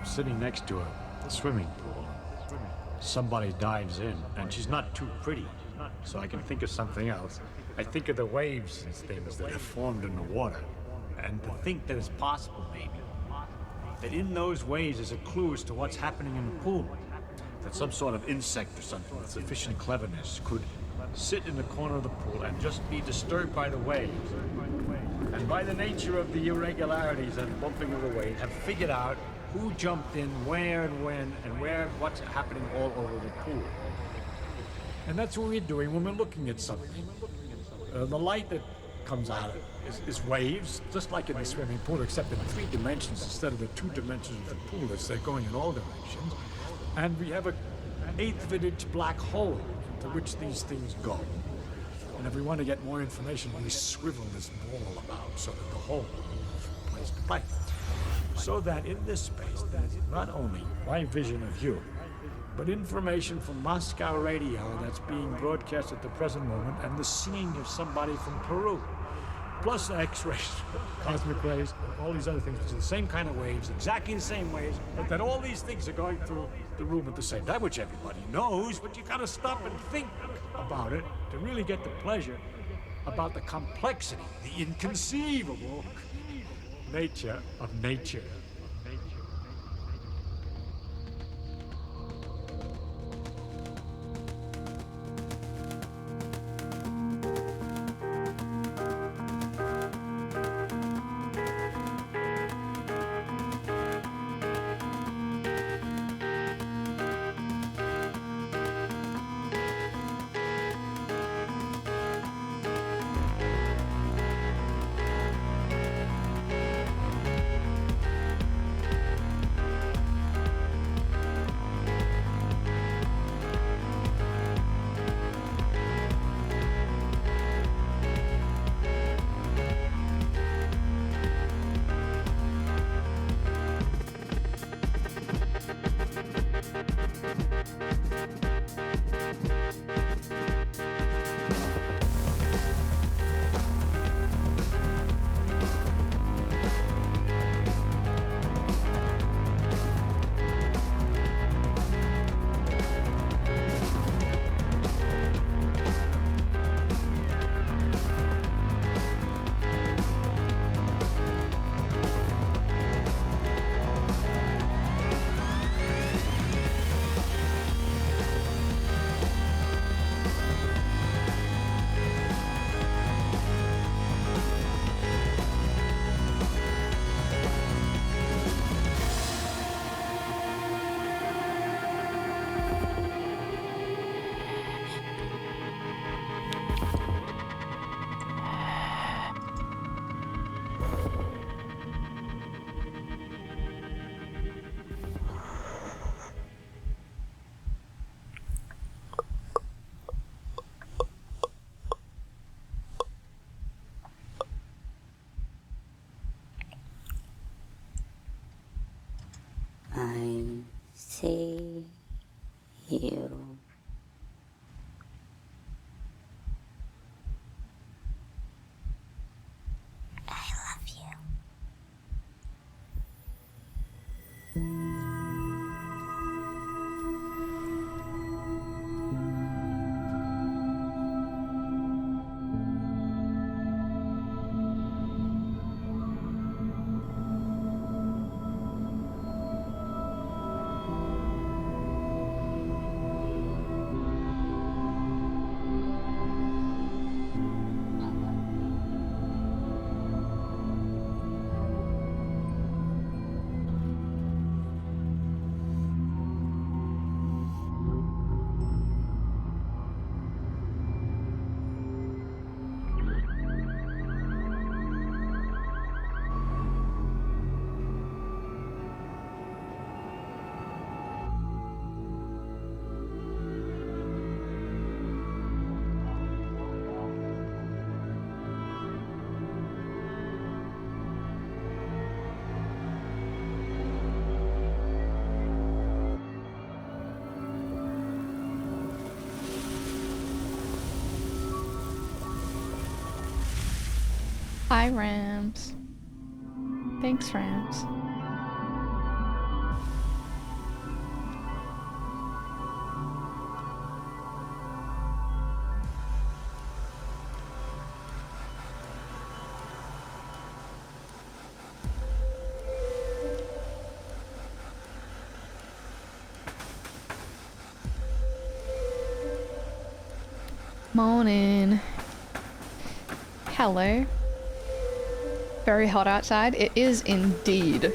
Sitting next to a swimming pool. Somebody dives in, and she's not too pretty, so I can think of something else. I think of the waves and things that have formed in the water, and to think that it's possible, maybe, that in those waves is a clue as to what's happening in the pool. That some sort of insect or something with sufficient cleverness could sit in the corner of the pool and just be disturbed by the waves. And by the nature of the irregularities and bumping of the waves, have figured out who jumped in, where and when, and what's happening all over the pool. And that's what we're doing when we're looking at something. The light that comes out is waves, just like in the swimming pool, except in 3 dimensions instead of the 2 dimensions of the pool. It's they're going in all directions. And we have an 1/8 of an inch black hole into which these things go. And if we want to get more information, we swivel this ball about so that the hole plays the play. So that in this space, there's not only my vision of you, but information from Moscow radio that's being broadcast at the present moment, and the seeing of somebody from Peru. Plus X-rays, cosmic rays, all these other things, which are the same kind of waves, exactly the same waves, but that all these things are going through the room at the same time, which everybody knows, but you gotta stop and think about it to really get the pleasure about the complexity, the inconceivable nature of nature. I see you. I love you. Hi, Rams. Thanks, Rams. Morning. Hello. Very hot outside. It is indeed.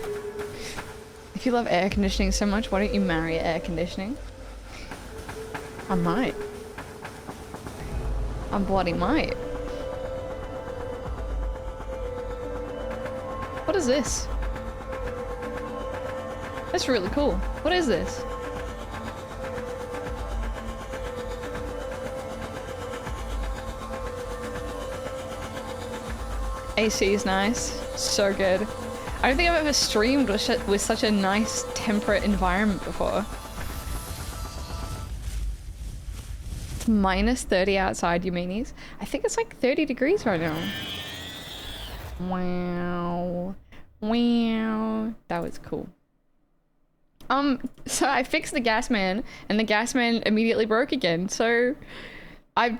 If you love air conditioning so much, why don't you marry air conditioning? I might. I bloody might. What is this? That's really cool. What is this? AC is nice. So good. I don't think I've ever streamed with such a nice temperate environment before. It's minus 30 outside, you meanies. I think it's like 30 degrees right now. Wow. Wow. That was cool. So I fixed the gas man and the gas man immediately broke again. So I've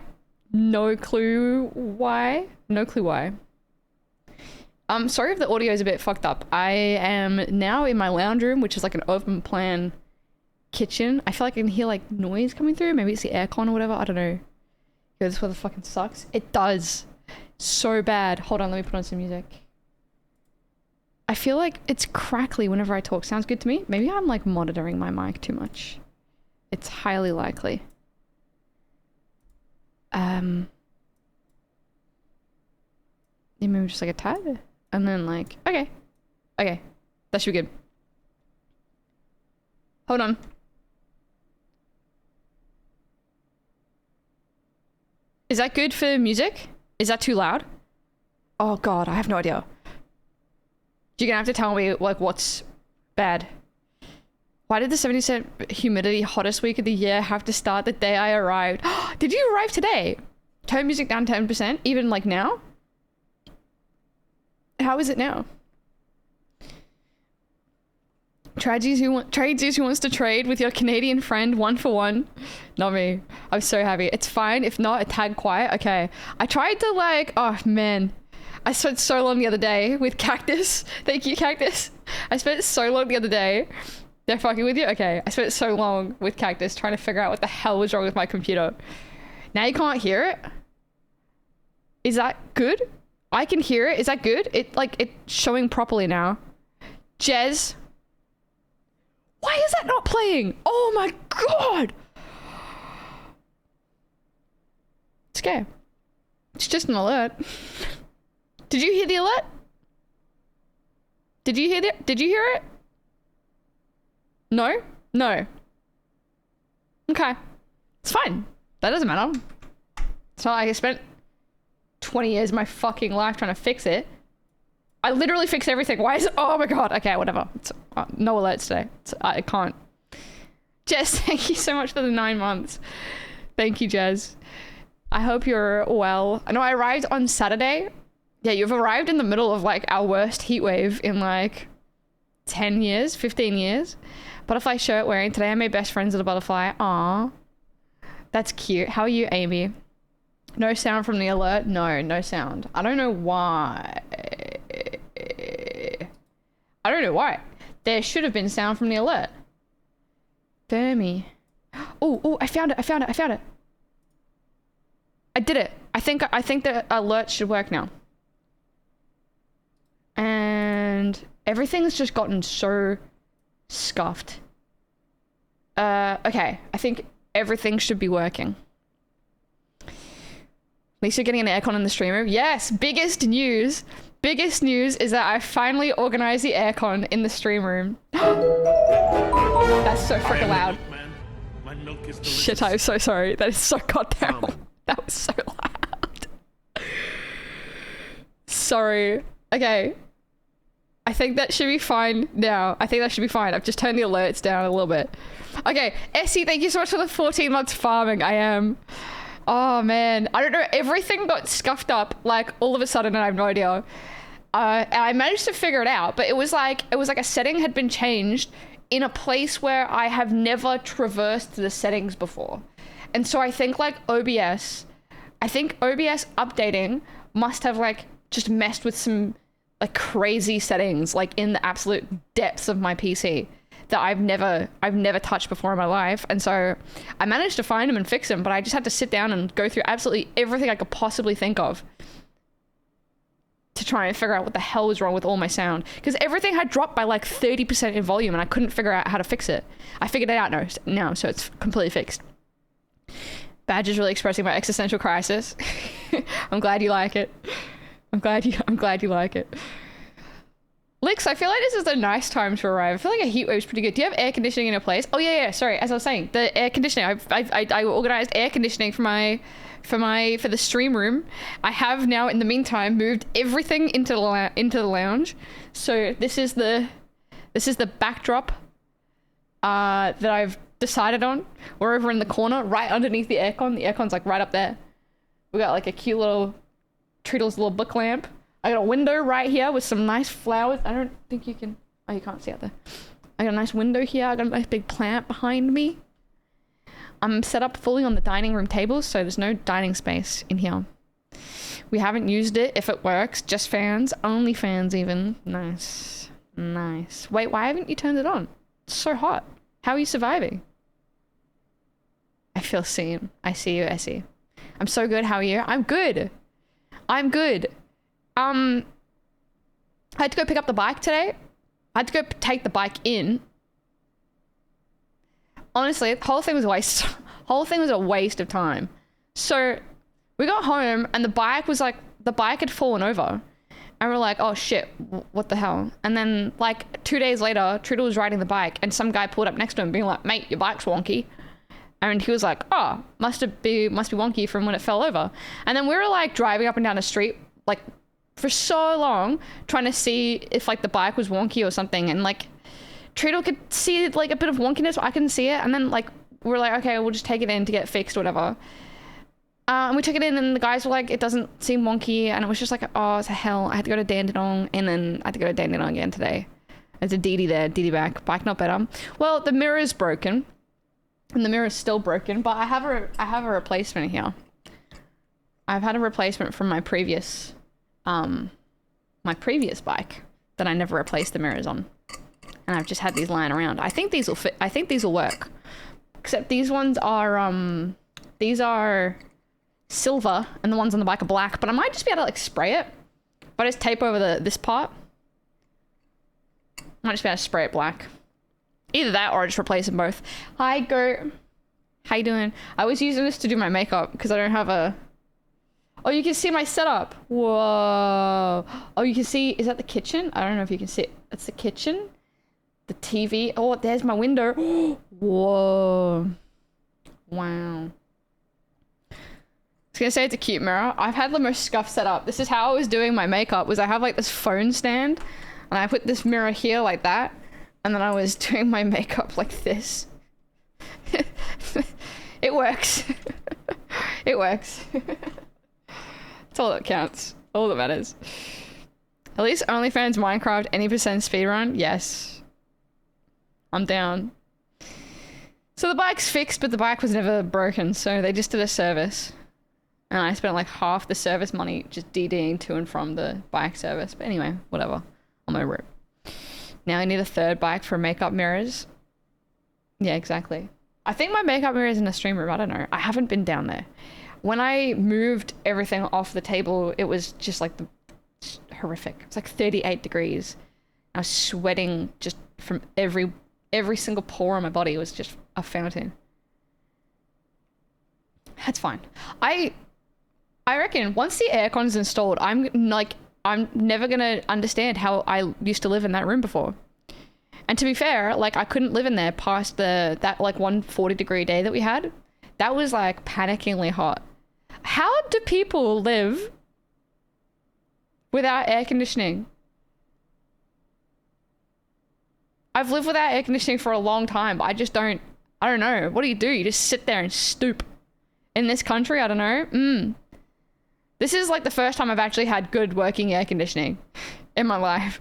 no clue why. No clue why. Sorry if the audio is a bit fucked up. I am now in my lounge room, which is like an open plan kitchen. I feel like I can hear like noise coming through. Maybe it's the aircon or whatever. I don't know. Yo, this weather fucking sucks. It does. So bad. Hold on, let me put on some music. I feel like it's crackly whenever I talk. Sounds good to me. Maybe I'm like monitoring my mic too much. It's highly likely. Yeah, maybe just like a tad. And then like, okay. Okay. That should be good. Hold on. Is that good for music? Is that too loud? Oh god, I have no idea. You're gonna have to tell me like what's bad. Why did the 70% humidity hottest week of the year have to start the day I arrived? Did you arrive today? Turn music down 10%, even like now? How is it now? Tradesies who wants to trade with your Canadian friend 1-for-1. Not me. I'm so happy. It's fine. If not, a tag quiet. Okay. I tried to like, oh man. I spent so long the other day with Cactus. Thank you, Cactus. I spent so long the other day. They're fucking with you? Okay. I spent so long with Cactus trying to figure out what the hell was wrong with my computer. Now you can't hear it? Is that good? I can hear it. Is that good? It's showing properly now. Jez. Why is that not playing? Oh my god. It's okay. It's just an alert. Did you hear the alert? Did you hear it? No? No. Okay. It's fine. That doesn't matter. It's not like I spent 20 years of my fucking life trying to fix it. I literally fix everything. Why is it? Oh my god. Okay, whatever. It's, no alerts today. I can't. Jess, thank you so much for the 9 months. Thank you, Jess. I hope you're well. I know I arrived on Saturday. Yeah, you've arrived in the middle of like our worst heat wave in like 10 years, 15 years. Butterfly shirt wearing. Today I made best friends with a butterfly. Aww. That's cute. How are you, Amy? No sound from the alert? No sound. I don't know why. I don't know why. There should have been sound from the alert. Fermi. Oh, I found it. I did it. I think the alert should work now. And everything's just gotten so scuffed. Okay. I think everything should be working. At least you're getting an aircon in the stream room. Yes, biggest news is that I finally organized the aircon in the stream room. That's so freaking loud. My milk is delicious. Shit, I'm so sorry. That is so goddamn. That was so loud. Sorry. Okay. I think that should be fine now. I've just turned the alerts down a little bit. Okay, Essie, thank you so much for the 14 months farming. I am Oh man, I don't know. Everything got scuffed up like all of a sudden, and I have no idea. And I managed to figure it out, but it was like a setting had been changed in a place where I have never traversed the settings before, and so I think like OBS updating must have like just messed with some like crazy settings like in the absolute depths of my PC that I've never touched before in my life. And so I managed to find them and fix them, but I just had to sit down and go through absolutely everything I could possibly think of to try and figure out what the hell was wrong with all my sound, because everything had dropped by like 30% in volume and I couldn't figure out how to fix it. I figured it out now, so it's completely fixed. Badge is really expressing my existential crisis. I'm glad you like it. I'm glad you like it. Lix, I feel like this is a nice time to arrive. I feel like a heat wave is pretty good. Do you have air conditioning in your place? Oh yeah, sorry. As I was saying, the air conditioning. I organized air conditioning for the stream room. I have now, in the meantime, moved everything into the lounge. So this is the backdrop that I've decided on. We're over in the corner, right underneath the aircon. The aircon's like right up there. We got like a cute little Treadle's little book lamp. I got a window right here with some nice flowers. I don't think you can... Oh, you can't see out there. I got a nice window here. I got a nice big plant behind me. I'm set up fully on the dining room table, so there's no dining space in here. We haven't used it. If it works, just fans. Only fans even. Nice. Nice. Wait, why haven't you turned it on? It's so hot. How are you surviving? I feel seen. I see you, Essie. I'm so good. How are you? I'm good. I'm good. I had to go pick up the bike today. I had to go take the bike in. Honestly, the whole thing was a waste of time. So we got home and the bike had fallen over. And we're like, oh shit, what the hell? And then like 2 days later, Trudel was riding the bike and some guy pulled up next to him being like, mate, your bike's wonky. And he was like, oh, must be wonky from when it fell over. And then we were like driving up and down the street, like for so long, trying to see if like the bike was wonky or something. And like Treadle could see like a bit of wonkiness, but I couldn't see it. And then like, we're like, okay, we'll just take it in to get fixed or whatever. And we took it in and the guys were like, it doesn't seem wonky. And it was just like, oh, it's a hell. I had to go to Dandenong and then I had to go to Dandenong again today. There's a DD there, DD back, bike not better. Well, the mirror's broken. And the mirror's still broken, but I have a replacement here. I've had a replacement from my previous bike that I never replaced the mirrors on. And I've just had these lying around. I think these will fit. I think these will work. Except these ones are silver and the ones on the bike are black, but I might just be able to like spray it. If I just tape over this part, I might just be able to spray it black. Either that or I just replace them both. Hi, Goat. How you doing? I was using this to do my makeup because I don't have a... Oh, you can see my setup. Whoa. Oh, you can see... Is that the kitchen? I don't know if you can see it. That's the kitchen. The TV. Oh, there's my window. Whoa. Wow. I was gonna say it's a cute mirror. I've had the most scuffed setup. This is how I was doing my makeup, was I have like this phone stand and I put this mirror here like that. And then I was doing my makeup like this. It works. It works. That's all that counts. All that matters. At least OnlyFans Minecraft any % speedrun? Yes. I'm down. So the bike's fixed, but the bike was never broken, so they just did a service. And I spent like half the service money just DDing to and from the bike service. But anyway, whatever. I'm over it. Now I need a third bike for makeup mirrors. Yeah, exactly. I think my makeup mirror is in the stream room. I don't know. I haven't been down there. When I moved everything off the table, it was just like horrific. It's like 38 degrees. I was sweating just from every single pore on my body. It was just a fountain. That's fine. I reckon once the aircon's installed, I'm never gonna understand how I used to live in that room before. And to be fair, like I couldn't live in there past that like 140-degree day that we had. That was like panickingly hot. How do people live without air conditioning? I've lived without air conditioning for a long time, but I don't know. What do? You just sit there and stoop in this country. I don't know. This is like the first time I've actually had good working air conditioning in my life.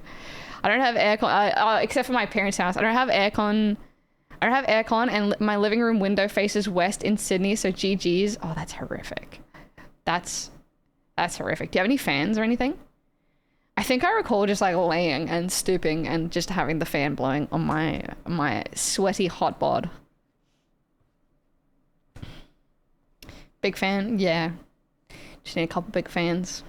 I don't have aircon, except for my parents' house. I don't have aircon. And my living room window faces west in Sydney, so GG's. Oh, that's horrific. That's horrific. Do you have any fans or anything? I think I recall just like laying and stooping and just having the fan blowing on my sweaty hot bod. Big fan? Yeah. Just need a couple big fans.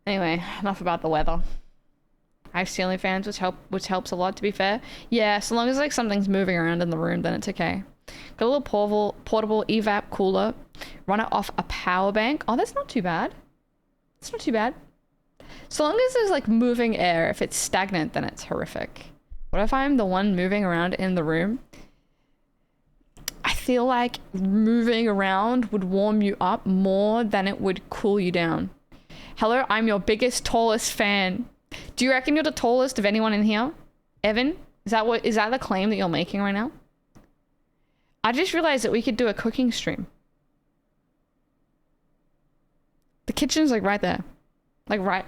Anyway, enough about the weather. I have ceiling fans, which helps a lot, to be fair. Yeah, so long as like something's moving around in the room, then it's okay. Got a little portable evap cooler. Run it off a power bank. Oh, that's not too bad. It's not too bad. So long as there's like moving air. If it's stagnant, then it's horrific. What if I'm the one moving around in the room? I feel like moving around would warm you up more than it would cool you down. Hello, I'm your biggest, tallest fan. Do you reckon you're the tallest of anyone in here? Evan? Is that the claim that you're making right now? I just realized that we could do a cooking stream. The kitchen's like right there. Like right,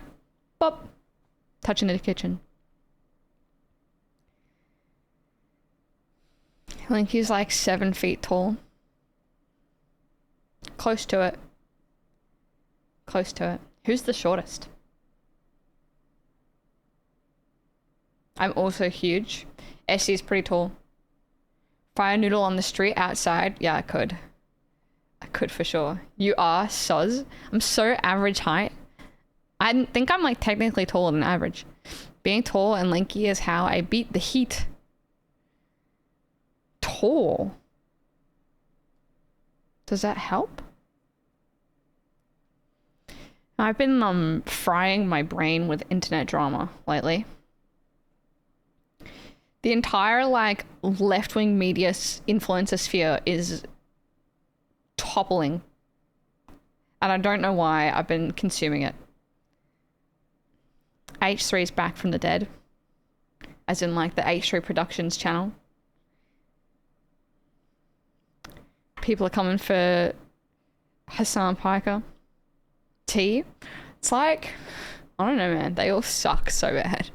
bop, touching the kitchen. I think he's like 7 feet tall. Close to it. Close to it. Who's the shortest? I'm also huge. Essie's pretty tall. Fire noodle on the street outside. Yeah, I could. I could for sure. You are soz. I'm so average height. I think I'm like technically taller than average. Being tall and lanky is how I beat the heat. Tall. Does that help? I've been frying my brain with internet drama lately. The entire like left-wing media influencer sphere is toppling. And I don't know why. I've been consuming it. H3 is back from the dead. As in like the H3 Productions channel. People are coming for Hassan Piker. T. It's like, I don't know, man. They all suck so bad.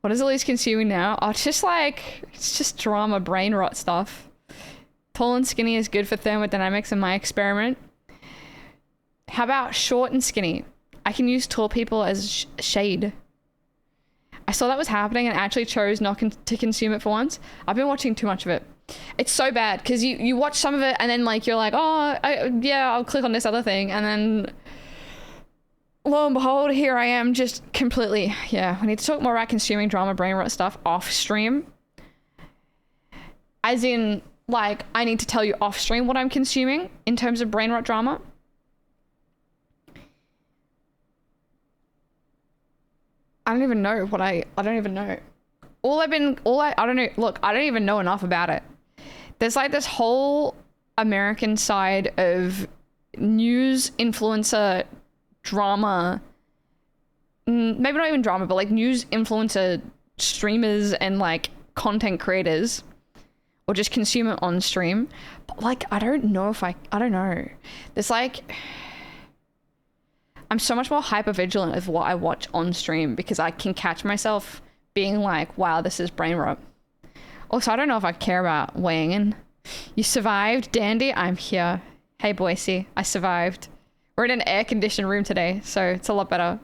What is Elise consuming now? Oh, it's just drama, brain rot stuff. Tall and skinny is good for thermodynamics in my experiment. How about short and skinny? I can use tall people as shade. I saw that was happening and actually chose not to consume it for once. I've been watching too much of it. It's so bad because you watch some of it and then like you're like, oh, yeah, I'll click on this other thing, and then lo and behold, here I am just completely, yeah. I need to talk more about consuming drama, brain rot stuff off stream. As in, like, I need to tell you off stream what I'm consuming in terms of brain rot drama. I don't even know what I don't even know. I don't know. Look, I don't even know enough about it. There's like this whole American side of news influencer drama, maybe not even drama, but like news influencer streamers and like content creators, or just consume it on stream. But like, I don't know. There's like, I'm so much more hyper vigilant of what I watch on stream because I can catch myself being like, wow, this is brain rot. Also, I don't know if I care about weighing in. You survived, Dandy? I'm here. Hey, Boise, I survived. We're in an air-conditioned room today, so it's a lot better.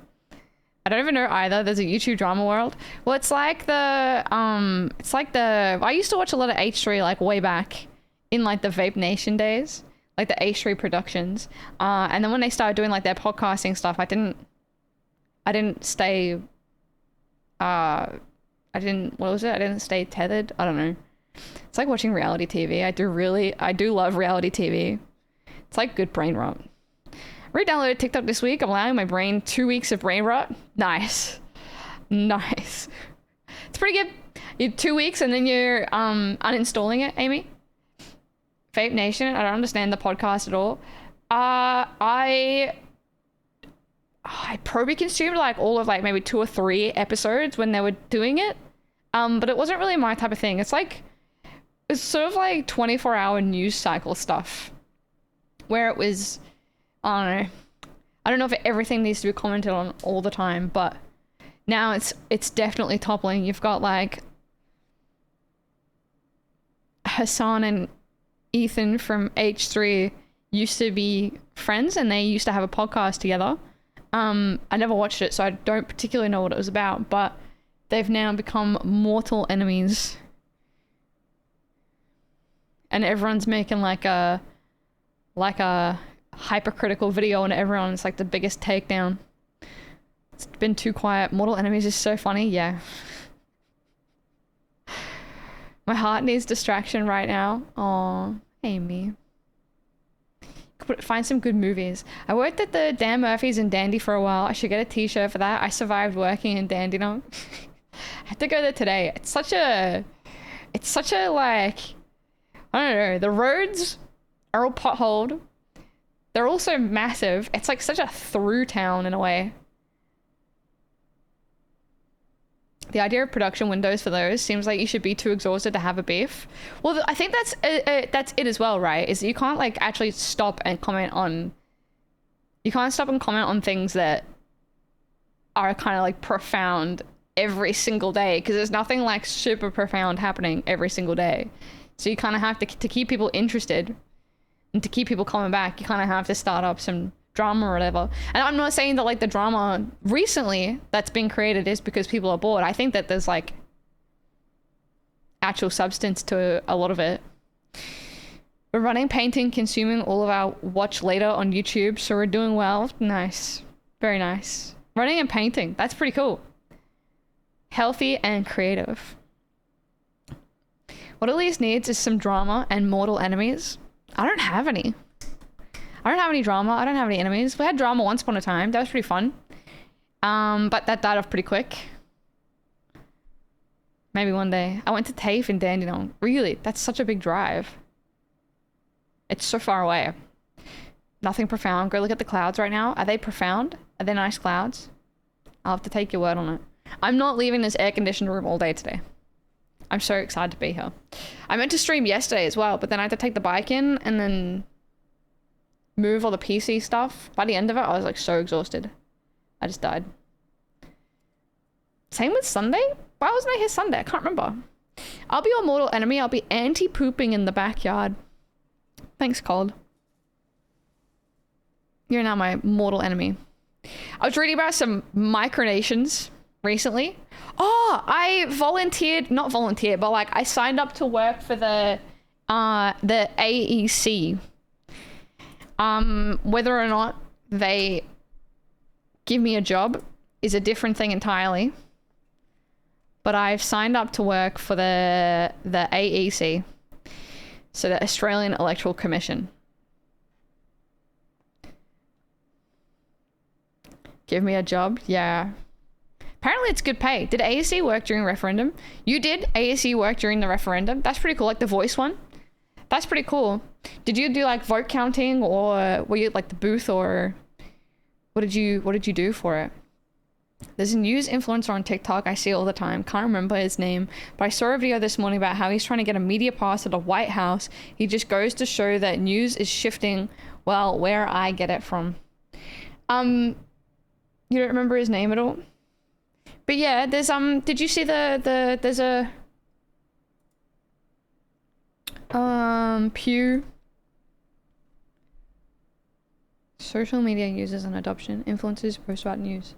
I don't even know either. There's a YouTube drama world. Well, it's like the, I used to watch a lot of H3 like way back in like the Vape Nation days, like the H3 Productions. And then when they started doing like their podcasting stuff, I didn't stay, I didn't stay tethered. I don't know. It's like watching reality TV. I do love reality TV. It's like good brain rot. Re-downloaded TikTok this week. I'm allowing my brain 2 weeks of brain rot. Nice. Nice. It's pretty good. You 2 weeks and then you're uninstalling it, Amy. Vape Nation. I don't understand the podcast at all. I probably consumed like all of like maybe 2 or 3 episodes when they were doing it. But it wasn't really my type of thing. It's like it's sort of like 24-hour news cycle stuff, where it was, I don't know. I don't know if everything needs to be commented on all the time, but now it's definitely toppling. You've got like Hassan and Ethan from H3 used to be friends, and they used to have a podcast together. I never watched it, so I don't particularly know what it was about, but they've now become mortal enemies. And everyone's making like a hypercritical video, and everyone's like the biggest takedown. It's been too quiet. Mortal enemies is so funny. Yeah. My heart needs distraction right now. Aw, Amy. Find some good movies. I worked at the Dan Murphy's in Dandy for a while. I should get a t-shirt for that. I survived working in Dandenong. I have to go there today. It's such a like, I don't know, the roads are all potholed. They're also massive. It's like such a through town in a way. The idea of production windows for those seems like you should be too exhausted to have a beef. Well, I think that's it as well, right? Is that you can't like actually stop and comment on. You can't stop and comment on things that are kind of like profound every single day, because there's nothing like super profound happening every single day. So you kind of have to keep people interested and to keep people coming back. You kind of have to start up some drama or whatever. And I'm not saying that like the drama recently that's been created is because people are bored. I think that there's like actual substance to a lot of it. We're running, painting, consuming all of our watch later on YouTube, so we're doing well. Nice. Very nice. Running and painting. That's pretty cool. Healthy and creative. What Elise needs is some drama and mortal enemies. I don't have any. I don't have any drama. I don't have any enemies. We had drama once upon a time. That was pretty fun. But that died off pretty quick. Maybe one day. I went to TAFE in Dandenong. Really? That's such a big drive. It's so far away. Nothing profound. Go look at the clouds right now. Are they profound? Are they nice clouds? I'll have to take your word on it. I'm not leaving this air-conditioned room all day today. I'm so excited to be here. I meant to stream yesterday as well, but then I had to take the bike in and then move all the PC stuff. By the end of it, I was like so exhausted. I just died. Same with Sunday? Why wasn't I here Sunday? I can't remember. I'll be your mortal enemy. I'll be anti-pooping in the backyard. Thanks, Cold. You're now my mortal enemy. I was reading about some micronations recently. Oh, I not volunteered, but like I signed up to work for the AEC. Whether or not they give me a job is a different thing entirely. But I've signed up to work for the AEC. So the Australian Electoral Commission. Give me a job? Yeah. Apparently it's good pay. Did AEC work during referendum? You did? AEC work during the referendum? That's pretty cool. Like the voice one? That's pretty cool. Did you do like vote counting, or were you at like the booth, or what did you do for it? There's a news influencer on TikTok I see all the time. Can't remember his name, but I saw a video this morning about how he's trying to get a media pass at the White House. He just goes to show that news is shifting, well, where I get it from. You don't remember his name at all? But yeah, there's did you see there's a Pew social media users and adoption influencers post about news.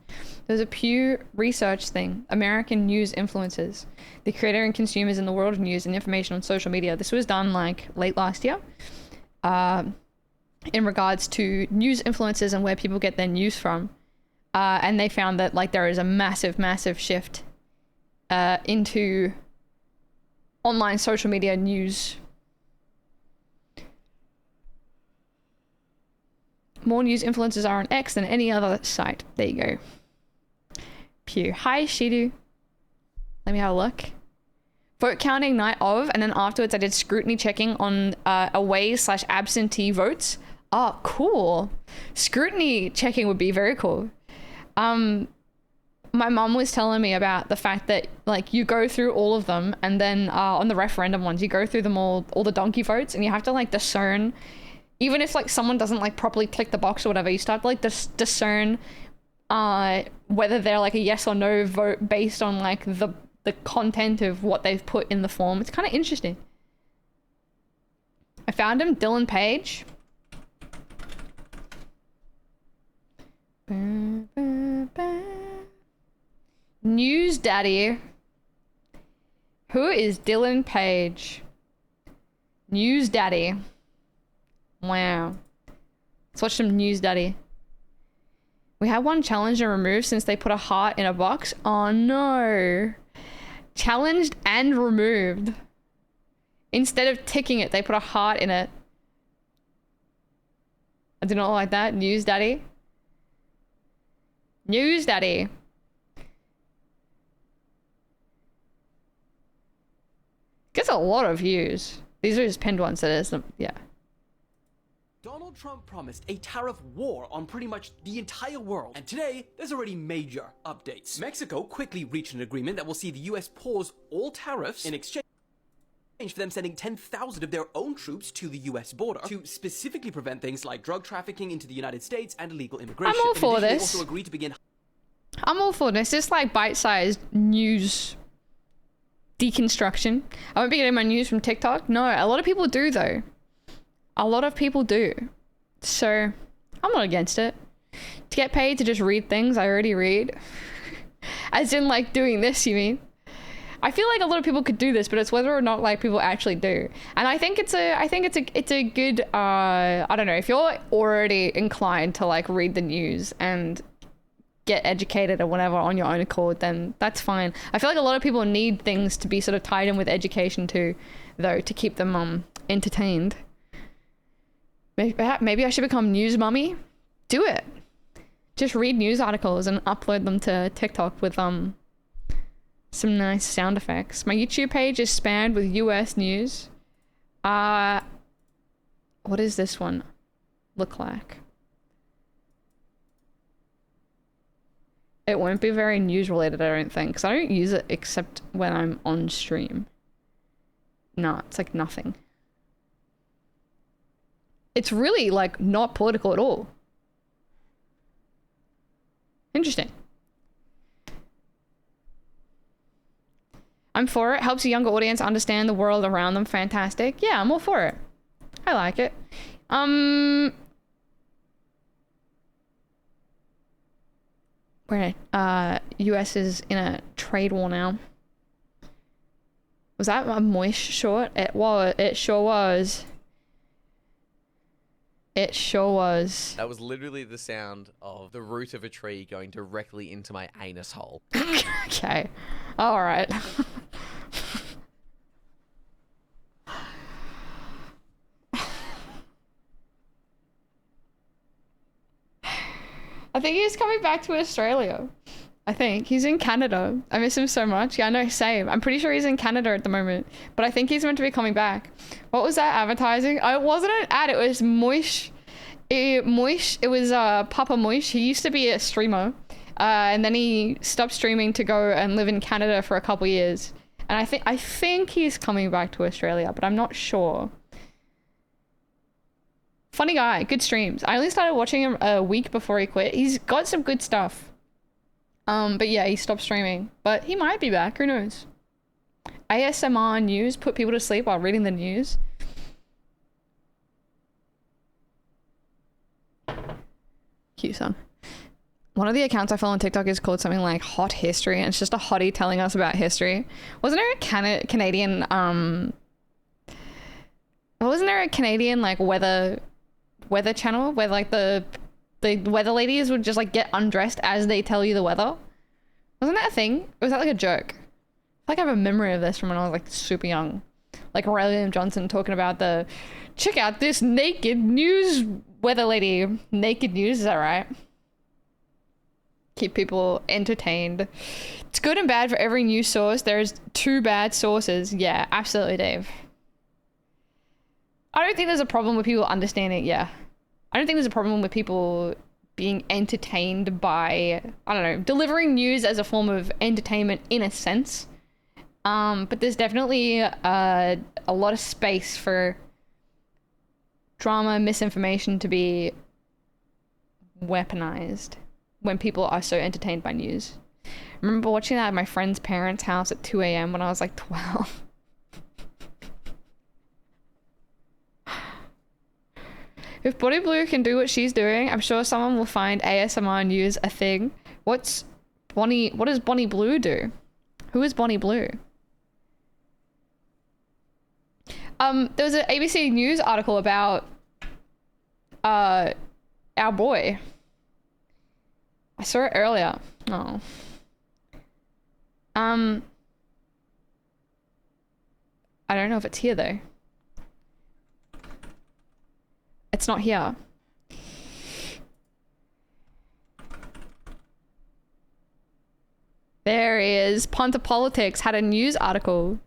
There's a Pew research thing, American news influencers, the creator and consumers in the world of news and information on social media. This was done like late last year, in regards to news influencers and where people get their news from. And they found that like there is a massive shift into online social media news. More news influencers are on X than any other site. There you go. Pew. Hi, Shidu. Let me have a look. Vote counting night of, and then afterwards I did scrutiny checking on away/absentee votes. Oh, cool. Scrutiny checking would be very cool. my mom was telling me about the fact that like you go through all of them, and then on the referendum ones, you go through them all the donkey votes, and you have to like discern, even if like someone doesn't like properly tick the box or whatever, you start to like discern whether they're like a yes or no vote based on like the content of what they've put in the form. It's kind of interesting. I found him, Dylan Page. News Daddy. Who is Dylan Page? News Daddy. Wow. Let's watch some News Daddy. We had one challenged and removed since they put a heart in a box. Oh no. Challenged and removed. Instead of ticking it, they put a heart in it. I do not like that. News Daddy. News Daddy. Gets a lot of views. These are his pinned ones, that is, yeah. Donald Trump promised a tariff war on pretty much the entire world, and today there's already major updates. Mexico quickly reached an agreement that will see the US pause all tariffs in exchange for them sending 10,000 of their own troops to the US border to specifically prevent things like drug trafficking into the United States and illegal immigration. I'm all for They this. also agreed to begin. I'm all for this. It's like bite-sized news deconstruction. I won't be getting my news from TikTok. No, a lot of people do though. A lot of people do. So I'm not against it. To get paid to just read things I already read. As in like doing this, you mean? I feel like a lot of people could do this, but it's whether or not like people actually do. And I think it's a good I don't know, if you're already inclined to like read the news and get educated or whatever on your own accord, then that's fine. I feel like a lot of people need things to be sort of tied in with education too, though, to keep them entertained. Maybe I should become news mummy. Do it. Just read news articles and upload them to TikTok with some nice sound effects. My YouTube page is spammed with US news. What does this one look like? It won't be very news related, I don't think, because I don't use it except when I'm on stream. No, it's like nothing. It's really like not political at all. Interesting. I'm for it. Helps a younger audience understand the world around them. Fantastic. Yeah, I'm all for it. I like it. Where US is in a trade war now. Was that a moist short? It was. It sure was. It sure was. That was literally the sound of the root of a tree going directly into my anus hole. Okay. All right. I think he's coming back to Australia. I think he's in Canada. I miss him so much. Yeah, no, same. I'm pretty sure he's in Canada at the moment, but I think he's meant to be coming back. What was that advertising? Oh, it wasn't an ad. It was Moish. It was Papa Moish. He used to be a streamer, and then he stopped streaming to go and live in Canada for a couple years. And I think he's coming back to Australia, but I'm not sure. Funny guy, good streams. I only started watching him a week before he quit. He's got some good stuff. But yeah, he stopped streaming. But he might be back, who knows? ASMR news, put people to sleep while reading the news. Cute son. One of the accounts I follow on TikTok is called something like Hot History, and it's just a hottie telling us about history. Wasn't there a Canadian, wasn't there a Canadian like weather channel where like the weather ladies would just like get undressed as they tell you the weather? Wasn't that a thing? Or was that like a joke? I have a memory of this from when I was like super young. Like Aurelian Johnson talking about check out this naked news weather lady. Naked news, is that right? Keep people entertained. It's good and bad for every news source. There's two bad sources. Yeah, absolutely, Dave. I don't think there's a problem with people understanding. Yeah. I don't think there's a problem with people being entertained by, I don't know, delivering news as a form of entertainment in a sense. But there's definitely a lot of space for drama, misinformation to be weaponized when people are so entertained by news. I remember watching that at my friend's parents' house at 2 a.m. when I was like 12. If Bonnie Blue can do what she's doing, I'm sure someone will find ASMR news a thing. What does Bonnie Blue do? Who is Bonnie Blue? There was an ABC News article about our boy. I saw it earlier. Oh. I don't know if it's here though. It's not here. There he is. Punter Politics had a news article.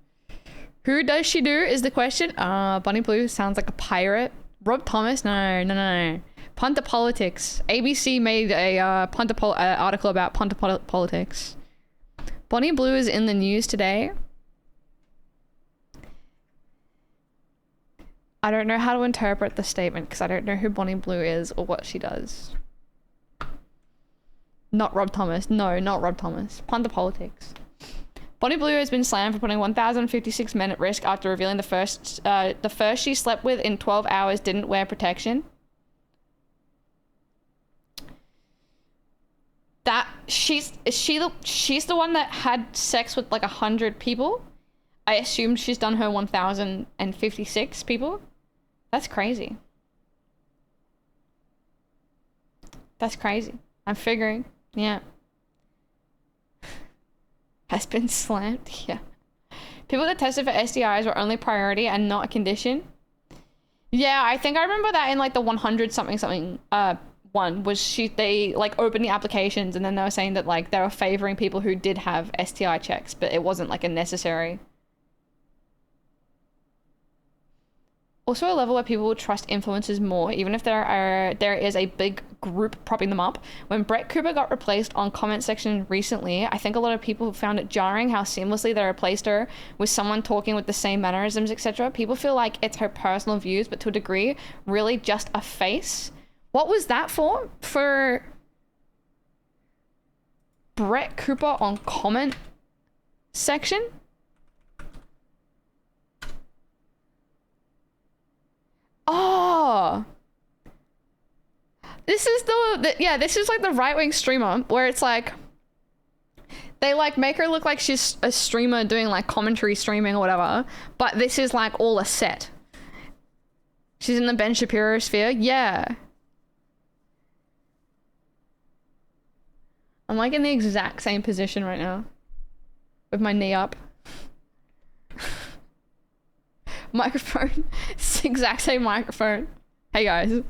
Who does she do is the question. Bonnie Blue sounds like a pirate. Rob Thomas? No. Punter Politics. ABC made a article about Punter Politics. Bonnie Blue is in the news today. I don't know how to interpret the statement because I don't know who Bonnie Blue is or what she does. Not Rob Thomas. No, not Rob Thomas. Punter Politics. Bonnie Blue has been slammed for putting 1,056 men at risk after revealing the first she slept with in 12 hours didn't wear protection. She's the one that had sex with like 100 people. I assume she's done her 1,056 people. That's crazy. That's crazy. I'm figuring. Yeah. Has been slammed. Yeah. People that tested for STIs were only priority and not a condition. Yeah, I think I remember that in like the 100 something one was they like opened the applications and then they were saying that like they were favoring people who did have STI checks, but it wasn't like a necessary. Also a level where people will trust influencers more, even if there is a big group propping them up. When Brett Cooper got replaced on comment section recently, I think a lot of people found it jarring how seamlessly they replaced her with someone talking with the same mannerisms, etc. People feel like it's her personal views, but to a degree, really just a face. What was that for? For Brett Cooper on comment section? Oh, this is this is like the right-wing streamer where it's like they like make her look like she's a streamer doing like commentary streaming or whatever, but this is like all a set. She's in the Ben Shapiro sphere. Yeah, I'm like in the exact same position right now with my knee up. Microphone. It's the exact same microphone. Hey guys.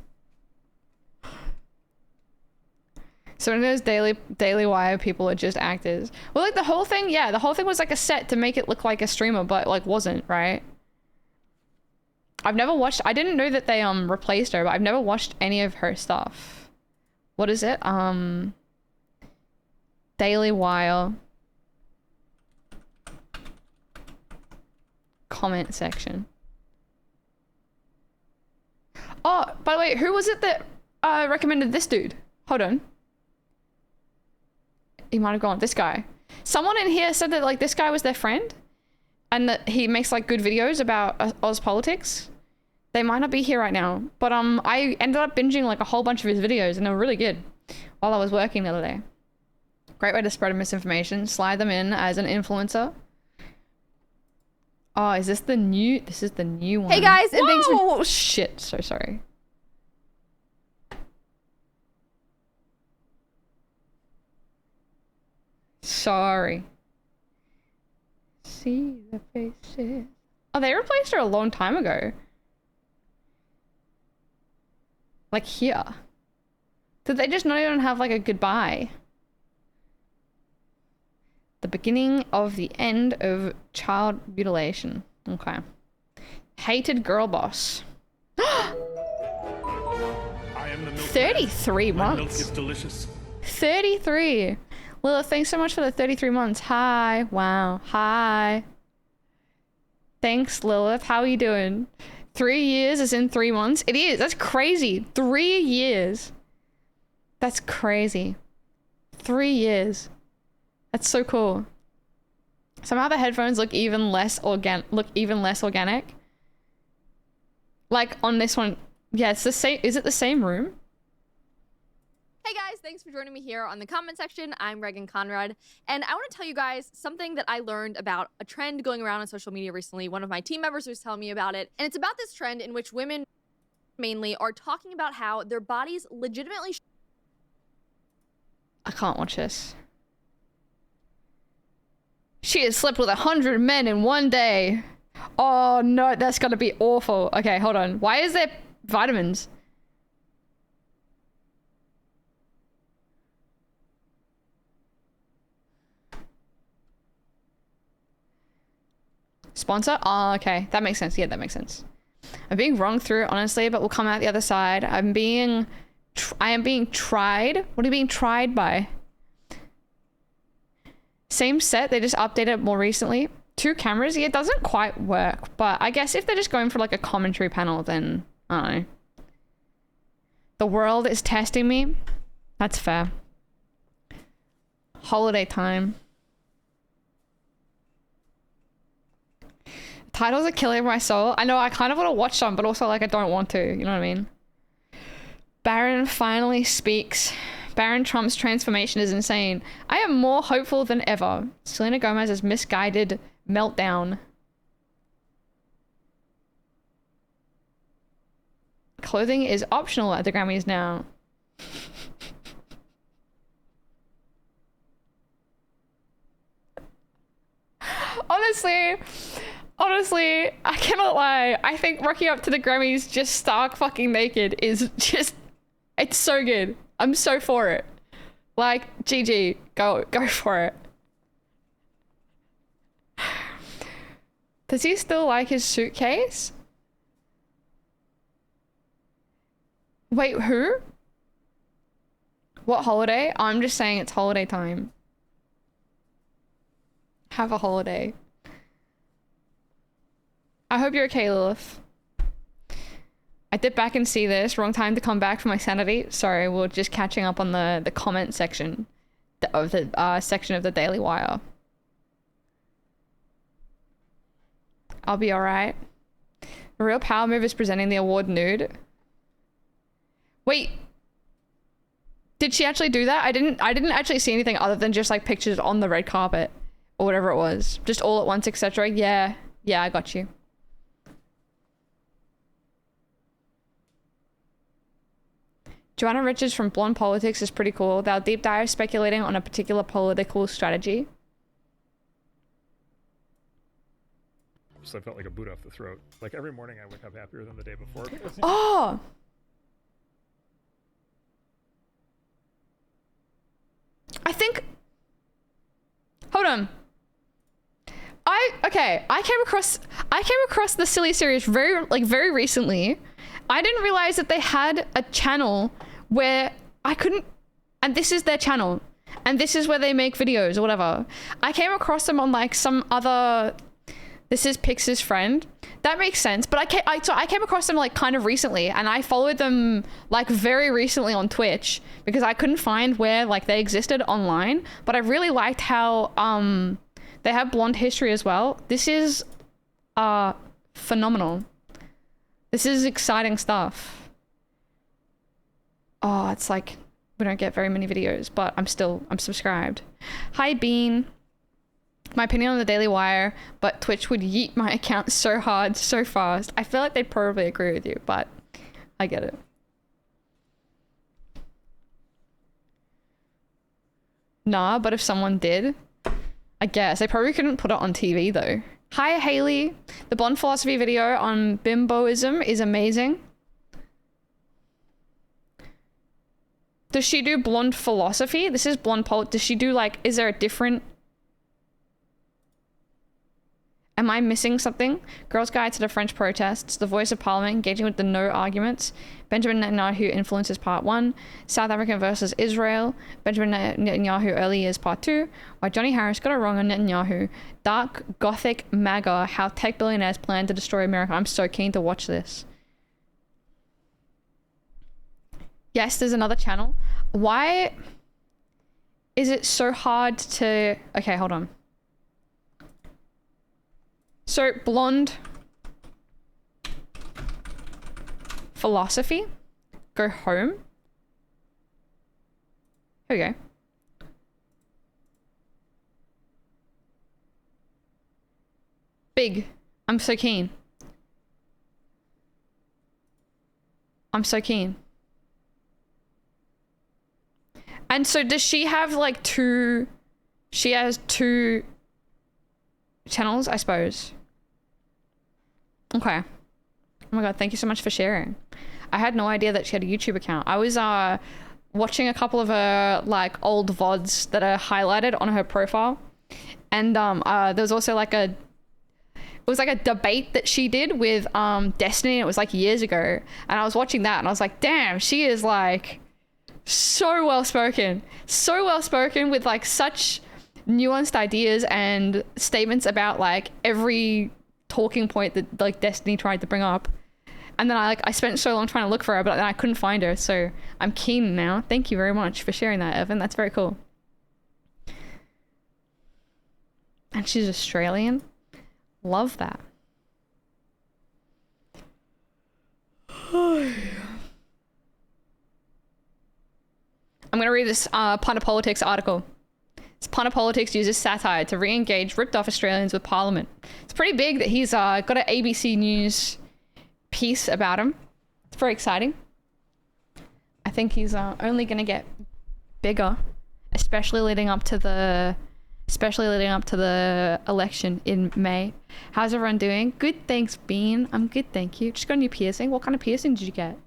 So when those Daily Wire people are just actors. Well, like the whole thing, yeah, the whole thing was like a set to make it look like a streamer, but like wasn't, right? I've never watched, I didn't know that they replaced her, but I've never watched any of her stuff. What is it? Daily Wire. Comment section. Oh, by the way, who was it that recommended this dude? Hold on. He might have gone. This guy. Someone in here said that like this guy was their friend and that he makes like good videos about Oz politics. They might not be here right now, but I ended up binging like a whole bunch of his videos and they were really good while I was working the other day. Great way to spread misinformation. Slide them in as an influencer. Oh, is this the new? This is the new one. Hey guys, and thanks for. Oh shit! So sorry. Sorry. See the faces. Oh, they replaced her a long time ago. Like here. Did they just not even have like a goodbye? The beginning of the end of child mutilation. Okay. Hated girl boss. I am the milk 33 My milk months. is delicious. 33. Lilith, thanks so much for the 33 months. Hi. Wow. Hi. Thanks, Lilith. How are you doing? 3 years is in 3 months? It is. That's crazy. 3 years. That's crazy. 3 years. That's so cool. Somehow the headphones look even less organic. Like on this one. Yeah, it's the same. Is it the same room? Hey guys, thanks for joining me here on the comment section. I'm Reagan Conrad, and I want to tell you guys something that I learned about a trend going around on social media recently. One of my team members was telling me about it, and it's about this trend in which women mainly are talking about how their bodies legitimately I can't watch this. She has slept with 100 men in one day. Oh no, that's gonna be awful. Okay, hold on. Why is there vitamins? Sponsor? Oh, okay. That makes sense. Yeah, that makes sense. I'm being wronged through, honestly, but we'll come out the other side. I am being tried. What are you being tried by? Same set, they just updated it more recently. 2 cameras, yeah, it doesn't quite work, but I guess if they're just going for like a commentary panel, then I don't know. The world is testing me. That's fair. Holiday time. Titles are killing my soul. I know, I kind of want to watch some, but also like I don't want to, you know what I mean? Barron finally speaks. Barron Trump's transformation is insane. I am more hopeful than ever. Selena Gomez's misguided meltdown. Clothing is optional at the Grammys now. Honestly, I cannot lie. I think rocking up to the Grammys just stark fucking naked is just, it's so good. I'm so for it. Like, GG, go for it. Does he still like his suitcase? Wait, who? What holiday? I'm just saying it's holiday time. Have a holiday. I hope you're okay, Lilith. I dip back and see this. Wrong time to come back for my sanity. Sorry, we're just catching up on the comment section of the section of the Daily Wire. I'll be alright. A real power move is presenting the award nude. Wait. Did she actually do that? I didn't actually see anything other than just like pictures on the red carpet or whatever it was. Just all at once, etc. Yeah, I got you. Joanna Richards from Blonde Politics is pretty cool. They'll deep dive speculating on a particular political strategy. So I felt like a boot off the throat. Like every morning I wake up happier than the day before. Oh! I think... Hold on. I came across the Silly series very recently. I didn't realize that they had a channel where I couldn't, and this is their channel, and this is where they make videos or whatever. I came across them on like some other, this is Pix's friend. That makes sense, but I came across them like kind of recently, and I followed them like very recently on Twitch because I couldn't find where like they existed online, but I really liked how they have blonde history as well. This is phenomenal. This is exciting stuff. Oh, it's like we don't get very many videos, but I'm subscribed. Hi Bean. My opinion on the Daily Wire, but Twitch would yeet my account so hard, so fast. I feel like they'd probably agree with you, but I get it. Nah, but if someone did, I guess. They probably couldn't put it on TV though. Hi Haley. The blonde philosophy video on bimboism is amazing. Does she do blonde philosophy? This is blonde does she do like, is there a different... Am I missing something? Girls' Guide to the French Protests, The Voice of Parliament, Engaging with the No Arguments, Benjamin Netanyahu Influences Part 1, South Africa versus Israel, Benjamin Netanyahu Early Years Part 2, Why Johnny Harris Got It Wrong on Netanyahu, Dark Gothic MAGA, How Tech Billionaires Plan to Destroy America. I'm so keen to watch this. Yes, there's another channel. Why is it so hard to... Okay, hold on. So, Blonde Philosophy, Go Home. Here we go. Big. I'm so keen. I'm so keen. And so does she have like two... She has two channels, I suppose. Okay. Oh my god, thank you so much for sharing. I had no idea that she had a YouTube account. I was watching a couple of her like old VODs that are highlighted on her profile. And there was also like a... It was like a debate that she did with Destiny. It was like years ago. And I was watching that and I was like, damn, she is like so well spoken. So well spoken with like such nuanced ideas and statements about like every talking point that like Destiny tried to bring up. And then I spent so long trying to look for her, but then I couldn't find her. So I'm keen now. Thank you very much for sharing that, Evan. That's very cool. And she's Australian. Love that. I'm going to read this Pun of Politics article. This Pun of Politics uses satire to re-engage ripped off Australians with Parliament. It's pretty big that he's got an ABC News piece about him. It's very exciting. I think he's only going to get bigger, especially leading up to the election in May. How's everyone doing? Good, thanks, Bean. I'm good, thank you. Just got a new piercing. What kind of piercing did you get?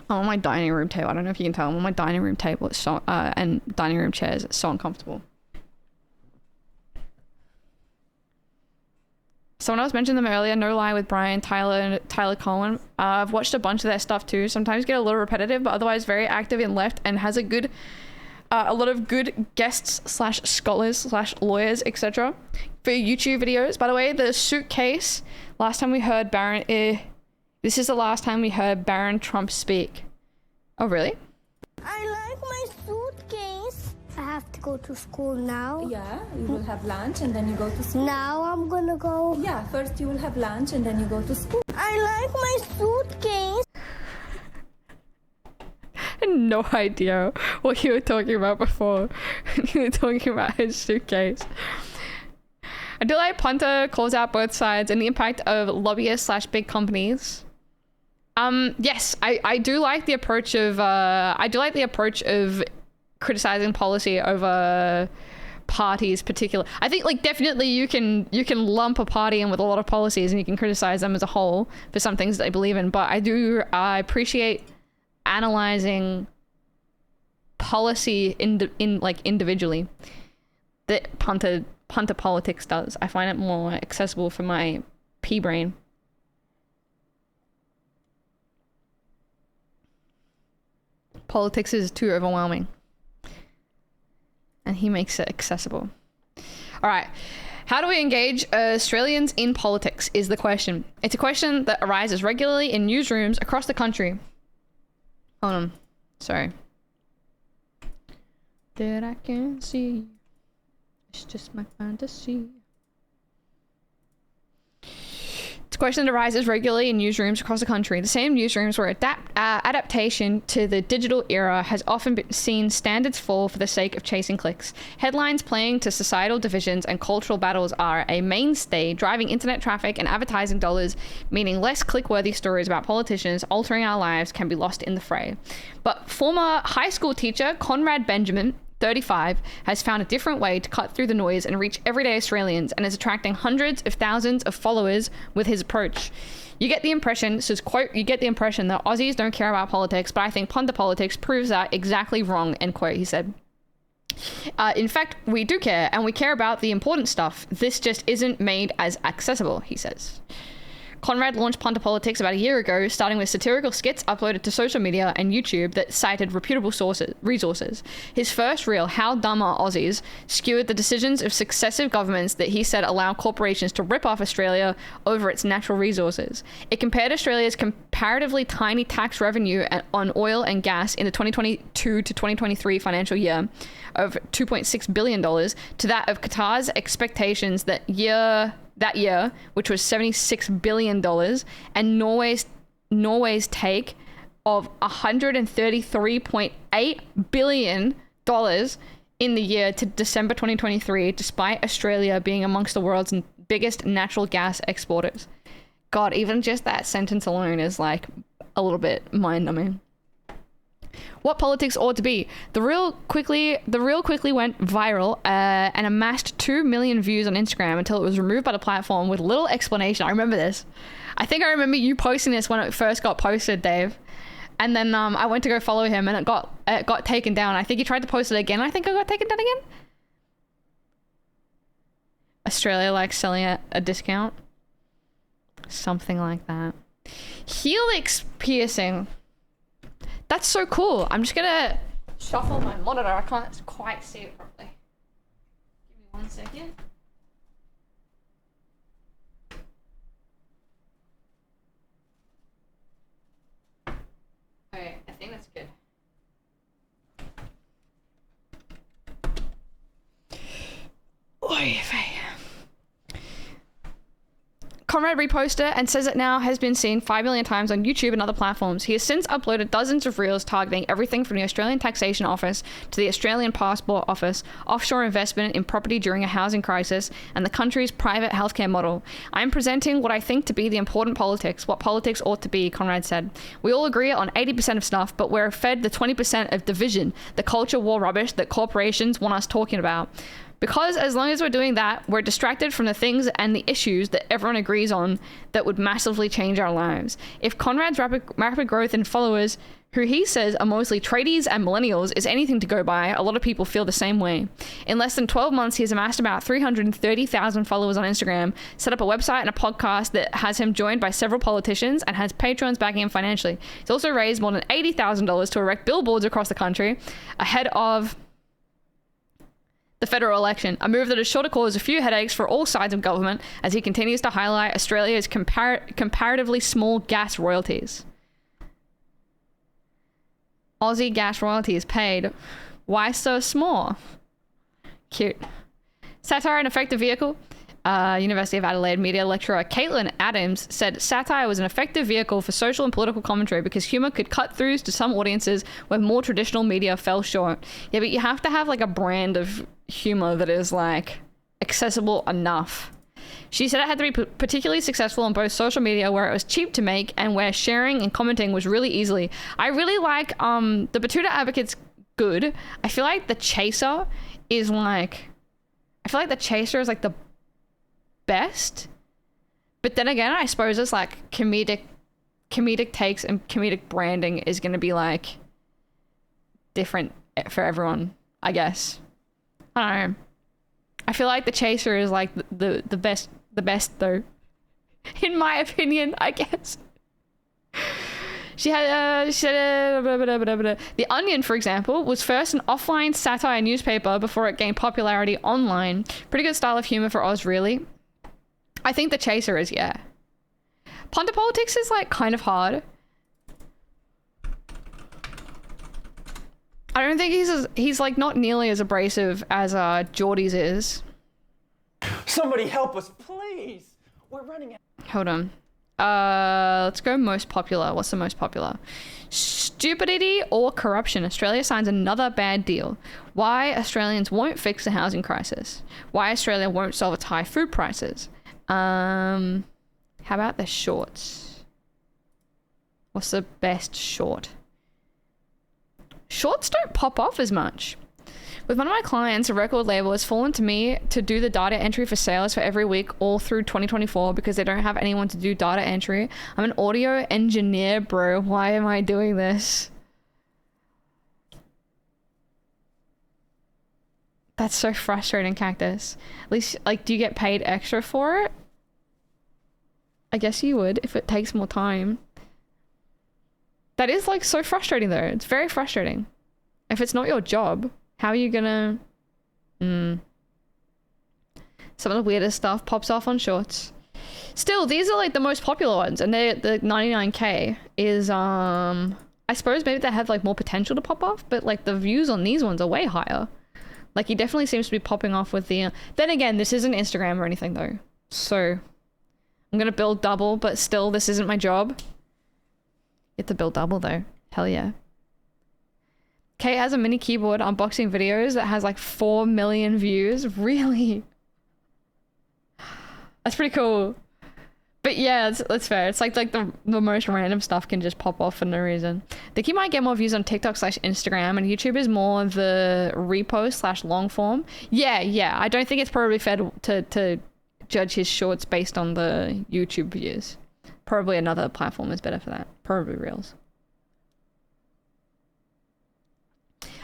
I'm on my dining room table. I don't know if you can tell. I'm on my dining room table. It's so, and dining room chairs. It's so uncomfortable. Someone else mentioned them earlier. No Lie with Brian, Tyler, and Tyler Cohen. I've watched a bunch of their stuff too. Sometimes get a little repetitive, but otherwise very active in left and has a good, a lot of good guests / scholars / lawyers, etc. for YouTube videos. By the way, the suitcase. Last time we heard Baron. This is the last time we heard Baron Trump speak. Oh really? I like my suitcase. I have to go to school now. Yeah, you will have lunch and then you go to school. Now I'm gonna go. Yeah, first you will have lunch and then you go to school. I like my suitcase. I had no idea what you were talking about before. You were talking about his suitcase. I do like Punter calls out both sides and the impact of lobbyists / big companies. Yes, I do like the approach of criticizing policy over parties particular. I think like definitely you can lump a party in with a lot of policies and you can criticize them as a whole for some things that they believe in, but I appreciate analyzing policy in like individually that Punter Politics does. I find it more accessible for my pea brain. Politics is too overwhelming. And he makes it accessible. All right. How do we engage Australians in politics is the question. It's a question that arises regularly in newsrooms across the country. Hold on. Sorry. That I can see. It's just my fantasy. It's a question that arises regularly in newsrooms across the country. The same newsrooms where adaptation to the digital era has often seen standards fall for the sake of chasing clicks. Headlines playing to societal divisions and cultural battles are a mainstay, driving internet traffic and advertising dollars, meaning less click-worthy stories about politicians altering our lives can be lost in the fray. But former high school teacher Conrad Benjamin, 35, has found a different way to cut through the noise and reach everyday Australians and is attracting hundreds of thousands of followers with his approach. You get the impression, says quote, you get the impression that Aussies don't care about politics, but I think Punter Politics proves that exactly wrong, end quote, he said. In fact, we do care, and we care about the important stuff. This just isn't made as accessible, he says. Conrad launched Punter Politics about a year ago, starting with satirical skits uploaded to social media and YouTube that cited reputable resources. His first reel, How Dumb Are Aussies, skewered the decisions of successive governments that he said allow corporations to rip off Australia over its natural resources. It compared Australia's comparatively tiny tax revenue on oil and gas in the 2022 to 2023 financial year of $2.6 billion to that of Qatar's expectations that year, which was $76 billion, and Norway's take of $133.8 billion in the year to December 2023, despite Australia being amongst the world's biggest natural gas exporters. God, even just that sentence alone is like a little bit mind-numbing. What politics ought to be. The reel quickly went viral and amassed 2 million views on Instagram until it was removed by the platform with little explanation. I remember this. I think I remember you posting this when it first got posted, Dave. And then I went to go follow him and it got taken down. I think he tried to post it again. I think it got taken down again. Australia likes selling at a discount. Something like that. Helix piercing. That's so cool. I'm just gonna shuffle my monitor. I can't quite see it properly. Give me 1 second. Okay, I think that's good. Oy vey. Conrad reposted and says it now has been seen 5 million times on YouTube and other platforms. He has since uploaded dozens of reels targeting everything from the Australian Taxation Office to the Australian Passport Office, offshore investment in property during a housing crisis, and the country's private healthcare model. I am presenting what I think to be the important politics, what politics ought to be, Conrad said. We all agree on 80% of stuff, but we're fed the 20% of division, the culture war rubbish that corporations want us talking about. Because as long as we're doing that, we're distracted from the things and the issues that everyone agrees on that would massively change our lives. If Conrad's rapid growth in followers, who he says are mostly tradies and millennials, is anything to go by, a lot of people feel the same way. In less than 12 months, he has amassed about 330,000 followers on Instagram, set up a website and a podcast that has him joined by several politicians and has patrons backing him financially. He's also raised more than $80,000 to erect billboards across the country ahead of the federal election, a move that is sure to cause a few headaches for all sides of government as he continues to highlight Australia's comparatively small gas royalties. Aussie gas royalties paid. Why so small? Cute. Satire an effective vehicle? University of Adelaide media lecturer Caitlin Adams said satire was an effective vehicle for social and political commentary because humor could cut throughs to some audiences where more traditional media fell short. Yeah, but you have to have like a brand of humor that is like accessible enough. She said it had to be particularly successful on both social media where it was cheap to make and where sharing and commenting was really easily. I really like the Batuta Advocate's good. I feel like the Chaser is like the best, but then again I suppose it's like comedic takes and comedic branding is going to be like different for everyone, I guess. I don't know. I feel like the Chaser is like the best though, in my opinion, I guess. She said The Onion, for example, was first an offline satire newspaper before it gained popularity online. Pretty good style of humor for Oz, really. I think the Chaser is, yeah. Punter Politics is like kind of hard. I don't think he's like not nearly as abrasive as Geordie's is. Somebody help us, please. We're running out. Hold on. Let's go most popular. What's the most popular? Stupidity or corruption. Australia signs another bad deal. Why Australians won't fix the housing crisis. Why Australia won't solve its high food prices. How about the shorts? What's the best short? Shorts don't pop off as much. With one of my clients, a record label has fallen to me to do the data entry for sales for every week all through 2024 because they don't have anyone to do data entry. I'm an audio engineer, bro. Why am I doing this? That's so frustrating, Cactus. At least, like, do you get paid extra for it? I guess you would if it takes more time. That is, like, so frustrating, though. It's very frustrating. If it's not your job, how are you gonna... Some of the weirdest stuff pops off on shorts. Still, these are, like, the most popular ones, and the 99K is, I suppose maybe they have, like, more potential to pop off, but, like, the views on these ones are way higher. Like, he definitely seems to be popping off with the... Then again, this isn't Instagram or anything, though. So, I'm gonna build double, but still, this isn't my job. Get to build double, though. Hell yeah. Kate has a mini keyboard unboxing videos that has, like, 4 million views. Really? That's pretty cool. But yeah, that's fair. It's like the most random stuff can just pop off for no reason. I think he might get more views on TikTok/Instagram, and YouTube is more the repost/long form. Yeah. I don't think it's probably fair to judge his shorts based on the YouTube views. Probably another platform is better for that. Probably Reels.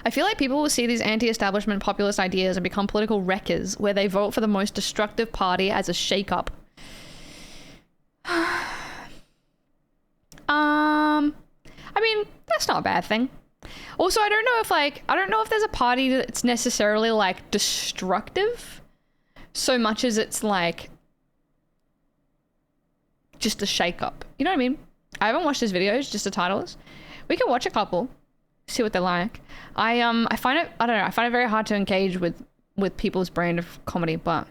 I feel like people will see these anti-establishment populist ideas and become political wreckers, where they vote for the most destructive party as a shake-up. I mean, that's not a bad thing. Also, I don't know if there's a party that's necessarily, like, destructive so much as it's, like, just a shake-up. You know what I mean? I haven't watched his videos, just the titles. We can watch a couple, see what they're like. I find it, I don't know, I find it very hard to engage with people's brand of comedy, but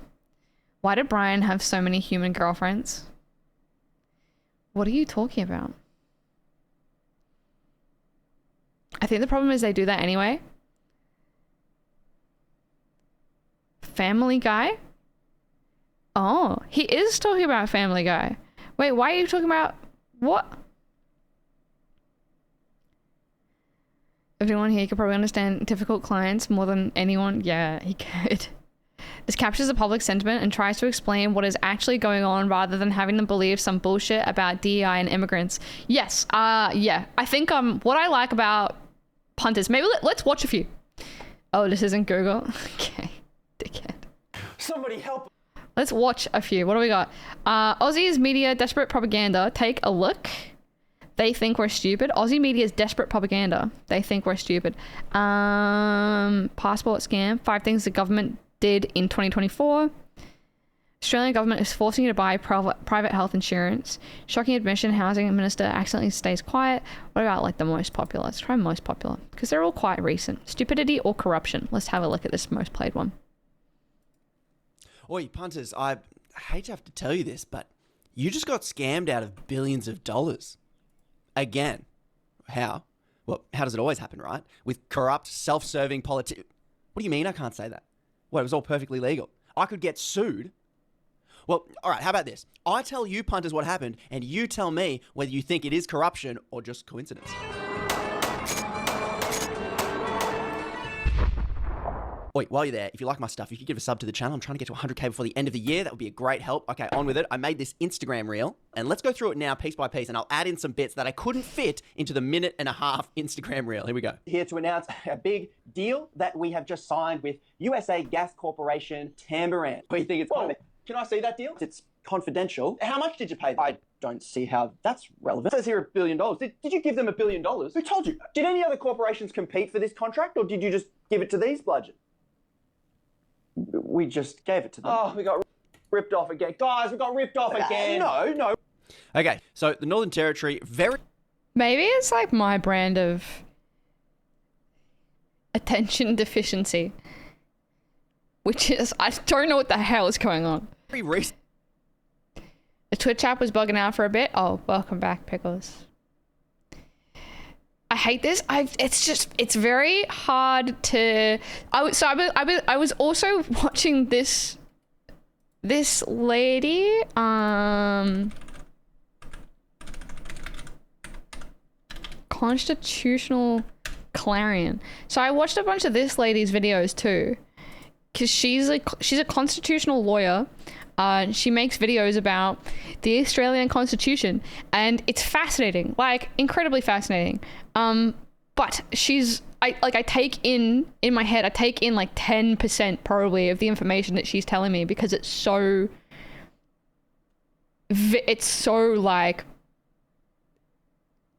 why did Brian have so many human girlfriends? What are you talking about? I think the problem is they do that anyway. Family Guy? Oh, he is talking about Family Guy. Wait, why are you talking about... What? Everyone here could probably understand difficult clients more than anyone. Yeah, he could. This captures the public sentiment and tries to explain what is actually going on rather than having them believe some bullshit about DEI and immigrants. Yes, yeah. I think what I like about punters, maybe let's watch a few. Oh, this isn't Google? Okay, dickhead. Somebody help. Let's watch a few. What do we got? Aussie's media desperate propaganda. Take a look. They think we're stupid. Aussie media's desperate propaganda. They think we're stupid. Passport scam. 5 things the government did in 2024. Australian government is forcing you to buy private health insurance. Shocking admission. Housing minister accidentally stays quiet. What about, like, the most popular? Let's try most popular, because they're all quite recent. Stupidity or corruption? Let's have a look at this most played one. Oi, punters, I hate to have to tell you this, but you just got scammed out of billions of dollars. Again. How? Well, how does it always happen, right? With corrupt, self-serving politicians. What do you mean I can't say that? Well, it was all perfectly legal. I could get sued. Well, all right, how about this? I tell you punters what happened, and you tell me whether you think it is corruption or just coincidence. Wait, while you're there, if you like my stuff, you could give a sub to the channel. I'm trying to get to 100k before the end of the year. That would be a great help. Okay, on with it. I made this Instagram reel, and let's go through it now piece by piece, and I'll add in some bits that I couldn't fit into the 1.5-minute Instagram reel. Here we go. Here to announce a big deal that we have just signed with USA Gas Corporation Tamboran. What do you think it's going to be? Can I see that deal? It's confidential. How much did you pay them? I don't see how that's relevant. It says here $1 billion. Did you give them $1 billion? Who told you? Did any other corporations compete for this contract, or did you just give it to these bludgeons? We just gave it to them. Oh, we got ripped off again. Guys, we got ripped off again. No. Okay, so the Northern Territory, Maybe it's like my brand of attention deficiency, which is, I don't know what the hell is going on. very recent. The Twitch app was bugging out for a bit. Oh, welcome back, Pickles. I hate this. It's very hard to. I was also watching this lady. Constitutional Clarion. So I watched a bunch of this lady's videos too, because she's a constitutional lawyer. She makes videos about the Australian Constitution, and it's fascinating, like incredibly fascinating. But but I take in my head, I take in like 10% probably of the information that she's telling me, because it's so like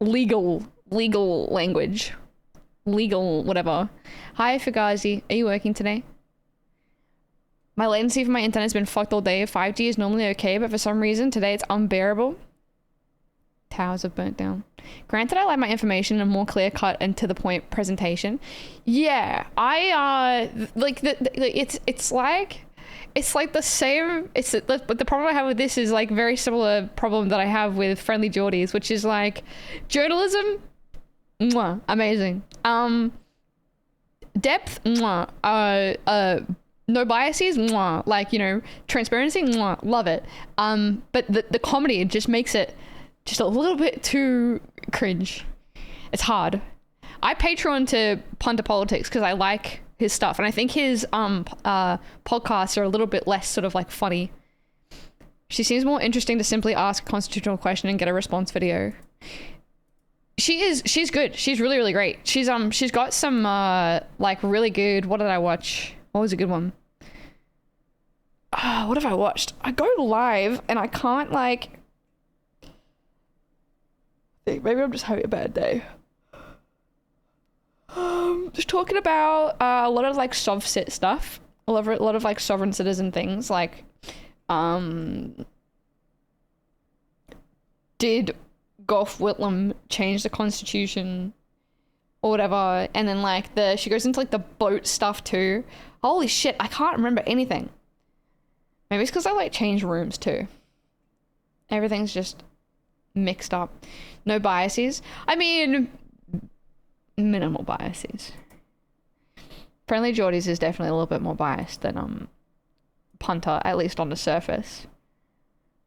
legal language, legal whatever. Hi Fugazi, are you working today? My latency for my internet has been fucked all day. 5G is normally okay, but for some reason today it's unbearable. Towers have burnt down. Granted, I like my information in a more clear-cut and to the point presentation. Yeah, I like it's like the same. But the problem I have with this is like very similar problem that I have with Friendly Geordies, which is like journalism, mwah, amazing. Depth, mwah. No biases, mwah. Like, you know, transparency, mwah, love it. But the comedy just makes it just a little bit too cringe. It's hard. I Patreon to Punter Politics because I like his stuff, and I think his podcasts are a little bit less sort of like funny. She seems more interesting to simply ask a constitutional question and get a response video. She's good. She's really great. She's got some like really good, what did I watch? What was a good one? What have I watched? I go live and I can't like think. Maybe I'm just having a bad day. Just talking about a lot of like SovCit stuff, a lot of like sovereign citizen things, like did Gough Whitlam change the constitution or whatever, and then like she goes into like the boat stuff too. Holy shit, I can't remember anything. Maybe it's because I like change rooms too. Everything's just mixed up. No biases. I mean, minimal biases. Friendly Geordies is definitely a little bit more biased than Punter, at least on the surface.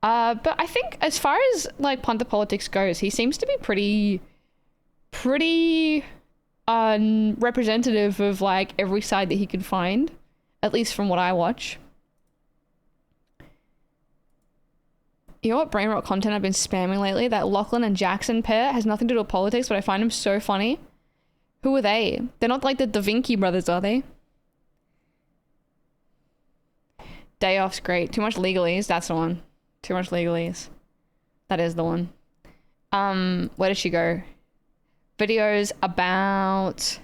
But I think as far as like Punter Politics goes, he seems to be pretty representative of like every side that he could find, at least from what I watch. You know what brain rot content I've been spamming lately? That Lachlan and Jackson pair has nothing to do with politics, but I find them so funny. Who are they? They're not like the Da Vinci brothers, are they? Day off's great. Too much legalese. That's the one. Too much legalese. That is the one. Where did she go? Videos about...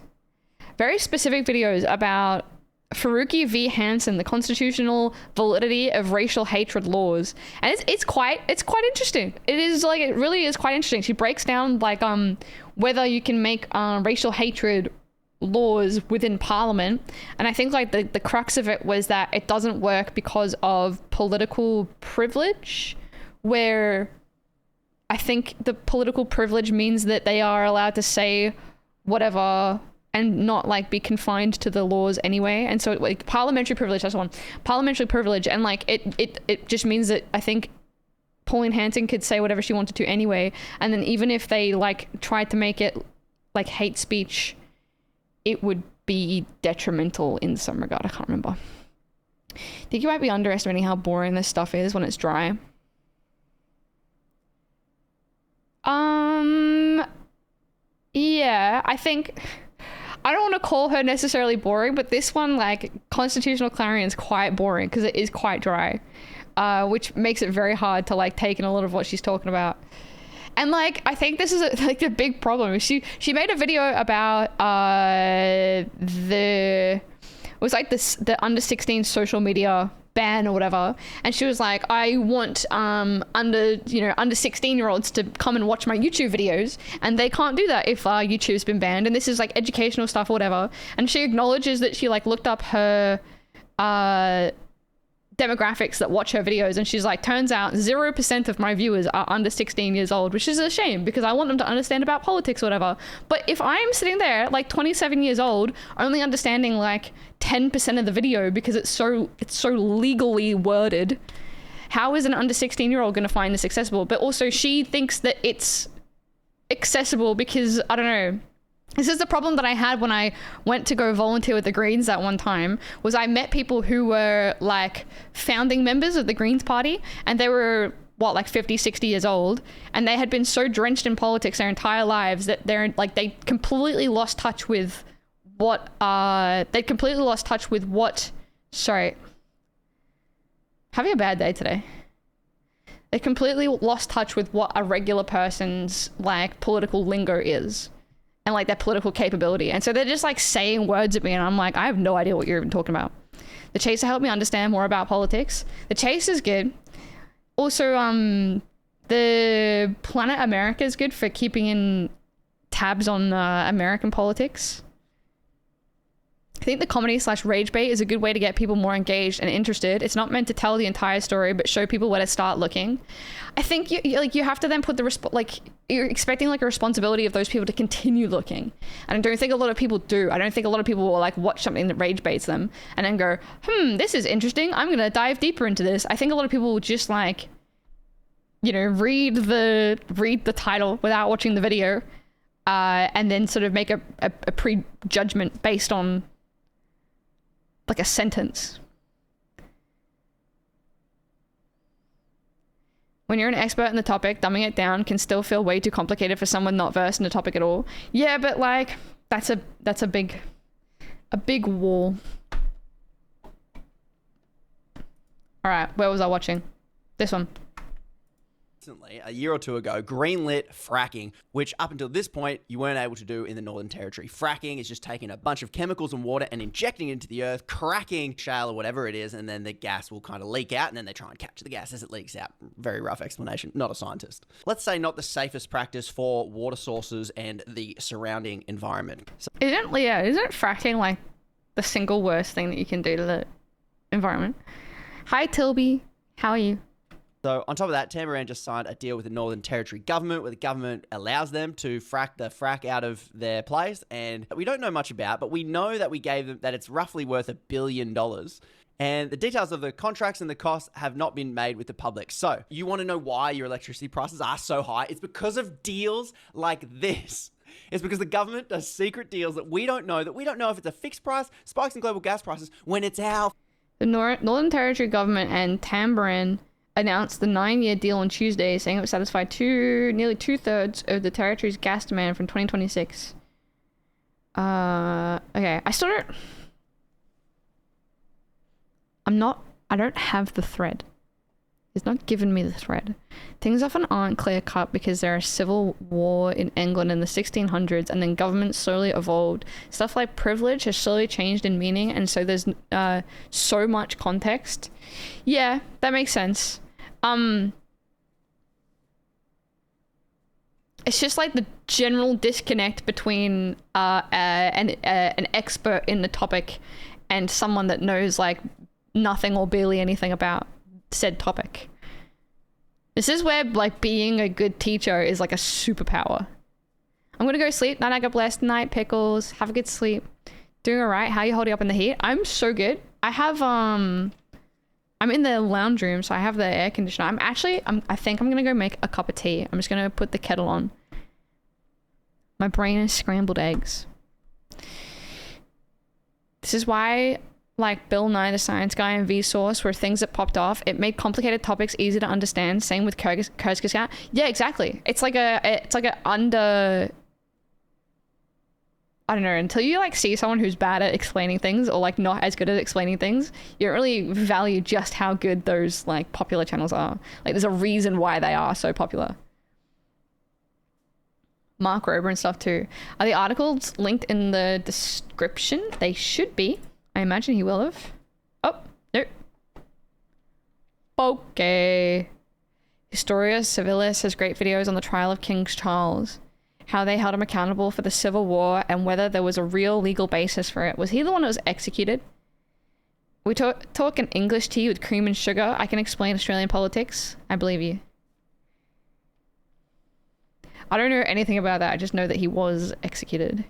very specific videos about Faruqi v. Hansen, the constitutional validity of racial hatred laws. And it's quite interesting. It is like, it really is quite interesting. She breaks down like whether you can make racial hatred laws within parliament, and I think like the crux of it was that it doesn't work because of political privilege, where I think the political privilege means that they are allowed to say whatever and not like be confined to the laws anyway. And so like parliamentary privilege, that's one. Parliamentary privilege, and like it just means that I think Pauline Hanson could say whatever she wanted to anyway, and then even if they like tried to make it like hate speech, it would be detrimental in some regard. I can't remember. I think you might be underestimating how boring this stuff is when it's dry. Yeah, I think I don't want to call her necessarily boring, but this one, like Constitutional Clarion, is quite boring because it is quite dry, which makes it very hard to like take in a lot of what she's talking about. And like, I think this is like the big problem. She made a video about the under 16 social media ban or whatever, and she was like, I want under 16-year-olds to come and watch my YouTube videos, and they can't do that if YouTube's been banned, and this is like educational stuff or whatever. And she acknowledges that she like looked up her demographics that watch her videos, and she's like, turns out 0% of my viewers are under 16 years old, which is a shame because I want them to understand about politics or whatever. But if I'm sitting there like 27 years old only understanding like 10% of the video because it's so legally worded, how is an under 16-year-old going to find this accessible? But also she thinks that it's accessible because, I don't know, this is the problem that I had when I went to go volunteer with the Greens that one time, was I met people who were like founding members of the Greens party, and they were what, like 50, 60 years old, and they had been so drenched in politics their entire lives that they completely lost touch with what sorry, having a bad day today. They completely lost touch with what a regular person's like political lingo is and like their political capability. And so they're just like saying words at me and I'm like, I have no idea what you're even talking about. The Chaser helped me understand more about politics. The Chaser's good. Also, the Planet America is good for keeping in tabs on American politics. I think the comedy / rage bait is a good way to get people more engaged and interested. It's not meant to tell the entire story, but show people where to start looking. I think you have to then put you're expecting like a responsibility of those people to continue looking. And I don't think a lot of people do. I don't think a lot of people will like watch something that rage baits them and then go, this is interesting. I'm going to dive deeper into this. I think a lot of people will just like, you know, read the title without watching the video, and then sort of make a prejudgment based on like a sentence. When you're an expert in the topic, dumbing it down can still feel way too complicated for someone not versed in the topic at all. Yeah, but like that's a big wall. All right, where was I watching? This one. Recently, a year or two ago, greenlit fracking, which up until this point, you weren't able to do in the Northern Territory. Fracking is just taking a bunch of chemicals and water and injecting it into the earth, cracking shale or whatever it is, and then the gas will kind of leak out, and then they try and capture the gas as it leaks out. Very rough explanation, not a scientist. Let's say not the safest practice for water sources and the surrounding environment. Isn't fracking like the single worst thing that you can do to the environment? Hi, Tilby. How are you? So on top of that, Tamboran just signed a deal with the Northern Territory government where the government allows them to frack the frack out of their place. And we don't know much about, but we know that we gave them that it's roughly worth $1 billion. And the details of the contracts and the costs have not been made with the public. So you want to know why your electricity prices are so high? It's because of deals like this. It's because the government does secret deals that we don't know if it's a fixed price, spikes in global gas prices, when it's our... The Northern Territory government and Tamboran announced the 9-year deal on Tuesday, saying it would satisfy nearly 2/3 of the territory's gas demand from 2026. Okay, I don't have the thread. It's not given me the thread. Things often aren't clear-cut because there are civil war in England in the 1600s and then governments slowly evolved. Stuff like privilege has slowly changed in meaning, and so there's so much context. Yeah, that makes sense. It's just like the general disconnect between an expert in the topic and someone that knows like nothing or barely anything about said topic. This is where like being a good teacher is like a superpower. I'm gonna go sleep. Night, I got blessed. Night, Pickles. Have a good sleep. Doing all right. How are you holding up in the heat? I'm so good. I have I'm in the lounge room, so I have the air conditioner. I think I'm gonna go make a cup of tea. I'm just gonna put the kettle on. My brain is scrambled eggs. This is why like Bill Nye the Science Guy and Vsauce were things that popped off. It made complicated topics easy to understand. Same with Kyrgyzstan. Yeah, exactly. It's like I don't know, until you like see someone who's bad at explaining things or like not as good at explaining things, you don't really value just how good those like popular channels are. Like there's a reason why they are so popular. Mark Rober and stuff too. Are the articles linked in the description? They should be. I imagine he will have. Oh, no. Okay. Historia Civilis has great videos on the trial of King Charles, how they held him accountable for the Civil War and whether there was a real legal basis for it. Was he the one that was executed? We talk an English tea with cream and sugar. I can explain Australian politics. I believe you. I don't know anything about that. I just know that he was executed.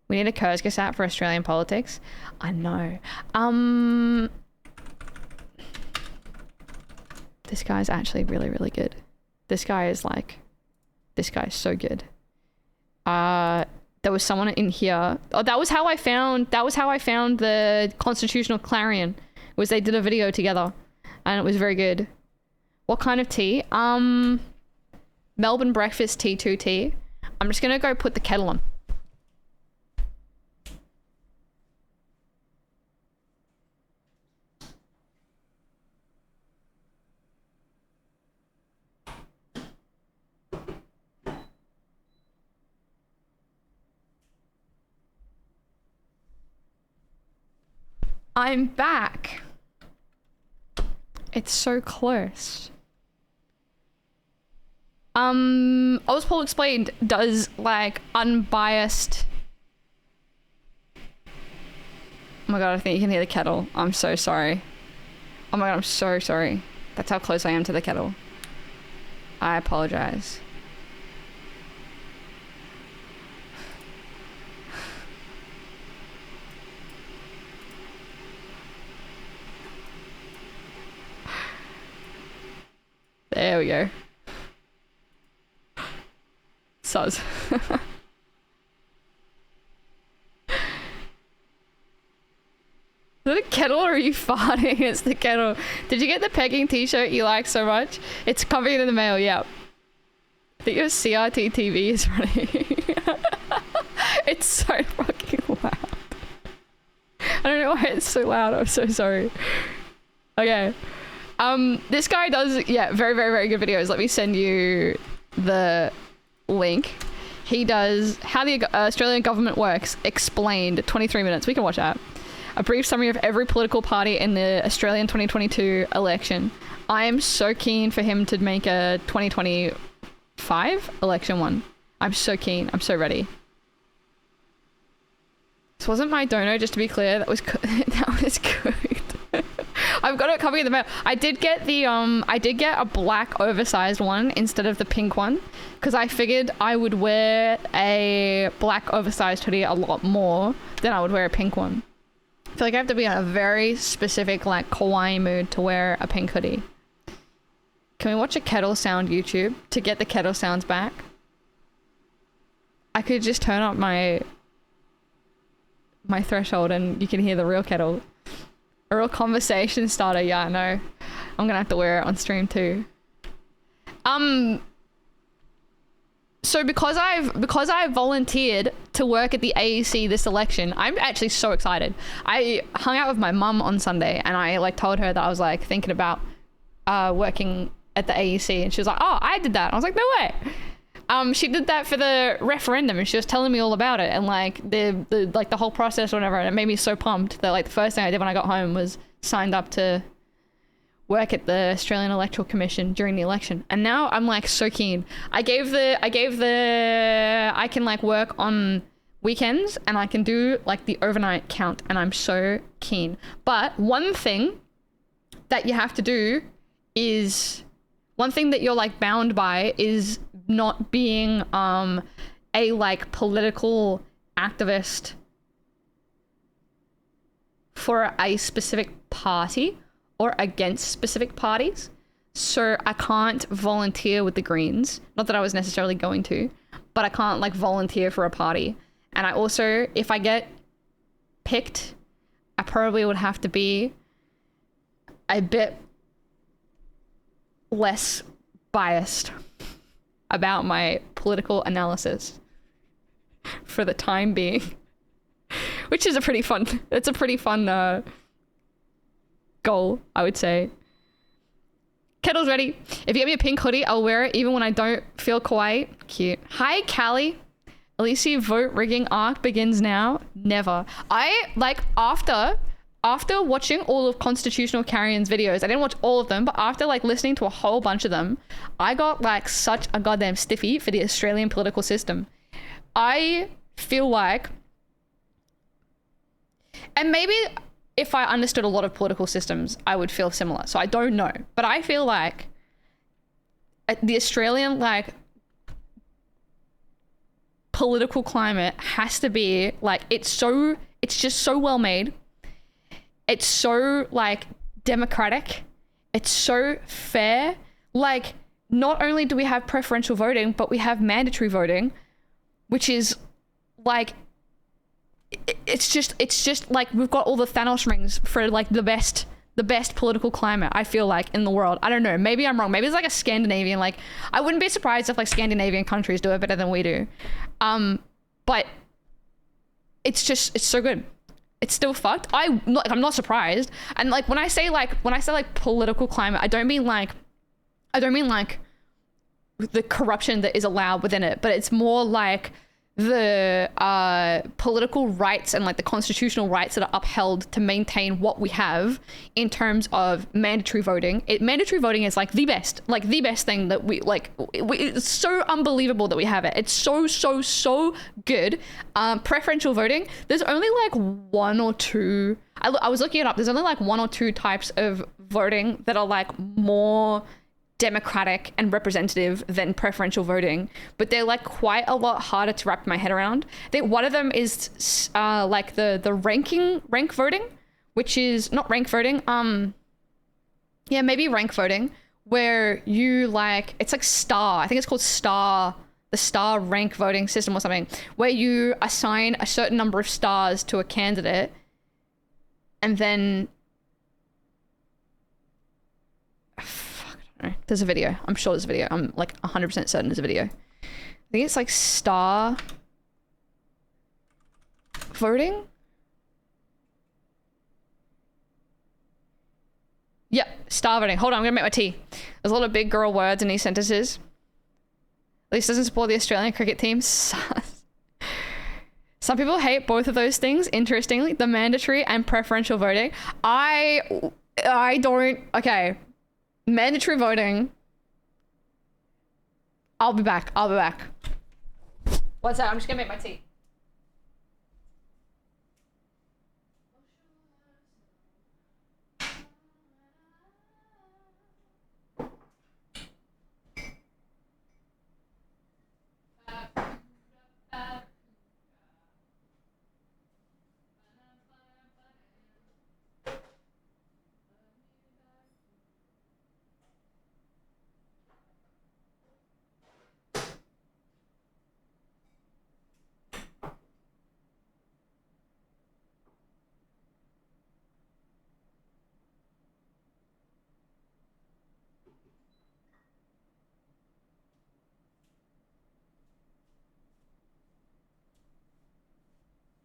We need a Kyrgyzstan for Australian politics. I know. This guy's actually really, really good. This guy is so good. There was someone in here. Oh, that was how I found the Constitutional Clarion. Was they did a video together, and it was very good. What kind of tea? Melbourne breakfast T2 tea. I'm just gonna go put the kettle on. I'm back. It's so close. Ozpol Explained does like unbiased. Oh my god, I think you can hear the kettle. I'm so sorry. Oh my god, I'm so sorry. That's how close I am to the kettle. I apologize. There we go. Sus. Is it a kettle or are you farting? It's the kettle. Did you get the pegging t-shirt you like so much? It's coming in the mail, yep. I think your CRT TV is running. It's so fucking loud. I don't know why it's so loud. I'm so sorry. Okay. This guy does, yeah, very, very, very good videos. Let me send you the link. He does How the Australian Government Works Explained, 23 minutes. We can watch that. A brief summary of every political party in the Australian 2022 election. I am so keen for him to make a 2025 election one. I'm so keen. I'm so ready. This wasn't my dono, just to be clear. That was that was good. I've got it coming in the mail. I did get the I did get a black oversized one instead of the pink one because I figured I would wear a black oversized hoodie a lot more than I would wear a pink one. I feel like I have to be in a very specific like kawaii mood to wear a pink hoodie. Can we watch a kettle sound YouTube to get the kettle sounds back? I could just turn up my threshold and you can hear the real kettle. A real conversation starter, yeah, I know. I'm gonna have to wear it on stream too. So because I've volunteered to work at the AEC this election, I'm actually so excited. I hung out with my mum on Sunday and I like told her that I was like thinking about working at the AEC and she was like, oh, I did that. And I was like, no way. She did that for the referendum and she was telling me all about it and like the whole process or whatever, and it made me so pumped that like the first thing I did when I got home was signed up to work at the Australian Electoral Commission during the election. And now I'm like so keen. I can like work on weekends and I can do like the overnight count and I'm so keen. But one thing that you have to do is, one thing that you're like bound by is not being a like political activist for a specific party or against specific parties. So I can't volunteer with the Greens. Not that I was necessarily going to, but I can't like volunteer for a party. And I also, if I get picked, I probably would have to be a bit less biased about my political analysis for the time being, which is it's a pretty fun goal, I would say. Kettle's ready. If you give me a pink hoodie, I'll wear it even when I don't feel kawaii. Cute. Hi, Callie. Elise vote rigging arc begins now. Never. I like after watching all of Constitutional Carrion's videos, I didn't watch all of them, but after like listening to a whole bunch of them, I got like such a goddamn stiffy for the Australian political system. I feel like, and maybe if I understood a lot of political systems, I would feel similar. So I don't know, but I feel like the Australian like political climate has to be like, it's just so well made. It's so like democratic. It's so fair. Like not only do we have preferential voting, but we have mandatory voting, which is like, it's just like we've got all the Thanos rings for like the best the best political climate, I feel like, in the world. I don't know, maybe I'm wrong. Maybe it's like a Scandinavian, like, I wouldn't be surprised if like Scandinavian countries do it better than we do. But it's so good. It's still fucked. I'm not surprised. And like when I say political climate, I don't mean like the corruption that is allowed within it, but it's more like the political rights and like the constitutional rights that are upheld to maintain what we have in terms of mandatory voting. Mandatory voting is like the best thing that we like. It's so unbelievable that we have it. It's so good. Preferential voting, there's only like one or two. I was looking it up. There's only like one or two types of voting that are like more democratic and representative than preferential voting, but they're like quite a lot harder to wrap my head around. I think one of them is like the rank voting, which is not rank voting. Yeah, maybe rank voting, where you like, it's like star. I think it's called star, the star rank voting system or something, where you assign a certain number of stars to a candidate, and then there's a video. I'm sure there's a video. I'm like 100% certain there's a video. I think it's like star voting. Yeah, star voting. Hold on, I'm gonna make my tea. There's a lot of big girl words in these sentences. At least doesn't support the Australian cricket team. Some people hate both of those things, interestingly, the mandatory and preferential voting. I don't, okay. Mandatory voting. I'll be back. What's that? I'm just gonna make my tea.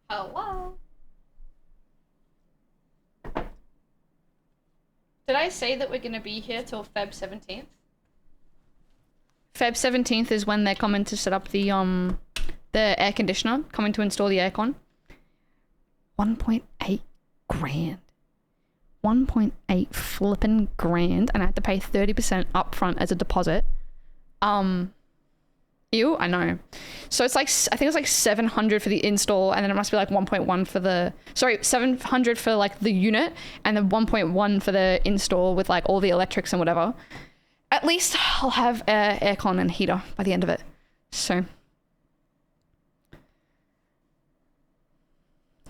Hello? Did I say that we're gonna be here till Feb 17th? Feb 17th is when they're coming to set up the air conditioner, coming to install the aircon. 1.8 grand. 1.8 flippin' grand, and I had to pay 30% upfront as a deposit. Ew, I know. So it's like, I think it's like 700 for the install, and then it must be like 1.1 for the, sorry, 700 for like the unit, and then 1.1 for the install with like all the electrics and whatever. At least I'll have aircon and heater by the end of it. So.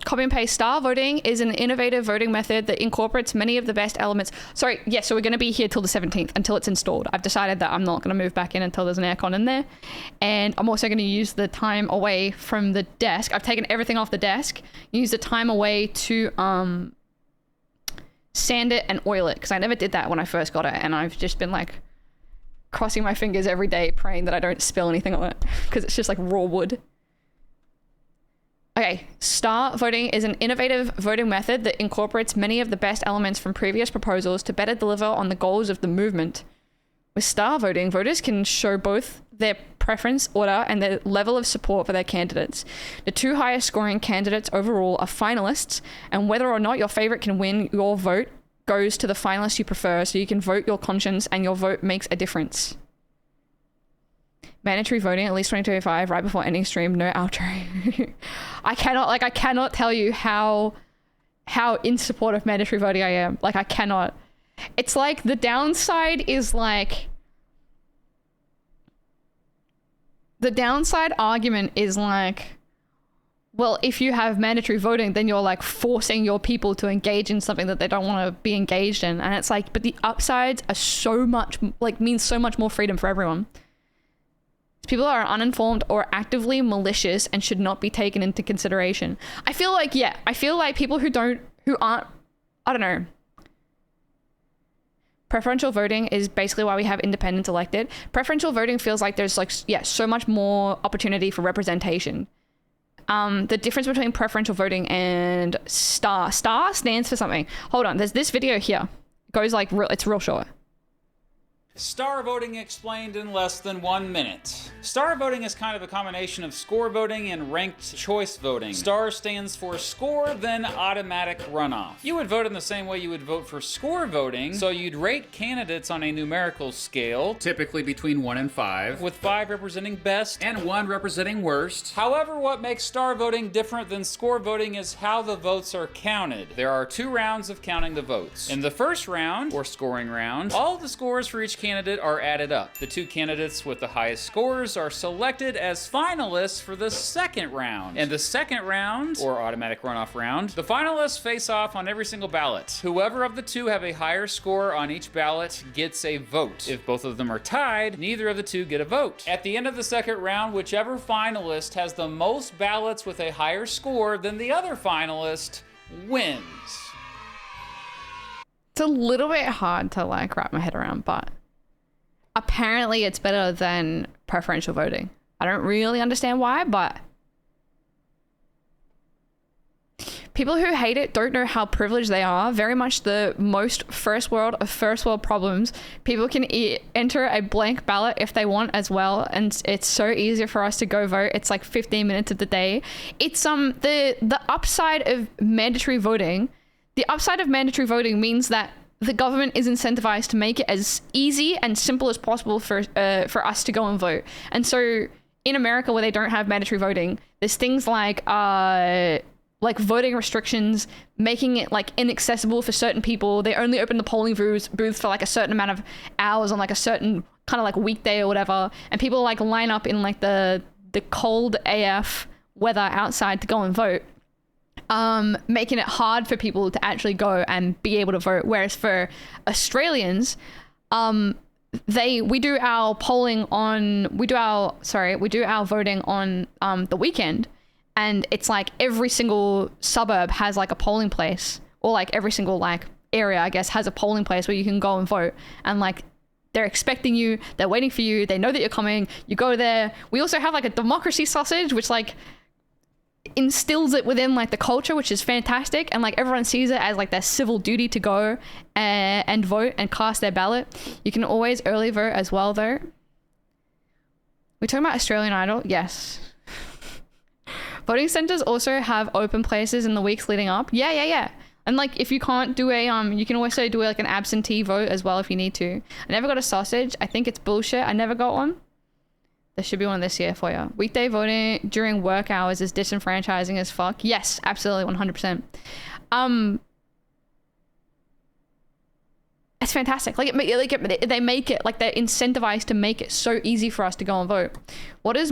Copy and paste. Star voting is an innovative voting method that incorporates many of the best elements. Sorry, yeah, so we're going to be here till the 17th, until it's installed. I've decided that I'm not going to move back in until there's an aircon in there. And I'm also going to use the time away from the desk. I've taken everything off the desk, use the time away to sand it and oil it, because I never did that when I first got it, and I've just been like crossing my fingers every day, praying that I don't spill anything on it, because it's just like raw wood. Okay, star voting is an innovative voting method that incorporates many of the best elements from previous proposals to better deliver on the goals of the movement. With star voting, voters can show both their preference order and their level of support for their candidates. The two highest scoring candidates overall are finalists, and whether or not your favorite can win, your vote goes to the finalist you prefer, so you can vote your conscience and your vote makes a difference. Mandatory voting at least 2025 right before ending stream, no outro. I cannot tell you how in support of mandatory voting I am. Like, I cannot. It's like the downside is like, the downside argument is like, well, if you have mandatory voting, then you're like forcing your people to engage in something that they don't want to be engaged in. And it's like, but the upsides are so much, like, means so much more freedom for everyone. People are uninformed or actively malicious and should not be taken into consideration. I feel like, yeah, I feel like people who aren't, I don't know, Preferential voting is basically why we have independents elected. Preferential voting feels like there's like, yeah, so much more opportunity for representation. The difference between preferential voting and star stands for something. Hold on, there's this video here. It goes like, it's real short. Star voting explained in less than 1 minute. Star voting is kind of a combination of score voting and ranked choice voting. Star stands for score, then automatic runoff. You would vote in the same way you would vote for score voting, so you'd rate candidates on a numerical scale, typically between 1 and 5, with 5 representing best and 1 representing worst. However, what makes star voting different than score voting is how the votes are counted. There are 2 rounds of counting the votes. In the first round, or scoring round, all of the scores for each candidate are added up. The 2 candidates with the highest scores are selected as finalists for the second round. In the second round, or automatic runoff round, the finalists face off on every single ballot. Whoever of the 2 have a higher score on each ballot gets a vote. If both of them are tied, neither of the 2 get a vote. At the end of the second round, whichever finalist has the most ballots with a higher score than the other finalist wins. It's a little bit hard to like wrap my head around, but apparently it's better than preferential voting. I don't really understand why, but people who hate it don't know how privileged they are. Very much the most first world of first world problems. People can enter a blank ballot if they want as well, and it's so easy for us to go vote. It's like 15 minutes of the day. It's the upside of mandatory voting. The upside of mandatory voting means that the government is incentivized to make it as easy and simple as possible for us to go and vote. And so in America, where they don't have mandatory voting, there's things like voting restrictions, making it like inaccessible for certain people. They only open the polling booths for like a certain amount of hours on like a certain kind of like weekday or whatever. And people like line up in like the cold AF weather outside to go and vote. Making it hard for people to actually go and be able to vote. Whereas for Australians, we do our voting on the weekend, and it's like every single suburb has like a polling place, or like every single like area, I guess, has a polling place where you can go and vote. And like they're expecting you, they're waiting for you, they know that you're coming, you go there. We also have like a democracy sausage, which like instills it within like the culture, which is fantastic, and like everyone sees it as like their civil duty to go and vote and cast their ballot. You can always early vote as well though. We're talking about Australian Idol? Yes. Voting centers also have open places in the weeks leading up. Yeah. And like if you can't do you can also do like an absentee vote as well if you need to. I never got a sausage. I think it's bullshit. I never got one. There should be one this year for you. Weekday voting during work hours is disenfranchising as fuck. Yes, absolutely, 100%. It's fantastic. They make it like they're incentivized to make it so easy for us to go and vote. What is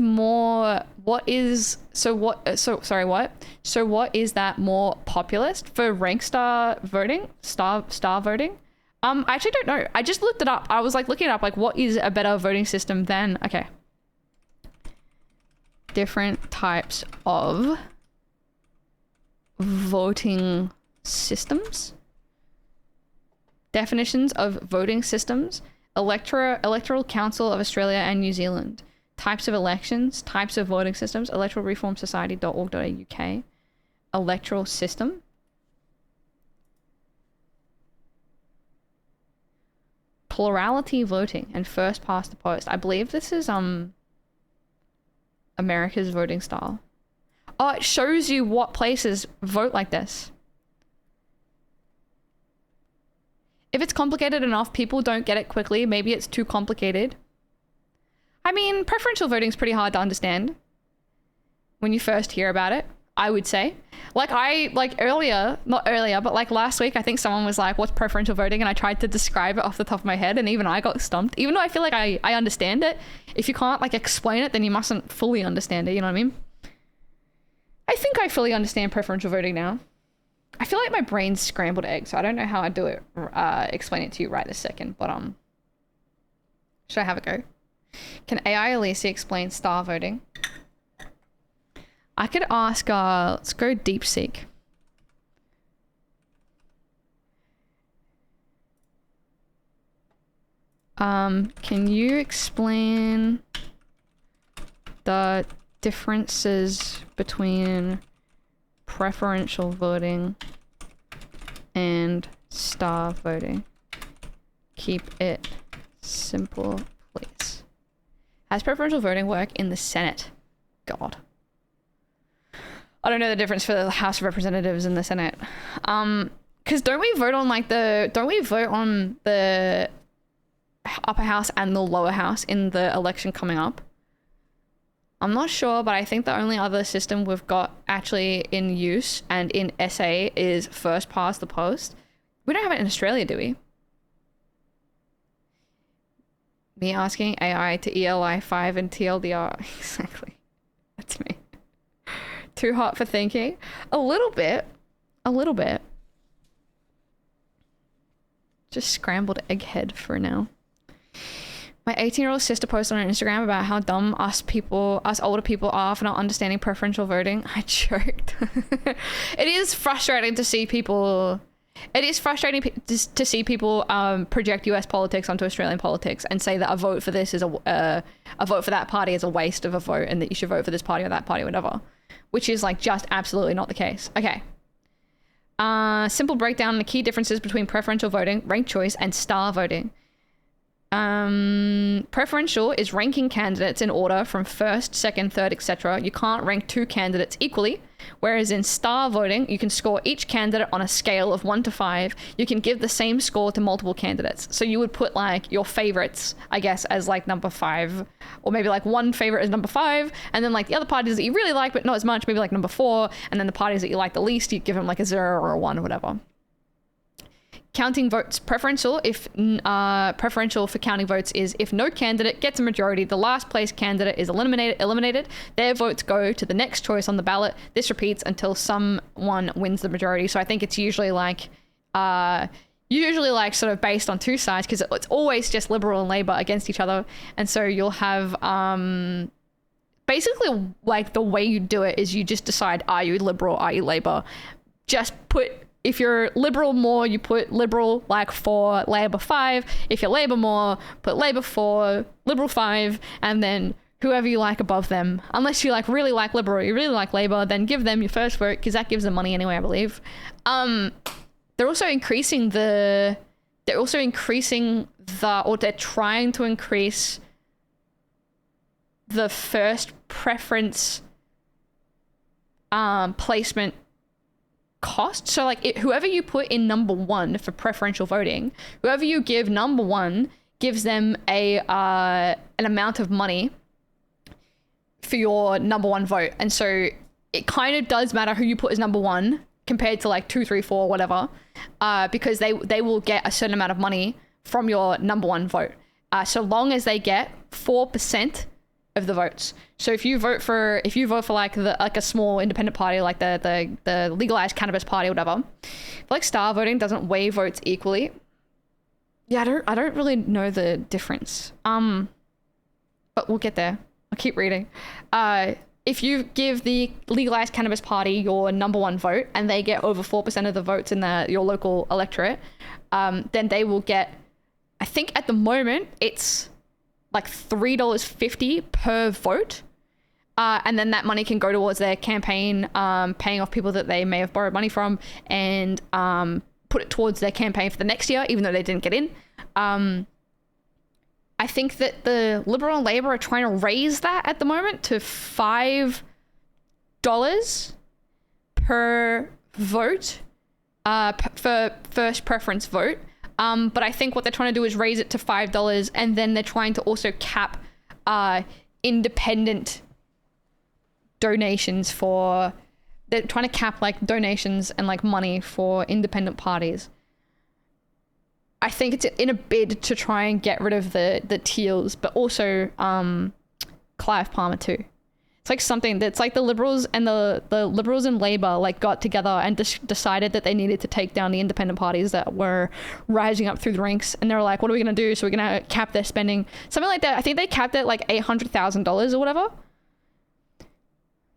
that more populist for rank star voting? Star voting? I actually don't know. I just looked it up. I was like looking it up, like what is a better voting system than, okay. Different types of voting systems. Definitions of voting systems. Electoral Council of Australia and New Zealand. Types of elections. Types of voting systems. electoralreformsociety.org.uk. Electoral system. Plurality voting and first past the post. I believe this is America's voting style. Oh, it shows you what places vote like this. If it's complicated enough, people don't get it quickly. Maybe it's too complicated. I mean, preferential voting is pretty hard to understand when you first hear about it, I would say. Like not earlier, but like last week, I think someone was like, what's preferential voting? And I tried to describe it off the top of my head, and even I got stumped. Even though I feel like I understand it, if you can't like explain it, then you mustn't fully understand it, you know what I mean? I think I fully understand preferential voting now. I feel like my brain's scrambled eggs, so I don't know how I do it, explain it to you right this second, but should I have a go? Can AI Elise explain star voting? I could ask, let's go DeepSeek. 'Seek. Can you explain the differences between preferential voting and star voting? Keep it simple, please. How does preferential voting work in the Senate? God. I don't know the difference for the House of Representatives and the Senate. Because don't we vote on the upper house and the lower house in the election coming up? I'm not sure, but I think the only other system we've got actually in use and in SA is first past the post. We don't have it in Australia, do we? Me asking AI to ELI 5 and TLDR. Exactly. That's me. Too hot for thinking? A little bit. A little bit. Just scrambled egghead for now. My 18-year-old sister posted on Instagram about how dumb us older people are for not understanding preferential voting. I joked. It is frustrating to see people... It is frustrating to see people project US politics onto Australian politics and say that a vote for this is a vote for that party is a waste of a vote and that you should vote for this party or that party or whatever. Which is like just absolutely not the case. Okay. Simple breakdown on the key differences between preferential voting, ranked choice, and star voting. Preferential is ranking candidates in order from first, second, third, etc. You can't rank two candidates equally. Whereas in star voting, you can score each candidate on a scale of 1 to 5. You can give the same score to multiple candidates. So you would put like your favorites, I guess, as like number 5, or maybe like one favorite is number 5, and then like the other parties that you really like but not as much, maybe like number 4, and then the parties that you like the least, you give them like a 0 or a 1 or whatever. Counting votes. Preferential for counting votes is if no candidate gets a majority, the last place candidate is eliminated. Their votes go to the next choice on the ballot. This repeats until someone wins the majority. So I think it's usually like sort of based on two sides, because it's always just Liberal and Labor against each other. And so you'll have basically like the way you do it is you just decide, are you Liberal, are you Labor? Just put... If you're Liberal more, you put Liberal like 4, Labor 5. If you're Labor more, put Labor 4, Liberal 5, and then whoever you like above them. Unless you like really like Liberal, you really like Labor, then give them your first vote, because that gives them money anyway, I believe. They're trying to increase the first preference placement cost. So like whoever you put in number 1 for preferential voting, whoever you give number 1 gives them an amount of money for your number 1 vote. And so it kind of does matter who you put as number 1 compared to like 2, 3, 4, whatever, because they will get a certain amount of money from your number 1 vote, so long as they get 4% of the votes. So if you vote for like a small independent party, like the legalized cannabis party or whatever, like star voting doesn't weigh votes equally. Yeah, I don't really know the difference. But we'll get there. I'll keep reading. If you give the legalized cannabis party your number 1 vote and they get over 4% of the votes in your local electorate, then they will get, I think at the moment it's like $3.50 per vote. And then that money can go towards their campaign, paying off people that they may have borrowed money from, and put it towards their campaign for the next year, even though they didn't get in. I think that the Liberal and Labor are trying to raise that at the moment to $5 per vote for first preference vote. But I think what they're trying to do is raise it to $5, and then they're trying to also cap independent donations they're trying to cap like donations and like money for independent parties. I think it's in a bid to try and get rid of the Teals, but also Clive Palmer too. It's like something that's like the Liberals and the Liberals and Labor like got together and decided that they needed to take down the independent parties that were rising up through the ranks. And they were like, what are we going to do? So we're going to cap their spending. Something like that. I think they capped it like $800,000 or whatever.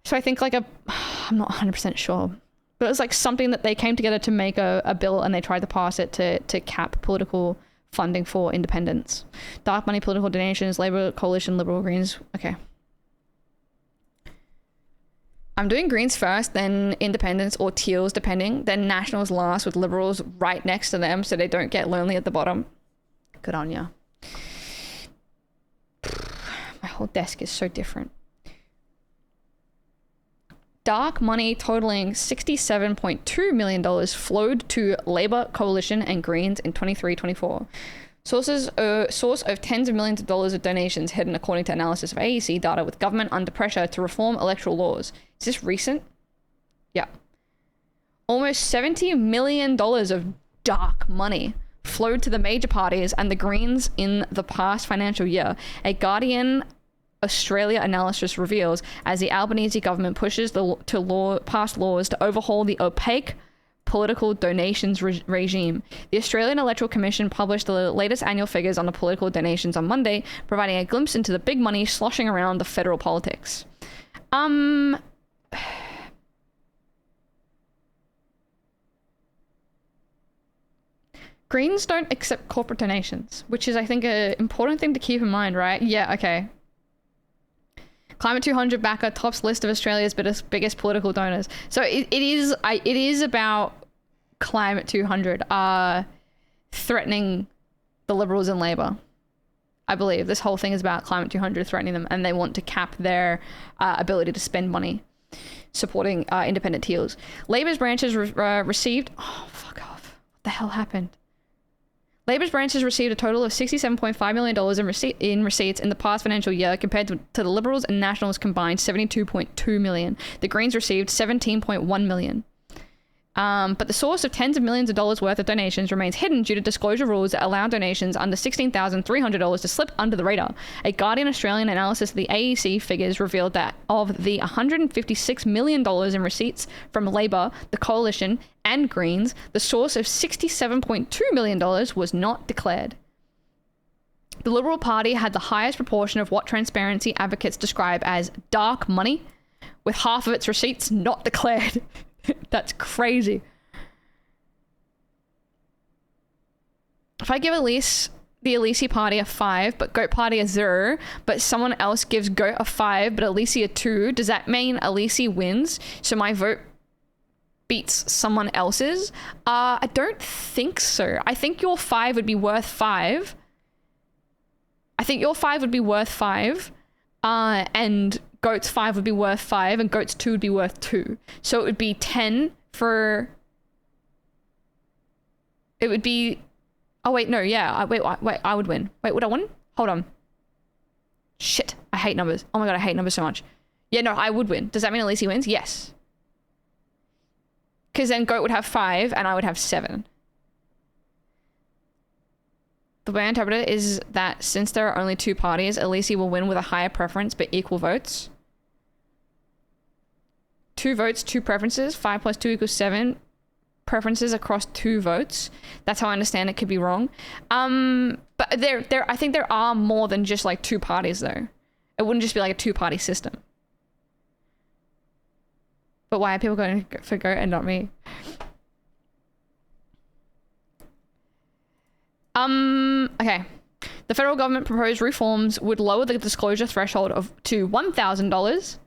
So I think like I'm not 100% sure. But it was like something that they came together to make a bill, and they tried to pass it to cap political funding for independents. Dark money, political donations, Labour coalition, Liberal Greens. Okay. I'm doing Greens first, then Independents or Teals, depending. Then Nationals last, with Liberals right next to them so they don't get lonely at the bottom. Good on ya. My whole desk is so different. Dark money totaling $67.2 million flowed to Labour, Coalition and Greens in 23-24. Source of tens of millions of dollars of donations hidden according to analysis of AEC data, with government under pressure to reform electoral laws. Is this recent? Yeah. Almost $70 million of dark money flowed to the major parties and the Greens in the past financial year. A Guardian Australia analysis reveals as the Albanese government pushes pass laws to overhaul the opaque political donations regime. The Australian Electoral Commission published the latest annual figures on the political donations on Monday, providing a glimpse into the big money sloshing around the federal politics. Greens don't accept corporate donations, which is, I think, an important thing to keep in mind, right? Yeah, okay. Climate 200 backer tops list of Australia's biggest political donors. So it is about Climate 200 threatening the Liberals and Labor. I believe this whole thing is about Climate 200 threatening them, and they want to cap their ability to spend money supporting independent Teals. Labor's branches received... Oh, fuck off. What the hell happened? Labor's branches received a total of $67.5 million in receipts in the past financial year, compared to the Liberals and Nationals combined $72.2 million. The Greens received $17.1 million. But the source of tens of millions of dollars worth of donations remains hidden due to disclosure rules that allow donations under $16,300 to slip under the radar. A Guardian Australian analysis of the AEC figures revealed that of the $156 million in receipts from Labor, the Coalition, and Greens, the source of $67.2 million was not declared. The Liberal Party had the highest proportion of what transparency advocates describe as dark money, with half of its receipts not declared. That's crazy. If I give the Elise party a 5, but Goat party a 0, but someone else gives Goat a 5, but Elise a 2, does that mean Elise wins? So my vote beats someone else's? I don't think so. I think your 5 would be worth 5. I think your 5 would be worth 5. And Goat's 5 would be worth 5, and Goat's 2 would be worth 2. So it would be 10 for... It would be... Oh, wait, no, yeah. Wait, I would win. Wait, would I win? Hold on. Shit, I hate numbers. Oh my god, I hate numbers so much. Yeah, no, I would win. Does that mean Elise wins? Yes. Because then Goat would have 5, and I would have 7. The way I interpret it is that since there are only 2 parties, Elise will win with a higher preference but equal votes. 2 votes, 2 preferences. 5 plus 2 equals 7. Preferences across 2 votes. That's how I understand it. Could be wrong. But I think there are more than just like 2 parties though. It wouldn't just be like a 2-party system. But why are people going for Goat and not me? Okay. The federal government proposed reforms would lower the disclosure threshold to $1,000,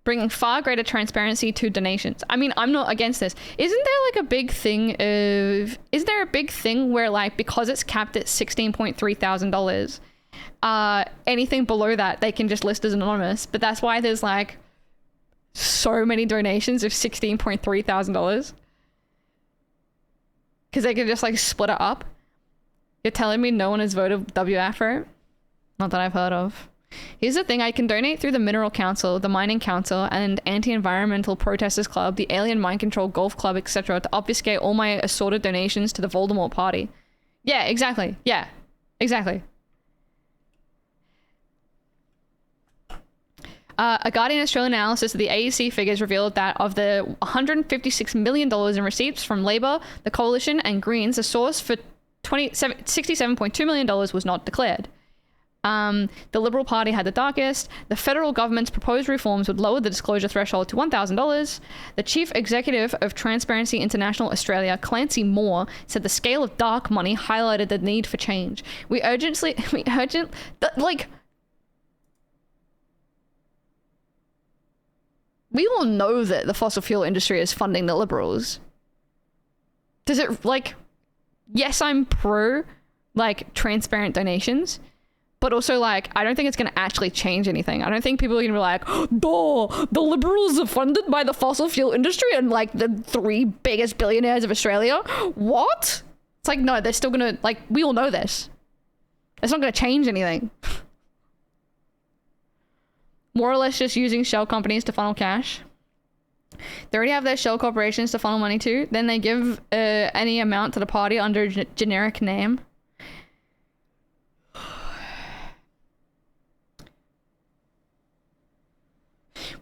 bringing far greater transparency to donations. I mean, I'm not against this. Isn't there like a big thing of... Is there a big thing where like, because it's capped at $16,300, anything below that they can just list as anonymous, but that's why there's like so many donations of $16,300? Because they can just like split it up. You're telling me no one has voted WF for it? Not that I've heard of. Here's the thing, I can donate through the Mineral Council, the Mining Council, and Anti-Environmental Protesters Club, the Alien Mind Control Golf Club, etc. to obfuscate all my assorted donations to the Voldemort party. Yeah, exactly. Yeah, exactly. A Guardian Australian analysis of the AEC figures revealed that of the $156 million in receipts from Labor, the Coalition, and Greens, the source for $67.2 million was not declared. The Liberal Party had the darkest. The federal government's proposed reforms would lower the disclosure threshold to $1,000. The chief executive of Transparency International Australia, Clancy Moore, said the scale of dark money highlighted the need for change. We all know that the fossil fuel industry is funding the Liberals. Does it, like, yes, I'm pro, like, transparent donations, but also, like, I don't think it's going to actually change anything. I don't think people are going to be like, oh, the Liberals are funded by the fossil fuel industry and, like, the 3 biggest billionaires of Australia. What? It's like, no, they're still going to, like, we all know this. It's not going to change anything. More or less just using shell companies to funnel cash. They already have their shell corporations to funnel money to. Then they give any amount to the party under a generic name.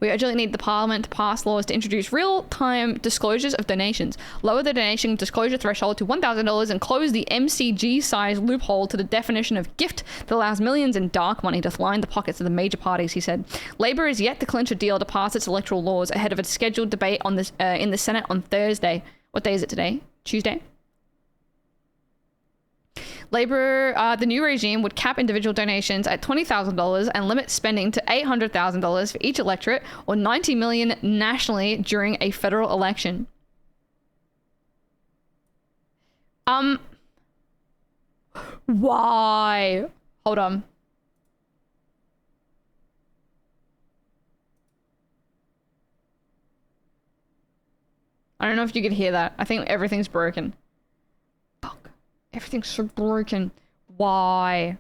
We urgently need the Parliament to pass laws to introduce real-time disclosures of donations, lower the donation disclosure threshold to $1,000, and close the MCG-size loophole to the definition of gift that allows millions in dark money to line the pockets of the major parties, he said. Labour is yet to clinch a deal to pass its electoral laws ahead of a scheduled debate on this in the Senate on Thursday. What day is it today? Tuesday? Labour, the new regime would cap individual donations at $20,000 and limit spending to $800,000 for each electorate, or $90 million nationally during a federal election. Why? Hold on. I don't know if you could hear that. I think everything's broken. Everything's so broken. Why?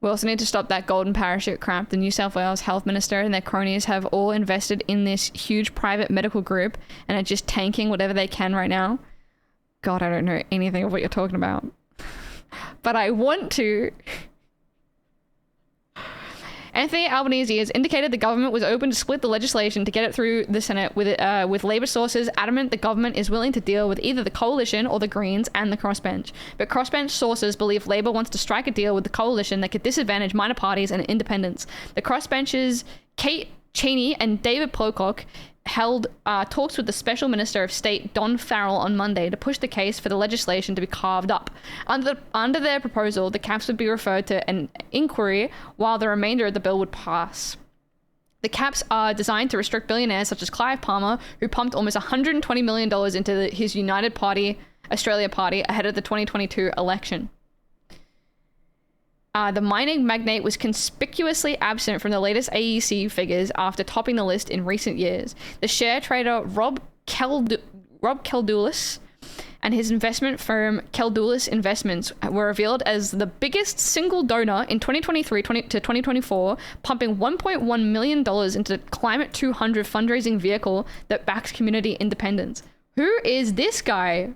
We also need to stop that golden parachute crap. The New South Wales Health Minister and their cronies have all invested in this huge private medical group and are just tanking whatever they can right now. God, I don't know anything of what you're talking about. But I want to. Anthony Albanese has indicated the government was open to split the legislation to get it through the Senate, with Labour sources adamant the government is willing to deal with either the Coalition or the Greens and the crossbench. But crossbench sources believe Labour wants to strike a deal with the Coalition that could disadvantage minor parties and independents. The crossbench's Kate Cheney and David Pocock held talks with the Special Minister of State Don Farrell on Monday to push the case for the legislation to be carved up. Under their proposal, the caps would be referred to an inquiry while the remainder of the bill would pass. The caps are designed to restrict billionaires such as Clive Palmer, who pumped almost $120 million into his United Party, Australia Party ahead of the 2022 election. The mining magnate was conspicuously absent from the latest AEC figures after topping the list in recent years. The share trader Rob Keldulis and his investment firm Keldulis Investments were revealed as the biggest single donor in 2023 to 2024, pumping $1.1 million into the Climate 200 fundraising vehicle that backs community independence. Who is this guy?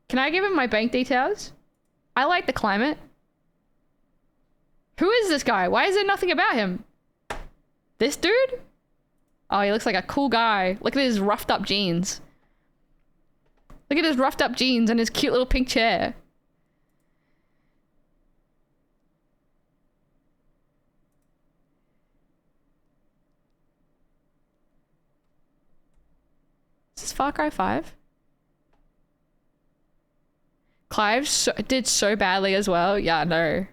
Can I give him my bank details? I like the climate. Who is this guy? Why is there nothing about him? This dude? Oh, he looks like a cool guy. Look at his roughed up jeans. Look at his roughed up jeans and his cute little pink chair. Is this Far Cry 5? Clive did so badly as well. Yeah, no.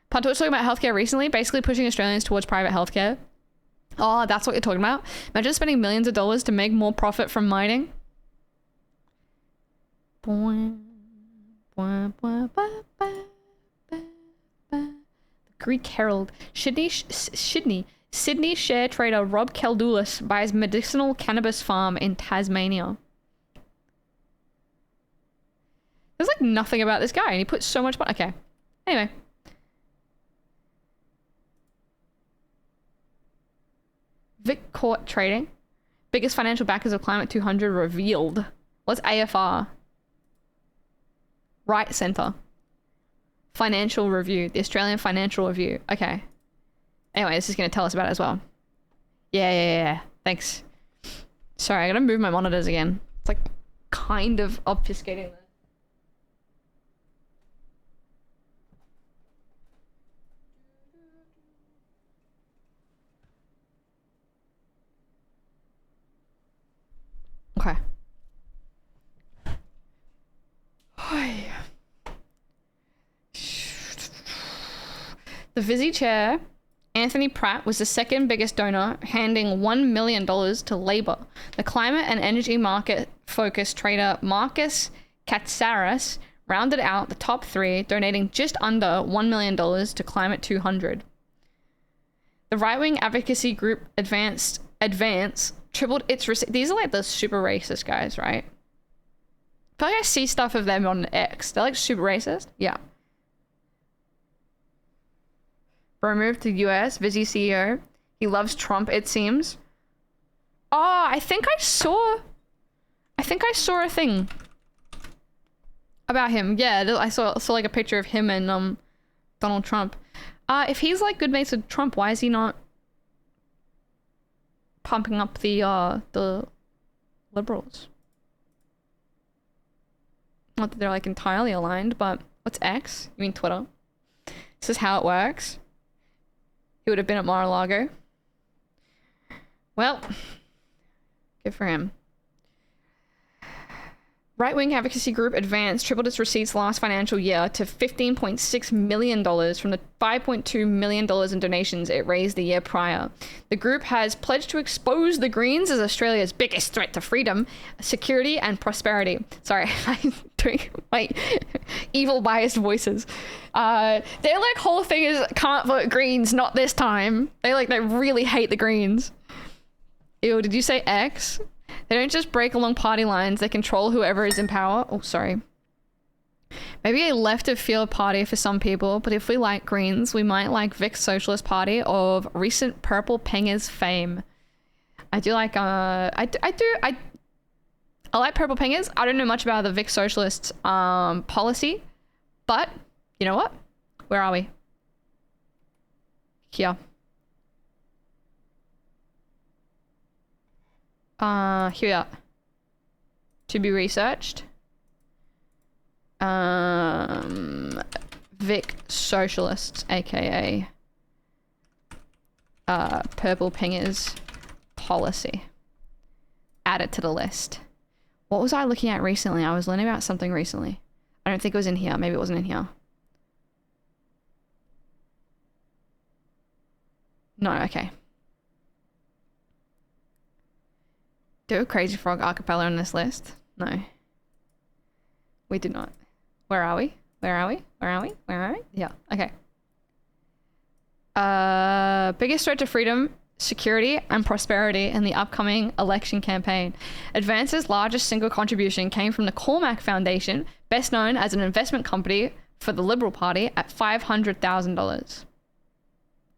Punter was talking about healthcare recently, basically pushing Australians towards private healthcare. Oh, that's what you're talking about? Imagine spending millions of dollars to make more profit from mining. The Greek Herald. Sydney share trader Rob Keldulis buys medicinal cannabis farm in Tasmania. There's like nothing about this guy and he puts so much money. Okay. Anyway. Vic Court Trading. Biggest financial backers of Climate 200 revealed. What's AFR? Right Centre. Financial Review. The Australian Financial Review. Okay. Anyway, this is going to tell us about it as well. Yeah. Thanks. Sorry, I gotta move my monitors again. It's like kind of obfuscating Okay. The Visi chair, Anthony Pratt, was the second biggest donor, handing $1 million to Labour. The climate and energy market focused trader Marcus Katsaris rounded out the top three, donating just under $1 million to Climate 200. The right-wing advocacy group Advance tripled its these are like the super racist guys, right? I feel like I see stuff of them on X. They're like super racist. Yeah. Bro moved to US, Visi CEO. He loves Trump, it seems. Oh, I think I saw a thing about him. Yeah, I saw like a picture of him and Donald Trump. If he's like good mates with Trump, why is he not pumping up the liberals? Not that they're like entirely aligned, but what's X? You mean Twitter? This is how it works. He would have been at Mar-a-Lago. Well, good for him. Right-wing advocacy group Advance tripled its receipts last financial year to $15.6 million from the $5.2 million in donations it raised the year prior. The group has pledged to expose the Greens as Australia's biggest threat to freedom, security, and prosperity. Sorry, I'm doing my evil biased voices. Their like whole thing is can't vote Greens, not this time. They really hate the Greens. Ew, did you say X? They don't just break along party lines, they control whoever is in power. Oh, sorry. Maybe a left of field party for some people, but if we like Greens, we might like Vic Socialist Party of recent Purple Pengers fame. I do like, I like Purple Pengers. I don't know much about the Vic Socialists policy, but you know what? Where are we? Here. Here we are. To be researched. Vic Socialists, aka Purple Pengers policy. Add it to the list. What was I looking at recently? I was learning about something recently. I don't think it was in here. Maybe it wasn't in here. No, okay. Do a Crazy Frog acapella on this list? No. We do not. Where are we? Where are we? Where are we? Where are we? Yeah, okay. Biggest threat to freedom, security, and prosperity in the upcoming election campaign. Advance's largest single contribution came from the Cormack Foundation, best known as an investment company for the Liberal Party, at $500,000.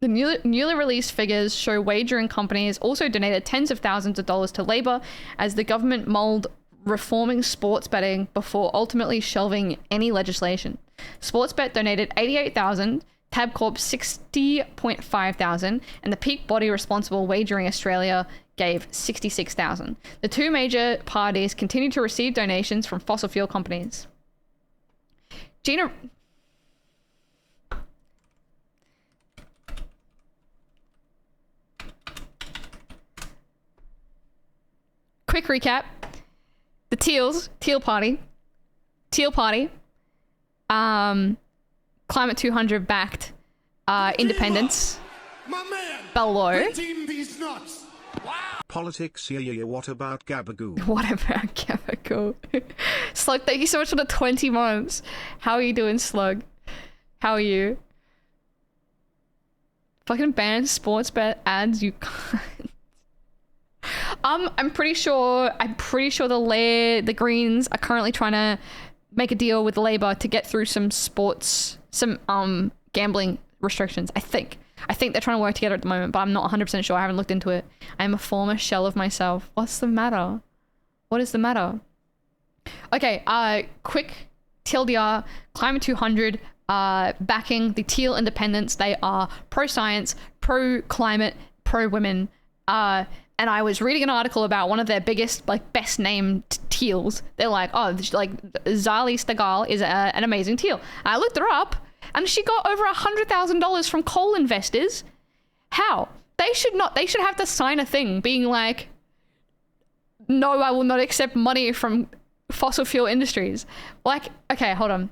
The newly released figures show wagering companies also donated tens of thousands of dollars to Labour as the government mulled reforming sports betting before ultimately shelving any legislation. Sportsbet donated $88,000, Tabcorp $60,500, and the peak body responsible Wagering Australia gave $66,000. The two major parties continue to receive donations from fossil fuel companies. Gina... Quick recap. The Teal Party, Climate 200 backed independents below. Politics, yeah, what about Gabagoo? What about Gabagoo? Slug, thank you so much for the 20 months. How are you doing, Slug? How are you? Fucking ban sports bet ads, you can't. I'm pretty sure the Greens are currently trying to make a deal with Labour to get through some gambling restrictions. I think they're trying to work together at the moment, but I'm not 100% sure. I haven't looked into it. I'm a former shell of myself. What's the matter? What is the matter? Okay, quick TLDR, Climate 200, backing the Teal independents. They are pro-science, pro-climate, pro-women, and I was reading an article about one of their biggest, best named teals. They're like, oh, Zali Stegal is an amazing teal. I looked her up, and she got over $100,000 from coal investors. How? They should have to sign a thing being like, no, I will not accept money from fossil fuel industries. Like, okay, hold on.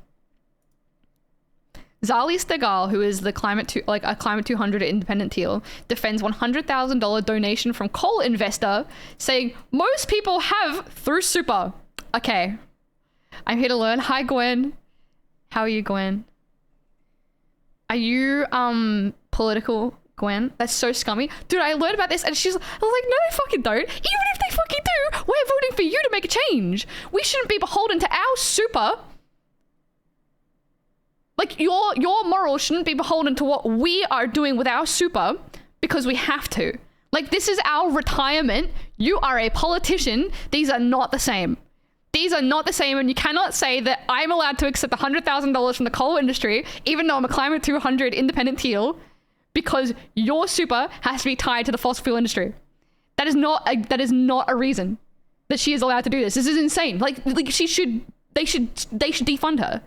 Zali Stegal, who is a Climate 200 independent teal, defends $100,000 donation from coal investor, saying most people have through super. Okay, I'm here to learn. Hi, Gwen. How are you, Gwen? Are you political, Gwen? That's so scummy. Dude, I learned about this and I was like, no, they fucking don't. Even if they fucking do, we're voting for you to make a change. We shouldn't be beholden to our super. Like, your morals shouldn't be beholden to what we are doing with our super because we have to. Like, this is our retirement. You are a politician. These are not the same. These are not the same, and you cannot say that I'm allowed to accept $100,000 from the coal industry, even though I'm a Climate 200 independent teal, because your super has to be tied to the fossil fuel industry. That is not a reason that she is allowed to do this. This is insane. Like they should defund her.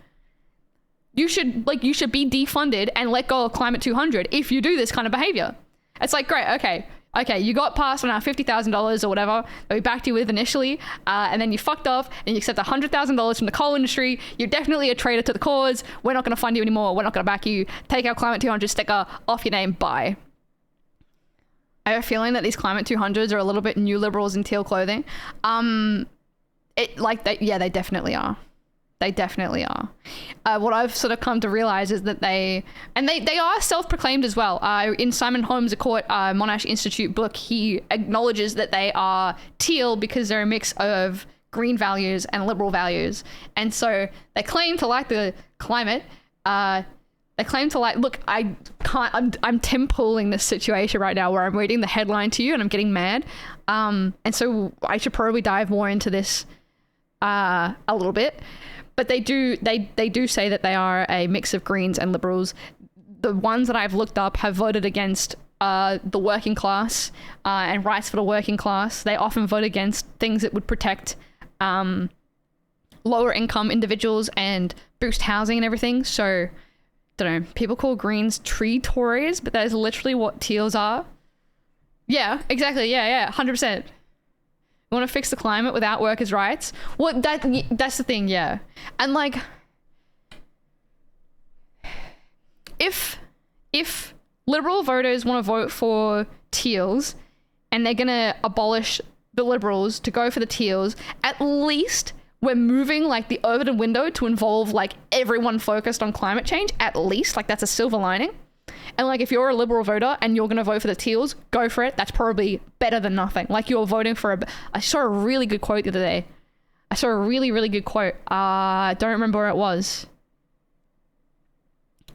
You should be defunded and let go of Climate 200 if you do this kind of behavior. It's like, great, okay, you got passed on our $50,000 or whatever that we backed you with initially, and then you fucked off and you accept $100,000 from the coal industry. You're definitely a traitor to the cause. We're not going to fund you anymore. We're not going to back you. Take our Climate 200 sticker off your name. Bye. I have a feeling that these Climate 200s are a little bit new liberals in teal clothing. They definitely are. They definitely are. What I've sort of come to realize is that they are self-proclaimed as well. In Simon Holmes' A Court Monash Institute book, he acknowledges that they are teal because they're a mix of green values and liberal values. And so they claim to like the climate. They claim to like, look, I'm Tim pooling this situation right now where I'm reading the headline to you and I'm getting mad. And so I should probably dive more into this a little bit. But they do say that they are a mix of Greens and Liberals. The ones that I've looked up have voted against the working class and rights for the working class. They often vote against things that would protect lower income individuals and boost housing and everything. So, don't know, people call Greens tree Tories, but that is literally what teals are. Yeah, exactly. Yeah, 100%. You want to fix the climate without workers' rights? Well, that's the thing, yeah. And like, if liberal voters want to vote for teals and they're going to abolish the liberals to go for the teals, at least we're moving like the Overton window to involve like everyone focused on climate change. At least, like, that's a silver lining. And like, if you're a liberal voter and you're going to vote for the teals, go for it. That's probably better than nothing. Like, you're voting for I saw a really good quote the other day. I saw a really, really good quote. I don't remember where it was.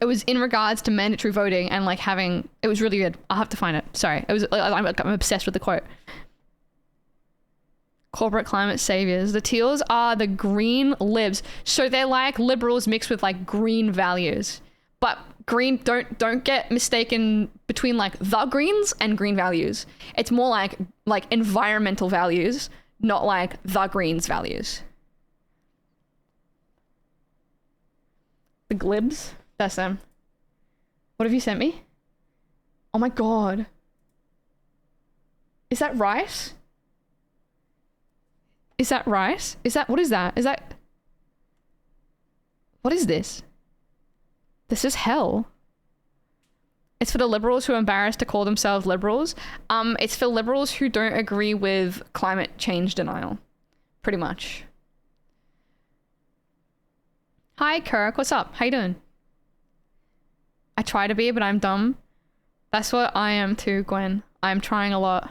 It was in regards to mandatory voting and like having, it was really good. I'll have to find it. Sorry. It was, I'm obsessed with the quote. Corporate climate saviors. The teals are the green libs. So they're like liberals mixed with like green values. But green, don't get mistaken between like the Greens and green values. It's more like environmental values, not like the Greens values. The glibs? That's them. What have you sent me? Oh my god. Is that rice? Is that rice? What is that? What is this? This is hell. It's for the liberals who are embarrassed to call themselves liberals. It's for liberals who don't agree with climate change denial. Pretty much. Hi, Kirk. What's up? How you doing? I try to be, but I'm dumb. That's what I am too, Gwen. I'm trying a lot.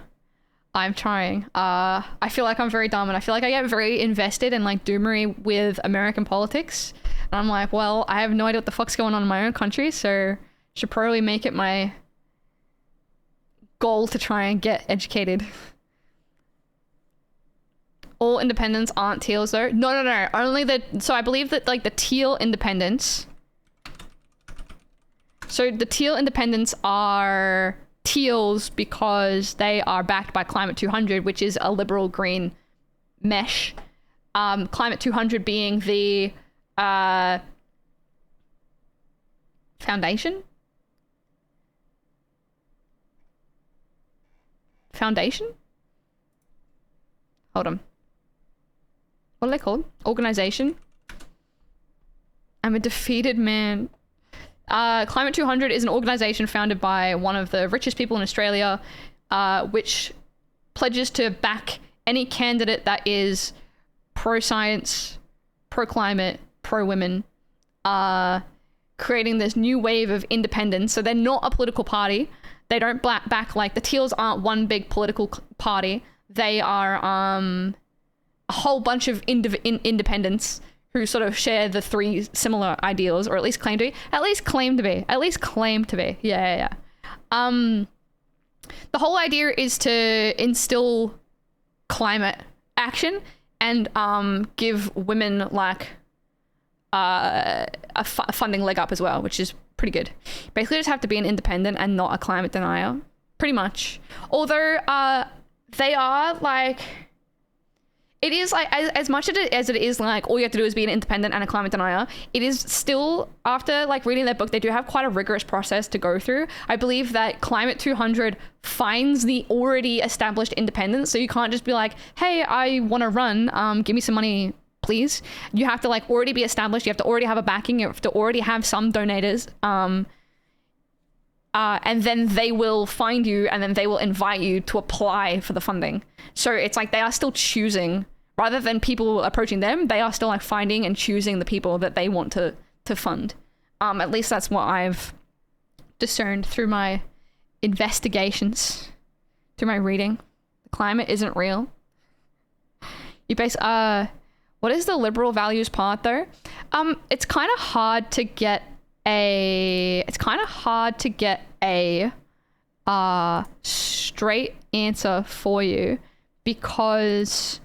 I'm trying. I feel like I'm very dumb, and I feel like I get very invested in like doomery with American politics. And I'm like, well, I have no idea what the fuck's going on in my own country, so should probably make it my goal to try and get educated. All independents aren't teals though. No. Only so I believe that like the teal independents. So the teal independents are teals because they are backed by Climate 200, which is a liberal green mesh. Climate 200 being the foundation? hold on. What are they called? Organization. I'm a defeated man. Climate 200 is an organization founded by one of the richest people in Australia, which pledges to back any candidate that is pro-science, pro-climate, pro-women, creating this new wave of independence. So they're not a political party. They don't back, like, the Teals aren't one big political party. They are a whole bunch of independents who sort of share the three similar ideals, or at least claim to be. At least claim to be. Yeah. The whole idea is to instill climate action and give women, like, a funding leg up as well, which is pretty good. Basically just have to be an independent and not a climate denier, pretty much. Although they are, like, it is like, as much as it is like all you have to do is be an independent and a climate denier, it is still, after like reading their book, they do have quite a rigorous process to go through. I believe that Climate 200 finds the already established independents, so you can't just be like, hey, I want to run, give me some money, please. You have to like already be established, you have to already have a backing, you have to already have some donators, and then they will find you and then they will invite you to apply for the funding. So it's like they are still choosing, rather than people approaching them, they are still like finding and choosing the people that they want to fund. At least that's what I've discerned through my investigations, through my reading. The climate isn't real. You base, what is the liberal values part though? It's kind of hard to get a straight answer for you, because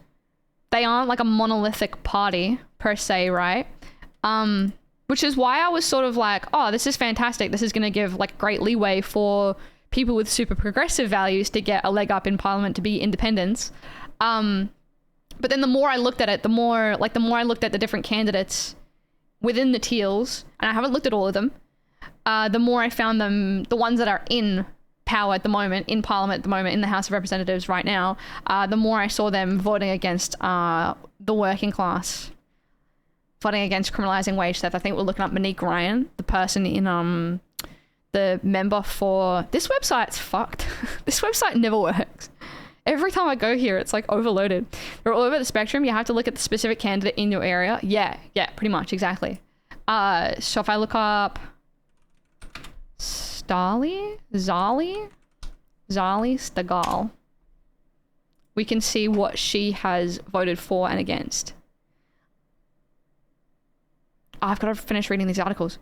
they aren't like a monolithic party per se, right? Which is why I was sort of like, oh, this is fantastic. This is going to give like great leeway for people with super progressive values to get a leg up in parliament to be independents. But then the more I looked at it, the more I looked at the different candidates within the Teals, and I haven't looked at all of them, the more I found them, the ones that are in power at the moment, in parliament at the moment, in the House of Representatives right now, the more I saw them voting against the working class, voting against criminalizing wage theft. I think we're looking up Monique Ryan, the person in the member for, this website's fucked. This website never works. Every time I go here, it's like overloaded. They're all over the spectrum. You have to look at the specific candidate in your area. Yeah, pretty much, exactly. So if I look up Zali Steggall, we can see what she has voted for and against. I've got to finish reading these articles.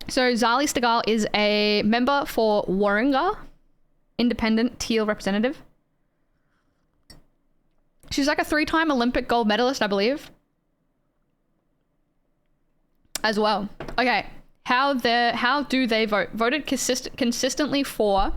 So Zali Steggall is a member for Warringah, independent Teal representative. She's like a 3-time Olympic gold medalist, I believe, as well. Okay. How do they vote? Voted consistently for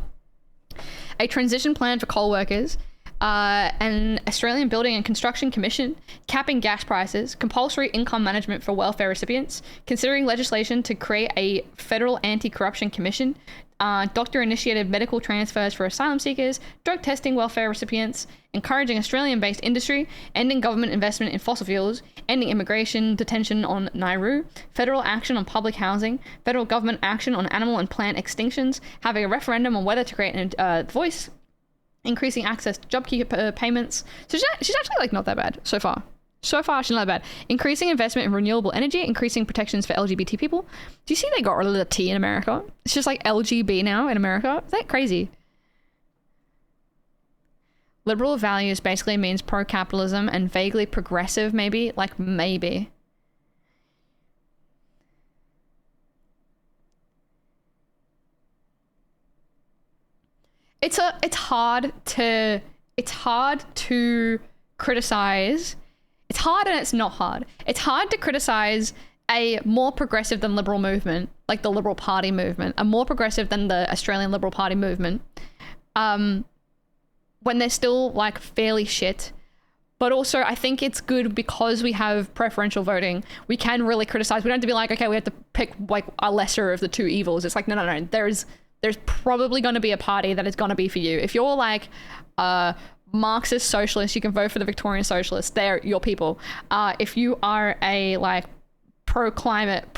a transition plan for coal workers, an Australian Building and Construction Commission, capping gas prices, compulsory income management for welfare recipients, considering legislation to create a federal anti-corruption commission, doctor-initiated medical transfers for asylum seekers, drug testing welfare recipients, encouraging Australian-based industry, ending government investment in fossil fuels, ending immigration detention on Nauru, federal action on public housing, federal government action on animal and plant extinctions, having a referendum on whether to create a voice, increasing access to JobKeeper payments. So she's actually like not that bad so far. So far, she's not that bad. Increasing investment in renewable energy, increasing protections for LGBT people. Do you see they got rid of the T in America? It's just like LGB now in America. Is that crazy? Liberal values basically means pro-capitalism and vaguely progressive, maybe. Like, maybe. It's hard to criticize. It's hard and it's not hard. It's hard to criticize a more progressive than liberal movement, like the Liberal Party movement, a more progressive than the Australian Liberal Party movement, when they're still like fairly shit. But also I think it's good because we have preferential voting. We can really criticize. We don't have to be like, okay, we have to pick like a lesser of the two evils. It's like, no. There's probably going to be a party that is going to be for you. If you're like Marxist socialist, you can vote for the Victorian Socialists. They're your people. If you are a like pro-climate,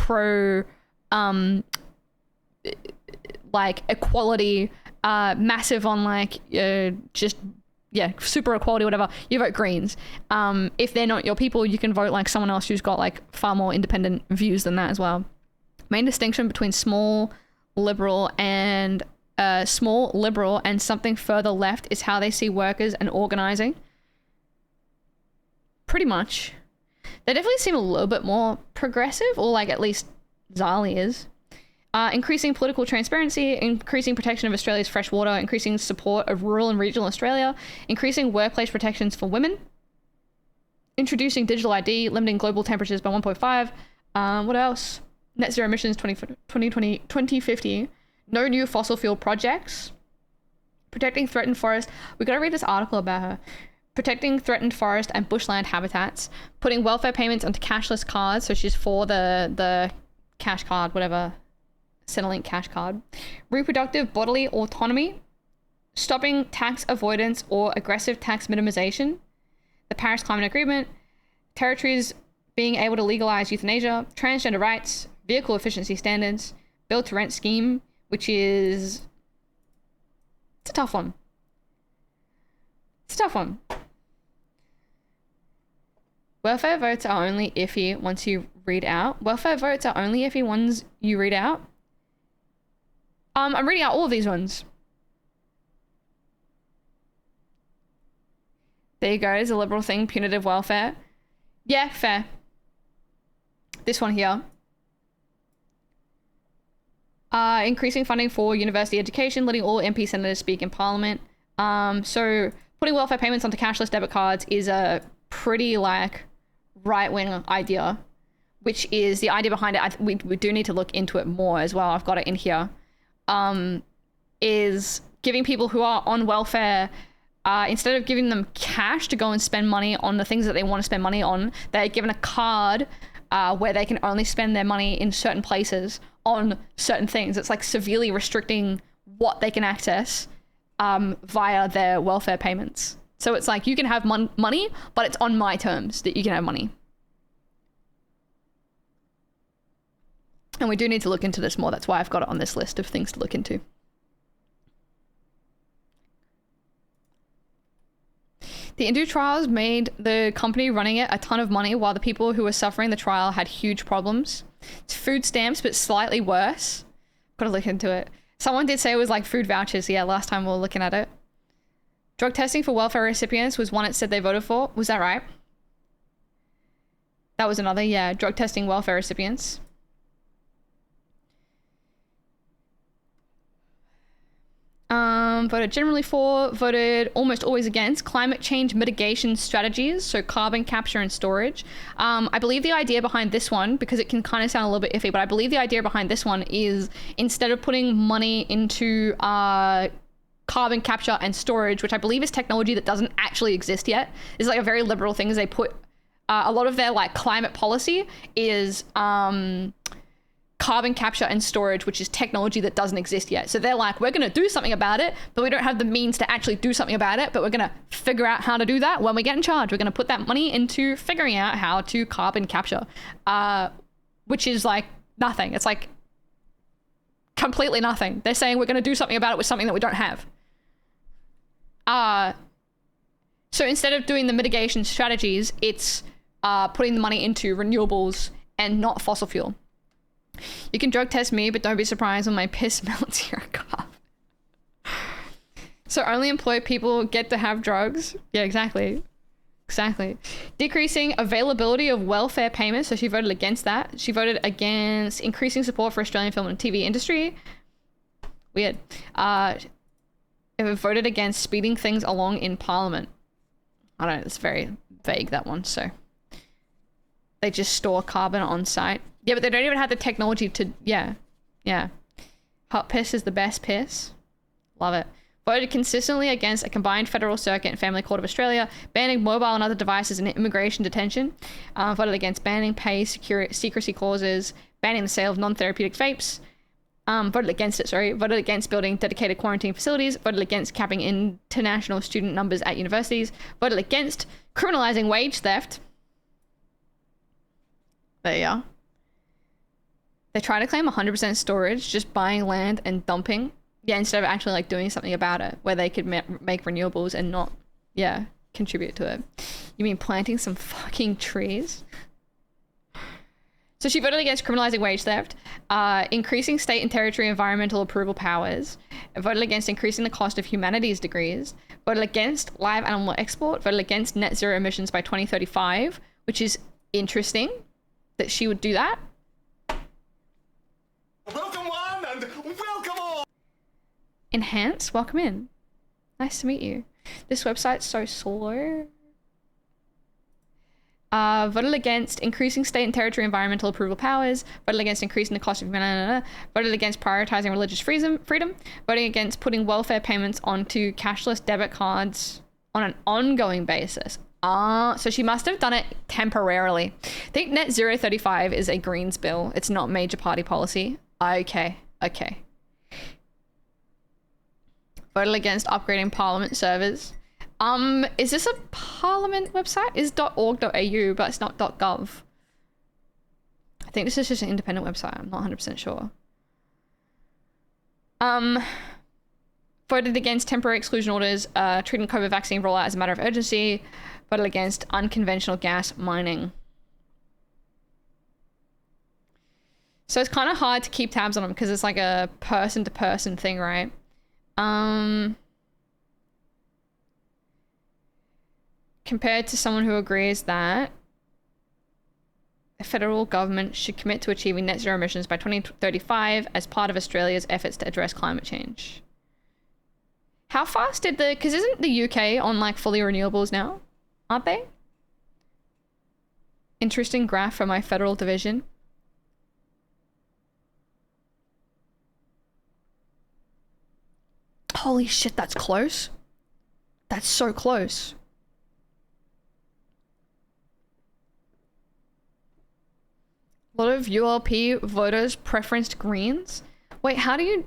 like equality, massive on like just super equality, whatever, you vote Greens. If they're not your people, you can vote like someone else who's got like far more independent views than that as well. Main distinction between small liberal and something further left is how they see workers and organizing. Pretty much. They definitely seem a little bit more progressive, or like at least Zali is. Increasing political transparency, increasing protection of Australia's fresh water, increasing support of rural and regional Australia, increasing workplace protections for women, introducing digital ID, limiting global temperatures by 1.5. What else? Net zero emissions 2050. No new fossil fuel projects. Protecting threatened forest. We gotta read this article about her. Protecting threatened forest and bushland habitats. Putting welfare payments onto cashless cards. So she's for the cash card, whatever. Centrelink cash card. Reproductive bodily autonomy. Stopping tax avoidance or aggressive tax minimization. The Paris Climate Agreement. Territories being able to legalize euthanasia. Transgender rights. Vehicle efficiency standards. Build to rent scheme, which is... it's a tough one. It's a tough one. Welfare votes are only iffy once you read out. Welfare votes are only iffy ones you read out. I'm reading out all of these ones. There you go, it's a liberal thing, punitive welfare. Yeah, fair. This one here. Increasing funding for university education, letting all MP senators speak in parliament. So putting welfare payments onto cashless debit cards is a pretty like right-wing idea, which is the idea behind it. We do need to look into it more as well. I've got it in here. Is giving people who are on welfare, instead of giving them cash to go and spend money on the things that they want to spend money on, they're given a card where they can only spend their money in certain places on certain things. It's like severely restricting what they can access via their welfare payments. So it's like you can have money, but it's on my terms that you can have money. And we do need to look into this more. That's why I've got it on this list of things to look into. The Indu trials made the company running it a ton of money, while the people who were suffering the trial had huge problems. It's food stamps, but slightly worse. Gotta look into it. Someone did say it was like food vouchers. Yeah, last time we were looking at it. Drug testing for welfare recipients was one it said they voted for. Was that right? That was another, yeah. Drug testing welfare recipients. Voted generally for, voted almost always against climate change mitigation strategies, so carbon capture and storage. I believe the idea behind this one, because it can kind of sound a little bit iffy, but I believe the idea behind this one is instead of putting money into carbon capture and storage, which I believe is technology that doesn't actually exist yet. It's like a very liberal thing, is they put a lot of their like climate policy is carbon capture and storage, which is technology that doesn't exist yet. So they're like, we're going to do something about it, but we don't have the means to actually do something about it, but we're going to figure out how to do that when we get in charge. We're going to put that money into figuring out how to carbon capture, which is like nothing. It's like completely nothing. They're saying we're going to do something about it with something that we don't have. So instead of doing the mitigation strategies, it's putting the money into renewables and not fossil fuel. You can drug test me, but don't be surprised when my piss melts your cough. So only employed people get to have drugs? Yeah, exactly. Exactly. Decreasing availability of welfare payments. So she voted against that. She voted against increasing support for Australian film and TV industry. Weird. It voted against speeding things along in Parliament. I don't know. It's very vague, that one. So they just store carbon on site. Yeah, but they don't even have the technology to... Yeah. Yeah. Hot piss is the best piss. Love it. Voted consistently against a combined federal circuit and family court of Australia, banning mobile and other devices in immigration detention. Voted against banning pay secrecy clauses, banning the sale of non-therapeutic vapes, Voted against it, sorry. Voted against building dedicated quarantine facilities. Voted against capping international student numbers at universities. Voted against criminalizing wage theft. There you are. They try to claim 100% storage, just buying land and dumping. Yeah, instead of actually like doing something about it, where they could make renewables and not, yeah, contribute to it. You mean planting some fucking trees? So she voted against criminalizing wage theft, increasing state and territory environmental approval powers, voted against increasing the cost of humanities degrees, voted against live animal export, voted against net zero emissions by 2035, which is interesting that she would do that. Welcome one and welcome all! Enhance, welcome in. Nice to meet you. This website's so slow. Voted against increasing state and territory environmental approval powers, voted against increasing the cost of voted against prioritizing religious freedom, voting against putting welfare payments onto cashless debit cards on an ongoing basis. So she must have done it temporarily. I think Net Zero 35 is a Greens bill. It's not major party policy. Okay. Voted against upgrading Parliament servers. Is this a Parliament website? It's .org.au, but it's not .gov. I think this is just an independent website. I'm not 100% sure. Voted against temporary exclusion orders, treating COVID vaccine rollout as a matter of urgency. Voted against unconventional gas mining. So it's kind of hard to keep tabs on them because it's like a person-to-person thing, right? Compared to someone who agrees that the federal government should commit to achieving net zero emissions by 2035 as part of Australia's efforts to address climate change. How fast did because isn't the UK on like fully renewables now? Aren't they? Interesting graph for my federal division. Holy shit, that's close. That's so close. A lot of ULP voters preferenced Greens. Wait, how do you,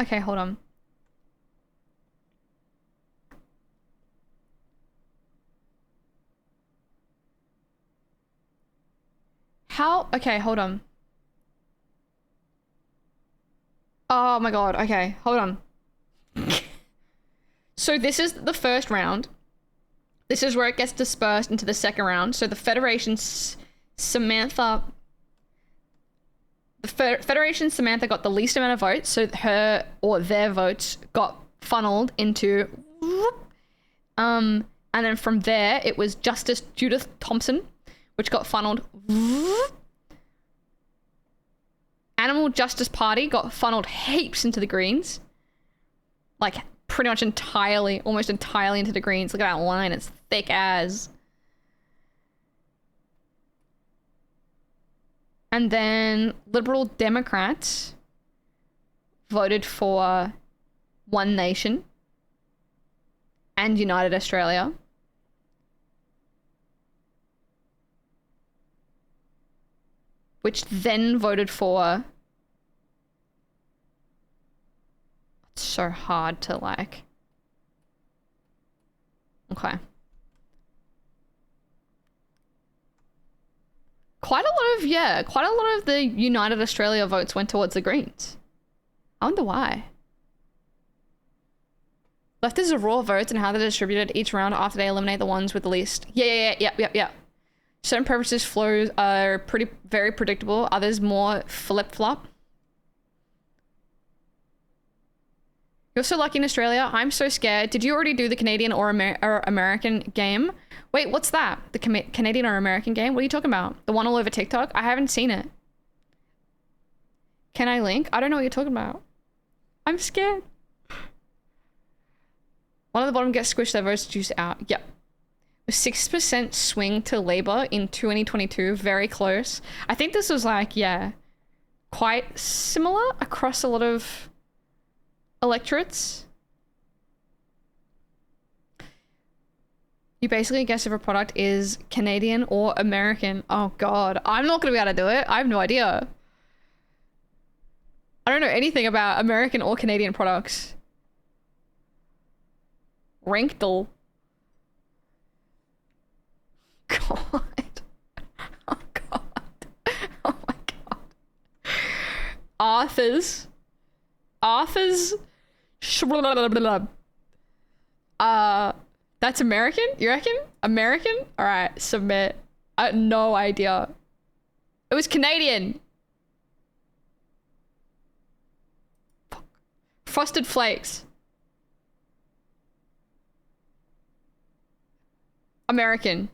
okay, hold on. Okay, hold on. Oh my God, okay, hold on. So this is the first round. This is where it gets dispersed into the second round. So the Federation Samantha got the least amount of votes, so her or their votes got funneled into and then from there it was Justice Judith Thompson, which got funneled. Animal Justice Party got funneled heaps into the Greens. Like pretty much entirely, almost entirely into the Greens. Look at that line, it's thick as. And then Liberal Democrats voted for One Nation and United Australia. Which then voted for... It's so hard to like... Okay. Quite a lot of the United Australia votes went towards the Greens. I wonder why. Left is a raw votes and how they're distributed each round after they eliminate the ones with the least. Yeah. Certain preferences flows are very predictable. Others more flip-flop. You're so lucky in Australia. I'm so scared. Did you already do the Canadian or American game? Wait, what's that? The Canadian or American game? What are you talking about? The one all over TikTok? I haven't seen it. Can I link? I don't know what you're talking about. I'm scared. One of the bottom gets squished, their votes juiced out. Yep. 6% swing to Labour in 2022. Very close. I think this was like, yeah, quite similar across a lot of electorates. You basically guess if a product is Canadian or American. Oh God, I'm not gonna be able to do it. I have no idea. I don't know anything about American or Canadian products. Renktel. God. Oh God. Oh my God. Arthur's. That's American? You reckon? American? Alright, submit. I had no idea. It was Canadian. Fuck. Frosted Flakes. American.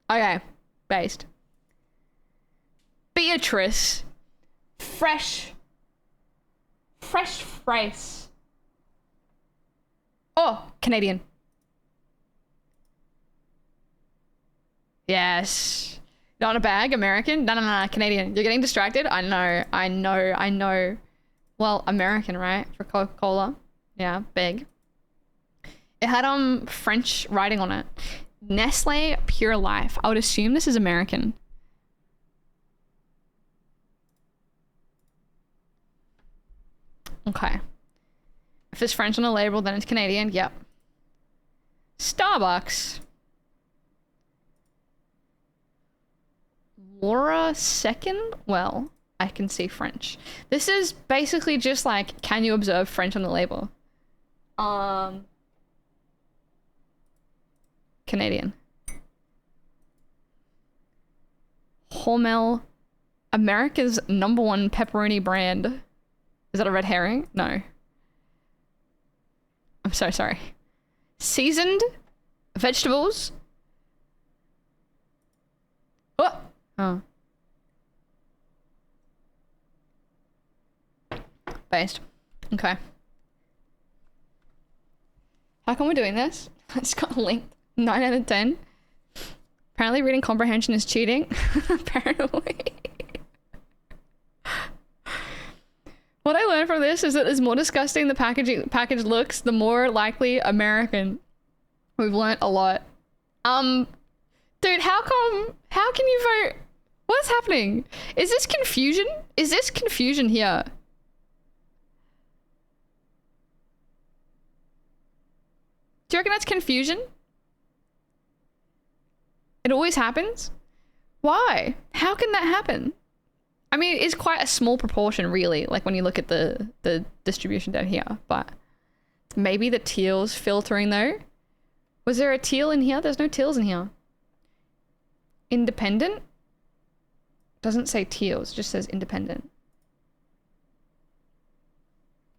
Okay, based. Beatrice. Fresh Frace. Oh, Canadian. Yes. Not a bag, American? No, Canadian. You're getting distracted? I know. Well, American, right? For Coca-Cola. Yeah, big. It had French writing on it. Nestle Pure Life. I would assume this is American. Okay. If there's French on the label, then it's Canadian. Yep. Starbucks. Laura second? Well, I can see French. This is basically just like, can you observe French on the label? Canadian. Hormel. America's #1 pepperoni brand. Is that a red herring? No. I'm so sorry. Seasoned vegetables. Oh. Based. Okay. How come we're doing this? It's got linked. 9 out of 10. Apparently reading comprehension is cheating. Apparently. What I learned from this is that the more disgusting the package looks, the more likely American. We've learnt a lot. Dude, how can you vote? What's happening? Is this confusion? Is this confusion here? Do you reckon that's confusion? It always happens? Why? How can that happen? I mean, it's quite a small proportion, really, like when you look at the distribution down here, but maybe the teal's filtering though. Was there a teal in here? There's no teals in here. Independent? Doesn't say teals, just says independent.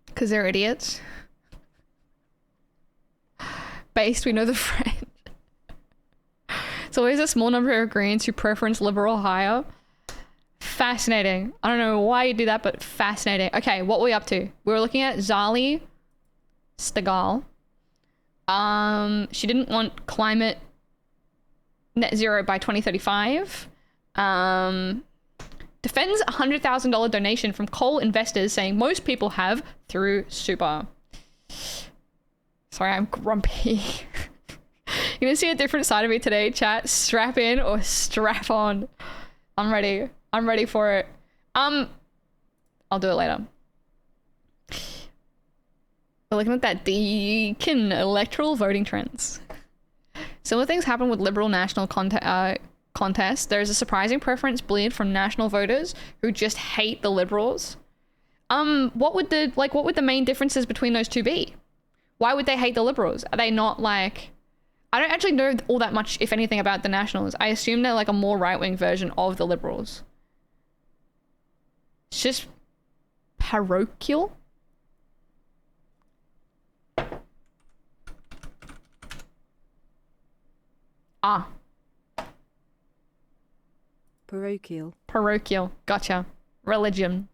Because they're idiots. Based, we know the French. It's always a small number of Greens who preference liberal higher. Fascinating. I don't know why you do that, but fascinating. Okay, what were we up to? We were looking at Zali Steggall. She didn't want climate net zero by 2035. Defends a $100,000 donation from coal investors saying most people have through super. Sorry, I'm grumpy. You're gonna see a different side of me today, chat. Strap in or strap on. I'm ready. I'm ready for it. I'll do it later. We're looking at that Deakin electoral voting trends. Similar things happen with liberal national contests. There's a surprising preference bleed from national voters who just hate the liberals. What would the main differences between those two be? Why would they hate the liberals? Are they not like... I don't actually know all that much, if anything, about the nationals. I assume they're like a more right-wing version of the liberals. It's just parochial. Parochial. Gotcha. Religion.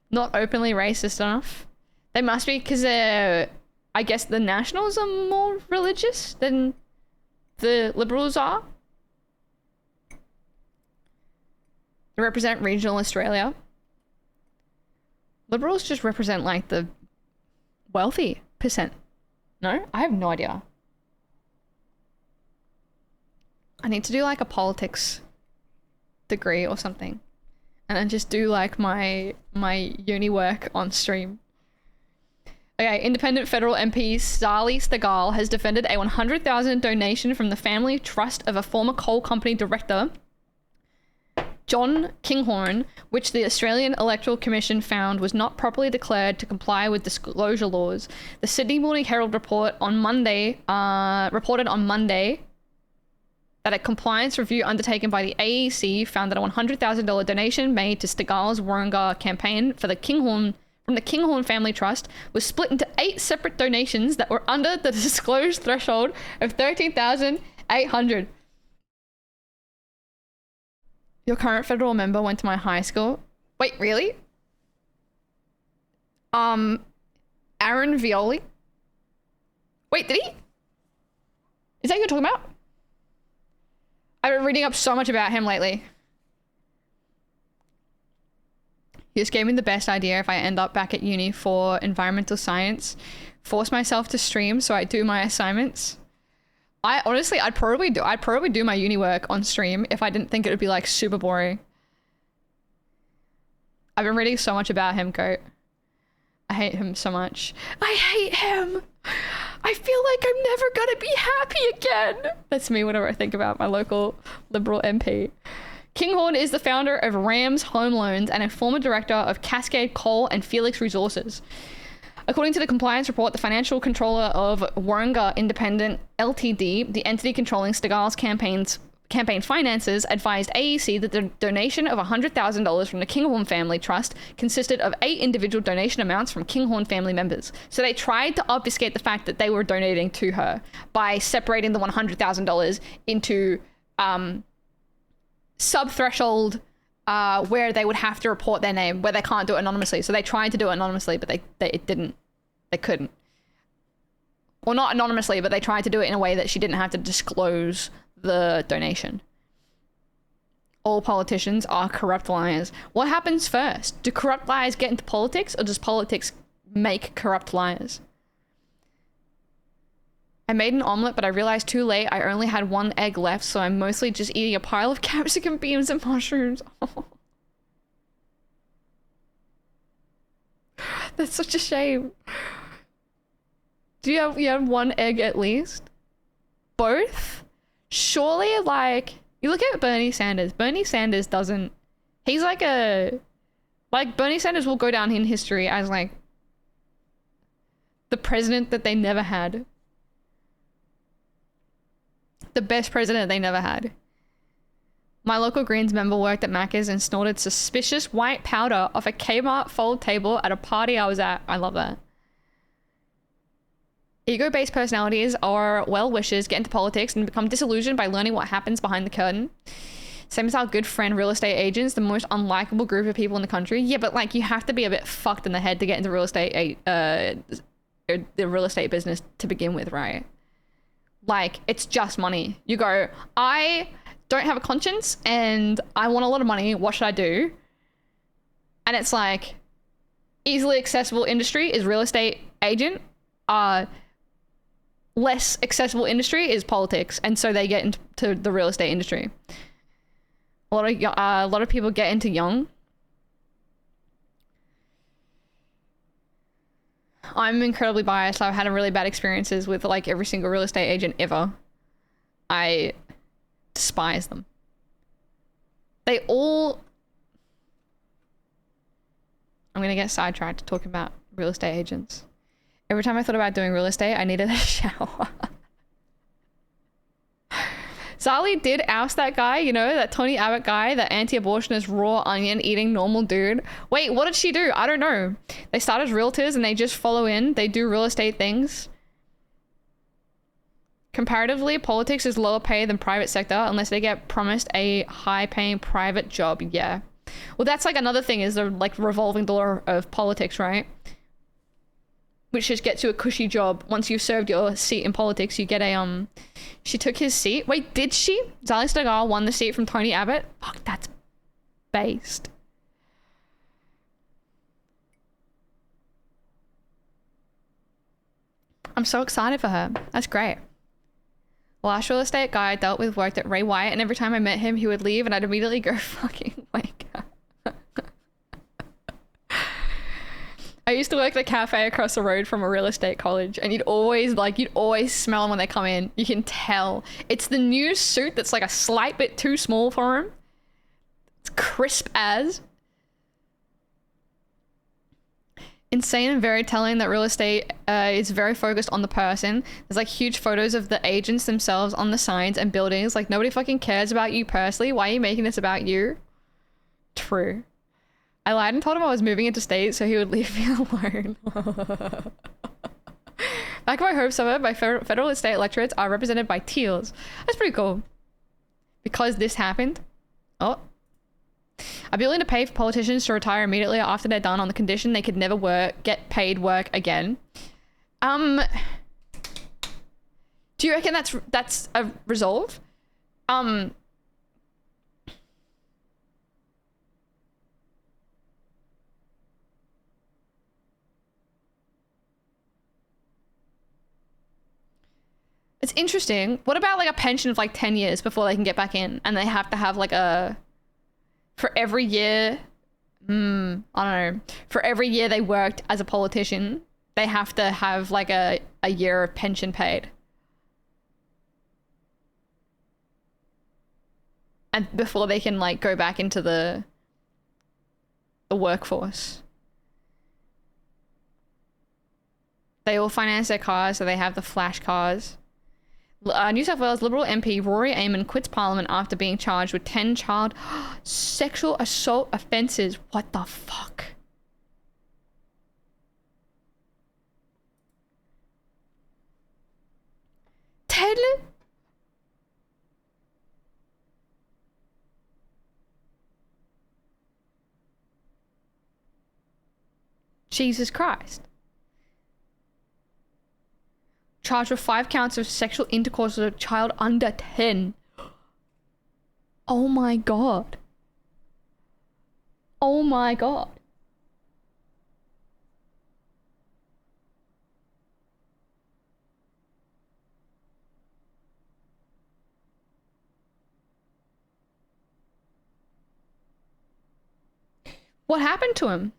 Not openly racist enough. They must be, because they're... I guess the nationals are more religious than the liberals are. They represent regional Australia. Liberals just represent like the wealthy percent. No? I have no idea. I need to do like a politics degree or something, and then just do like my uni work on stream. Okay, independent federal MP Sally Stegall has defended a $100,000 donation from the family trust of a former coal company director, John Kinghorn, which the Australian Electoral Commission found was not properly declared to comply with disclosure laws. The Sydney Morning Herald reported on Monday that a compliance review undertaken by the AEC found that a $100,000 donation made to Stegall's Warringah campaign from the Kinghorn Family Trust was split into 8 separate donations that were under the disclosed threshold of $13,800. Your current federal member went to my high school. Wait, really? Aaron Violi? Wait, did he? Is that who you're talking about? I've been reading up so much about him lately. He just gave me the best idea if I end up back at uni for environmental science. Force myself to stream so I do my assignments. I'd probably do my uni work on stream if I didn't think it would be like super boring. I've been reading so much about him, Goat. I hate him so much. I hate him. I feel like I'm never gonna be happy again. That's me whenever I think about my local Liberal MP. Kinghorn is the founder of Rams Home Loans and a former director of Cascade Coal and Felix Resources. According to the compliance report, the financial controller of Warringah Independent Ltd, the entity controlling Stegall's campaign finances, advised AEC that the donation of $100,000 from the Kinghorn Family Trust consisted of 8 individual donation amounts from Kinghorn family members. So they tried to obfuscate the fact that they were donating to her by separating the $100,000 into sub-threshold where they would have to report their name, where they can't do it anonymously. So they tried to do it anonymously, but they couldn't. Well, not anonymously, but they tried to do it in a way that she didn't have to disclose the donation. All politicians are corrupt liars. What happens first? Do corrupt liars get into politics, or does politics make corrupt liars? I made an omelet, but I realized too late I only had 1 egg left, so I'm mostly just eating a pile of capsicum beans and mushrooms. Oh. That's such a shame. Do you have 1 egg at least? Both? Surely, like, you look at Bernie Sanders. Bernie Sanders doesn't... He's like a... Like, Bernie Sanders will go down in history as, like, the president that they never had. The best president they never had. My local Greens member worked at Macca's and snorted suspicious white powder off a Kmart fold table at a party I was at. I love that. Ego-based personalities or well-wishers get into politics and become disillusioned by learning what happens behind the curtain. Same as our good friend real estate agents, the most unlikable group of people in the country. Yeah, but like you have to be a bit fucked in the head to get into the real estate business to begin with, right? Like, it's just money. You go, I don't have a conscience and I want a lot of money. What should I do? And it's like, easily accessible industry is real estate agent. Less accessible industry is politics. And so they get into the real estate industry. A lot of people get into young. I'm incredibly biased. I've had really bad experiences with like every single real estate agent ever. I despise them. They all... I'm gonna get sidetracked talking about real estate agents. Every time I thought about doing real estate, I needed a shower. Sally did oust that guy, you know, that Tony Abbott guy, that anti-abortionist, raw onion eating normal dude. Wait, what did she do? I don't know. They start as realtors and they just follow in. They do real estate things. Comparatively, politics is lower pay than private sector unless they get promised a high-paying private job. Yeah. Well, that's like another thing is the like revolving door of politics, right? Which just gets you a cushy job. Once you've served your seat in politics, you get a, she took his seat. Wait, did she? Sally Stegall won the seat from Tony Abbott? Fuck, that's based. I'm so excited for her. That's great. The last real estate guy I dealt with worked at Ray Wyatt, and every time I met him, he would leave and I'd immediately go fucking wake up. I used to work at a cafe across the road from a real estate college, and you'd always smell them when they come in. You can tell. It's the new suit that's like a slight bit too small for him. It's crisp as. Insane and very telling that real estate is very focused on the person. There's like huge photos of the agents themselves on the signs and buildings. Like nobody fucking cares about you personally. Why are you making this about you? True. I lied and told him I was moving into state so he would leave me alone. Back in my home suburb, my federal and state electorates are represented by teals. That's pretty cool. Because this happened. Oh. I'd be willing to pay for politicians to retire immediately after they're done on the condition they could never get paid work again. Do you reckon that's a resolve? It's interesting. What about like a pension of like 10 years before they can get back in, and they have to have like a, for every year, I don't know, for every year they worked as a politician, they have to have like a year of pension paid. And before they can like go back into the workforce. They all finance their cars, so they have the flash cars. New South Wales Liberal MP Rory Amon quits Parliament after being charged with 10 child sexual assault offences. What the fuck? Ted? Jesus Christ. Charged with 5 counts of sexual intercourse with a child under 10. Oh my god. Oh my god. What happened to him?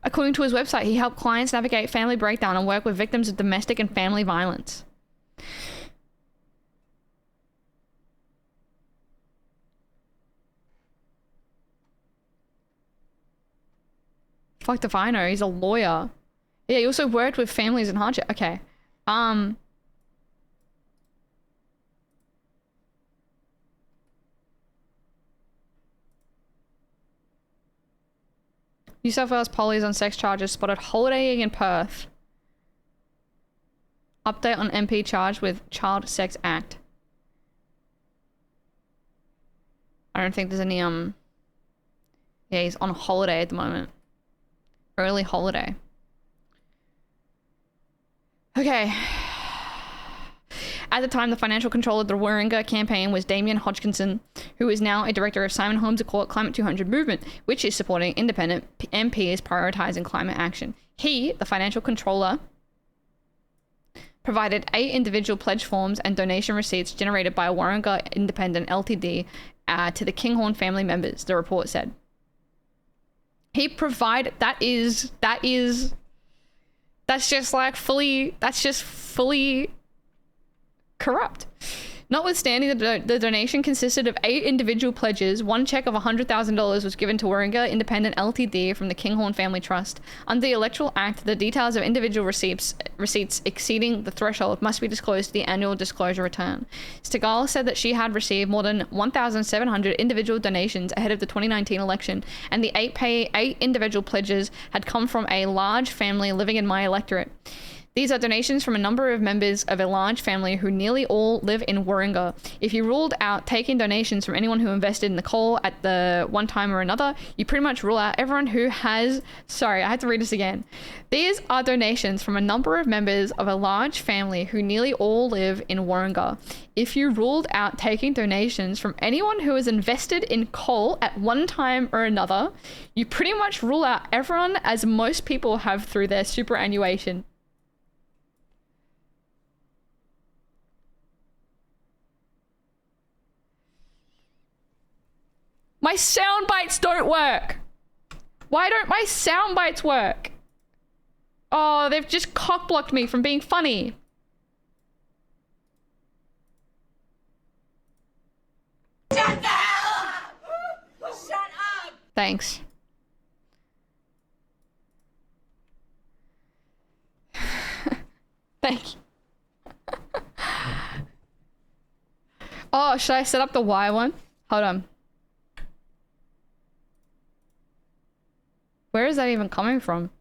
According to his website, he helped clients navigate family breakdown and work with victims of domestic and family violence. Fuck if I know, he's a lawyer. Yeah, he also worked with families in hardship. Okay. New South Wales police on sex charges spotted holidaying in Perth. Update on MP charged with child sex act. I don't think there's any, yeah, he's on holiday at the moment. Early holiday. Okay. At the time, the financial controller of the Warringah campaign was Damien Hodgkinson, who is now a director of Simon Holmes' Court Climate 200 movement, which is supporting independent MPs prioritising climate action. He, the financial controller, provided 8 individual pledge forms and donation receipts generated by a Warringah Independent Ltd to the Kinghorn family members, the report said. He provided, that's just fully corrupt. Notwithstanding, the donation consisted of 8 individual pledges. 1 check of $100,000 was given to Warringah Independent Ltd from the Kinghorn Family Trust. Under the Electoral Act, the details of individual receipts exceeding the threshold must be disclosed to the annual disclosure return. Stegall said that she had received more than 1,700 individual donations ahead of the 2019 election, and the 8 individual pledges had come from a large family living in my electorate. These are donations from a number of members of a large family who nearly all live in Warringah. If you ruled out taking donations from anyone who invested in the coal at the one time or another, you pretty much rule out everyone who has... Sorry, I had to read this again. These are donations from a number of members of a large family who nearly all live in Warringah. If you ruled out taking donations from anyone who has invested in coal at one time or another, you pretty much rule out everyone, as most people have through their superannuation. My sound bites don't work. Why don't my sound bites work? Oh, they've just cock-blocked me from being funny. Shut the hell up! Shut up! Thanks. Thank you. Oh, should I set up the Y one? Hold on. Where is that even coming from?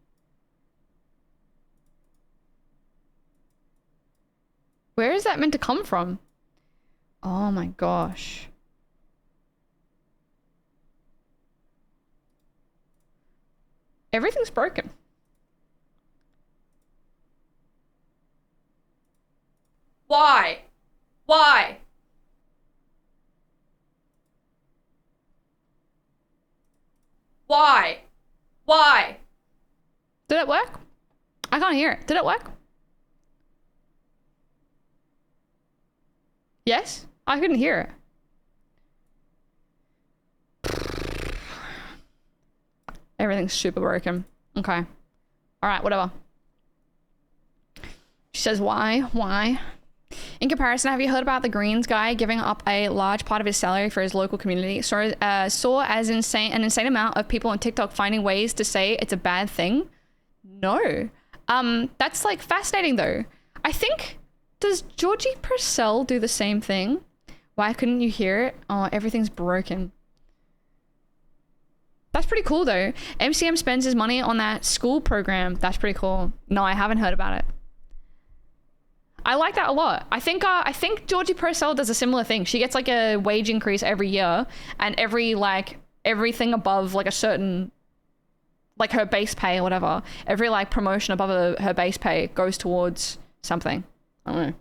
Where is that meant to come from? Oh my gosh. Everything's broken. Why? Why? Why? Why? Did it work? I can't hear it. Did it work? Yes? I couldn't hear it. Everything's super broken. Okay. Alright, whatever. She says, why? Why? In comparison, have you heard about the Greens guy giving up a large part of his salary for his local community? Saw as an insane amount of people on TikTok finding ways to say it's a bad thing? No. That's like fascinating though. I think, does Georgie Purcell do the same thing? Why couldn't you hear it? Oh, everything's broken. That's pretty cool though. MCM spends his money on that school program. That's pretty cool. No, I haven't heard about it. I like that a lot. I think Georgie Purcell does a similar thing. She gets like a wage increase every year, and everything above like a certain, like her base pay or whatever, every like promotion above her base pay goes towards something. I don't know.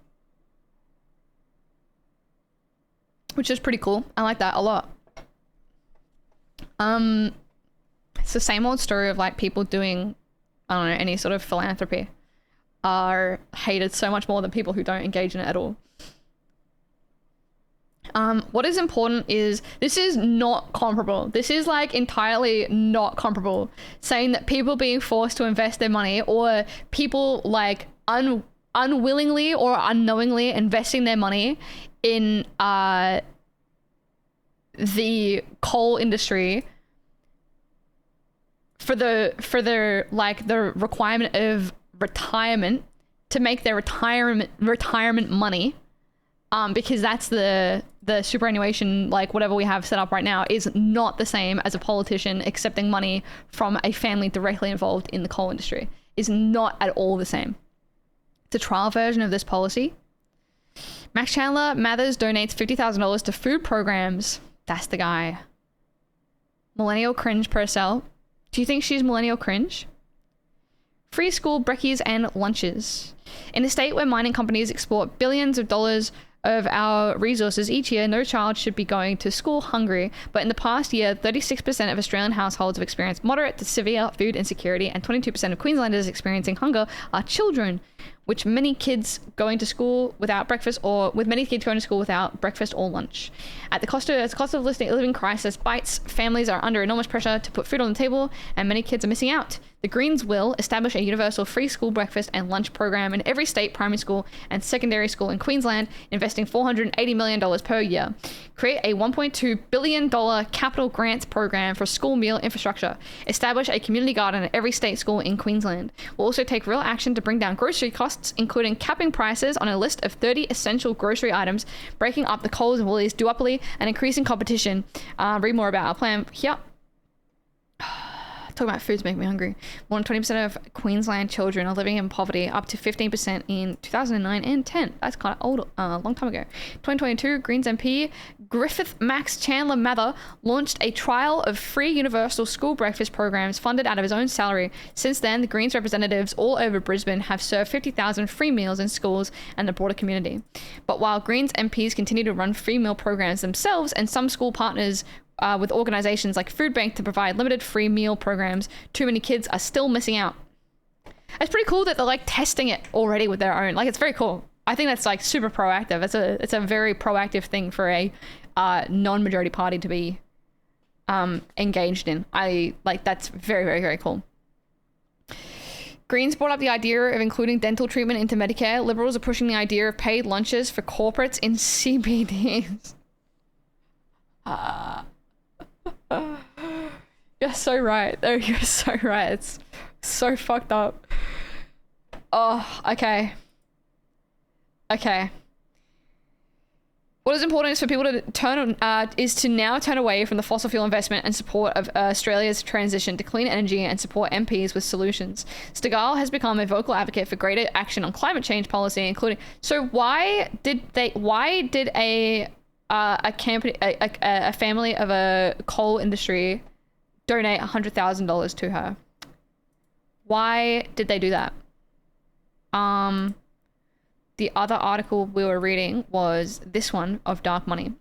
Which is pretty cool. I like that a lot. It's the same old story of like people doing, I don't know, any sort of philanthropy are hated so much more than people who don't engage in it at all. What is important is this is not comparable. This is like entirely not comparable. Saying that people being forced to invest their money, or people like unwillingly or unknowingly investing their money in the coal industry for the like the requirement of retirement, to make their retirement money, because that's the superannuation, like whatever we have set up right now, is not the same as a politician accepting money from a family directly involved in the coal industry. Is not at all the same. It's a trial version of this policy. Max Chandler Mathers donates $50,000 to food programs. That's the guy. Millennial cringe Purcell. Do you think she's millennial cringe? Free school brekkies and lunches. In a state where mining companies export billions of dollars of our resources each year, no child should be going to school hungry. But in the past year, 36% of Australian households have experienced moderate to severe food insecurity, and 22% of Queenslanders experiencing hunger are children, with many kids going to school without breakfast or lunch. At the cost of living crisis bites, families are under enormous pressure to put food on the table, and many kids are missing out. The Greens will establish a universal free school breakfast and lunch program in every state primary school and secondary school in Queensland, investing $480 million per year. Create a $1.2 billion capital grants program for school meal infrastructure. Establish a community garden at every state school in Queensland. We'll also take real action to bring down grocery costs, including capping prices on a list of 30 essential grocery items, breaking up the Coles and Woolies duopoly, and increasing competition. Read more about our plan here. Talking about food's making me hungry. More than 20% of Queensland children are living in poverty, up to 15% in 2009 and 10. That's kind of old, long time ago. 2022, Greens MP Griffith Max Chandler Mather launched a trial of free universal school breakfast programs funded out of his own salary. Since then, the Greens representatives all over Brisbane have served 50,000 free meals in schools and the broader community. But while Greens MPs continue to run free meal programs themselves and some school partners with organizations like Food Bank to provide limited free meal programs, too many kids are still missing out. It's pretty cool that they're like testing it already with their own. Like, it's very cool. I think that's like super proactive. It's a very proactive thing for a non-majority party to be engaged in. I like, that's very, very, very cool. Greens brought up the idea of including dental treatment into Medicare. Liberals are pushing the idea of paid lunches for corporates in CBDs. You're so right. Oh, you're so right. It's so fucked up. Oh, okay. Okay. What is important is for people to now turn away from the fossil fuel investment and support of Australia's transition to clean energy and support MPs with solutions. Stegall has become a vocal advocate for greater action on climate change policy, including. So why did a family of a coal industry donate $100,000 to her? Why did they do that? The other article we were reading was this one of Dark Money.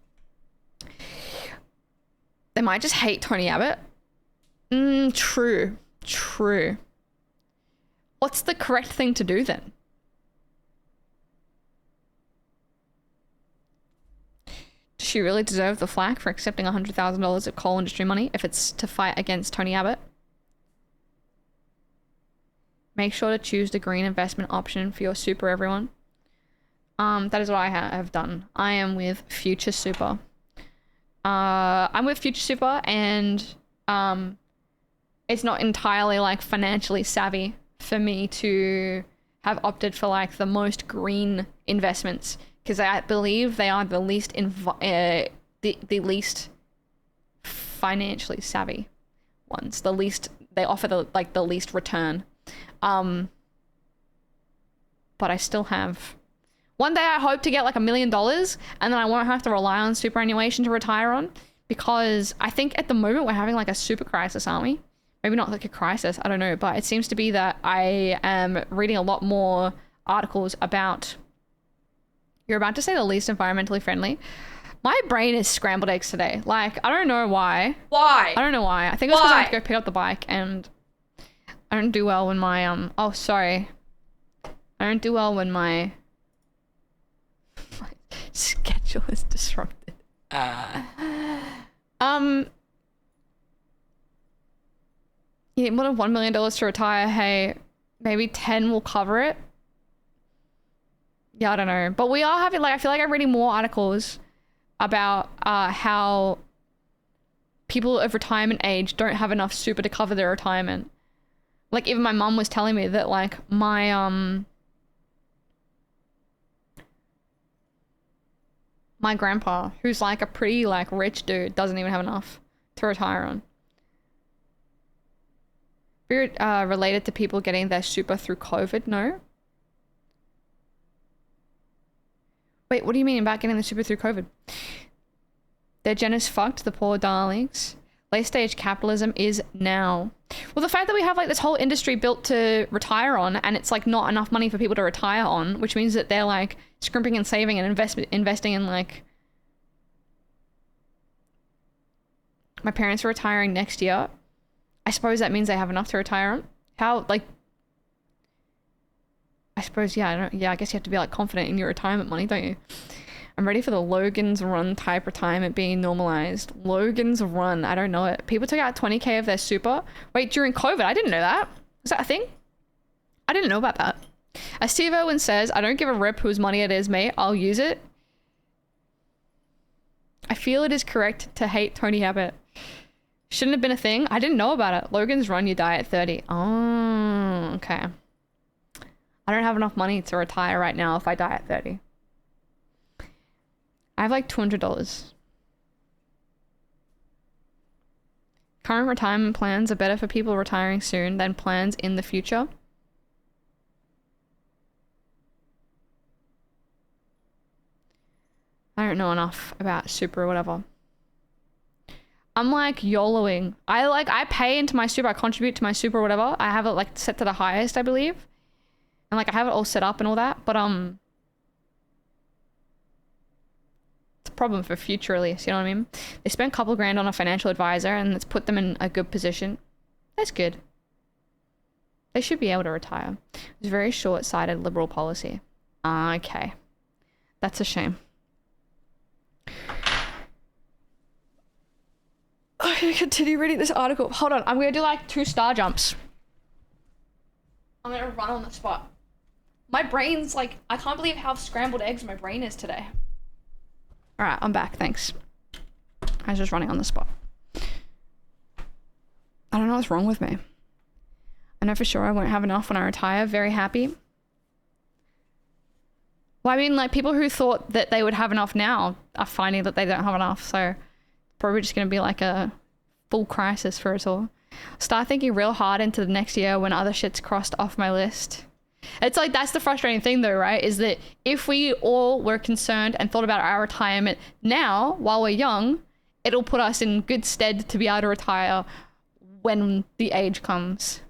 They might just hate Tony Abbott. True. What's the correct thing to do then? Does she really deserve the flack for accepting $100,000 of coal industry money if it's to fight against Tony Abbott? Make sure to choose the green investment option for your super, everyone. That is what I have done. I am with Future Super. I'm with Future Super, and it's not entirely like financially savvy for me to have opted for like the most green investments, because I believe they are the least the least financially savvy ones. The least, they offer the least return. But I still have. One day I hope to get like $1 million, and then I won't have to rely on superannuation to retire on, because I think at the moment we're having like a super crisis, aren't we? Maybe not like a crisis, I don't know, but it seems to be that I am reading a lot more articles about, you're about to say the least environmentally friendly. My brain is scrambled eggs today. Like, I don't know why. Why? I don't know why. I think it's because I have to go pick up the bike, and I don't do well when my, oh, sorry. I don't do well when my schedule is disrupted. Yeah, more than $1 million to retire. Hey, maybe 10 will cover it. Yeah, I don't know. But we are having, like, I feel like I'm reading more articles about how people of retirement age don't have enough super to cover their retirement. Like, even my mum was telling me that, like, my grandpa, who's like a pretty like rich dude, doesn't even have enough to retire on. We're related to people getting their super through COVID? No. Wait, what do you mean about getting the super through COVID? Their gen is fucked, the poor darlings. Late stage capitalism is now. Well, the fact that we have like this whole industry built to retire on, and it's like not enough money for people to retire on, which means that they're like scrimping and saving and investing in like. My parents are retiring next year. I suppose that means they have enough to retire on. How, like, I suppose, yeah, I guess you have to be like confident in your retirement money, don't you? I'm ready for the Logan's Run type retirement being normalized. Logan's Run, I don't know it. People took out 20k of their super. Wait, during COVID, I didn't know that. Was that a thing? I didn't know about that. As Steve Irwin says, I don't give a rip whose money it is, mate. I'll use it. I feel it is correct to hate Tony Abbott. Shouldn't have been a thing. I didn't know about it. Logan's Run, you die at 30. Oh, okay. I don't have enough money to retire right now if I die at 30. I have like $200. Can't current retirement plans are better for people retiring soon than plans in the future. I don't know enough about super or whatever. I'm like YOLOing. I pay into my super, I contribute to my super or whatever. I have it like set to the highest, I believe. And like I have it all set up and all that, but it's a problem for future at least, you know what I mean? They spent a couple grand on a financial advisor and it's put them in a good position. That's good. They should be able to retire. It's very short-sighted liberal policy. Okay. That's a shame. I'm gonna continue reading this article. Hold on, I'm gonna do like 2 star jumps. I'm gonna run on the spot. My brain's like, I can't believe how scrambled eggs my brain is today. All right, I'm back, thanks. I was just running on the spot. I don't know what's wrong with me. I know for sure I won't have enough when I retire. Very happy. Well, I mean, like people who thought that they would have enough now are finding that they don't have enough, so probably just gonna be like a full crisis for us all. Start thinking real hard into the next year when other shit's crossed off my list. It's like, that's the frustrating thing though, right? Is that if we all were concerned and thought about our retirement now, while we're young, it'll put us in good stead to be able to retire when the age comes.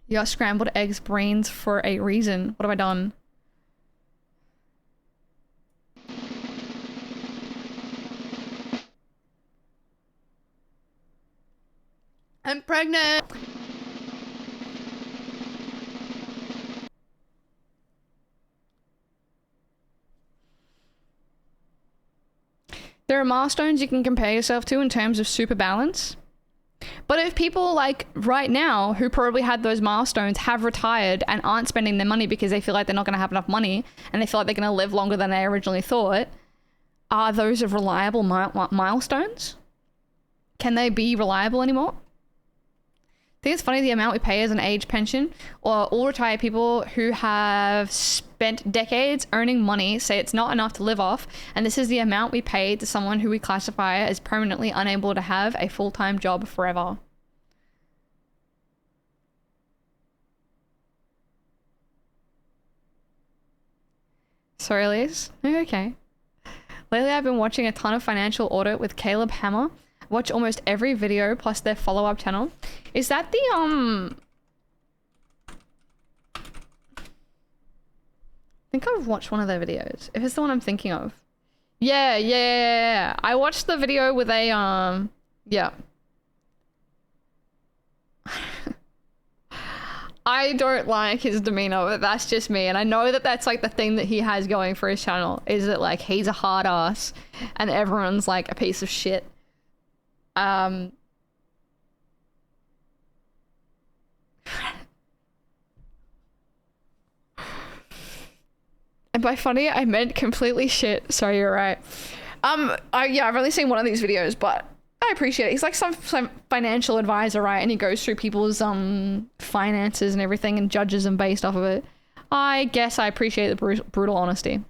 Your scrambled eggs brains for a reason. What have I done? I'm pregnant. There are milestones you can compare yourself to in terms of super balance. But if people like right now who probably had those milestones have retired and aren't spending their money because they feel like they're not going to have enough money and they feel like they're going to live longer than they originally thought, are those of reliable milestones? Can they be reliable anymore? I think it's funny the amount we pay as an age pension, or all retired people who have spent decades earning money say it's not enough to live off, and this is the amount we pay to someone who we classify as permanently unable to have a full-time job forever. Sorry, Elise. Okay. Lately, I've been watching a ton of Financial Audit with Caleb Hammer. Watch almost every video plus their follow-up channel. Is that the I think I've watched one of their videos. If it's the one I'm thinking of. Yeah. I watched the video with a yeah. I don't like his demeanor, but that's just me. And I know that that's like the thing that he has going for his channel, is that like he's a hard ass and everyone's like a piece of shit. And by funny, I meant completely shit. Sorry, you're right. I've only seen one of these videos, but I appreciate it. He's like some financial advisor, right? And he goes through people's finances and everything and judges them based off of it. I guess I appreciate the brutal honesty.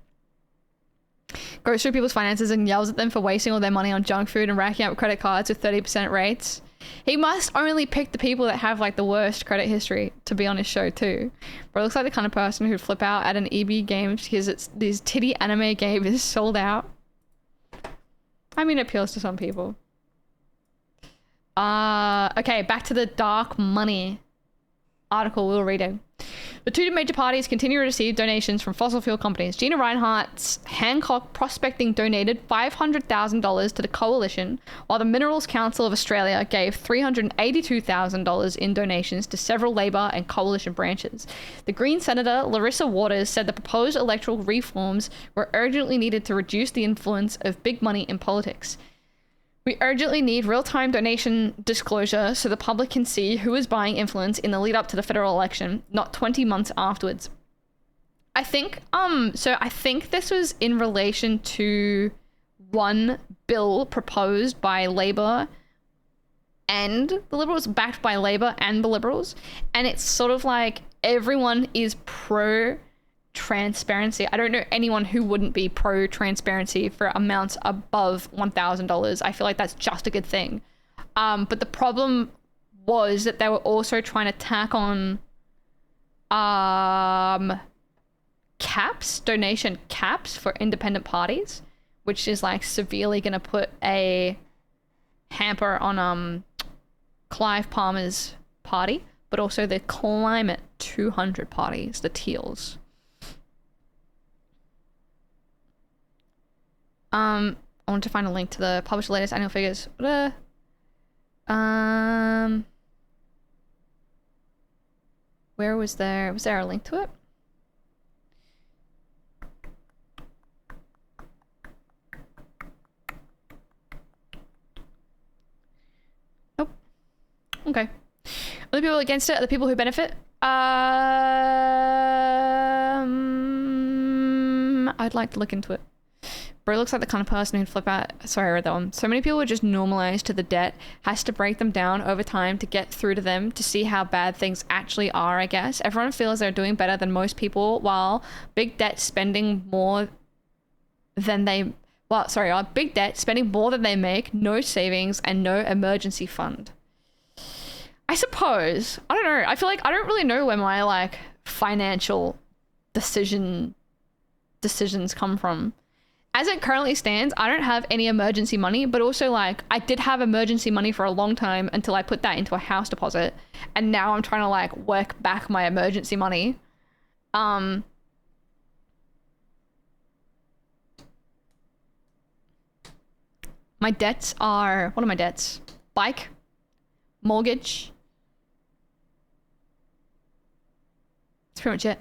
Goes through people's finances and yells at them for wasting all their money on junk food and racking up credit cards with 30% rates. He must only pick the people that have like the worst credit history to be on his show too. But it looks like the kind of person who'd flip out at an EB game because this titty anime game is sold out. I mean, it appeals to some people. Okay, back to the dark money article we were reading. The two major parties continue to receive donations from fossil fuel companies. Gina Rinehart's Hancock Prospecting donated $500,000 to the coalition, while the Minerals Council of Australia gave $382,000 in donations to several Labor and coalition branches. The Green Senator Larissa Waters said the proposed electoral reforms were urgently needed to reduce the influence of big money in politics. We urgently need real-time donation disclosure so the public can see who is buying influence in the lead up to the federal election, not 20 months afterwards. I think, I think this was in relation to one bill proposed by Labor and the Liberals, backed by Labor and the Liberals. And it's sort of like everyone is pro-transparency. I don't know anyone who wouldn't be pro-transparency for amounts above $1,000. I feel like that's just a good thing. But the problem was that they were also trying to tack on caps, donation caps for independent parties, which is like severely gonna put a hamper on Clive Palmer's party, but also the Climate 200 parties, the Teals. I want to find a link to the published latest annual figures. Where was there a link to it? Nope. Okay. Are the people against it? Are the people who benefit? I'd like to look into it. Bro looks like the kind of person who'd flip out. Sorry, I read that one. So many people are just normalized to the debt, has to break them down over time to get through to them to see how bad things actually are, I guess. Everyone feels they're doing better than most people, while big debt spending more than they... big debt spending more than they make, no savings, and no emergency fund. I suppose. I don't know. I feel like I don't really know where my, like, financial decisions come from. As it currently stands, I don't have any emergency money, but also like I did have emergency money for a long time until I put that into a house deposit. And now I'm trying to like work back my emergency money. My debts are, what are my debts? Bike, mortgage. That's pretty much it.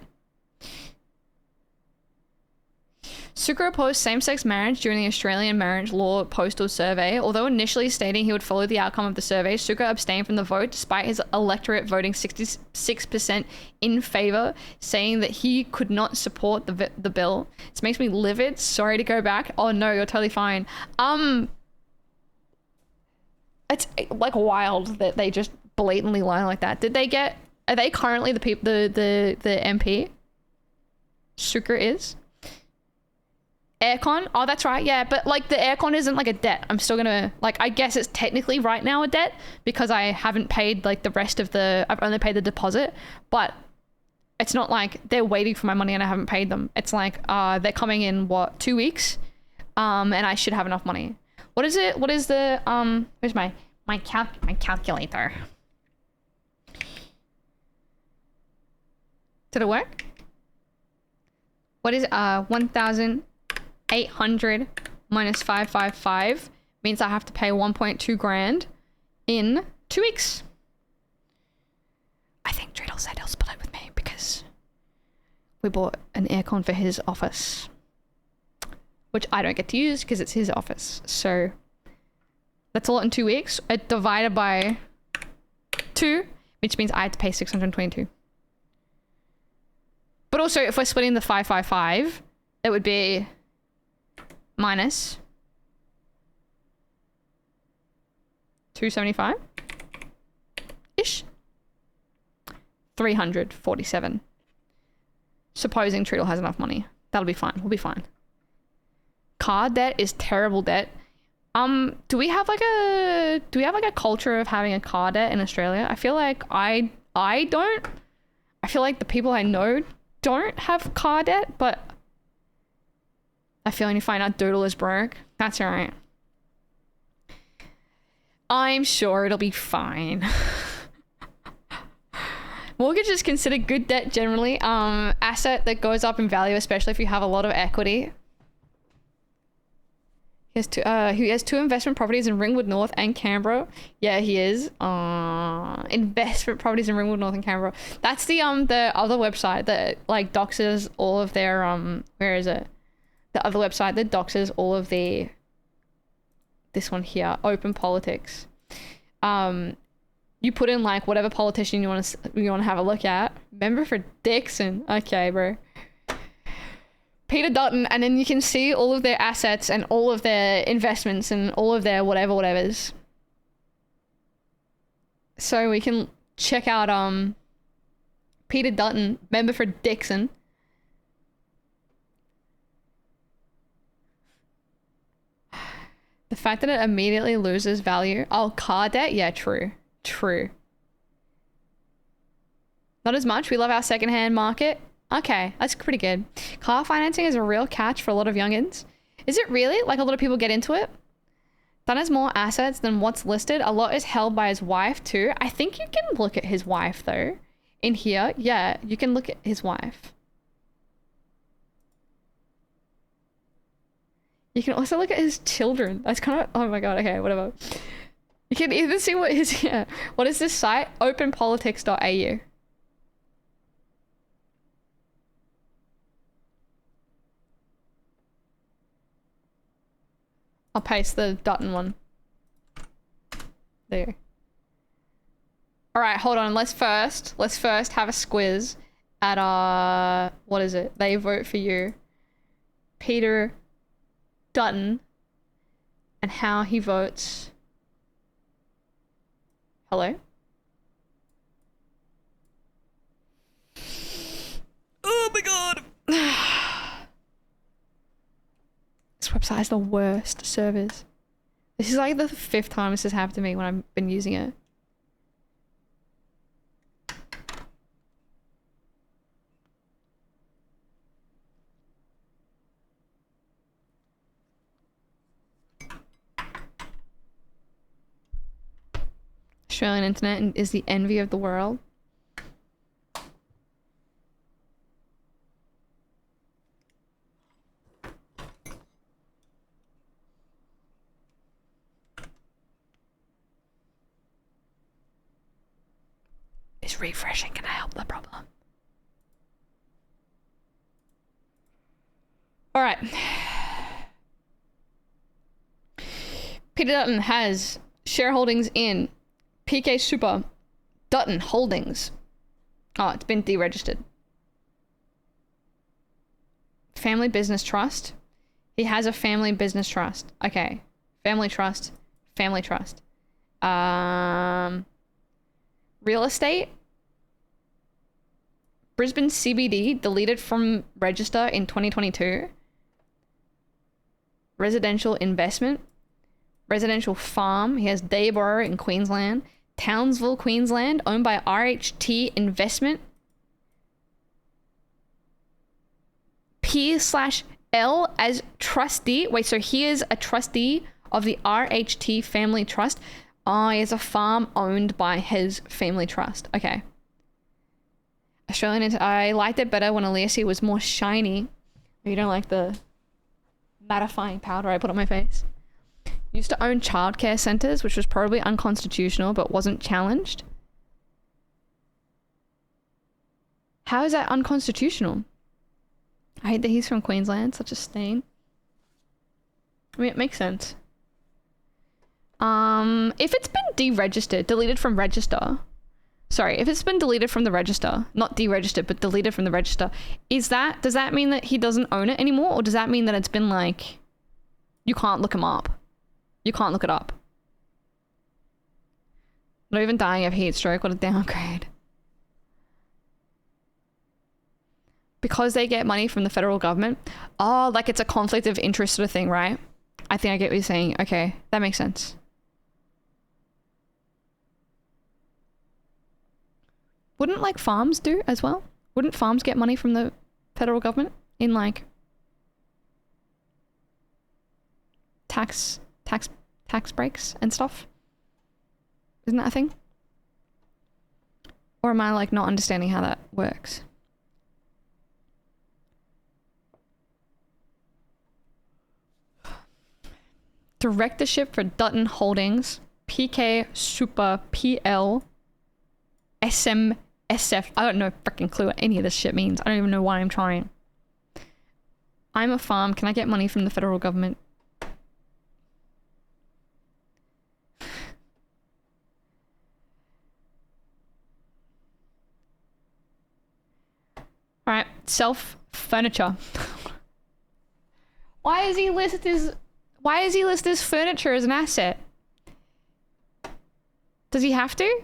Sucre opposed same-sex marriage during the Australian Marriage Law Postal Survey. Although initially stating he would follow the outcome of the survey, Sucre abstained from the vote despite his electorate voting 66% in favour, saying that he could not support the bill. This makes me livid. Sorry to go back. Oh no, you're totally fine. It's like wild that they just blatantly lie like that. Are they currently the MP? Sucre is? Aircon? Oh, that's right. Yeah, but like the aircon isn't like a debt. I'm still gonna, like, I guess it's technically right now a debt because I haven't paid like the rest of I've only paid the deposit, but it's not like they're waiting for my money and I haven't paid them. It's like, they're coming in, 2 weeks? And I should have enough money. What is it? What is the, where's my calculator? Did it work? What is 1,800 minus 555 means I have to pay 1.2 grand in 2 weeks. I think Dreidel said he'll split it with me because we bought an aircon for his office, which I don't get to use because it's his office. So that's a lot in 2 weeks. It divided by 2, which means I have to pay 622. But also, if we're splitting the 555, it would be minus 275 ish, 347. Supposing Treadle has enough money, that'll be fine. We'll be fine. Car debt is terrible debt. Do we have like a culture of having a car debt in Australia? I feel like I don't. I feel like the people I know don't have car debt, but I feel when you find out Doodle is broke, that's alright. I'm sure it'll be fine. Mortgage is considered good debt generally. Asset that goes up in value, especially if you have a lot of equity. He has two investment properties in Ringwood North and Canberra. Yeah, he is. Investment properties in Ringwood North and Canberra. That's the other website that like doxes all of their where is it? The other website that doxes all of the this one here, Open Politics. You put in like whatever politician you want to have a look at. Member for Dixon. Okay, bro. Peter Dutton, and then you can see all of their assets and all of their investments and all of their whatevers. So we can check out Peter Dutton, member for Dixon. The fact that it immediately loses value. Oh, car debt? Yeah, true. True. Not as much. We love our secondhand market. Okay, that's pretty good. Car financing is a real catch for a lot of youngins. Is it really? Like a lot of people get into it? Dunn has more assets than what's listed. A lot is held by his wife too. I think you can look at his wife though. In here, yeah, you can look at his wife. You can also look at his children. That's kind of, oh my god, okay, whatever. You can even see what his, yeah. What is this site? Openpolitics.au. I'll paste the Dutton one. There. Alright, hold on. Let's first have a squiz at what is it? They vote for you. Peter Dutton and how he votes. Hello? Oh my god! This website has the worst servers. This is like the 5th time this has happened to me when I've been using it. Australian internet is the envy of the world. Is refreshing gonna help the problem? Alright. Peter Dutton has shareholdings in PK Super Dutton Holdings. Oh, it's been deregistered. Family Business Trust. He has a family business trust. Okay. Family trust. Family trust. Real estate. Brisbane CBD deleted from register in 2022. Residential investment. Residential farm. He has Dayboro in Queensland. Townsville, Queensland, owned by RHT Investment. P/L as trustee. Wait, so he is a trustee of the RHT Family Trust. Oh, he has a farm owned by his family trust. Okay. Australian, I liked it better when Elise was more shiny. You don't like the mattifying powder I put on my face? Used to own childcare centres, which was probably unconstitutional, but wasn't challenged. How is that unconstitutional? I hate that he's from Queensland, such a stain. I mean, it makes sense. If it's been deregistered, deleted from register. Sorry, if it's been deleted from the register, not deregistered, but deleted from the register, does that mean that he doesn't own it anymore? Or does that mean that it's been like, you can't look him up? You can't look it up. Not even dying of heat stroke, what a downgrade. Because they get money from the federal government. Oh, like it's a conflict of interest sort of thing, right? I think I get what you're saying. Okay, that makes sense. Wouldn't like farms do as well? Wouldn't farms get money from the federal government in like tax breaks and stuff? Isn't that a thing? Or am I like not understanding how that works? Directorship for Dutton Holdings, PK Super PL, SMSF. I don't know a freaking clue what any of this shit means. I don't even know why I'm trying. I'm a farm. Can I get money from the federal government? Alright, self furniture. Why is he listed as furniture as an asset? Does he have to?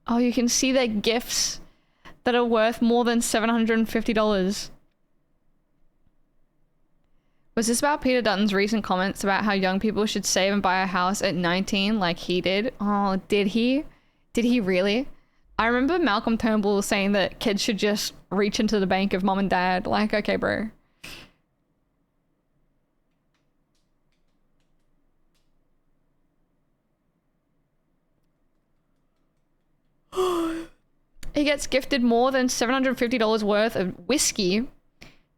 Oh, you can see their gifts that are worth more than $750. Was this about Peter Dutton's recent comments about how young people should save and buy a house at 19 like he did? Oh, did he? Did he really? I remember Malcolm Turnbull saying that kids should just reach into the bank of mom and dad. Like, okay, bro. He gets gifted more than $750 worth of whiskey,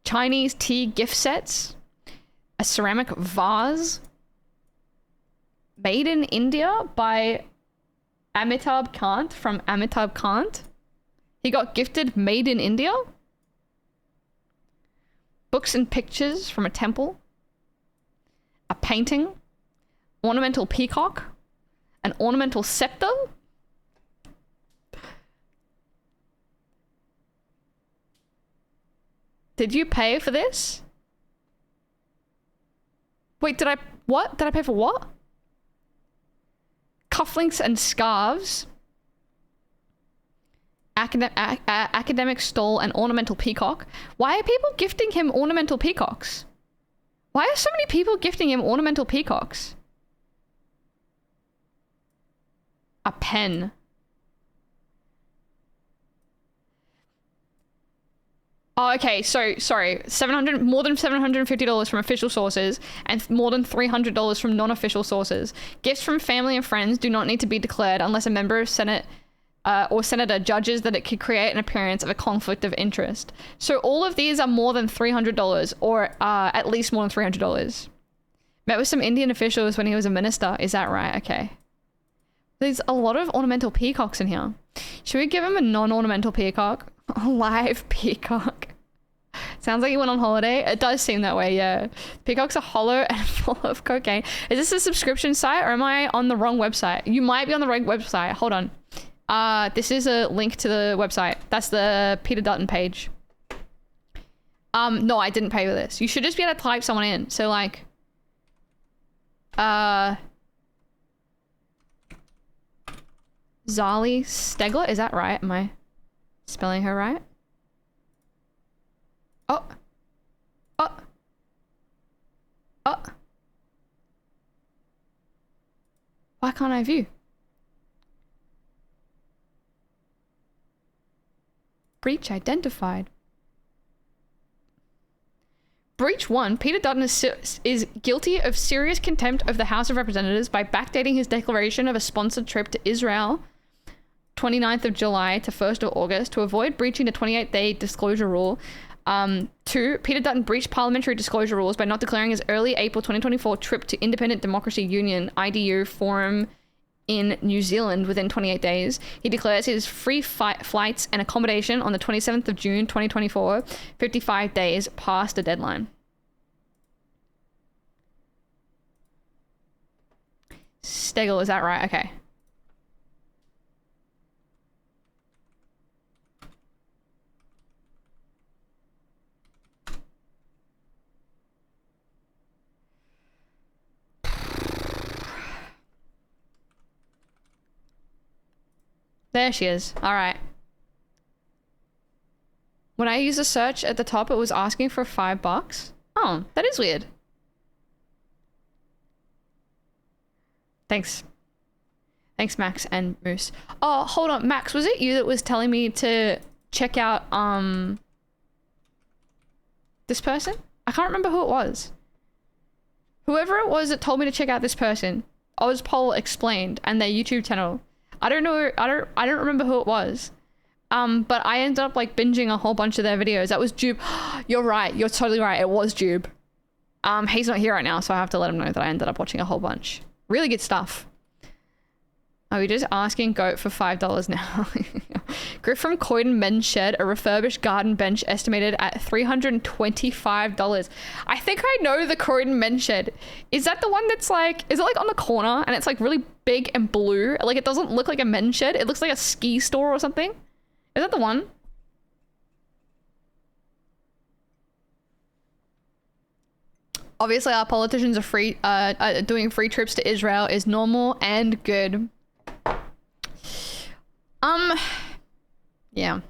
Chinese tea gift sets, a ceramic vase made in India by Amitabh Kant from Amitabh Kant. He got gifted made in India. Books and pictures from a temple. A painting. Ornamental peacock. An ornamental scepter. Did you pay for this? Wait, what? Did I pay for what? Cufflinks and scarves. Academic stole and ornamental peacock. Why are people gifting him ornamental peacocks? Why are so many people gifting him ornamental peacocks? A pen. Oh, okay, so, sorry, more than $750 from official sources and more than $300 from non-official sources. Gifts from family and friends do not need to be declared unless a member of Senate or senator judges that it could create an appearance of a conflict of interest. So all of these are more than $300 or at least more than $300. Met with some Indian officials when he was a minister. Is that right? Okay. There's a lot of ornamental peacocks in here. Should we give him a non-ornamental peacock? A live peacock. Sounds like he went on holiday. It does seem that way, yeah. Peacocks are hollow and full of cocaine. Is this a subscription site or am I on the wrong website? You might be on the right website. Hold on. This is a link to the website. That's the Peter Dutton page. No, I didn't pay for this. You should just be able to type someone in. So like, Zali Stegler, is that right? Am I spelling her right? Oh. Oh. Oh. Why can't I view? Breach identified. Breach 1. Peter Dutton is guilty of serious contempt of the House of Representatives by backdating his declaration of a sponsored trip to Israel 29th of July to 1st of August to avoid breaching the 28-day disclosure rule. 2. Peter Dutton breached parliamentary disclosure rules by not declaring his early April 2024 trip to Independent Democracy Union IDU forum in New Zealand within 28 days. He declares his free flights and accommodation on the 27th of June 2024, 55 days past the deadline. Stegel, is that right? Okay. There she is. All right. When I used a search at the top, it was asking for $5. Oh, that is weird. Thanks. Thanks, Max and Moose. Oh, hold on. Max, was it you that was telling me to check out, this person? I can't remember who it was. Whoever it was that told me to check out this person, Ozpol Explained, and their YouTube channel. I don't know, I don't remember who it was. But I ended up like binging a whole bunch of their videos. That was Jube. You're right, you're totally right, it was Jube. He's not here right now, so I have to let him know that I ended up watching a whole bunch. Really good stuff. Are we just asking Goat for $5 now? Griff from Croydon Men's Shed, a refurbished garden bench estimated at $325. I think I know the Croydon Men's Shed. Is that the one that's like, is it like on the corner and it's like really big and blue? Like it doesn't look like a men's shed. It looks like a ski store or something. Is that the one? Obviously our politicians are doing free trips to Israel is normal and good. Yeah.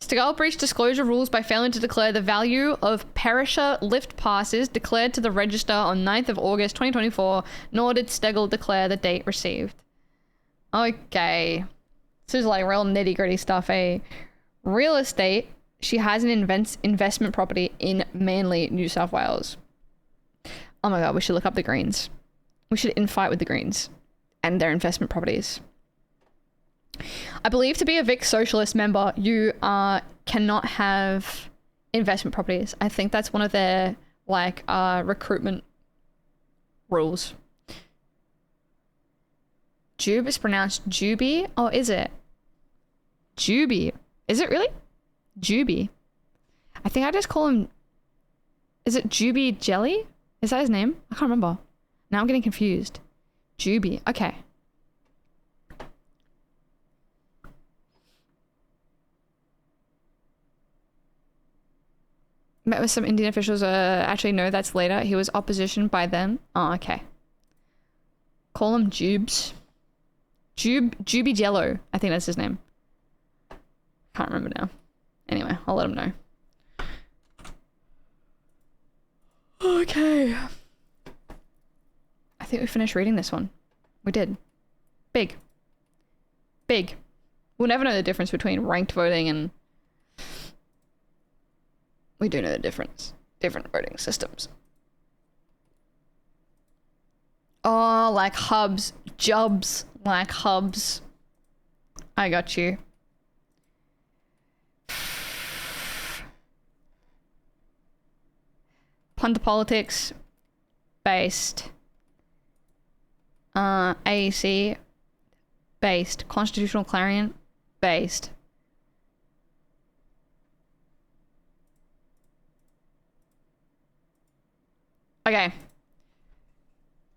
Stegall breached disclosure rules by failing to declare the value of perisher lift passes declared to the register on 9th of August 2024, nor did Stegall declare the date received. Okay. This is like real nitty-gritty stuff, eh? Real estate. She has an investment property in Manly, New South Wales. Oh my god, we should look up the Greens. We should infight with the Greens and their investment properties. I believe to be a Vic Socialist member, you cannot have investment properties. I think that's one of their like recruitment rules. Jube is pronounced Juby? Oh, is it? Juby. Is it really? Juby. I think I just call him... Is it Juby Jelly? Is that his name? I can't remember. Now I'm getting confused. Juby. Okay. Met with some Indian officials. Actually, no, that's later. He was opposition by them. Oh, okay. Call him Jubes. Juby Jello. I think that's his name. Can't remember now. Anyway, I'll let him know. Okay. I think we finished reading this one. We did. Big. Big. We'll never know the difference between ranked voting and... We do know the difference. Different voting systems. Oh, like hubs. Jobs. Like hubs. I got you. Punter Politics. Based. AEC. Based. Constitutional Clarion. Based. Okay.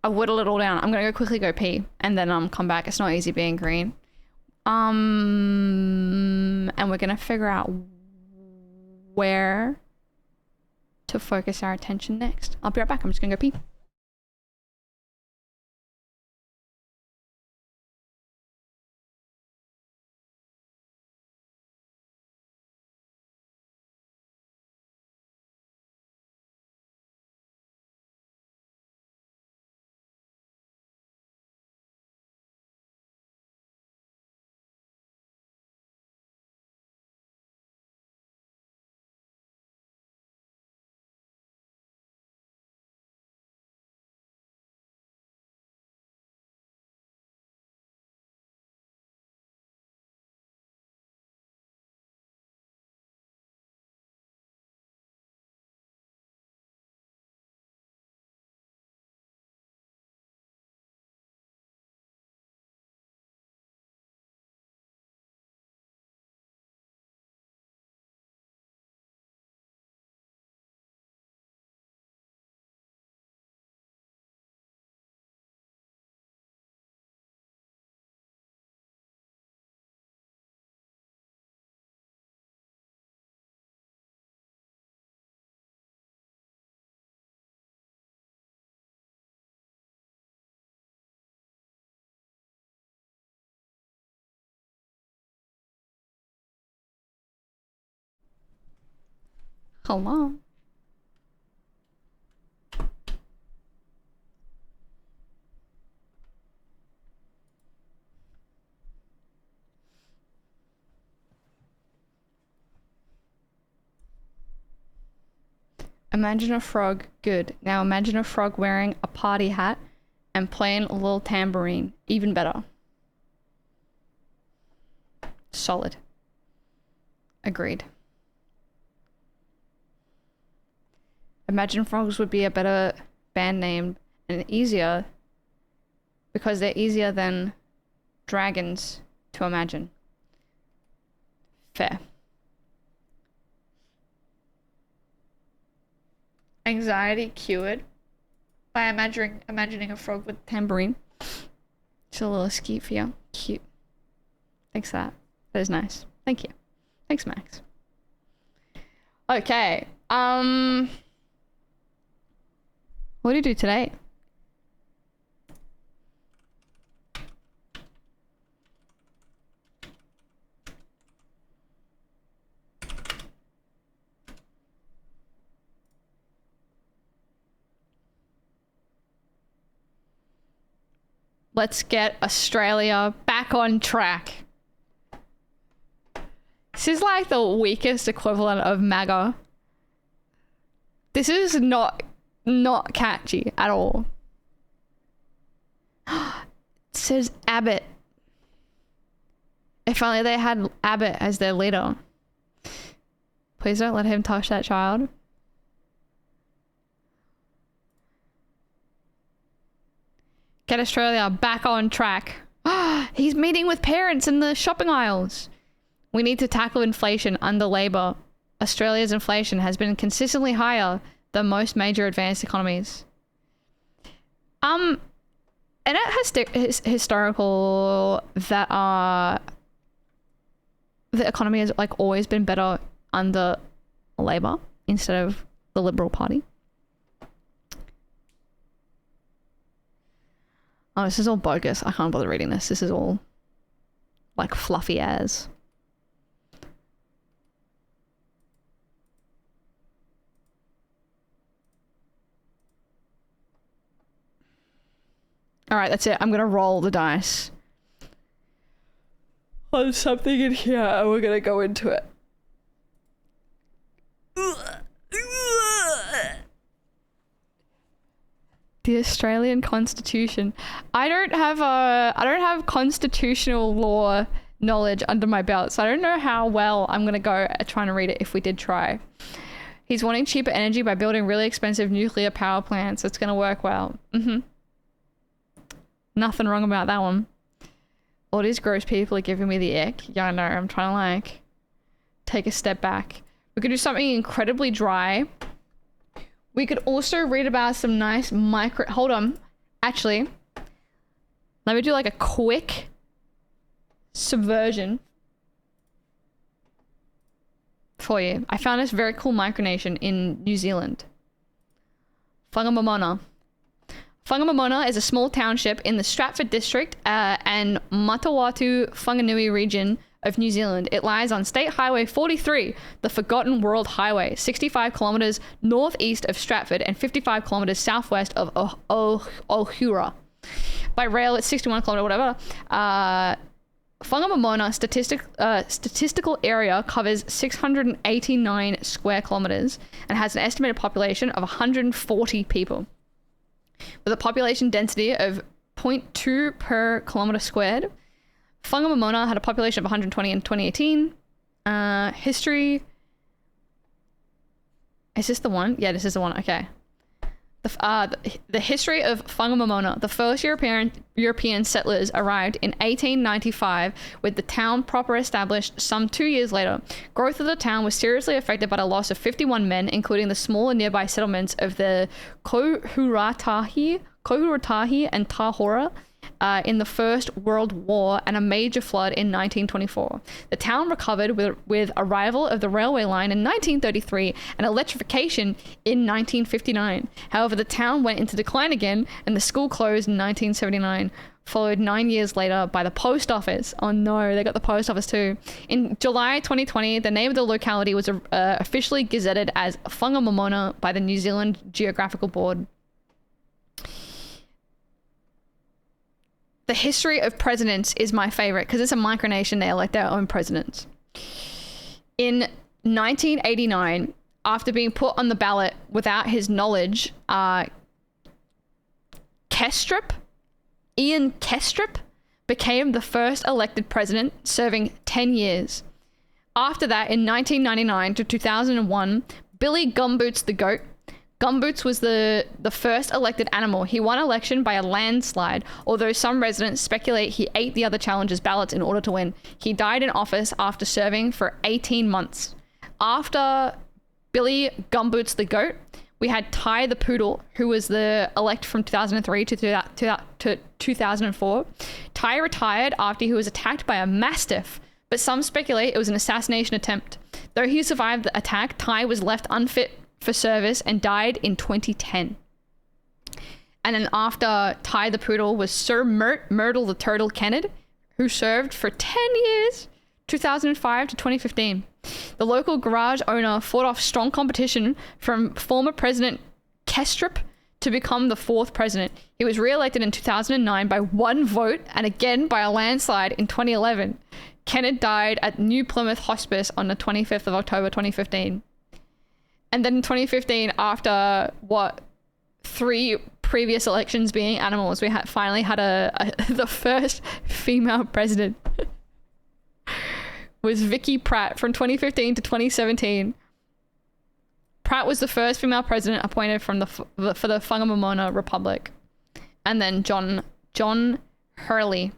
I whittle it all down. I'm gonna quickly go pee and then come back. It's not easy being green. And we're gonna figure out where to focus our attention next. I'll be right back. I'm just gonna go pee. Hello. Imagine a frog. Good. Now imagine a frog wearing a party hat and playing a little tambourine. Even better. Solid. Agreed. Imagine Frogs would be a better band name and easier because they're easier than dragons to imagine. Fair. Anxiety cured by imagining a frog with tambourine. It's a little skeet for you. Cute. Thanks for that. That is nice. Thank you. Thanks, Max. Okay. What do you do today? Let's get Australia back on track. This is like the weakest equivalent of MAGA. This is not catchy at all. It says Abbott. If only they had Abbott as their leader. Please don't let him touch that child. Get Australia back on track. He's meeting with parents in the shopping aisles. We need to tackle inflation under Labor. Australia's inflation has been consistently higher than most major advanced economies. And it has historical that the economy has like always been better under Labor instead of the Liberal Party. Oh, this is all bogus. I can't bother reading this. This is all like fluffy as. All right, that's it. I'm going to roll the dice on something in here and we're going to go into it. The Australian Constitution. I don't have constitutional law knowledge under my belt, so I don't know how well I'm going to go at trying to read it if we did try. He's wanting cheaper energy by building really expensive nuclear power plants. It's going to work well. Nothing wrong about that one. All these gross people are giving me the ick. Yeah, I know. I'm trying to like take a step back. We could do something incredibly dry. We could also read about some nice micro... Hold on. Actually, let me do like a quick subversion for you. I found this very cool micronation in New Zealand. Whangamamona. Whangamamona is a small township in the Stratford district and Matawatu Whanganui region of New Zealand. It lies on State Highway 43, the Forgotten World Highway, 65 kilometers northeast of Stratford and 55 kilometers southwest of Ohura. By rail, it's 61 kilometers, whatever. Whangamamona statistical area covers 689 square kilometers and has an estimated population of 140 people. With a population density of 0.2 per kilometer squared, Whangamamona had a population of 120 in 2018. History. Is this the one? Yeah, this is the one. Okay. The history of Whangamamona. The first European settlers arrived in 1895, with the town proper established some 2 years later. Growth of the town was seriously affected by the loss of 51 men, including the smaller nearby settlements of the Kohuratahi and Tahora in the First World War and a major flood in 1924. The town recovered with arrival of the railway line in 1933 and electrification in 1959. However, the town went into decline again and the school closed in 1979, followed 9 years later by the post office. Oh no, they got the post office too. In July 2020, the name of the locality was officially gazetted as Whangamamona by the New Zealand Geographical Board. The history of presidents is my favorite because it's a micronation. They elect their own presidents. In 1989, after being put on the ballot without his knowledge, Ian Kestrup became the first elected president, serving 10 years. After that, in 1999 to 2001, Billy Gumboots the Goat. Gumboots was the first elected animal. He won election by a landslide, although some residents speculate he ate the other challengers' ballots in order to win. He died in office after serving for 18 months. After Billy Gumboots the Goat, we had Ty the Poodle, who was the elect from 2003 to 2004. Ty retired after he was attacked by a mastiff, but some speculate it was an assassination attempt. Though he survived the attack, Ty was left unfit for service and died in 2010. And then after Ty the Poodle was Sir Myrtle the Turtle Kennard, who served for 10 years, 2005 to 2015. The local garage owner fought off strong competition from former President Kestrup to become the 4th president. He was re-elected in 2009 by 1 vote and again by a landslide in 2011. Kennett died at New Plymouth Hospice on the 25th of October 2015. And then in 2015, after 3 previous elections being animals, we finally had the first female president. Was Vicky Pratt from 2015 to 2017. Pratt was the first female president appointed for the Whangamamona Republic. And then John Hurley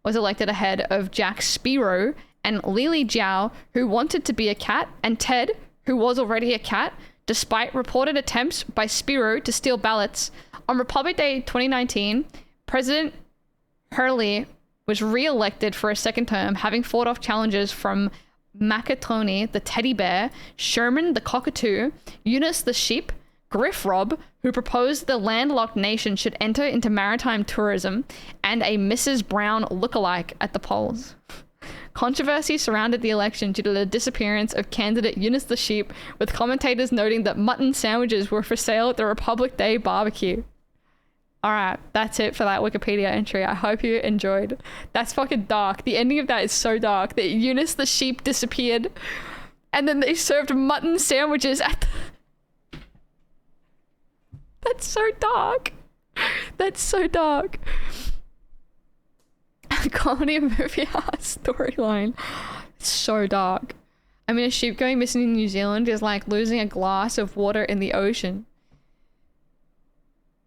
was elected ahead of Jack Spiro and Lily Jiao, who wanted to be a cat, and Ted, who was already a cat, despite reported attempts by Spiro to steal ballots. On Republic Day 2019, President Hurley was re-elected for a second term, having fought off challenges from Makatoni, the teddy bear, Sherman, the cockatoo, Eunice, the sheep, Griff Robb, who proposed the landlocked nation should enter into maritime tourism, and a Mrs. Brown lookalike at the polls. Controversy surrounded the election due to the disappearance of candidate Eunice the sheep, with commentators noting that mutton sandwiches were for sale at the Republic Day barbecue. Alright, that's it for that Wikipedia entry. I hope you enjoyed. That's fucking dark. The ending of that is so dark that Eunice the sheep disappeared and then they served mutton sandwiches at the... That's so dark. That's so dark. Comedy movie storyline. It's so dark. I mean, a sheep going missing in New Zealand is like losing a glass of water in the ocean.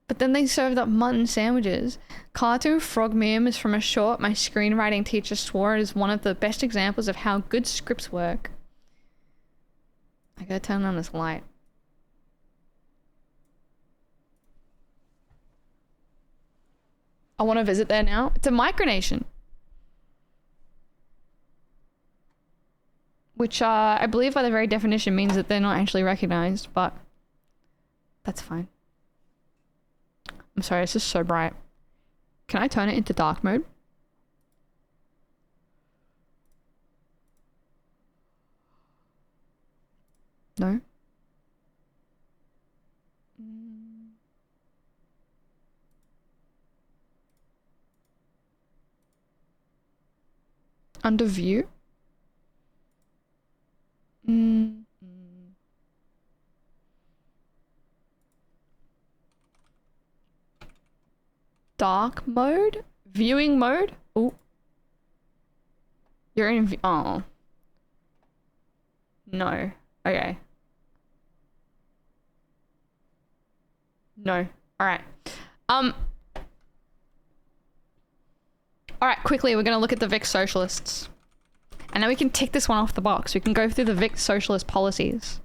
But then they served up mutton sandwiches. Cartoon frog meme is from a short my screenwriting teacher swore is one of the best examples of how good scripts work. I gotta turn on this light. I want to visit there now. It's a micronation. Which I believe by the very definition means that they're not actually recognized, but that's fine. I'm sorry, this is so bright. Can I turn it into dark mode? No? Under view? Dark mode? Viewing mode? Oh. You're in oh. No. Okay. No. Alright. Alright, quickly, we're gonna look at the Vic Socialists. And then we can tick this one off the box. We can go through the Vic Socialist policies.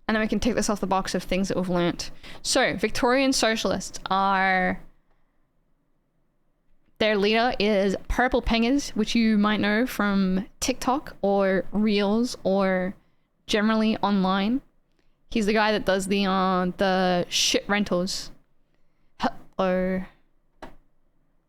And then we can tick this off the box of things that we've learnt. So, Victorian Socialists are... Their leader is Purple Pengers, which you might know from TikTok or Reels or generally online. He's the guy that does the shit rentals. Hello.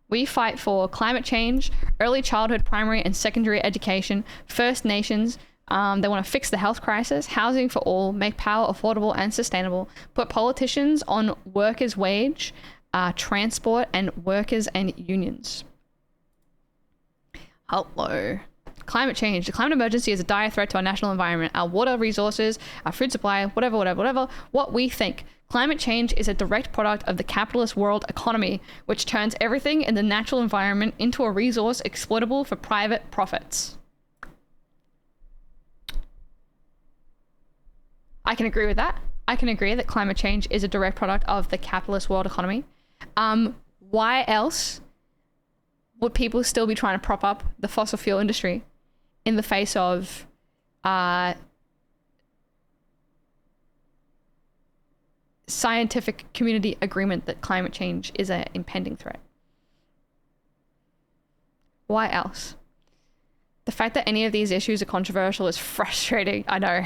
We fight for climate change, early childhood, primary and secondary education, First Nations. They want to fix the health crisis, housing for all, make power affordable and sustainable, put politicians on workers' wage, transport, and workers and unions. Hello. Climate change. The climate emergency is a dire threat to our national environment, our water resources, our food supply, whatever. What we think. Climate change is a direct product of the capitalist world economy, which turns everything in the natural environment into a resource exploitable for private profits. I can agree with that. I can agree that climate change is a direct product of the capitalist world economy. Why else would people still be trying to prop up the fossil fuel industry in the face of scientific community agreement that climate change is an impending threat? Why else? The fact that any of these issues are controversial is frustrating. I know.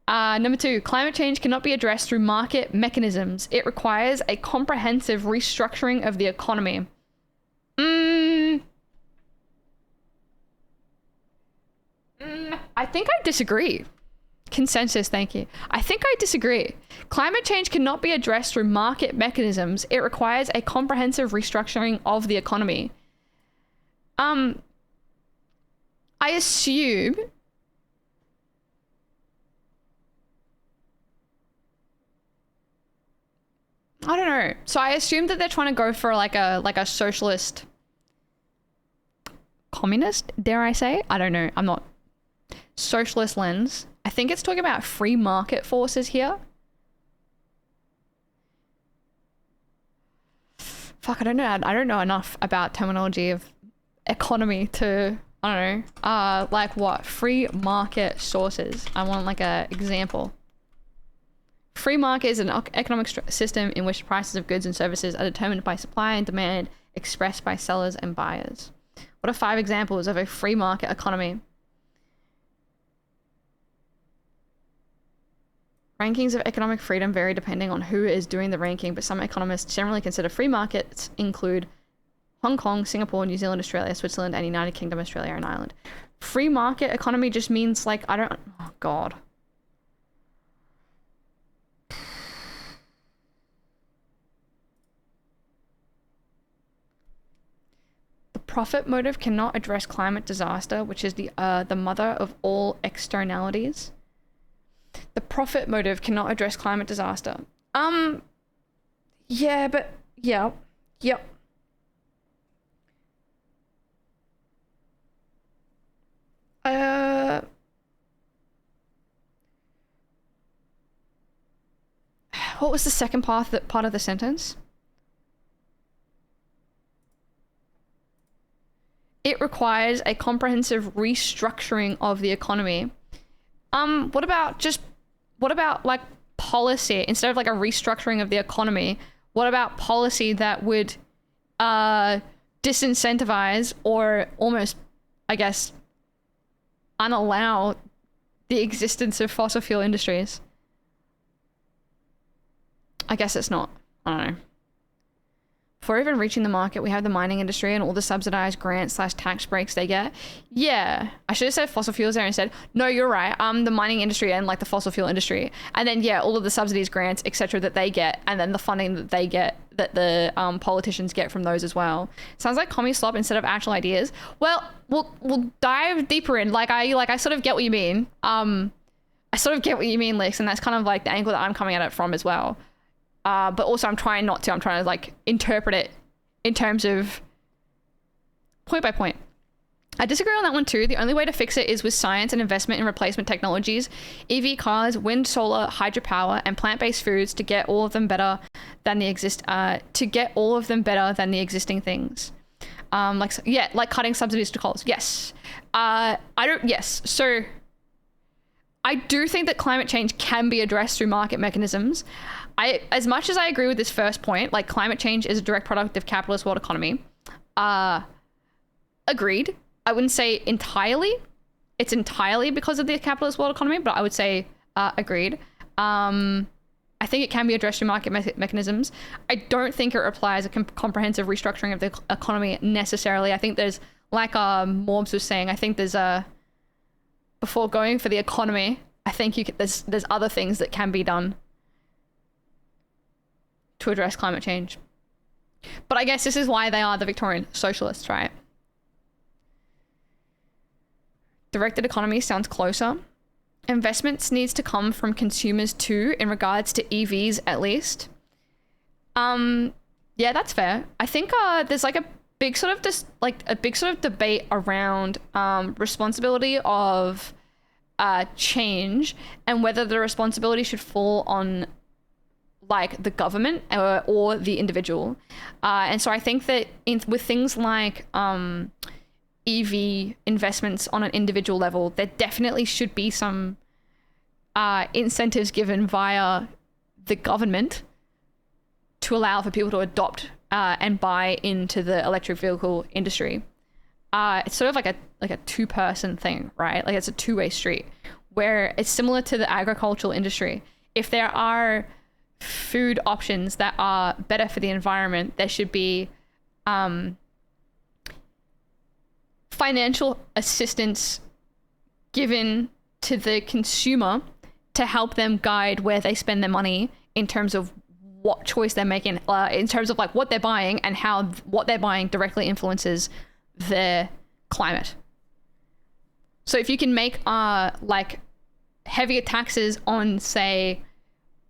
Number 2, climate change cannot be addressed through market mechanisms. It requires a comprehensive restructuring of the economy. I think I disagree. Consensus, thank you. I think I disagree. Climate change cannot be addressed through market mechanisms. It requires a comprehensive restructuring of the economy. I assume I don't know. So I assume that they're trying to go for like a socialist communist, dare I say? I don't know. I'm not socialist lens. I think it's talking about free market forces here. Fuck, I don't know. I don't know enough about terminology of economy to, I don't know, like what? Free market sources. I want like a example. Free market is an economic system in which prices of goods and services are determined by supply and demand expressed by sellers and buyers. What are 5 examples of a free market economy? Rankings of economic freedom vary depending on who is doing the ranking, but some economists generally consider free markets include Hong Kong, Singapore, New Zealand, Australia, Switzerland, and United Kingdom, Australia, and Ireland. Free market economy just means like, I don't, oh God. The profit motive cannot address climate disaster, which is the mother of all externalities. The profit motive cannot address climate disaster. Yeah, but yep. What was the second part of the sentence? It requires a comprehensive restructuring of the economy. What about like policy instead of like a restructuring of the economy? What about policy that would disincentivize or almost, I guess, unallow the existence of fossil fuel industries? I guess it's not. I don't know. Before even reaching the market, we have the mining industry and all the subsidized grants / tax breaks they get. Yeah, I should have said fossil fuels there instead. No, you're right. The mining industry and like the fossil fuel industry. And then, yeah, all of the subsidies, grants, etc. that they get, and then the funding that they get, that the politicians get from those as well. Sounds like commie slop instead of actual ideas. Well, we'll dive deeper in. I sort of get what you mean. I sort of get what you mean, Lex, and that's kind of like the angle that I'm coming at it from as well. But also I'm trying to like interpret it in terms of point by point. I disagree on that one too. The only way to fix it is with science and investment in replacement technologies, EV cars, wind, solar, hydropower, and plant-based foods to get all of them better than the existing things. Like cutting subsidies to coals. Yes. So I do think that climate change can be addressed through market mechanisms. As much as I agree with this first point, like climate change is a direct product of capitalist world economy. Agreed. I wouldn't say entirely. It's entirely because of the capitalist world economy, but I would say agreed. I think it can be addressed through market mechanisms. I don't think it requires a comprehensive restructuring of the economy necessarily. I think there's, like Morbs was saying, I think there's before going for the economy, I think there's other things that can be done to address climate change. But I guess this is why they are the Victorian socialists, right? Directed economy sounds closer. Investments needs to come from consumers too, in regards to EVs at least. Yeah, that's fair. I think there's like a big sort of debate around responsibility of change and whether the responsibility should fall on like the government or the individual. And so I think that with things like EV investments on an individual level, there definitely should be some incentives given via the government to allow for people to adopt and buy into the electric vehicle industry. It's sort of like a two-person thing, right? Like it's a two-way street where it's similar to the agricultural industry. If there are food options that are better for the environment, there should be financial assistance given to the consumer to help them guide where they spend their money in terms of what choice they're making, in terms of like what they're buying and how what they're buying directly influences their climate. So if you can make like heavier taxes on, say,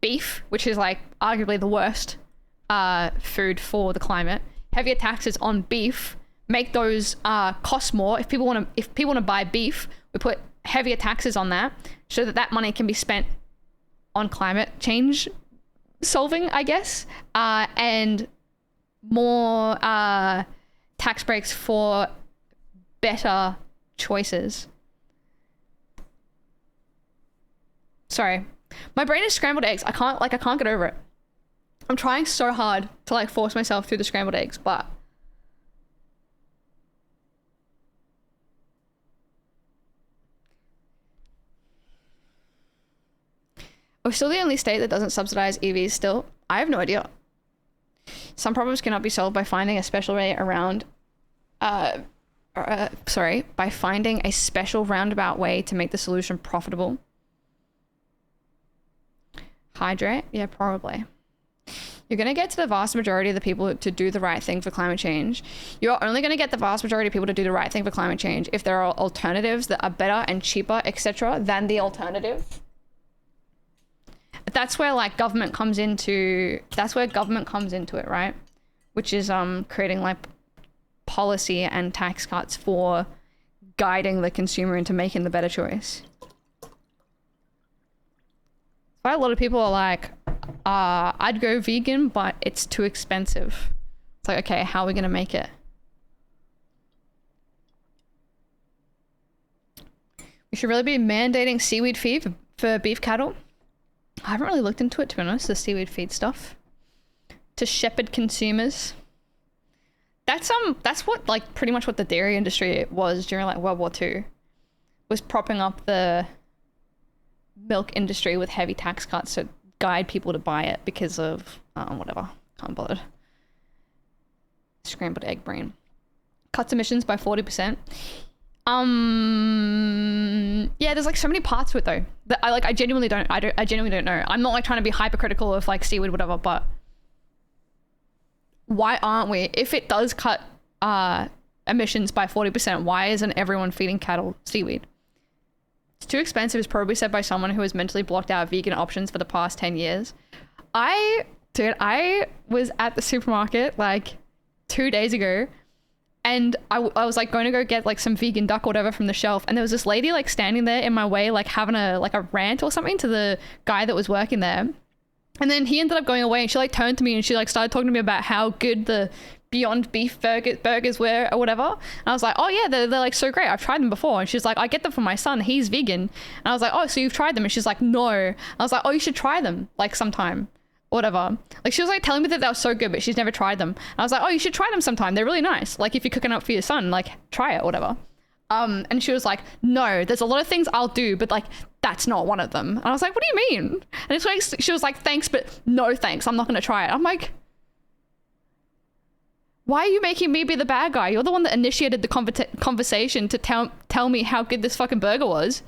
beef, which is like arguably the worst food for the climate, heavier taxes on beef, make those cost more. If people want to buy beef, we put heavier taxes on that so that money can be spent on climate change solving, I guess, and more tax breaks for better choices. Sorry, my brain is scrambled eggs. I can't get over it. I'm trying so hard to like force myself through the scrambled eggs, but we're still the only state that doesn't subsidize EVs still. I have no idea. Some problems cannot be solved by finding a special way around, by finding a special roundabout way to make the solution profitable. Hydrate? Yeah, probably. You're going to get to the vast majority of the people to do the right thing for climate change. You're only going to get the vast majority of people to do the right thing for climate change if there are alternatives that are better and cheaper, etc., than the alternative. But that's where like government comes into it, right? Which is creating like policy and tax cuts for guiding the consumer into making the better choice. Why a lot of people are like, I'd go vegan, but it's too expensive. It's like, okay, how are we gonna make it? We should really be mandating seaweed feed for beef cattle. I haven't really looked into it, to be honest, the seaweed feed stuff. To shepherd consumers. That's what like pretty much what the dairy industry was during like World War II. Was propping up the milk industry with heavy tax cuts to guide people to buy it because of whatever. Can't bother. Scrambled egg brain. Cuts emissions by 40%. Yeah, there's like so many parts to it though that I genuinely don't know. I'm not like trying to be hypercritical of like seaweed, whatever, but why aren't we? If it does cut emissions by 40%, why isn't everyone feeding cattle seaweed? It's too expensive is probably said by someone who has mentally blocked out vegan options for the past 10 years. I was at the supermarket like 2 days ago and I was like going to go get like some vegan duck or whatever from the shelf, and there was this lady like standing there in my way, like having a rant or something to the guy that was working there. And then he ended up going away and she like turned to me and she like started talking to me about how good the Beyond Beef burgers were or whatever. And I was like, oh yeah, they're like so great. I've tried them before. And she's like, I get them for my son. He's vegan. And I was like, oh, so you've tried them? And she's like, no. I was like, oh, you should try them like sometime. Whatever. Like she was like telling me that they were so good, but she's never tried them. And I was like, oh, you should try them sometime. They're really nice. Like if you're cooking up for your son, like try it or whatever. And she was like, no, there's a lot of things I'll do, but like that's not one of them. And I was like, what do you mean? And it's like, she was like, thanks, but no thanks. I'm not going to try it. I'm like, why are you making me be the bad guy? You're the one that initiated the conversation to tell me how good this fucking burger was.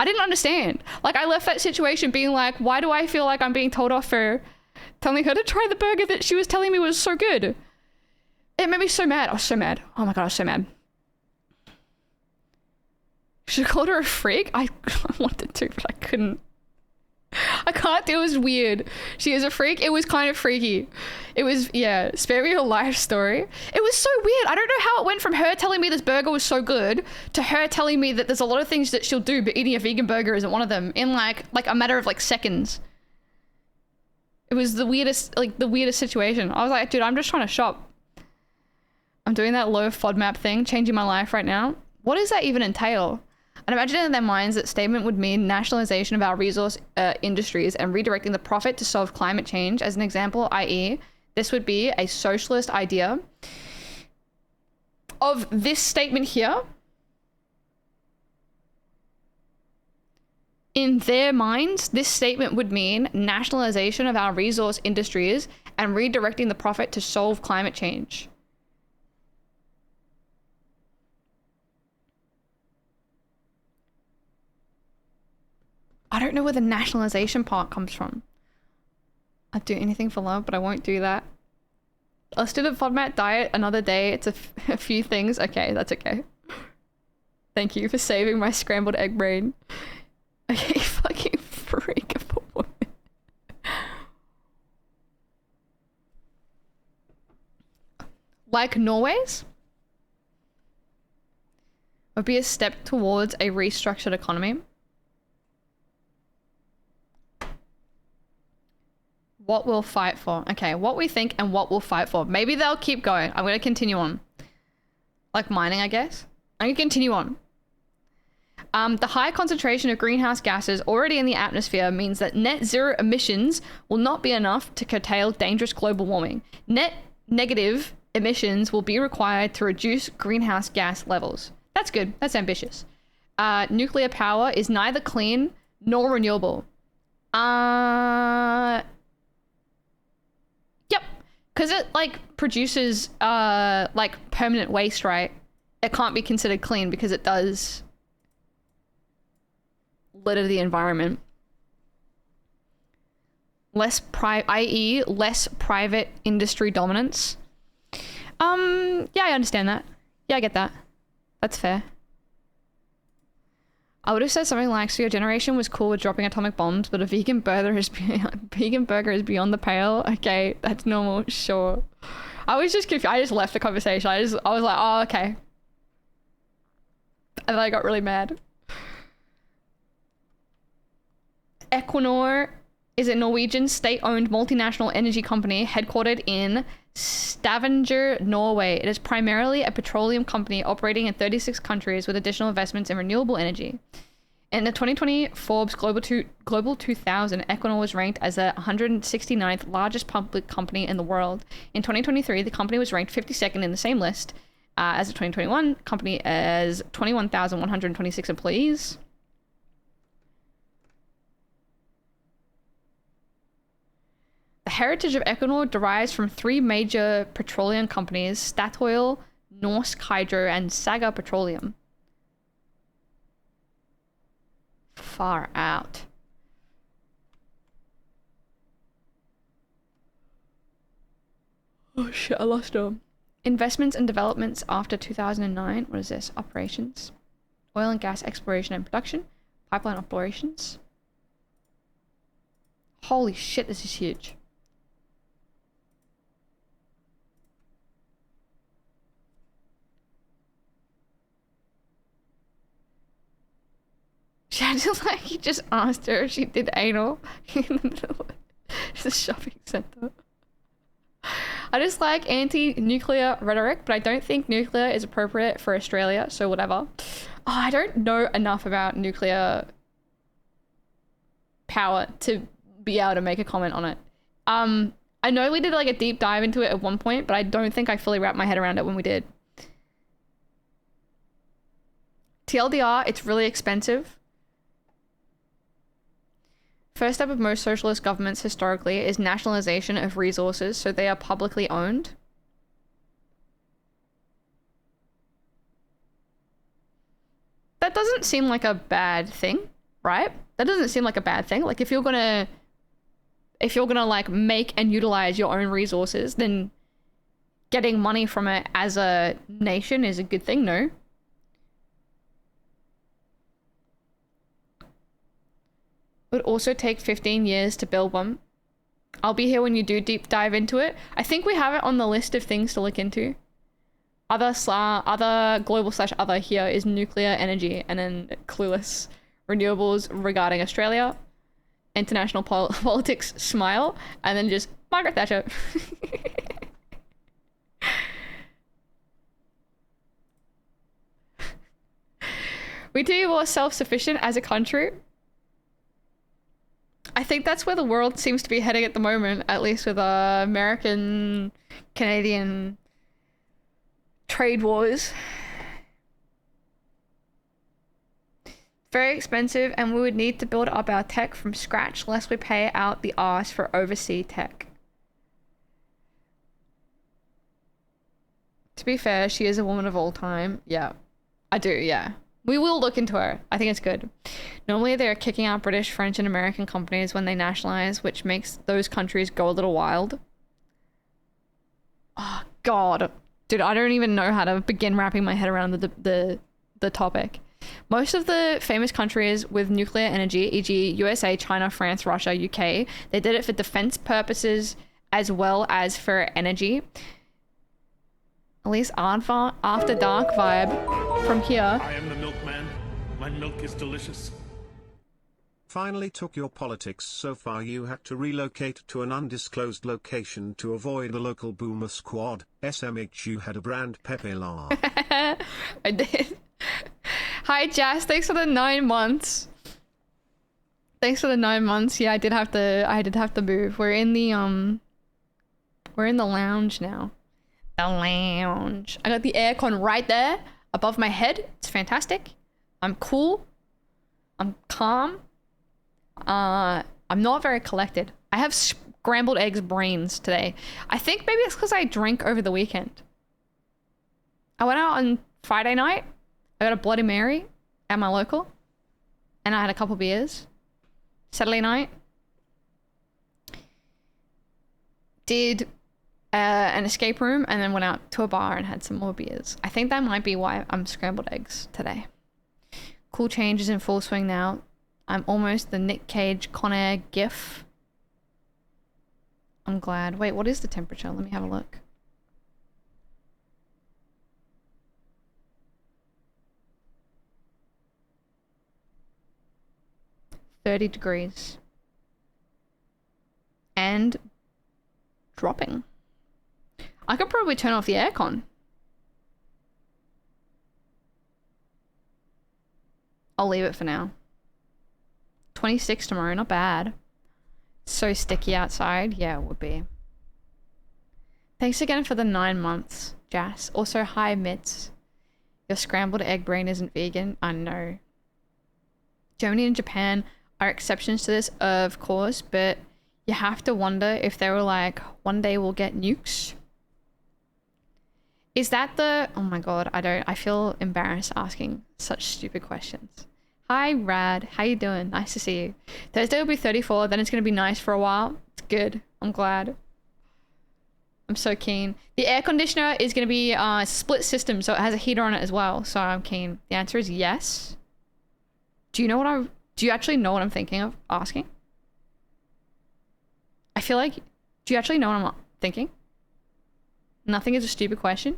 I didn't understand. Like I left that situation being like, why do I feel like I'm being told off for telling her to try the burger that she was telling me was so good? It made me so mad. I was so mad. Oh my God, I was so mad. Should have called her a freak? I wanted to, but I couldn't. I can't. It was weird. She is a freak. It was kind of freaky. It was, yeah, spare me your life story. It was so weird. I don't know how it went from her telling me this burger was so good to her telling me that there's a lot of things that she'll do, but eating a vegan burger isn't one of them in like a matter of like seconds. It was the weirdest situation. I was like, dude, I'm just trying to shop. I'm doing that low FODMAP thing, changing my life right now. What does that even entail? I'd imagine in their minds that statement would mean nationalization of our resource industries and redirecting the profit to solve climate change. As an example, i.e., this would be a socialist idea of this statement here. In their minds, this statement would mean nationalization of our resource industries and redirecting the profit to solve climate change. I don't know where the nationalization part comes from. I'd do anything for love, but I won't do that. Let's do the FODMAP diet another day. It's a few things. Okay, that's okay. Thank you for saving my scrambled egg brain. Okay, fucking freak of a woman. Like Norway's? Would be a step towards a restructured economy. What we'll fight for. Okay, what we think and what we'll fight for. Maybe they'll keep going. I'm going to continue on. Like mining, I guess. I'm going to continue on. The high concentration of greenhouse gases already in the atmosphere means that net zero emissions will not be enough to curtail dangerous global warming. Net negative emissions will be required to reduce greenhouse gas levels. That's good. That's ambitious. Nuclear power is neither clean nor renewable. Yep. Because it, like, produces, like, permanent waste, right? It can't be considered clean because it does litter the environment. I.e. less private industry dominance. Yeah, I understand that. Yeah, I get that. That's fair. I would have said something like, so your generation was cool with dropping atomic bombs, but a vegan burger is beyond the pale. Okay, that's normal, sure. I was just confused. I just left the conversation. I was like, oh, okay. And then I got really mad. Equinor is a Norwegian state-owned multinational energy company headquartered in Stavanger, Norway. It is primarily a petroleum company operating in 36 countries with additional investments in renewable energy. In the 2020 Forbes Global 2000, Equinor was ranked as the 169th largest public company in the world. In 2023, the company was ranked 52nd in the same list as the 2021 company as 21,126 employees. The heritage of Equinor derives from three major petroleum companies: Statoil, Norsk Hydro, and Saga Petroleum. Far out. Oh shit, I lost them. Investments and developments after 2009. What is this? Operations. Oil and gas exploration and production. Pipeline operations. Holy shit, this is huge. Just like he just asked her if she did anal in the middle of the shopping center. I just like anti-nuclear rhetoric, but I don't think nuclear is appropriate for Australia, so whatever. Oh, I don't know enough about nuclear power to be able to make a comment on it. I know we did like a deep dive into it at one point, but I don't think I fully wrapped my head around it when we did. TLDR, it's really expensive. First step of most socialist governments historically is nationalization of resources, so they are publicly owned. That doesn't seem like a bad thing, right? That doesn't seem like a bad thing. Like if you're gonna like make and utilize your own resources, then getting money from it as a nation is a good thing, no? Would also take 15 years to build one. I'll be here when you do deep dive into it. I think we have it on the list of things to look into. Other global / other here is nuclear energy, and then clueless renewables regarding Australia, international politics, smile, and then just Margaret Thatcher. We do be more self-sufficient as a country. I think that's where the world seems to be heading at the moment, at least with American, Canadian trade wars. Very expensive, and we would need to build up our tech from scratch lest we pay out the arse for overseas tech. To be fair, she is a woman of all time. Yeah, I do, yeah. We will look into it. I think it's good. Normally they're kicking out British, French, and American companies when they nationalize, which makes those countries go a little wild. Oh, God. Dude, I don't even know how to begin wrapping my head around the topic. Most of the famous countries with nuclear energy, e.g. USA, China, France, Russia, UK, they did it for defense purposes as well as for energy. At least after dark vibe from here. I am the milkman. My milk is delicious. Finally took your politics so far you had to relocate to an undisclosed location to avoid the local boomer squad. SMH, you had a brand Pepe La. I did. Hi Jazz, thanks for the 9 months. Thanks for the 9 months. Yeah, I did have to move. We're in the lounge now. The lounge. I got the aircon right there above my head. It's fantastic. I'm cool. I'm calm. I'm not very collected. I have scrambled eggs brains today. I think maybe it's because I drank over the weekend. I went out on Friday night. I got a Bloody Mary at my local. And I had a couple beers. Saturday night. Did an escape room and then went out to a bar and had some more beers. I think that might be why I'm scrambled eggs today. Cool Change is in full swing now. I'm almost the Nick Cage Conair gif. I'm glad. Wait, what is the temperature? Let me have a look. $30 degrees. And dropping. I could probably turn off the aircon. I'll leave it for now. 26 tomorrow, not bad. So sticky outside. Yeah, it would be. Thanks again for the 9 months, Jas. Also, hi, Mitz. Your scrambled egg brain isn't vegan. I know. Germany and Japan are exceptions to this, of course, but you have to wonder if they were like, one day we'll get nukes. Is that the... Oh my god, I feel embarrassed asking such stupid questions. Hi, Rad. How you doing? Nice to see you. Thursday will be 34, then it's going to be nice for a while. It's good. I'm glad. I'm so keen. The air conditioner is going to be a split system, so it has a heater on it as well, so I'm keen. The answer is yes. Do you actually know what I'm thinking of asking? I feel like... Do you actually know what I'm thinking? Nothing is a stupid question.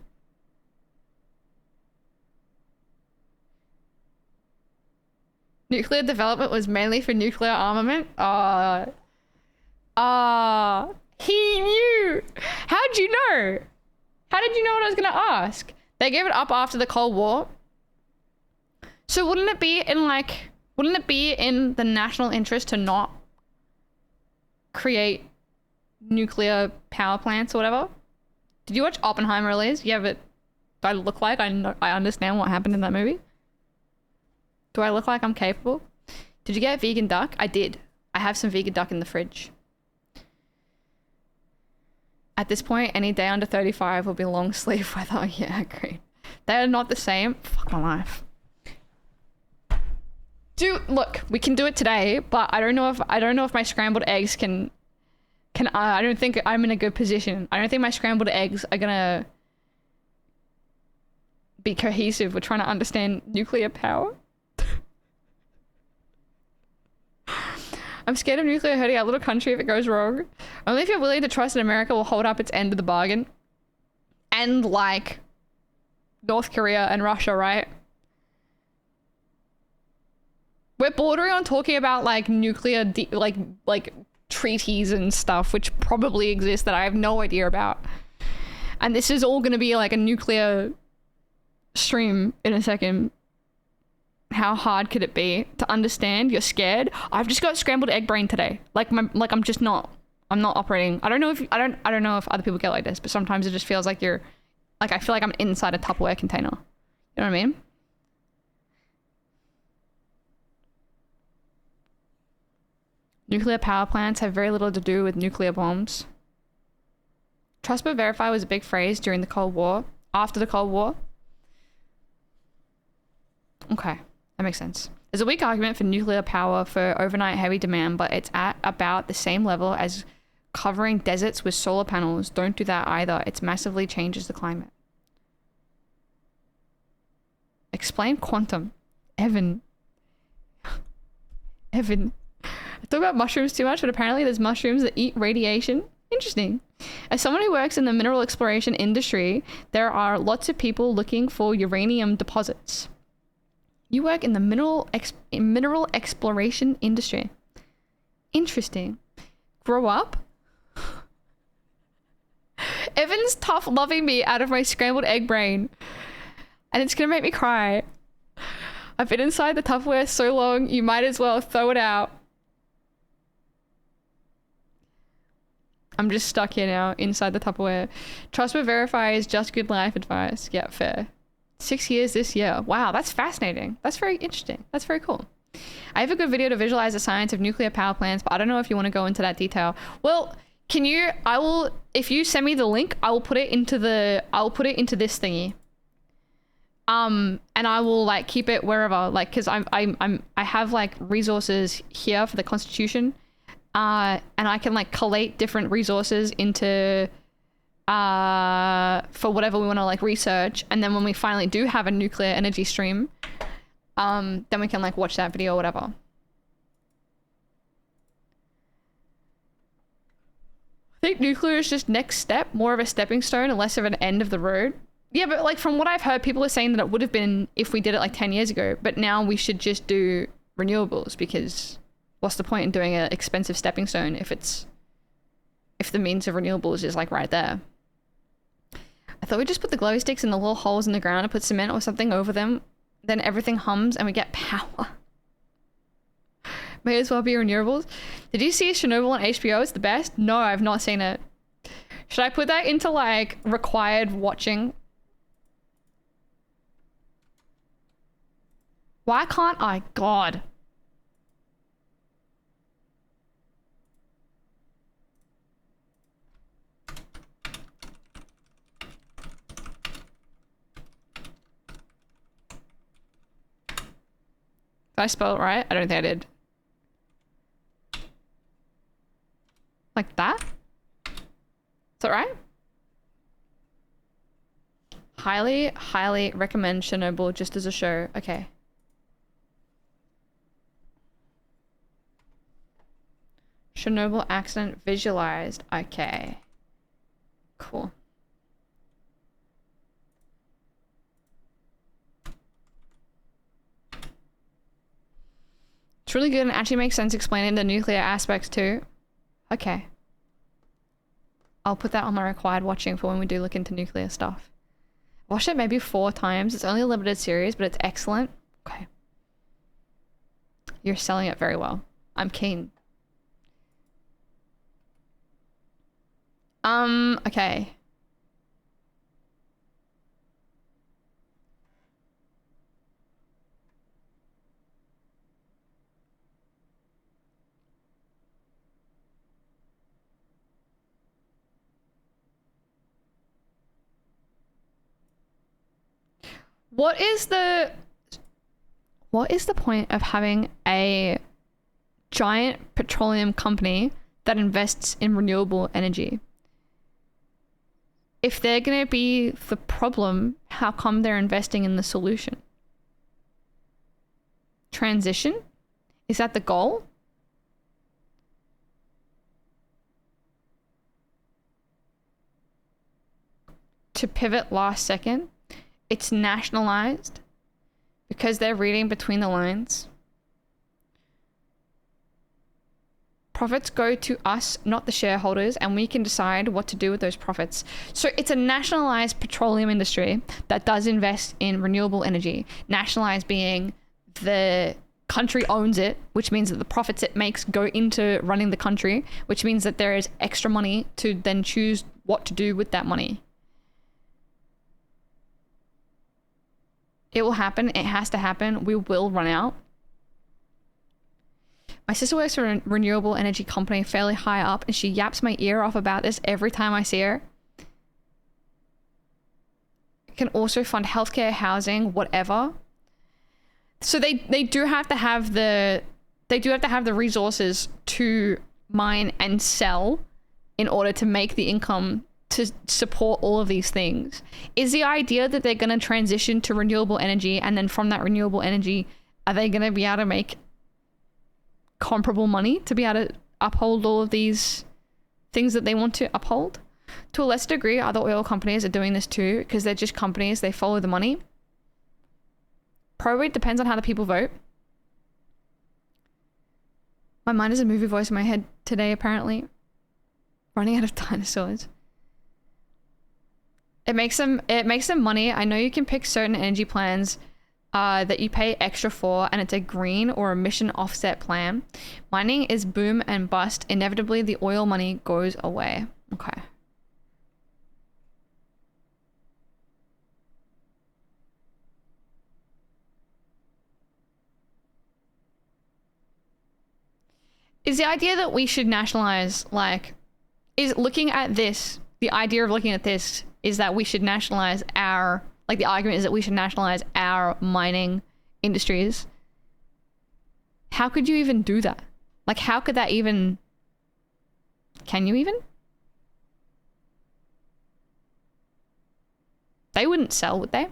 Nuclear development was mainly for nuclear armament? He knew! How'd you know? How did you know what I was gonna ask? They gave it up after the Cold War. So wouldn't it be in the national interest to not create nuclear power plants or whatever? Did you watch Oppenheimer, Elise? Yeah, but do I look like I understand what happened in that movie? Do I look like I'm capable? Did you get vegan duck? I did. I have some vegan duck in the fridge. At this point, any day under 35 will be long sleeve weather. Yeah, agreed. They are not the same. Fuck my life. Look, we can do it today, but I don't know if my scrambled eggs can I don't think I'm in a good position. I don't think my scrambled eggs are gonna be cohesive. We're trying to understand nuclear power. I'm scared of nuclear hurting our little country if it goes wrong. Only if you're willing to trust that America will hold up its end of the bargain. And like North Korea and Russia, right? We're bordering on talking about like nuclear like treaties and stuff which probably exist that I have no idea about. And this is all going to be like a nuclear stream in a second. How hard could it be to understand? You're scared. I've just got scrambled egg brain today. I'm not operating. I don't know if other people get like this, but sometimes it just feels like I feel like I'm inside a Tupperware container. You know what I mean? Nuclear power plants have very little to do with nuclear bombs. Trust but verify was a big phrase during the Cold War. After the Cold War. Okay, that makes sense. There's a weak argument for nuclear power for overnight heavy demand, but it's at about the same level as covering deserts with solar panels. Don't do that either. It massively changes the climate. Explain quantum. Evan. Evan. I talk about mushrooms too much, but apparently there's mushrooms that eat radiation. Interesting. As someone who works in the mineral exploration industry, there are lots of people looking for uranium deposits. You work in the mineral exploration industry. Interesting. Grow up. Evan's tough loving me out of my scrambled egg brain. And it's gonna make me cry. I've been inside the Tupperware so long, you might as well throw it out. I'm just stuck here now, inside the Tupperware. Trust but verify is just good life advice. Yeah, fair. 6 years this year. Wow, that's fascinating. That's very interesting. That's very cool. I have a good video to visualize the science of nuclear power plants, but I don't know if you want to go into that detail. Well, can you, if you send me the link, I will put it into this thingy. And I will like keep it wherever, like, cause I have like resources here for the Constitution. And I can like collate different resources into, for whatever we want to like research. And then when we finally do have a nuclear energy stream, then we can like watch that video or whatever. I think nuclear is just next step, more of a stepping stone and less of an end of the road. Yeah, but like from what I've heard, people are saying that it would have been if we did it like 10 years ago, but now we should just do renewables because what's the point in doing an expensive stepping stone if the means of renewables is like right there? I thought we'd just put the glow sticks in the little holes in the ground and put cement or something over them. Then everything hums and we get power. May as well be renewables. Did you see Chernobyl on HBO? It's the best. No, I've not seen it. Should I put that into like required watching? Why can't I? God. Did I spell it right? I don't think I did. Like that? Is that right? Highly, highly recommend Chernobyl just as a show. Okay. Chernobyl accident visualized. Okay. Cool. It's really good and actually makes sense explaining the nuclear aspects too. Okay. I'll put that on my required watching for when we do look into nuclear stuff. Watched it maybe 4 times. It's only a limited series, but it's excellent. Okay. You're selling it very well. I'm keen. Okay. What is the point of having a giant petroleum company that invests in renewable energy? If they're going to be the problem, how come they're investing in the solution? Transition? Is that the goal? To pivot last second, it's nationalized because they're reading between the lines. Profits go to us, not the shareholders, and we can decide what to do with those profits. So it's a nationalized petroleum industry that does invest in renewable energy. Nationalized being the country owns it, which means that the profits it makes go into running the country, which means that there is extra money to then choose what to do with that money. It will happen. It has to happen. We will run out. My sister works for a renewable energy company fairly high up, and she yaps my ear off about this every time I see her. It can also fund healthcare, housing, whatever. So they do have to have the resources to mine and sell in order to make the income to support all of these things. Is the idea that they're going to transition to renewable energy, and then from that renewable energy, are they going to be able to make comparable money to be able to uphold all of these things that they want to uphold? To a lesser degree, other oil companies are doing this too, because they're just companies, they follow the money. Probably depends on how the people vote. My mind is a movie voice in my head today, apparently. Running out of dinosaurs. It makes them money. I know you can pick certain energy plans that you pay extra for, and it's a green or emission offset plan. Mining is boom and bust. Inevitably, the oil money goes away. Okay. Is the idea that we should nationalize, like, is looking at this, the idea of looking at this is that we should nationalize our, like, the argument is that we should nationalize our mining industries. How could you even do that? Like, how could that even, can you even? They wouldn't sell, would they?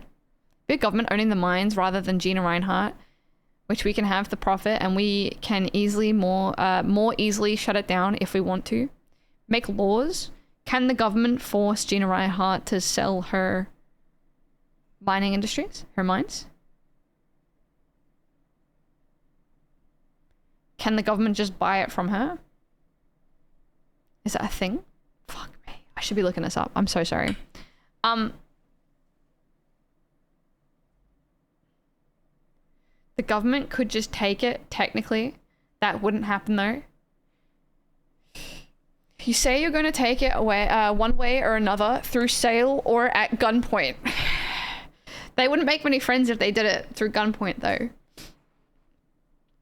Be a government owning the mines rather than Gina Reinhardt, which we can have the profit and we can easily more easily shut it down if we want to. Make laws. Can the government force Gina Reinhardt to sell her mining industries, her mines? Can the government just buy it from her? Is that a thing? Fuck me. I should be looking this up. I'm so sorry. The government could just take it, technically. That wouldn't happen though. You say you're going to take it away one way or another, through sale or at gunpoint. They wouldn't make many friends if they did it through gunpoint though.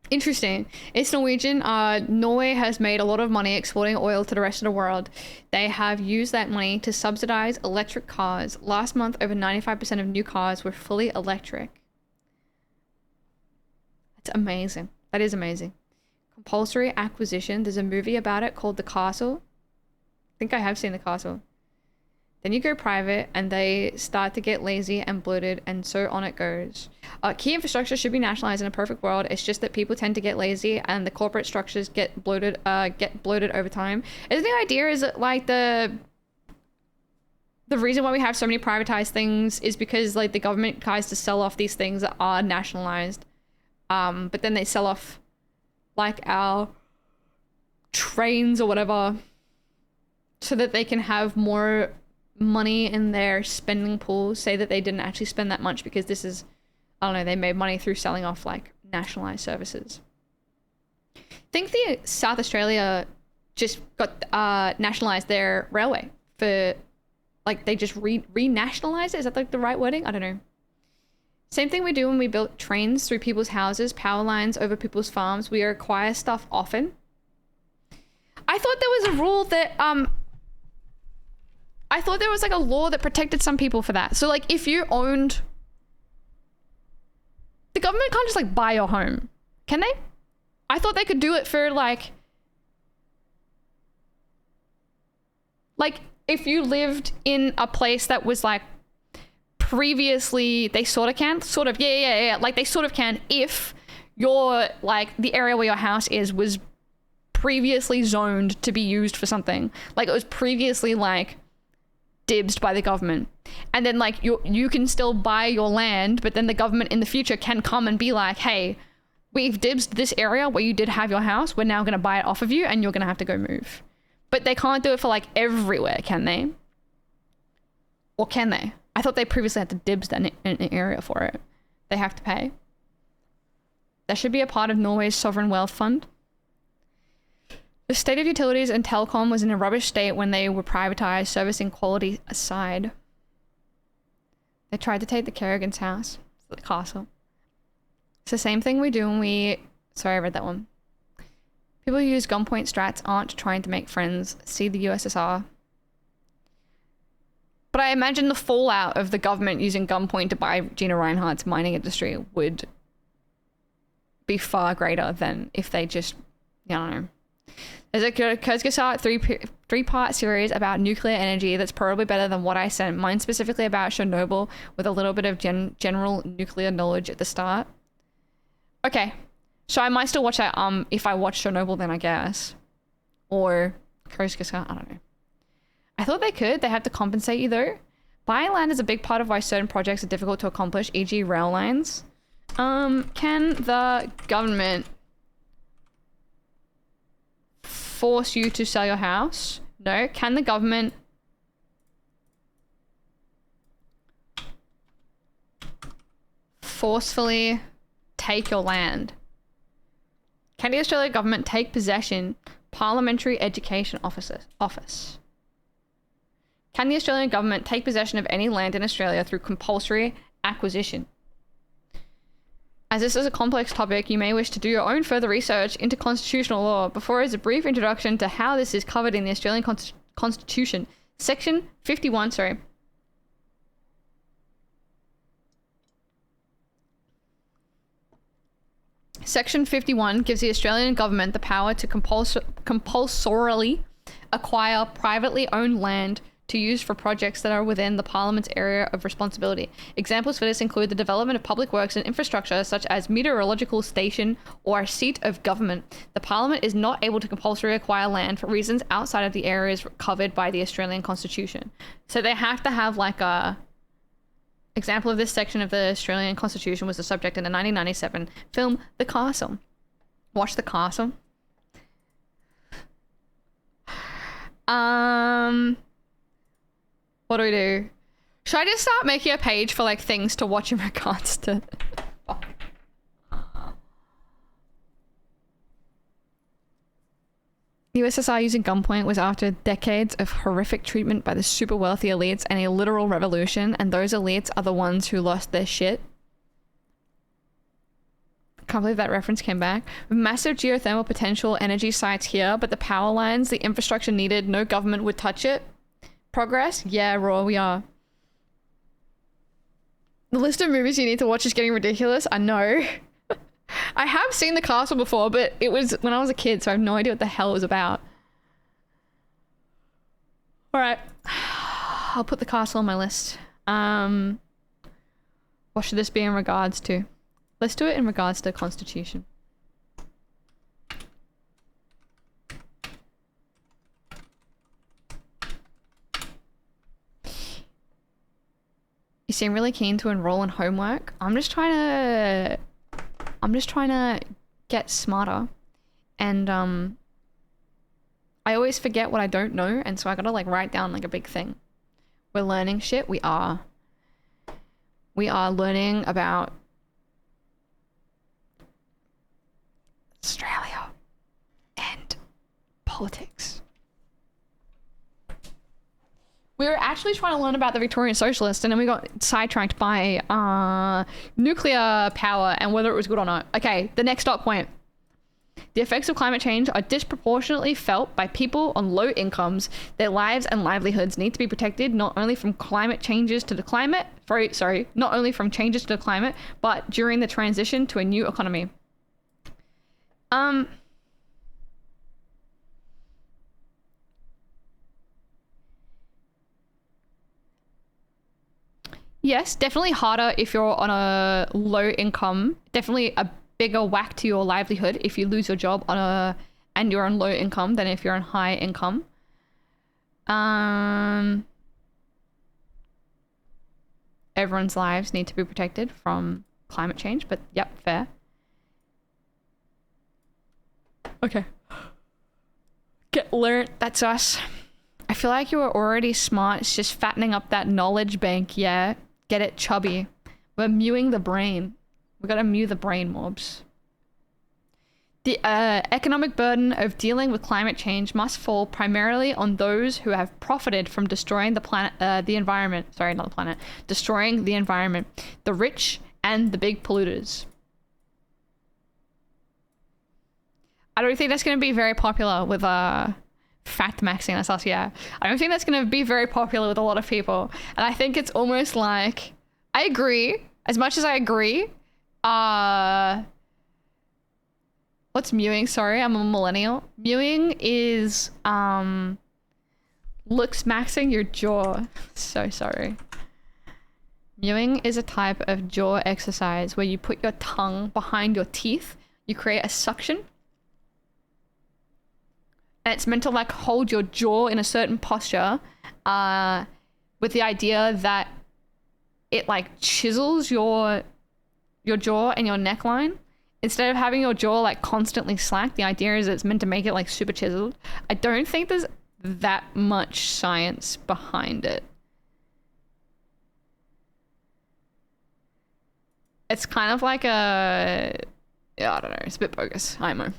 Interesting. It's Norwegian. Norway has made a lot of money exporting oil to the rest of the world. They have used that money to subsidize electric cars. Last month, over 95% of new cars were fully electric. That's amazing. That is amazing. Compulsory acquisition. There's a movie about it called The Castle. I think I have seen The Castle. Then you go private and they start to get lazy and bloated, and so on it goes. Key infrastructure should be nationalized in a perfect world. It's just that people tend to get lazy and the corporate structures get bloated over time. Isn't the idea is that like the reason why we have so many privatized things is because like the government tries to sell off these things that are nationalized. But then they sell off like our trains or whatever so that they can have more money in their spending pool. Say that they didn't actually spend that much because this is, I don't know, they made money through selling off like nationalized services. I think the South Australia just got nationalized their railway for like they just re-nationalized it. Is that like the right wording? I don't know. Same thing we do when we built trains through people's houses, power lines over people's farms. We acquire stuff often. I thought there was a rule that, I thought there was like a law that protected some people for that. So like if you owned, the government can't just like buy your home, can they? I thought they could do it for like if you lived in a place that was like, previously, they sort of can, like they sort of can if your, like the area where your house is was previously zoned to be used for something. Like it was previously like dibsed by the government. And then like you can still buy your land, but then the government in the future can come and be like, hey, we've dibsed this area where you did have your house. We're now going to buy it off of you and you're going to have to go move. But they can't do it for like everywhere, can they? Or can they? I thought they previously had to dibs an area for it. They have to pay. That should be a part of Norway's sovereign wealth fund. The state of utilities and telecom was in a rubbish state when they were privatized, servicing quality aside. They tried to take the Kerrigan's house, the castle. It's the same thing we do when we... Sorry, I read that one. People who use gunpoint strats aren't trying to make friends. See the USSR. But I imagine the fallout of the government using gunpoint to buy Gina Reinhardt's mining industry would be far greater than if they just, I don't know. There's a Kurzgesagt three-part series about nuclear energy that's probably better than what I sent. Mine specifically about Chernobyl with a little bit of general nuclear knowledge at the start. Okay, so I might still watch that if I watch Chernobyl then, I guess. Or Kurzgesagt, I don't know. I thought they could. They have to compensate you though. Buying land is a big part of why certain projects are difficult to accomplish, e.g. rail lines. Can the government force you to sell your house? No. Can the government forcefully take your land? Can the Australian government take possession? Parliamentary Education Office. Can the Australian government take possession of any land in Australia through compulsory acquisition? As this is a complex topic, you may wish to do your own further research into constitutional law. Before is a brief introduction to how this is covered in the Australian Constitution. Section 51, Section 51 gives the Australian government the power to compulsorily acquire privately owned land to use for projects that are within the Parliament's area of responsibility. Examples for this include the development of public works and infrastructure such as meteorological station or a seat of government. The Parliament is not able to compulsorily acquire land for reasons outside of the areas covered by the Australian Constitution. So they have to have like a... Example of this section of the Australian Constitution was the subject in the 1997 film The Castle. Watch The Castle. What do we do? Should I just start making a page for like things to watch in regards to... USSR using gunpoint was after decades of horrific treatment by the super wealthy elites and a literal revolution, and those elites are the ones who lost their shit. Can't believe that reference came back. Massive geothermal potential energy sites here, but the power lines, the infrastructure needed, no government would touch it. Progress? Yeah, raw, we are. The list of movies you need to watch is getting ridiculous. I know. I have seen The Castle before, but it was when I was a kid, so I have no idea what the hell it was about. Alright. I'll put The Castle on my list. What should this be in regards to? Let's do it in regards to the Constitution. You seem really keen to enroll in homework. I'm just trying to get smarter, and I always forget what I don't know, and so I gotta like write down like a big thing. We're learning shit. We are learning about Australia and politics. We were actually trying to learn about the Victorian Socialists, and then we got sidetracked by nuclear power and whether it was good or not. Okay, the next dot point. The effects of climate change are disproportionately felt by people on low incomes. Their lives and livelihoods need to be protected not only from changes to the climate, not only from changes to the climate, but during the transition to a new economy. Yes, definitely harder if you're on a low income. Definitely a bigger whack to your livelihood if you lose your job and you're on low income than if you're on high income. Everyone's lives need to be protected from climate change, but yep, fair. Okay. Get learnt, that's us. I feel like you were already smart. It's just fattening up that knowledge bank, yeah. Get it chubby. We're mewing the brain. We gotta mew the brain, mobs. The economic burden of dealing with climate change must fall primarily on those who have profited from destroying the planet, the environment. Sorry, not the planet. Destroying the environment. The rich and the big polluters. I don't think that's gonna be very popular with fact maxing us, yeah. I don't think that's gonna be very popular with a lot of people. And I think it's almost like, I agree, as much as I agree, What's mewing? Sorry, I'm a millennial. Mewing is looks maxing your jaw. So sorry. Mewing is a type of jaw exercise where you put your tongue behind your teeth. You create a suction. And it's meant to like hold your jaw in a certain posture with the idea that it like chisels your jaw and your neckline. Instead of having your jaw like constantly slack, the idea is it's meant to make it like super chiseled. I don't think there's that much science behind it. It's kind of like I don't know, it's a bit bogus. I know.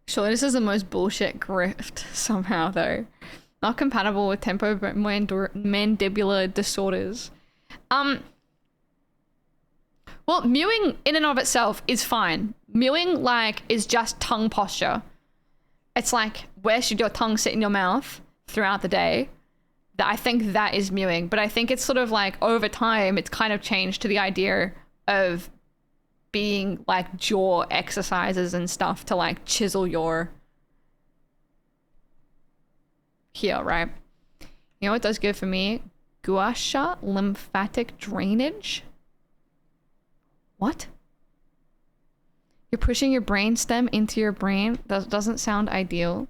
Surely this is the most bullshit grift somehow though. Not compatible with temporomandibular disorders. Well, mewing in and of itself is fine. Mewing like is just tongue posture. It's like, where should your tongue sit in your mouth throughout the day? I think that is mewing, but I think it's sort of like over time, it's kind of changed to the idea of being like jaw exercises and stuff to like chisel your here, right? You know what does good for me? Gua sha lymphatic drainage. What? You're pushing your brainstem into your brain? That doesn't sound ideal.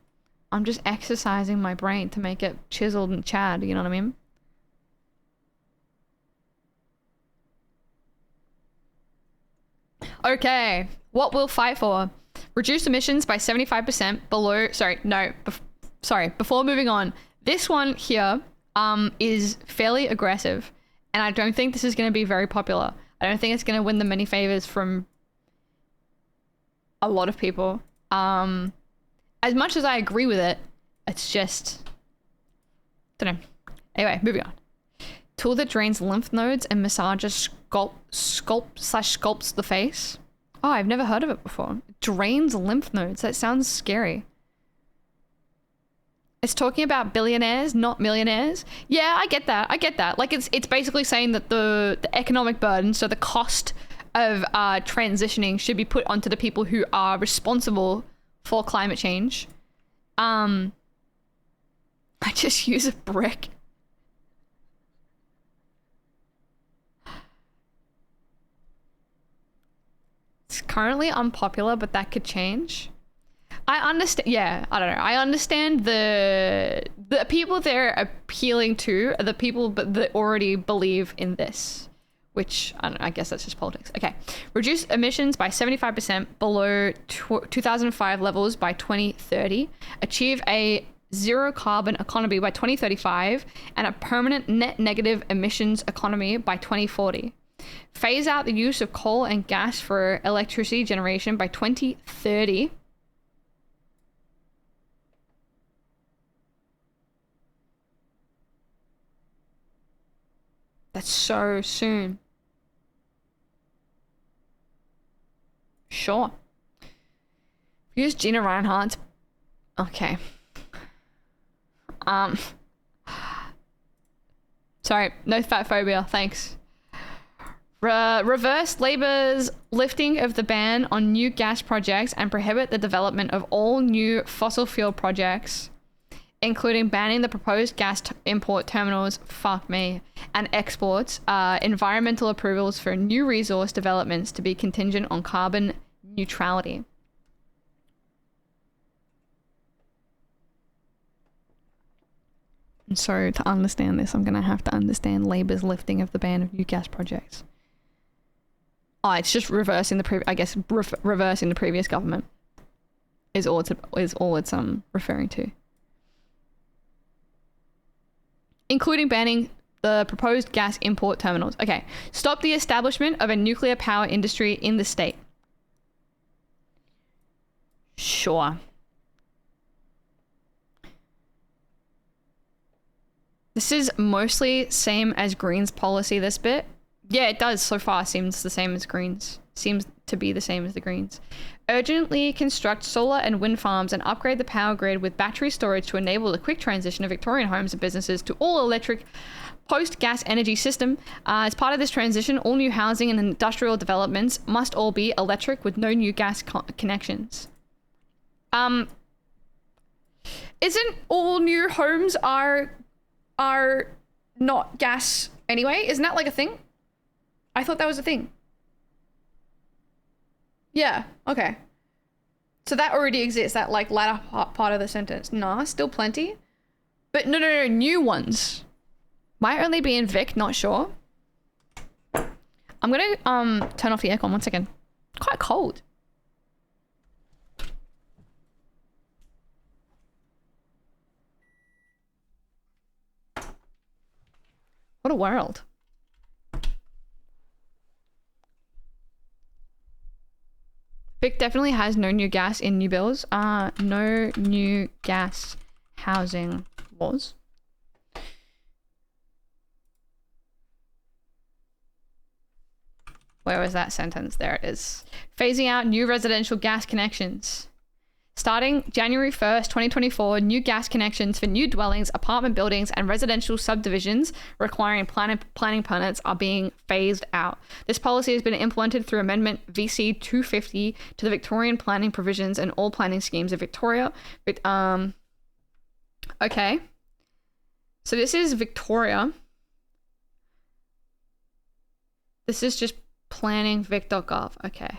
I'm just exercising my brain to make it chiseled and chad, you know what I mean? Okay, what we'll fight for. Reduce emissions by 75% below, before moving on. This one here is fairly aggressive, and I don't think this is going to be very popular. I don't think it's going to win them many favors from a lot of people. As much as I agree with it, it's just, don't know. Anyway, moving on. Tool that drains lymph nodes and massages sculpts the face. Oh, I've never heard of it before. Drains lymph nodes. That sounds scary. It's talking about billionaires, not millionaires. Yeah, I get that. I get that. Like it's basically saying that the economic burden, so the cost of transitioning should be put onto the people who are responsible for climate change. I just use a brick. It's currently unpopular, but that could change. I understand. Yeah, I don't know. I understand the people they're appealing to are the people that already believe in this, which I don't know, I guess that's just politics. Okay, reduce emissions by 75% below 2005 levels by 2030. Achieve a zero carbon economy by 2035 and a permanent net negative emissions economy by 2040. Phase out the use of coal and gas for electricity generation by 2030. That's so soon. Sure. Use Gina Reinhardt's. Okay. Sorry, no fat phobia, thanks. Reverse Labour's lifting of the ban on new gas projects and prohibit the development of all new fossil fuel projects, including banning the proposed gas import terminals, fuck me, and exports, environmental approvals for new resource developments to be contingent on carbon neutrality. And so to understand this, I'm going to have to understand Labour's lifting of the ban of new gas projects. Oh, it's just reversing the reversing the previous government is all it's referring to. Including banning the proposed gas import terminals. Okay. Stop the establishment of a nuclear power industry in the state. Sure. This is mostly same as Greens policy, this bit. Yeah, it does so far. Seems the same as Greens. Seems to be the same as the Greens. Urgently construct solar and wind farms and upgrade the power grid with battery storage to enable the quick transition of Victorian homes and businesses to all electric post-gas energy system. As part of this transition, all new housing and industrial developments must all be electric with no new gas connections. Isn't all new homes are not gas anyway? Isn't that like a thing? I thought that was a thing. Yeah, okay. So that already exists, that like latter part of the sentence. Nah, still plenty. But no, new ones. Might only be in Vic, not sure. I'm gonna turn off the aircon 1 second. Quite cold. What a world. Vic definitely has no new gas in new bills. No new gas housing laws. Where was that sentence? There it is. Phasing out new residential gas connections. Starting January 1st, 2024, new gas connections for new dwellings, apartment buildings, and residential subdivisions requiring planning permits are being phased out. This policy has been implemented through Amendment VC 250 to the Victorian planning provisions and all planning schemes of Victoria. Okay. So this is Victoria. This is just planning vic.gov. Okay.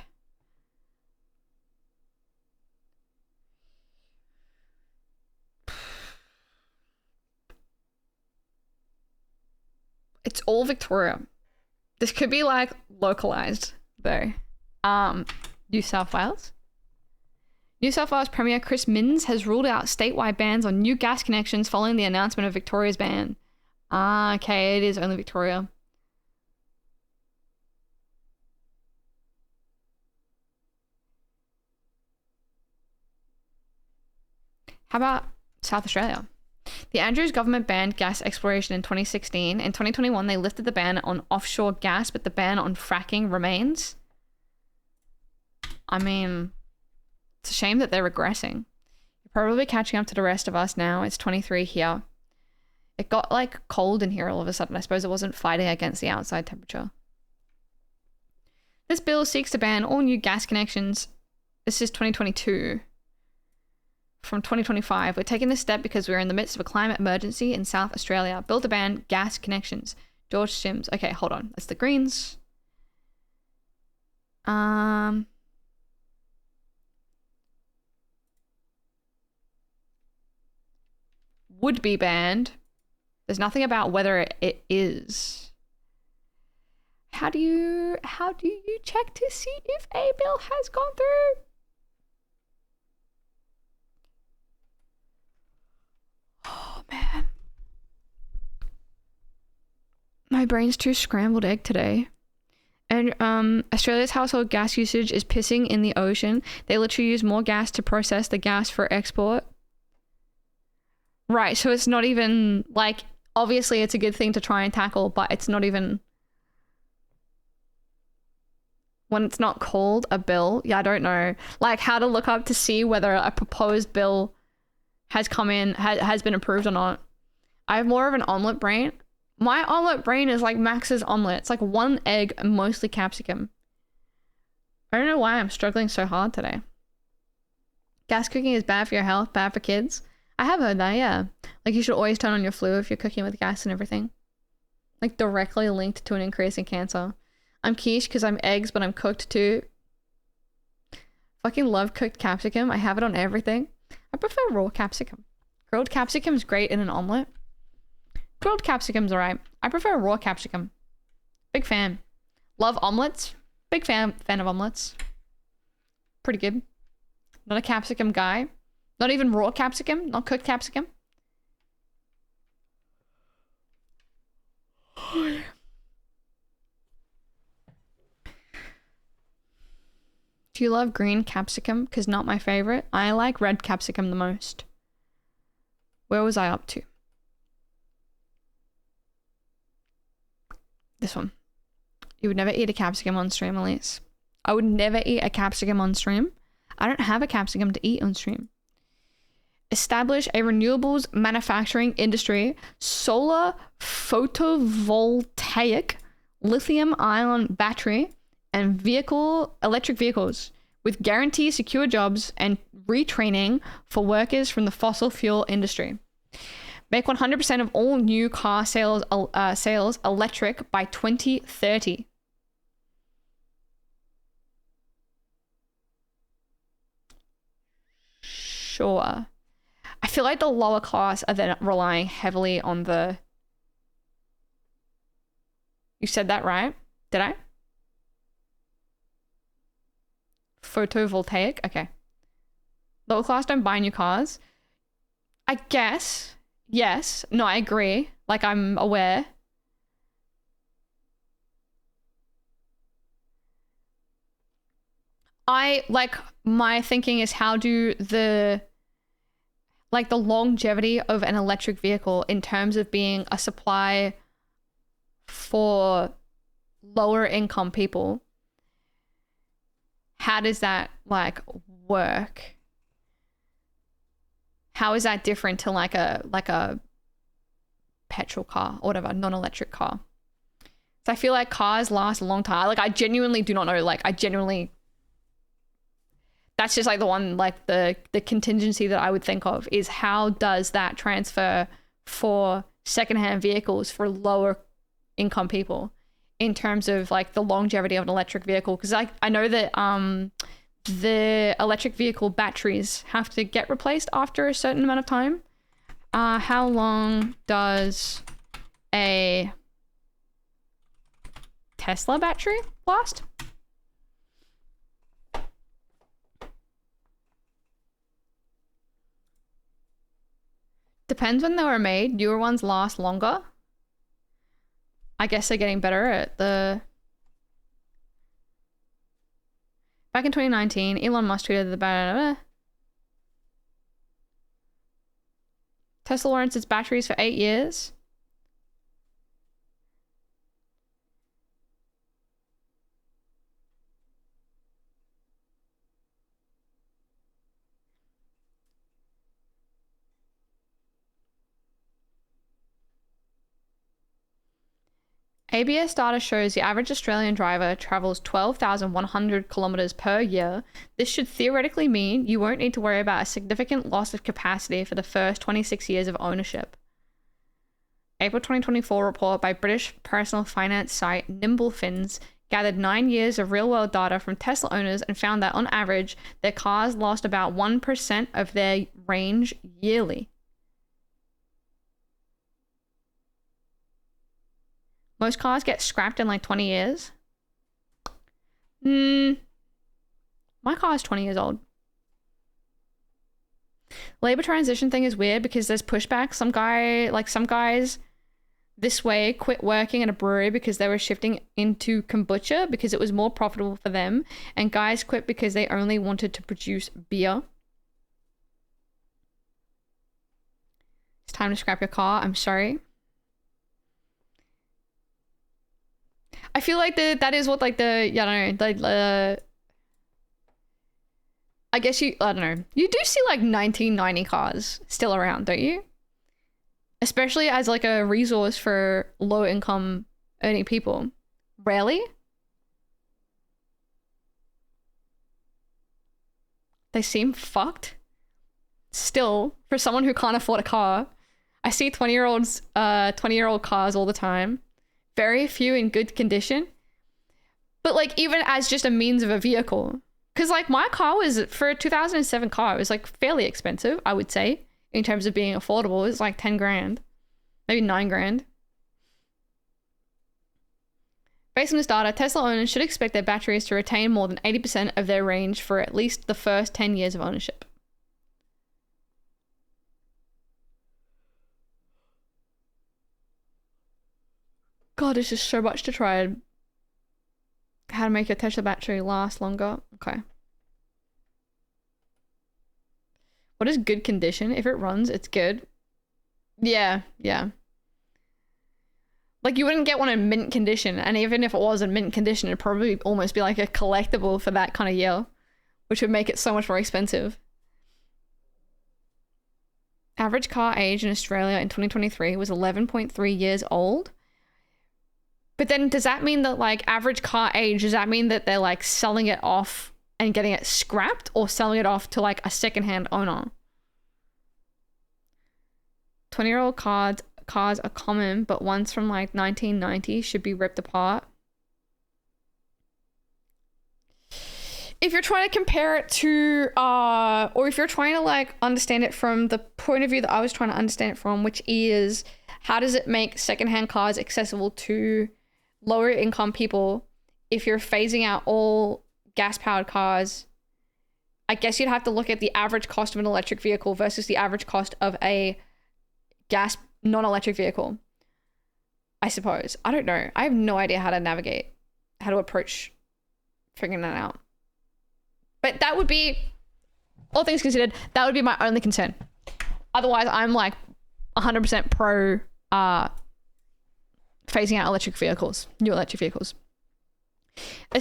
It's all Victoria. This could be like localized though. New South Wales. New South Wales Premier Chris Minns has ruled out statewide bans on new gas connections following the announcement of Victoria's ban. Okay, it is only Victoria. How about South Australia? The Andrews government banned gas exploration in 2016. In 2021, they lifted the ban on offshore gas, but the ban on fracking remains. I mean, it's a shame that they're regressing. You're probably catching up to the rest of us now. It's 23 here. It got like cold in here all of a sudden. I suppose it wasn't fighting against the outside temperature. This bill seeks to ban all new gas connections. This is 2022. From 2025, we're taking this step because we're in the midst of a climate emergency in South Australia. Bill to ban gas connections. George Sims. Okay, hold on. That's the Greens. Would be banned. There's nothing about whether it is. How do you check to see if a bill has gone through? Oh man. My brain's too scrambled egg today. And Australia's household gas usage is pissing in the ocean. They literally use more gas to process the gas for export. Right, so it's not even like, obviously it's a good thing to try and tackle, but it's not even, when it's not called a bill. Yeah, I don't know like how to look up to see whether a proposed bill has come in, has been approved or not. I have more of an omelet brain. My omelet brain is like Max's omelet. It's like one egg and mostly capsicum. I don't know why I'm struggling so hard today. Gas cooking is bad for your health, bad for kids. I have heard that, yeah. Like you should always turn on your flue if you're cooking with gas and everything. Like directly linked to an increase in cancer. I'm quiche because I'm eggs, but I'm cooked too. Fucking love cooked capsicum. I have it on everything. I prefer raw capsicum. Grilled capsicum is great in an omelet. Grilled capsicum's alright. I prefer raw capsicum. Big fan. Love omelets. Big fan of omelets. Pretty good. Not a capsicum guy. Not even raw capsicum. Not cooked capsicum. Do you love green capsicum? Because not my favorite. I like red capsicum the most. Where was I up to? This one. You would never eat a capsicum on stream, Elise. I would never eat a capsicum on stream. I don't have a capsicum to eat on stream. establish a renewables manufacturing industry, solar photovoltaic, lithium-ion battery, and electric vehicles, with guaranteed secure jobs and retraining for workers from the fossil fuel industry. Make 100% of all new car sales electric by 2030. Sure. I feel like the lower class are then relying heavily on the... You said that right? Did I? Photovoltaic? Okay. Lower class don't buy new cars. I guess. Yes. No, I agree. Like, I'm aware. My thinking is, how do the longevity of an electric vehicle in terms of being a supply for lower income people, how does that like work? How is that different to like a petrol car or whatever, non-electric car? So I feel like cars last a long time. Like, I genuinely do not know. Like, that's just like the one, like the contingency that I would think of is, how does that transfer for secondhand vehicles for lower income people in terms of like the longevity of an electric vehicle? Because I know that the electric vehicle batteries have to get replaced after a certain amount of time. How long does a Tesla battery last? Depends when they were made. Newer ones last longer. I guess they're getting better at the... Back in 2019, Elon Musk tweeted the Tesla warrants its batteries for 8 years. ABS data shows the average Australian driver travels 12,100 kilometers per year. This should theoretically mean you won't need to worry about a significant loss of capacity for the first 26 years of ownership. April 2024 report by British personal finance site Nimblefins gathered 9 years of real-world data from Tesla owners and found that on average, their cars lost about 1% of their range yearly. Most cars get scrapped in like 20 years. My car is 20 years old. Labor transition thing is weird because there's pushback. Some guys this way quit working at a brewery because they were shifting into kombucha because it was more profitable for them. And guys quit because they only wanted to produce beer. It's time to scrap your car. I'm sorry. I feel like that is what like I don't know, I guess I don't know. You do see like 1990 cars still around, don't you? Especially as like a resource for low income earning people. Rarely? They seem fucked. Still, for someone who can't afford a car, I see 20-year-old cars all the time. Very few in good condition. But like, even as just a means of a vehicle. Because like my car was, for a 2007 car, it was like fairly expensive, I would say. In terms of being affordable, it was like 10 grand. Maybe 9 grand. Based on this data, Tesla owners should expect their batteries to retain more than 80% of their range for at least the first 10 years of ownership. God, it's just so much to try. How to make your Tesla battery last longer. Okay. What is good condition? If it runs, it's good. Yeah. Like, you wouldn't get one in mint condition. And even if it was in mint condition, it'd probably almost be like a collectible for that kind of year. Which would make it so much more expensive. average car age in Australia in 2023 was 11.3 years old. But then does that mean that like average car age, does that mean that they're like selling it off and getting it scrapped, or selling it off to like a secondhand owner? 20-year-old cars are common, but ones from like 1990 should be ripped apart. If you're trying to compare it to, or if you're trying to like understand it from the point of view that I was trying to understand it from, which is how does it make secondhand cars accessible to lower income people if you're phasing out all gas powered cars? I guess you'd have to look at the average cost of an electric vehicle versus the average cost of a gas non-electric vehicle, I suppose. I don't know. I have no idea how to approach figuring that out. But that would be, all things considered, that would be my only concern. Otherwise, I'm like 100% pro phasing out electric vehicles, new electric vehicles. Are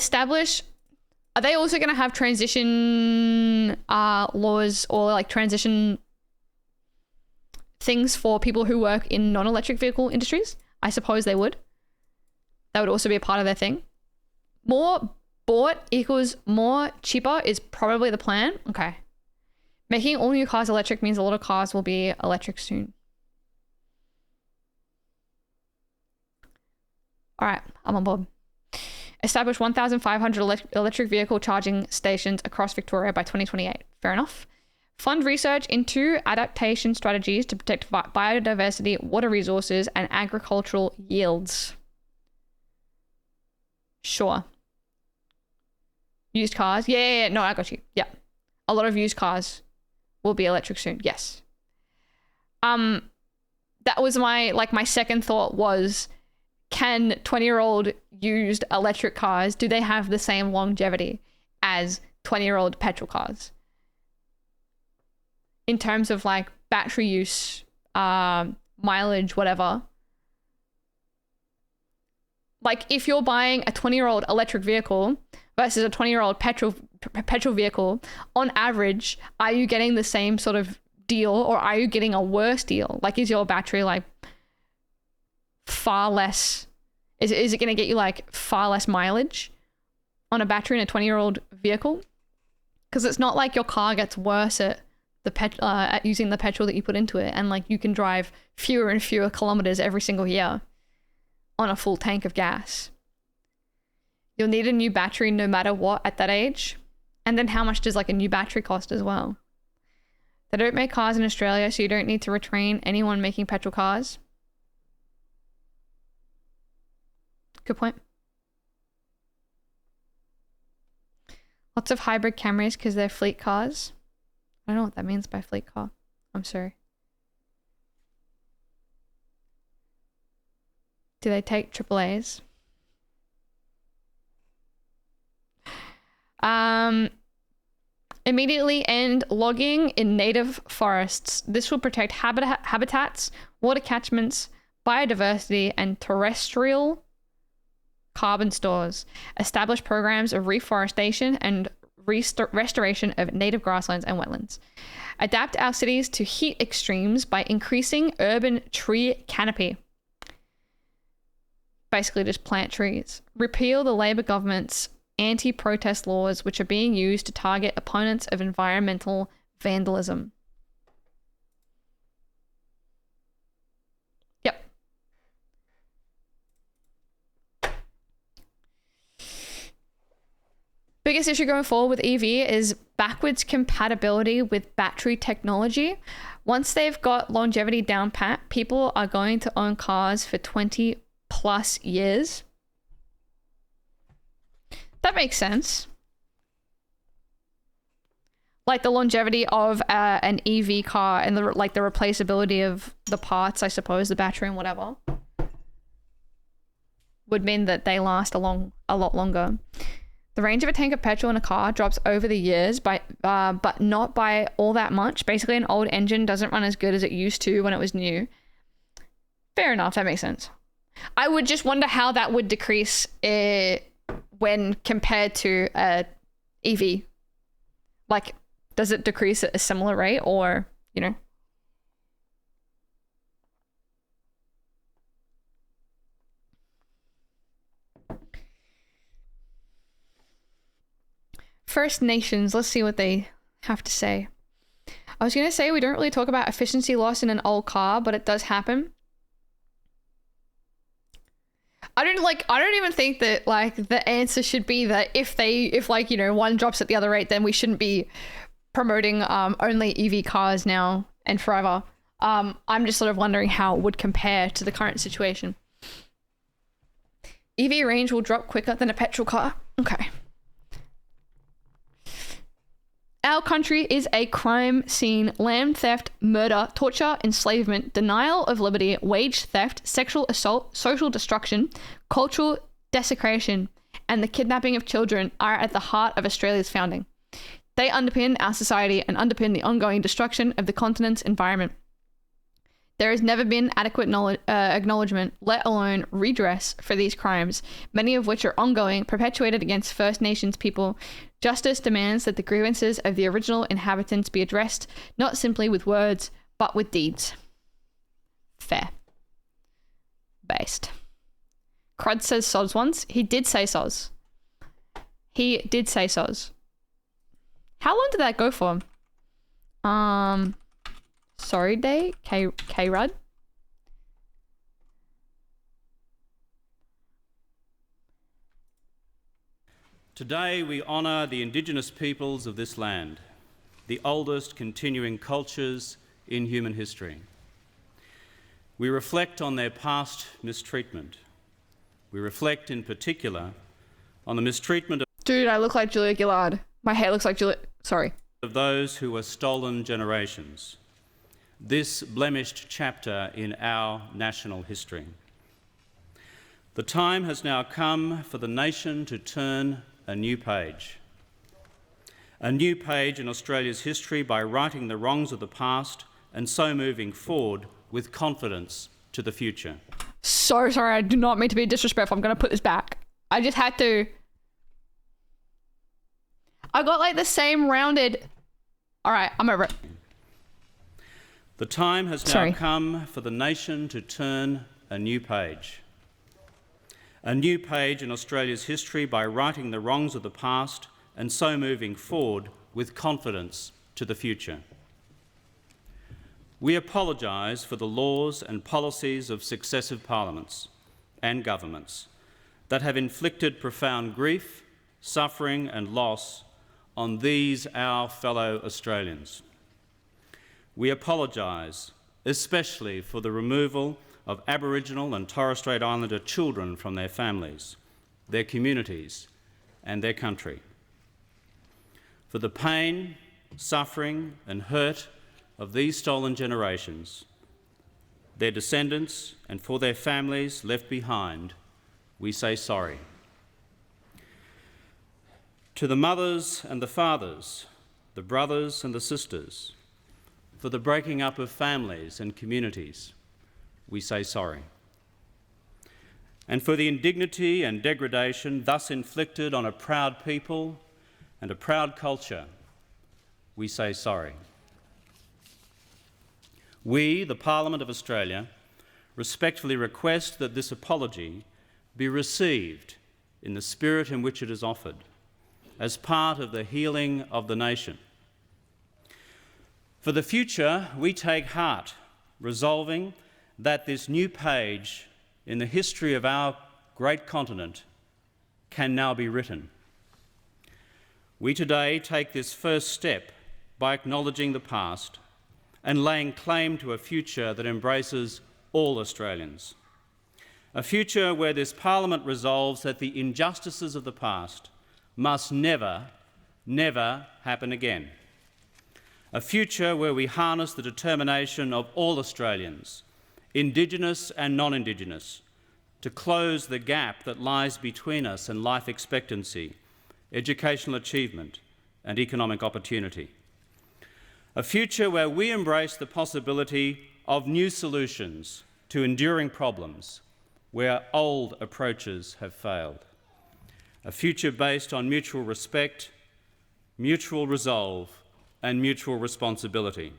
they also going to have transition laws or like transition things for people who work in non-electric vehicle industries? I suppose they would. That would also be a part of their thing. More bought equals more cheaper is probably the plan. Okay. Making all new cars electric means a lot of cars will be electric soon. All right, I'm on board. Establish 1,500 electric vehicle charging stations across Victoria by 2028. Fair enough. Fund research into adaptation strategies to protect biodiversity, water resources, and agricultural yields. Sure. Used cars. Yeah. No, I got you. Yeah. A lot of used cars will be electric soon. Yes. That was my second thought was, can 20-year-old used electric cars, do they have the same longevity as 20-year-old petrol cars? In terms of like battery use, mileage, whatever. Like if you're buying a 20-year-old electric vehicle versus a 20-year-old petrol vehicle, on average, are you getting the same sort of deal, or are you getting a worse deal? Like, is your battery like far less, is it going to get you like far less mileage on a battery in a 20-year-old vehicle? Because it's not like your car gets worse at at using the petrol that you put into it, and like you can drive fewer and fewer kilometers every single year on a full tank of gas. You'll need a new battery no matter what at that age. And then how much does like a new battery cost as well? They don't make cars in Australia, so you don't need to retrain anyone making petrol cars. Good point. Lots of hybrid Camrys because they're fleet cars. I don't know what that means by fleet car. I'm sorry. Do they take AAAs? Immediately end logging in native forests. This will protect habitats, water catchments, biodiversity, and terrestrial carbon stores. Establish programs of reforestation and restoration of native grasslands and wetlands. Adapt our cities to heat extremes by increasing urban tree canopy. Basically just plant trees. Repeal the Labor government's anti-protest laws which are being used to target opponents of environmental vandalism. Yep. Biggest issue going forward with EV is backwards compatibility with battery technology. Once they've got longevity down pat, people are going to own cars for 20 plus years. That makes sense. Like the longevity of an EV car and the replaceability of the parts, I suppose, the battery and whatever, would mean that they last a lot longer. The range of a tank of petrol in a car drops over the years, but not by all that much. Basically, an old engine doesn't run as good as it used to when it was new. Fair enough, that makes sense. I would just wonder how that would decrease when compared to a EV. Like, does it decrease at a similar rate, or, you know? First Nations, let's see what they have to say. I was going to say we don't really talk about efficiency loss in an old car, but it does happen. I don't even think that like the answer should be that if like, you know, one drops at the other rate, then we shouldn't be promoting only EV cars now and forever. I'm just sort of wondering how it would compare to the current situation. EV range will drop quicker than a petrol car. Okay. Our country is a crime scene. Land theft, murder, torture, enslavement, denial of liberty, wage theft, sexual assault, social destruction, cultural desecration, and the kidnapping of children are at the heart of Australia's founding. They underpin our society and underpin the ongoing destruction of the continent's environment. There has never been adequate acknowledgement, let alone redress, for these crimes, many of which are ongoing, perpetuated against First Nations people. Justice demands that the grievances of the original inhabitants be addressed, not simply with words, but with deeds. Fair. Based. Crud says soz once. He did say soz. He did say soz. How long did that go for? Sorry day, K-Rud. Today we honour the Indigenous peoples of this land, the oldest continuing cultures in human history. We reflect on their past mistreatment. We reflect in particular on the mistreatment of... Dude, I look like Julia Gillard. My hair looks like Julia... Sorry. ...of those who were stolen generations. This blemished chapter in our national history. The time has now come for the nation to turn a new page. A new page in Australia's history by righting the wrongs of the past and so moving forward with confidence to the future. So sorry, I do not mean to be disrespectful. I'm going to put this back. I just had to. I got like the same rounded... All right, I'm over it. The time has now come for the nation to turn a new page. A new page in Australia's history by righting the wrongs of the past and so moving forward with confidence to the future. We apologise for the laws and policies of successive parliaments and governments that have inflicted profound grief, suffering and loss on these our fellow Australians. We apologise especially for the removal of Aboriginal and Torres Strait Islander children from their families, their communities and their country. For the pain, suffering and hurt of these stolen generations, their descendants and for their families left behind, we say sorry. To the mothers and the fathers, the brothers and the sisters, for the breaking up of families and communities, we say sorry. And for the indignity and degradation thus inflicted on a proud people and a proud culture, we say sorry. We, the Parliament of Australia, respectfully request that this apology be received in the spirit in which it is offered, as part of the healing of the nation. For the future, we take heart, resolving that this new page in the history of our great continent can now be written. We today take this first step by acknowledging the past and laying claim to a future that embraces all Australians. A future where this Parliament resolves that the injustices of the past must never, never happen again. A future where we harness the determination of all Australians, Indigenous and non-Indigenous, to close the gap that lies between us and life expectancy, educational achievement and economic opportunity. A future where we embrace the possibility of new solutions to enduring problems where old approaches have failed. A future based on mutual respect, mutual resolve and mutual responsibility.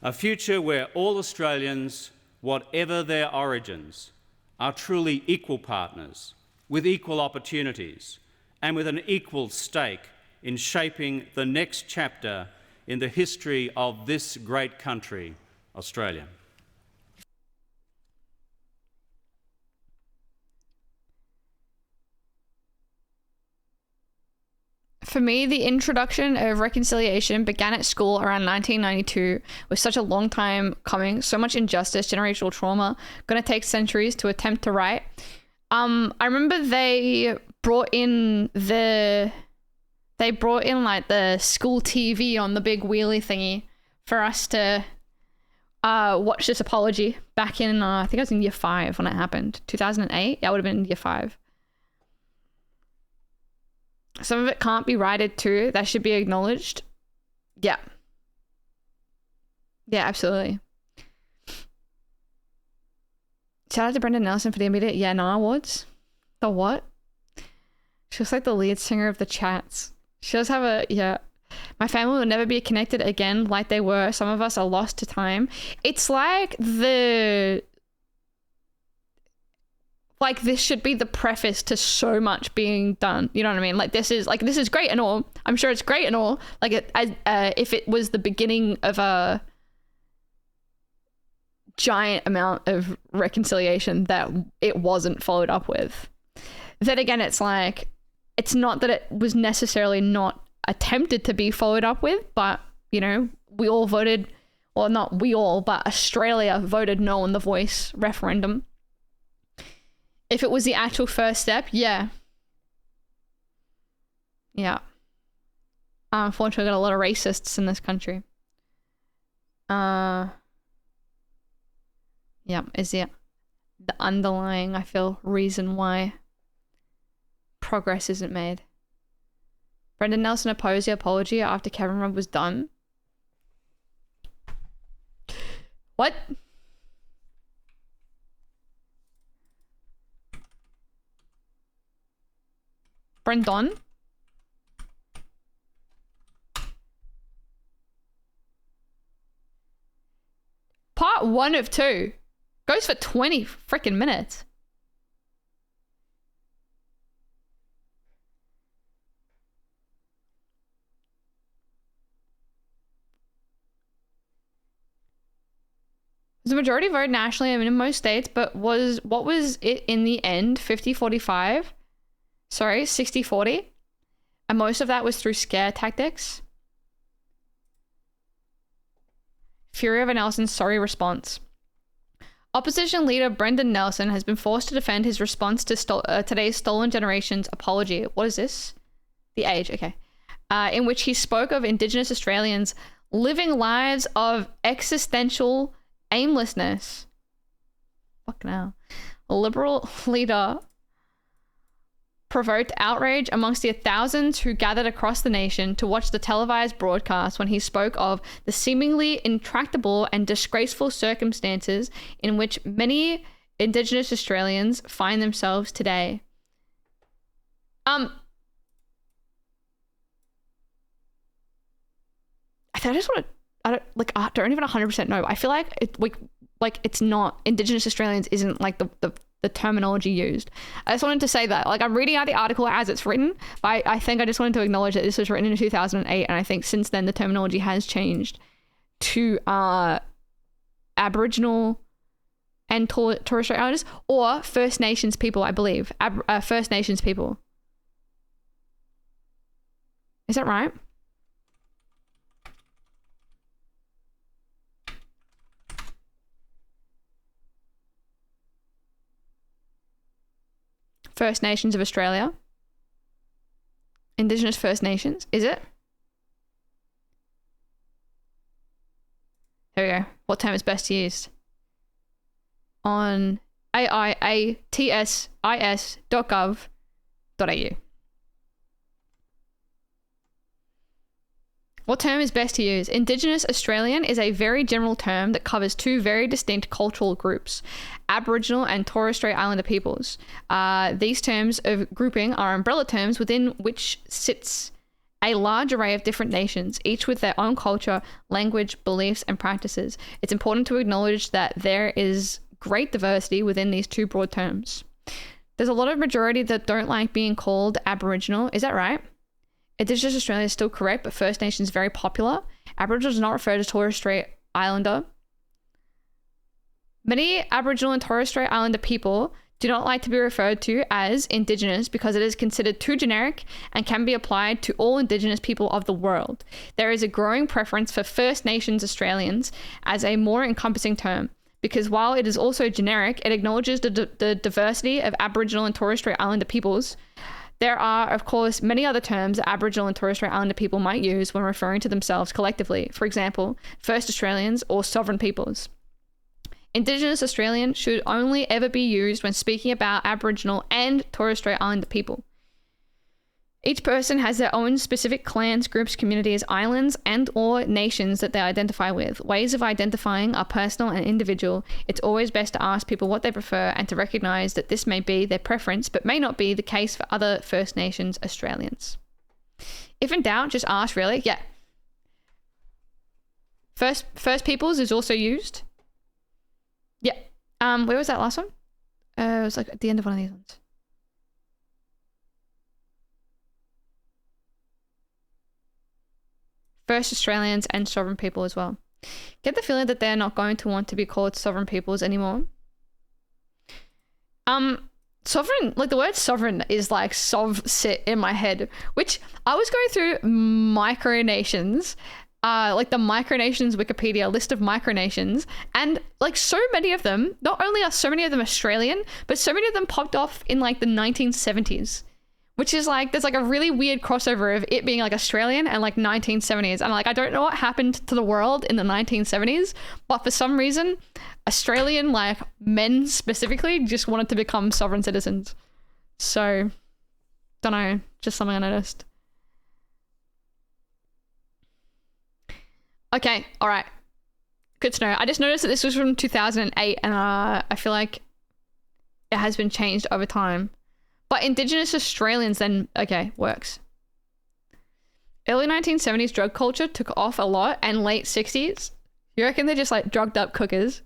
A future where all Australians, whatever their origins, are truly equal partners with equal opportunities and with an equal stake in shaping the next chapter in the history of this great country, Australia. For me, the introduction of reconciliation began at school around 1992, with such a long time coming, so much injustice, generational trauma, gonna take centuries to attempt to right. I remember they brought in like the school TV on the big wheelie thingy for us to watch this apology back in, I think I was in year 5 when it happened, 2008. Yeah, I would have been in year 5. Some of it can't be righted too. That should be acknowledged. Yeah. Yeah, absolutely. Shout out to Brendan Nelson for the immediate Yeah Nah awards. The what? She was like the lead singer of the Chats. She does have a, yeah. My family will never be connected again like they were. Some of us are lost to time. It's like like this should be the preface to so much being done. You know what I mean? Like this is great and all. I'm sure it's great and all. Like if it was the beginning of a giant amount of reconciliation that it wasn't followed up with. Then again, it's like, it's not that it was necessarily not attempted to be followed up with, but you know, we all voted, well, not we all, but Australia voted no on the Voice referendum. If it was the actual first step, yeah. Yeah. Unfortunately, got a lot of racists in this country. Yeah, is the underlying, I feel, reason why progress isn't made. Brendan Nelson opposed the apology after Kevin Rudd was done. What? Brendan? Part 1 of 2 goes for 20 freaking minutes. The majority vote nationally, I mean, in most states, but what was it in the end? 50-45? Sorry, 60-40? And most of that was through scare tactics. Fury over Nelson's sorry response. Opposition leader Brendan Nelson has been forced to defend his response to today's Stolen Generations apology. What is this? The Age, okay. In which he spoke of Indigenous Australians living lives of existential aimlessness. Fuck now. A Liberal leader provoked outrage amongst the thousands who gathered across the nation to watch the televised broadcast when he spoke of the seemingly intractable and disgraceful circumstances in which many Indigenous Australians find themselves today. I just want to, I don't even 100% know. I feel like it's not, Indigenous Australians isn't like the terminology used. I just wanted to say that. Like, I'm reading out the article as it's written, but I think I just wanted to acknowledge that this was written in 2008, and I think since then the terminology has changed to Aboriginal and Torres Strait Islanders, or First Nations people, I believe. First Nations people. Is that right? First Nations of Australia. Indigenous First Nations. Is it? Here we go. What term is best used? On aiatsis.gov.au. What term is best to use? Indigenous Australian is a very general term that covers two very distinct cultural groups, Aboriginal and Torres Strait Islander peoples. These terms of grouping are umbrella terms within which sits a large array of different nations, each with their own culture, language, beliefs, and practices. It's important to acknowledge that there is great diversity within these two broad terms. There's a lot of majority that don't like being called Aboriginal. Is that right? Indigenous Australia is still correct, but First Nations very popular. Aboriginal does not refer to Torres Strait Islander. Many Aboriginal and Torres Strait Islander people do not like to be referred to as Indigenous because it is considered too generic and can be applied to all Indigenous people of the world. There is a growing preference for First Nations Australians as a more encompassing term, because while it is also generic, it acknowledges the diversity of Aboriginal and Torres Strait Islander peoples. There are, of course, many other terms that Aboriginal and Torres Strait Islander people might use when referring to themselves collectively. For example, First Australians or sovereign peoples. Indigenous Australian should only ever be used when speaking about Aboriginal and Torres Strait Islander people. Each person has their own specific clans, groups, communities, islands, and or nations that they identify with. Ways of identifying are personal and individual. It's always best to ask people what they prefer and to recognize that this may be their preference, but may not be the case for other First Nations Australians. If in doubt, just ask, really. Yeah. First Peoples is also used. Yeah. Where was that last one? It was like at the end of one of these ones. First Australians and sovereign people as well. Get the feeling that they're not going to want to be called sovereign peoples anymore. Sovereign, like the word sovereign is like sit in my head, which I was going through micronations, like the micronations Wikipedia list of micronations, and like so many of them, not only are so many of them Australian, but so many of them popped off in like the 1970s. Which is like, there's like a really weird crossover of it being like Australian and like 1970s. And like, I don't know what happened to the world in the 1970s, but for some reason, Australian like men specifically just wanted to become sovereign citizens. So, don't know, just something I noticed. Okay, all right. Good to know. I just noticed that this was from 2008 and I feel like it has been changed over time. But Indigenous Australians then, okay, works. Early 1970s drug culture took off a lot, and late 60s, you reckon they're just like drugged up cookers?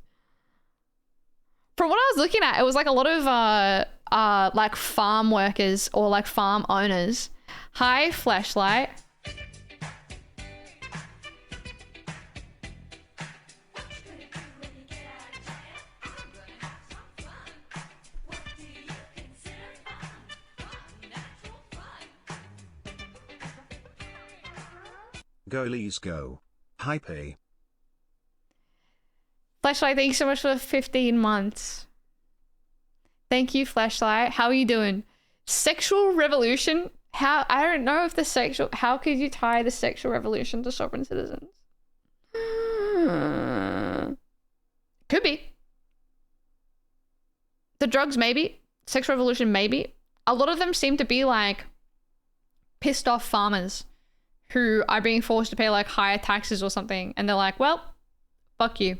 From what I was looking at, it was like a lot of like farm workers or like farm owners. Hi, Flashlight. Go Elise go. Hi pay. Flashlight, thank you so much for the 15 months. Thank you, Flashlight. How are you doing? Sexual revolution? How? I don't know if the sexual... How could you tie the sexual revolution to sovereign citizens? Could be. The drugs, maybe. Sexual revolution, maybe. A lot of them seem to be like pissed off farmers who are being forced to pay like higher taxes or something. And they're like, well, fuck you.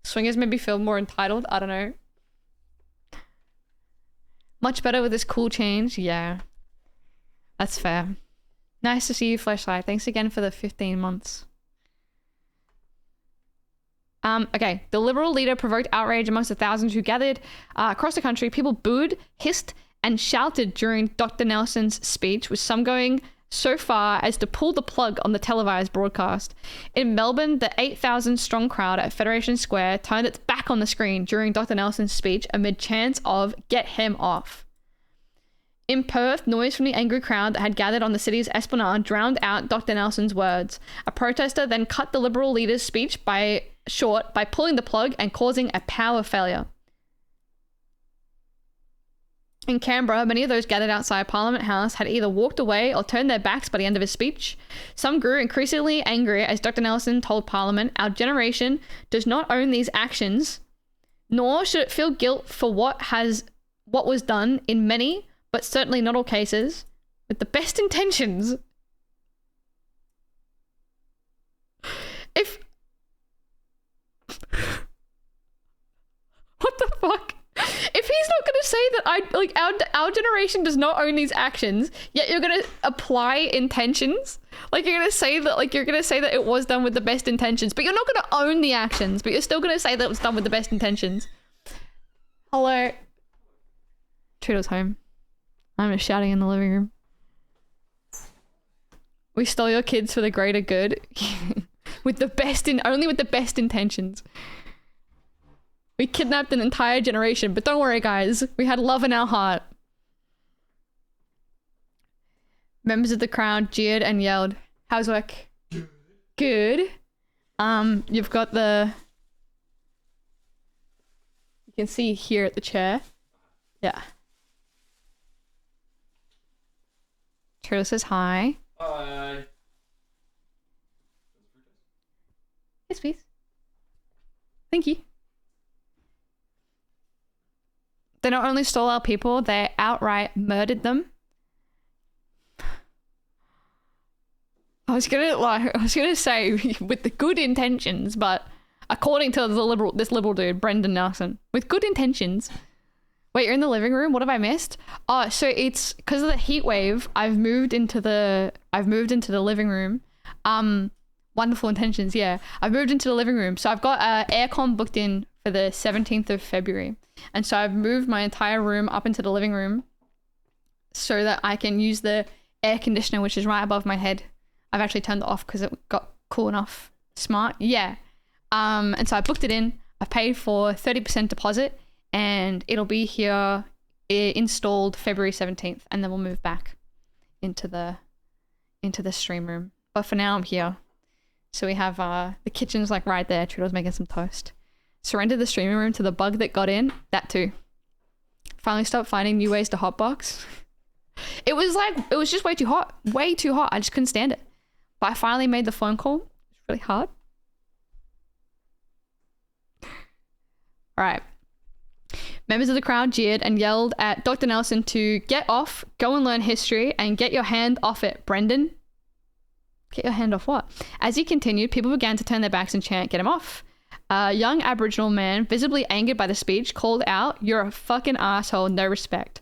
Swingers maybe feel more entitled. I don't know. Much better with this cool change. Yeah. That's fair. Nice to see you, Flashlight. Thanks again for the 15 months. Okay. The Liberal leader provoked outrage amongst the thousands who gathered across the country. People booed, hissed, and shouted during Dr. Nelson's speech, with some going so far as to pull the plug on the televised broadcast. In Melbourne, the 8,000-strong crowd at Federation Square turned its back on the screen during Dr. Nelson's speech amid chants of "Get him off." In Perth, noise from the angry crowd that had gathered on the city's esplanade drowned out Dr. Nelson's words. A protester then cut the Liberal leader's speech short by pulling the plug and causing a power failure. In Canberra, many of those gathered outside Parliament House had either walked away or turned their backs by the end of his speech. Some grew increasingly angry as Dr. Nelson told Parliament, "Our generation does not own these actions, nor should it feel guilt for what was done in many, but certainly not all cases, with the best intentions." What the fuck? If he's not going to say that our generation does not own these actions, yet you're going to apply intentions, like you're going to say that it was done with the best intentions, but you're not going to own the actions, but you're still going to say that it was done with the best intentions. Hello. Toodles home. I'm just shouting in the living room. We stole your kids for the greater good. With the best only with the best intentions. We kidnapped an entire generation, but don't worry guys, we had love in our heart. Members of the crowd jeered and yelled. How's work? Good. You've got the... You can see here at the chair. Yeah. Turtle says hi. Hi. Yes, please. Thank you. They not only stole our people, they outright murdered them. I was gonna say with the good intentions, but according to this liberal dude, Brendan Nelson, with good intentions. Wait, you're in the living room? What have I missed? Oh, so it's because of the heat wave. I've moved into the living room. Wonderful intentions, yeah. I've moved into the living room, so I've got aircon booked in for the 17th of February, and so I've moved my entire room up into the living room so that I can use the air conditioner, which is right above my head. I've actually turned it off because it got cool enough. Smart, yeah. And so I booked it in. I paid for 30% deposit, and it'll be here installed February 17th, and then we'll move back into the stream room. But for now, I'm here. So we have the kitchen's like right there. Trudeau's making some toast. Surrendered the streaming room to the bug that got in. That too. Finally stopped finding new ways to hotbox. It was just way too hot. Way too hot. I just couldn't stand it. But I finally made the phone call. It's really hard. All right. Members of the crowd jeered and yelled at Dr. Nelson to get off, go and learn history, and get your hand off it, Brendan. Get your hand off what? As he continued, people began to turn their backs and chant, get him off. A young Aboriginal man, visibly angered by the speech, called out, "You're a fucking asshole, no respect."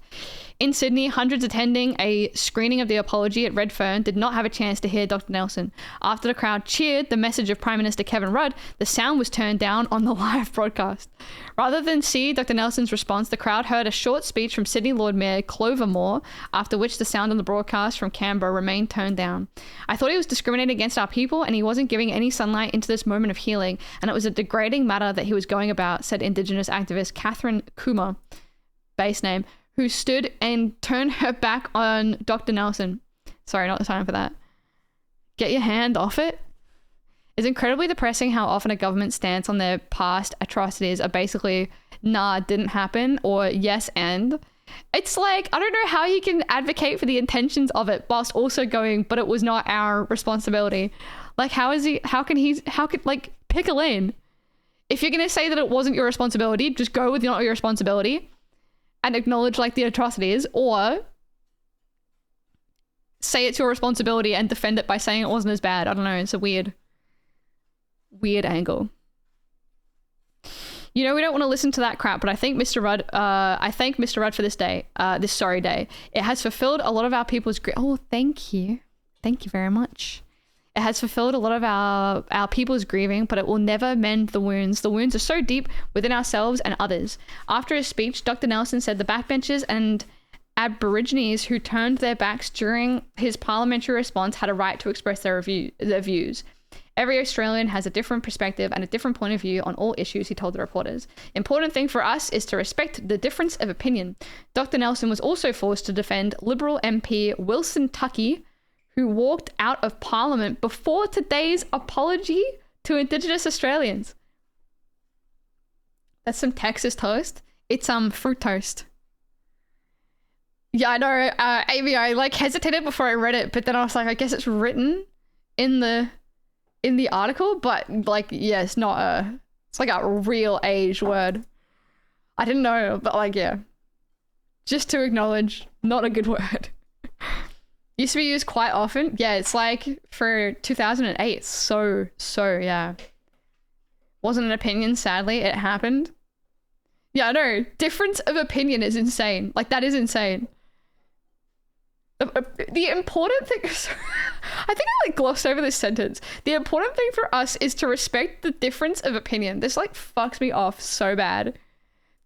In Sydney, hundreds attending a screening of the apology at Redfern did not have a chance to hear Dr. Nelson. After the crowd cheered the message of Prime Minister Kevin Rudd, the sound was turned down on the live broadcast. Rather than see Dr. Nelson's response, the crowd heard a short speech from Sydney Lord Mayor Clover Moore, after which the sound on the broadcast from Canberra remained turned down. I thought he was discriminating against our people and he wasn't giving any sunlight into this moment of healing, and it was a degrading matter that he was going about, said Indigenous activist Catherine Kumar, base name, who stood and turned her back on Dr. Nelson. Sorry, not the time for that. Get your hand off it. It's incredibly depressing how often a government stance on their past atrocities are basically, nah, didn't happen, or yes, and. It's like, I don't know how you can advocate for the intentions of it whilst also going, but it was not our responsibility. Like, like, pick a lane. If you're going to say that it wasn't your responsibility, just go with not your responsibility and acknowledge like the atrocities, or say it's your responsibility and defend it by saying it wasn't as bad. I don't know. It's a weird angle. You know, we don't want to listen to that crap, but I think Mr. Rudd, I thank Mr. Rudd for this day, this sorry day. It has fulfilled a lot of our people's oh, thank you. Thank you very much. It has fulfilled a lot of our people's grieving, but it will never mend the wounds. The wounds are so deep within ourselves and others. After his speech, Dr. Nelson said the backbenchers and Aborigines who turned their backs during his parliamentary response had a right to express their views. Every Australian has a different perspective and a different point of view on all issues, he told the reporters. Important thing for us is to respect the difference of opinion. Dr. Nelson was also forced to defend Liberal MP Wilson Tuckey, who walked out of Parliament before today's apology to Indigenous Australians. That's some Texas toast. It's fruit toast. Yeah, I know, Amy, I like hesitated before I read it, but then I was like, I guess it's written in the article, but like, yeah, it's not it's like a real age word. I didn't know, but like, yeah. Just to acknowledge, not a good word. Used to be used quite often. Yeah, it's like for 2008. So, yeah. Wasn't an opinion, sadly. It happened. Yeah, I know. Difference of opinion is insane. Like, that is insane. The important thing... I think I, like, glossed over this sentence. The important thing for us is to respect the difference of opinion. This, like, fucks me off so bad.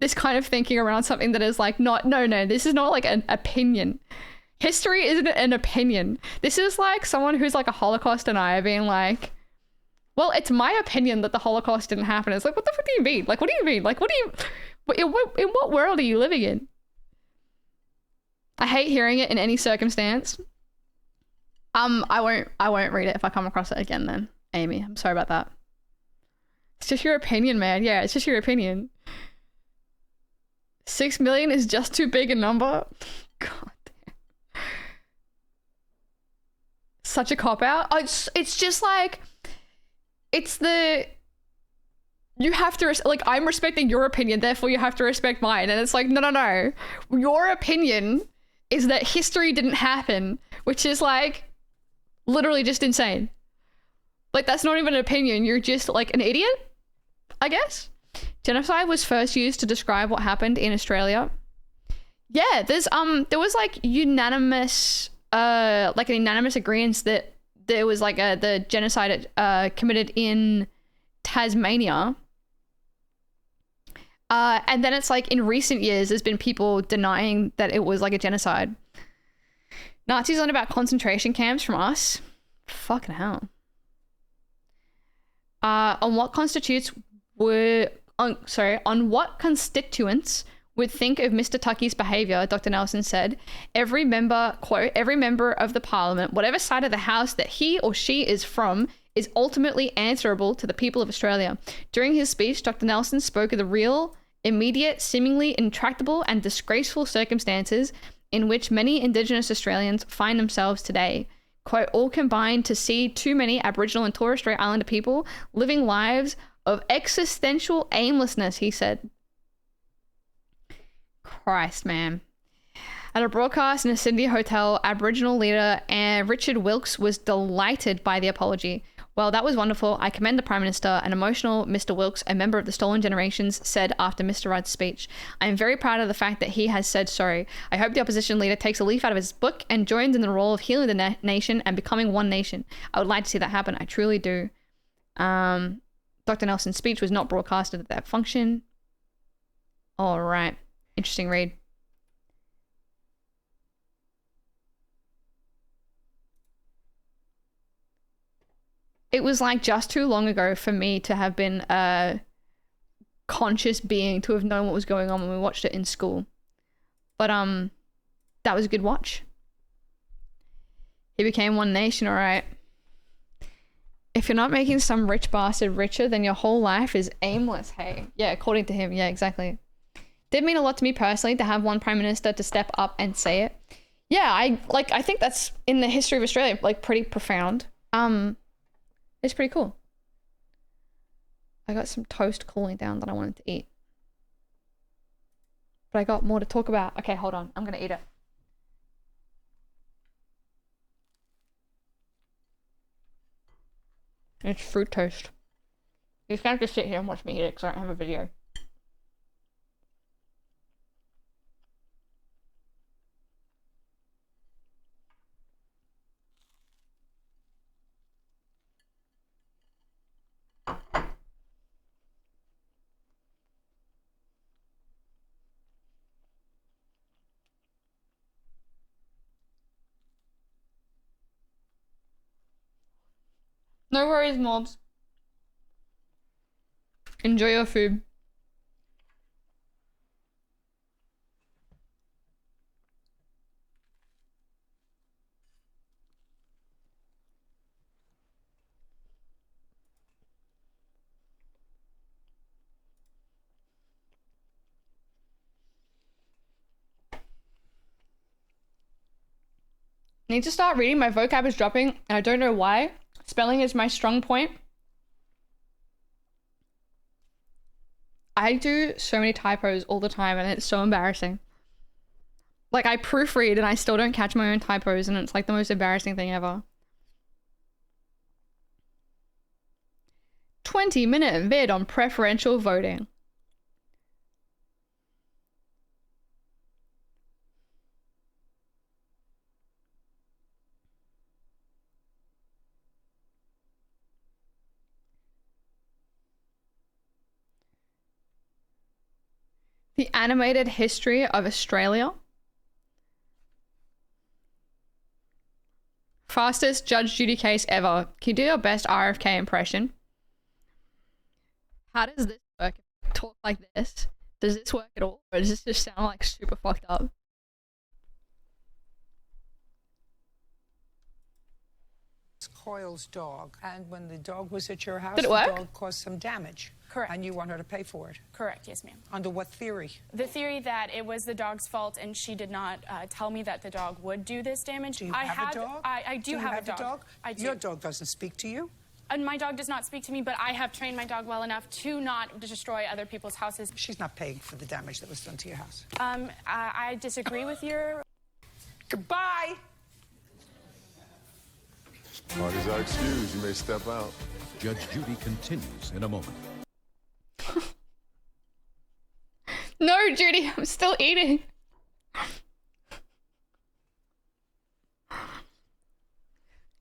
this kind of thinking around something that is like not, no, this is not like an opinion. History isn't an opinion. This is like someone who's like a Holocaust denier being like, well, it's my opinion that the Holocaust didn't happen. It's like, what the fuck do you mean? Like, what do you mean? Like, in what world are you living in? I hate hearing it in any circumstance. I won't read it if I come across it again then, Amy. I'm sorry about that. It's just your opinion, man. Yeah, it's just your opinion. 6 million is just too big a number. God damn. Such a cop-out. Oh, it's just like, it's the, you have to, like, I'm respecting your opinion, therefore you have to respect mine. And it's like, no. Your opinion is that history didn't happen, which is like, literally just insane. Like, that's not even an opinion. You're just like an idiot, I guess. Genocide was first used to describe what happened in Australia. Yeah, there was like unanimous, like an unanimous agreement that there was like the genocide committed in Tasmania. And then it's like in recent years, there's been people denying that it was like a genocide. Nazis learned about concentration camps from us. Fucking hell. On what constituents would think of Mr. Tucky's behavior, Dr. Nelson said, every member, quote, every member of the parliament, whatever side of the house that he or she is from, is ultimately answerable to the people of Australia. During his speech, Dr. Nelson spoke of the real, immediate, seemingly intractable and disgraceful circumstances in which many Indigenous Australians find themselves today. Quote, all combined to see too many Aboriginal and Torres Strait Islander people living lives of existential aimlessness, he said. Christ, man. At a broadcast in a Sydney hotel, Aboriginal leader Richard Wilkes was delighted by the apology. Well, that was wonderful. I commend the Prime Minister. An emotional Mr. Wilkes, a member of the Stolen Generations, said after Mr. Rudd's speech. I am very proud of the fact that he has said sorry. I hope the opposition leader takes a leaf out of his book and joins in the role of healing the nation and becoming one nation. I would like to see that happen. I truly do. Dr. Nelson's speech was not broadcasted at that function. All right. Interesting read. It was like just too long ago for me to have been a conscious being, to have known what was going on when we watched it in school. But that was a good watch. He became one nation, all right. If you're not making some rich bastard richer, then your whole life is aimless, hey. Yeah, according to him, yeah, exactly. Did mean a lot to me personally to have one prime minister to step up and say it. Yeah, I think that's in the history of Australia, like pretty profound. It's pretty cool. I got some toast cooling down that I wanted to eat. But I got more to talk about. Okay, hold on. I'm gonna eat it. It's fruit toast. You just have to sit here and watch me eat it because I don't have a video. No worries, mobs. Enjoy your food. I need to start reading. My vocab is dropping, and I don't know why. Spelling is my strong point. I do so many typos all the time, and it's so embarrassing. Like, I proofread, and I still don't catch my own typos, and it's like the most embarrassing thing ever. 20-minute vid on preferential voting. The animated history of Australia. Fastest Judge Judy case ever. Can you do your best RFK impression? How does this work? If I talk like this, does this work at all? Or does this just sound like super fucked up? Coyle's dog, and when the dog was at your house, Did it the work? dog caused some damage. Correct. And you want her to pay for it. Correct, yes, ma'am. Under what theory? The theory that it was the dog's fault and she did not tell me that the dog would do this damage. Do you I have a dog? I do you have a dog. I do. Your dog doesn't speak to you? And my dog does not speak to me, but I have trained my dog well enough to not destroy other people's houses. She's not paying for the damage that was done to your house. I disagree with your... Goodbye! Parties are excused. You may step out. Judge Judy continues in a moment. No, Judy, I'm still eating.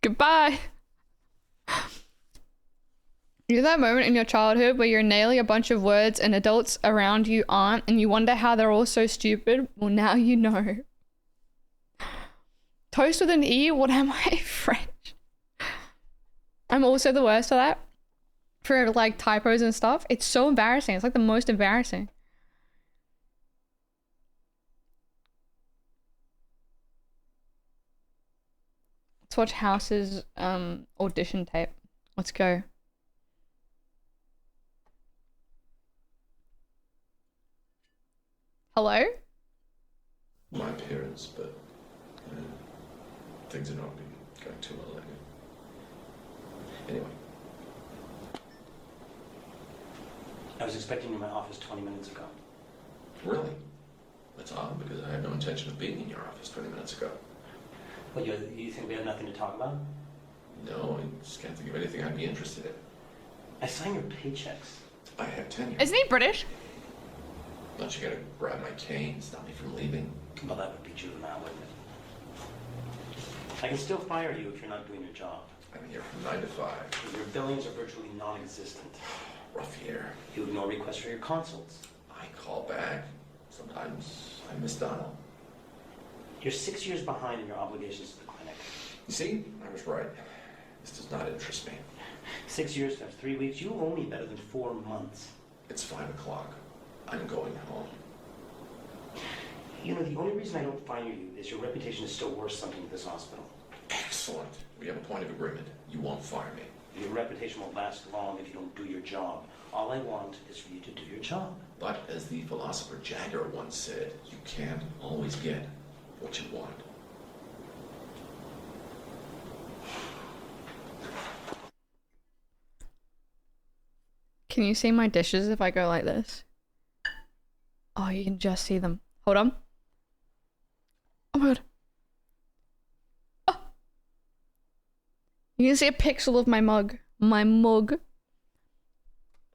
Goodbye. You're that moment in your childhood where you're nailing a bunch of words and adults around you aren't, and you wonder how they're all so stupid. Well, now you know. Toast with an E? What am I, French? I'm also the worst at that. For like typos and stuff. It's so embarrassing. It's like the most embarrassing. Let's watch House's audition tape. Let's go. Hello? My appearance, but things are not going too well lately. Anyway. I was expecting you in my office 20 minutes ago. Really? That's odd, because I had no intention of being in your office 20 minutes ago. What, you think we have nothing to talk about? No, I just can't think of anything I'd be interested in. I sign your paychecks. I have tenure. Isn't he British? Don't you gotta grab my cane, stop me from leaving? Well, that would be juvenile, wouldn't it? I can still fire you if you're not doing your job. I'm here from 9 to 5. Your billings are virtually non-existent. Rough year. You ignore requests for your consults. I call back. Sometimes I miss Donald. You're 6 years behind in your obligations to the clinic. You see, I was right. This does not interest me. 6 years times 3 weeks, you owe me better than 4 months. It's 5 o'clock. I'm going home. You know, the only reason I don't fire you is your reputation is still worth something at this hospital. Excellent. We have a point of agreement. You won't fire me. Your reputation won't last long if you don't do your job. All I want is for you to do your job. But as the philosopher Jagger once said, you can't always get what you want. Can you see my dishes if I go like this? Oh, you can just see them. Hold on. Oh my god. Oh. You can see a pixel of my mug. My mug.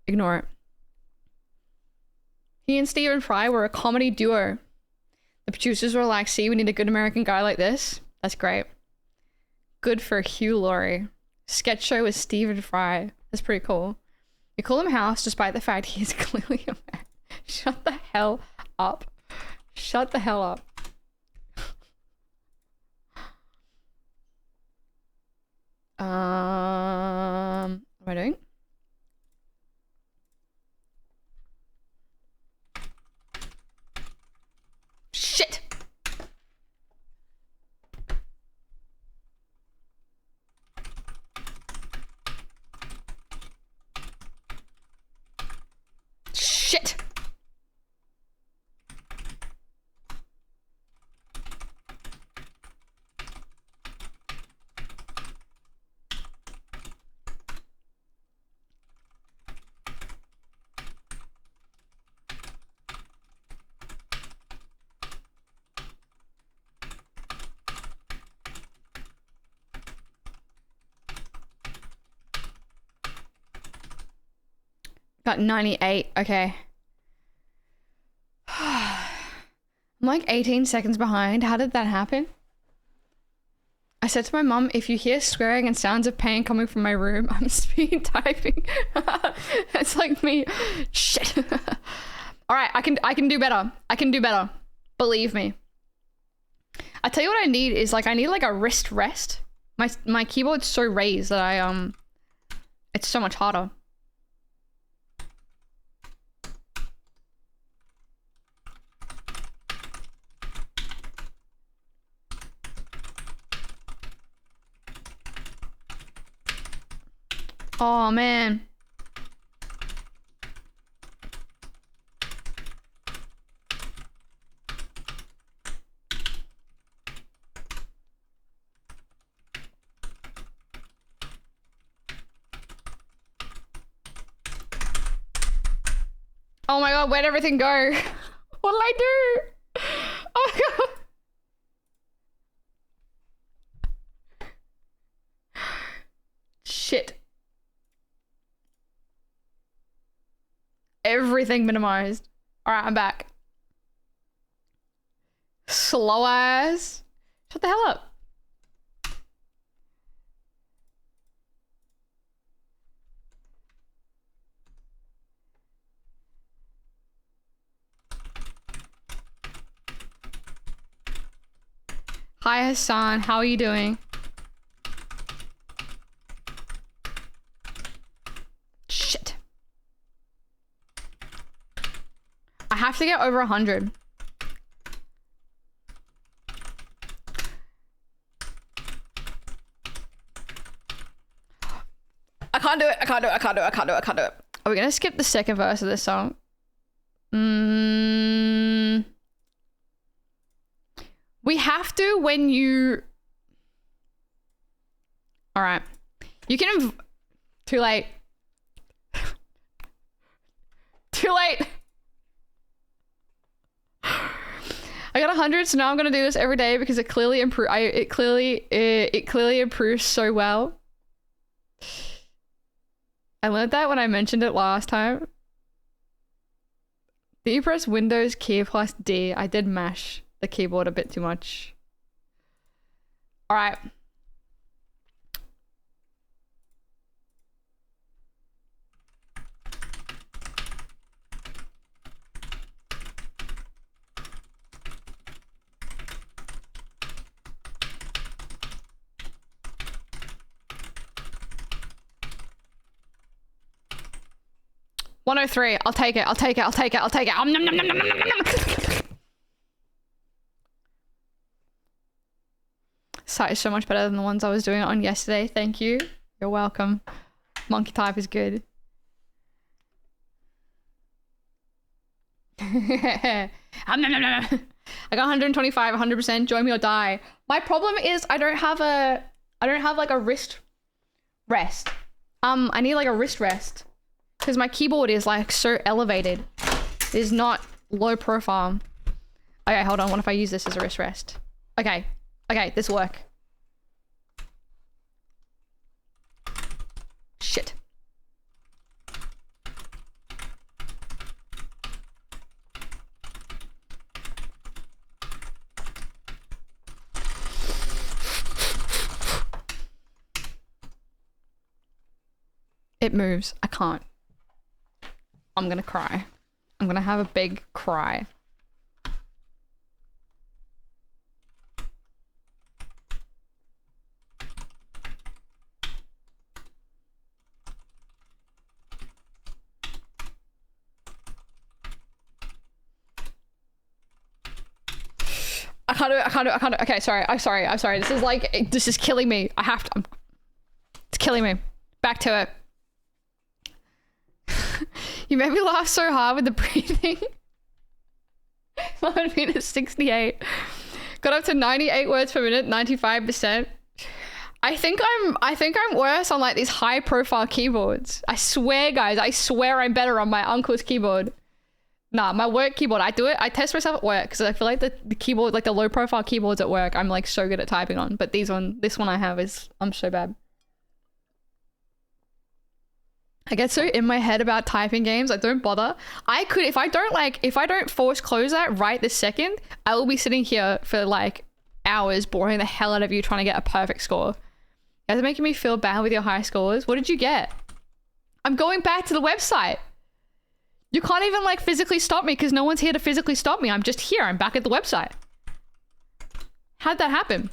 Ignore it. He and Stephen Fry were a comedy duo. The producers were like, see, we need a good American guy like this. That's great. Good for Hugh Laurie. Sketch show with Stephen Fry. That's pretty cool. You call him House despite the fact he is clearly a man. Shut the hell up. Shut the hell up. What am I doing? Shit! Shit! Got 98. Okay. I'm like 18 seconds behind. How did that happen? I said to my mum, if you hear swearing and sounds of pain coming from my room, I'm speed typing. It's like me. Shit. All right, I can do better. I can do better. Believe me. I tell you what I need is like, I need like a wrist rest. My keyboard's so raised that it's so much harder. Oh man. Oh my god, where'd everything go? What did I do? Oh my god. Shit. Everything minimized. Alright, I'm back. Slow ass. Shut the hell up. Hi Hassan, how are you doing? Shit. I have to get over 100. I can't do it. I can't do it. I can't do it. I can't do it. I can't do it. Are we gonna skip the second verse of this song? We have to when you... Alright. You can... Too late. Too late. I got 100, so now I'm gonna do this every day because it clearly it clearly improves so well. I learned that when I mentioned it last time. Did you press Windows key plus D? I did mash the keyboard a bit too much. All right. $103. I'll take it. I'll take it. I'll take it. I'll take it. Nom, nom, nom, nom, nom, nom, nom. Site is so much better than the ones I was doing on yesterday. Thank you. You're welcome. Monkey type is good. I got 125, 100%. Join me or die. My problem is I don't have like a wrist rest. I need like a wrist rest because my keyboard is like so elevated. It is not low profile. Okay, hold on. What if I use this as a wrist rest? Okay. Okay, this will work. Shit. It moves. I can't. I'm gonna cry. I'm gonna have a big cry. I can't do it. I can't do it. I can't do it. Okay, sorry. I'm sorry. I'm sorry. This is like, this is killing me. I have to. It's killing me. Back to it. You made me laugh so hard with the breathing. 11 minutes 68. Got up to 98 words per minute, 95%. I think I'm worse on like these high profile keyboards. I swear, guys, I swear I'm better on my uncle's keyboard. Nah, my work keyboard, I do it. I test myself at work because I feel like the keyboard, like the low profile keyboards at work, I'm like so good at typing on. But this one I have is, I'm so bad. I get so in my head about typing games, I don't bother. I could, if I don't force close that right this second, I will be sitting here for like hours boring the hell out of you trying to get a perfect score. You guys are making me feel bad with your high scores. What did you get? I'm going back to the website. You can't even like physically stop me because no one's here to physically stop me. I'm just here. I'm back at the website. How'd that happen?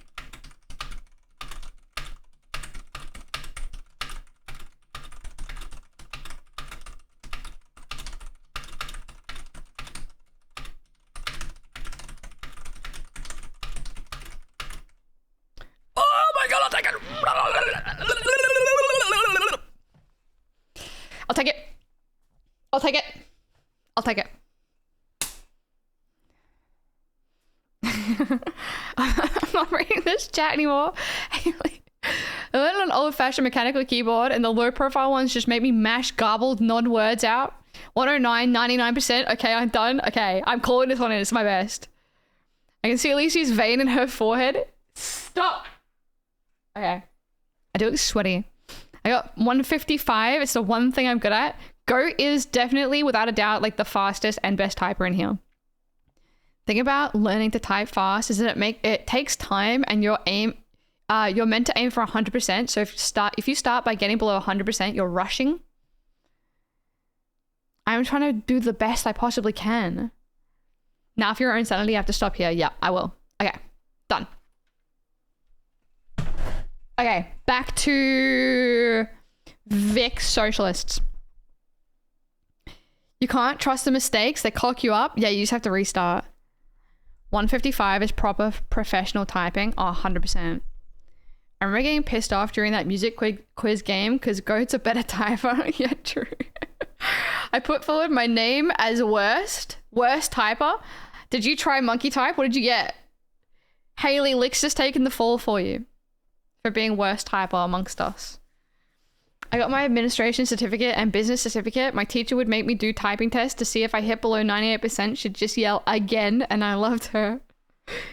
Oh my god, I'll take it. I'll take it. I'll take it. I'll take it. I'm not reading this chat anymore. I learned an old-fashioned mechanical keyboard and the low-profile ones just make me mash garbled nod words out. 109, 99%. Okay, I'm done. Okay, I'm calling this one in. It's my best. I can see Elise's vein in her forehead. Stop. Okay. I do look sweaty. I got 155. It's the one thing I'm good at. Goat is definitely, without a doubt, like the fastest and best typer in here. Thing about learning to type fast is that it takes time, and you're meant to aim for 100%. So if you start by getting below 100%, you're rushing. I'm trying to do the best I possibly can. Now, if you're own sanity, you have to stop here. Yeah, I will. Okay, done. Okay, back to Vic Socialists. You can't trust the mistakes. They cock you up. Yeah, you just have to restart. 155 is proper professional typing. Oh, 100%. I remember getting pissed off during that music quiz game because Goat's a better typer. Yeah, true. I put forward my name as worst typer. Did you try monkey type? What did you get? Haley Licks has taken the fall for you for being worst typer amongst us. I got my administration certificate and business certificate. My teacher would make me do typing tests to see if I hit below 98%. She'd just yell again, and I loved her.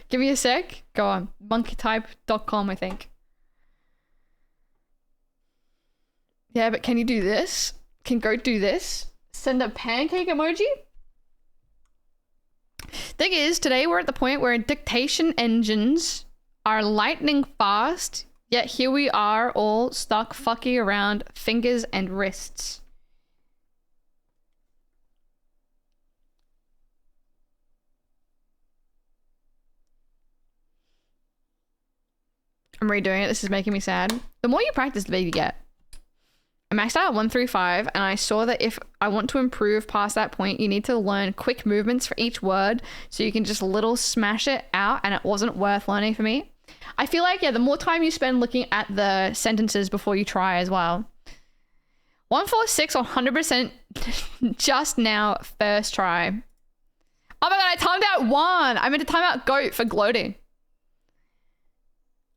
Give me a sec. Go on. monkeytype.com, I think. Yeah, but can you do this? Can Goat do this? Send a pancake emoji? Thing is, today we're at the point where dictation engines are lightning fast, yet here we are all stuck fucking around fingers and wrists. I'm redoing it. This is making me sad. The more you practice, the better you get. I maxed out at 135, and I saw that if I want to improve past that point, you need to learn quick movements for each word so you can just little smash it out, and it wasn't worth learning for me. I feel like, yeah, the more time you spend looking at the sentences before you try as well. 146 or 100% just now, first try. Oh my god, I timed out one. I meant to time out Goat for gloating.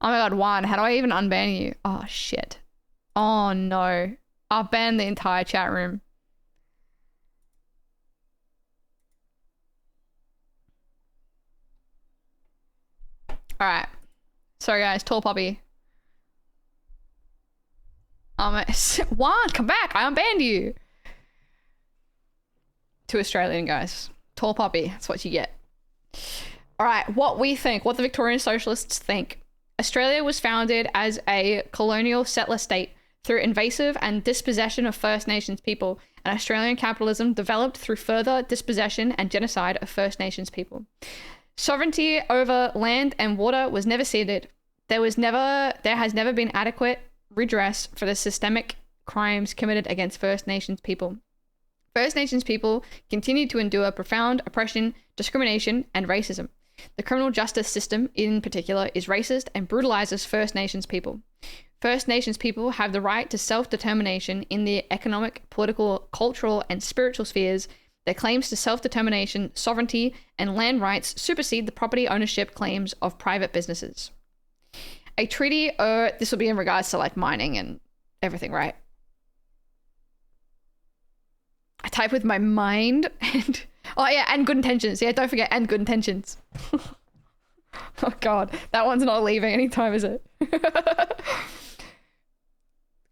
Oh my god, one. How do I even unban you? Oh shit. Oh no. I'll ban the entire chat room. Alright. Sorry guys, tall poppy. Juan, come back! I unbanned you! Too Australian, guys. Tall poppy, that's what you get. Alright, what we think, what the Victorian Socialists think. Australia was founded as a colonial settler state through invasive and dispossession of First Nations people, and Australian capitalism developed through further dispossession and genocide of First Nations people. Sovereignty over land and water was never ceded. There has never been adequate redress for the systemic crimes committed against First Nations people. First Nations people continue to endure profound oppression, discrimination, and racism. The criminal justice system, in particular, is racist and brutalizes First Nations people. First Nations people have the right to self-determination in the economic, political, cultural, and spiritual spheres. Their claims to self-determination, sovereignty, and land rights supersede the property ownership claims of private businesses. A treaty, this will be in regards to like mining and everything, right? I type with my mind and, oh yeah, and good intentions. Yeah, don't forget, and good intentions. Oh god, that one's not leaving anytime, is it?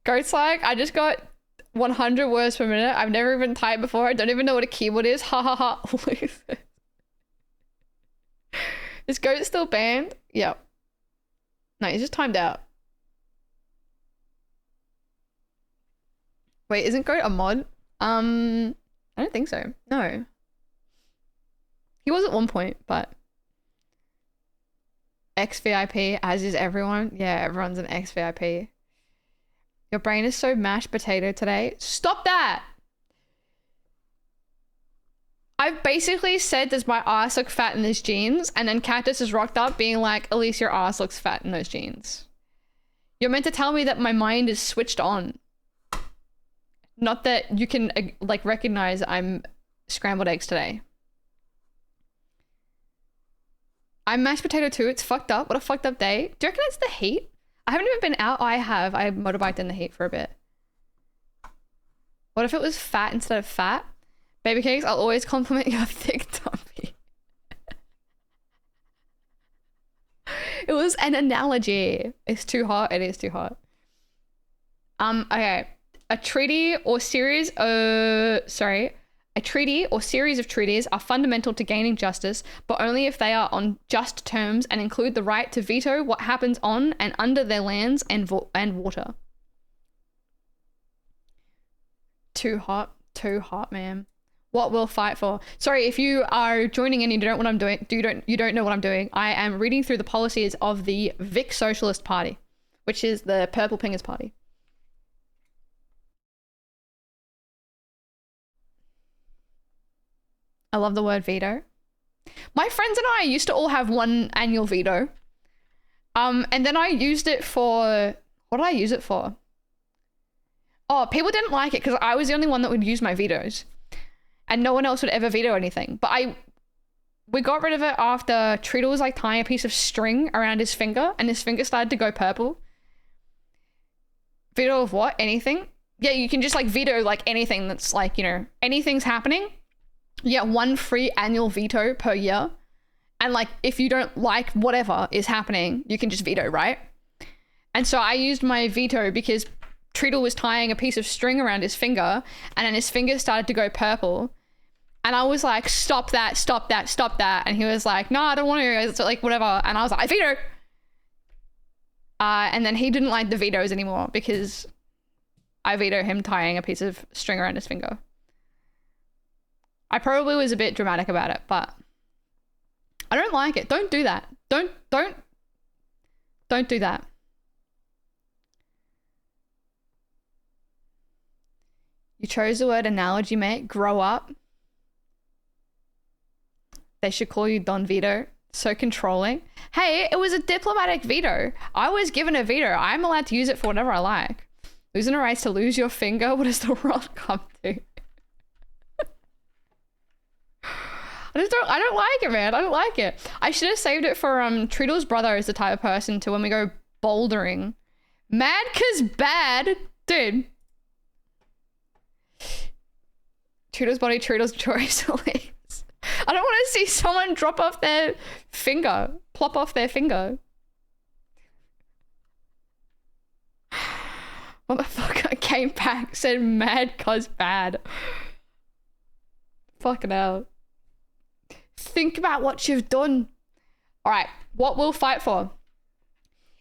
Goat's like, I just got 100 words per minute. I've never even typed before. I don't even know what a keyboard is. Ha ha ha. Is Goat still banned? Yep. No, he's just timed out. Wait, isn't Goat a mod? I I don't think so. No. He was at one point, but ex-VIP, as is everyone. Yeah, everyone's an ex-VIP. Your brain is so mashed potato today. Stop that! I've basically said, does my ass look fat in these jeans? And then Cactus has rocked up being like, Elise, your ass looks fat in those jeans. You're meant to tell me that my mind is switched on. Not that you can like recognize I'm scrambled eggs today. I'm mashed potato too. It's fucked up. What a fucked up day. Do you reckon it's the heat? I haven't even been out. I have. I motorbiked in the heat for a bit. What if it was fat instead of fat? Baby cakes, I'll always compliment your thick tummy. It was an analogy. It's too hot. It is too hot. Okay. A treaty or series of treaties are fundamental to gaining justice, but only if they are on just terms and include the right to veto what happens on and under their lands and water. Too hot, man. What we'll fight for. Sorry, if you are joining in and you don't know what I'm doing, you don't know what I'm doing. I am reading through the policies of the Vic Socialist Party, which is the Purple Pingers Party. I love the word veto. My friends and I used to all have one annual veto. And then I used it for, what did I use it for? Oh, people didn't like it because I was the only one that would use my vetoes. And no one else would ever veto anything. But we got rid of it after Treatle was like tying a piece of string around his finger and his finger started to go purple. Veto of what? Anything? Yeah, you can just like veto like anything that's like, you know, anything's happening. You get one free annual veto per year. And like, if you don't like whatever is happening, you can just veto, right? And so I used my veto because Treatle was tying a piece of string around his finger and then his finger started to go purple. And I was like, stop that, stop that, stop that. And he was like, no, I don't want to. It's like, whatever. And I was like, I veto. And then he didn't like the vetoes anymore because I veto him tying a piece of string around his finger. I probably was a bit dramatic about it, but I don't like it. Don't do that. Don't do that. You chose the word analogy, mate. Grow up. They should call you Don Veto. So controlling. Hey, it was a diplomatic veto. I was given a veto. I'm allowed to use it for whatever I like. Losing a race to lose your finger? What does the world come to? I don't like it, man. I don't like it. I should have saved it for Treatle's brother is the type of person to when we go bouldering. Mad 'cause bad. Dude. Treatle's body, Treatle's choice. I don't want to see someone drop off their finger. Plop off their finger. Motherfucker came back, said mad 'cause bad. Fucking hell. Think about what you've done. Alright, what we'll fight for.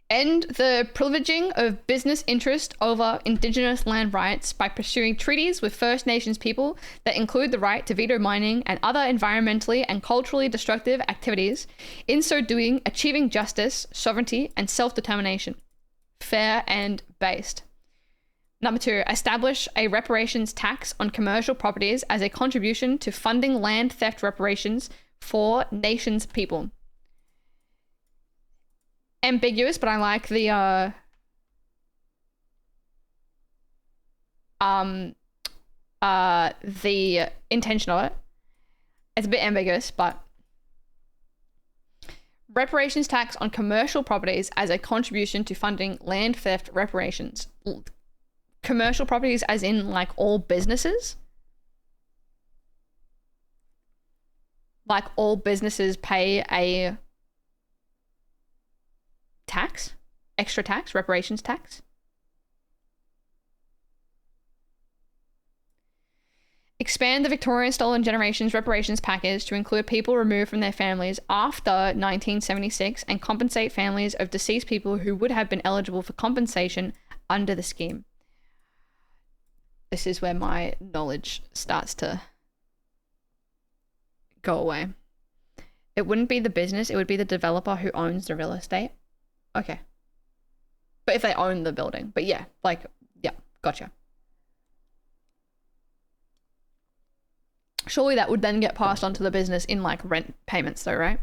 End the privileging of business interest over Indigenous land rights by pursuing treaties with First Nations people that include the right to veto mining and other environmentally and culturally destructive activities, in so doing achieving justice, sovereignty, and self-determination. Fair and based. Number 2, establish a reparations tax on commercial properties as a contribution to funding land theft reparations for nations people. Ambiguous, but I like the intention of it. It's a bit ambiguous, but reparations tax on commercial properties as a contribution to funding land theft reparations. Commercial properties as in like all businesses? Like all businesses pay a tax? Extra tax? Reparations tax? Expand the Victorian Stolen Generations reparations package to include people removed from their families after 1976 and compensate families of deceased people who would have been eligible for compensation under the scheme. This is where my knowledge starts to go away. It wouldn't be the business, it would be the developer who owns the real estate. Okay. But if they own the building. But yeah, like, yeah, gotcha. Surely that would then get passed on to the business in like rent payments though, right?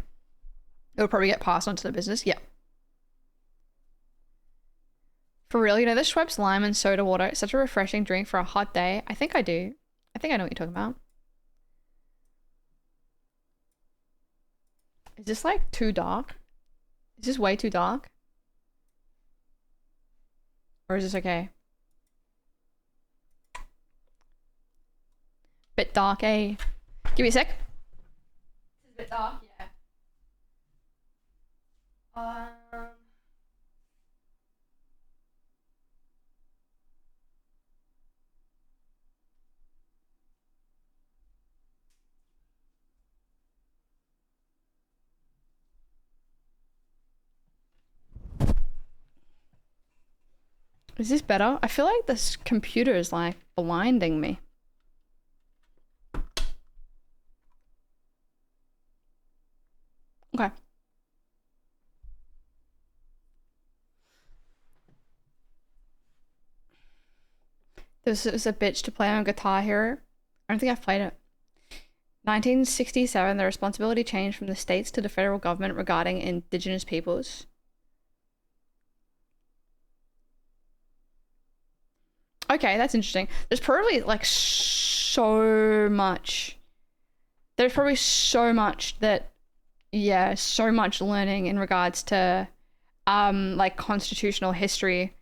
It would probably get passed on to the business, yeah. For real, you know the Schweppes lime and soda water? It's such a refreshing drink for a hot day. I think I do. I think I know what you're talking about. Is this like too dark? Is this way too dark? Or is this okay? Bit dark, eh? Give me a sec. This is a bit dark, yeah. Is this better? I feel like this computer is like blinding me. Okay. This is a bitch to play on Guitar Hero. I don't think I've played it. 1967, the responsibility changed from the states to the federal government regarding indigenous peoples. Okay, that's interesting. There's probably like so much. There's probably so much that, yeah, so much learning in regards to like constitutional history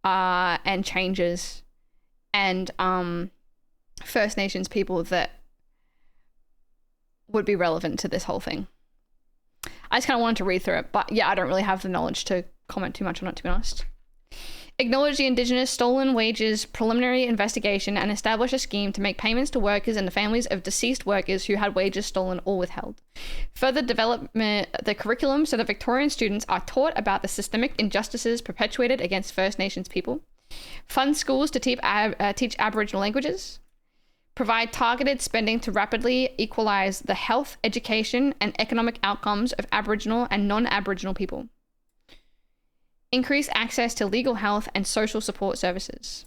and changes and First Nations people that would be relevant to this whole thing. I just kind of wanted to read through it, but yeah, I don't really have the knowledge to comment too much on it, to be honest. Acknowledge the Indigenous stolen wages preliminary investigation and establish a scheme to make payments to workers and the families of deceased workers who had wages stolen or withheld. Further develop the curriculum so that Victorian students are taught about the systemic injustices perpetuated against First Nations people. Fund schools to teach Aboriginal languages. Provide targeted spending to rapidly equalize the health, education, and economic outcomes of Aboriginal and non-Aboriginal people. Increase access to legal health and social support services.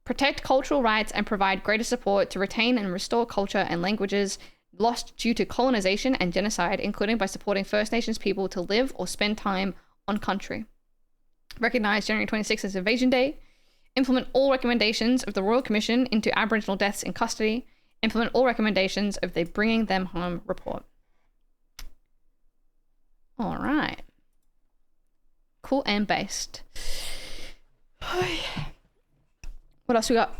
Protect cultural rights and provide greater support to retain and restore culture and languages lost due to colonization and genocide, including by supporting First Nations people to live or spend time on country. Recognize January 26th as Invasion Day. Implement all recommendations of the Royal Commission into Aboriginal deaths in custody. Implement all recommendations of the Bringing Them Home report. All right. Cool and based. What else we got?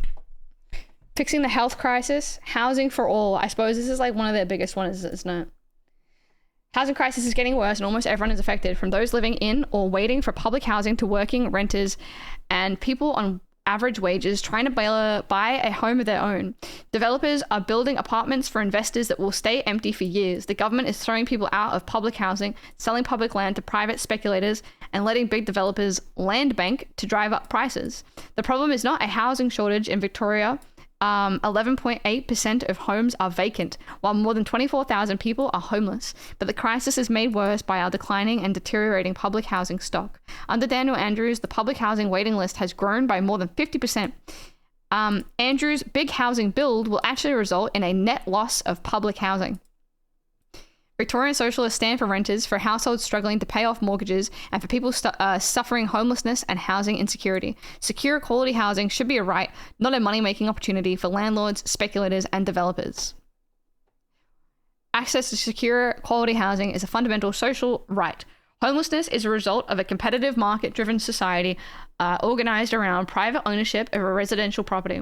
Fixing the health crisis. Housing for all. I suppose this is like one of their biggest ones, isn't it? Housing crisis is getting worse and almost everyone is affected, from those living in or waiting for public housing to working renters and people on average wages trying to buy a home of their own. Developers are building apartments for investors that will stay empty for years. The government is throwing people out of public housing, selling public land to private speculators, and letting big developers land bank to drive up prices. The problem is not a housing shortage in Victoria. 11.8% of homes are vacant, while more than 24,000 people are homeless. But the crisis is made worse by our declining and deteriorating public housing stock. Under Daniel Andrews, the public housing waiting list has grown by more than 50%. Andrews' big housing build will actually result in a net loss of public housing. Victorian Socialists stand for renters, for households struggling to pay off mortgages, and for people suffering homelessness and housing insecurity. Secure quality housing should be a right, not a money-making opportunity for landlords, speculators, and developers. Access to secure quality housing is a fundamental social right. Homelessness is a result of a competitive market-driven society organized around private ownership of a residential property.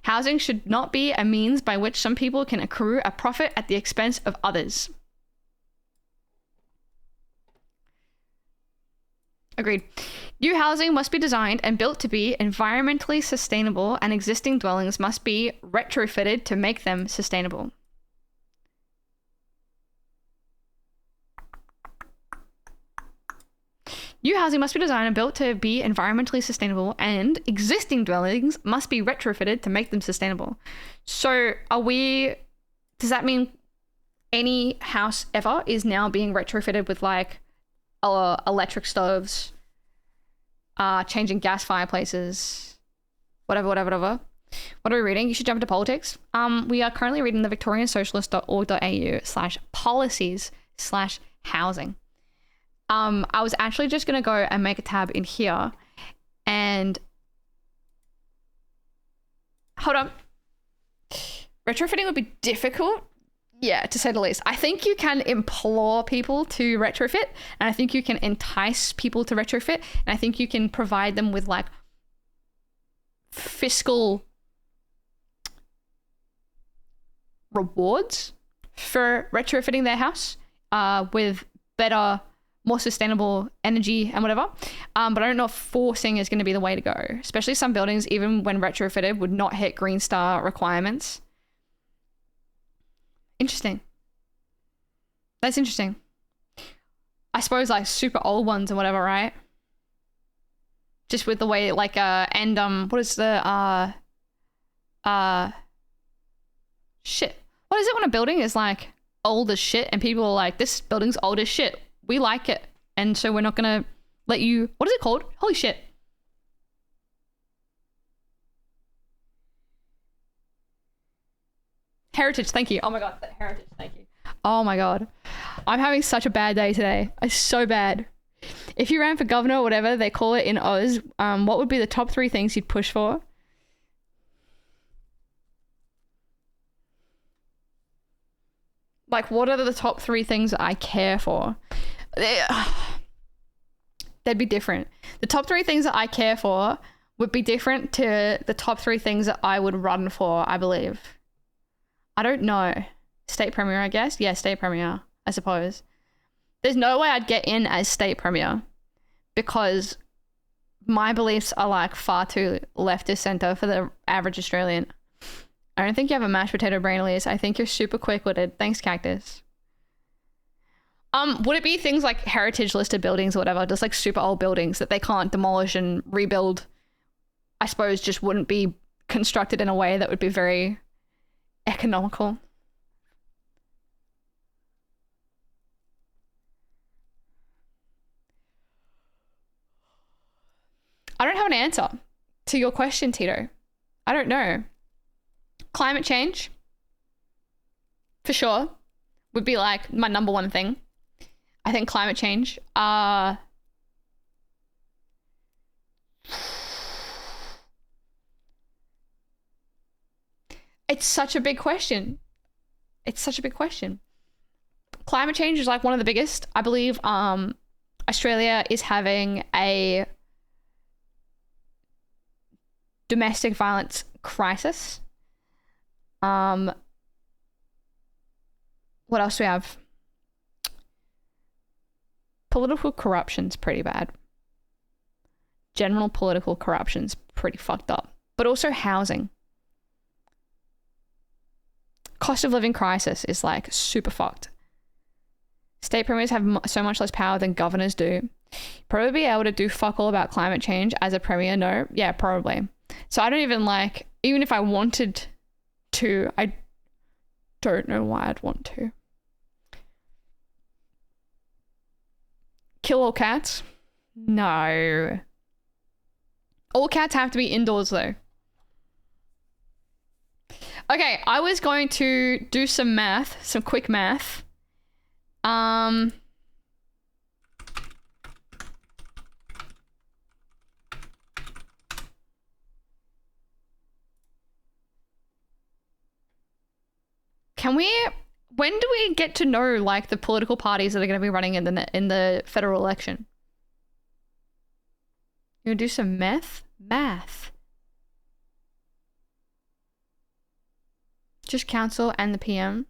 Housing should not be a means by which some people can accrue a profit at the expense of others. Agreed. New housing must be designed and built to be environmentally sustainable, and existing dwellings must be retrofitted to make them sustainable. New housing must be designed and built to be environmentally sustainable, and existing dwellings must be retrofitted to make them sustainable. So does that mean any house ever is now being retrofitted with like electric stoves, changing gas fireplaces, whatever. What are we reading? You should jump into politics. We are currently reading the victoriansocialist.org.au/policies/housing. I was actually just going to go and make a tab in here and hold on. Retrofitting would be difficult. Yeah, to say the least. I think you can implore people to retrofit, and I think you can entice people to retrofit, and I think you can provide them with like fiscal rewards for retrofitting their house with better, more sustainable energy and whatever. But I don't know if forcing is going to be the way to go, especially some buildings, even when retrofitted, would not hit Green Star requirements. Interesting. That's interesting. I suppose like super old ones and whatever, right? Just with the way like what is the shit. What is it when a building is like old as shit and people are like, this building's old as shit. We like it. And so we're not gonna let you, what is it called? Holy shit. Heritage, thank you. Oh my god, heritage, thank you. Oh my god. I'm having such a bad day today. It's so bad. If you ran for governor or whatever they call it in Oz, what would be the top 3 things you'd push for? Like, what are the top 3 things that I care for? They'd be different. The top 3 things that I care for would be different to the top 3 things that I would run for, I believe. I don't know. State premier, I guess? Yeah, state premier, I suppose. There's no way I'd get in as state premier because my beliefs are like far too left of center for the average Australian. I don't think you have a mashed potato brain, Elise. I think you're super quick-witted. Thanks, Cactus. Would it be things like heritage listed buildings or whatever, just like super old buildings that they can't demolish and rebuild? I suppose just wouldn't be constructed in a way that would be very economical. I don't have an answer to your question, Tito. I don't know. Climate change, for sure, would be like my number 1 thing. I think climate change. It's such a big question. It's such a big question. Climate change is like one of the biggest. I believe Australia is having a domestic violence crisis. What else do we have? Political corruption's pretty bad. General political corruption's pretty fucked up. But also housing. Cost of living crisis is like super fucked. State premiers have so much less power than governors do. Probably be able to do fuck all about climate change as a premier? No. Yeah, probably. So I don't even like, even if I wanted to, I don't know why I'd want to. Kill all cats? No. All cats have to be indoors though. Okay, I was going to do some math, some quick math. When do we get to know like the political parties that are going to be running in the federal election? You gonna do some math? Just council and the PM.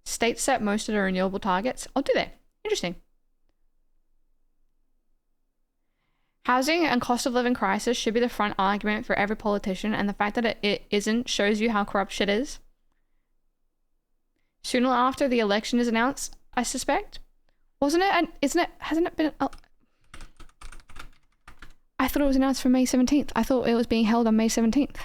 States set most of their renewable targets. Oh, do they? Interesting. Housing and cost of living crisis should be the front argument for every politician, and the fact that it isn't shows you how corrupt shit is. Sooner after the election is announced, I suspect. Wasn't it? And isn't it? Hasn't it been? I thought it was announced for May 17th. I thought it was being held on May 17th.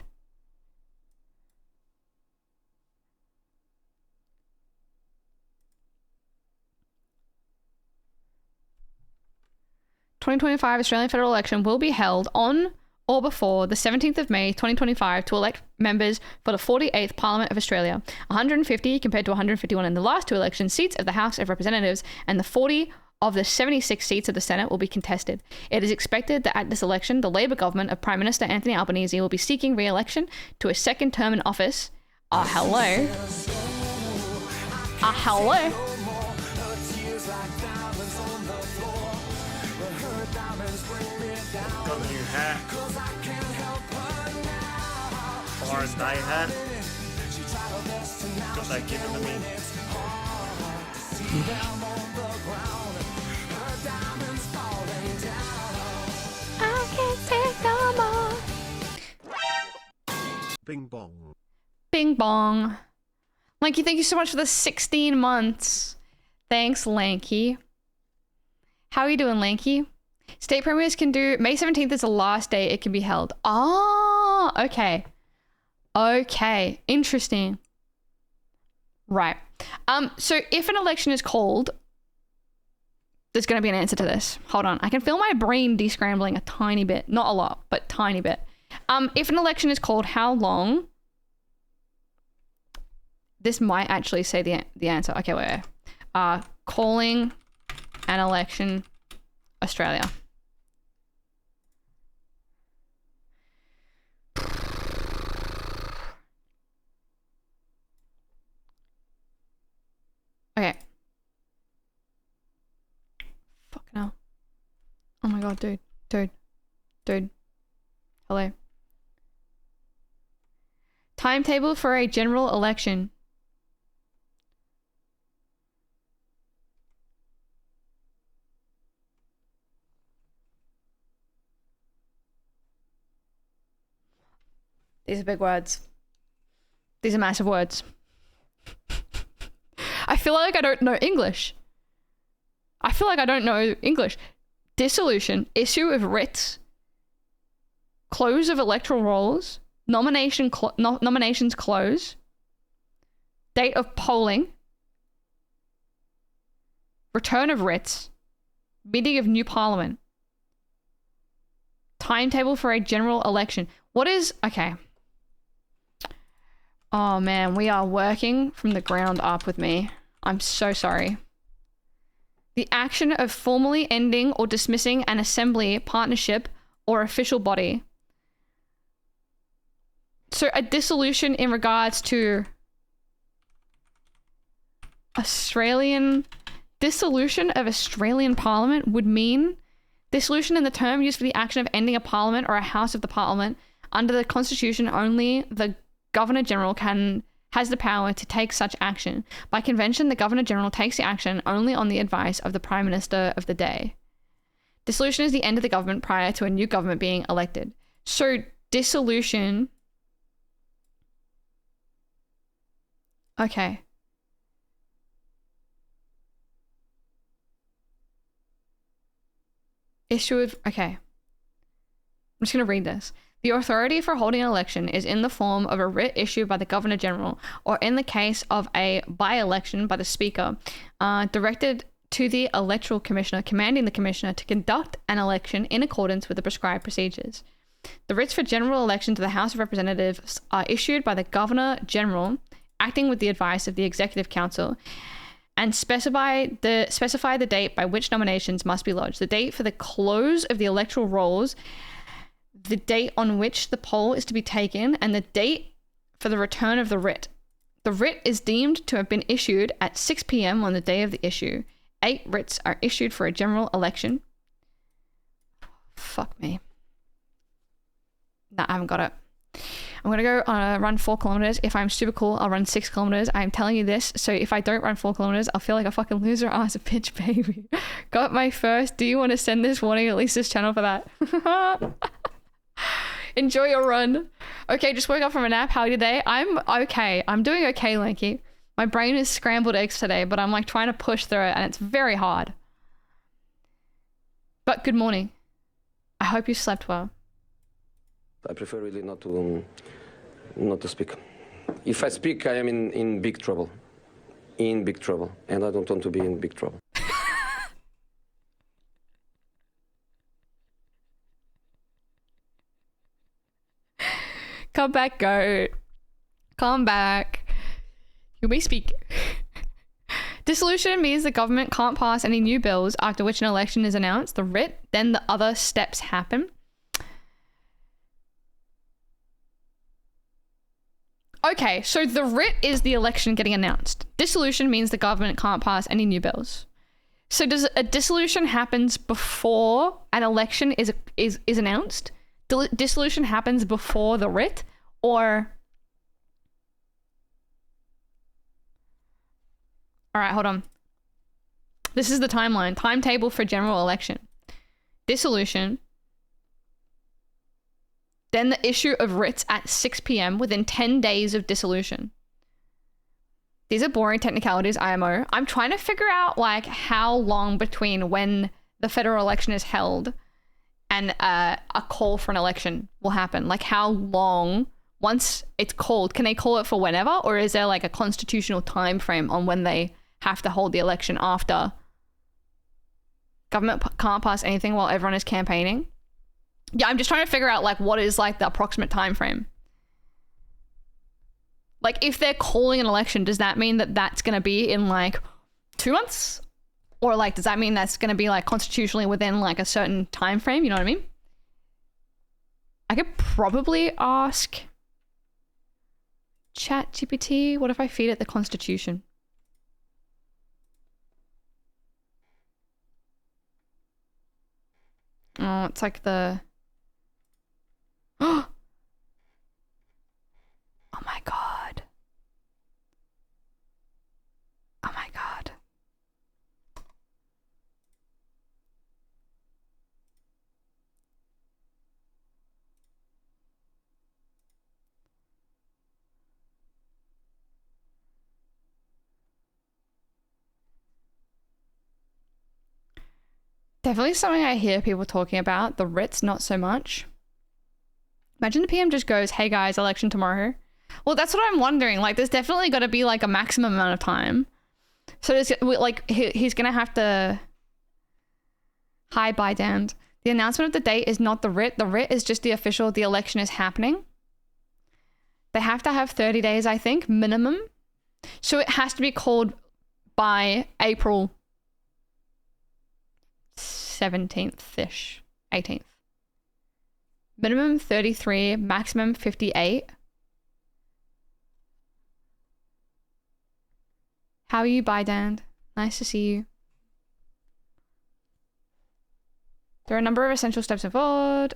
2025 Australian federal election will be held on or before the 17th of May 2025 to elect members for the 48th Parliament of Australia. 150 compared to 151 in the last two election seats of the House of Representatives, and the 40 of the 76 seats of the Senate will be contested. It is expected that at this election, the Labor government of Prime Minister Anthony Albanese will be seeking re-election to a second term in office. Hello. Hello. Got the new hat. Foreign day hat. Got that given to me. I can't take no more. Bing bong. Bing bong. Lanky, thank you so much for the 16 months. Thanks, Lanky. How are you doing, Lanky? State premiers can do... May 17th is the last day it can be held. Oh, okay. Okay. Interesting. Right. So if an election is called... There's going to be an answer to this. Hold on. I can feel my brain descrambling a tiny bit. Not a lot, but tiny bit. If an election is called, how long... This might actually say the answer. Okay, wait. Calling an election, Australia. Okay. Fuck no. Oh my god, dude. Hello. Timetable for a general election. These are big words. These are massive words. I feel like I don't know English. Dissolution, issue of writs, close of electoral rolls, nominations close, date of polling, return of writs, meeting of new parliament, timetable for a general election. What is... Okay. Oh man, we are working from the ground up with me. I'm so sorry. The action of formally ending or dismissing an assembly, partnership, or official body. So a dissolution in regards to dissolution of Australian Parliament would mean dissolution in the term used for the action of ending a parliament or a house of the parliament. Under the Constitution, only the Governor-General has the power to take such action. By convention, the Governor-General takes the action only on the advice of the Prime Minister of the day. Dissolution is the end of the government prior to a new government being elected. So, dissolution... Okay. Issue of... Okay. I'm just going to read this. The authority for holding an election is in the form of a writ issued by the Governor-General, or in the case of a by-election by the Speaker, directed to the Electoral Commissioner, commanding the Commissioner to conduct an election in accordance with the prescribed procedures. The writs for general election to the House of Representatives are issued by the Governor-General, acting with the advice of the Executive Council, and specify the date by which nominations must be lodged, the date for the close of the electoral rolls, the date on which the poll is to be taken, and the date for the return of the writ. The writ is deemed to have been issued at 6 p.m. on the day of the issue. 8 writs are issued for a general election. Fuck me. Nah, I haven't got it. I'm going to go run 4 kilometers. If I'm super cool, I'll run 6 kilometers. I'm telling you this. So if I don't run 4 kilometers, I'll feel like a fucking loser ass bitch, baby. Got my first. Do you want to send this warning at least this channel for that? Enjoy your run. Okay, just woke up from a nap. How are you today? I'm okay. I'm doing okay, Lanky. My brain is scrambled eggs today, but I'm like trying to push through it and it's very hard. But good morning. I hope you slept well. I prefer really not to speak. If I speak, I am in big trouble. In big trouble. And I don't want to be in big trouble. Come back, goat. Come back. You may speak. Dissolution means the government can't pass any new bills after which an election is announced, the writ, then the other steps happen. Okay, so the writ is the election getting announced. Dissolution means the government can't pass any new bills. So does a dissolution happens before an election is announced? Dissolution happens before the writ, or... All right, hold on. This is the timeline. Timetable for general election. Dissolution. Then the issue of writs at 6 p.m. within 10 days of dissolution. These are boring technicalities, IMO. I'm trying to figure out like how long between when the federal election is held and a call for an election will happen. Like how long once it's called, can they call it for whenever, or is there like a constitutional time frame on when they have to hold the election after? Government can't pass anything while everyone is campaigning. Yeah, I'm just trying to figure out like what is like the approximate time frame. Like if they're calling an election, does that mean that that's going to be in like 2 months? Or like, does that mean that's going to be like constitutionally within like a certain time frame? You know what I mean? I could probably ask ChatGPT, what if I feed it the Constitution? Oh, it's like the... Oh my god. Oh my god. Definitely something I hear people talking about. The writs, not so much. Imagine the PM just goes, hey guys, election tomorrow. Well, that's what I'm wondering. Like, there's definitely got to be like a maximum amount of time. So there's like, he's going to have to... Hi, bye, Dan. The announcement of the date is not the writ. The writ is just the official, the election is happening. They have to have 30 days, I think, minimum. So it has to be called by April 17th-ish, 18th. Minimum 33, maximum 58. How are you, Dan? Nice to see you. There are a number of essential steps involved.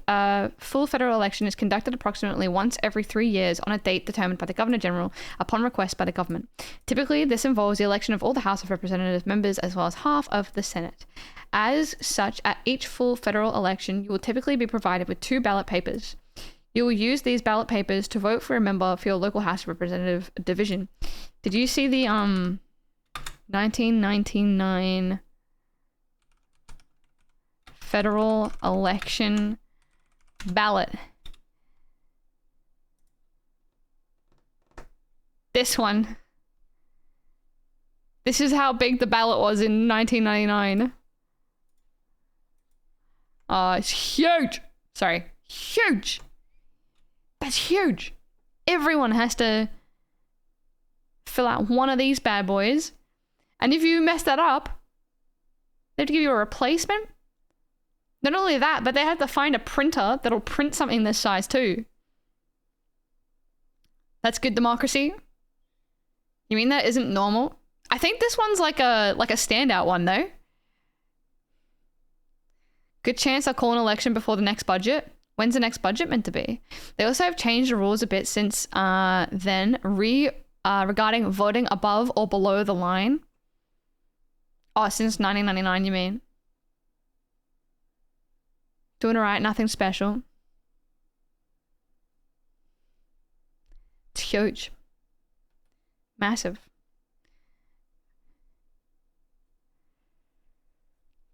Full federal election is conducted approximately once every 3 years on a date determined by the Governor General upon request by the government. Typically, this involves the election of all the House of Representatives members as well as half of the Senate. As such, at each full federal election, you will typically be provided with 2 ballot papers. You will use these ballot papers to vote for a member for your local House of Representative division. Did you see the 1999 federal election ballot? This one. This is how big the ballot was in 1999. It's huge. Sorry, huge. That's huge. Everyone has to fill out one of these bad boys. And if you mess that up, they have to give you a replacement. Not only that, but they have to find a printer that'll print something this size too. That's good democracy. You mean that isn't normal? I think this one's like a standout one though. Good chance I'll call an election before the next budget. When's the next budget meant to be? They also have changed the rules a bit since then regarding voting above or below the line. Oh, since 1999 you mean? Doing alright, nothing special. It's huge. Massive.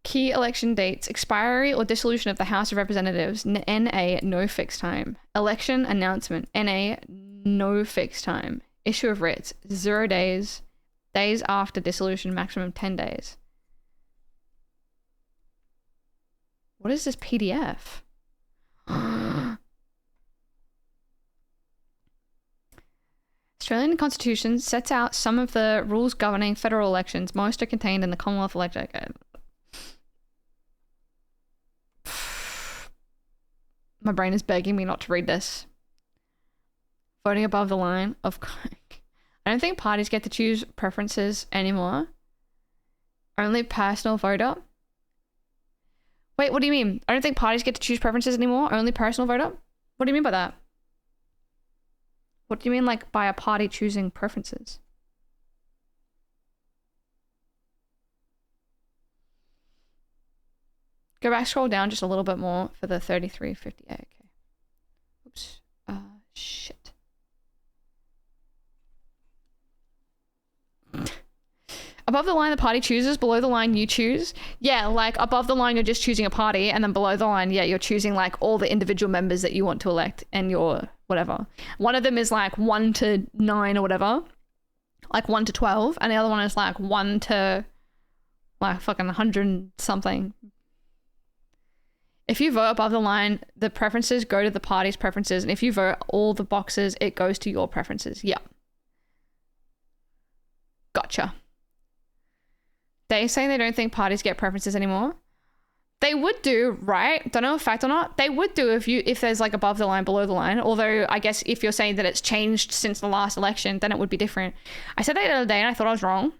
Key election dates. Expiry or dissolution of the House of Representatives. NA, no fixed time. Election announcement. NA, no fixed time. Issue of writs. 0 days. Days after dissolution, maximum 10 days. What is this PDF? Australian Constitution sets out some of the rules governing federal elections. Most are contained in the Commonwealth Electoral Code. My brain is begging me not to read this. Voting above the line of... I don't think parties get to choose preferences anymore. Only personal voter. Wait, what do you mean? I don't think parties get to choose preferences anymore. Only personal voter? What do you mean by that? What do you mean, like, by a party choosing preferences? Go back, scroll down just a little bit more for the 3358. Okay. Oops. Shit. Above the line, the party chooses. Below the line, you choose. Yeah, like, above the line, you're just choosing a party. And then below the line, yeah, you're choosing, like, all the individual members that you want to elect. And your whatever. One of them is, like, 1 to 9 or whatever. Like, 1 to 12. And the other one is, like, 1 to, like, fucking 100 something. If you vote above the line, the preferences go to the party's preferences. And if you vote all the boxes, it goes to your preferences. Yeah. Gotcha. They say they don't think parties get preferences anymore. They would do, right? Don't know if fact or not. They would do if there's like above the line, below the line. Although I guess if you're saying that it's changed since the last election, then it would be different. I said that the other day and I thought I was wrong.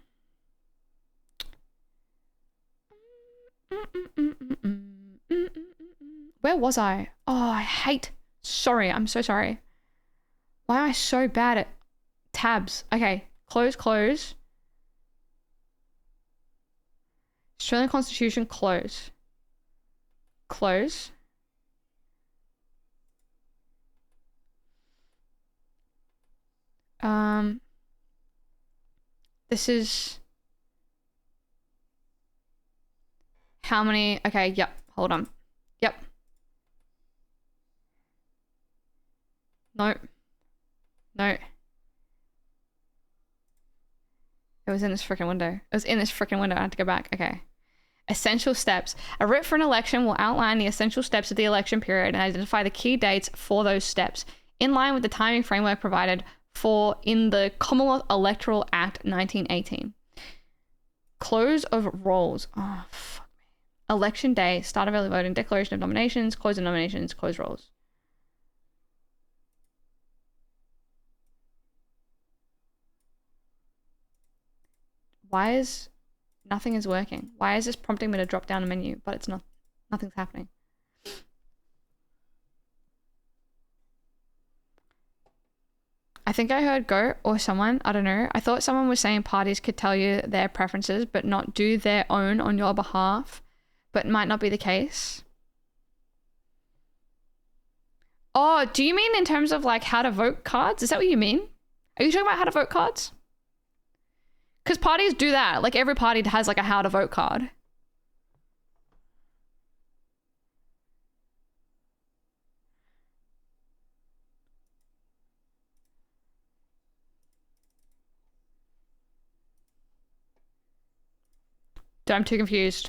Where was I? Oh, I hate... Sorry, I'm so sorry. Why am I so bad at tabs? Okay, close. Australian Constitution, close. This is... How many... Okay, yep, hold on. Yep. No. It was in this freaking window. I had to go back. Okay. Essential steps. A writ for an election will outline the essential steps of the election period and identify the key dates for those steps, in line with the timing framework provided for in the Commonwealth Electoral Act 1918. Close of rolls. Oh, fuck me. Election day. Start of early voting. Declaration of nominations. Close of nominations. Close rolls. Why is nothing is working? Why is this prompting me to drop down a menu, but it's not, nothing's happening? I think I heard Goat or someone, I don't know. I thought someone was saying parties could tell you their preferences, but not do their own on your behalf, but it might not be the case. Oh, do you mean in terms of like how to vote cards? Is that what you mean? Are you talking about how to vote cards? Because parties do that. Like every party has like a how to vote card. I'm too confused.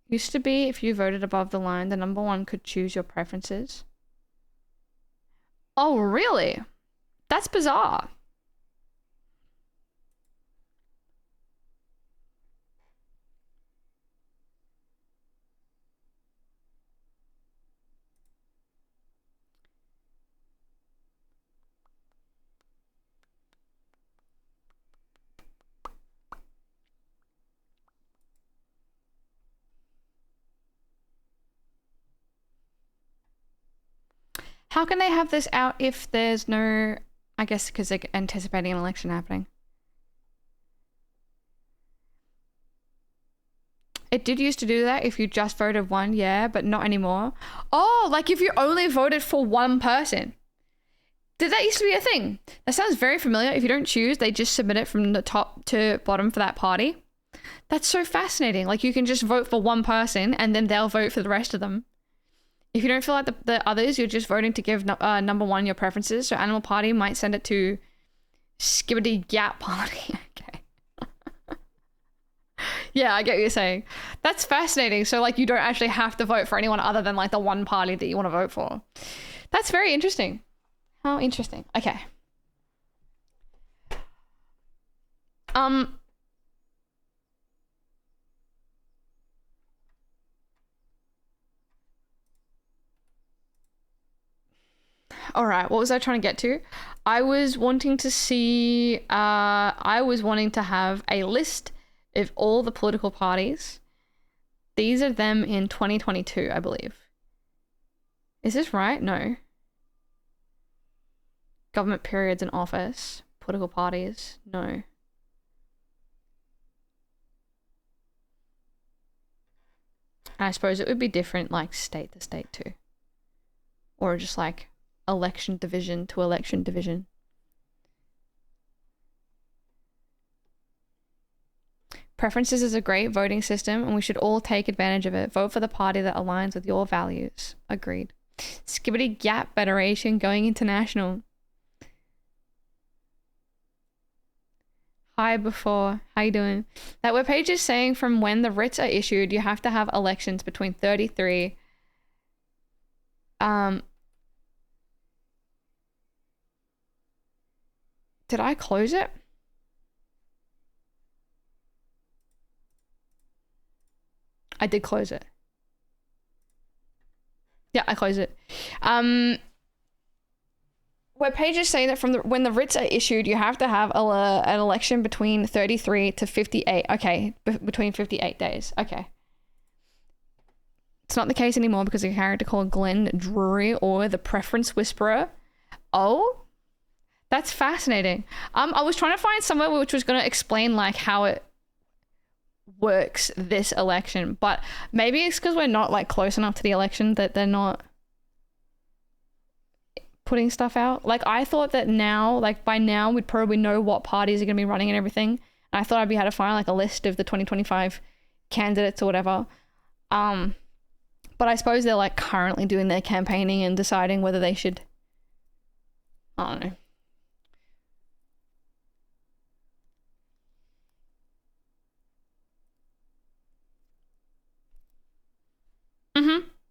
Used to be if you voted above the line, the number one could choose your preferences. Oh, really? That's bizarre. How can they have this out if there's no, I guess because they're anticipating an election happening. It did used to do that if you just voted one, yeah, but not anymore. Oh, like if you only voted for one person. Did that used to be a thing? That sounds very familiar. If you don't choose, they just submit it from the top to bottom for that party. That's so fascinating. Like you can just vote for one person and then they'll vote for the rest of them. If you don't feel like the others, you're just voting to give number one your preferences. So Animal Party might send it to Skibbity Gap Party. Okay. Yeah, I get what you're saying. That's fascinating. So like you don't actually have to vote for anyone other than like the one party that you want to vote for. That's very interesting. How interesting. Okay. All right, what was I trying to get to? I was wanting to see, I was wanting to have a list of all the political parties. These are them in 2022, I believe. Is this right? No. Government periods in office, political parties, no. I suppose it would be different like state to state too. Or just like election division to election division. Preferences is a great voting system and we should all take advantage of it. Vote for the party that aligns with your values. Agreed. Skibbity Gap Federation going international. Hi before. How you doing? That webpage is saying from when the writs are issued, you have to have elections between 33 Did I close it? I did close it. Yeah, I closed it. Webpage is saying that from when the writs are issued, you have to have an election between 33 to 58. Okay, between 58 days. Okay. It's not the case anymore because of a character called Glenn Drury or the Preference Whisperer. Oh, that's fascinating. I was trying to find somewhere which was going to explain like how it works this election, but maybe it's because we're not like close enough to the election that they're not putting stuff out. Like I thought that now, like by now we'd probably know what parties are going to be running and everything. And I thought I'd be able to find like a list of the 2025 candidates or whatever. But I suppose they're like currently doing their campaigning and deciding whether they should, I don't know.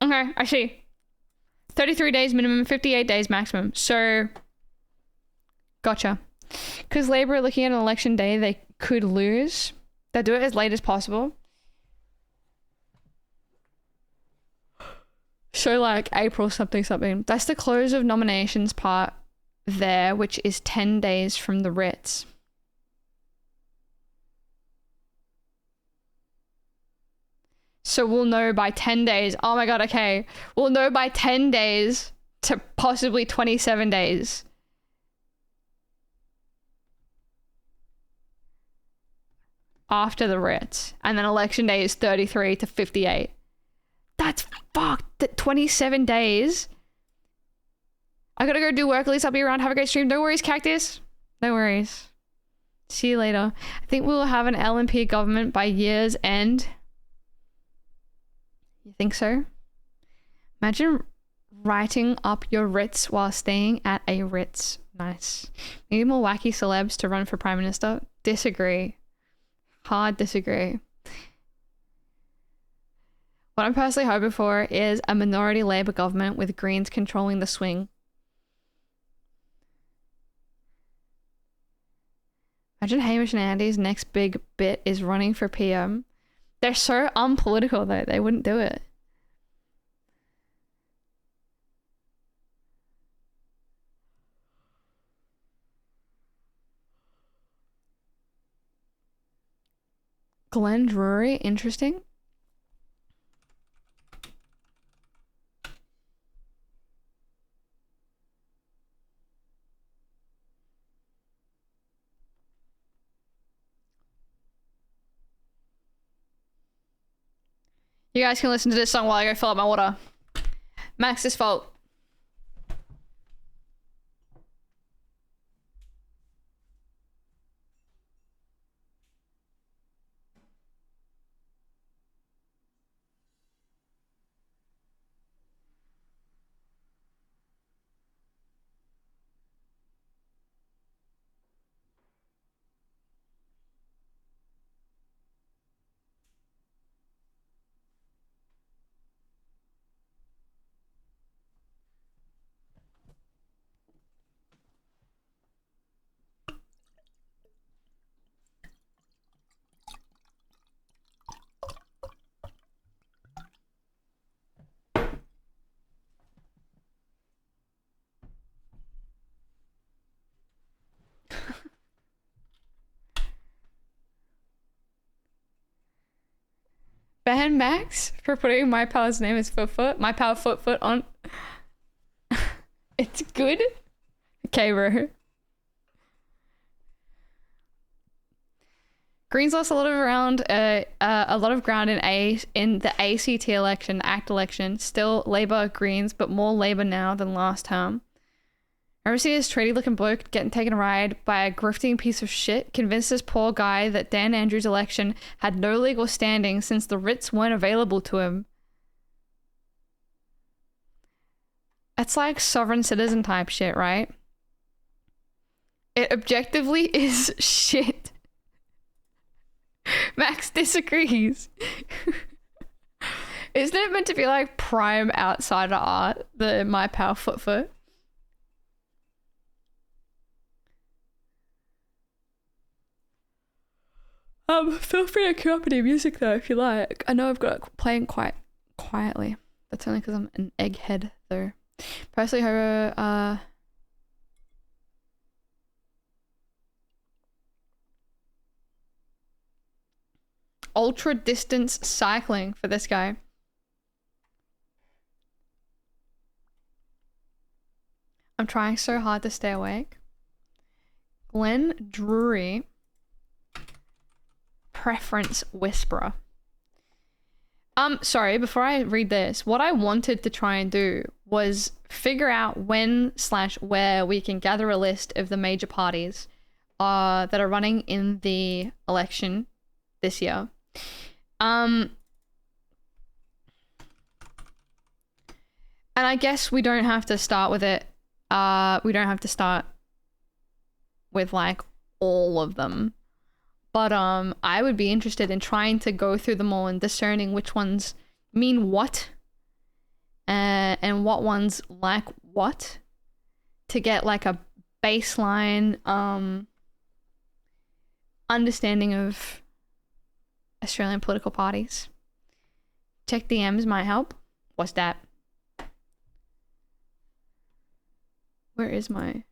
Okay, I see. 33 days minimum, 58 days maximum. So, gotcha. Because Labour are looking at an election day they could lose. They do it as late as possible. So like April something. That's the close of nominations part there, which is 10 days from the writs. So we'll know by 10 days. Oh my god, okay. We'll know by 10 days to possibly 27 days. After the writs. And then election day is 33 to 58. That's fucked. 27 days. I gotta go do work. At least I'll be around. Have a great stream. No worries, Cactus. No worries. See you later. I think we'll have an LNP government by year's end. You think so? Imagine writing up your writs while staying at a Ritz. Nice. Need more wacky celebs to run for Prime Minister? Disagree. Hard disagree. What I'm personally hoping for is a minority Labour government with Greens controlling the swing. Imagine Hamish and Andy's next big bit is running for PM. They're so unpolitical though, they wouldn't do it. Glenn Drury, interesting. You guys can listen to this song while I go fill up my water. Max's fault. ban Max for putting my pal's name as Foot. My pal Foot on. It's good. Okay, bro. Greens lost a lot of ground in the ACT election, ACT election. Still Labour, Greens, but more Labour now than last time. I ever see this treaty looking bloke getting taken a ride by a grifting piece of shit, convinced this poor guy that Dan Andrews' election had no legal standing since the writs weren't available to him. It's like sovereign citizen type shit, right? It objectively is shit. Max disagrees. Isn't it meant to be like prime outsider art, the My Power Foot? Feel free to cue up any music though if you like. I know I've got it playing quite quietly. That's only because I'm an egghead though. Personally, however, ultra distance cycling for this guy. I'm trying so hard to stay awake. Glenn Drury. Preference whisperer. Sorry, before I read this, what I wanted to try and do was figure out when/where we can gather a list of the major parties that are running in the election this year. And I guess we don't have to start with it. We don't have to start with like all of them. But I would be interested in trying to go through them all and discerning which ones mean what and what ones like what, to get like a baseline understanding of Australian political parties. Check DMs might help. What's that? Where is my...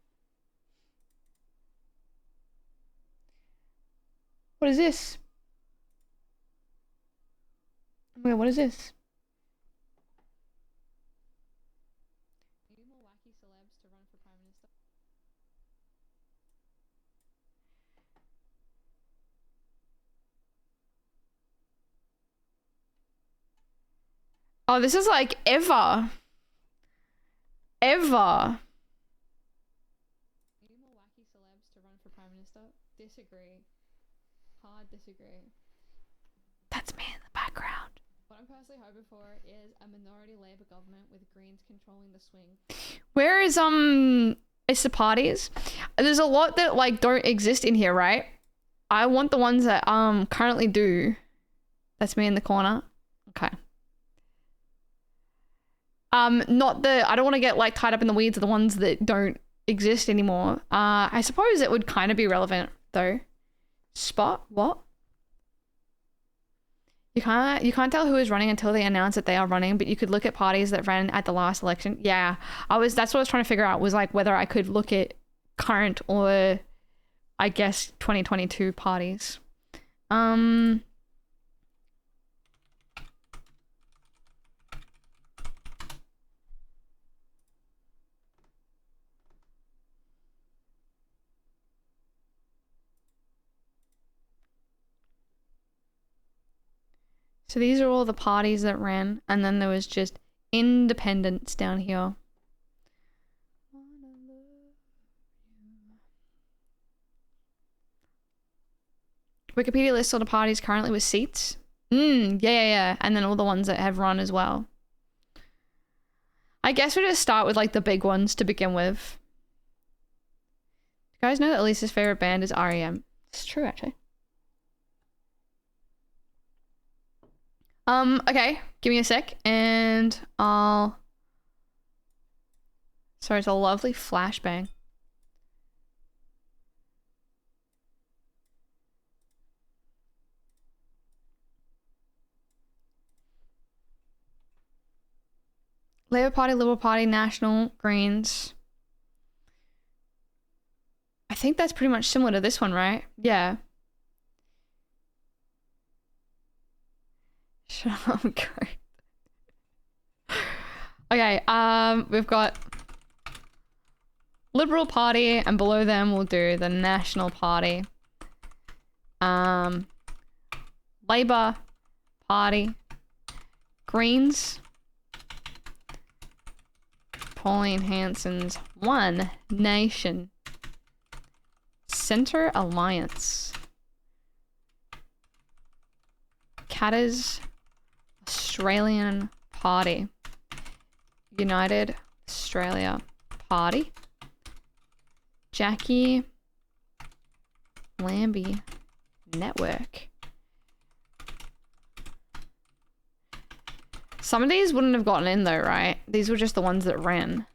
What is this? Wait, what is this? Oh, this is like ever. Ever. Disagree. Hard disagree. That's me in the background. What I'm personally hoping for is a minority Labour government with Greens controlling the swing. Where is it's the parties? There's a lot that like don't exist in here, right? I want the ones that currently do. That's me in the corner. Okay. Not the... I don't want to get like tied up in the weeds of the ones that don't exist anymore. I suppose it would kind of be relevant though. Spot? What? You can't tell who is running until they announce that they are running, but you could look at parties that ran at the last election. Yeah, that's what I was trying to figure out, was like whether I could look at current or I guess 2022 parties. So these are all the parties that ran, and then there was just independents down here. Wikipedia lists all the parties currently with seats. Yeah. And then all the ones that have run as well. I guess we just start with like the big ones to begin with. You guys know that Elise's favorite band is REM. It's true, actually. Okay, give me a sec and I'll... Sorry, it's a lovely flashbang. Labour Party, Liberal Party, National, Greens. I think that's pretty much similar to this one, right? Yeah. Shut up, Gary. Okay, we've got Liberal Party, and below them we'll do the National Party. Labour Party. Greens. Pauline Hanson's One Nation. Centre Alliance. Katter's Australian Party. United Australia Party. Jackie Lambie Network. Some of these wouldn't have gotten in though, right? These were just the ones that ran.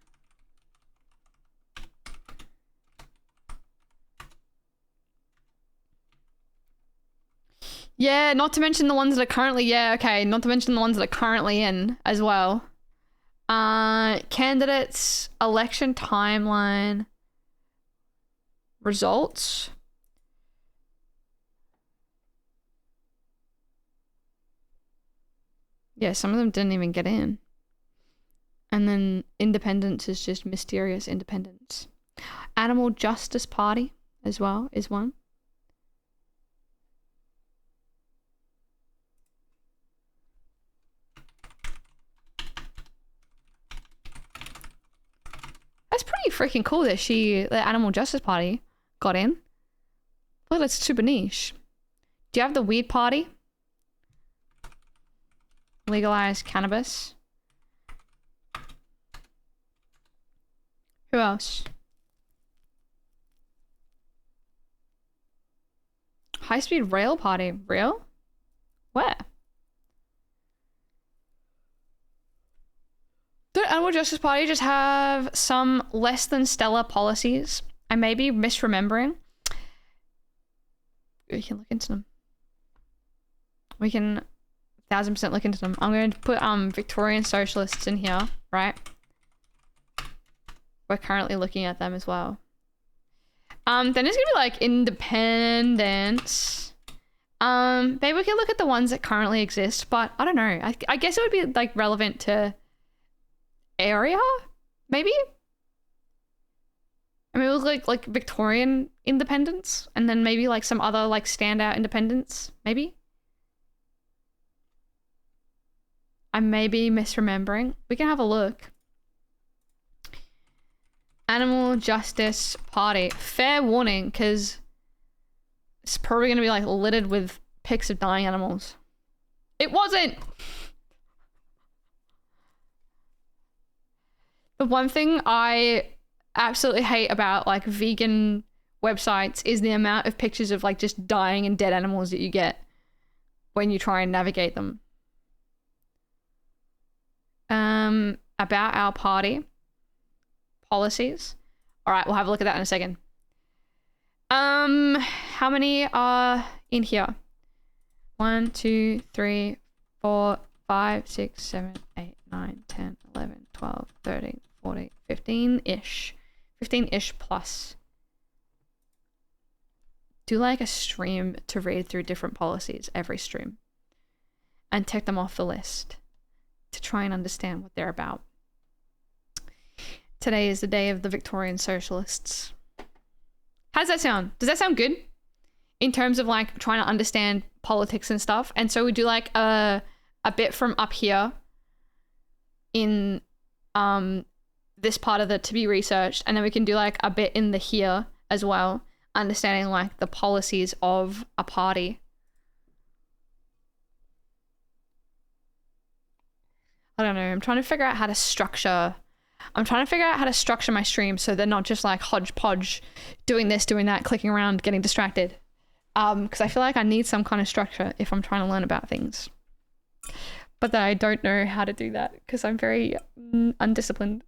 Yeah, not to mention the ones that are currently, yeah, okay, not to mention the ones that are currently in as well. Candidates, election timeline, results. Yeah, some of them didn't even get in. And then independence is just mysterious independence. Animal Justice Party as well is one. That's pretty freaking cool that the Animal Justice Party got in. Well, that's super niche. Do you have the Weed Party? Legalize cannabis. Who else? High Speed Rail Party. Real? Where? The Animal Justice Party just have some less than stellar policies. I may be misremembering. We can look into them. We can 1000% look into them. I'm going to put Victorian Socialists in here, right? We're currently looking at them as well. Then there's gonna be like independence. Maybe we can look at the ones that currently exist, but I don't know. I guess it would be like relevant to area, maybe. I mean, we'll look like Victorian independence, and then maybe like some other like standout independence, maybe. I may be misremembering. We can have a look. Animal Justice Party. Fair warning, because it's probably going to be like littered with pics of dying animals. It wasn't! The one thing I absolutely hate about like vegan websites is the amount of pictures of like just dying and dead animals that you get when you try and navigate them. About our party policies. All right, we'll have a look at that in a second. How many are in here? 1, 2, 3, 4, 5, 6, 7, 8, 9, 10, 11, 12, 13, 14, 15-ish. 15-ish plus. Do like a stream to read through different policies every stream and tick them off the list to try and understand what they're about. Today is the day of the Victorian Socialists. How does that sound? Does that sound good? In terms of like trying to understand politics and stuff. And so we do like a bit from up here in this part of the to be researched, and then we can do like a bit in the here as well, understanding like the policies of a party. I don't know. I'm trying to figure out how to structure my stream so they're not just like hodgepodge, doing this, doing that, clicking around, getting distracted. Because I feel like I need some kind of structure if I'm trying to learn about things. But then I don't know how to do that because I'm very undisciplined.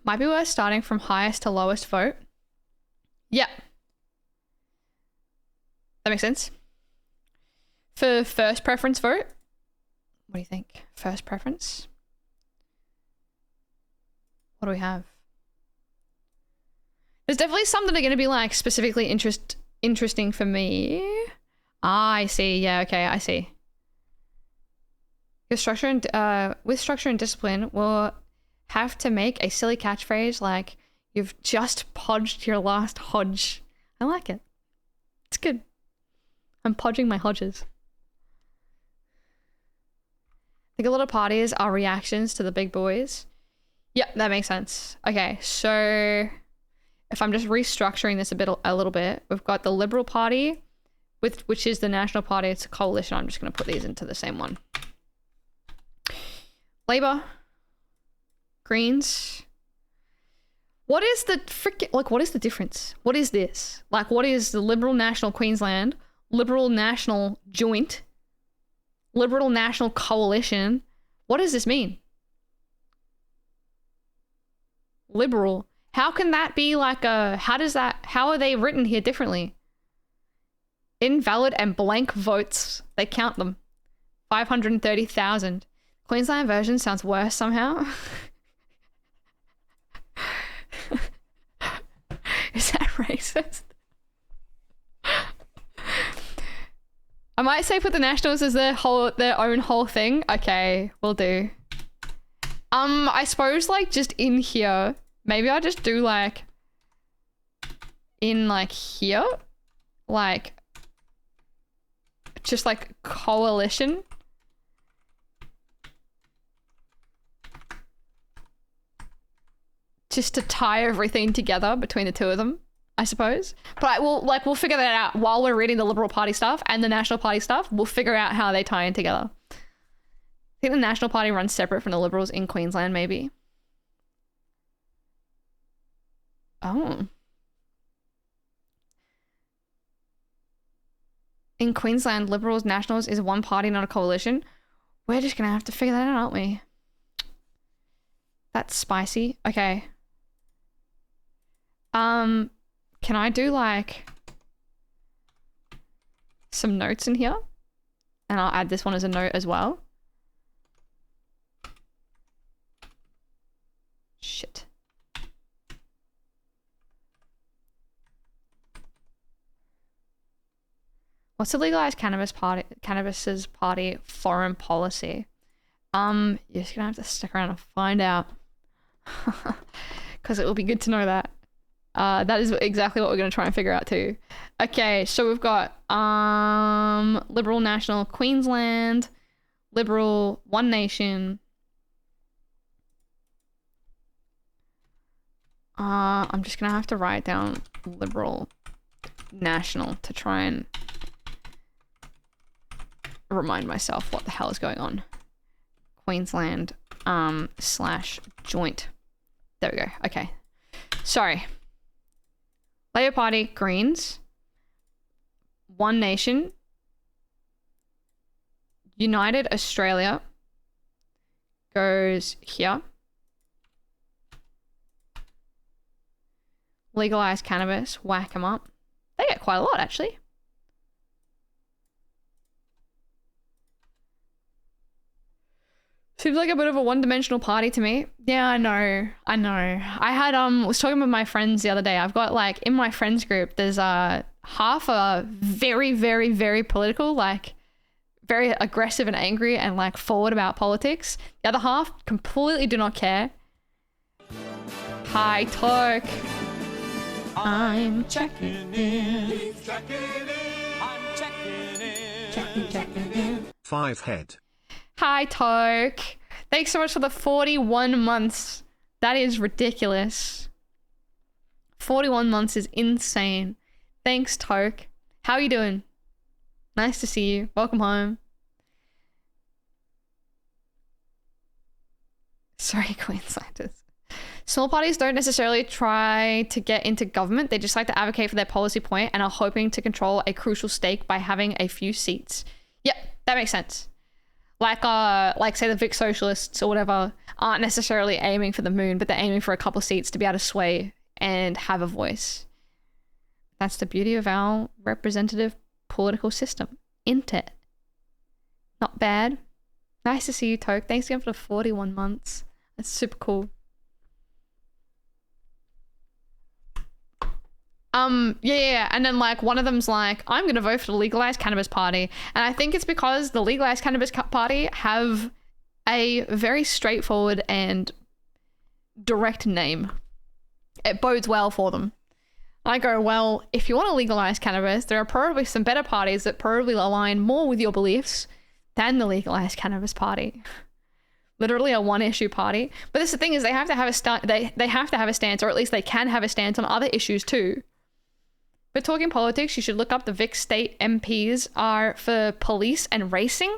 Might be worth starting from highest to lowest vote. Yeah. That makes sense. For first preference vote, what do you think? First preference? What do we have? There's definitely some that are going to be like specifically interesting for me. Ah, I see. Yeah, okay, I see. Your structure and with structure and discipline, we'll have to make a silly catchphrase like "You've just podged your last hodge." I like it. It's good. I'm podging my hodges. I think a lot of parties are reactions to the big boys. Yep, that makes sense. Okay, so if I'm just restructuring this a little bit, we've got the Liberal Party, which is the National Party. It's a coalition. I'm just going to put these into the same one. Labour, Greens. What is the freaking, like, what is the difference? What is this? Like, what is the Liberal National Queensland, Liberal National Joint, Liberal National Coalition? What does this mean? Liberal. How can that be like a, how are they written here differently? Invalid and blank votes. They count them. 530,000. Queensland version sounds worse somehow. Is that racist? I might say put the Nationals as their own whole thing. Okay, will do. I suppose like just in here, maybe I'll just do like in like here, like just like coalition. Just to tie everything together between the two of them, I suppose. But we'll figure that out while we're reading the Liberal Party stuff and the National Party stuff. We'll figure out how they tie in together. I think the National Party runs separate from the Liberals in Queensland, maybe. Oh. In Queensland, Liberals, Nationals is one party, not a coalition. We're just gonna have to figure that out, aren't we? That's spicy. Okay. Can I do like some notes in here? And I'll add this one as a note as well. Shit. What's the legalized cannabis's party foreign policy? You're just gonna have to stick around and find out. Because it will be good to know that. That is exactly what we're going to try and figure out too. Okay, so we've got Liberal National Queensland, Liberal One Nation. I'm just going to have to write down Liberal National to try and remind myself what the hell is going on. Queensland / joint. There we go. Okay. Sorry. Labour Party, Greens, One Nation, United Australia goes here. Legalize cannabis, whack them up. They get quite a lot, actually. Seems like a bit of a one-dimensional party to me. Yeah, I know. I had was talking with my friends the other day. I've got like in my friends group, there's half a very, very, very political, like very aggressive and angry and like forward about politics. The other half completely do not care. Hi, Toke. I'm checking in. I'm checking in. 5 head. Hi, Toke. Thanks so much for the 41 months. That is ridiculous. 41 months is insane. Thanks, Toke. How are you doing? Nice to see you. Welcome home. Sorry, Queenslanders. Small parties don't necessarily try to get into government. They just like to advocate for their policy point and are hoping to control a crucial stake by having a few seats. Yep, that makes sense. Like say the Vic Socialists or whatever aren't necessarily aiming for the moon, but they're aiming for a couple seats to be able to sway and have a voice. That's the beauty of our representative political system, isn't it? Not bad. Nice to see you, Toke. Thanks again for the 41 months. That's super cool. Yeah. And then like one of them's like, I'm going to vote for the legalized cannabis party. And I think it's because the legalized cannabis party have a very straightforward and direct name. It bodes well for them. I go, well, if you want to legalize cannabis, there are probably some better parties that probably align more with your beliefs than the legalized cannabis party. Literally a one-issue party. But this the thing is, they have to have a they have to have a stance, or at least they can have a stance on other issues too. But talking politics, you should look up the Vic state MPs are for police and racing.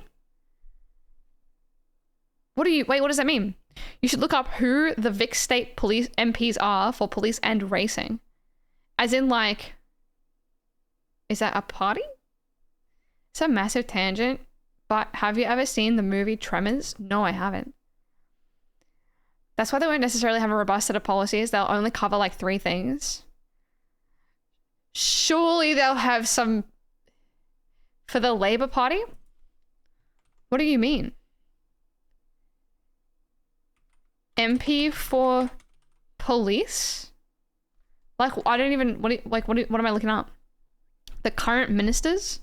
What does that mean? You should look up who the Vic state police MPs are for police and racing. As in, like, is that a party? It's a massive tangent, but have you ever seen the movie Tremors? No, I haven't. That's why they won't necessarily have a robust set of policies. They'll only cover like 3 things. Surely they'll have some for the Labour Party? What do you mean? MP for police? Like, I don't even, what am I looking up? The current ministers?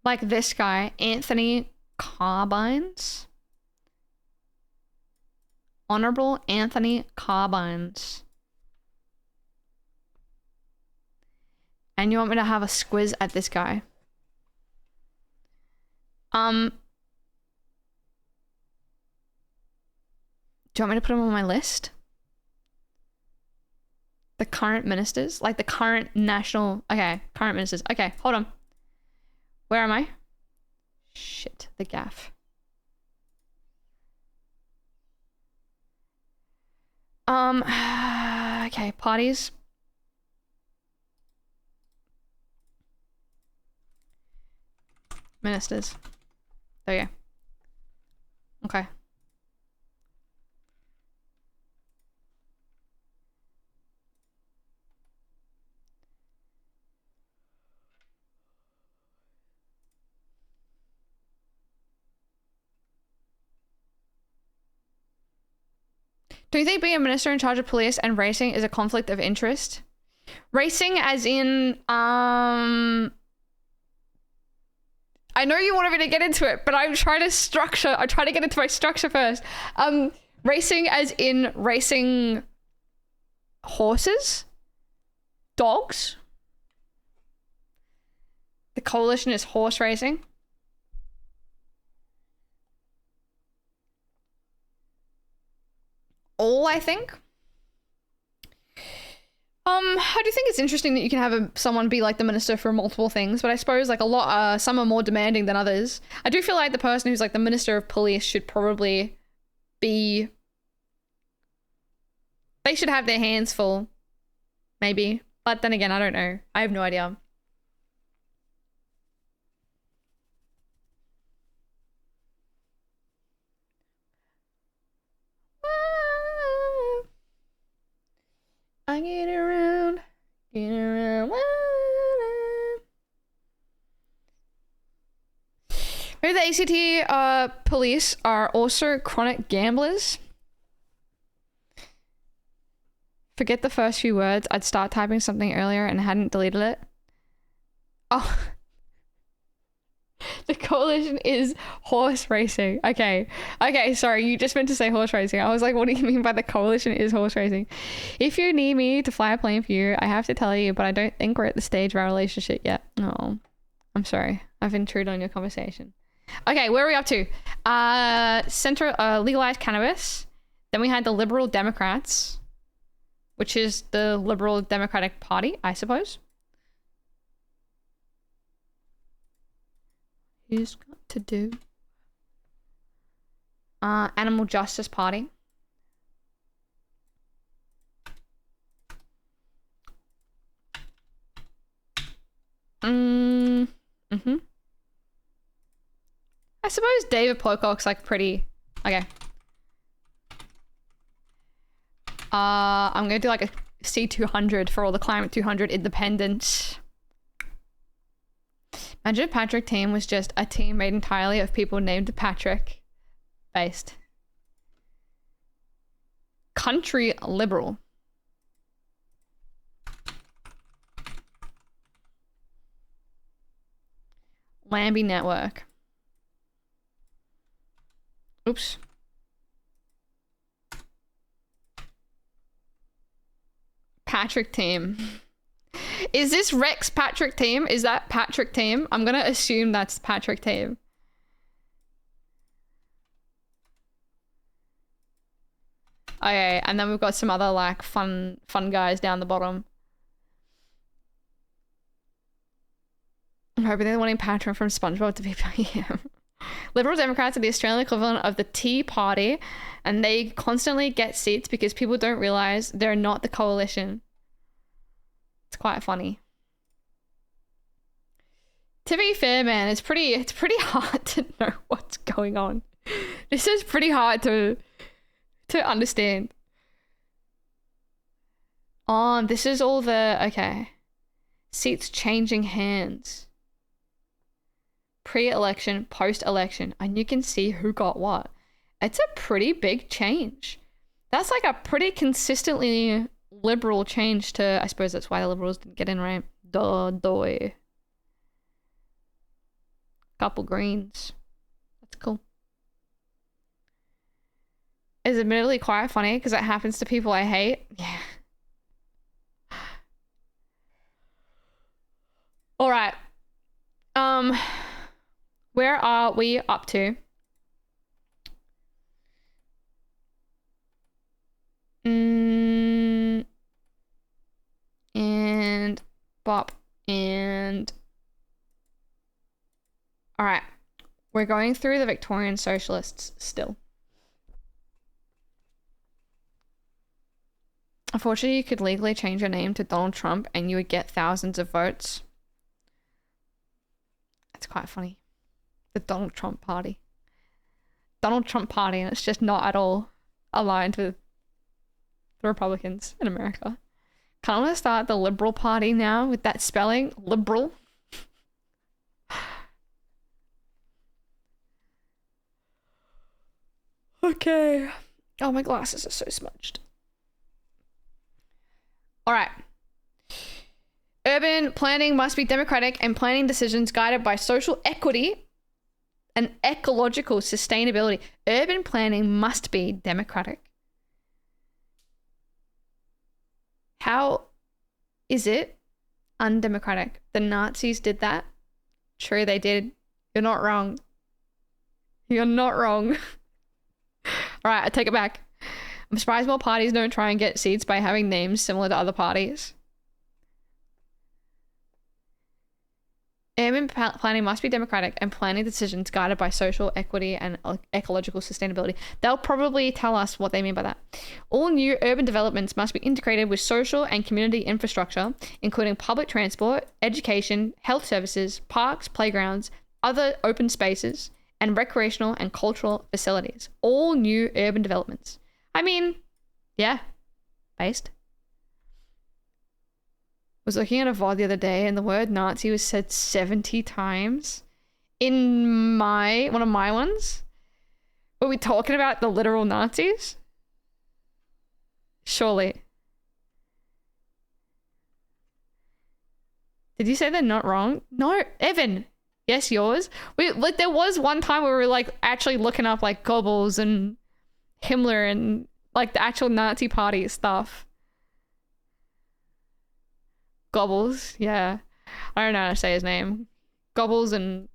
Like this guy, Anthony Carbines. Honorable Anthony Carbines. And you want me to have a squiz at this guy? Do you want me to put him on my list? The current ministers? Like the current national... Okay, current ministers. Okay, hold on. Where am I? Shit, the gaff. Okay, parties. Ministers. There you go. Okay. Do you think being a minister in charge of police and racing is a conflict of interest? Racing as in, I know you wanted me to get into it, but I'm trying to get into my structure first. Racing as in racing horses? Dogs? The coalition is horse racing. All, I think. I do think it's interesting that you can have someone be like the minister for multiple things, but I suppose like some are more demanding than others. I do feel like the person who's like the minister of police should probably be... They should have their hands full, maybe. But then again, I don't know. I have no idea. I get around. Maybe the ACT police are also chronic gamblers. Forget the first few words. I'd start typing something earlier and hadn't deleted it. Oh. The coalition is horse racing. Okay. Okay, sorry. You just meant to say horse racing. I was like, what do you mean by the coalition is horse racing? If you need me to fly a plane for you, I have to tell you, but I don't think we're at the stage of our relationship yet. Oh, I'm sorry. I've intruded on your conversation. Okay, where are we up to? Legalized cannabis. Then we had the Liberal Democrats, which is the Liberal Democratic Party, I suppose. Who's got to do? Animal Justice Party. I suppose David Pocock's like pretty... Okay. I'm gonna do like a C200 for all the Climate 200 independent Imagine Patrick team was just a team made entirely of people named Patrick. Based. Country liberal. Lambie Network. Oops. Patrick team. Is this Rex Patrick team? Is that Patrick team? I'm gonna assume that's Patrick team. Okay, and then we've got some other like fun guys down the bottom. I'm hoping they're wanting Patrick from SpongeBob to be PM. Liberal Democrats are the Australian equivalent of the Tea Party, and they constantly get seats because people don't realize they're not the coalition. It's quite funny. To be fair, man, it's pretty hard to know what's going on. This is pretty hard to understand. Oh, this is all the okay. Seats changing hands. Pre-election, post-election, and you can see who got what. It's a pretty big change. That's like a pretty consistently liberal change to, I suppose that's why the Liberals didn't get in, right? Doy. Couple Greens. That's cool. It's admittedly quite funny because it happens to people I hate. Yeah. All right. Where are we up to? And bop and all right, we're going through the Victorian Socialists still. Unfortunately, you could legally change your name to Donald Trump and you would get thousands of votes. It's quite funny. The Donald Trump party. Donald Trump party, and it's just not at all aligned with the Republicans in America. Kind of want to start the Liberal Party now with that spelling, liberal. Okay. Oh, my glasses are so smudged. All right. Urban planning must be democratic and planning decisions guided by social equity and ecological sustainability. Urban planning must be democratic. How is it undemocratic? The Nazis did that. True, they did. You're not wrong. You're not wrong. All right, I take it back. I'm surprised more parties don't try and get seats by having names similar to other parties. Urban planning must be democratic and planning decisions guided by social equity and ecological sustainability. They'll probably tell us what they mean by that. All new urban developments must be integrated with social and community infrastructure, including public transport, education, health services, parks, playgrounds, other open spaces, and recreational and cultural facilities. All new urban developments. I mean, yeah, based. Was looking at a VOD the other day and the word Nazi was said 70 times in one of my ones. Were we talking about the literal Nazis? Surely. Did you say they're not wrong? No, Evan. Yes, yours. There was one time where we were like actually looking up like Goebbels and Himmler and like the actual Nazi party stuff. Goebbels, yeah. I don't know how to say his name. Goebbels and...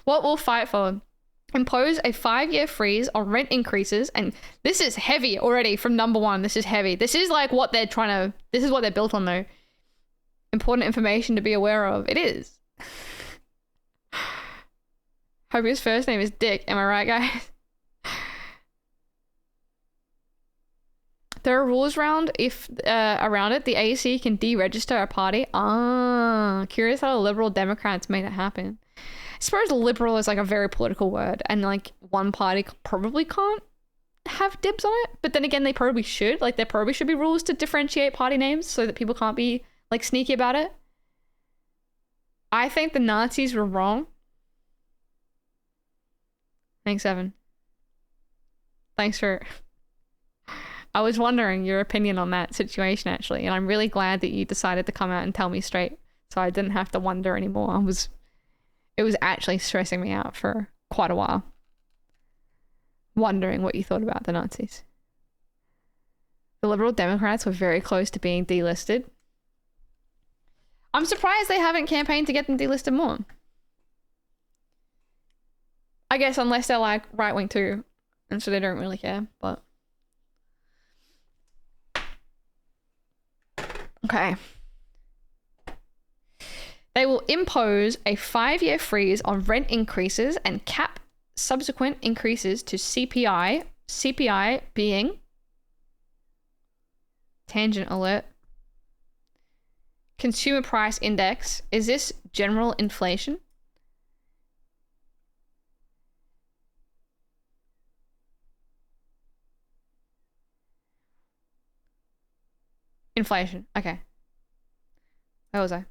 What we'll fight for? Impose a 5-year freeze on rent increases, and this is heavy already from number one. This is heavy. This is like what they're trying to... This is what they're built on though. Important information to be aware of. It is. Hope his first name is Dick. Am I right, guys? There are rules around around it. The AC can deregister a party. Curious how the Liberal Democrats made it happen. I suppose liberal is like a very political word, and like one party probably can't have dibs on it. But then again, they probably should. Like there probably should be rules to differentiate party names so that people can't be like sneaky about it. I think the Nazis were wrong. Thanks, Evan. Thanks for... I was wondering your opinion on that situation, actually, and I'm really glad that you decided to come out and tell me straight, so I didn't have to wonder anymore. It was actually stressing me out for quite a while, wondering what you thought about the Nazis. The Liberal Democrats were very close to being delisted. I'm surprised they haven't campaigned to get them delisted more. I guess unless they're like right-wing too, and so they don't really care, but... Okay. They will impose a 5-year freeze on rent increases and cap subsequent increases to CPI. CPI being... Tangent alert. Consumer Price Index. Is this general inflation? Inflation. Okay. Where was I?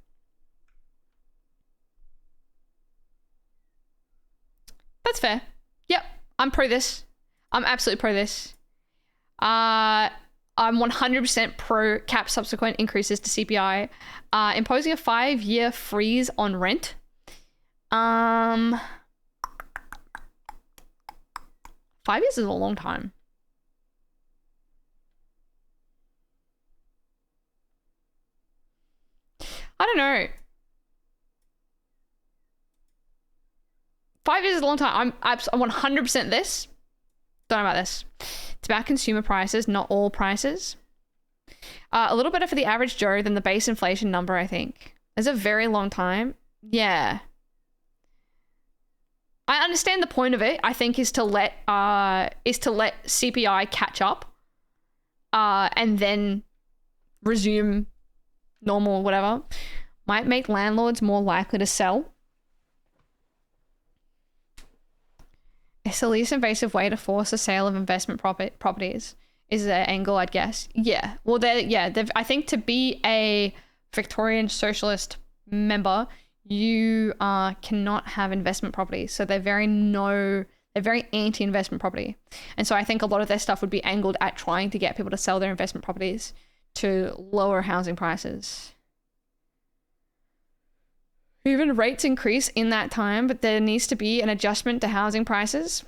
That's fair. Yep. I'm pro this. I'm absolutely pro this. I'm 100% pro cap subsequent increases to CPI. Imposing a 5-year freeze on rent. 5 years is a long time. I don't know. 5 years is a long time. I'm 100% this. Don't know about this. It's about consumer prices, not all prices. A little better for the average Joe than the base inflation number, I think. It's a very long time. Yeah. I understand the point of it. I think is to let CPI catch up, and then resume normal, whatever. Might make landlords more likely to sell. It's the least invasive way to force a sale of investment properties. Is the angle, I'd guess. Yeah. Well, I think to be a Victorian Socialist member, you cannot have investment properties. So they're very anti-investment property. And so I think a lot of their stuff would be angled at trying to get people to sell their investment properties to lower housing prices. Even rates increase in that time, but there needs to be an adjustment to housing prices.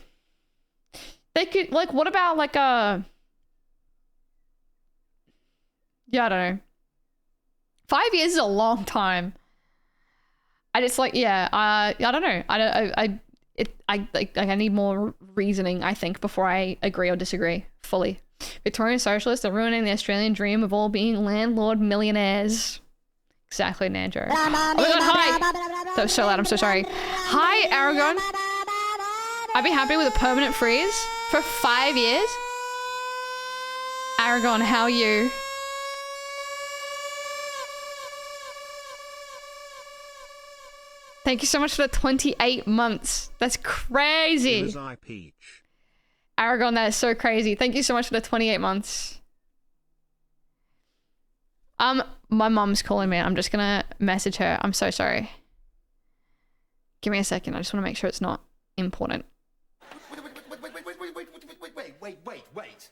They could, like, what about like a... Yeah, I don't know. 5 years is a long time. I just like, yeah, I don't know. I need more reasoning, I think, before I agree or disagree fully. Victorian socialists are ruining the Australian dream of all being landlord millionaires. Exactly, Nandro. Oh my god, hi! That was so loud, I'm so sorry. Hi, Aragon. I'd be happy with a permanent freeze for 5 years. Aragon, how are you? Thank you so much for the 28 months. That's crazy. Aragon, that is so crazy. Thank you so much for the 28 months. My mom's calling me. I'm just gonna message her. I'm so sorry. Give me a second. I just want to make sure it's not important. Wait.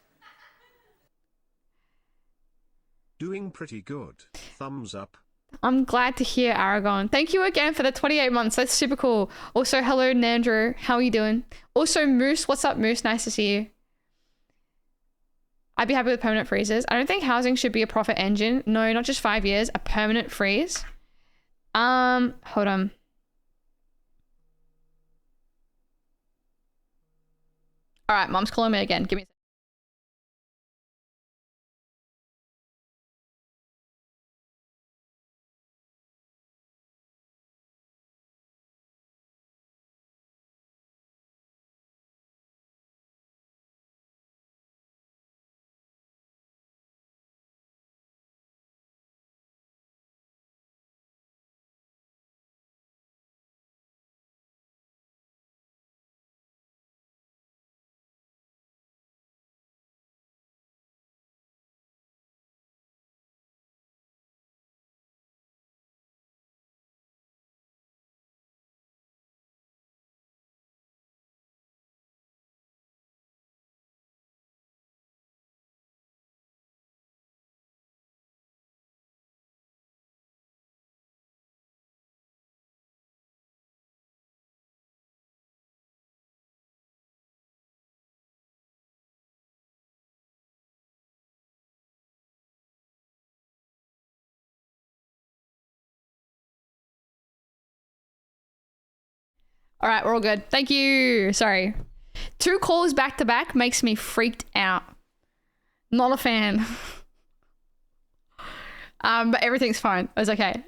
Doing pretty good. Thumbs up. I'm glad to hear, Aragon. Thank you again for the 28 months. That's super cool. Also, hello, Nandro. How are you doing? Also, Moose. What's up, Moose? Nice to see you. I'd be happy with permanent freezes. I don't think housing should be a profit engine. No, not just 5 years. A permanent freeze. Hold on. All right, mom's calling me again. Give me a second. All right, we're all good. Thank you. Sorry. 2 calls back to back makes me freaked out. Not a fan. But everything's fine. It was okay.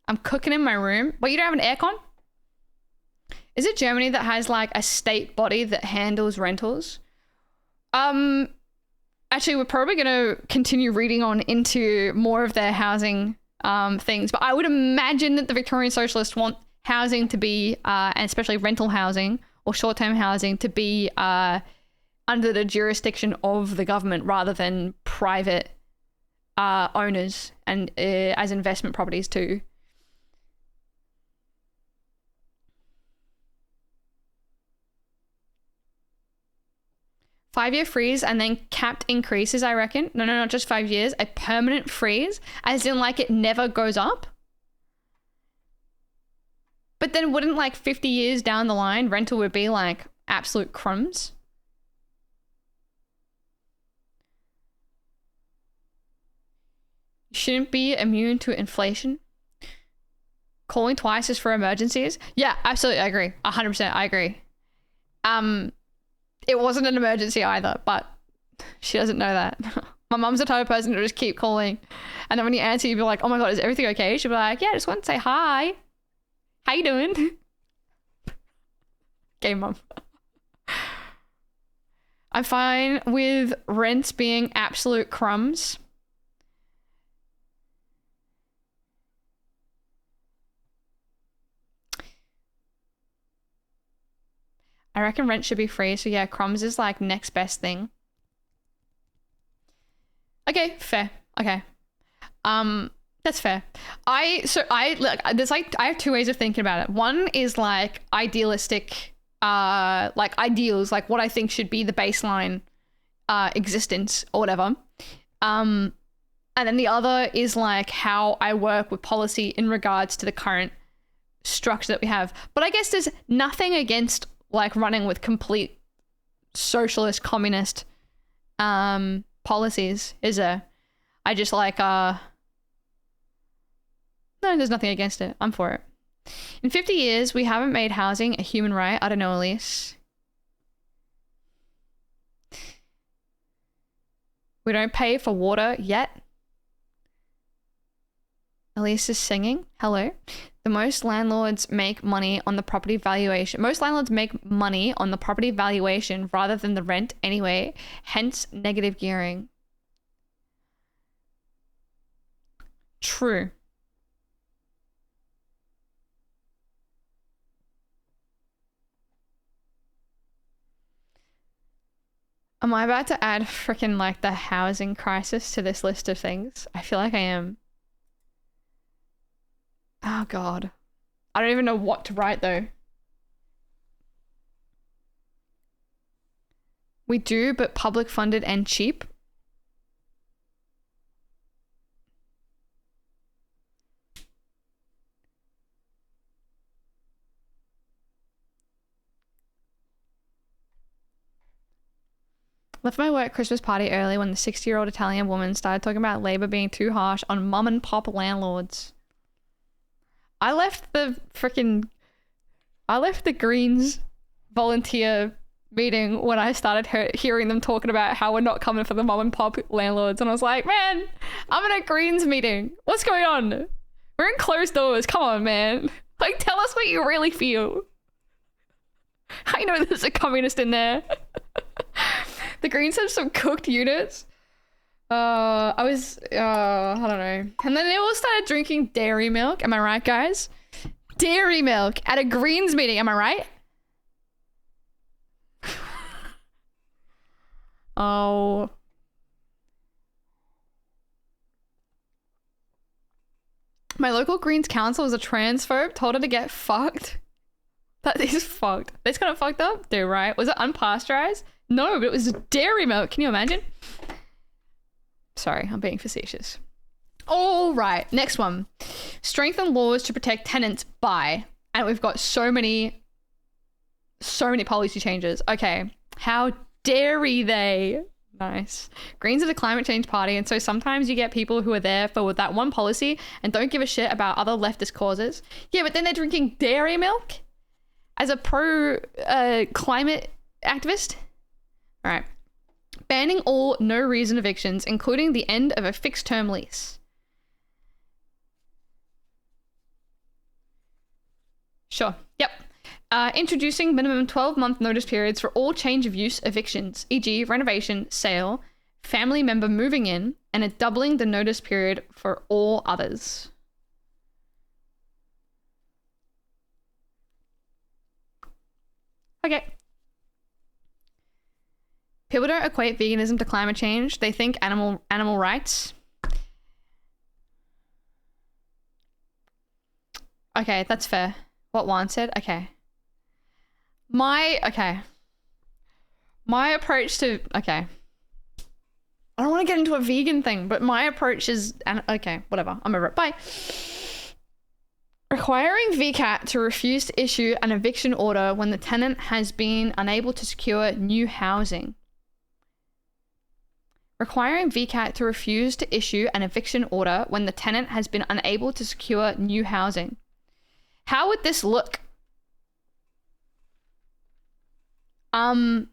I'm cooking in my room. But you don't have an aircon? Is it Germany that has like a state body that handles rentals? Actually, we're probably going to continue reading on into more of their housing things. But I would imagine that the Victorian Socialists want housing to be, and especially rental housing or short-term housing, to be under the jurisdiction of the government rather than private owners and as investment properties too. Five-year freeze and then capped increases, I reckon. No, not just 5 years. A permanent freeze, as in like it never goes up. But then wouldn't like 50 years down the line, rental would be like absolute crumbs? You shouldn't be immune to inflation. Calling twice is for emergencies. Yeah, absolutely. I agree. 100%. I agree. It wasn't an emergency either, but she doesn't know that. My mum's the type of person to just keep calling. And then when you answer, you'd be like, oh my God, is everything okay? She'll be like, yeah, I just want to say hi. How you doing? Okay, mum. I'm fine with rents being absolute crumbs. I reckon rent should be free. So yeah, crumbs is like next best thing. Okay, fair. Okay. That's fair. I have 2 ways of thinking about it. One is like idealistic, like ideals, like what I think should be the baseline existence or whatever. And then the other is like how I work with policy in regards to the current structure that we have. But I guess there's nothing against like running with complete socialist, communist policies, is there? I just like, no, there's nothing against it. I'm for it. In 50 years, we haven't made housing a human right. I don't know, Elise. We don't pay for water yet. Elise is singing. Hello. The most landlords make money on the property valuation. Most landlords make money on the property valuation rather than the rent anyway, hence negative gearing. True. Am I about to add freaking like the housing crisis to this list of things? I feel like I am. Oh God. I don't even know what to write though. We do, but public funded and cheap. Left my work Christmas party early when the 60-year-old Italian woman started talking about Labour being too harsh on mum and pop landlords. I left the Greens volunteer meeting when I started hearing them talking about how we're not coming for the mum and pop landlords. And I was like, man, I'm in a Greens meeting. What's going on? We're in closed doors. Come on, man. Like, tell us what you really feel. I know there's a communist in there. The Greens have some cooked units. I don't know. And then they all started drinking dairy milk. Am I right, guys? Dairy milk at a Greens meeting. Am I right? Oh. My local Greens council was a transphobe. Told her to get fucked. That is fucked. That's kind of fucked up, dude, right? Was it unpasteurized? No, but it was dairy milk. Can you imagine? Sorry, I'm being facetious. All right, next one. Strengthen laws to protect tenants by, and we've got so many policy changes. Okay, how dare they Nice. Greens are the climate change party, and so sometimes you get people who are there for that one policy and don't give a shit about other leftist causes. Yeah, but then they're drinking dairy milk as a pro climate activist. All right. Banning all no reason evictions, including the end of a fixed term lease. Sure. Yep. Introducing minimum 12-month notice periods for all change of use evictions, e.g. renovation, sale, family member moving in, and a doubling the notice period for all others. Okay. People don't equate veganism to climate change. They think animal rights. Okay, that's fair. What Juan said? Okay. My approach to... Okay. I don't want to get into a vegan thing, but my approach is... Okay, whatever. I'm over it. Bye. Requiring VCAT to refuse to issue an eviction order when the tenant has been unable to secure new housing. Requiring VCAT to refuse to issue an eviction order when the tenant has been unable to secure new housing. How would this look? I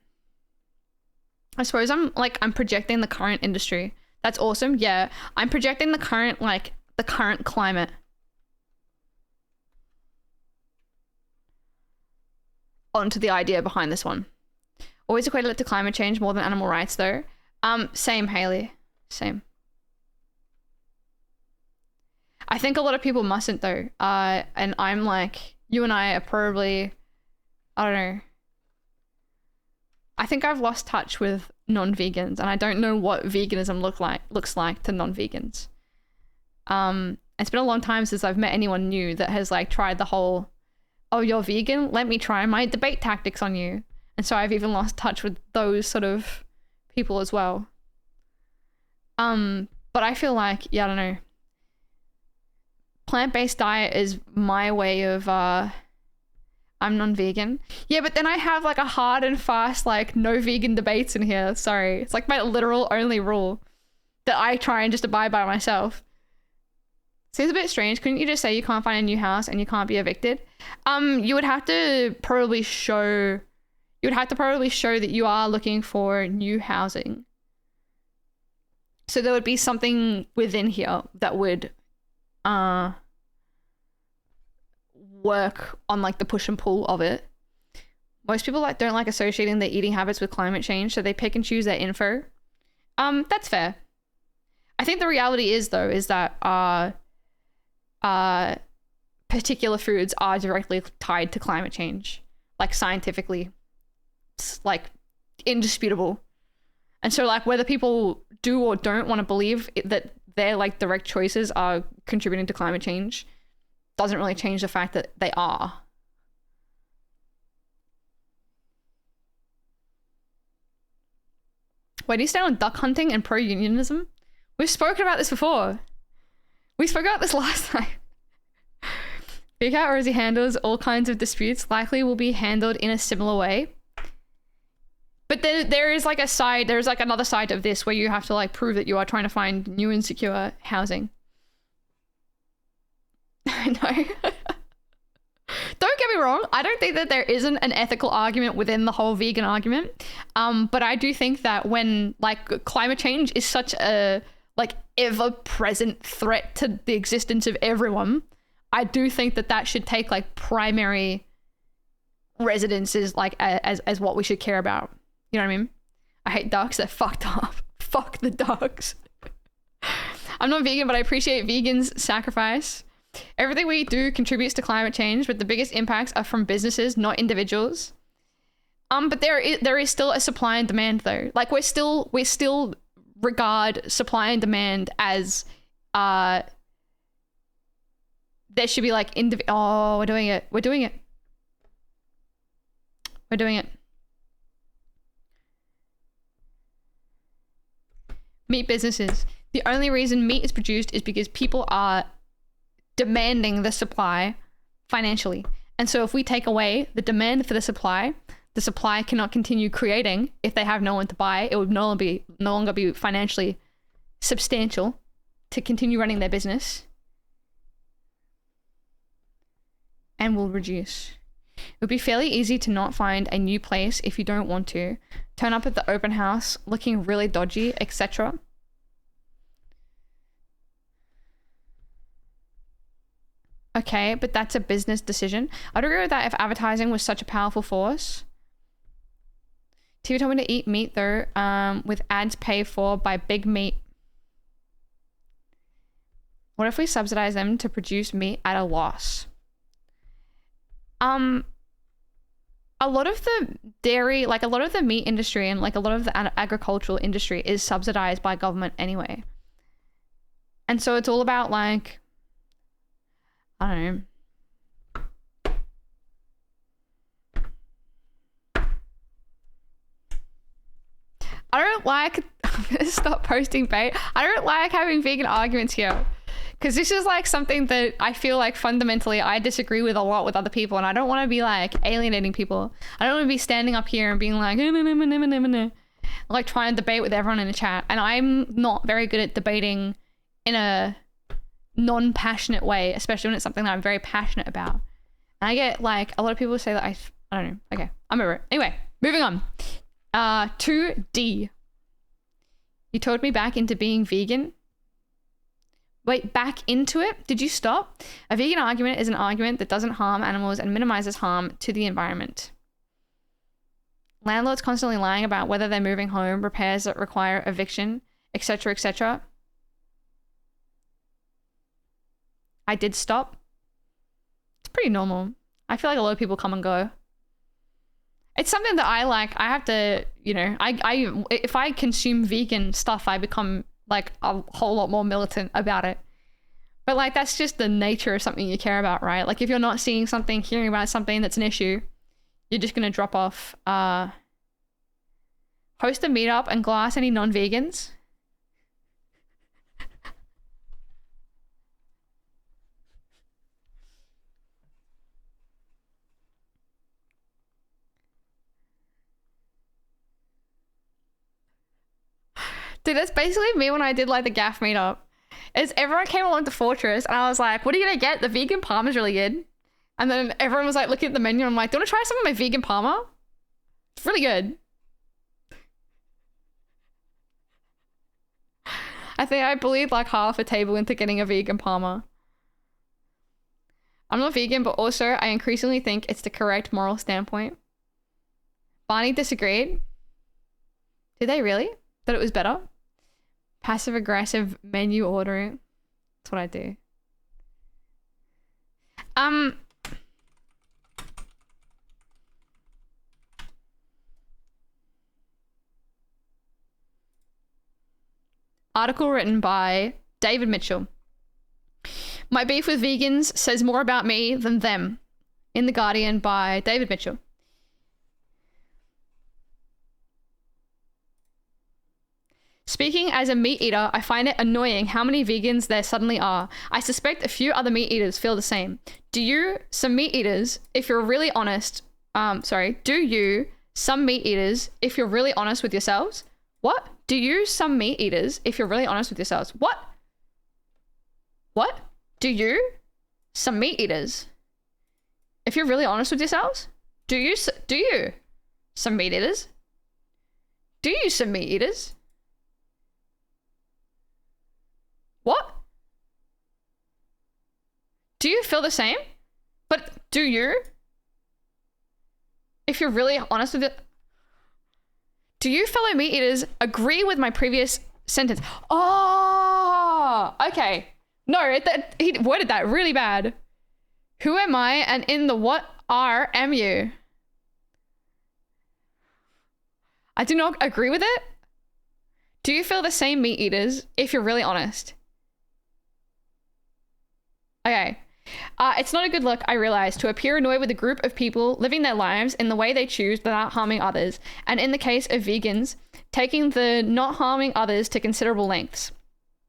suppose I'm projecting the current industry. That's awesome. Yeah. I'm projecting the current climate onto the idea behind this one. Always equated it to climate change more than animal rights though. Same, Haley. Same. I think a lot of people mustn't though. And I'm like, you and I are probably, I don't know. I think I've lost touch with non-vegans and I don't know what veganism looks like to non-vegans. It's been a long time since I've met anyone new that has like tried the whole, oh, you're vegan? Let me try my debate tactics on you. And so I've even lost touch with those sort of people as well. But I feel like, yeah, I don't know. Plant-based diet is my way of, I'm non-vegan. Yeah, but then I have like a hard and fast, like no vegan debates in here. Sorry. It's like my literal only rule that I try and just abide by myself. Seems a bit strange. Couldn't you just say you can't find a new house and you can't be evicted? You would have to probably show that you are looking for new housing. So there would be something within here that would work on like the push and pull of it. Most people don't like associating their eating habits with climate change, so they pick and choose their info. That's fair. I think the reality is though is that particular foods are directly tied to climate change, like scientifically. It's like indisputable. And so like whether people do or don't want to believe that their like direct choices are contributing to climate change doesn't really change the fact that they are. Where do you stand on duck hunting and pro-unionism? We've spoken about this before. We spoke about this last time. Vic already handles all kinds of disputes, likely will be handled in a similar way. But then there's like another side of this where you have to like prove that you are trying to find new and secure housing. I know. Don't get me wrong. I don't think that there isn't an ethical argument within the whole vegan argument. But I do think that when like climate change is such a like ever-present threat to the existence of everyone, I do think that that should take like primary residences like as what we should care about. You know what I mean? I hate ducks. They're fucked up. Fuck the ducks. I'm not vegan, but I appreciate vegans' sacrifice. Everything we do contributes to climate change, but the biggest impacts are from businesses, not individuals. But there is still a supply and demand though. Like we still regard supply and demand as there should be like we're doing it. Meat businesses. The only reason meat is produced is because people are demanding the supply financially. And so if we take away the demand for the supply, the supply cannot continue creating if they have no one to buy. It would no longer be financially substantial to continue running their business, and will reduce. It would be fairly easy to not find a new place if you don't want to. Turn up at the open house looking really dodgy, etc. Okay, but that's a business decision. I'd agree with that if advertising was such a powerful force. TV told me to eat meat though, with ads paid for by big meat. What if we subsidize them to produce meat at a loss? A lot of the dairy, like a lot of the meat industry and like a lot of the agricultural industry is subsidized by government anyway. And so it's all about like, I don't know. I don't like, I'm gonna stop posting bait. I don't like having vegan arguments here. Because this is like something that I feel like fundamentally I disagree with a lot with other people, and I don't want to be like alienating people. I don't want to be standing up here and being like, like trying to debate with everyone in the chat. And I'm not very good at debating in a non-passionate way, especially when it's something that I'm very passionate about. And I get like a lot of people say that I don't know. Okay, I'm over it. Anyway, moving on. 2D. You told me back into being vegan. Wait, back into it? Did you stop? A vegan argument is an argument that doesn't harm animals and minimizes harm to the environment. Landlords constantly lying about whether they're moving home, repairs that require eviction, etc., etc. I did stop. It's pretty normal. I feel like a lot of people come and go. It's something that I like. I have to, you know, if I consume vegan stuff, I become like a whole lot more militant about it. But like, that's just the nature of something you care about, right? Like if you're not seeing something, hearing about something that's an issue, you're just going to drop off. Host a meetup and glass any non-vegans. Dude, that's basically me when I did like the gaff meetup. Is everyone came along to Fortress and I was like, what are you gonna get? The vegan parma's really good. And then everyone was like looking at the menu and I'm like, do you wanna try some of my vegan parma? It's really good. I bullied like half a table into getting a vegan parma. I'm not vegan, but also I increasingly think it's the correct moral standpoint. Barney disagreed. Did they really? That it was better? Passive aggressive menu ordering. That's what I do. Article written by David Mitchell. My beef with vegans says more about me than them. In The Guardian by David Mitchell. Speaking as a meat eater, I find it annoying how many vegans there suddenly are. I suspect a few other meat eaters feel the same. Do you, some meat eaters, if you're really honest, do you, some meat eaters, if you're really honest with yourselves? What? Do you, some meat eaters, if you're really honest with yourselves? What? What? Do you, some meat eaters, if you're really honest with yourselves? Do you, some meat eaters? Do you, some meat eaters? What? Do you feel the same? But do you? If you're really honest with it. Do you fellow meat eaters agree with my previous sentence? Oh, okay. No, he worded that really bad. Who am I and in the what are am you? I do not agree with it. Do you feel the same, meat eaters, if you're really honest? Okay. It's not a good look, I realize, to appear annoyed with a group of people living their lives in the way they choose without harming others, and in the case of vegans, taking the not harming others to considerable lengths.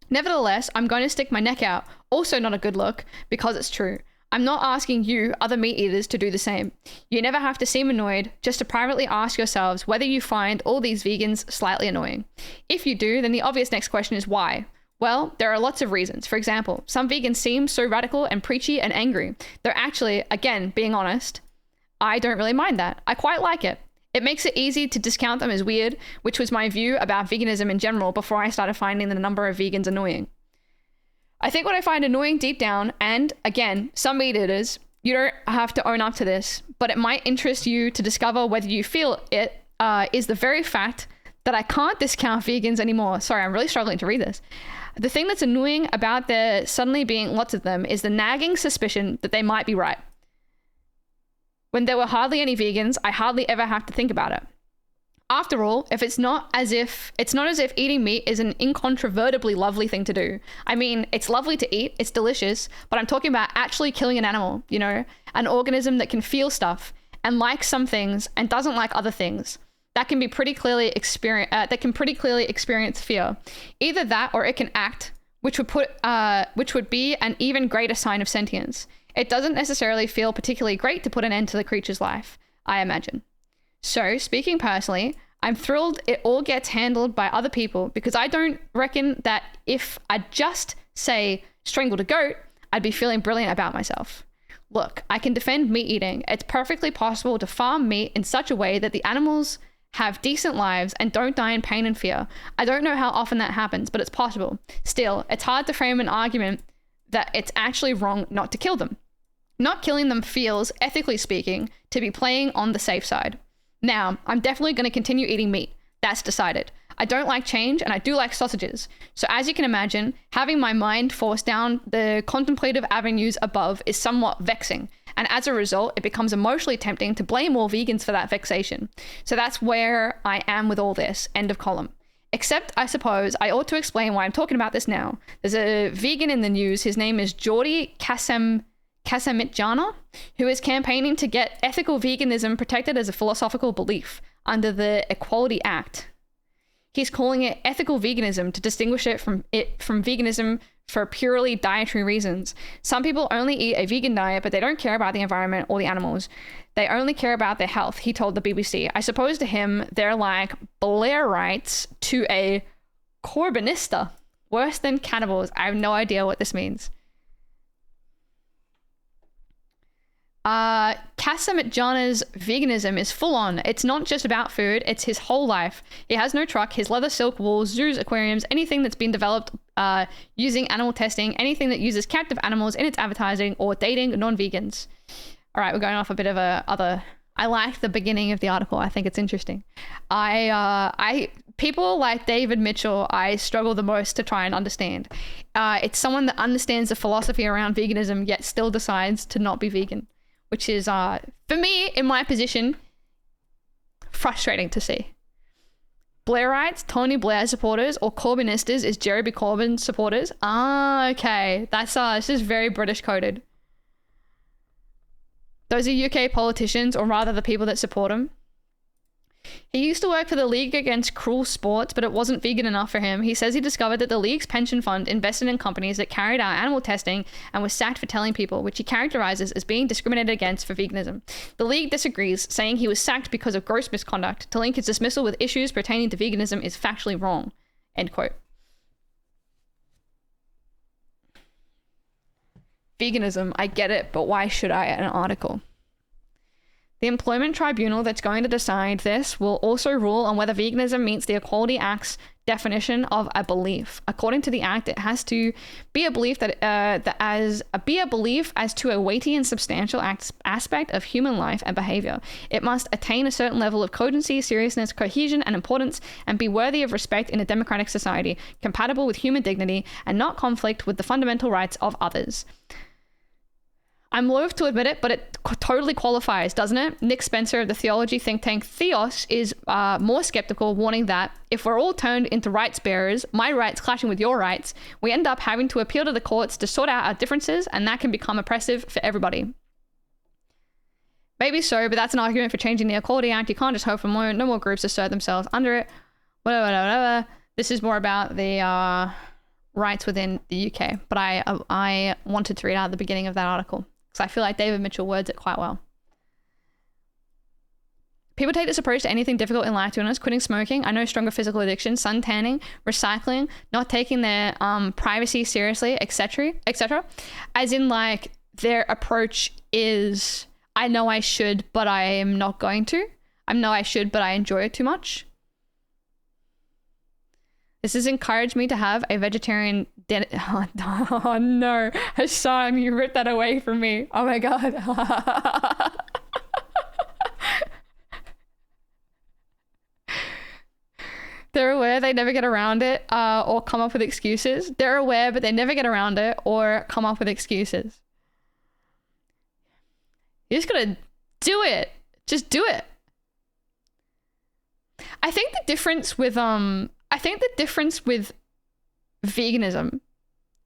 Nevertheless, I'm going to stick my neck out. Also not a good look, because it's true. I'm not asking you, other meat eaters, to do the same. You never have to seem annoyed, just to privately ask yourselves whether you find all these vegans slightly annoying. If you do, then the obvious next question is why? Well, there are lots of reasons. For example, some vegans seem so radical and preachy and angry. They're actually, again, being honest, I don't really mind that. I quite like it. It makes it easy to discount them as weird, which was my view about veganism in general before I started finding the number of vegans annoying. I think what I find annoying deep down, and again, some meat eaters, you don't have to own up to this, but it might interest you to discover whether you feel it, is the very fact that I can't discount vegans anymore. Sorry, I'm really struggling to read this. The thing that's annoying about there suddenly being lots of them is the nagging suspicion that they might be right. When there were hardly any vegans, I hardly ever have to think about it. After all, it's not as if eating meat is an incontrovertibly lovely thing to do. I mean, it's lovely to eat, it's delicious, but I'm talking about actually killing an animal, you know, an organism that can feel stuff and likes some things and doesn't like other things. That can pretty clearly experience fear. Either that or it can act, which would be an even greater sign of sentience. It doesn't necessarily feel particularly great to put an end to the creature's life, I imagine. So, speaking personally, I'm thrilled it all gets handled by other people because I don't reckon that if I just, say, strangled a goat, I'd be feeling brilliant about myself. Look, I can defend meat eating. It's perfectly possible to farm meat in such a way that the animals have decent lives and don't die in pain and fear. I don't know how often that happens, but it's possible. Still, it's hard to frame an argument that it's actually wrong not to kill them. Not killing them feels, ethically speaking, to be playing on the safe side. Now, I'm definitely going to continue eating meat. That's decided. I don't like change and I do like sausages. So as you can imagine, having my mind force down the contemplative avenues above is somewhat vexing. And as a result, it becomes emotionally tempting to blame all vegans for that vexation. So that's where I am with all this. End of column. Except, I suppose, I ought to explain why I'm talking about this now. There's a vegan in the news. His name is Jordi Casamitjana, who is campaigning to get ethical veganism protected as a philosophical belief under the Equality Act. He's calling it ethical veganism to distinguish it from veganism for purely dietary reasons. Some people only eat a vegan diet, but they don't care about the environment or the animals. They only care about their health, he told the BBC. I suppose to him, they're like Blairites to a Corbynista. Worse than cannibals. I have no idea what this means. Casamitjana's veganism is full on. It's not just about food, it's his whole life. He has no truck, his leather silk wool, zoos, aquariums, anything that's been developed using animal testing, anything that uses captive animals in its advertising or dating non-vegans. All right, we're going off a bit of I like the beginning of the article. I think it's interesting. People like David Mitchell, I struggle the most to try and understand. It's someone that understands the philosophy around veganism, yet still decides to not be vegan, which is, for me, in my position, frustrating to see. Blairites, Tony Blair supporters, or Corbynistas is Jeremy Corbyn supporters. Okay. This is very British coded. Those are UK politicians, or rather the people that support him. He used to work for the League Against Cruel Sports, but it wasn't vegan enough for him. He says he discovered that the League's pension fund invested in companies that carried out animal testing and was sacked for telling people, which he characterizes as being discriminated against for veganism. The League disagrees, saying he was sacked because of gross misconduct. To link his dismissal with issues pertaining to veganism is factually wrong. End quote. Veganism, I get it, but why should I? An article. The employment tribunal that's going to decide this will also rule on whether veganism meets the Equality Act's definition of a belief. According to the Act, it has to be a belief as to a weighty and substantial aspect of human life and behavior. It must attain a certain level of cogency, seriousness, cohesion, and importance, and be worthy of respect in a democratic society, compatible with human dignity, and not conflict with the fundamental rights of others. I'm loath to admit it, but it totally qualifies, doesn't it? Nick Spencer of the theology think tank Theos is more skeptical, warning that if we're all turned into rights bearers, my rights clashing with your rights, we end up having to appeal to the courts to sort out our differences, and that can become oppressive for everybody. Maybe so, but that's an argument for changing the Equality Act. You can't just hope for no more groups assert themselves under it. Whatever. This is more about the rights within the UK, but I wanted to read out the beginning of that article. because I feel like David Mitchell words it quite well. People take this approach to anything difficult in life, to be honest. Quitting smoking, I know stronger physical addiction, sun tanning, recycling, not taking their privacy seriously, etc., etc. As in, like, their approach is, I know I should, but I am not going to. I know I should, but I enjoy it too much. This has encouraged me to have a vegetarian oh no, Hassan, you ripped that away from me. Oh my god. They're aware they never get around it, or come up with excuses. They're aware, but they never get around it or come up with excuses. You just gotta do it. Just do it. I think the difference with veganism,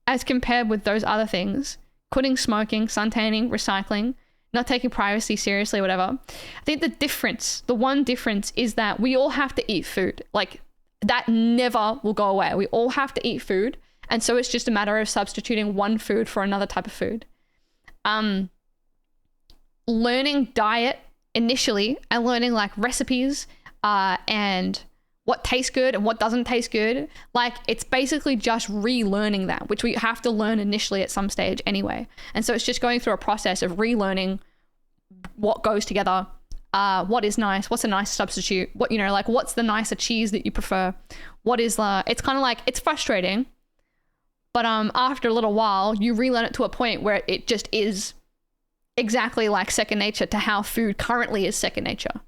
as compared with those other things, quitting smoking, suntanning, recycling, not taking privacy seriously, whatever. I think the one difference is that we all have to eat food. Like, that never will go away. We all have to eat food. And so it's just a matter of substituting one food for another type of food. Learning diet initially and learning like recipes and what tastes good and what doesn't taste good. Like, it's basically just relearning that, which we have to learn initially at some stage anyway. And so it's just going through a process of relearning what goes together. What is nice? What's a nice substitute? What, you know, like, what's the nicer cheese that you prefer? What is it's kind of like, it's frustrating, but after a little while, you relearn it to a point where it just is exactly like second nature to how food currently is second nature.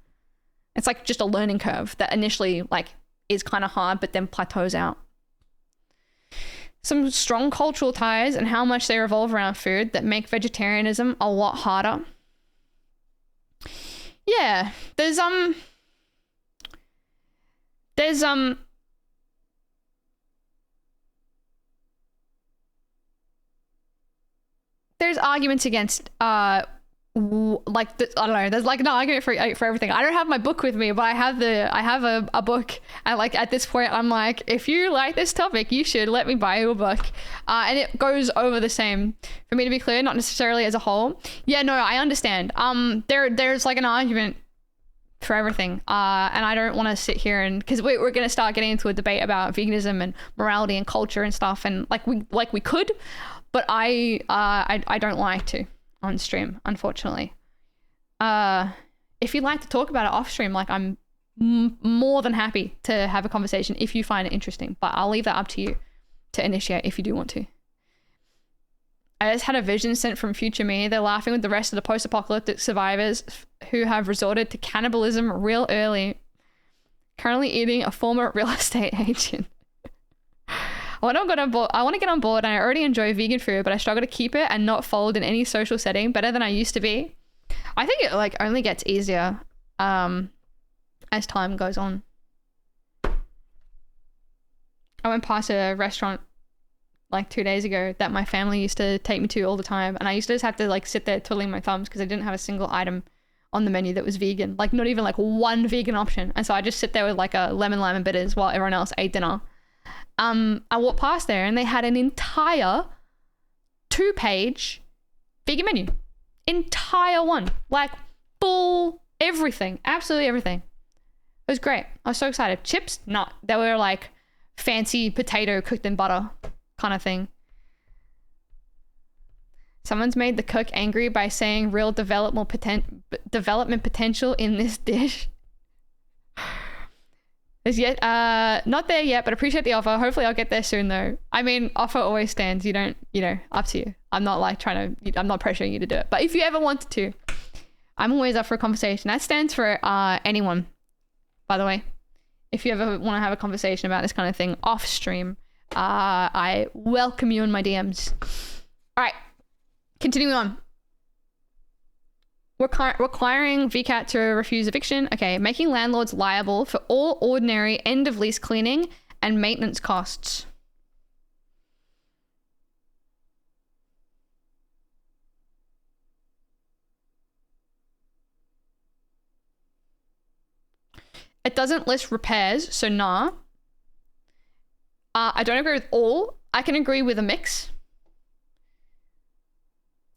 It's like just a learning curve that initially like is kind of hard, but then plateaus out. Some strong cultural ties and how much they revolve around food that make vegetarianism a lot harder. Yeah, there's arguments against I don't know, there's like an argument for everything. I don't have my book with me, but I have a book, and like at this point I'm like, if you like this topic, you should let me buy you a book. And it goes over the same, for me to be clear, not necessarily as a whole. Yeah, no, I understand. There's like an argument for everything, and I don't want to sit here and, because we're going to start getting into a debate about veganism and morality and culture and stuff, and we could, but I don't like to on stream, unfortunately. If you'd like to talk about it off stream, like, I'm more than happy to have a conversation if you find it interesting, but I'll leave that up to you to initiate if you do want to. I just had a vision sent from future me. They're laughing with the rest of the post-apocalyptic survivors who have resorted to cannibalism real early. Currently eating a former real estate agent. I want to get on board, and I already enjoy vegan food, but I struggle to keep it and not fold in any social setting better than I used to be. I think it like only gets easier as time goes on. I went past a restaurant like 2 days ago that my family used to take me to all the time, and I used to just have to like sit there twiddling my thumbs because I didn't have a single item on the menu that was vegan, like not even like one vegan option. And so I just sit there with like a lemon lime and bitters while everyone else ate dinner. I walked past there and they had an entire 2-page vegan menu. Entire one. Like, full everything. Absolutely everything. It was great. I was so excited. Chips? Not. They were like fancy potato cooked in butter kind of thing. Someone's made the cook angry by saying real development potential in this dish. Is yet not there yet, but appreciate the offer. Hopefully I'll get there soon though. I mean, offer always stands. You don't, up to you. I'm not like I'm not pressuring you to do it. But if you ever wanted to, I'm always up for a conversation. That stands for anyone, by the way. If you ever want to have a conversation about this kind of thing off stream, I welcome you in my DMs. All right, continuing on. Requiring VCAT to refuse eviction. Okay, making landlords liable for all ordinary end-of-lease cleaning and maintenance costs. It doesn't list repairs, so nah. I don't agree with all. I can agree with a mix.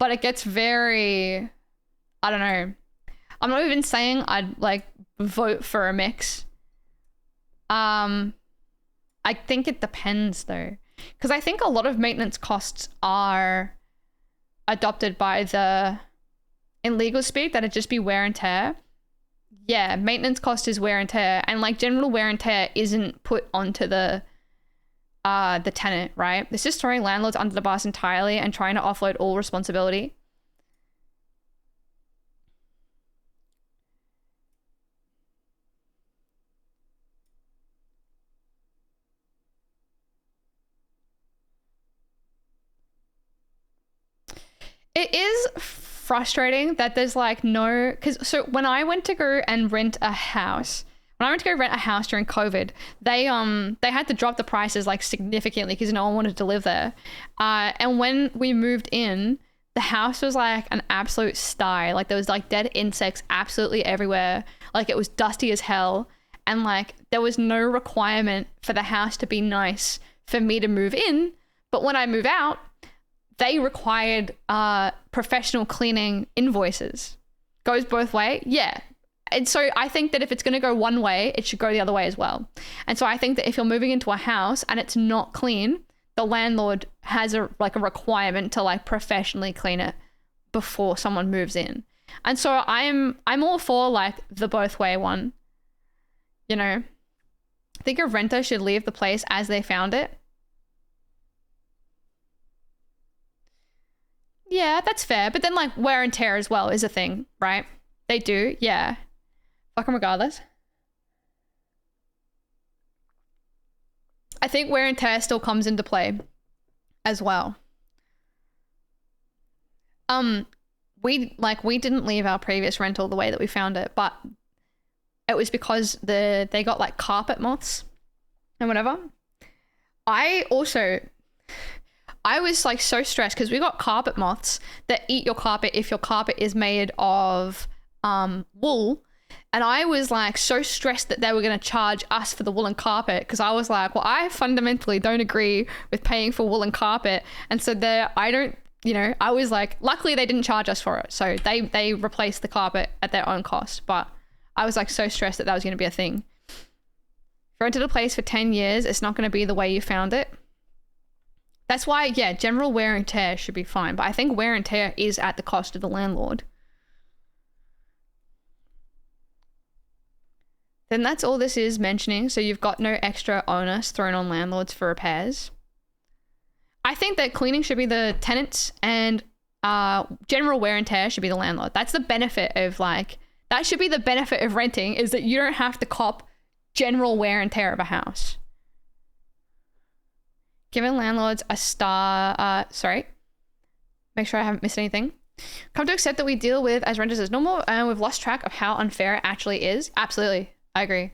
but it gets very, I don't know. I'm not even saying I'd like vote for a mix. I think it depends though, because I think a lot of maintenance costs are adopted by the in legal speak that'd just be wear and tear. Yeah, maintenance cost is wear and tear, and like general wear and tear isn't put onto the tenant, right? This is throwing landlords under the bus entirely and trying to offload all responsibility. It is frustrating that there's like no, because so when I went to go and rent a house, during COVID, they had to drop the prices like significantly because no one wanted to live there. And when we moved in, the house was like an absolute sty. Like there was like dead insects absolutely everywhere. Like it was dusty as hell. And like there was no requirement for the house to be nice for me to move in. But when I move out, they required professional cleaning invoices. Goes both ways. Yeah. And so I think that if it's going to go one way, it should go the other way as well. And so I think that if you're moving into a house and it's not clean, the landlord has a requirement to like professionally clean it before someone moves in. And so I'm all for like the both way one. You know, I think a renter should leave the place as they found it. Yeah, that's fair. But then like wear and tear as well is a thing, right? They do, yeah. Fuck them regardless. I think wear and tear still comes into play as well. We didn't leave our previous rental the way that we found it, but it was because they got like carpet moths and whatever. I was like so stressed because we got carpet moths that eat your carpet if your carpet is made of wool. And I was like so stressed that they were going to charge us for the woolen carpet because I was like, well, I fundamentally don't agree with paying for woolen carpet. And so I was like, luckily they didn't charge us for it. So they replaced the carpet at their own cost. But I was like so stressed that was going to be a thing. If you rented a place for 10 years, it's not going to be the way you found it. That's why, yeah, general wear and tear should be fine. But I think wear and tear is at the cost of the landlord. Then that's all this is mentioning. So you've got no extra onus thrown on landlords for repairs. I think that cleaning should be the tenants and general wear and tear should be the landlord. That's the benefit of that should be the benefit of renting, is that you don't have to cop general wear and tear of a house. Giving landlords a star, make sure I haven't missed anything. Come to accept that we deal with as renters as normal and we've lost track of how unfair it actually is. Absolutely. I agree.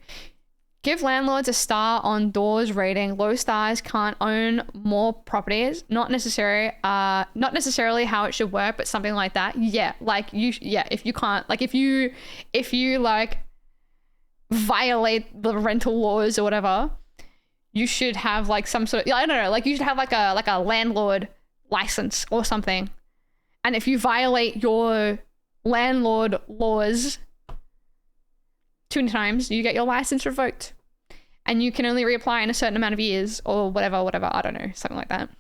Give landlords a star on doors rating. Low stars can't own more properties. Not necessarily how it should work, but something like that. Yeah, if you can't, if you violate the rental laws or whatever, you should have some sort of, I don't know, you should have a landlord license or something. And if you violate your landlord laws 2 times, you get your license revoked. And you can only reapply in a certain amount of years or whatever, I don't know, something like that. I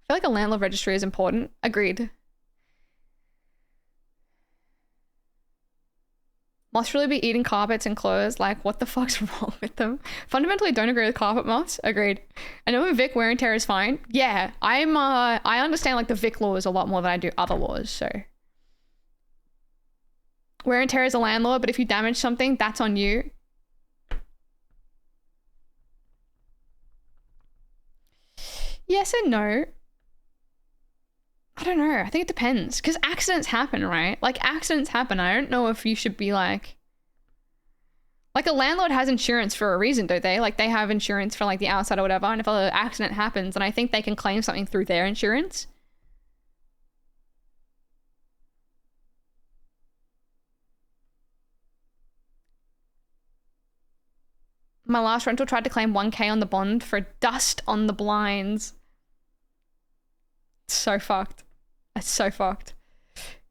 feel like a landlord registry is important. Agreed. Moths really be eating carpets and clothes. What the fuck's wrong with them? Fundamentally don't agree with carpet moths. Agreed. I know Vic wear and tear is fine. Yeah, I understand the Vic laws a lot more than I do other laws, so. Wear and tear is a landlord, but if you damage something, that's on you. Yes and no. I don't know. I think it depends. Because accidents happen, right? Accidents happen. I don't know if you should be a landlord has insurance for a reason, don't they? They have insurance for the outside or whatever. And if an accident happens, then I think they can claim something through their insurance. My last rental tried to claim $1,000 on the bond for dust on the blinds. It's so fucked. It's so fucked.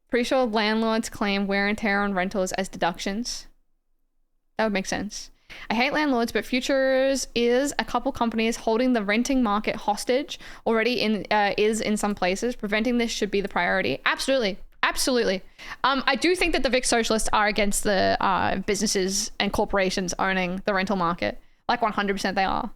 Pretty sure landlords claim wear and tear on rentals as deductions. That would make sense. I hate landlords, but Futures is a couple companies holding the renting market hostage already is in some places. Preventing this should be the priority. Absolutely. Absolutely. I do think that the Vic Socialists are against the businesses and corporations owning the rental market. Like 100% they are.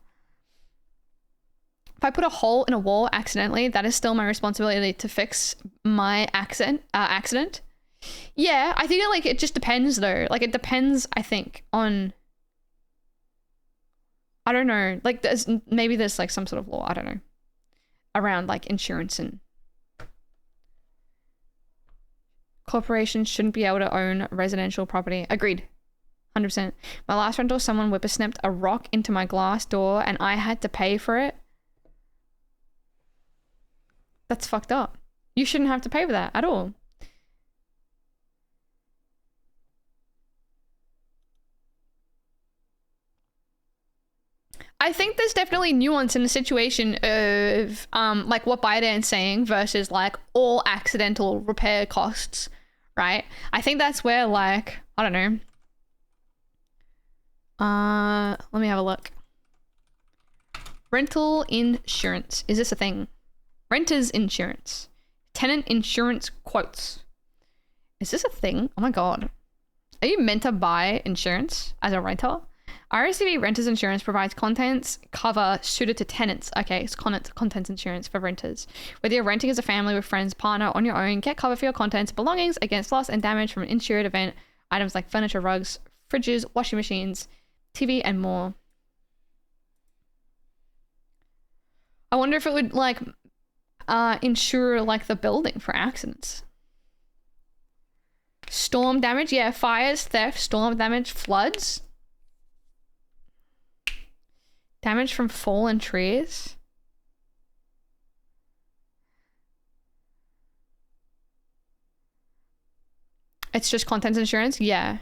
If I put a hole in a wall accidentally, that is still my responsibility to fix my accident. Yeah, I think like it just depends though. Like it depends, I think, on... I don't know. Like there's like some sort of law, I don't know, around like insurance and... Corporations shouldn't be able to own residential property. Agreed. 100%. My last rental, someone whippersnapped a rock into my glass door and I had to pay for it. That's fucked up. You shouldn't have to pay for that at all. I think there's definitely nuance in the situation of like what ByteDance's saying versus like all accidental repair costs, right? I think that's where like, I don't know. Let me have a look. Rental insurance. Is this a thing? Renter's insurance. Tenant insurance quotes. Is this a thing? Oh my god. Are you meant to buy insurance as a renter? RSCV Renters Insurance provides contents cover suited to tenants. Okay, it's contents insurance for renters. Whether you're renting as a family, with friends, partner, on your own, get cover for your contents, belongings against loss and damage from an insured event. Items like furniture, rugs, fridges, washing machines, TV, and more. I wonder if it would like insure like the building for accidents. Storm damage, yeah, fires, theft, storm damage, floods. Damage from fallen trees. It's just contents insurance? Yeah.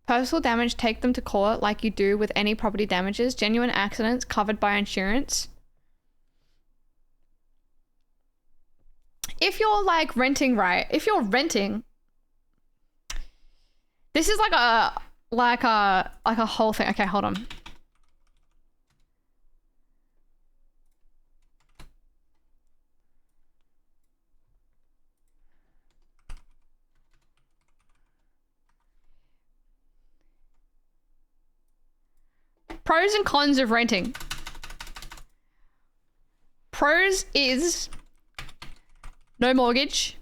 Personal damage, take them to court like you do with any property damages. Genuine accidents covered by insurance. If you're like renting, right? If you're renting, this is like a whole thing. Okay, hold on. Pros and cons of renting. Pros is no mortgage.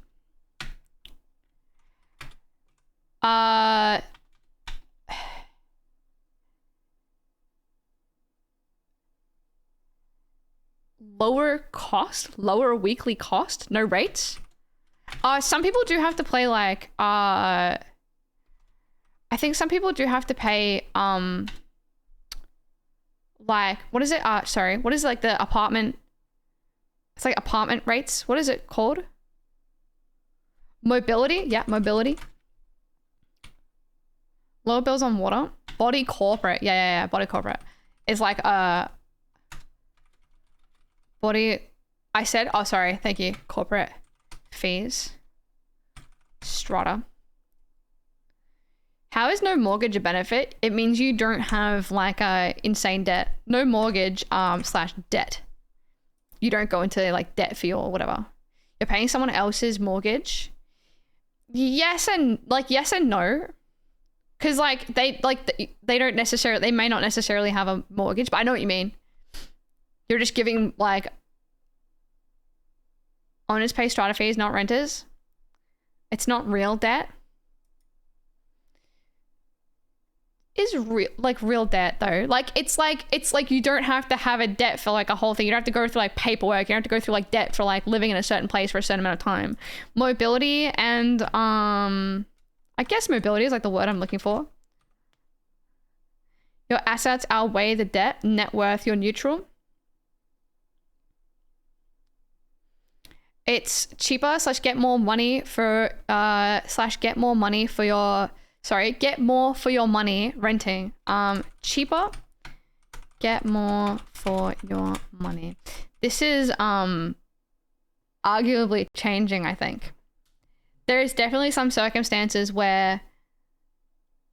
Lower cost, lower weekly cost, no rates. Some people do have to play like I think some people do have to pay like what is it? Sorry, what is like the apartment? It's like apartment rates. What is it called? Mobility? Yeah, mobility. Lower bills on water. Body corporate. Yeah. Body corporate. It's like body. I said. Oh, sorry. Thank you. Corporate fees. Strata. How is no mortgage a benefit? It means you don't have like a insane debt. No mortgage / debt. You don't go into like debt fee or whatever. You're paying someone else's mortgage. Yes and no. Cause like they don't necessarily, they may not necessarily have a mortgage, but I know what you mean. You're just giving like owners pay strata fees, not renters. It's not real debt. Is real debt though. Like it's like you don't have to have a debt for like a whole thing. You don't have to go through like paperwork. You don't have to go through like debt for like living in a certain place for a certain amount of time. Mobility and I guess mobility is like the word I'm looking for. Your assets outweigh the debt. Net worth, you're neutral. It's cheaper / get more money for get more money for your get more for your money renting. Cheaper, Get more for your money. This is arguably changing, I think. There is definitely some circumstances where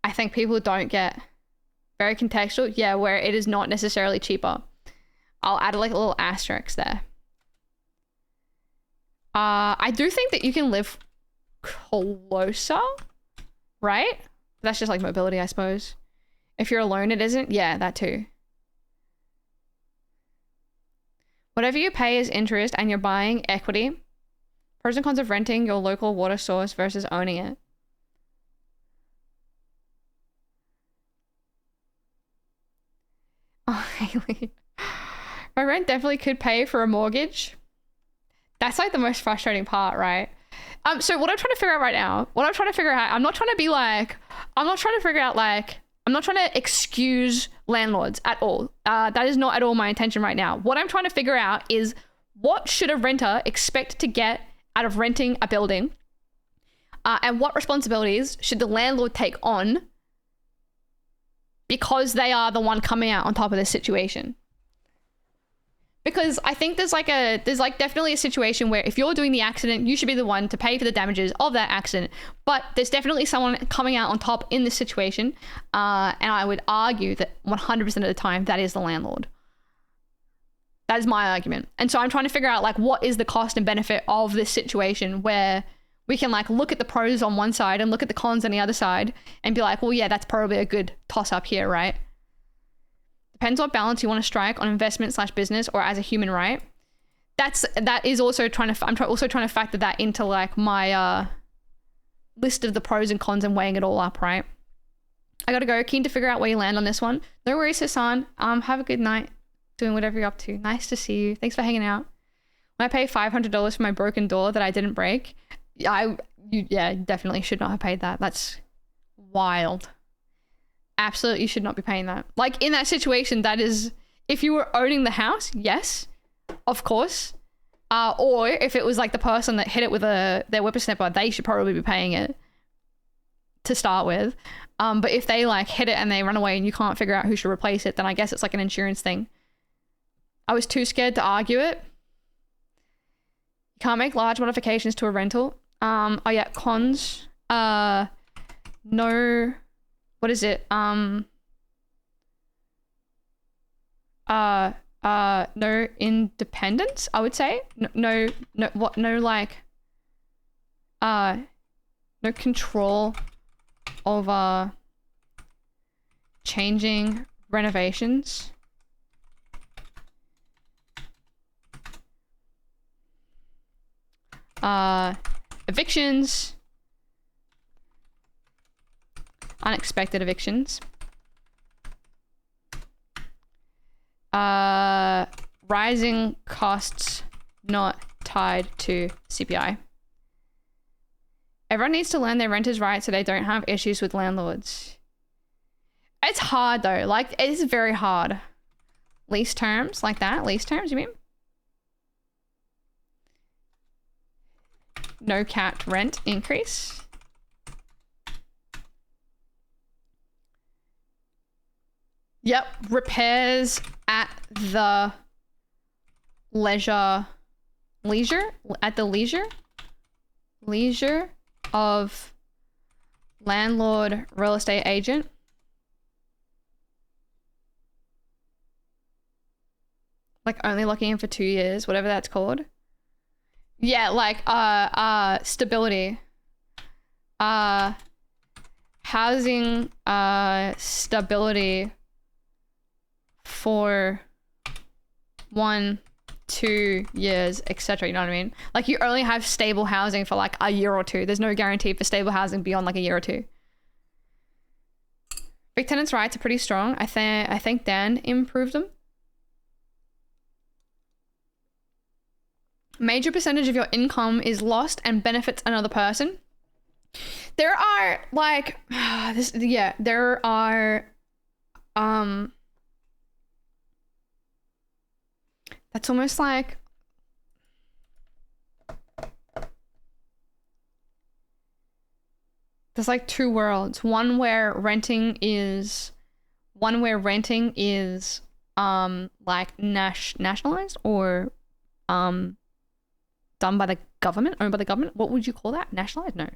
I think people don't get very contextual. Yeah, where it is not necessarily cheaper. I'll add like a little asterisk there. I do think that you can live closer, right? That's just like mobility, I suppose. If you're alone, it isn't. Yeah, that too. Whatever you pay is interest and you're buying equity. Pros and cons of renting your local water source versus owning it. Oh, Haley. My rent definitely could pay for a mortgage. That's like the most frustrating part, right? So what I'm trying to figure out right now, I'm not trying to be like, I'm not trying to figure out like, I'm not trying to excuse landlords at all. That is not at all my intention right now. What I'm trying to figure out is what should a renter expect to get out of renting a building? And what responsibilities should the landlord take on because they are the one coming out on top of this situation? Because I think there's definitely a situation where if you're doing the accident, you should be the one to pay for the damages of that accident. But there's definitely someone coming out on top in this situation. And I would argue that 100% of the time, that is the landlord. That is my argument. And so I'm trying to figure out like, what is the cost and benefit of this situation where we can like look at the pros on one side and look at the cons on the other side and be like, well, yeah, that's probably a good toss up here, right? Depends what balance you want to strike on investment / business or as a human right. That is also I'm also trying to factor that into like my list of the pros and cons and weighing it all up, right? I gotta go. Keen to figure out where you land on this one. No worries, Hassan. Have a good night doing whatever you're up to. Nice to see you. Thanks for hanging out. When I pay $500 for my broken door that I didn't break, you definitely should not have paid that. That's wild. Absolutely should not be paying that. Like in that situation, that is, if you were owning the house, yes, of course. Or if it was like the person that hit it with their whippersnapper, they should probably be paying it to start with. But if they like hit it and they run away and you can't figure out who should replace it, then I guess it's like an insurance thing. I was too scared to argue it. You can't make large modifications to a rental. Oh yeah, cons. No. What is it? No independence, I would say. No control over changing renovations. Evictions. Unexpected evictions. Rising costs not tied to CPI. Everyone needs to learn their renters' rights so they don't have issues with landlords. It's hard though. Like, it is very hard. Lease terms like that? Lease terms, you mean? No capped rent increase. Yep, repairs at the leisure of landlord real estate agent. Like only locking in for 2 years, whatever that's called. Yeah, like stability. Housing stability for 1-2 years, etc. You know what I mean? Like you only have stable housing for like a year or two. There's no guarantee for stable housing beyond like a year or two. Big tenants' rights are pretty strong. I think Dan improved them. Major percentage of your income is lost and benefits another person. There are like there are that's almost like there's like two worlds. One where renting is like nationalized or done by the government, owned by the government. What would you call that? Nationalized? No.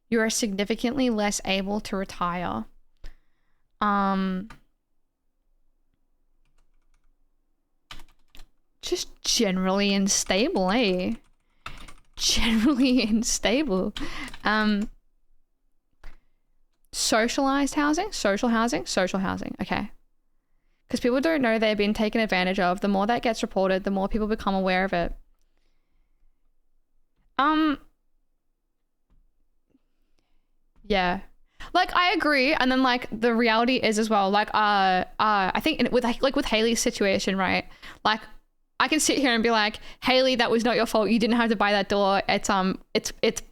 You are significantly less able to retire. Just generally unstable, eh? Generally unstable. Socialized housing, social housing, okay. Because people don't know they're being taken advantage of. The more that gets reported, the more people become aware of it. Yeah. Like, I agree. And then, like, the reality is as well, like, I think with Haley's situation, right? Like, I can sit here and be like, Haley, that was not your fault. You didn't have to buy that door. It's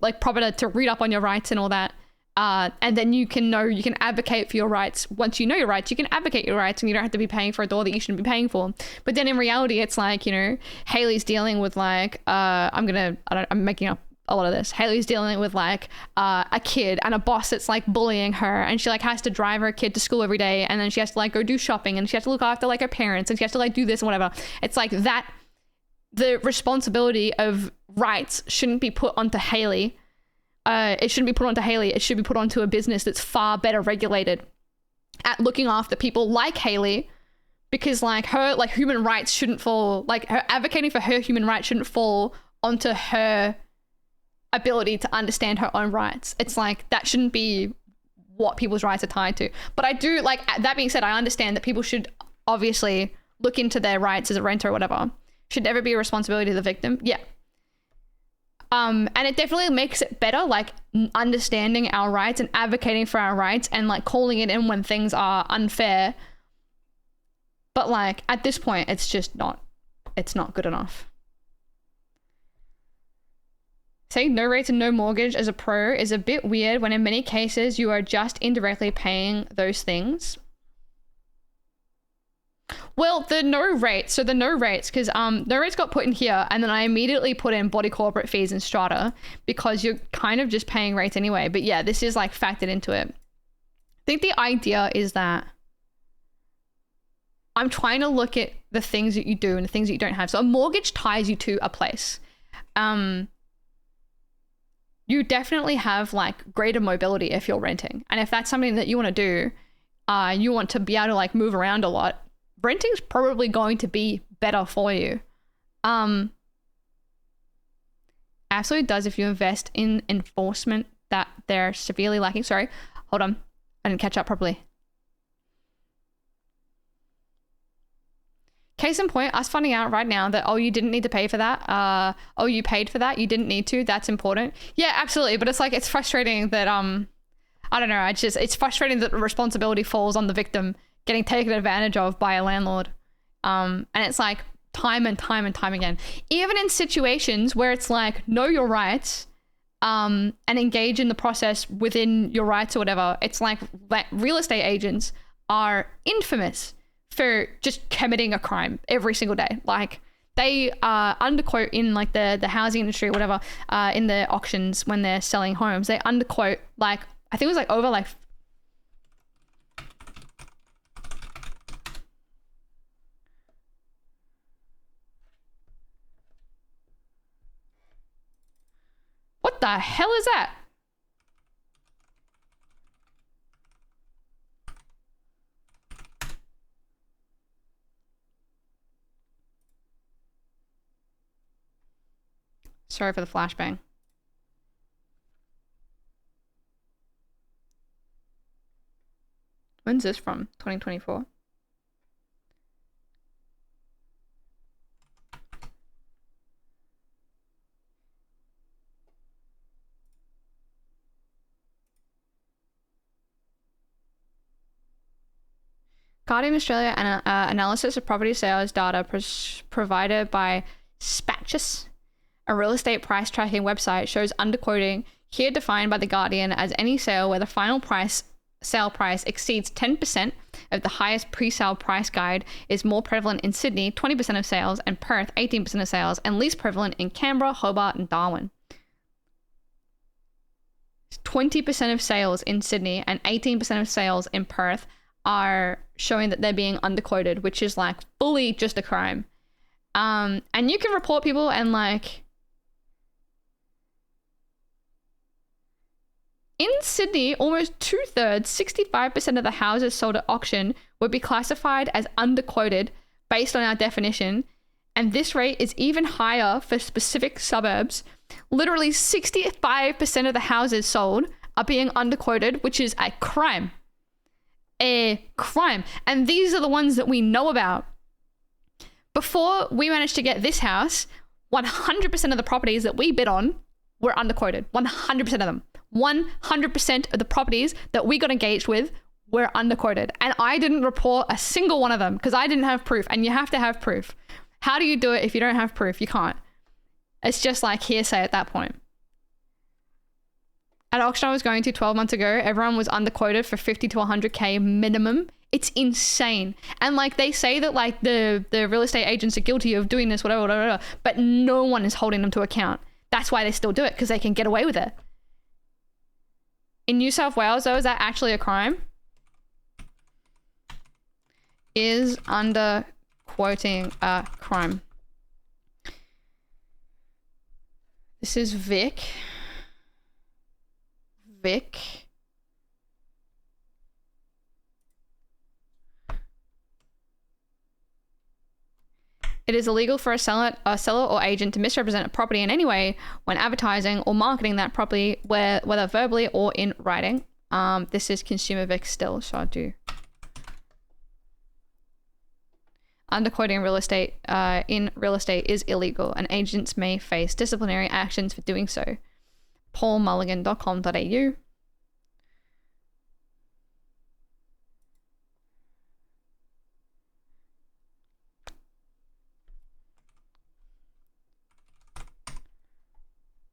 like proper to read up on your rights and all that. And then you can advocate for your rights. Once you know your rights, you can advocate your rights and you don't have to be paying for a door that you shouldn't be paying for. But then in reality, it's like, you know, Haley's dealing with like, I'm making up a lot of this. Haley's dealing with like a kid and a boss that's like bullying her, and she like has to drive her kid to school every day, and then she has to like go do shopping, and she has to look after like her parents, and she has to like do this and whatever. It's like that the responsibility of rights shouldn't be put onto Haley. It shouldn't be put onto Haley. It should be put onto a business that's far better regulated at looking after people like Haley, because like her like human rights shouldn't fall, like her advocating for her human rights shouldn't fall onto her ability to understand her own rights. It's like that shouldn't be what people's rights are tied to. But I do, like, that being said, I understand that people should obviously look into their rights as a renter or whatever. Should never be a responsibility of the victim. Yeah. And it definitely makes it better, like understanding our rights and advocating for our rights and like calling it in when things are unfair. But like at this point, it's just not good enough. Saying no rates and no mortgage as a pro is a bit weird when in many cases you are just indirectly paying those things. Well, the no rates, because no rates got put in here, and then I immediately put in body corporate fees and strata because you're kind of just paying rates anyway. But yeah, this is like factored into it. I think the idea is that I'm trying to look at the things that you do and the things that you don't have. So a mortgage ties you to a place. You definitely have like greater mobility if you're renting. And if that's something that you want to do, you want to be able to like move around a lot, renting's probably going to be better for you. Absolutely does if you invest in enforcement that they're severely lacking. Sorry, hold on. I didn't catch up properly. Case in point, us finding out right now that, oh, you didn't need to pay for that. Oh, you paid for that. You didn't need to. That's important. Yeah, absolutely. But it's like, it's frustrating that, I don't know. It's frustrating that the responsibility falls on the victim getting taken advantage of by a landlord. And it's like time and time and time again. Even in situations where it's like, know your rights, and engage in the process within your rights or whatever. It's like real estate agents are infamous for just committing a crime every single day. Like they underquote in like the housing industry or whatever, in the auctions when they're selling homes. They underquote like, I think it was like over like what the hell is that? Sorry for the flashbang. When's this from? 2024? Guardian Australia and analysis of property sales data provided by Spatchus, a real estate price tracking website, shows underquoting, here defined by The Guardian as any sale where the final sale price exceeds 10% of the highest pre-sale price guide, is more prevalent in Sydney, 20% of sales, and Perth, 18% of sales, and least prevalent in Canberra, Hobart, and Darwin. 20% of sales in Sydney and 18% of sales in Perth are showing that they're being underquoted, which is like fully just a crime. And you can report people and like in Sydney, almost 2/3, 65% of the houses sold at auction would be classified as underquoted based on our definition. And this rate is even higher for specific suburbs. Literally 65% of the houses sold are being underquoted, which is a crime. A crime. And these are the ones that we know about. Before we managed to get this house, 100% of the properties that we bid on were underquoted. 100% of them. 100% of the properties that we got engaged with were underquoted. And I didn't report a single one of them because I didn't have proof. And you have to have proof. How do you do it if you don't have proof? You can't. It's just like hearsay at that point. At auction I was going to 12 months ago, everyone was underquoted for 50 to 100K minimum. It's insane. And like they say that like the real estate agents are guilty of doing this, whatever, but no one is holding them to account. That's why they still do it, because they can get away with it. In New South Wales though, is that actually a crime? Is underquoting a crime? This is Vic. It is illegal for a seller or agent to misrepresent a property in any way when advertising or marketing that property, whether verbally or in writing. This is Consumer Vic still, so I'll do. Underquoting in real estate is illegal, and agents may face disciplinary actions for doing so. paulmulligan.com.au.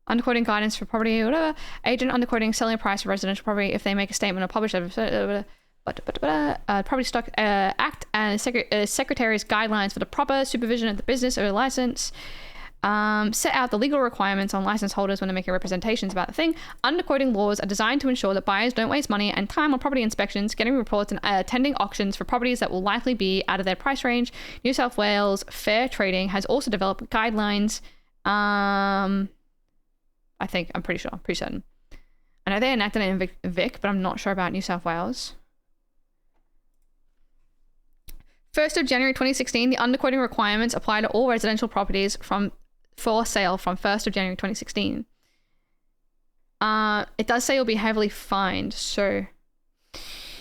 Underquoting guidance for property, whatever. Agent underquoting selling price of residential property if they make a statement or publish Property Stock Act and Secretary's guidelines for the proper supervision of the business or license. Set out the legal requirements on license holders when they're making representations about the thing. Underquoting laws are designed to ensure that buyers don't waste money and time on property inspections, getting reports, and attending auctions for properties that will likely be out of their price range. New South Wales Fair Trading has also developed guidelines. I think, I'm pretty certain. I know they enacted it in Vic, but I'm not sure about New South Wales. 1st of January 2016, the underquoting requirements apply to all residential properties for sale from 1st of January 2016. It does say you'll be heavily fined, so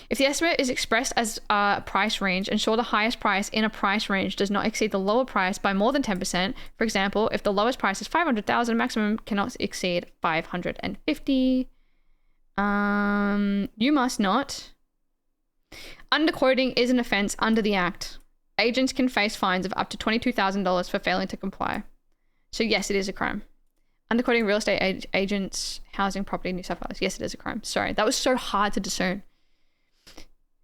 if the estimate is expressed as a price range, ensure the highest price in a price range does not exceed the lower price by more than 10%. For example, if the lowest price is 500,000, maximum cannot exceed 550. You must not. Underquoting is an offense under the Act. Agents can face fines of up to $22,000 for failing to comply. So yes, it is a crime. Underquoting real estate agents, housing, property, New South Wales. Yes, it is a crime. Sorry, that was so hard to discern.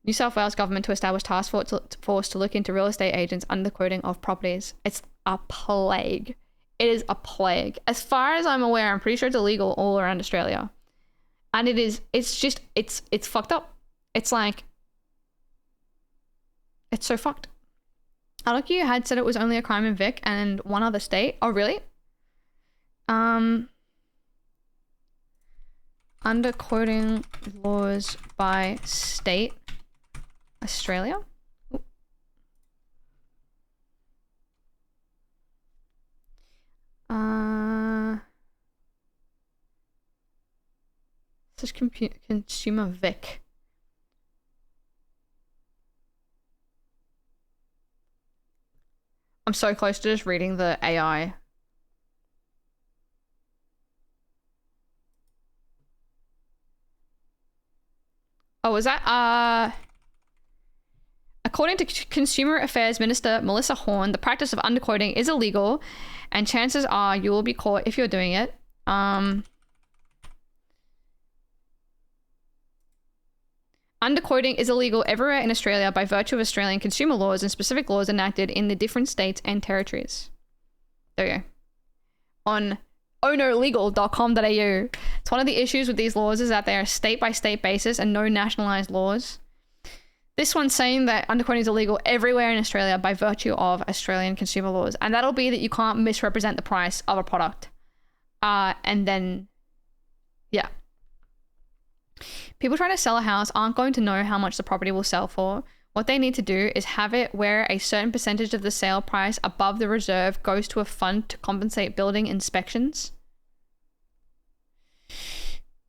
New South Wales government to establish task force to look into real estate agents underquoting of properties. It's a plague. It is a plague. As far as I'm aware, I'm pretty sure it's illegal all around Australia. And it's fucked up. It's like, it's so fucked. I like you had said it was only a crime in Vic and one other state. Oh, really? Underquoting laws by state. Australia? This is Consumer Vic. I'm so close to just reading the AI. Oh, is that according to Consumer Affairs Minister Melissa Horn, the practice of underquoting is illegal and chances are you will be caught if you're doing it. Underquoting is illegal everywhere in Australia by virtue of Australian consumer laws and specific laws enacted in the different states and territories. There you go. On ohnolegal.com.au. It's one of the issues with these laws is that they are state-by-state basis and no nationalized laws. This one's saying that underquoting is illegal everywhere in Australia by virtue of Australian consumer laws. And that'll be that you can't misrepresent the price of a product. And then, yeah. People trying to sell a house aren't going to know how much the property will sell for. What they need to do is have it where a certain percentage of the sale price above the reserve goes to a fund to compensate building inspections.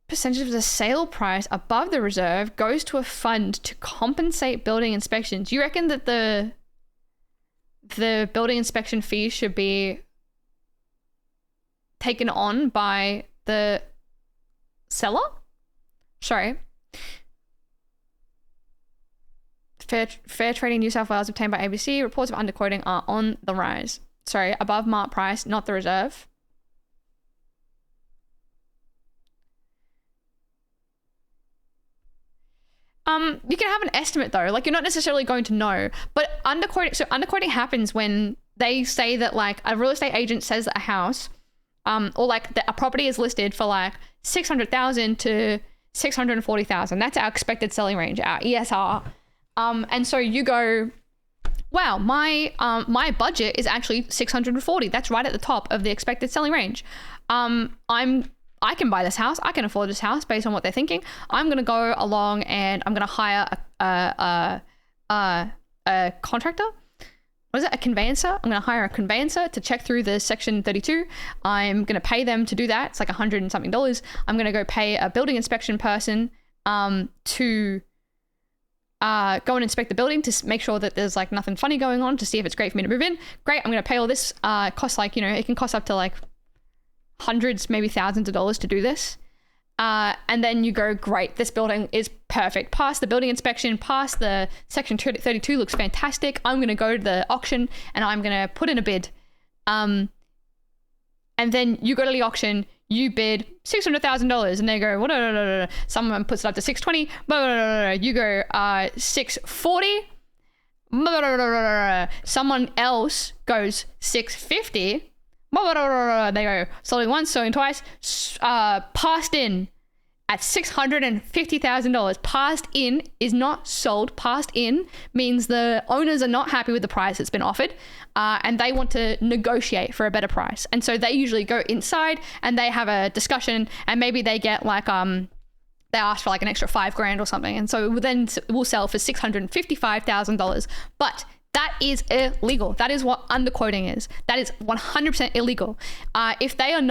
Percentage of the sale price above the reserve goes to a fund to compensate building inspections. You reckon that the building inspection fee should be taken on by the seller? Sorry. Fair Trading New South Wales obtained by ABC. Reports of underquoting are on the rise. Sorry, above mark price, not the reserve. You can have an estimate though. Like, you're not necessarily going to know. But underquoting happens when they say that, like, a real estate agent says that a house, or like a property is listed for like 600,000 to 640,000. That's our expected selling range, our ESR. And so you go, wow, my budget is actually 640. That's right at the top of the expected selling range. I can buy this house. I can afford this house based on what they're thinking. I'm going to go along and I'm going to hire a contractor. What is it? A conveyancer? I'm going to hire a conveyancer to check through the Section 32. I'm going to pay them to do that. It's like $100 and something. I'm going to go pay a building inspection person to go and inspect the building to make sure that there's like nothing funny going on, to see if it's great for me to move in. Great. I'm going to pay all this. Costs like, it can cost up to like hundreds, maybe thousands of dollars to do this. And then you go, great, this building is perfect. Pass the building inspection, pass the Section 32, looks fantastic. I'm going to go to the auction and I'm going to put in a bid. And then you go to the auction, you bid $600,000 and they go, what? Someone puts it up to 620. You go, 640. Someone else goes 650. They go, selling once, selling twice, passed in at $650,000. Passed in is not sold. Passed in means the owners are not happy with the price that's been offered, and they want to negotiate for a better price. And so they usually go inside and they have a discussion, and maybe they get like, they ask for like an extra $5,000 or something. And so then we'll sell for $655,000. But that is illegal. That is what underquoting is. That is 100% illegal. If they are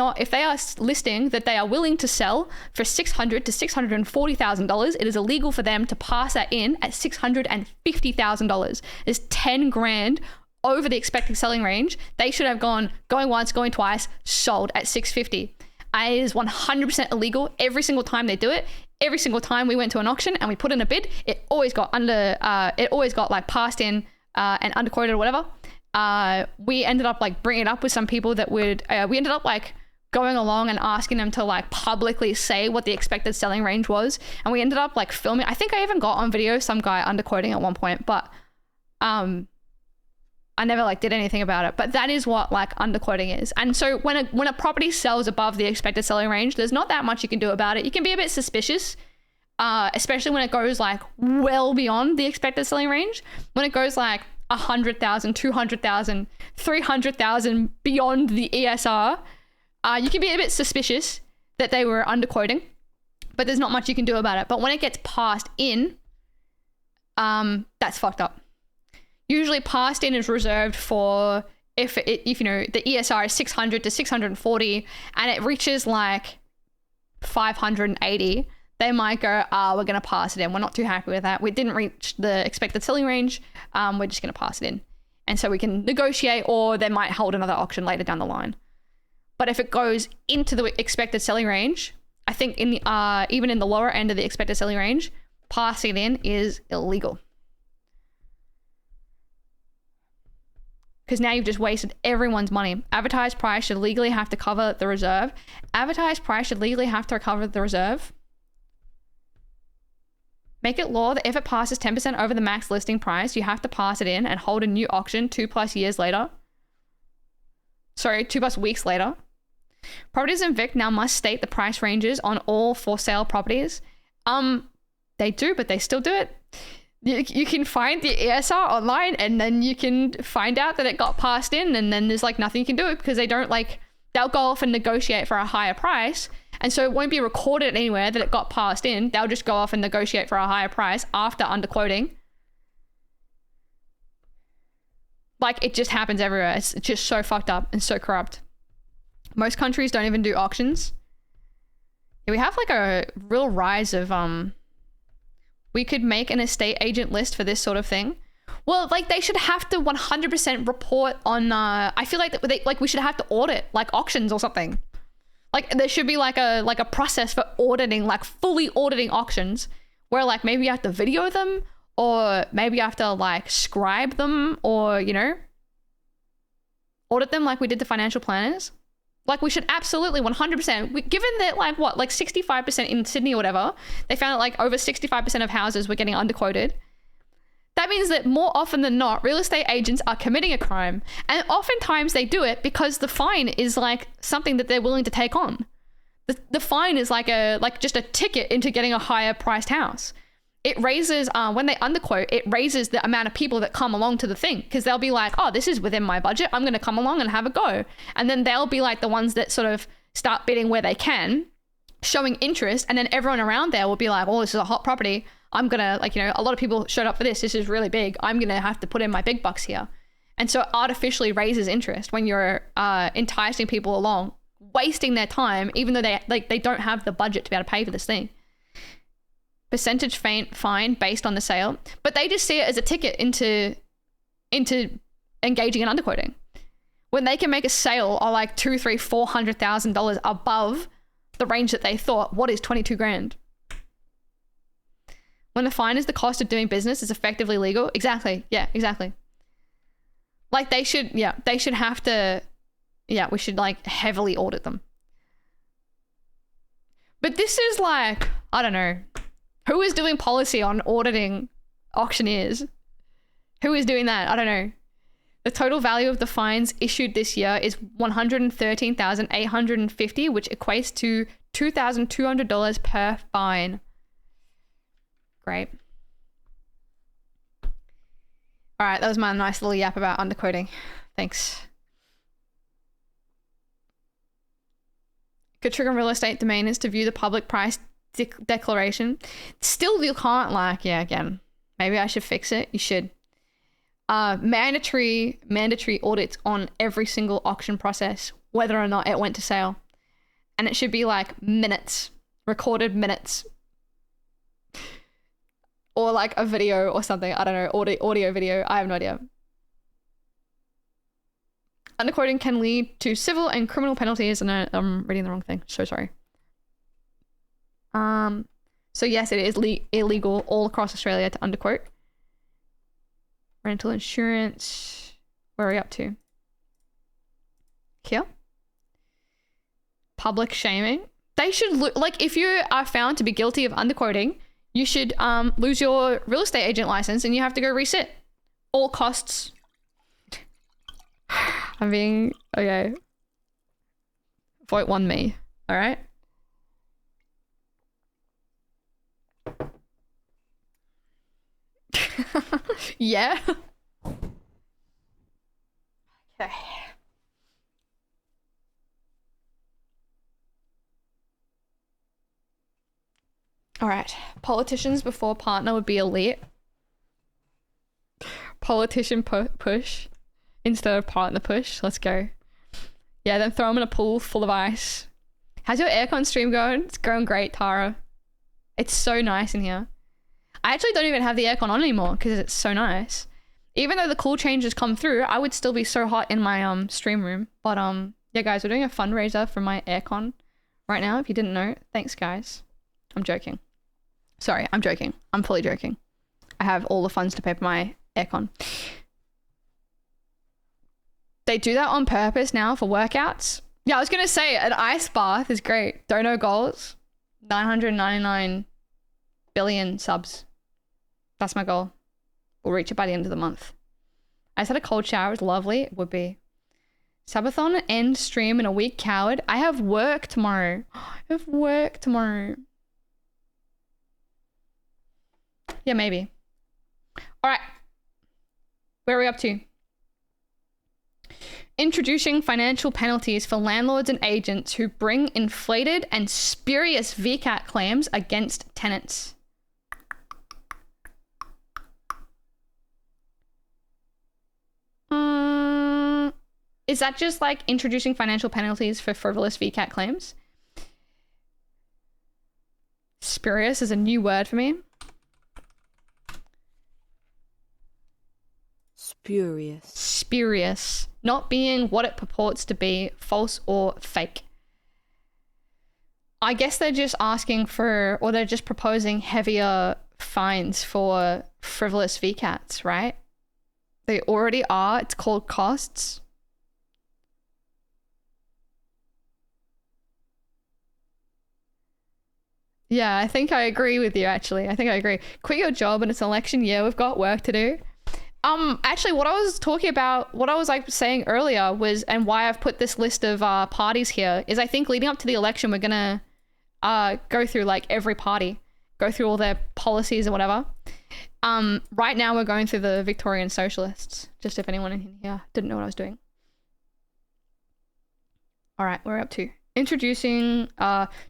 listing that they are willing to sell for $600,000 to $640,000, it is illegal for them to pass that in at $650,000. It's $10,000 over the expected selling range. They should have going once, going twice, sold at $650,000. It is 100% illegal every single time they do it. Every single time we went to an auction and we put in a bid, it always got like passed in and underquoted or whatever. We ended up like bringing it up with some people that we ended up like going along and asking them to like publicly say what the expected selling range was. And we ended up like filming. I think I even got on video some guy underquoting at one point, but I never like did anything about it. But that is what like underquoting is. And so when a property sells above the expected selling range, there's not that much you can do about it. You can be a bit suspicious. Especially when it goes like well beyond the expected selling range. When it goes like 100,000, 200,000, 300,000 beyond the ESR, you can be a bit suspicious that they were underquoting, but there's not much you can do about it. But when it gets passed in, that's fucked up. Usually passed in is reserved for if the ESR is 600 to 640 and it reaches like 580, they might go, we're going to pass it in. We're not too happy with that. We didn't reach the expected selling range. We're just going to pass it in. And so we can negotiate, or they might hold another auction later down the line. But if it goes into the expected selling range, I think even in the lower end of the expected selling range, passing it in is illegal. Because now you've just wasted everyone's money. Advertised price should legally have to cover the reserve. Advertised price should legally have to cover the reserve. Make it law that if it passes 10% over the max listing price, you have to pass it in and hold a new auction 2+ weeks later. Properties in Vic now must state the price ranges on all for sale properties. They do, but they still do it. You can find the ESR online, and then you can find out that it got passed in, and then there's like nothing you can do because they don't like, they'll go off and negotiate for a higher price. And so it won't be recorded anywhere that it got passed in. They'll just go off and negotiate for a higher price after underquoting. Like, it just happens everywhere. It's just so fucked up and so corrupt. Most countries don't even do auctions. Yeah, we have like a real rise of, we could make an estate agent list for this sort of thing. Well, like they should have to 100% report on, I feel like we should have to audit like auctions or something. Like there should be like a process for auditing, like fully auditing auctions where like maybe you have to video them, or maybe you have to like scribe them, or, you know, audit them like we did the financial planners. Like we should absolutely 100%, given that like what, like 65% in Sydney or whatever, they found that like over 65% of houses were getting underquoted. That means that more often than not, real estate agents are committing a crime. And oftentimes they do it because the fine is like something that they're willing to take on. The fine is like just a ticket into getting a higher priced house. It raises, when they underquote, it raises the amount of people that come along to the thing, because they'll be like, oh, this is within my budget, I'm going to come along and have a go. And then they'll be like the ones that sort of start bidding where they can, showing interest, and then everyone around there will be like, oh, this is a hot property, I'm going to, like, you know, a lot of people showed up for this is really big, I'm going to have to put in my big bucks here. And so it artificially raises interest when you're enticing people along, wasting their time, even though they don't have the budget to be able to pay for this thing. Percentage fine based on the sale, but they just see it as a ticket into engaging in underquoting, when they can make a sale of like $200,000-$400,000 above the range that they thought. What is 22 grand? When the fine is the cost of doing business is effectively legal. Exactly. Yeah, exactly. Like they should have to, we should like heavily audit them. But this is like, I don't know. Who is doing policy on auditing auctioneers? Who is doing that? I don't know. The total value of the fines issued this year is $113,850, which equates to $2,200 per fine. Great. All right, that was my nice little yap about underquoting. Thanks. Good trick on real estate domain is to view the public price declaration. Still, you can't, like, yeah, again, maybe I should fix it. You should. Mandatory audits on every single auction process, whether or not it went to sale. And it should be like minutes, recorded minutes. Or like a video or something. I don't know, audio, video. I have no idea. Underquoting can lead to civil and criminal penalties. And I'm reading the wrong thing. So sorry. So yes, it is illegal all across Australia to underquote. Rental insurance. Where are we up to? Here. Public shaming. They should like, if you are found to be guilty of underquoting, you should lose your real estate agent license and you have to go resit. All costs. I'm being okay. Vote 1 me. All right. Yeah. Okay. All right. Politicians before partner would be elite. Politician push instead of partner push. Let's go. Yeah, then throw them in a pool full of ice. How's your aircon stream going? It's going great, Tara. It's so nice in here. I actually don't even have the aircon on anymore because it's so nice. Even though the cool changes come through, I would still be so hot in my stream room. But yeah, guys, we're doing a fundraiser for my aircon right now. If you didn't know, thanks, guys. I'm joking. Sorry, I'm joking. I'm fully joking. I have all the funds to pay for my aircon. They do that on purpose now for workouts. Yeah, I was gonna say an ice bath is great. Dono goals, 999 billion subs. That's my goal. We'll reach it by the end of the month. I said a cold shower is lovely. It would be. Subathon end stream in a week, coward. I have work tomorrow. I have work tomorrow. Yeah, maybe. All right. Where are we up to? Introducing financial penalties for landlords and agents who bring inflated and spurious VCAT claims against tenants. Is that just like introducing financial penalties for frivolous VCAT claims? Spurious is a new word for me. Spurious. Spurious. Not being what it purports to be, false or fake. I guess they're just asking for, or they're just proposing heavier fines for frivolous VCATs, right? They already are. It's called costs. Yeah, I think I agree with you, actually. I think I agree. Quit your job and it's election year. We've got work to do. Actually, what I was talking about, what I was like saying earlier was, and why I've put this list of parties here, is I think leading up to the election, we're gonna go through like every party, go through all their policies and whatever. Right now we're going through the Victorian Socialists, just if anyone in here didn't know what I was doing. All right, we're up to introducing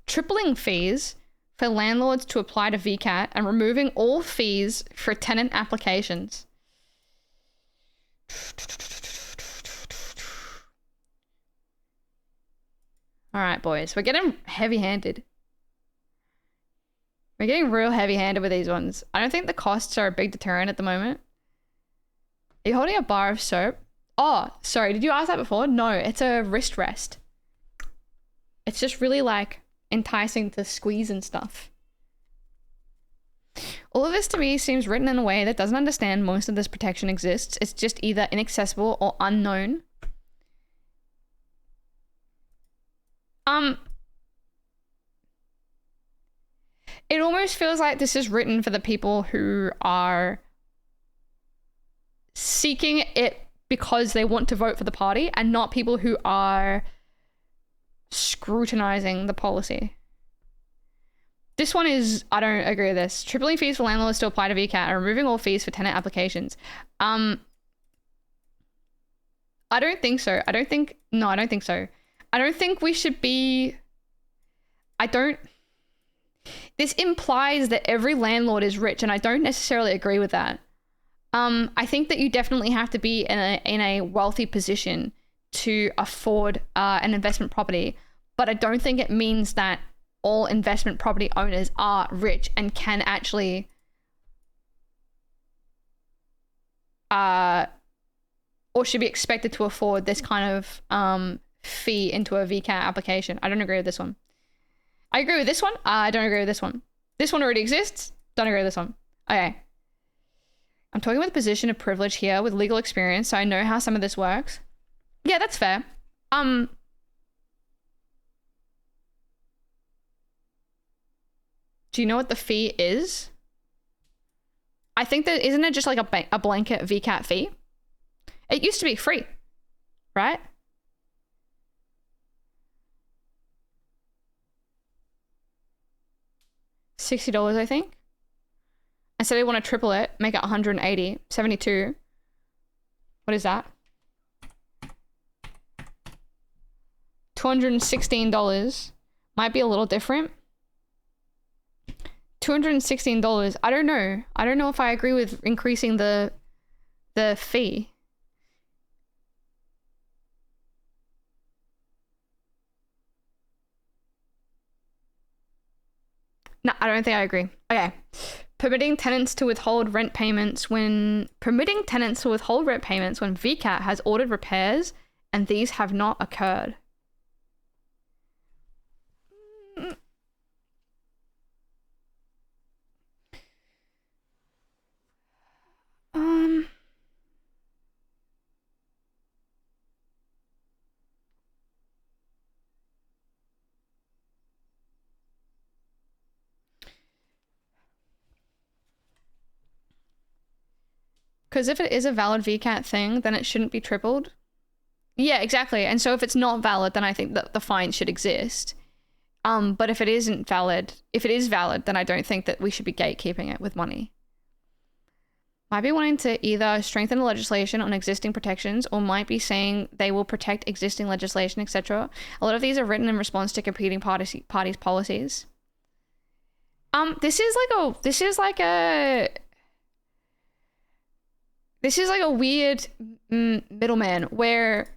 tripling fees for landlords to apply to VCAT and removing all fees for tenant applications. All right, boys, we're getting heavy-handed. We're getting real heavy-handed with these ones. I don't think the costs are a big deterrent at the moment. Are you holding a bar of soap? Oh, sorry, did you ask that before? No, it's a wrist rest. It's just really like enticing to squeeze and stuff. All of this to me seems written in a way that doesn't understand most of this protection exists. It's just either inaccessible or unknown. It almost feels like this is written for the people who are seeking it because they want to vote for the party and not people who are scrutinizing the policy. This one is, I don't agree with this. Tripling fees for landlords to apply to VCAT and removing all fees for tenant applications. I don't think so. I don't think so. I don't think we should be, this implies that every landlord is rich, and I don't necessarily agree with that. I think that you definitely have to be in a wealthy position to afford an investment property, but I don't think it means that all investment property owners are rich and can actually or should be expected to afford this kind of fee into a VCAT application. I don't agree with this one. I agree with this one. I don't agree with this one. This one already exists. Don't agree with this one. Okay. I'm talking with a position of privilege here with legal experience, so I know how some of this works. Yeah, that's fair. Do you know what the fee is? I think that, isn't it just like a blanket VCAT fee? It used to be free, right? $60, I think. And so they want to triple it, make it 180, 72. What is that? $216. Might be a little different. $216. I don't know. I don't know if I agree with increasing the fee. No, I don't think I agree. Okay. Permitting tenants to withhold rent payments when VCAT has ordered repairs and these have not occurred. Because if it is a valid VCAT thing, then it shouldn't be tripled. Yeah, exactly. And so if it's not valid, then I think that the fine should exist. But if it isn't valid, if it is valid, then I don't think that we should be gatekeeping it with money. Might be wanting to either strengthen the legislation on existing protections or might be saying they will protect existing legislation, etc. A lot of these are written in response to competing parties' policies. This is like a weird middleman where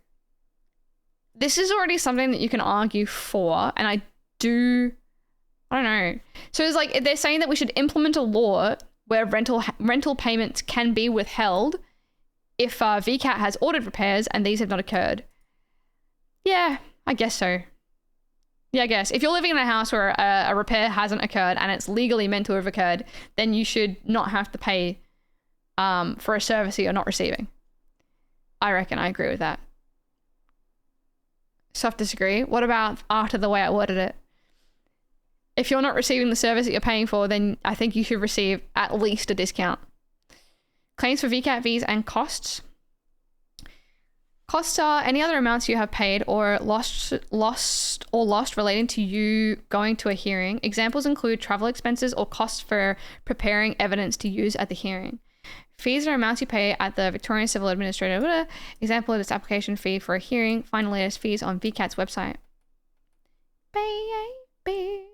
this is already something that you can argue for, and I don't know. So it's like they're saying that we should implement a law where rental payments can be withheld if VCAT has ordered repairs and these have not occurred. Yeah, I guess so. Yeah, I guess. If you're living in a house where a repair hasn't occurred and it's legally meant to have occurred, then you should not have to pay for a service that you're not receiving. I reckon I agree with that. Soft disagree. What about after the way I worded it? If you're not receiving the service that you're paying for, then I think you should receive at least a discount. Claims for VCAT fees and costs. Costs are any other amounts you have paid or lost relating to you going to a hearing. Examples include travel expenses or costs for preparing evidence to use at the hearing. Fees are amounts you pay at the Victorian Civil Administrator. Example of this application fee for a hearing. Find the latest fees on VCAT's website. Baby.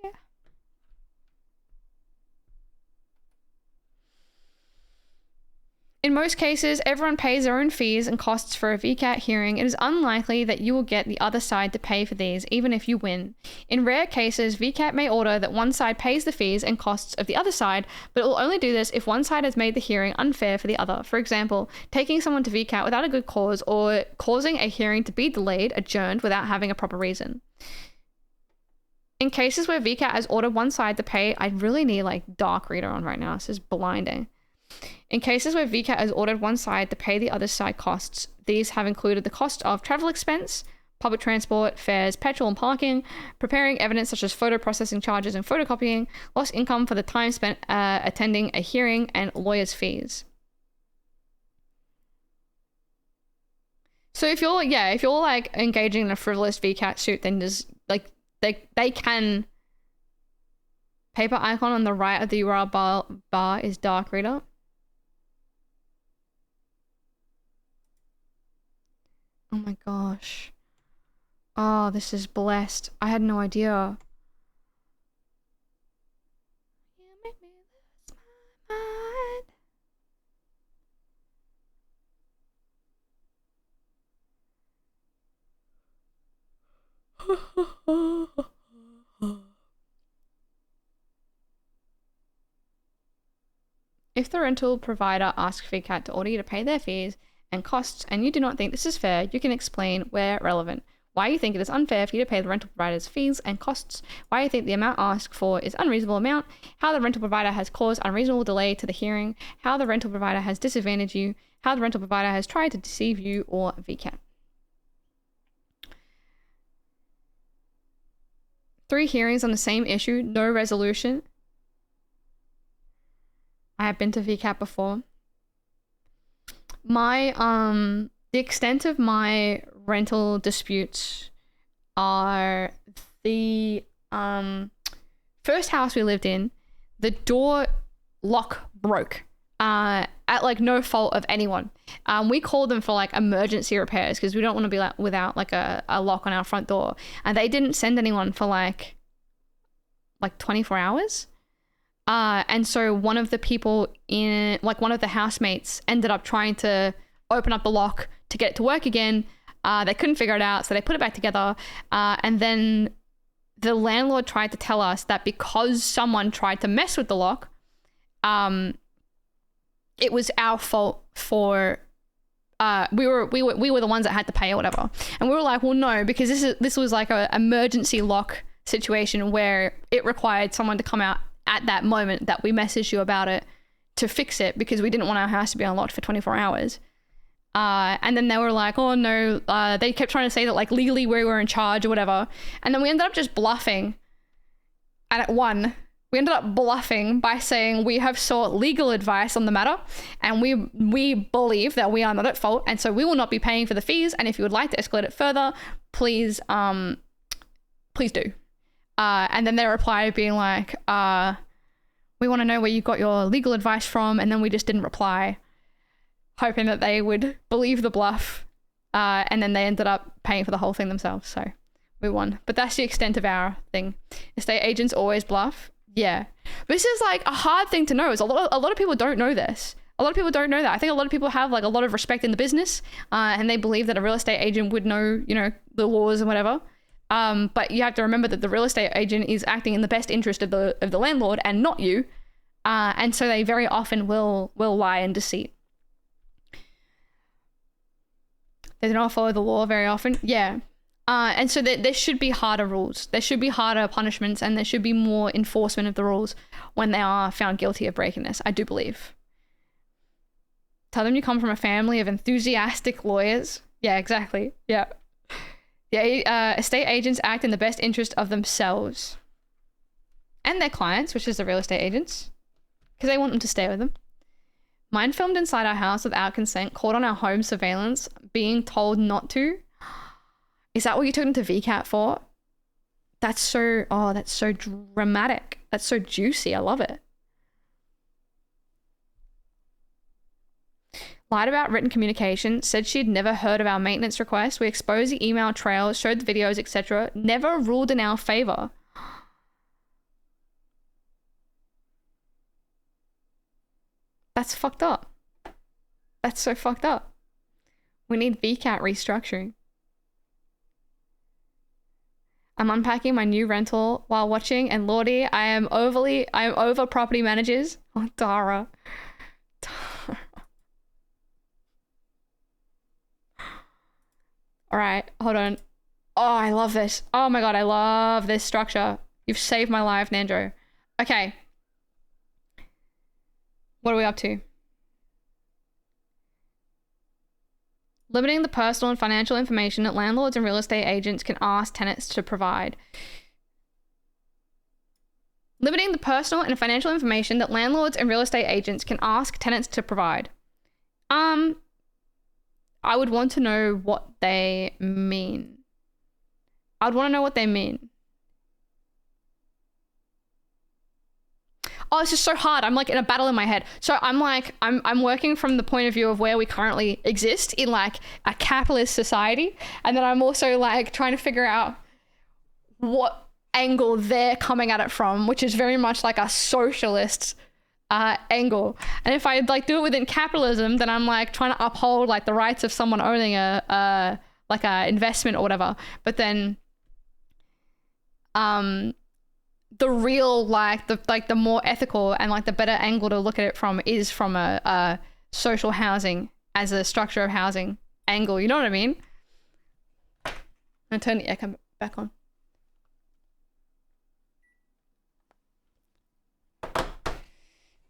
In most cases, everyone pays their own fees and costs for a VCAT hearing. It is unlikely that you will get the other side to pay for these, even if you win. In rare cases, VCAT may order that one side pays the fees and costs of the other side, but it will only do this if one side has made the hearing unfair for the other. For example, taking someone to VCAT without a good cause or causing a hearing to be delayed, adjourned, without having a proper reason. In cases where VCAT has ordered one side to pay, I really need like dark reader on right now. This is blinding. In cases where VCAT has ordered one side to pay the other side costs, these have included the cost of travel expense, public transport, fares, petrol and parking, preparing evidence such as photo processing charges and photocopying, lost income for the time spent attending a hearing, and lawyers' fees. So if you're like engaging in a frivolous VCAT suit, then there's like they can. Paper icon on the right of the URL bar is dark reader. Oh my gosh. Oh, this is blessed. I had no idea. You make me lose my mind. If the rental provider asks VCAT to order you to pay their fees and costs, and you do not think this is fair, you can explain where relevant why you think it is unfair for you to pay the rental provider's fees and costs, why you think the amount asked for is unreasonable amount, how the rental provider has caused unreasonable delay to the hearing, how the rental provider has disadvantaged you, how the rental provider has tried to deceive you or VCAT. 3 hearings on the same issue, no resolution. I have been to VCAT before. The extent of my rental disputes are the first house we lived in, the door lock broke at like no fault of anyone. We called them for like emergency repairs because we don't want to be like without like a lock on our front door, and they didn't send anyone for like 24 hours. And so one of the people in, like one of the housemates ended up trying to open up the lock to get it to work again. They couldn't figure it out, so they put it back together. And then the landlord tried to tell us that because someone tried to mess with the lock, it was our fault for, we were the ones that had to pay or whatever. And we were like, well, no, because this was like a emergency lock situation where it required someone to come out at that moment that we messaged you about it to fix it because we didn't want our house to be unlocked for 24 hours. And then they were like, oh no, they kept trying to say that like legally we were in charge or whatever. And then we ended up just bluffing. And at 1, We ended up bluffing by saying we have sought legal advice on the matter and we believe that we are not at fault and so we will not be paying for the fees, and if you would like to escalate it further, please do. And then they replied being like, we want to know where you got your legal advice from, and then we just didn't reply, hoping that they would believe the bluff, and then they ended up paying for the whole thing themselves, so we won. But that's the extent of our thing. Estate agents always bluff. Yeah. This is like a hard thing to know. Is a lot of people don't know this. A lot of people don't know that. I think a lot of people have like a lot of respect in the business, and they believe that a real estate agent would know, you know, the laws and whatever. But you have to remember that the real estate agent is acting in the best interest of the landlord and not you. And so they very often will lie and deceit. They do not follow the law very often. Yeah. And so there should be harder rules. There should be harder punishments, and there should be more enforcement of the rules when they are found guilty of breaking this, I do believe. Tell them you come from a family of enthusiastic lawyers. Yeah, exactly. Yeah. Yeah, estate agents act in the best interest of themselves and their clients, which is the real estate agents, because they want them to stay with them. Mine filmed inside our house without consent, caught on our home surveillance, being told not to. Is that what you took them to VCAT for? That's so dramatic. That's so juicy. I love it. Lied about written communication, said she'd never heard of our maintenance request. We exposed the email trails, showed the videos, etc. Never ruled in our favor. That's fucked up. That's so fucked up. We need VCAT restructuring. I'm unpacking my new rental while watching, and lordy, I am over property managers. Oh, Dara. All right, hold on. Oh, I love this. Oh my God, I love this structure. You've saved my life, Nandro. Okay. What are we up to? Limiting the personal and financial information that landlords and real estate agents can ask tenants to provide. Limiting the personal and financial information that landlords and real estate agents can ask tenants to provide. I would want to know what they mean. I'd want to know what they mean. Oh, it's just so hard. I'm like in a battle in my head. So I'm working from the point of view of where we currently exist in like a capitalist society. And then I'm also like trying to figure out what angle they're coming at it from, which is very much like a socialist angle. And if I like do it within capitalism, then I'm like trying to uphold like the rights of someone owning a investment or whatever. But then the real the more ethical and like the better angle to look at it from is from a social housing as a structure of housing angle. You know what I mean? I'm gonna turn the aircon back on.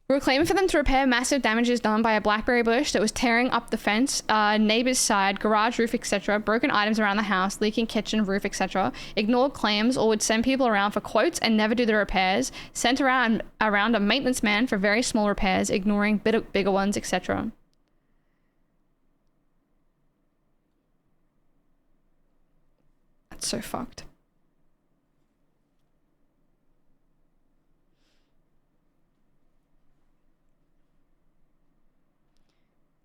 We were claiming for them to repair massive damages done by a blackberry bush that was tearing up the fence, neighbor's side, garage roof, etc., broken items around the house, leaking kitchen roof, etc., ignored claims or would send people around for quotes and never do the repairs, sent around a maintenance man for very small repairs, ignoring bigger ones, etc. That's so fucked.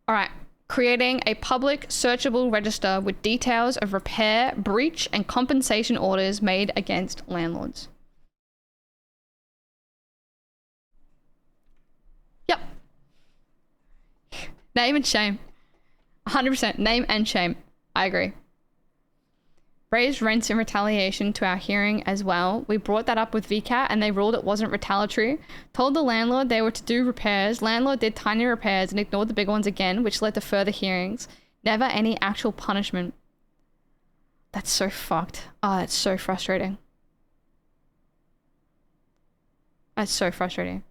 All right, creating a public searchable register with details of repair, breach, and compensation orders made against landlords. Yep. Name and shame. 100% name and shame. I agree. Raised rents in retaliation to our hearing as well. We brought that up with VCAT and they ruled it wasn't retaliatory. Told the landlord they were to do repairs. Landlord did tiny repairs and ignored the big ones again, which led to further hearings. Never any actual punishment. That's so fucked. Oh, that's so frustrating. That's so frustrating.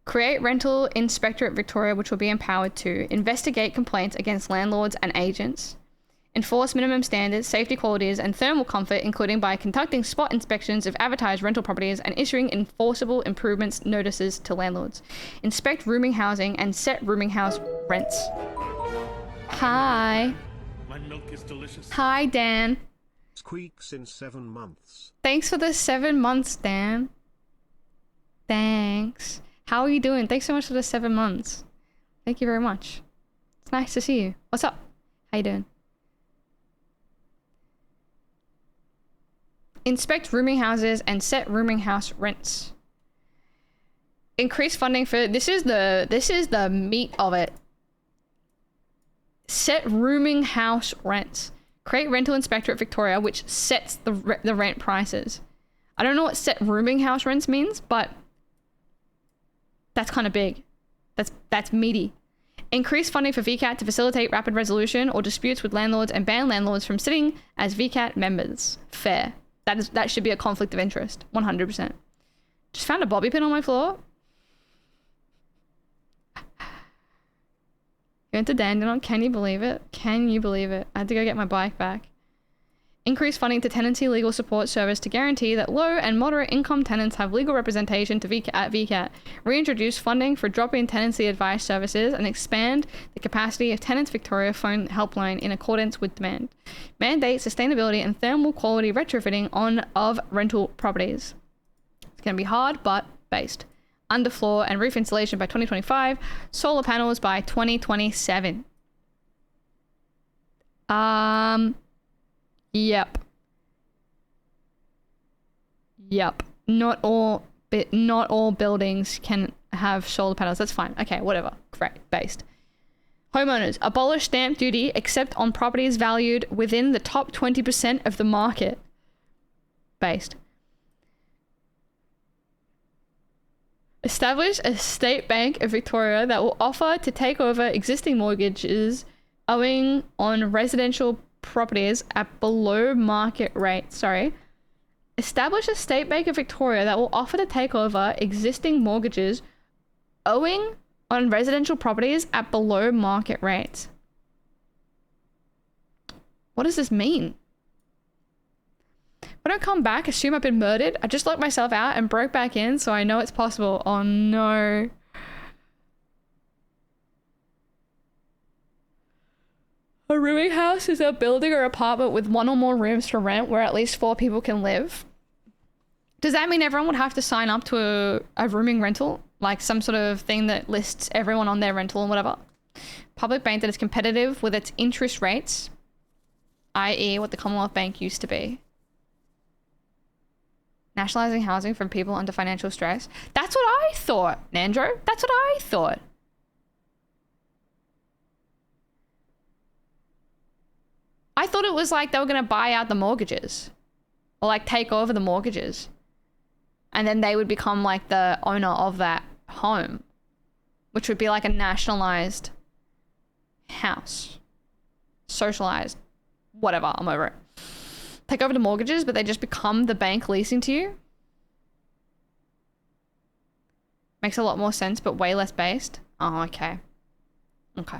Create rental inspectorate Victoria, which will be empowered to investigate complaints against landlords and agents. enforce minimum standards, safety qualities, and thermal comfort, including by conducting spot inspections of advertised rental properties and issuing enforceable improvements notices to landlords. Inspect rooming housing and set rooming house rents. Hi. My milk is delicious. Hi, Dan. Squeaks in 7 months. Thanks for the 7 months, Dan. Thanks. How are you doing? Thanks so much for the 7 months. Thank you very much. It's nice to see you. What's up? How you doing? Inspect rooming houses and set rooming house rents. Increase funding for this is the meat of it. Set rooming house rents. Create rental inspector at Victoria, which sets the rent prices. I don't know what set rooming house rents means, but that's kind of big. That's meaty. Increase funding for VCAT to facilitate rapid resolution or disputes with landlords and ban landlords from sitting as VCAT members. Fair. That should be a conflict of interest. 100%. Just found a bobby pin on my floor. Going to Dandenong. Can you believe it? Can you believe it? I had to go get my bike back. Increase funding to tenancy legal support service to guarantee that low and moderate income tenants have legal representation at VCAT. Reintroduce funding for drop-in tenancy advice services and expand the capacity of Tenants Victoria phone helpline in accordance with demand. Mandate sustainability and thermal quality retrofitting of rental properties. It's going to be hard, but based. Underfloor and roof insulation by 2025. Solar panels by 2027. Yep. Not all buildings can have solar panels. That's fine. Okay, whatever. Great. Based. Homeowners, abolish stamp duty except on properties valued within the top 20% of the market. Based. Establish a state bank of Victoria that will offer to take over existing mortgages owing on residential properties at below market rate. Establish a state bank of Victoria that will offer to take over existing mortgages owing on residential properties at below market rates. What does this mean? When I come back, assume I've been murdered. I just locked myself out and broke back in, so I know it's possible. Oh no. A rooming house is a building or apartment with one or more rooms for rent where at least 4 people can live. Does that mean everyone would have to sign up to a rooming rental? Like some sort of thing that lists everyone on their rental and whatever? Public bank that is competitive with its interest rates, i.e. what the Commonwealth Bank used to be. Nationalising housing from people under financial stress. That's what I thought, Nandro. That's what I thought. I thought it was like they were going to buy out the mortgages. Or like take over the mortgages. And then they would become like the owner of that home. Which would be like a nationalised house. Socialised. Whatever, I'm over it. Take over the mortgages, but they just become the bank leasing to you. Makes a lot more sense, but way less based. Oh, okay. Okay.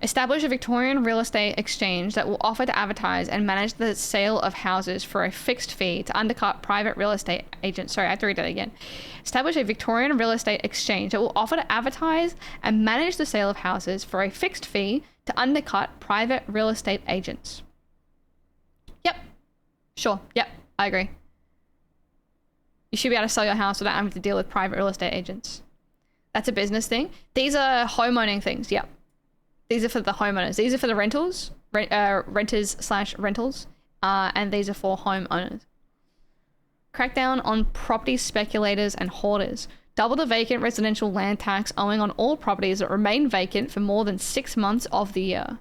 Establish a Victorian real estate exchange that will offer to advertise and manage the sale of houses for a fixed fee to undercut private real estate agents. Sorry, I have to read that again. Establish a Victorian real estate exchange that will offer to advertise and manage the sale of houses for a fixed fee to undercut private real estate agents. Yep. Sure. Yep. I agree. You should be able to sell your house without having to deal with private real estate agents. That's a business thing. These are homeowning things. Yep. These are for the homeowners. These are for the rentals, renters/rentals, and these are for homeowners. Crackdown on property speculators and hoarders. Double the vacant residential land tax owing on all properties that remain vacant for more than 6 months of the year.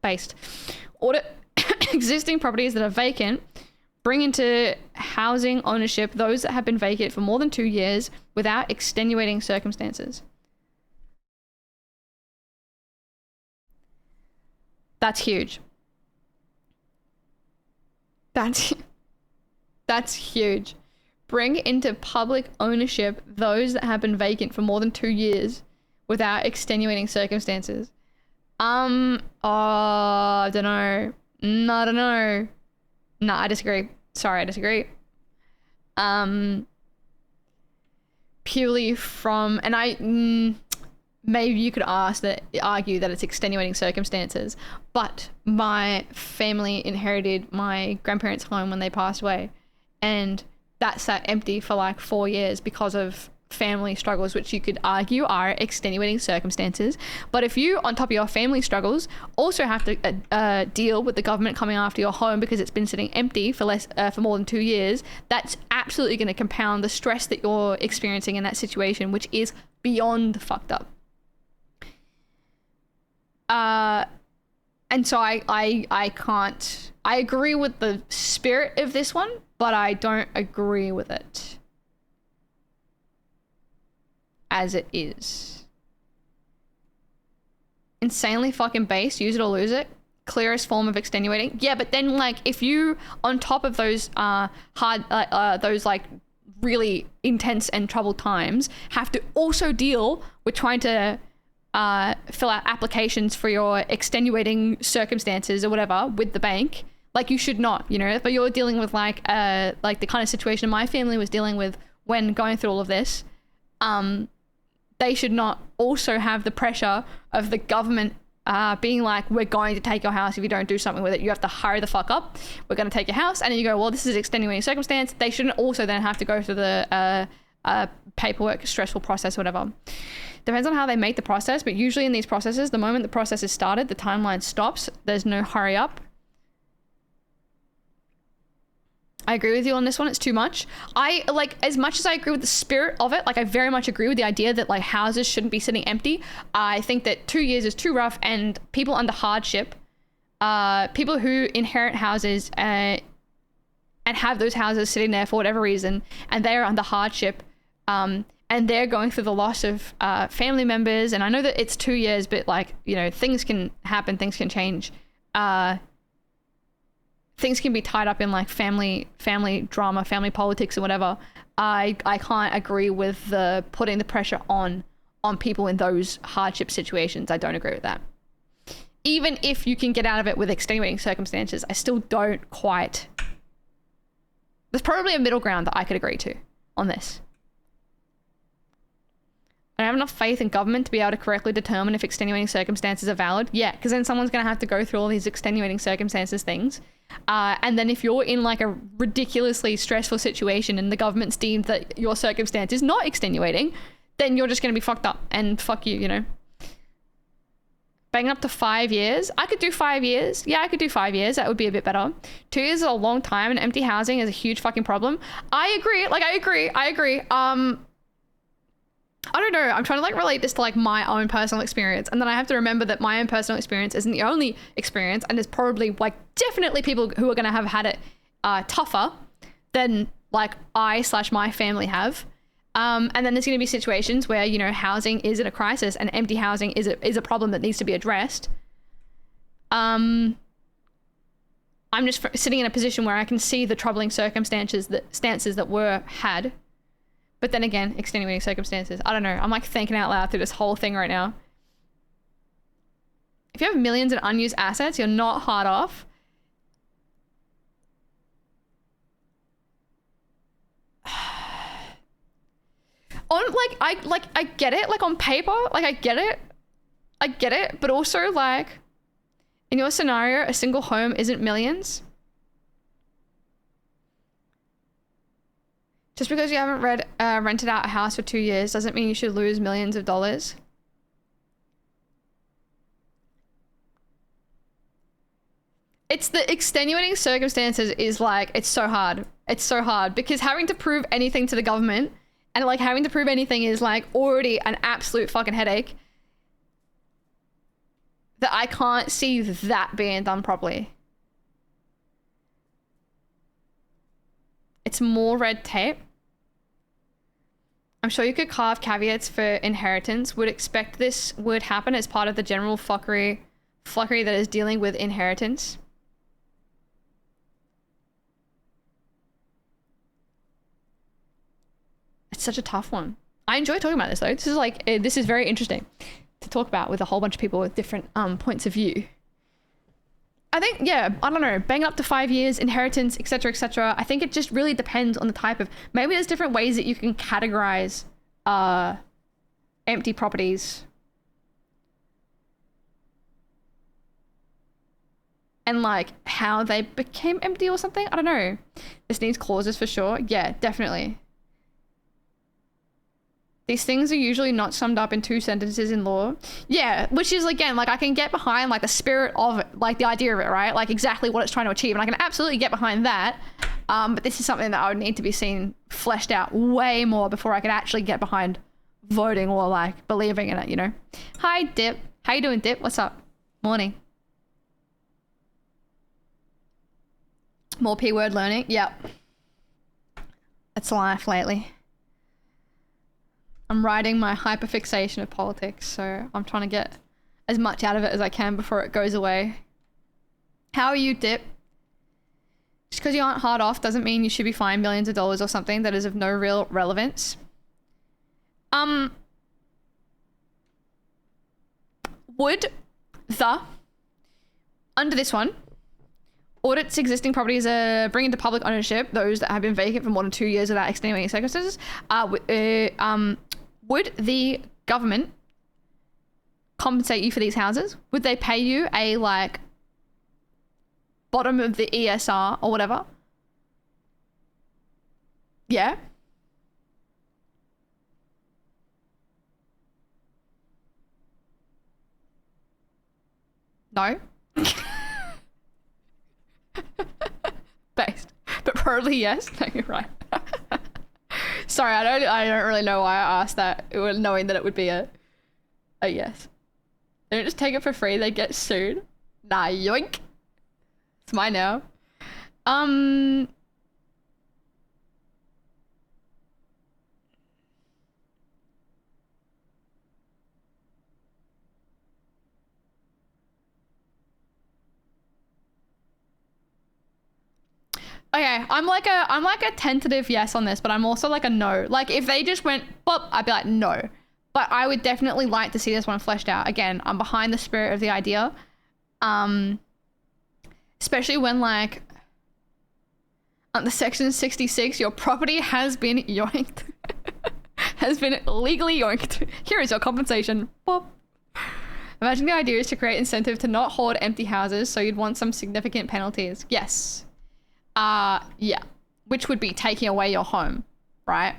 Based. Audit existing properties that are vacant. Bring into housing ownership those that have been vacant for more than 2 years without extenuating circumstances. That's huge. That's huge. Bring into public ownership those that have been vacant for more than 2 years without extenuating circumstances. Oh, I don't know. No, I don't know. No, I disagree. Sorry, I disagree. Purely from, and maybe you could argue that it's extenuating circumstances, but my family inherited my grandparents' home when they passed away, and that sat empty for like 4 years because of family struggles, which you could argue are extenuating circumstances. But if you, on top of your family struggles, also have to deal with the government coming after your home because it's been sitting empty for more than 2 years, that's absolutely going to compound the stress that you're experiencing in that situation, which is beyond fucked up. And so I can't, I agree with the spirit of this one, but I don't agree with it as it is. Insanely fucking base, use it or lose it. Clearest form of extenuating. Yeah, but then like if you, on top of those those like really intense and troubled times, have to also deal with trying to fill out applications for your extenuating circumstances or whatever with the bank, like you should not, you know. But you're dealing with like the kind of situation my family was dealing with when going through all of this. They should not also have the pressure of the government being like, we're going to take your house if you don't do something with it. You have to hurry the fuck up. We're going to take your house. And then you go, well, this is extenuating circumstance. They shouldn't also then have to go through the paperwork, stressful process, whatever. Depends on how they make the process, but usually in these processes, the moment the process is started, the timeline stops. There's no hurry up. I agree with you on this one. It's too much. I like, as much as I agree with the spirit of it, like I very much agree with the idea that like houses shouldn't be sitting empty. I think that 2 years is too rough, and people under hardship, people who inherit houses and have those houses sitting there for whatever reason, and they are under hardship, and they're going through the loss of family members. And I know that it's 2 years, but like, you know, things can happen, things can change. Things can be tied up in like family drama, family politics or whatever. I can't agree with the putting the pressure on people in those hardship situations. I don't agree with that. Even if you can get out of it with extenuating circumstances, I still don't quite. There's probably a middle ground that I could agree to on this. I don't have enough faith in government to be able to correctly determine if extenuating circumstances are valid. Yeah, because then someone's going to have to go through all these extenuating circumstances things. And then if you're in like a ridiculously stressful situation and the government's deemed that your circumstance is not extenuating, then you're just going to be fucked up and fuck you, you know. Banging up to 5 years. I could do 5 years. Yeah, I could do 5 years. That would be a bit better. 2 years is a long time, and empty housing is a huge fucking problem. I agree. Like, I agree. I don't know. I'm trying to like relate this to like my own personal experience. And then I have to remember that my own personal experience isn't the only experience. And there's probably like definitely people who are going to have had it tougher than like my family have. And then there's going to be situations where, you know, housing is in a crisis and empty housing is a problem that needs to be addressed. I'm just sitting in a position where I can see the troubling circumstances that were had. But then again, extenuating circumstances. I don't know. I'm like thinking out loud through this whole thing right now. If you have millions in unused assets, you're not hard off. I get it. Like on paper, like I get it. But also like in your scenario, a single home isn't millions. Just because you haven't rented out a house for 2 years doesn't mean you should lose millions of dollars. It's the extenuating circumstances is like, it's so hard. It's so hard because having to prove anything to the government and like having to prove anything is like already an absolute fucking headache that I can't see that being done properly. It's more red tape. I'm sure you could carve caveats for inheritance. Would expect this would happen as part of the general fuckery that is dealing with inheritance. It's such a tough one. I enjoy talking about this though. This is like, this is very interesting to talk about with a whole bunch of people with different points of view. I think, yeah, I don't know, bang up to 5 years, inheritance, etc., etc. I think it just really depends on the type of, maybe there's different ways that you can categorize empty properties. And like how they became empty or something. I don't know. This needs clauses for sure. Yeah, definitely. These things are usually not summed up in 2 sentences in law. Yeah, which is, again, like I can get behind like the spirit of it, like the idea of it, right? Like exactly what it's trying to achieve. And I can absolutely get behind that. But this is something that I would need to be seen fleshed out way more before I could actually get behind voting or like believing in it, you know? Hi, Dip. How you doing, Dip? What's up? Morning. More P-word learning. Yep. That's life lately. I'm riding my hyperfixation of politics, so I'm trying to get as much out of it as I can before it goes away. How are you, Dip? Just because you aren't hard off doesn't mean you should be fined millions of dollars or something that is of no real relevance. Would the, under this one, audits existing properties, bring into public ownership those that have been vacant for more than 2 years without extenuating circumstances. Would the government compensate you for these houses? Would they pay you a like bottom of the ESR or whatever? Yeah. No. Based, but probably yes. No, you're right. Sorry, I don't really know why I asked that, knowing that it would be a yes. They don't just take it for free; they get sued. Nah, yoink. It's mine now. Okay, I'm like a tentative yes on this, but I'm also like a no. Like if they just went bop, I'd be like no. But I would definitely like to see this one fleshed out. Again, I'm behind the spirit of the idea. Especially when like under section 66, your property has been yoinked. Has been legally yoinked. Here is your compensation. Bop. Imagine the idea is to create incentive to not hoard empty houses, so you'd want some significant penalties. Yes. Yeah, which would be taking away your home, right?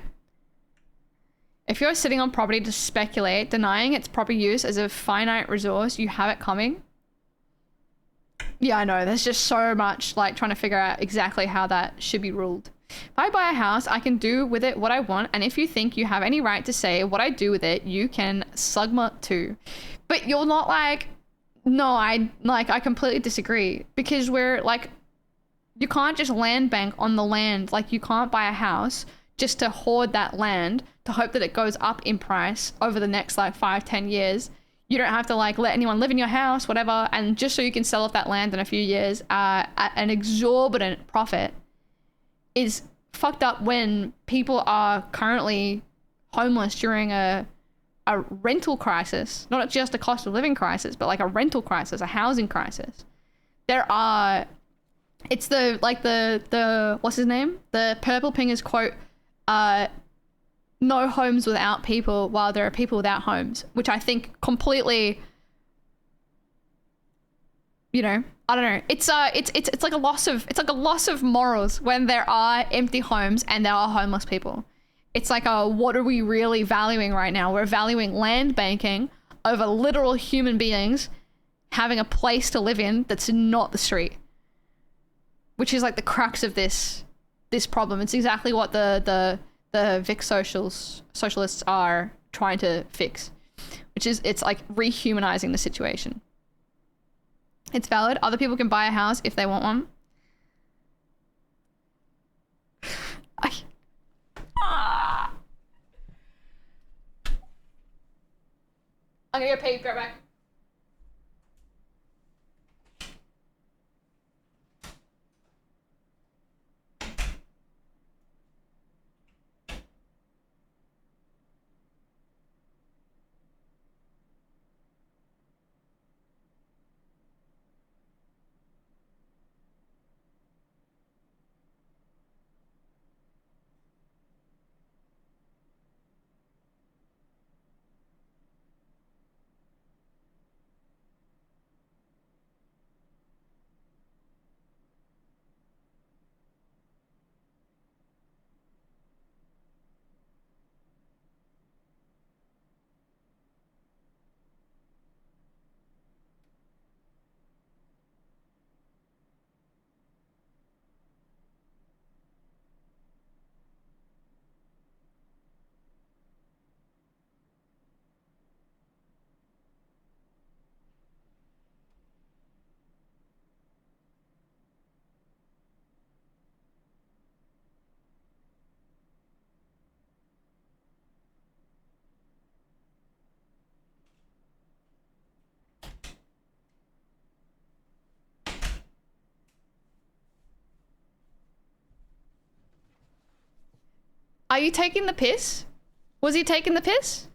If you're sitting on property to speculate, denying its proper use as a finite resource, you have it coming. Yeah, I know. There's just so much like trying to figure out exactly how that should be ruled. If I buy a house, I can do with it what I want, and if you think you have any right to say what I do with it, you can sugma too. But you're not like, no, I completely disagree, because we're like, you can't just land bank on the land. Like you can't buy a house just to hoard that land to hope that it goes up in price over the next like 5-10 years. You don't have to like let anyone live in your house, whatever. And just so you can sell off that land in a few years at an exorbitant profit is fucked up when people are currently homeless during a rental crisis, not just a cost of living crisis, but like a rental crisis, a housing crisis. It's the what's his name? The Purple Pingers quote, no homes without people while there are people without homes, which I think completely, you know, I don't know. It's like a loss of morals when there are empty homes and there are homeless people. It's like what are we really valuing right now? We're valuing land banking over literal human beings having a place to live in that's not the street. Which is like the crux of this problem. It's exactly what the Vic Socialists are trying to fix, which is it's like rehumanizing the situation. It's valid. Other people can buy a house if they want one. I'm gonna go pee. Be right back. Are you taking the piss? Was he taking the piss?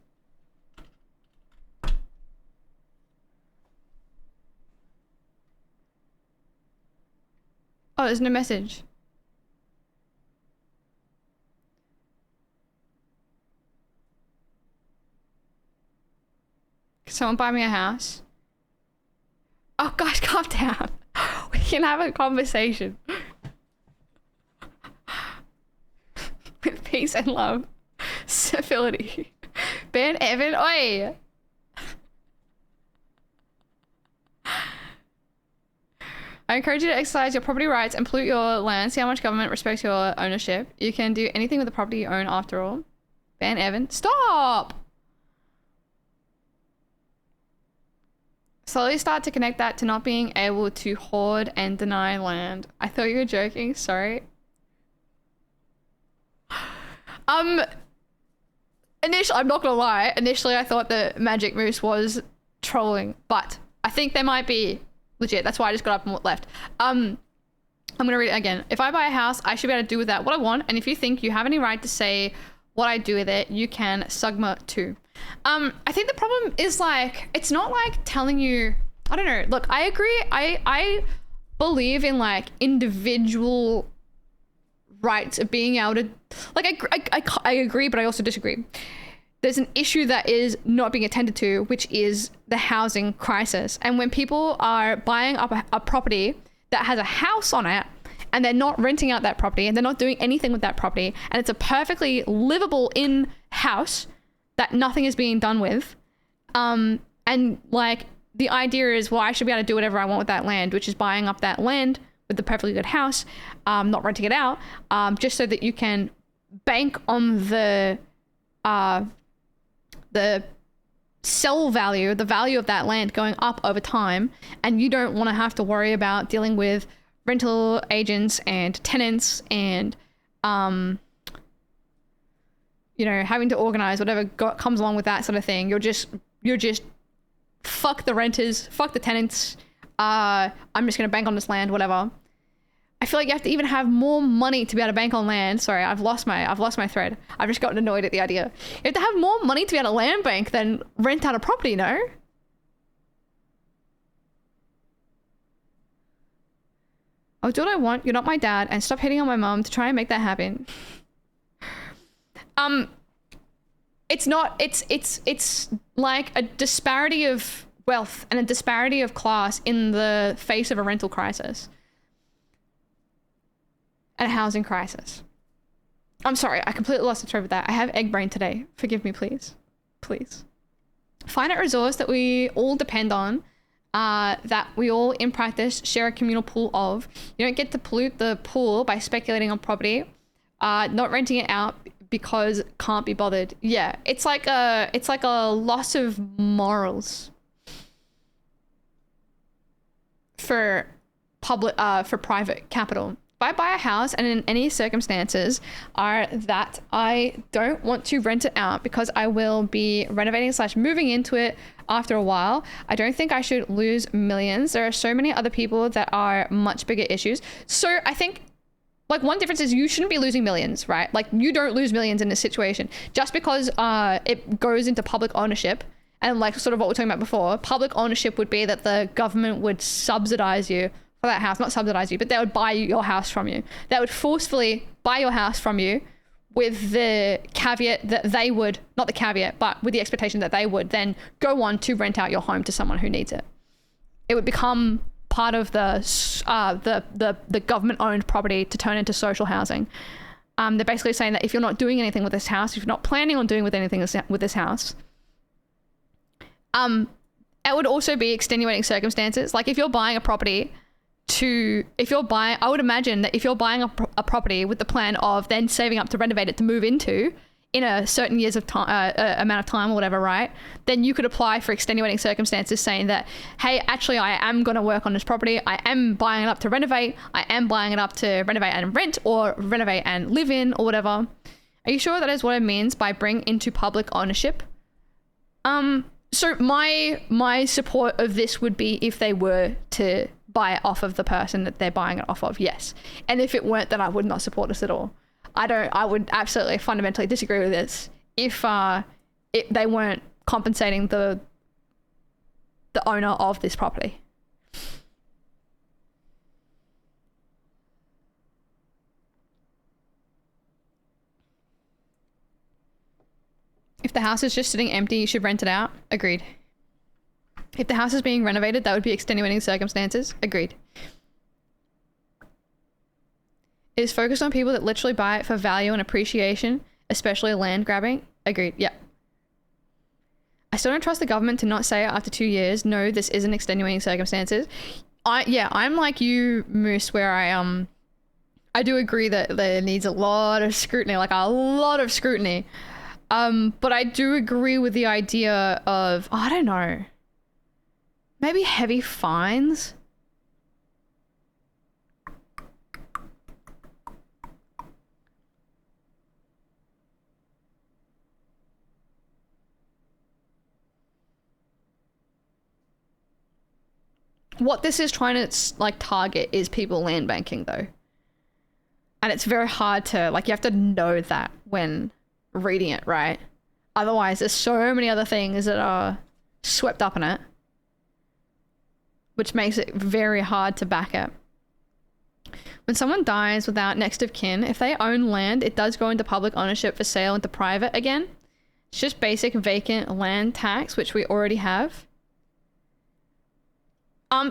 Oh, there's no message. Can someone buy me a house? Oh, guys, calm down. We can have a conversation. With peace and love. Civility. Ben Evan, oi! I encourage you to exercise your property rights and pollute your land. See how much government respects your ownership. You can do anything with the property you own after all. Ben Evan, stop! Slowly start to connect that to not being able to hoard and deny land. I thought you were joking, sorry. Initially, I'm not gonna lie, initially I thought the Magic Moose was trolling, but I think they might be legit. That's why I just got up and left. I'm gonna read it again. If I buy a house, I should be able to do with that what I want, and if you think you have any right to say what I do with it, you can Sugma too. I think the problem is like, it's not like telling you, I don't know, look, I agree, I believe in like individual rights of being able to, like, I agree, but I also disagree. There's an issue that is not being attended to, which is the housing crisis. And when people are buying up a property that has a house on it, and they're not renting out that property, and they're not doing anything with that property, and it's a perfectly livable in house that nothing is being done with, and like the idea is, well, I should be able to do whatever I want with that land, which is buying up that land with the perfectly good house, not renting it out, just so that you can bank on the sell value, the value of that land going up over time, and you don't want to have to worry about dealing with rental agents and tenants and you know, having to organize whatever comes along with that sort of thing. You're just fuck the renters, fuck the tenants, I'm just gonna bank on this land, whatever. I feel like you have to even have more money to be able to bank on land. Sorry, I've lost my thread. I've just gotten annoyed at the idea. You have to have more money to be able to land bank than rent out a property, no? I'll do what I want. You're not my dad, and stop hitting on my mom to try and make that happen. It's like a disparity of wealth and a disparity of class in the face of a rental crisis. And a housing crisis. I'm sorry, I completely lost the thread with that. I have egg brain today. Forgive me, please. Please. Finite resource that we all depend on, that we all in practice share a communal pool of. You don't get to pollute the pool by speculating on property, not renting it out because can't be bothered. Yeah, it's like a loss of morals for private capital. If I buy a house and in any circumstances are that I don't want to rent it out because I will be renovating / moving into it after a while, I don't think I should lose millions. There are so many other people that are much bigger issues. So I think like one difference is you shouldn't be losing millions, right? Like you don't lose millions in this situation just because it goes into public ownership. And like sort of what we were talking about before, public ownership would be that the government would subsidize you for that house, not subsidize you, but they would buy your house from you. They would forcefully buy your house from you with the caveat that they would, not the caveat, but with the expectation that they would then go on to rent out your home to someone who needs it. It would become part of the government-owned property to turn into social housing. They're basically saying that if you're not doing anything with this house, if you're not planning on doing anything with this house, it would also be extenuating circumstances. Like if you're buying a property I would imagine that if you're buying a property with the plan of then saving up to renovate it to move into in a certain years of time, amount of time or whatever, right? Then you could apply for extenuating circumstances saying that, hey, actually I am going to work on this property. I am buying it up to renovate. I am buying it up to renovate and rent or renovate and live in or whatever. Are you sure that is what it means by bring into public ownership? So my support of this would be if they were to buy it off of the person that they're buying it off of, yes. And if it weren't, then I would not support this at all. I would absolutely fundamentally disagree with this if they weren't compensating the owner of this property. If the house is just sitting empty, you should rent it out. Agreed. If the house is being renovated, that would be extenuating circumstances. Agreed. It is focused on people that literally buy it for value and appreciation, especially land grabbing. Agreed. Yeah. I still don't trust the government to not say after 2 years, no, this isn't extenuating circumstances. I'm like you, Moose, where I do agree that there needs a lot of scrutiny, like a lot of scrutiny. But I do agree with the idea of, I don't know, maybe heavy fines. What this is trying to like target is people land banking though. And it's very hard to, like, you have to know that when reading it, right? Otherwise there's so many other things that are swept up in it, which makes it very hard to back it. When someone dies without next of kin, if they own land, it does go into public ownership for sale into private again. It's just basic vacant land tax, which we already have.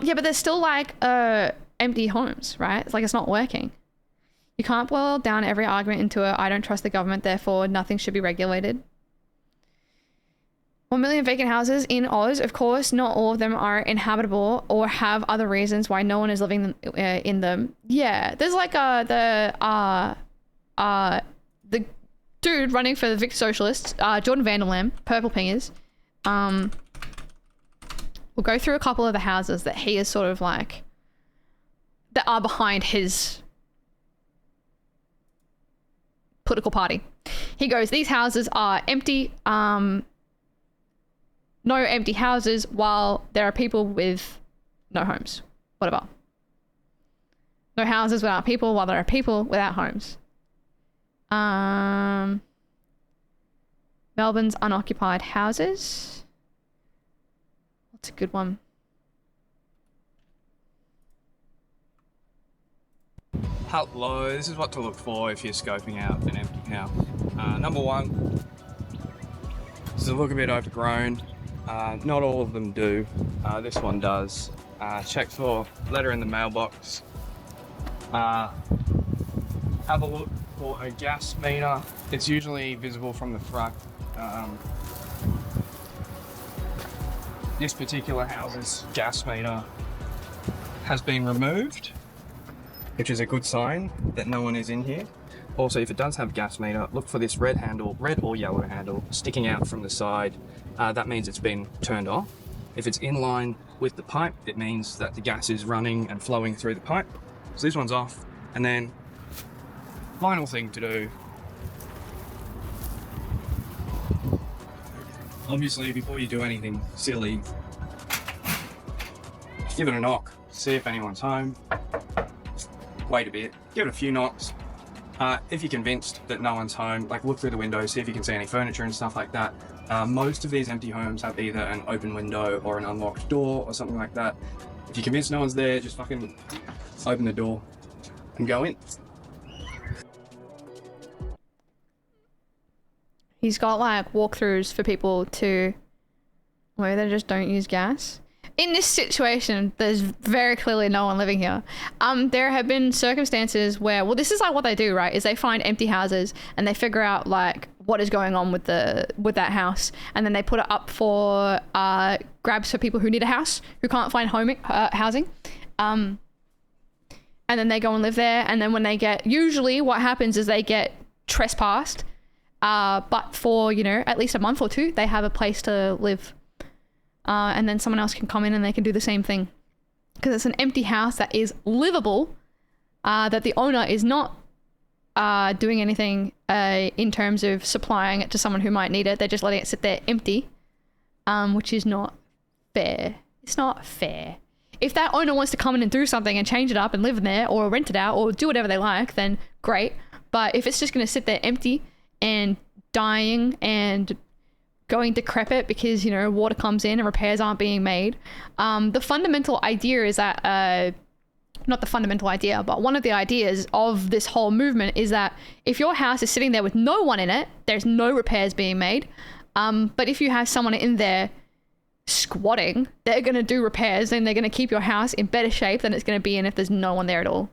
Yeah, but there's still like empty homes, right? It's like it's not working. You can't boil down every argument into a I don't trust the government, therefore nothing should be regulated. 1 million vacant houses in Oz, of course, not all of them are inhabitable or have other reasons why no one is living in them. Yeah, there's like the dude running for the Vic Socialists, Jordan Vanderlam, Purple Pingers. We'll go through a couple of the houses that he is sort of like, that are behind his political party. He goes, these houses are empty, no empty houses, while there are people with no homes. Whatever. No houses without people, while there are people without homes. Melbourne's unoccupied houses. What's a good one? Hello, this is what to look for if you're scoping out an empty house. Number one, does it look a bit overgrown? Not all of them do. This one does. Check for letter in the mailbox. Have a look for a gas meter. It's usually visible from the front. This particular house's gas meter has been removed, which is a good sign that no one is in here. Also, if it does have a gas meter, look for this red handle, red or yellow handle, sticking out from the side. That means it's been turned off. If it's in line with the pipe, it means that the gas is running and flowing through the pipe. So this one's off. And then, final thing to do, obviously before you do anything silly, give it a knock, see if anyone's home, wait a bit, give it a few knocks. If you're convinced that no one's home, like look through the window, see if you can see any furniture and stuff like that. Most of these empty homes have either an open window or an unlocked door or something like that. If you're convinced no one's there, just fucking open the door and go in. He's got like walkthroughs for people to, where they just don't use gas. In this situation, there's very clearly no one living here. There have been circumstances where, well, this is like what they do, right? Is they find empty houses and they figure out like what is going on with that house, and then they put it up for grabs for people who need a house, who can't find housing. And then they go and live there, and then when they get, usually what happens is they get trespassed. But for, you know, at least a month or two, they have a place to live. And then someone else can come in and they can do the same thing. Because it's an empty house that is livable, that the owner is not doing anything in terms of supplying it to someone who might need it. They're just letting it sit there empty, which is not fair. It's not fair. If that owner wants to come in and do something and change it up and live in there or rent it out or do whatever they like, then great. But if it's just going to sit there empty and dying and going decrepit because, you know, water comes in and repairs aren't being made, the fundamental idea is that, not the fundamental idea, but one of the ideas of this whole movement is that if your house is sitting there with no one in it, there's no repairs being made. But if you have someone in there squatting, they're going to do repairs and they're going to keep your house in better shape than it's going to be in if there's no one there at all.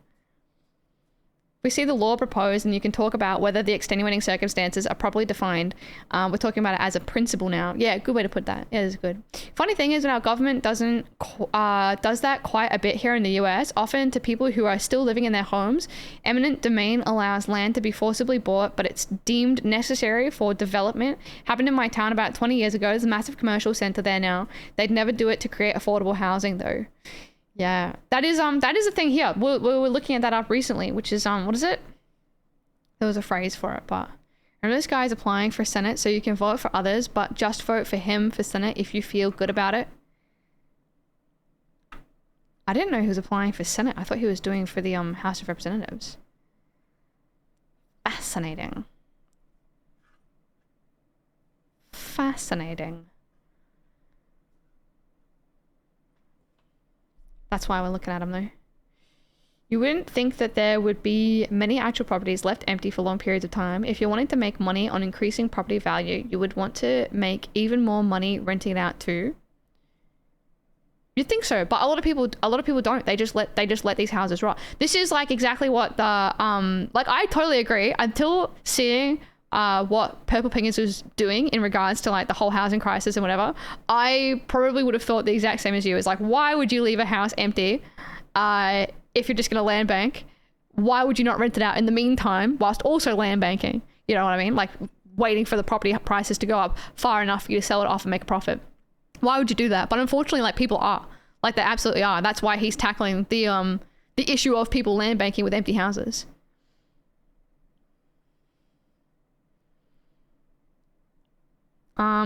We see the law proposed, and you can talk about whether the extenuating circumstances are properly defined. We're talking about it as a principle now. Yeah, good way to put that. Yeah, it's good. Funny thing is that our government does that quite a bit here in the US, often to people who are still living in their homes. Eminent domain allows land to be forcibly bought, but it's deemed necessary for development. Happened in my town about 20 years ago. There's a massive commercial center there now. They'd never do it to create affordable housing though. Yeah, that is a thing here. We were looking at that up recently, which is what is it? There was a phrase for it, but remember this guy's applying for Senate, so you can vote for others, but just vote for him for Senate if you feel good about it. I didn't know he was applying for Senate. I thought he was doing for the House of Representatives. Fascinating. Fascinating. That's why we're looking at them though. You wouldn't think that there would be many actual properties left empty for long periods of time. If you're wanting to make money on increasing property value, you would want to make even more money renting it out too. You'd think so, but a lot of people don't. They just let these houses rot. This is like exactly what the like I totally agree until seeing what Purple Penguins was doing in regards to like the whole housing crisis and whatever. I probably would have thought the exact same as you. It's like, why would you leave a house empty if you're just going to land bank? Why would you not rent it out in the meantime whilst also land banking? You know what I mean? Like waiting for the property prices to go up far enough for you to sell it off and make a profit. Why would you do that? But unfortunately, like people are. Like they absolutely are. That's why he's tackling the issue of people land banking with empty houses.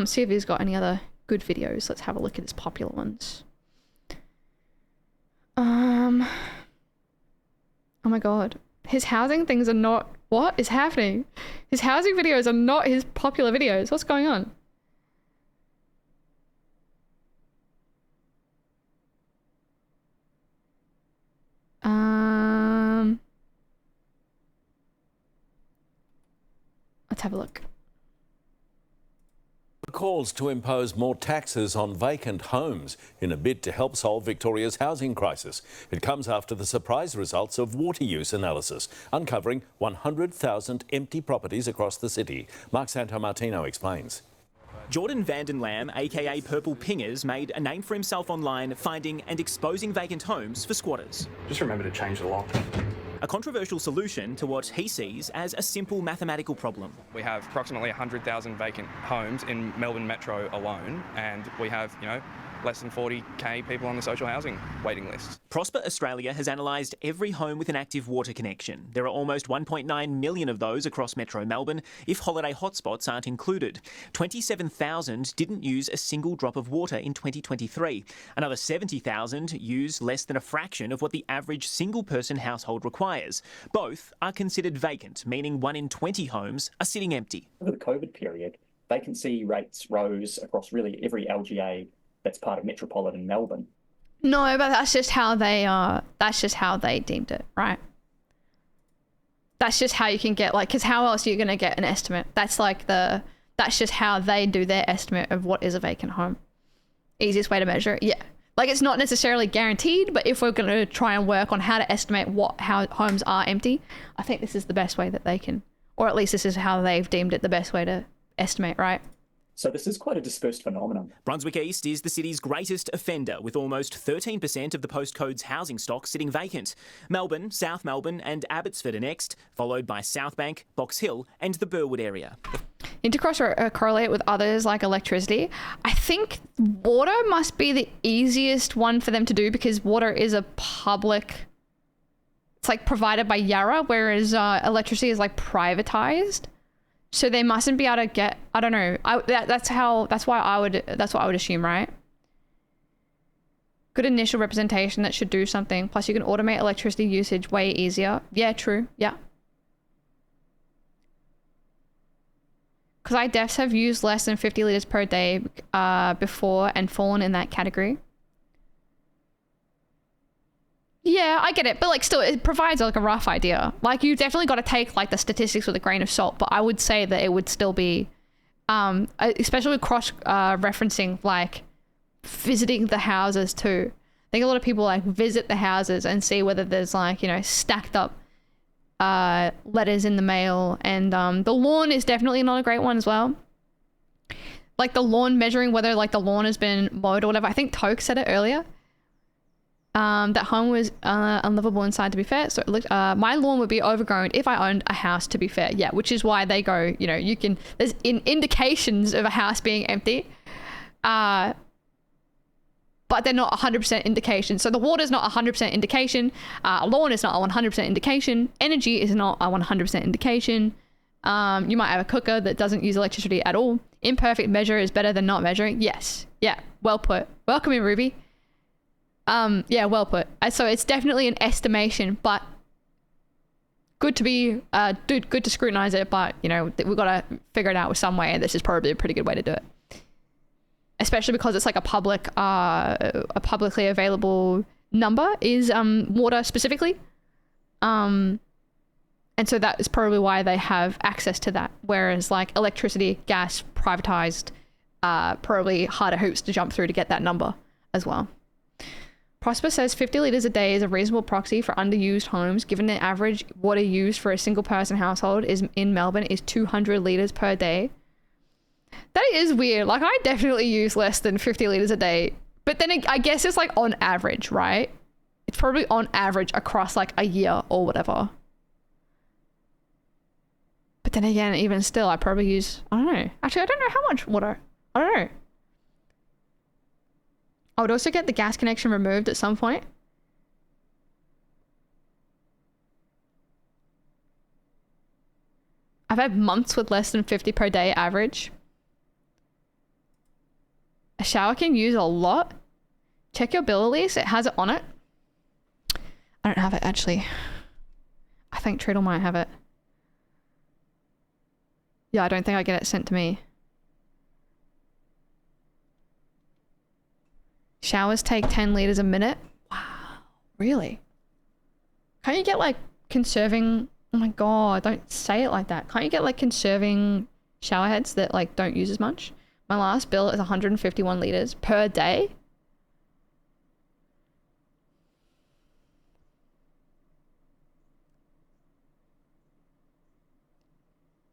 See if he's got any other good videos. Let's have a look at his popular ones. Oh my god. His housing things are not... What is happening? His housing videos are not his popular videos. What's going on? Let's have a look. Calls to impose more taxes on vacant homes in a bid to help solve Victoria's housing crisis. It comes after the surprise results of water use analysis, uncovering 100,000 empty properties across the city. Mark Santomartino explains. Jordan Vanden Lam, aka Purple Pingers, made a name for himself online, finding and exposing vacant homes for squatters. Just remember to change the lock. A controversial solution to what he sees as a simple mathematical problem. We have approximately 100,000 vacant homes in Melbourne Metro alone, and we have, you know, less than 40k people on the social housing waiting list. Prosper Australia has analysed every home with an active water connection. There are almost 1.9 million of those across Metro Melbourne, if holiday hotspots aren't included. 27,000 didn't use a single drop of water in 2023. Another 70,000 use less than a fraction of what the average single-person household requires. Both are considered vacant, meaning 1 in 20 homes are sitting empty. Over the COVID period, vacancy rates rose across really every LGA that's part of metropolitan Melbourne. No, but that's just how they deemed it, right? That's just how you can get, like, because how else are you going to get an estimate? That's just how they do their estimate of what is a vacant home. Easiest way to measure it, yeah. Like, it's not necessarily guaranteed, but if we're going to try and work on how to estimate how homes are empty, I think this is the best way that they can, or at least this is how they've deemed it the best way to estimate, right? So this is quite a dispersed phenomenon. Brunswick East is the city's greatest offender, with almost 13% of the postcode's housing stock sitting vacant. Melbourne, South Melbourne and Abbotsford are next, followed by Southbank, Box Hill and the Burwood area. Need to correlate with others like electricity. I think water must be the easiest one for them to do because water is a public... It's like provided by Yarra, whereas electricity is like privatized. So they mustn't be able to get, I don't know. That's what I would assume, right? Good initial representation that should do something. Plus you can automate electricity usage way easier. Yeah, true. Yeah. Because I deaths have used less than 50 liters per day before and fallen in that category. Yeah, I get it, but like still, it provides like a rough idea. Like you definitely got to take like the statistics with a grain of salt, but I would say that it would still be, especially with cross referencing like visiting the houses too. I think a lot of people like visit the houses and see whether there's like, you know, stacked up letters in the mail, and the lawn is definitely not a great one as well. Like the lawn, measuring whether like the lawn has been mowed or whatever. I think Toke said it earlier. That home was unlivable inside, to be fair. So my lawn would be overgrown if I owned a house, to be fair. Yeah, which is why they go, you know, you can, there's indications of a house being empty. But they're not 100% indication. So the water's not 100% indication. Lawn is not a 100% indication. Energy is not a 100% indication. You might have a cooker that doesn't use electricity at all. Imperfect measure is better than not measuring. Yes. Yeah. Well put. Welcome in, Ruby. Yeah, well put. So it's definitely an estimation, but good to be, good to scrutinize it. But you know, we've got to figure it out with some way. And this is probably a pretty good way to do it. Especially because it's like a publicly available number is water specifically. And so that is probably why they have access to that. Whereas like electricity, gas, privatized, probably harder hoops to jump through to get that number as well. Prosper says 50 litres a day is a reasonable proxy for underused homes, given the average water used for a single person household in Melbourne is 200 litres per day. That is weird. Like I definitely use less than 50 litres a day, but then I guess it's like on average, right? It's probably on average across like a year or whatever. But then again, even still, I probably use, I don't know. Actually, I don't know how much water. I don't know. I would also get the gas connection removed at some point. I've had months with less than 50 per day average. A shower can use a lot. Check your bill, Elise. It has it on it. I don't have it, actually. I think Treadle might have it. Yeah, I don't think I get it sent to me. Showers take 10 litres a minute. Wow. Really? Can't you get like conserving... Oh my god, don't say it like that. Can't you get like conserving shower heads that like don't use as much? My last bill is 151 litres per day.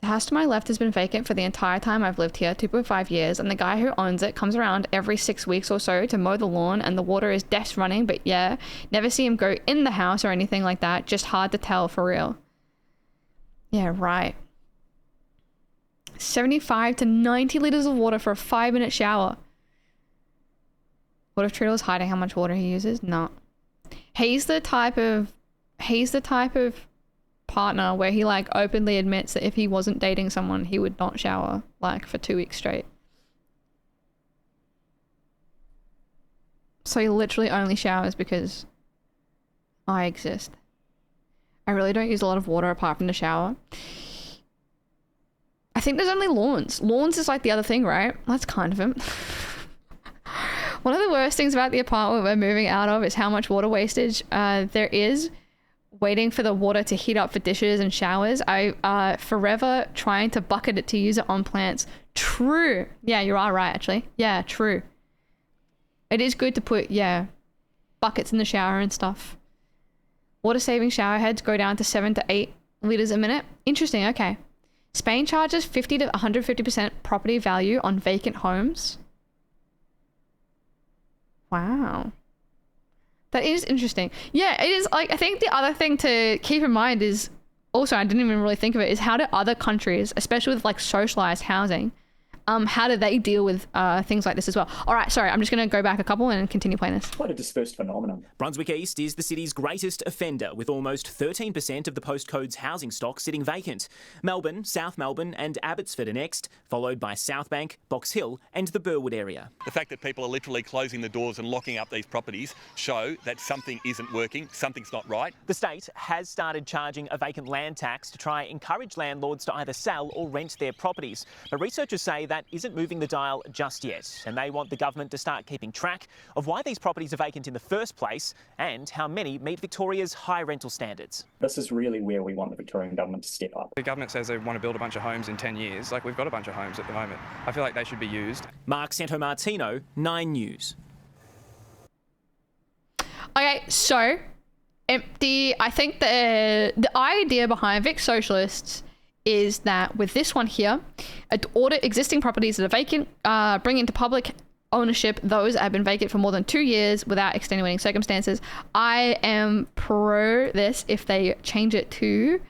The house to my left has been vacant for the entire time I've lived here, 2.5 years, and the guy who owns it comes around every 6 weeks or so to mow the lawn, and the water is death's running, but yeah, never see him go in the house or anything like that. Just hard to tell for real. Yeah, right. 75 to 90 litres of water for a 5-minute shower. What if Treadle is hiding how much water he uses? No. He's the type of partner where he like openly admits that if he wasn't dating someone, he would not shower like for 2 weeks straight. So he literally only showers because I exist. I really don't use a lot of water apart from the shower. I think there's only lawns. Lawns is like the other thing, right? That's kind of him. One of the worst things about the apartment we're moving out of is how much water wastage there is waiting for the water to heat up for dishes and showers. I forever trying to bucket it to use it on plants. True. Yeah, you are right, actually. Yeah, true. It is good to put, yeah, buckets in the shower and stuff. Water saving shower heads go down to 7 to 8 litres a minute. Interesting, okay. Spain charges 50 to 150% property value on vacant homes. Wow. That is interesting. Yeah, it is like, I think the other thing to keep in mind is also, I didn't even really think of it, is how do other countries, especially with like socialized housing, how do they deal with things like this as well? All right, sorry, I'm just going to go back a couple and continue playing this. Quite a dispersed phenomenon. Brunswick East is the city's greatest offender, with almost 13% of the postcode's housing stock sitting vacant. Melbourne, South Melbourne and Abbotsford are next, followed by Southbank, Box Hill and the Burwood area. The fact that people are literally closing the doors and locking up these properties show that something isn't working, something's not right. The state has started charging a vacant land tax to try and encourage landlords to either sell or rent their properties. But researchers say that isn't moving the dial just yet, and they want the government to start keeping track of why these properties are vacant in the first place and how many meet Victoria's high rental standards. This is really where we want the Victorian government to step up. The government says they want to build a bunch of homes in 10 years. Like, we've got a bunch of homes at the moment. I feel like they should be used. Mark Santomartino, 9 News. Okay, so I think the idea behind Vic Socialists is that with this one here, audit existing properties that are vacant, bring into public ownership those that have been vacant for more than 2 years without extenuating circumstances. I am pro this if they change it to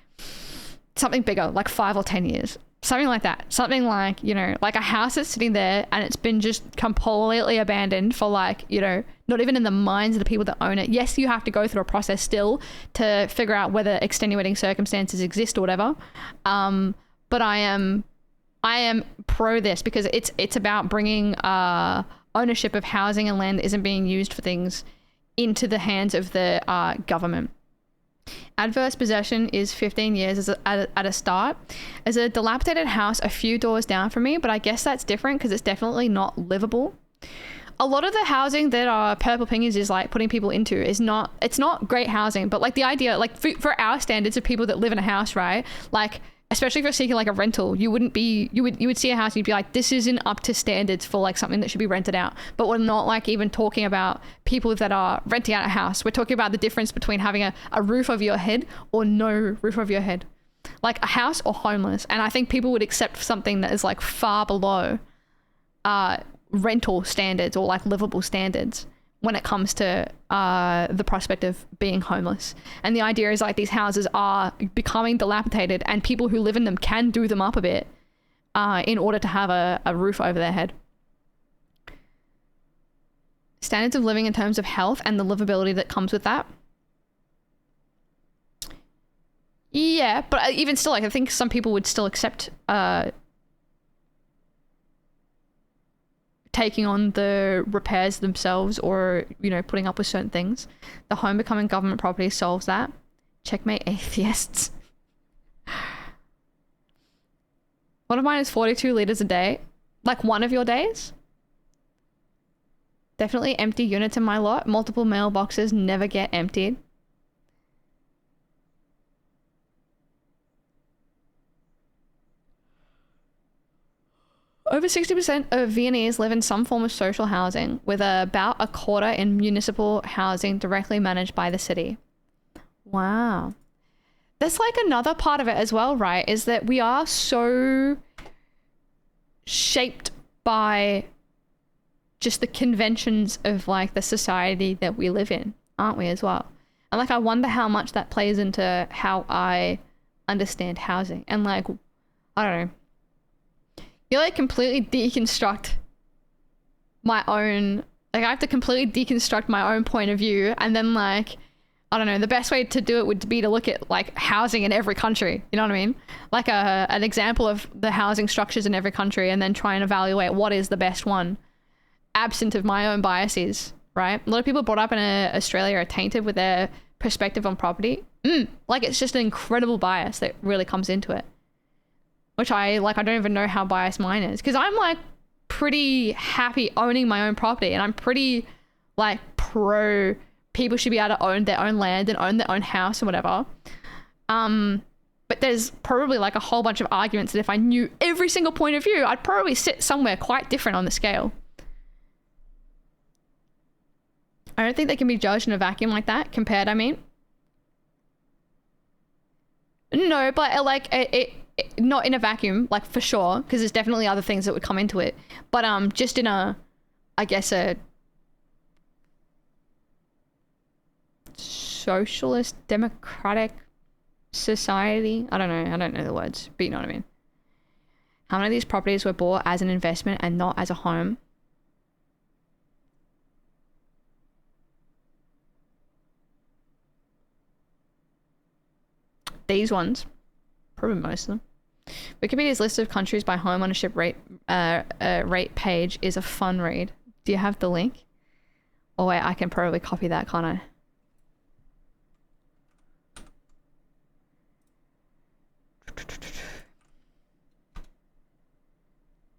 something bigger, like 5 or 10 years. Something like that. Something like, you know, like a house that's sitting there and it's been just completely abandoned for, like, you know, not even in the minds of the people that own it. Yes, you have to go through a process still to figure out whether extenuating circumstances exist or whatever. But I am pro this because it's about bringing ownership of housing and land that isn't being used for things into the hands of the government. Adverse possession is 15 years at a start. As a dilapidated house a few doors down from me, but I guess that's different because it's definitely not livable. A lot of the housing that Purple Pingers is like putting people into is not, it's not great housing, but like the idea, like for our standards of people that live in a house, right? Like, especially if you're seeking like a rental, you would see a house and you'd be like, this isn't up to standards for like something that should be rented out. But we're not like even talking about people that are renting out a house. We're talking about the difference between having a roof over your head or no roof over your head, like a house or homeless. And I think people would accept something that is like far below rental standards or like livable standards when it comes to the prospect of being homeless. And the idea is like these houses are becoming dilapidated and people who live in them can do them up a bit in order to have a roof over their head. Standards of living in terms of health and the livability that comes with that. Yeah, but even still, like I think some people would still accept taking on the repairs themselves or, you know, putting up with certain things. The home becoming government property solves that. Checkmate atheists. One of mine is 42 liters a day. Like one of your days? Definitely empty units in my lot. Multiple mailboxes never get emptied. Over 60% of Viennese live in some form of social housing, with about a quarter in municipal housing directly managed by the city. Wow. That's like another part of it as well, right? Is that we are so shaped by just the conventions of like the society that we live in, aren't we as well? And like I wonder how much that plays into how I understand housing. And like, I don't know. You like completely deconstruct my own, like I have to completely deconstruct my own point of view, and then like, I don't know, the best way to do it would be to look at like housing in every country, you know what I mean? Like an example of the housing structures in every country, and then try and evaluate what is the best one, absent of my own biases, right? A lot of people brought up in Australia are tainted with their perspective on property. Like it's just an incredible bias that really comes into it. Which I don't even know how biased mine is. Because I'm like pretty happy owning my own property. And I'm pretty like pro people should be able to own their own land and own their own house or whatever. But there's probably like a whole bunch of arguments that if I knew every single point of view, I'd probably sit somewhere quite different on the scale. I don't think they can be judged in a vacuum like that. Compared, I mean. No, but like it not in a vacuum, like for sure, because there's definitely other things that would come into it. But just in a, I guess a socialist, democratic society. I don't know the words, but you know what I mean. How many of these properties were bought as an investment and not as a home? These ones. Probably most of them. Wikipedia's list of countries by home ownership rate page is a fun read. Do you have the link? Oh wait, I can probably copy that, can't I?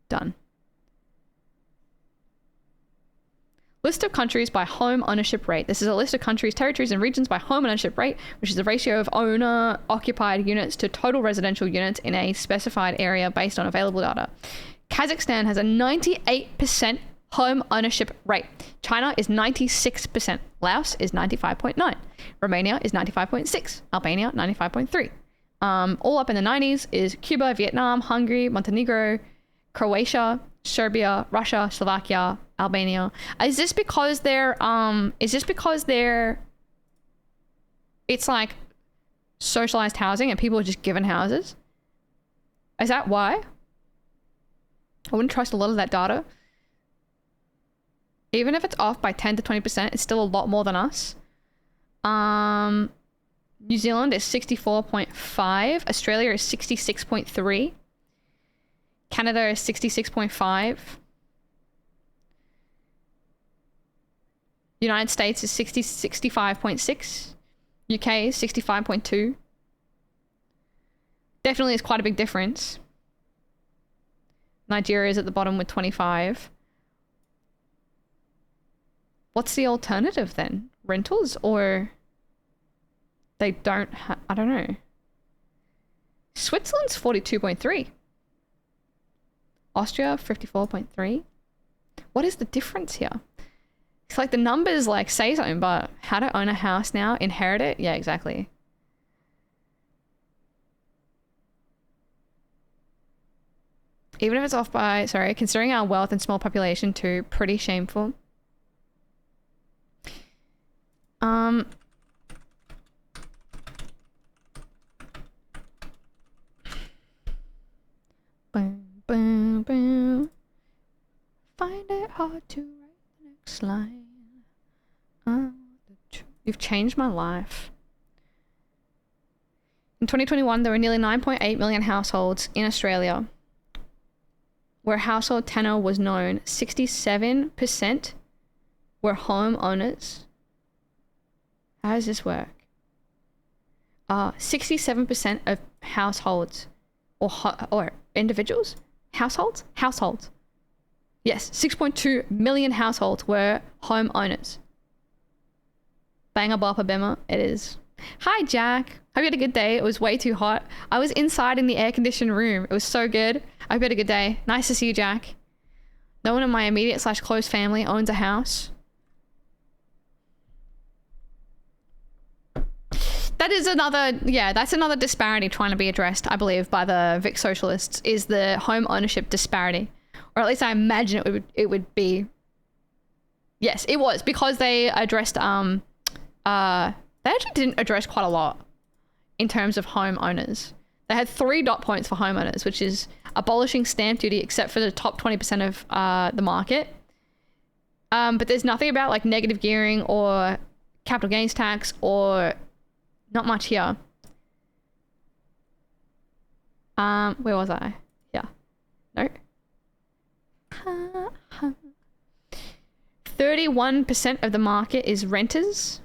Done. List of countries by home ownership rate. This is a list of countries, territories, and regions by home ownership rate, which is the ratio of owner-occupied units to total residential units in a specified area based on available data. Kazakhstan has a 98% home ownership rate. China is 96%. Laos is 95.9. Romania is 95.6. Albania, 95.3. All up in the 90s is Cuba, Vietnam, Hungary, Montenegro, Croatia, Serbia, Russia, Slovakia, Albania. Is this because they're it's like socialized housing and people are just given houses? Is that why? I wouldn't trust a lot of that data. Even if it's off by 10 to 20%, it's still a lot more than us. New Zealand is 64.5. Australia is 66.3. Canada is 66.5. United States is 65.6. UK is 65.2. Definitely is quite a big difference. Nigeria is at the bottom with 25. What's the alternative then? Rentals, or they don't have, I don't know. Switzerland's 42.3. Austria, 54.3. What is the difference here? It's like the numbers like say something, but how to own a house now? Inherit it? Yeah, exactly. Even if it's off by, sorry, considering our wealth and small population too, pretty shameful. Boom, boom, boom. Find it hard to write the next line. You've changed my life. In 2021, there were nearly 9.8 million households in Australia where household tenure was known. 67% were home owners. How does this work? 67% of households or individuals? Households? Yes, 6.2 million households were home owners. Banger bopper bimmer, it is. Hi Jack, hope you had a good day. It was way too hot. I was inside in the air-conditioned room. It was so good. I hope you had a good day. Nice to see you, Jack. No one in my immediate / close family owns a house. That is another, yeah, that's another disparity trying to be addressed, I believe, by the Vic Socialists, is the home ownership disparity. Or at least I imagine it would be. Yes, it was, because they addressed, they actually didn't address quite a lot in terms of home owners. They had 3 dot points for homeowners, which is abolishing stamp duty except for the top 20% of the market. But there's nothing about like negative gearing or capital gains tax, or not much here. Where was I? Yeah. No. 31% of the market is renters.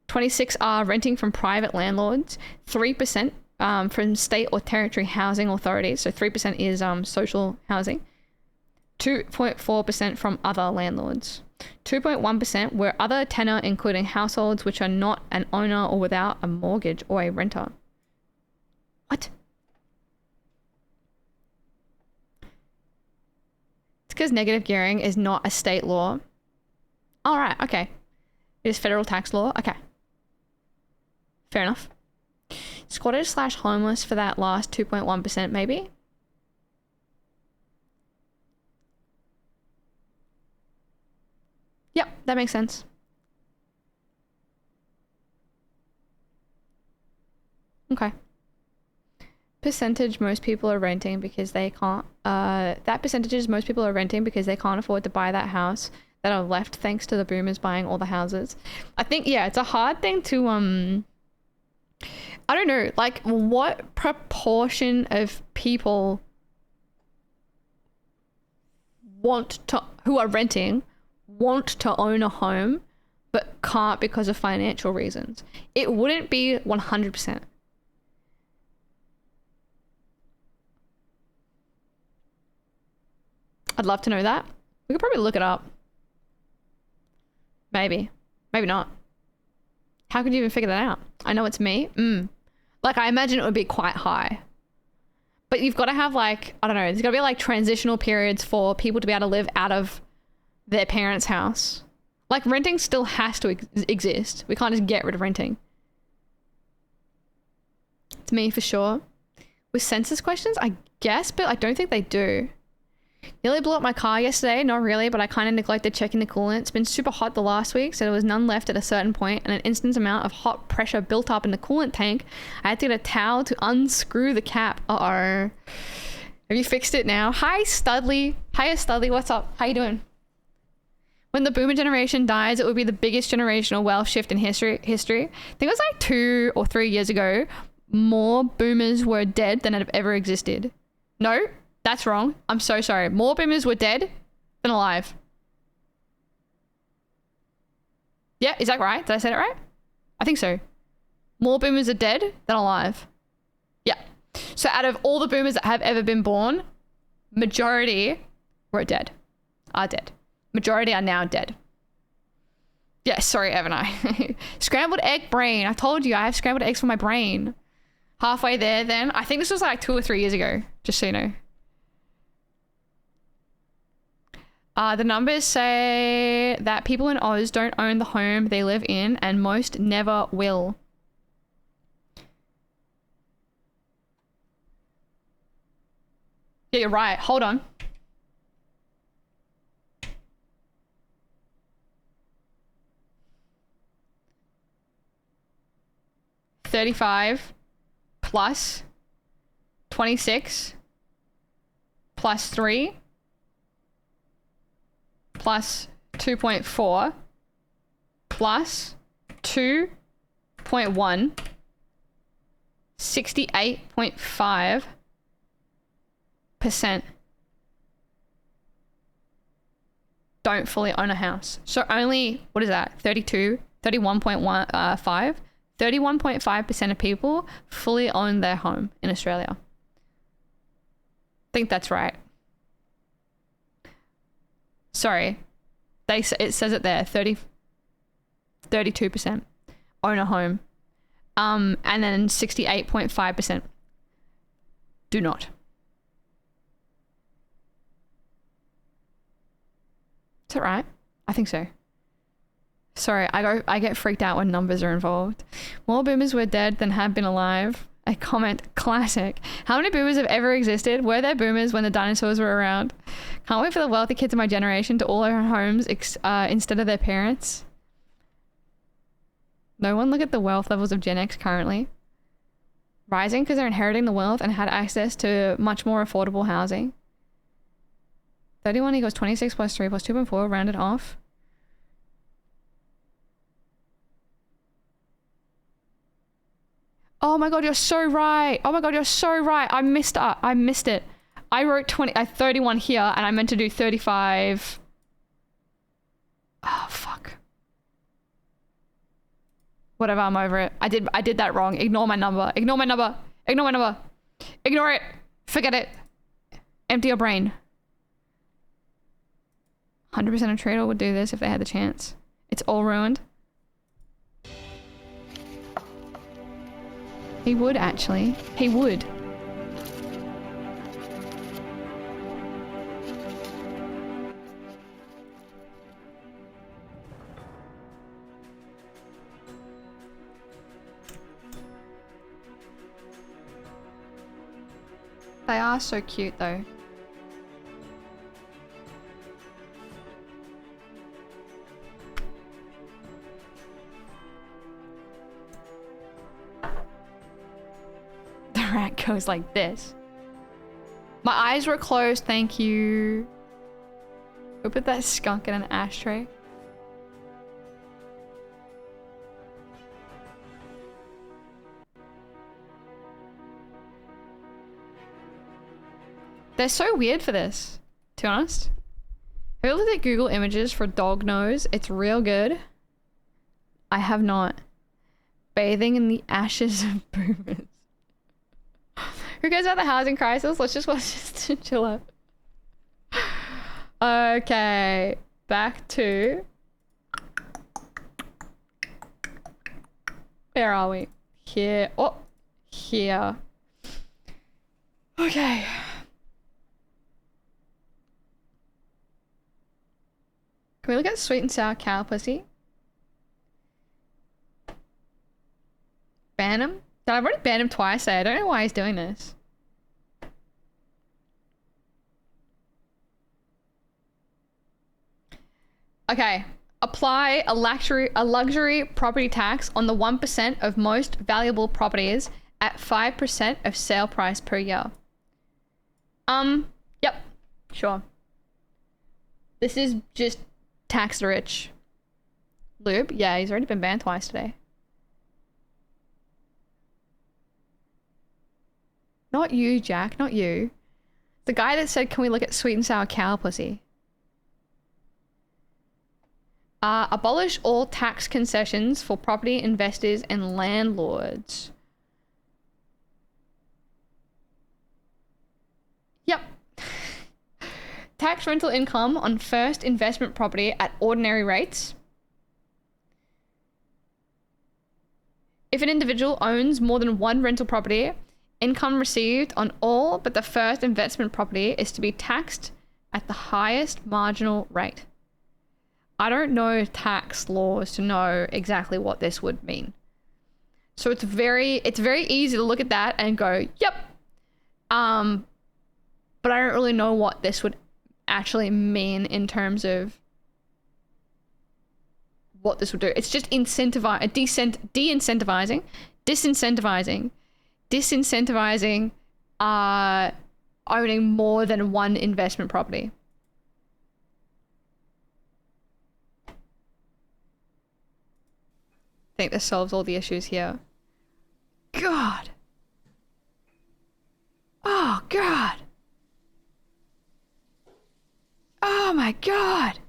26 are renting from private landlords. 3% from state or territory housing authorities. So 3% is social housing. 2.4% from other landlords. 2.1% were other tenure, including households which are not an owner or without a mortgage or a renter. What? It's because negative gearing is not a state law. All right, okay. It is federal tax law. Okay. Fair enough. Squatters / homeless for that last 2.1% maybe. Yep, that makes sense. Okay. percentage most people are renting because they can't that percentage is most people are renting because they can't afford to buy that house that are left thanks to the boomers buying all the houses. I think, yeah, it's a hard thing to I don't know, like what proportion of people who are renting want to own a home but can't because of financial reasons. It wouldn't be 100%. I'd love to know that. We could probably look it up. Maybe. Maybe not. How could you even figure that out? I know it's me. Like, I imagine it would be quite high. But you've got to have, like, I don't know, there's got to be, like, transitional periods for people to be able to live out of their parents' house. Like, renting still has to exist. We can't just get rid of renting. It's me for sure. With census questions, I guess, but I don't think they do. Nearly blew up my car yesterday. Not really, but I kind of neglected checking the coolant. It's been super hot the last week, so there was none left at a certain point, and an instant amount of hot pressure built up in the coolant tank. I had to get a towel to unscrew the cap. Uh-oh. Have you fixed it now? Hi, Studley. Hiya, Studley. What's up? How you doing? When the boomer generation dies, it would be the biggest generational wealth shift in history. I think it was like 2 or 3 years ago. More boomers were dead than have ever existed. No? That's wrong. I'm so sorry. More boomers were dead than alive. Yeah, is that right? Did I say that right? I think so. More boomers are dead than alive. Yeah. So out of all the boomers that have ever been born, majority are dead. Majority are now dead. Yeah, sorry, Evan. Scrambled egg brain. I told you I have scrambled eggs for my brain. Halfway there then. I think this was like 2 or 3 years ago, just so you know. The numbers say that people in Oz don't own the home they live in, and most never will. Yeah, you're right. Hold on. $35 plus 26 plus 3 plus 2.4 plus 2.1 68.5% don't fully own a house. So only, what is that? 31.5% of people fully own their home in Australia. I think that's right. Sorry, it says it there. 32% own a home, and then 68.5% do not. Is that right? I think so. Sorry, I get freaked out when numbers are involved. More boomers were dead than have been alive. A comment, classic. How many boomers have ever existed? Were there boomers when the dinosaurs were around? Can't wait for the wealthy kids of my generation to all own homes instead of their parents. No one look at the wealth levels of Gen X currently. Rising because they're inheriting the wealth and had access to much more affordable housing. 31 equals 26 plus 3 plus 2.4 rounded off. Oh my god, you're so right. Oh my god, you're so right. I missed it. I wrote 31 here and I meant to do 35. Oh fuck. Whatever, I'm over it. I did that wrong. Ignore my number. Ignore my number. Ignore my number. Ignore it. Forget it. Empty your brain. 100% of Trader would do this if they had the chance. It's all ruined. He would, actually. He would. They are so cute, though. The rat It goes like this. My eyes were closed, thank you. Who put that skunk in an ashtray? They're so weird for this, to be honest. Have you looked at Google Images for dog nose? It's real good. I have not. Bathing in the ashes of boomers. Who cares about the housing crisis? Let's just watch this to chill out. Okay, back to... Where are we? Here. Oh, here. Okay. Can we look at sweet and sour cow pussy? Ban him? I've already banned him twice today. I don't know why he's doing this. Okay. Apply a luxury property tax on the 1% of most valuable properties at 5% of sale price per year. Yep. Sure. This is just tax the rich. Lube? Yeah, he's already been banned twice today. Not you, Jack. Not you. The guy that said, can we look at sweet and sour cow pussy? Abolish all tax concessions for property investors and landlords. Yep. Tax rental income on first investment property at ordinary rates. If an individual owns more than one rental property, income received on all but the first investment property is to be taxed at the highest marginal rate. I don't know tax laws to know exactly what this would mean. So it's very easy to look at that and go, yep. But I don't really know what this would actually mean in terms of what this would do. It's just disincentivizing owning more than one investment property. I think this solves all the issues here. God. Oh, God. Oh, my God.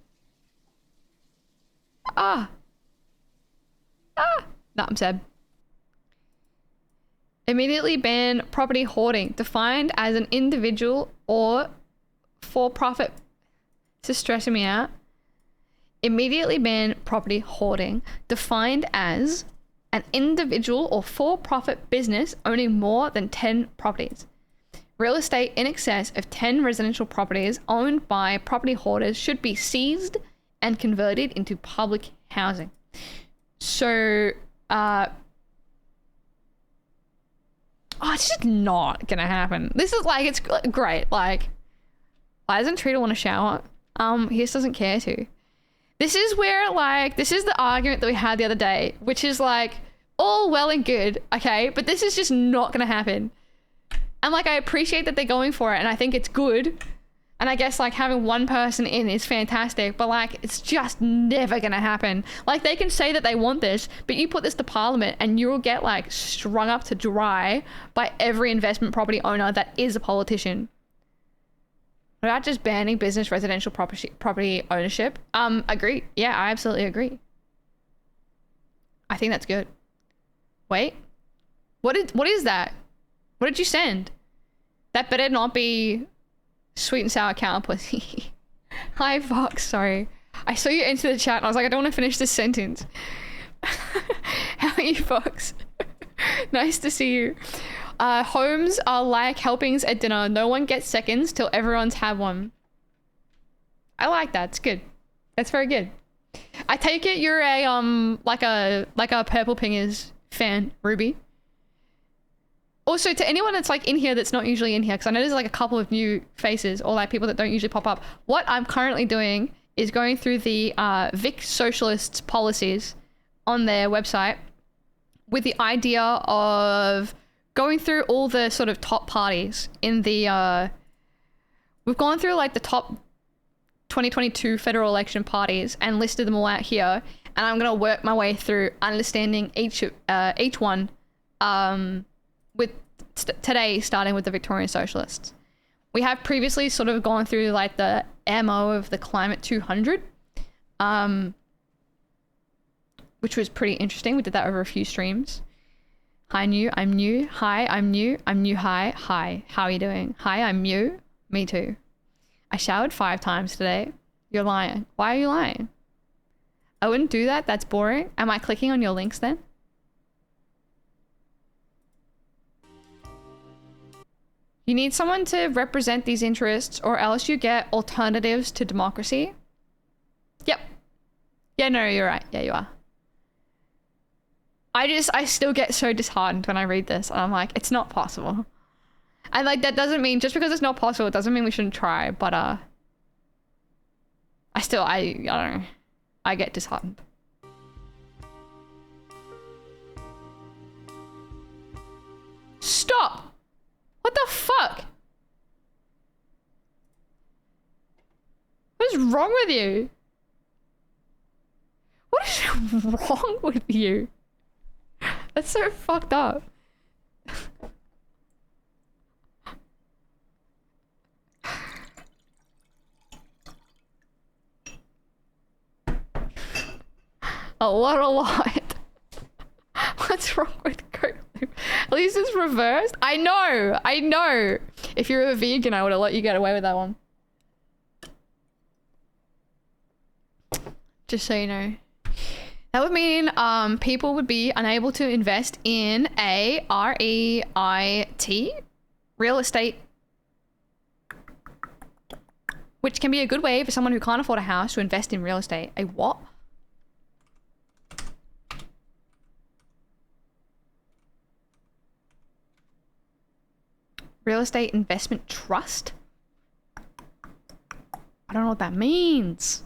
No, I'm sad. Immediately ban property hoarding, defined as an individual or for-profit. This is stressing me out. Immediately ban property hoarding, defined as an individual or for-profit business owning more than 10 properties. Real estate in excess of 10 residential properties owned by property hoarders should be seized and converted into public housing. So, it's just not gonna happen. This is like, it's great. Like, why doesn't Treater want to shower? He just doesn't care to. This is where, like, this is the argument that we had the other day, which is like, all well and good, okay? But this is just not gonna happen. And like, I appreciate that they're going for it, and I think it's good. And I guess like having one person in is fantastic, but like, it's just never gonna happen. Like, they can say that they want this, but you put this to Parliament and you'll get like strung up to dry by every investment property owner that is a politician. What about just banning business residential property ownership? Agree. Yeah, I absolutely agree. I think that's good. Wait, what is that? What did you send? That better not be sweet and sour cow pussy. Hi, Fox. Sorry. I saw you enter the chat and I was like, I don't want to finish this sentence. How are you, Fox? Nice to see you. Homes are like helpings at dinner. No one gets seconds till everyone's had one. I like that. It's good. That's very good. I take it you're a like a Purple Pingers fan, Ruby. Also, to anyone that's like in here that's not usually in here, because I know there's like a couple of new faces or like people that don't usually pop up. What I'm currently doing is going through the Vic Socialists Policies on their website with the idea of going through all the sort of top parties in the, we've gone through like the top 2022 federal election parties and listed them all out here. And I'm going to work my way through understanding each one, with today starting with the Victorian Socialists. We have previously sort of gone through like the MO of the Climate 200, which was pretty interesting. We did that over a few streams. Hi, new, I'm new. Hi, I'm new. I'm new. Hi, hi. How are you doing? Hi, I'm new. Me too. I showered 5 times today. You're lying. Why are you lying? I wouldn't do that. That's boring. Am I clicking on your links then? You need someone to represent these interests, or else you get alternatives to democracy. Yep. Yeah, no, you're right. Yeah, you are. I still get so disheartened when I read this. And I'm like, it's not possible. And like, that doesn't mean, just because it's not possible, it doesn't mean we shouldn't try. But I don't know. I get disheartened. Stop! What the fuck? What is wrong with you? What is wrong with you? That's so fucked up. A lot. What's wrong with Coke? At least it's reversed. I know. If you're a vegan, I would have let you get away with that one. Just so you know. That would mean people would be unable to invest in a REIT, real estate, which can be a good way for someone who can't afford a house to invest in real estate. A what? Real estate investment trust? I don't know what that means.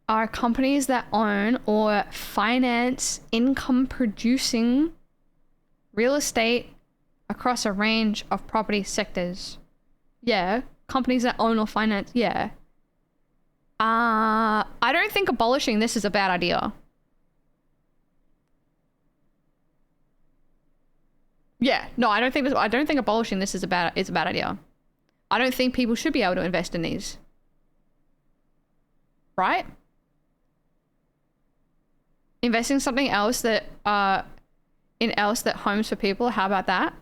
Are companies that own or finance income producing real estate across a range of property sectors. Yeah, companies that own or finance, yeah. I don't think abolishing this is a bad idea. Yeah, no, I don't think abolishing this is a bad idea. I don't think people should be able to invest in these. Right? Investing in something else that homes for people, how about that?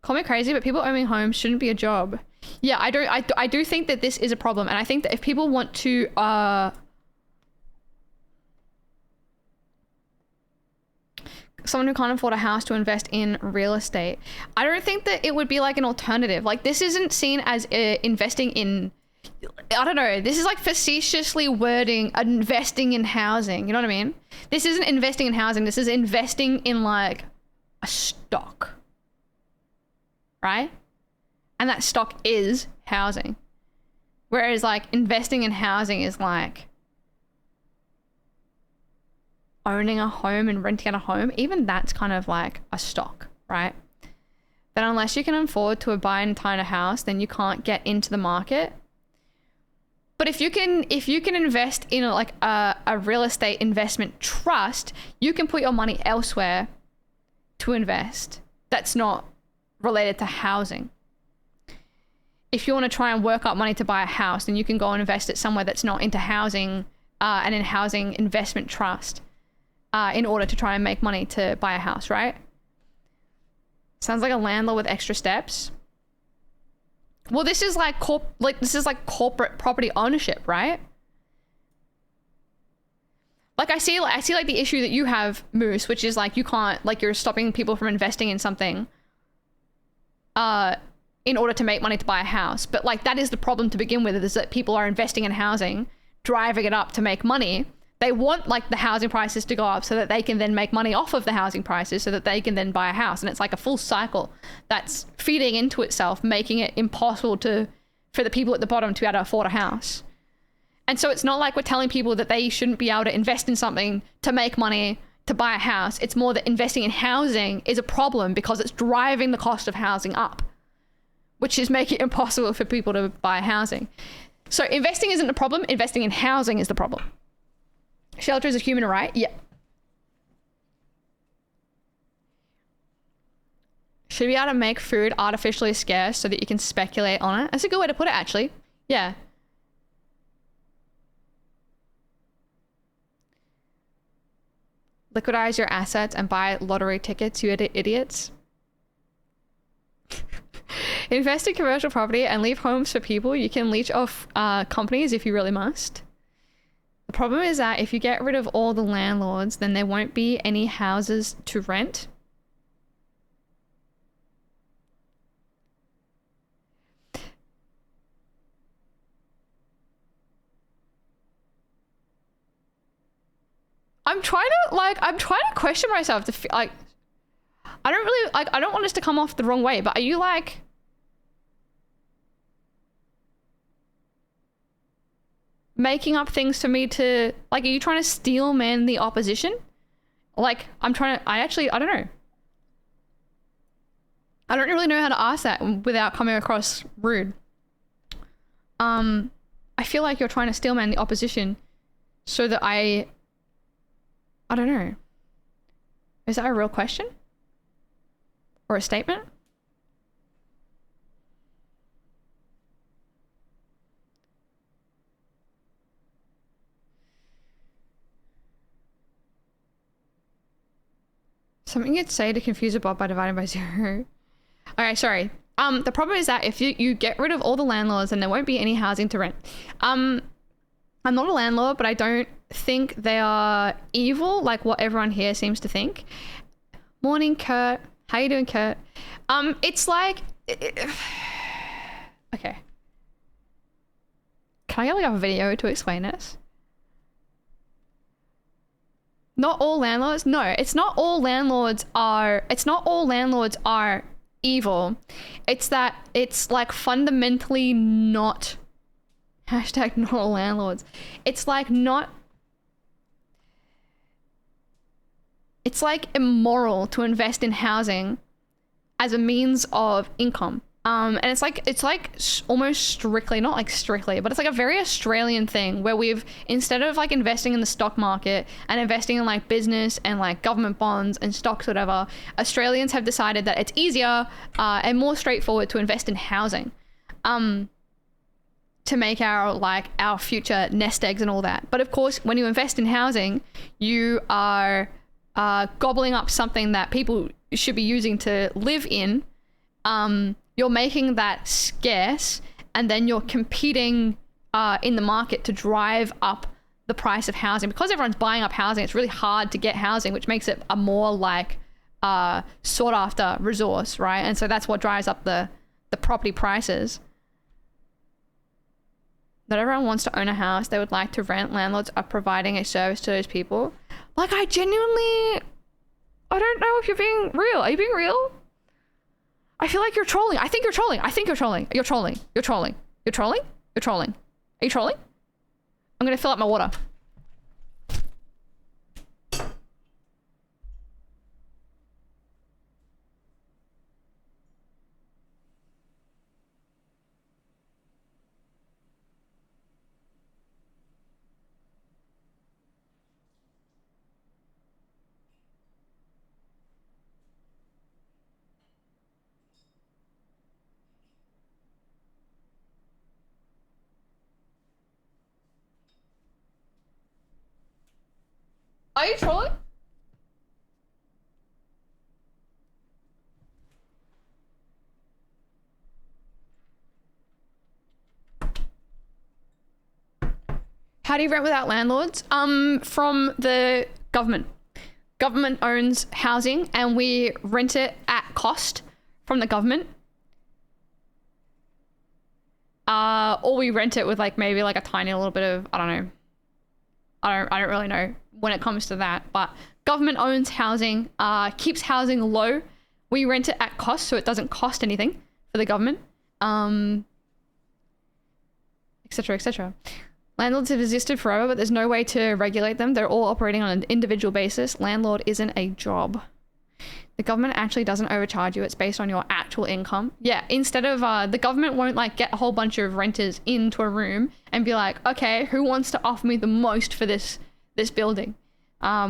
Call me crazy, but people owning homes shouldn't be a job. Yeah, I do think that this is a problem, and I think that if people want to someone who can't afford a house to invest in real estate, I don't think that it would be like an alternative. Like, this isn't seen as investing in, I don't know, this is like facetiously wording investing in housing, you know what I mean? This isn't investing in housing, this is investing in like a stock, right? And that stock is housing. Whereas like investing in housing is like owning a home and renting out a home. Even that's kind of like a stock, right? But unless you can afford to buy an entire house, then you can't get into the market. But if you can invest in like a real estate investment trust, you can put your money elsewhere to invest. That's not related to housing. If you want to try and work up money to buy a house, then you can go and invest it somewhere that's not into housing, and in housing investment trust, in order to try and make money to buy a house, right? Sounds like a landlord with extra steps. Well, this is like corporate property ownership, right? Like I see like the issue that you have, Moose, which is like you can't, like you're stopping people from investing in something in order to make money to buy a house. But like that is the problem to begin with, is that people are investing in housing, driving it up to make money. They want like the housing prices to go up so that they can then make money off of the housing prices so that they can then buy a house. And it's like a full cycle that's feeding into itself, making it impossible for the people at the bottom to be able to afford a house. And so it's not like we're telling people that they shouldn't be able to invest in something to make money to buy a house. It's more that investing in housing is a problem because it's driving the cost of housing up, which is making it impossible for people to buy housing. So investing isn't the problem. Investing in housing is the problem. Shelter is a human right. Yeah. Should be able to make food artificially scarce so that you can speculate on it. That's a good way to put it, actually. Yeah. Liquidize your assets and buy lottery tickets, you idiots. Invest in commercial property and leave homes for people. You can leech off companies if you really must. The problem is that if you get rid of all the landlords, then there won't be any houses to rent. I'm trying to question myself to feel like, I don't really, like, I don't want this to come off the wrong way, but are you like, making up things for me to, like, are you trying to steel man the opposition? Like, I don't know. I don't really know how to ask that without coming across rude. I feel like you're trying to steel man the opposition so that I don't know. Is that a real question? Or a statement? Something you'd say to confuse a bot by dividing by 0. Okay, sorry. The problem is that if you get rid of all the landlords, then there won't be any housing to rent. I'm not a landlord, but I don't think they are evil like what everyone here seems to think. Morning, Kurt. How you doing, Kurt? It's like... Okay. Can I get like a video to explain this? Not all landlords? No, it's not all landlords are evil. It's that it's like fundamentally not... Hashtag not all landlords. It's like not... It's like immoral to invest in housing as a means of income. And it's like almost strictly, not like strictly, but it's like a very Australian thing where we've, instead of like investing in the stock market and investing in like business and like government bonds and stocks, whatever, Australians have decided that it's easier and more straightforward to invest in housing. To make our future nest eggs and all that. But of course, when you invest in housing, you are gobbling up something that people should be using to live in. You're making that scarce, and then you're competing in the market to drive up the price of housing. Because everyone's buying up housing, it's really hard to get housing, which makes it a more like sought after resource, right? And so that's what drives up the property prices. Not everyone wants to own a house. They would like to rent. Landlords are providing a service to those people. Like, I don't know if you're being real. Are you being real? I feel like you're trolling. I think you're trolling. You're trolling. You're trolling. You're trolling. You're trolling. Are you trolling? I'm gonna fill up my water. Are you trolling? How do you rent without landlords? From the government. Government owns housing and we rent it at cost from the government. Or we rent it with like maybe like a tiny little bit of, I don't know. I don't really know when it comes to that, but government owns housing, keeps housing low. We rent it at cost, so it doesn't cost anything for the government, etc., etc. Landlords have existed forever, but there's no way to regulate them. They're all operating on an individual basis. Landlord isn't a job. The government actually doesn't overcharge you. It's based on your actual income. Yeah, instead of, the government won't like get a whole bunch of renters into a room and be like, okay, who wants to offer me the most for this building?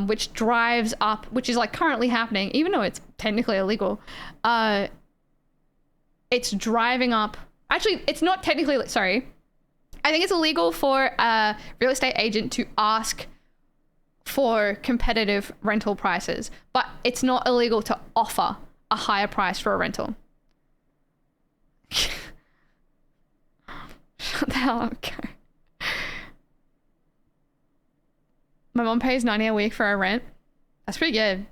Which drives up, which is like currently happening, even though it's technically illegal. It's driving up, actually, it's not technically, sorry. I think it's illegal for a real estate agent to ask for competitive rental prices, but it's not illegal to offer a higher price for a rental. Shut the hell up, okay. My mom pays $90 a week for her rent. That's pretty good.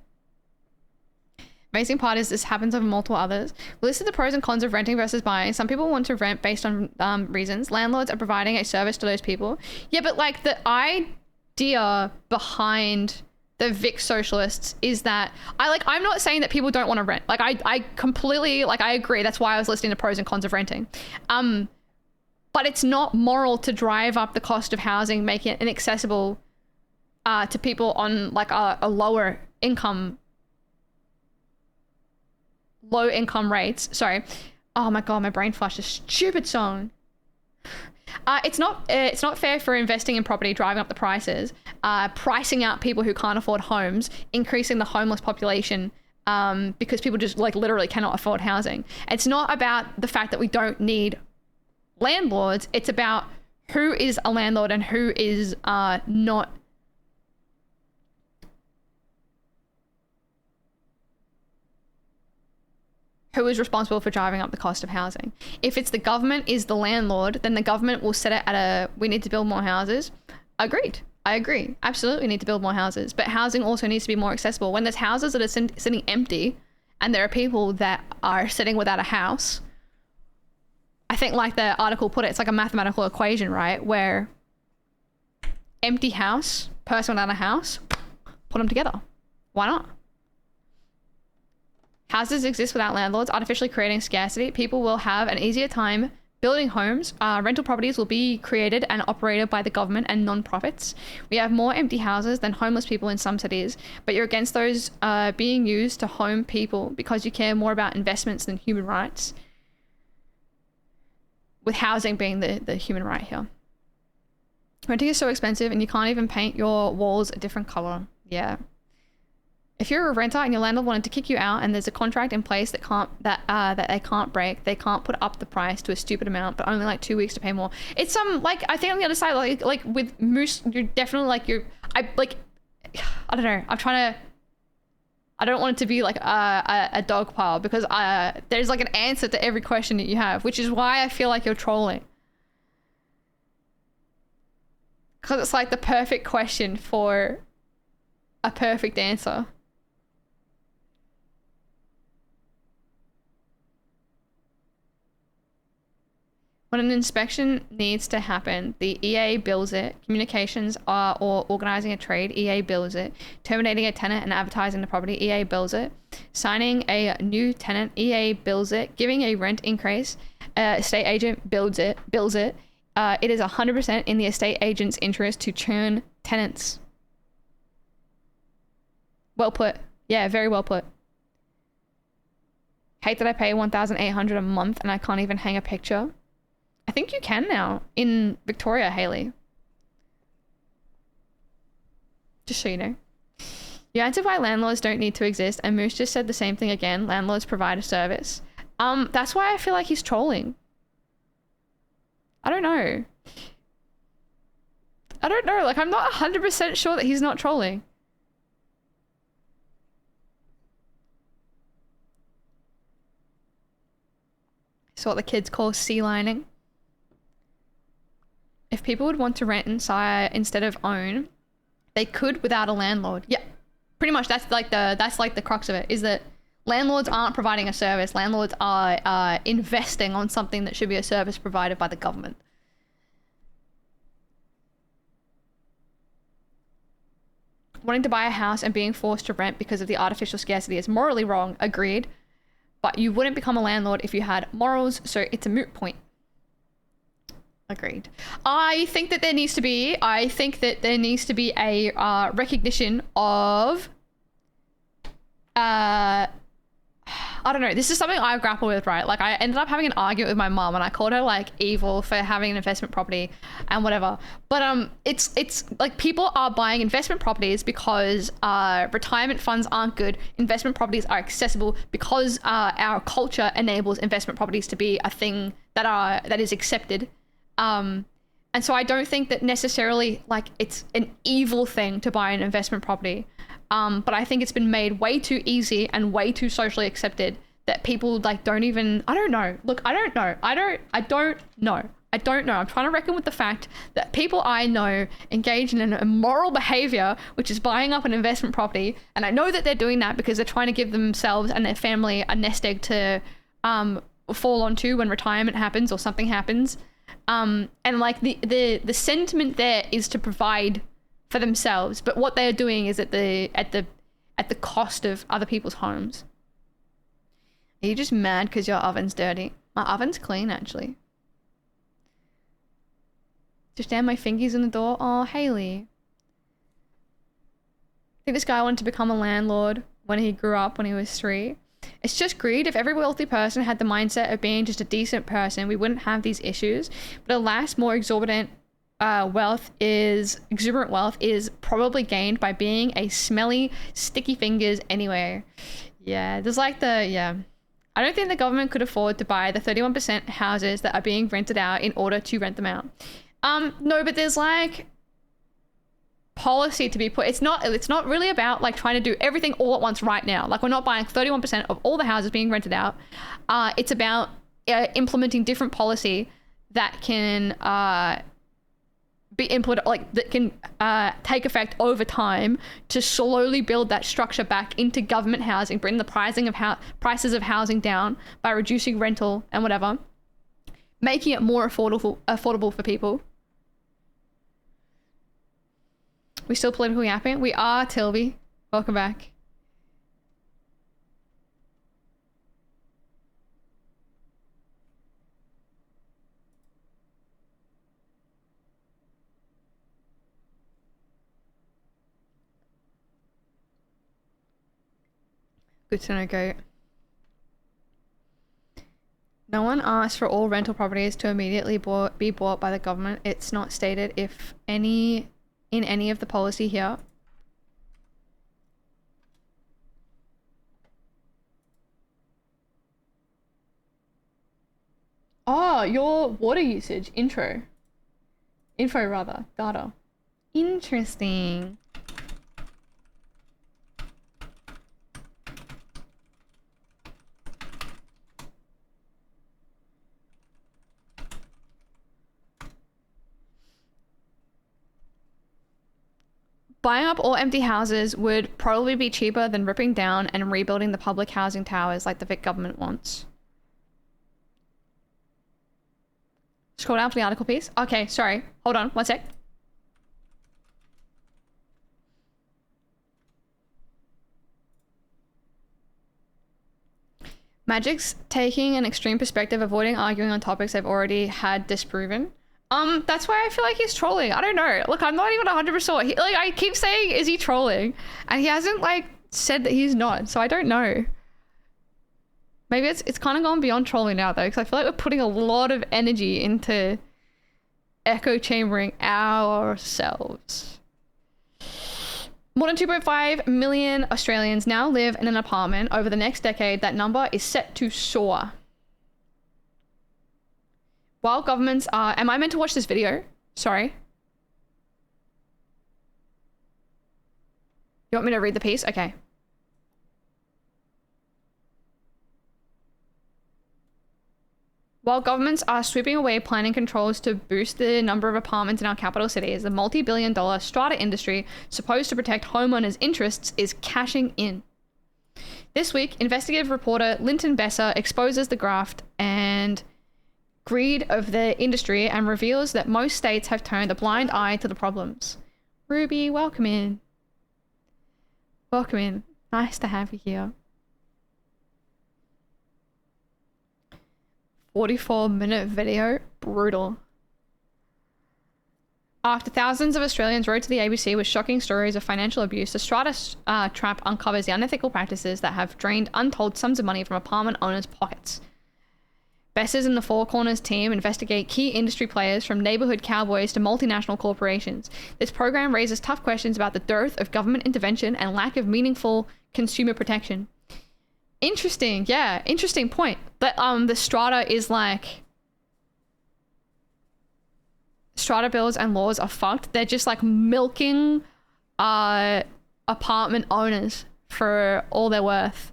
Amazing part is this happens over multiple others. We listed the pros and cons of renting versus buying. Some people want to rent based on reasons. Landlords are providing a service to those people. Yeah, but like the idea behind the Vic Socialists is that I'm not saying that people don't want to rent. Like I completely, like I agree. That's why I was listing the pros and cons of renting. But it's not moral to drive up the cost of housing, making it inaccessible to people on like a low income rates. Sorry. Oh my god, my brain flashed a stupid song. It's not fair for investing in property, driving up the prices, pricing out people who can't afford homes, increasing the homeless population because people just like literally cannot afford housing. It's not about the fact that we don't need landlords. It's about who is a landlord and who is not. Who is responsible for driving up the cost of housing? If it's the government is the landlord, then the government will set it at we need to build more houses. Agreed. I agree. Absolutely need to build more houses. But housing also needs to be more accessible. When there's houses that are sitting empty and there are people that are sitting without a house, I think like the article put it, it's like a mathematical equation, right? Where empty house, person without a house, put them together. Why not? Houses exist without landlords, artificially creating scarcity. People will have an easier time building homes. Rental properties will be created and operated by the government and non-profits. We have more empty houses than homeless people in some cities, but you're against those being used to home people because you care more about investments than human rights. With housing being the human right here. Renting is so expensive and you can't even paint your walls a different color. Yeah. If you're a renter and your landlord wanted to kick you out and there's a contract in place that they can't break, they can't put up the price to a stupid amount, but only like 2 weeks to pay more. It's like I think on the other side, like with Moose, you're definitely like I don't know. I don't want it to be like a dog pile because there's like an answer to every question that you have, which is why I feel like you're trolling. Because it's like the perfect question for a perfect answer. When an inspection needs to happen, the EA bills it. Communications or organizing a trade, EA bills it. Terminating a tenant and advertising the property, EA bills it. Signing a new tenant, EA bills it. Giving a rent increase, estate agent bills it. It is 100% in the estate agent's interest to churn tenants. Well put. Yeah, very well put. Hate that I pay $1,800 a month and I can't even hang a picture. I think you can now in Victoria, Haley. Just so you know. You answered why landlords don't need to exist, and Moose just said the same thing again. Landlords provide a service. That's why I feel like he's trolling. I don't know. Like, I'm not 100% sure that he's not trolling. It's what the kids call sea lining. If people would want to rent instead of own, they could without a landlord. Yeah, pretty much. That's like the crux of it, is that landlords aren't providing a service. Landlords are investing on something that should be a service provided by the government. Wanting to buy a house and being forced to rent because of the artificial scarcity is morally wrong. Agreed. But you wouldn't become a landlord if you had morals, so it's a moot point. Agreed. I think that there needs to be a recognition of I don't know, this is something I grapple with, right? Like, I ended up having an argument with my mom and I called her like evil for having an investment property and whatever. But it's like people are buying investment properties because retirement funds aren't good. Investment properties are accessible because our culture enables investment properties to be a thing that is accepted. And so I don't think that necessarily like it's an evil thing to buy an investment property. But I think it's been made way too easy and way too socially accepted that people like don't even, I don't know. Look, I don't know. I don't know. I'm trying to reckon with the fact that people I know engage in an immoral behavior, which is buying up an investment property. And I know that they're doing that because they're trying to give themselves and their family a nest egg to fall onto when retirement happens or something happens. And like the sentiment there is to provide for themselves, but what they're doing is at the cost of other people's homes. Are you just mad because your oven's dirty? My oven's clean, actually. Just jam my fingies in the door. Oh, Haley. I think this guy wanted to become a landlord when he grew up, when he was 3. It's just greed. If every wealthy person had the mindset of being just a decent person, we wouldn't have these issues. But alas, more exuberant wealth is probably gained by being a smelly, sticky fingers anyway. Yeah, there's like I don't think the government could afford to buy the 31% houses that are being rented out in order to rent them out. No, but there's like policy to be put. It's not really about like trying to do everything all at once right now. Like, we're not buying 31% of all the houses being rented out. It's about implementing different policy that can be implemented, like that can take effect over time to slowly build that structure back into government housing, bring the prices of housing down by reducing rental and whatever, making it more affordable for people. We still politically yapping? We are, Tilby. Welcome back. Good to know, Goat. No one asked for all rental properties to immediately be bought by the government. It's not stated if in any of the policy here. Oh, your water usage info rather, data. Interesting. Buying up all empty houses would probably be cheaper than ripping down and rebuilding the public housing towers like the Vic government wants. Scroll down for the article piece. Okay, sorry. Hold on, one sec. Magic's taking an extreme perspective, avoiding arguing on topics they've already had disproven. That's why I feel like he's trolling. I don't know. Look, I'm not even 100%. Like, I keep saying, is he trolling? And he hasn't, like, said that he's not. So I don't know. Maybe it's kind of gone beyond trolling now, though, because I feel like we're putting a lot of energy into echo chambering ourselves. More than 2.5 million Australians now live in an apartment. Over the next decade, that number is set to soar. While governments are... Am I meant to watch this video? Sorry. You want me to read the piece? Okay. While governments are sweeping away planning controls to boost the number of apartments in our capital cities, the multi-billion-dollar strata industry supposed to protect homeowners' interests is cashing in. This week, investigative reporter Linton Besser exposes the graft and greed of the industry and reveals that most states have turned a blind eye to the problems. Ruby, welcome in. Welcome in. Nice to have you here. 44-minute video. Brutal. After thousands of Australians wrote to the ABC with shocking stories of financial abuse, the Strata trap uncovers the unethical practices that have drained untold sums of money from apartment owners' pockets. Bessers and the Four Corners team investigate key industry players from neighborhood cowboys to multinational corporations. This program raises tough questions about the dearth of government intervention and lack of meaningful consumer protection. Interesting, yeah, interesting point. But the Strata is like... Strata bills and laws are fucked. They're just like milking apartment owners for all they're worth.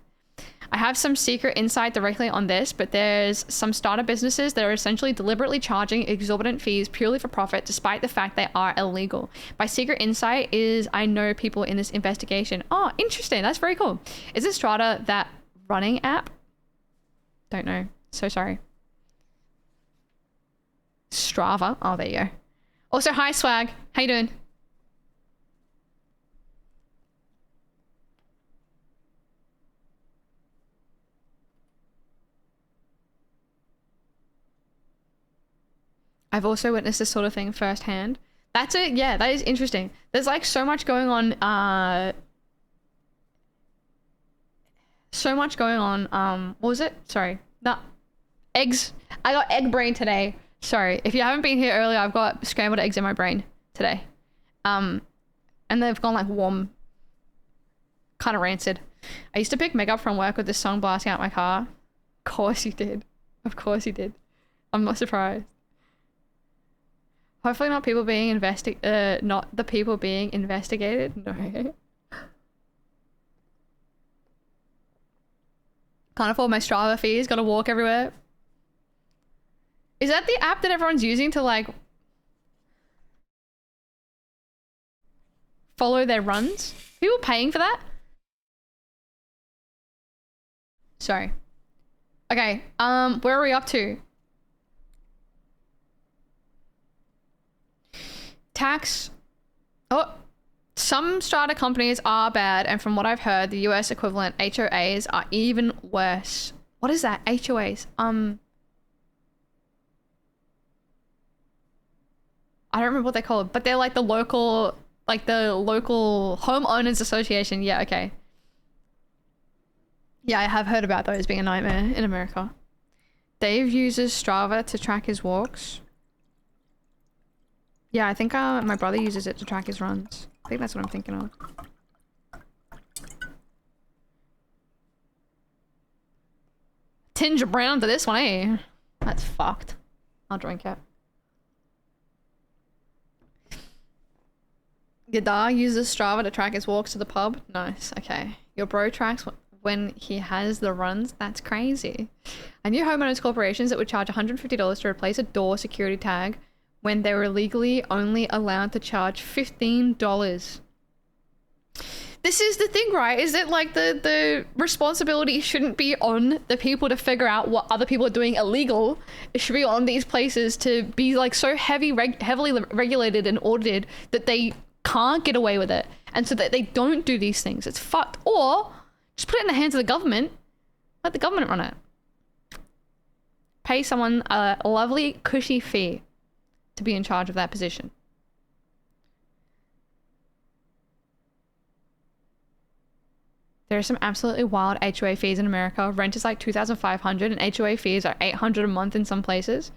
I have some secret insight directly on this, but there's some startup businesses that are essentially deliberately charging exorbitant fees purely for profit, despite the fact they are illegal. My secret insight is I know people in this investigation. Oh, interesting. That's very cool. Is it Strata that running app? Don't know. So sorry. Strava. Oh, there you go. Also, hi Swag. How you doing? I've also witnessed this sort of thing firsthand. That's it. Yeah, that is interesting. There's like so much going on. What was it? Sorry. No. Eggs. I got egg brain today. Sorry. If you haven't been here earlier, I've got scrambled eggs in my brain today. And they've gone like warm. Kind of rancid. I used to pick Meg up from work with this song blasting out my car. Of course you did. Of course you did. I'm not surprised. Hopefully not people being not the people being investigated. No. Can't afford my Strava fees, gotta walk everywhere. Is that the app that everyone's using to like follow their runs? People paying for that? Sorry. Okay, where are we up to? Tax. Oh, some strata companies are bad, and from what I've heard, the US equivalent HOAs are even worse. What is that? HOAs? I don't remember what they're called, but they're like the local homeowners association. Yeah, okay. Yeah, I have heard about those being a nightmare in America. Dave uses Strava to track his walks. Yeah, I think my brother uses it to track his runs. I think that's what I'm thinking of. Tinge of brown to this one, eh? That's fucked. I'll drink it. Your dog uses Strava to track his walks to the pub? Nice, okay. Your bro tracks when he has the runs? That's crazy. I knew homeowners corporations that would charge $150 to replace a door security tag when they were legally only allowed to charge $15. This is the thing, right? Is that like the responsibility shouldn't be on the people to figure out what other people are doing illegal. It should be on these places to be like so heavily regulated and audited that they can't get away with it, and so that they don't do these things. It's fucked. Or just put it in the hands of the government. Let the government run it. Pay someone a lovely cushy fee to be in charge of that position. There are some absolutely wild HOA fees in America. Rent is like $2,500 and HOA fees are $800 a month in some places.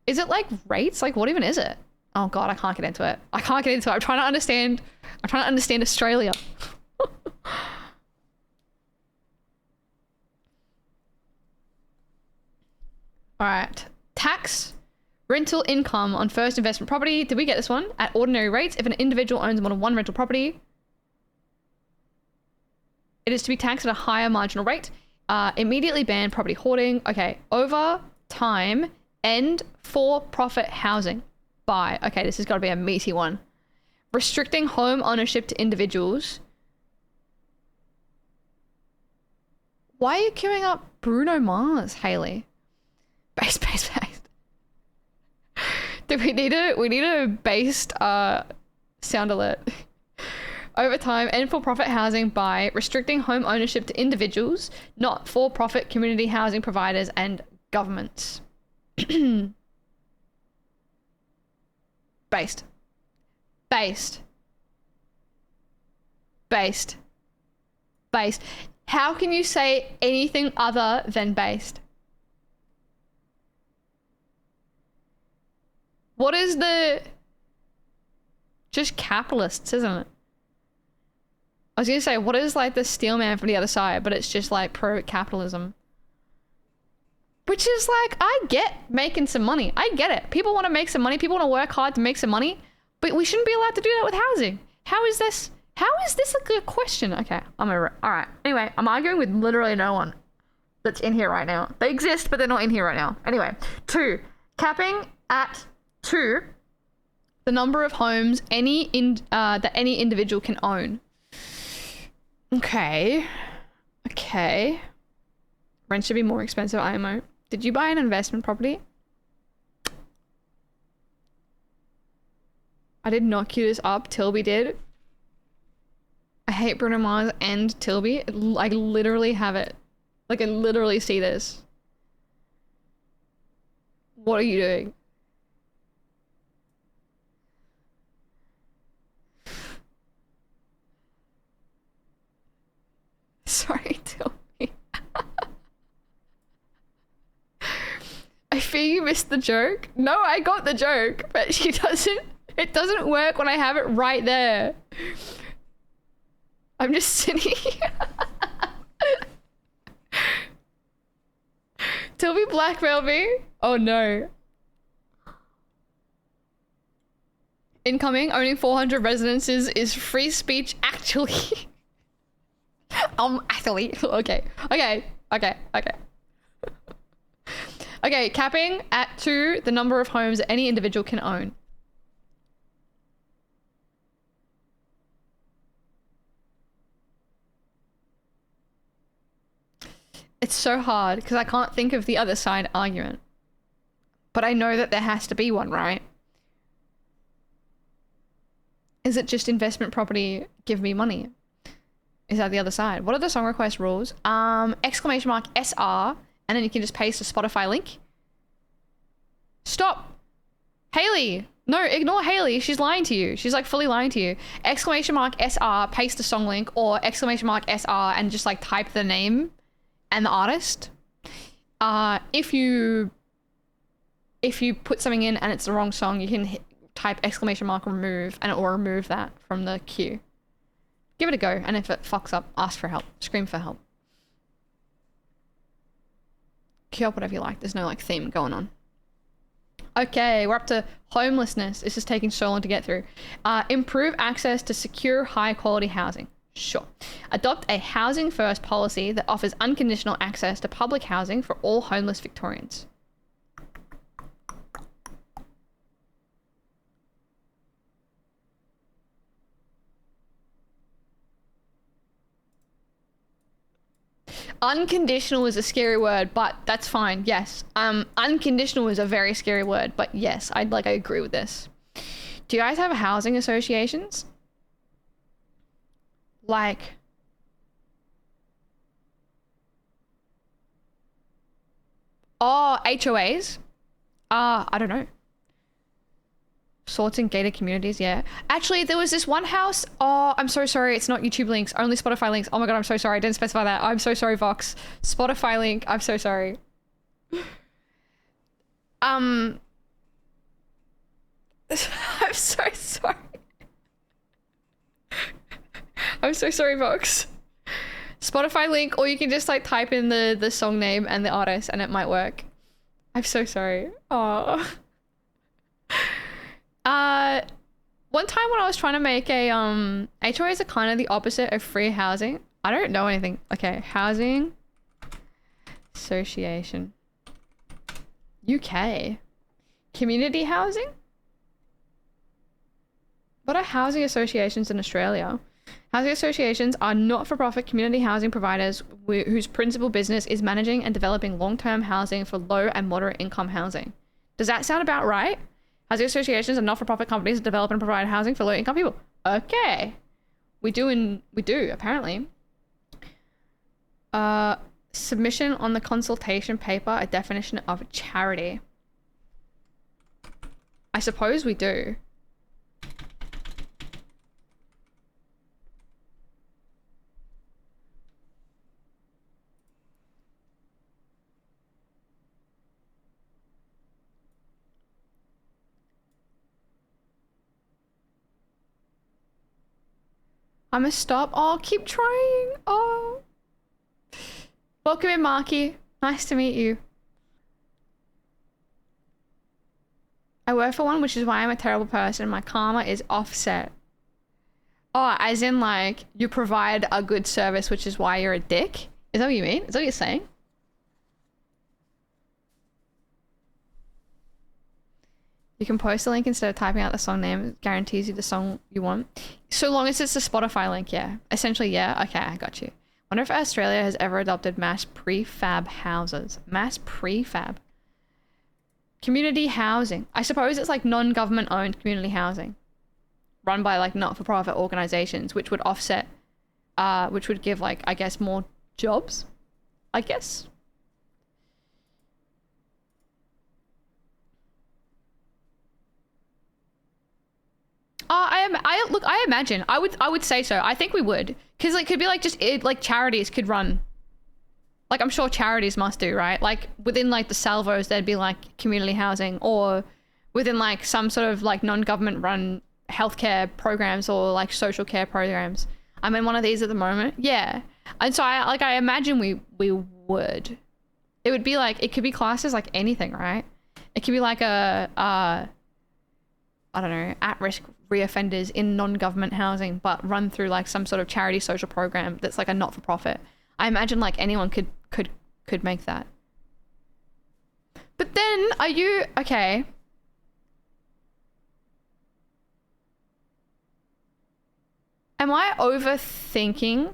Is it like rates? Like what even is it? Oh god, I can't get into it. I can't get into it. I'm trying to understand Australia. Alright. Tax. Rental income on first investment property. Did we get this one? At ordinary rates, if an individual owns more than one rental property, it is to be taxed at a higher marginal rate. Immediately ban property hoarding. Okay. Over time, end for-profit housing. By. Okay, this has got to be a meaty one. Restricting home ownership to individuals. Why are you queuing up Bruno Mars, Haley? Base. We need a based sound alert. Over time, end for-profit housing by restricting home ownership to individuals, not for-profit community housing providers and governments. Based. Based. Based. Based. How can you say anything other than based? What is the... Just capitalists, isn't it? I was gonna say, what is like the steel man from the other side, but it's just like pro-capitalism. Which is like, I get making some money. I get it. People want to make some money. People want to work hard to make some money. But we shouldn't be allowed to do that with housing. How is this a good question? Okay, I'm over it. All right. Anyway, I'm arguing with literally no one that's in here right now. They exist, but they're not in here right now. Anyway, 2, capping at 2 the number of homes that any individual can own. Okay. Okay. Rent should be more expensive, IMO. Did you buy an investment property? I did not queue this up. Tilby did. I hate Bruno Mars and Tilby. I literally have it. Like, I literally see this. What are you doing? Sorry, Tilby. I fear you missed the joke. No, I got the joke, but she doesn't. It doesn't work when I have it right there. I'm just sitting here. Tilby blackmailed me. Oh no. Incoming, owning 400 residences is free speech actually. Actually. Okay. Okay, capping at 2 the number of homes that any individual can own. It's so hard because I can't think of the other side argument. But I know that there has to be one, right? Is it just investment property, give me money? Is that the other side? What are the song request rules? Exclamation mark SR, and then you can just paste a Spotify link. Stop. Haley. No, ignore Haley. She's lying to you. She's like fully lying to you. Exclamation mark SR, paste the song link, or exclamation mark SR and just like type the name and the artist. If you put something in and it's the wrong song, you can type exclamation mark remove and it will remove that from the queue. Give it a go, and if it fucks up, ask for help. Scream for help. Queue up whatever you like. There's no like theme going on. Okay, we're up to homelessness. This is taking so long to get through. Improve access to secure, high quality housing. Sure. Adopt a housing first policy that offers unconditional access to public housing for all homeless Victorians. Unconditional is a scary word, but that's fine. Yes. Unconditional is a very scary word, but yes, I agree with this. Do you guys have housing associations? Like, oh, HOAs? I don't know. Sorts and gated communities, yeah. Actually, there was this one house. Oh, I'm so sorry. It's not YouTube links, only Spotify links. Oh my God, I'm so sorry. I didn't specify that. I'm so sorry, Vox. Spotify link. I'm so sorry. I'm so sorry. I'm so sorry, Vox. Spotify link, or you can just like type in the song name and the artist and it might work. I'm so sorry. Oh. One time when I was trying to make a HOAs are kind of the opposite of free housing. I don't know anything. Okay, housing association. UK. Community housing? What are housing associations in Australia? Housing associations are not-for-profit community housing providers whose principal business is managing and developing long-term housing for low and moderate income housing. Does that sound about right? Housing associations are not-for-profit companies that develop and provide housing for low-income people. Okay. We do, apparently. Submission on the consultation paper, a definition of charity. I suppose we do. I'm gonna stop. Oh, keep trying. Oh. Welcome in, Marky. Nice to meet you. I work for one, which is why I'm a terrible person. My karma is offset. Oh, as in like you provide a good service, which is why you're a dick? Is that what you mean? Is that what you're saying? You can post a link instead of typing out the song name. It guarantees you the song you want. So long as it's a Spotify link, yeah. Essentially, yeah. Okay, I got you. Wonder if Australia has ever adopted mass prefab houses. Mass prefab. Community housing. I suppose it's like non-government owned community housing. Run by like not-for-profit organizations, which would offset, which would give like, I guess, more jobs, I guess. I imagine I would say so. I think we would, because it could be like just like charities could run. Like I'm sure charities must do, right? Like within like the salvos, there'd be like community housing, or within like some sort of like non-government run healthcare programs or like social care programs. I'm in one of these at the moment. Yeah. And so I imagine we would. It would be like, it could be classed as like anything, right? It could be like I don't know, at-risk reoffenders in non-government housing, but run through like some sort of charity social program that's like a not-for-profit. I imagine like anyone could make that. But then are you okay? Am I overthinking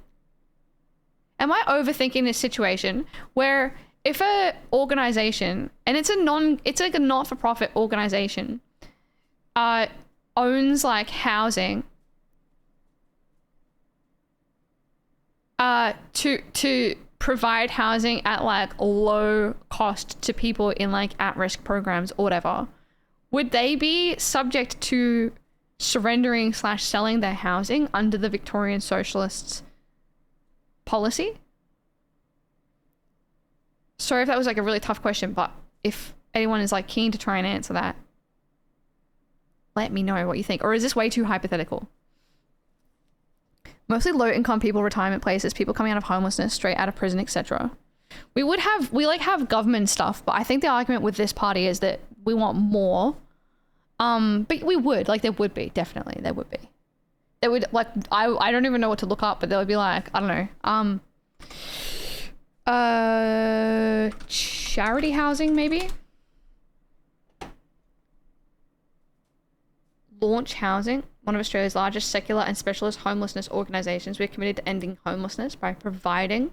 this situation where if a organization, and it's like a not-for-profit organization, owns like housing to provide housing at like low cost to people in like at-risk programs or whatever, would they be subject to surrendering / selling their housing under the Victorian Socialists Policy? Sorry if that was like a really tough question, but if anyone is like keen to try and answer that, let me know what you think. Or is this way too hypothetical? Mostly low-income people, retirement places, people coming out of homelessness, straight out of prison, etc. We have government stuff, but I think the argument with this party is that we want more. But we would, like, there would be, definitely, there would be. There would, like, I don't even know what to look up, but there would be like, I don't know, charity housing, maybe? Launch Housing, one of Australia's largest secular and specialist homelessness organisations. We're committed to ending homelessness by providing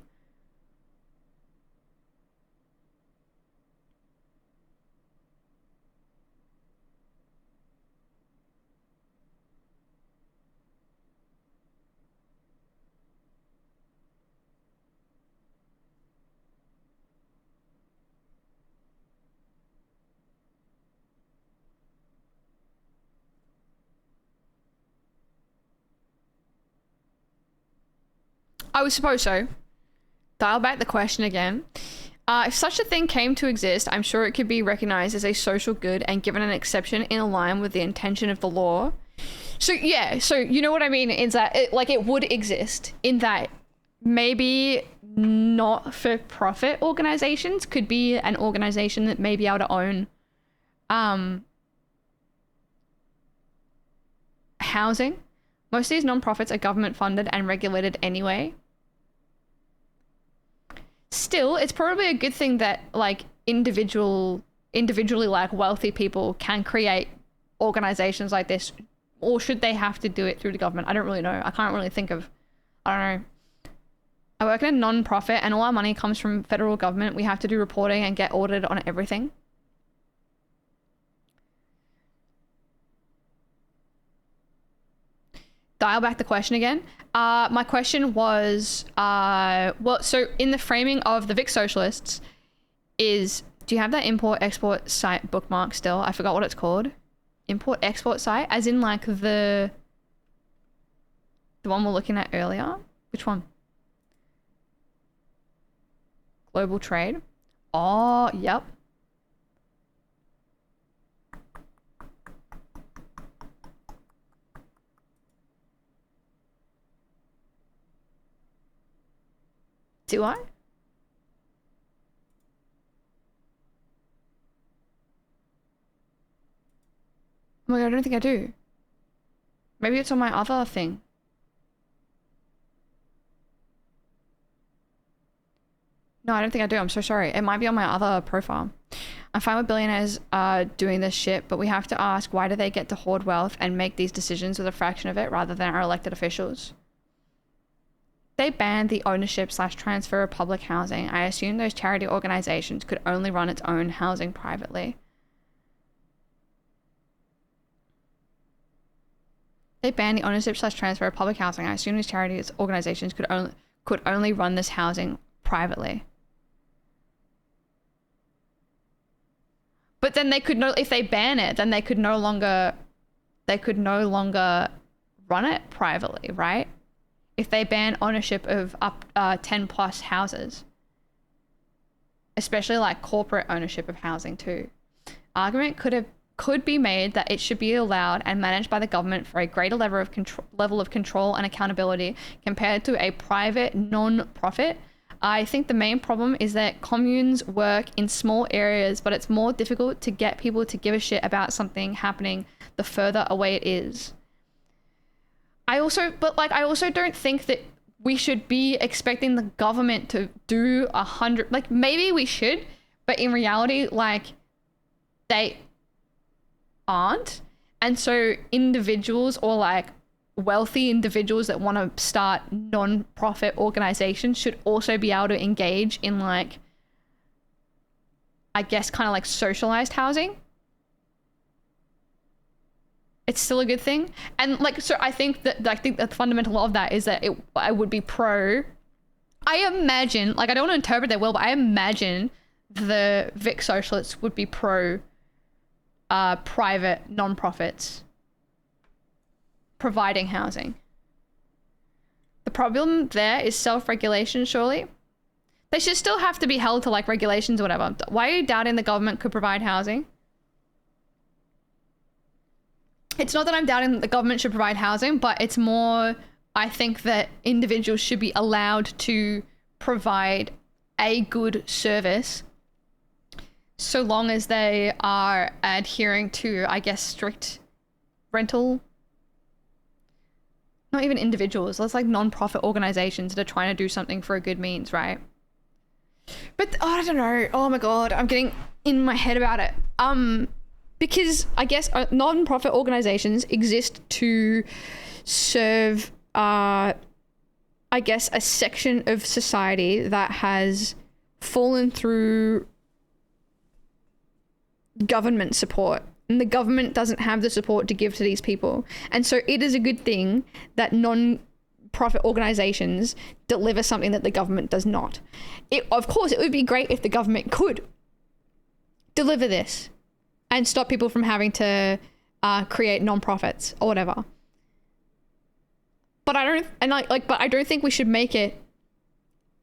I would suppose so. Dial back the question again. If such a thing came to exist, I'm sure it could be recognized as a social good and given an exception in line with the intention of the law. So yeah, so you know what I mean is that it would exist in that maybe not-for-profit organizations could be an organization that may be able to own housing. Most of these non-profits are government funded and regulated anyway. Still, it's probably a good thing that like individually like wealthy people can create organizations like this, or should they have to do it through the government? I don't really know. I can't really think of, I don't know. I work in a non-profit and all our money comes from federal government. We have to do reporting and get audited on everything. Dial back the question again. My question was, well, so in the framing of the Vic Socialists is, do you have that import-export site bookmark still? I forgot what it's called. Import-export site, as in like the one we're looking at earlier. Which one? Global trade. Oh, yep. Do I? Oh my god, I don't think I do. Maybe it's on my other thing. No, I don't think I do. I'm so sorry. It might be on my other profile. I'm fine with billionaires doing this shit, but we have to ask, why do they get to hoard wealth and make these decisions with a fraction of it rather than our elected officials? They banned the ownership / transfer of public housing. I assume those charity organizations could only run its own housing privately. They banned the ownership / transfer of public housing. I assume these charity organizations could only run this housing privately. But then they could if they ban it, then they could no longer run it privately, right? If they ban ownership of up 10 plus houses, especially like corporate ownership of housing too. Argument could be made that it should be allowed and managed by the government for a greater level of control and accountability compared to a private non-profit. I think the main problem is that communes work in small areas, but it's more difficult to get people to give a shit about something happening the further away it is. I also don't think that we should be expecting the government to do 100, like maybe we should, but in reality, like they aren't. And so individuals or like wealthy individuals that want to start non-profit organizations should also be able to engage in like, I guess kind of like socialized housing. It's still a good thing. And like, so I think that the fundamental of that is that I would be pro. I imagine, like I don't want to interpret that well, but I imagine the Vic Socialists would be pro private non-profits providing housing. The problem there is self-regulation, surely. They should still have to be held to like regulations or whatever. Why are you doubting the government could provide housing? It's not that I'm doubting that the government should provide housing, but it's more, I think that individuals should be allowed to provide a good service so long as they are adhering to, I guess, strict rental. Not even individuals, that's like non-profit organizations that are trying to do something for a good means, right? But I don't know. Oh my God, I'm getting in my head about it. Because I guess non-profit organizations exist to serve, I guess, a section of society that has fallen through government support. And the government doesn't have the support to give to these people. And so it is a good thing that non-profit organizations deliver something that the government does not. Of course, it would be great if the government could deliver this and stop people from having to create non-profits or whatever. But I don't think we should make it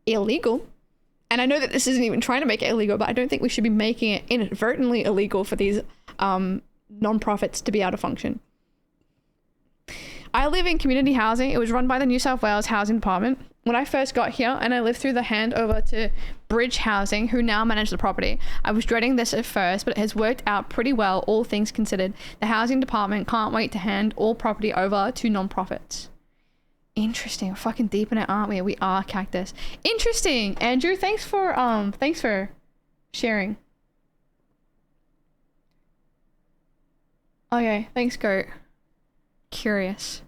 illegal. And I know that this isn't even trying to make it illegal, but I don't think we should be making it inadvertently illegal for these non-profits to be able to function. I live in community housing. It was run by the New South Wales Housing Department when I first got here, and I lived through the handover to Bridge Housing, who now manage the property. I was dreading this at first, but it has worked out pretty well, all things considered. The housing department can't wait to hand all property over to non-profits. Interesting. We're fucking deep in it, aren't we? We are Cactus. Interesting. Andrew, thanks for sharing. Okay, thanks, Goat. Curious.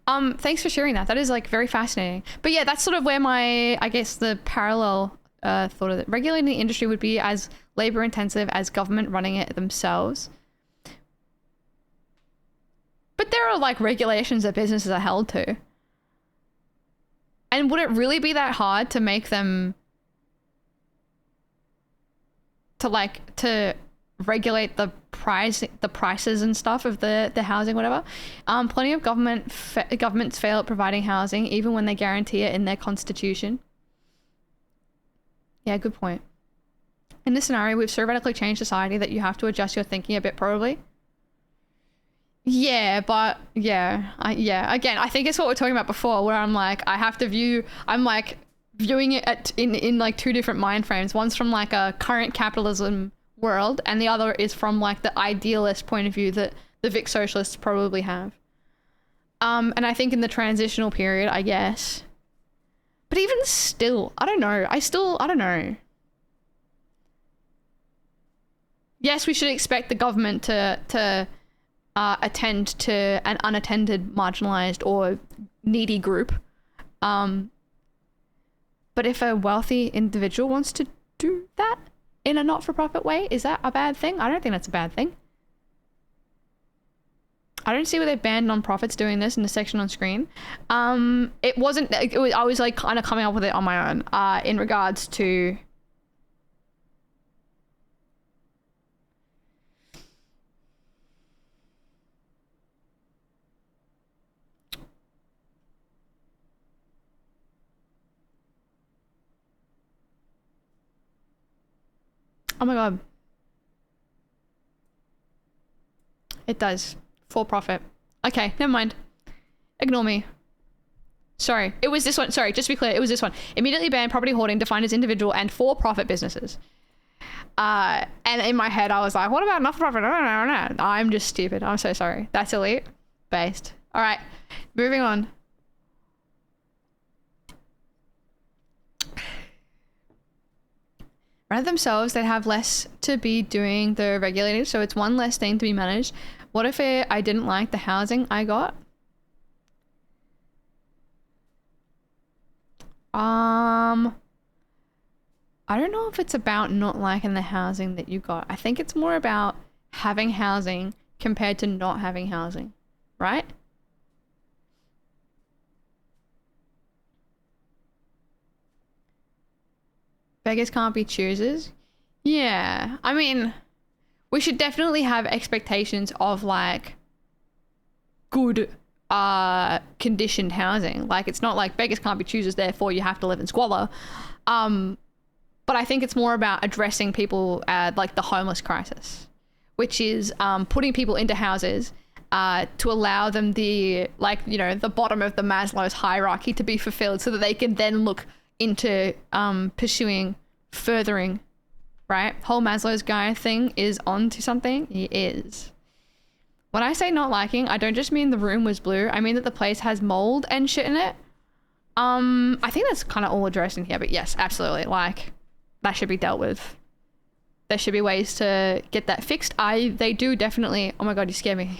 Thanks for sharing that. That is like very fascinating. But yeah, that's sort of where my, I guess, the parallel thought of it. Regulating the industry would be as labor intensive as government running it themselves. But there are like regulations that businesses are held to. And would it really be that hard to make them to regulate the prices and stuff of the housing, whatever? Plenty of governments fail at providing housing even when they guarantee it in their constitution. Yeah, good point. In this scenario, we've so radically changed society that you have to adjust your thinking a bit, probably. Yeah, but yeah, again, I think it's what we're talking about before, where I'm like viewing it in like two different mind frames. One's from like a current capitalism world, and the other is from like the idealist point of view that the Vic Socialists probably have. And I think in the transitional period, I guess. But even still, I don't know. I don't know. Yes, we should expect the government to attend to an unattended, marginalized, or needy group. But if a wealthy individual wants to do that in a not-for-profit way, is that a bad thing? I don't think that's a bad thing. I don't see where they banned non-profits doing this in the section on screen. It wasn't, I was like kind of coming up with it on my own in regards to oh my god. It does. For profit. Okay, never mind. Ignore me. Sorry. It was this one. Sorry, just to be clear, it was this one. Immediately ban property hoarding defined as individual and for-profit businesses. And in my head, I was like, what about not-for-profit? No. I'm just stupid. I'm so sorry. That's elite. Based. All right. Moving on. Run it themselves, they have less to be doing the regulating, so it's one less thing to be managed. What if I didn't like the housing I got? I don't know if it's about not liking the housing that you got. I think it's more about having housing compared to not having housing, right? Beggars can't be choosers. Yeah, I mean, we should definitely have expectations of like good conditioned housing. Like, it's not like beggars can't be choosers, therefore you have to live in squalor. But I think it's more about addressing people like the homeless crisis, which is putting people into houses to allow them the, like, you know, the bottom of the Maslow's hierarchy to be fulfilled so that they can then look into pursuing furthering, right? Whole Maslow's guy thing is on to something. He is. When I say not liking, I don't just mean the room was blue. I mean that the place has mold and shit in it. I think that's kind of all addressed in here, but yes, absolutely. Like, that should be dealt with. There should be ways to get that fixed. They do definitely. Oh my god, you scare me.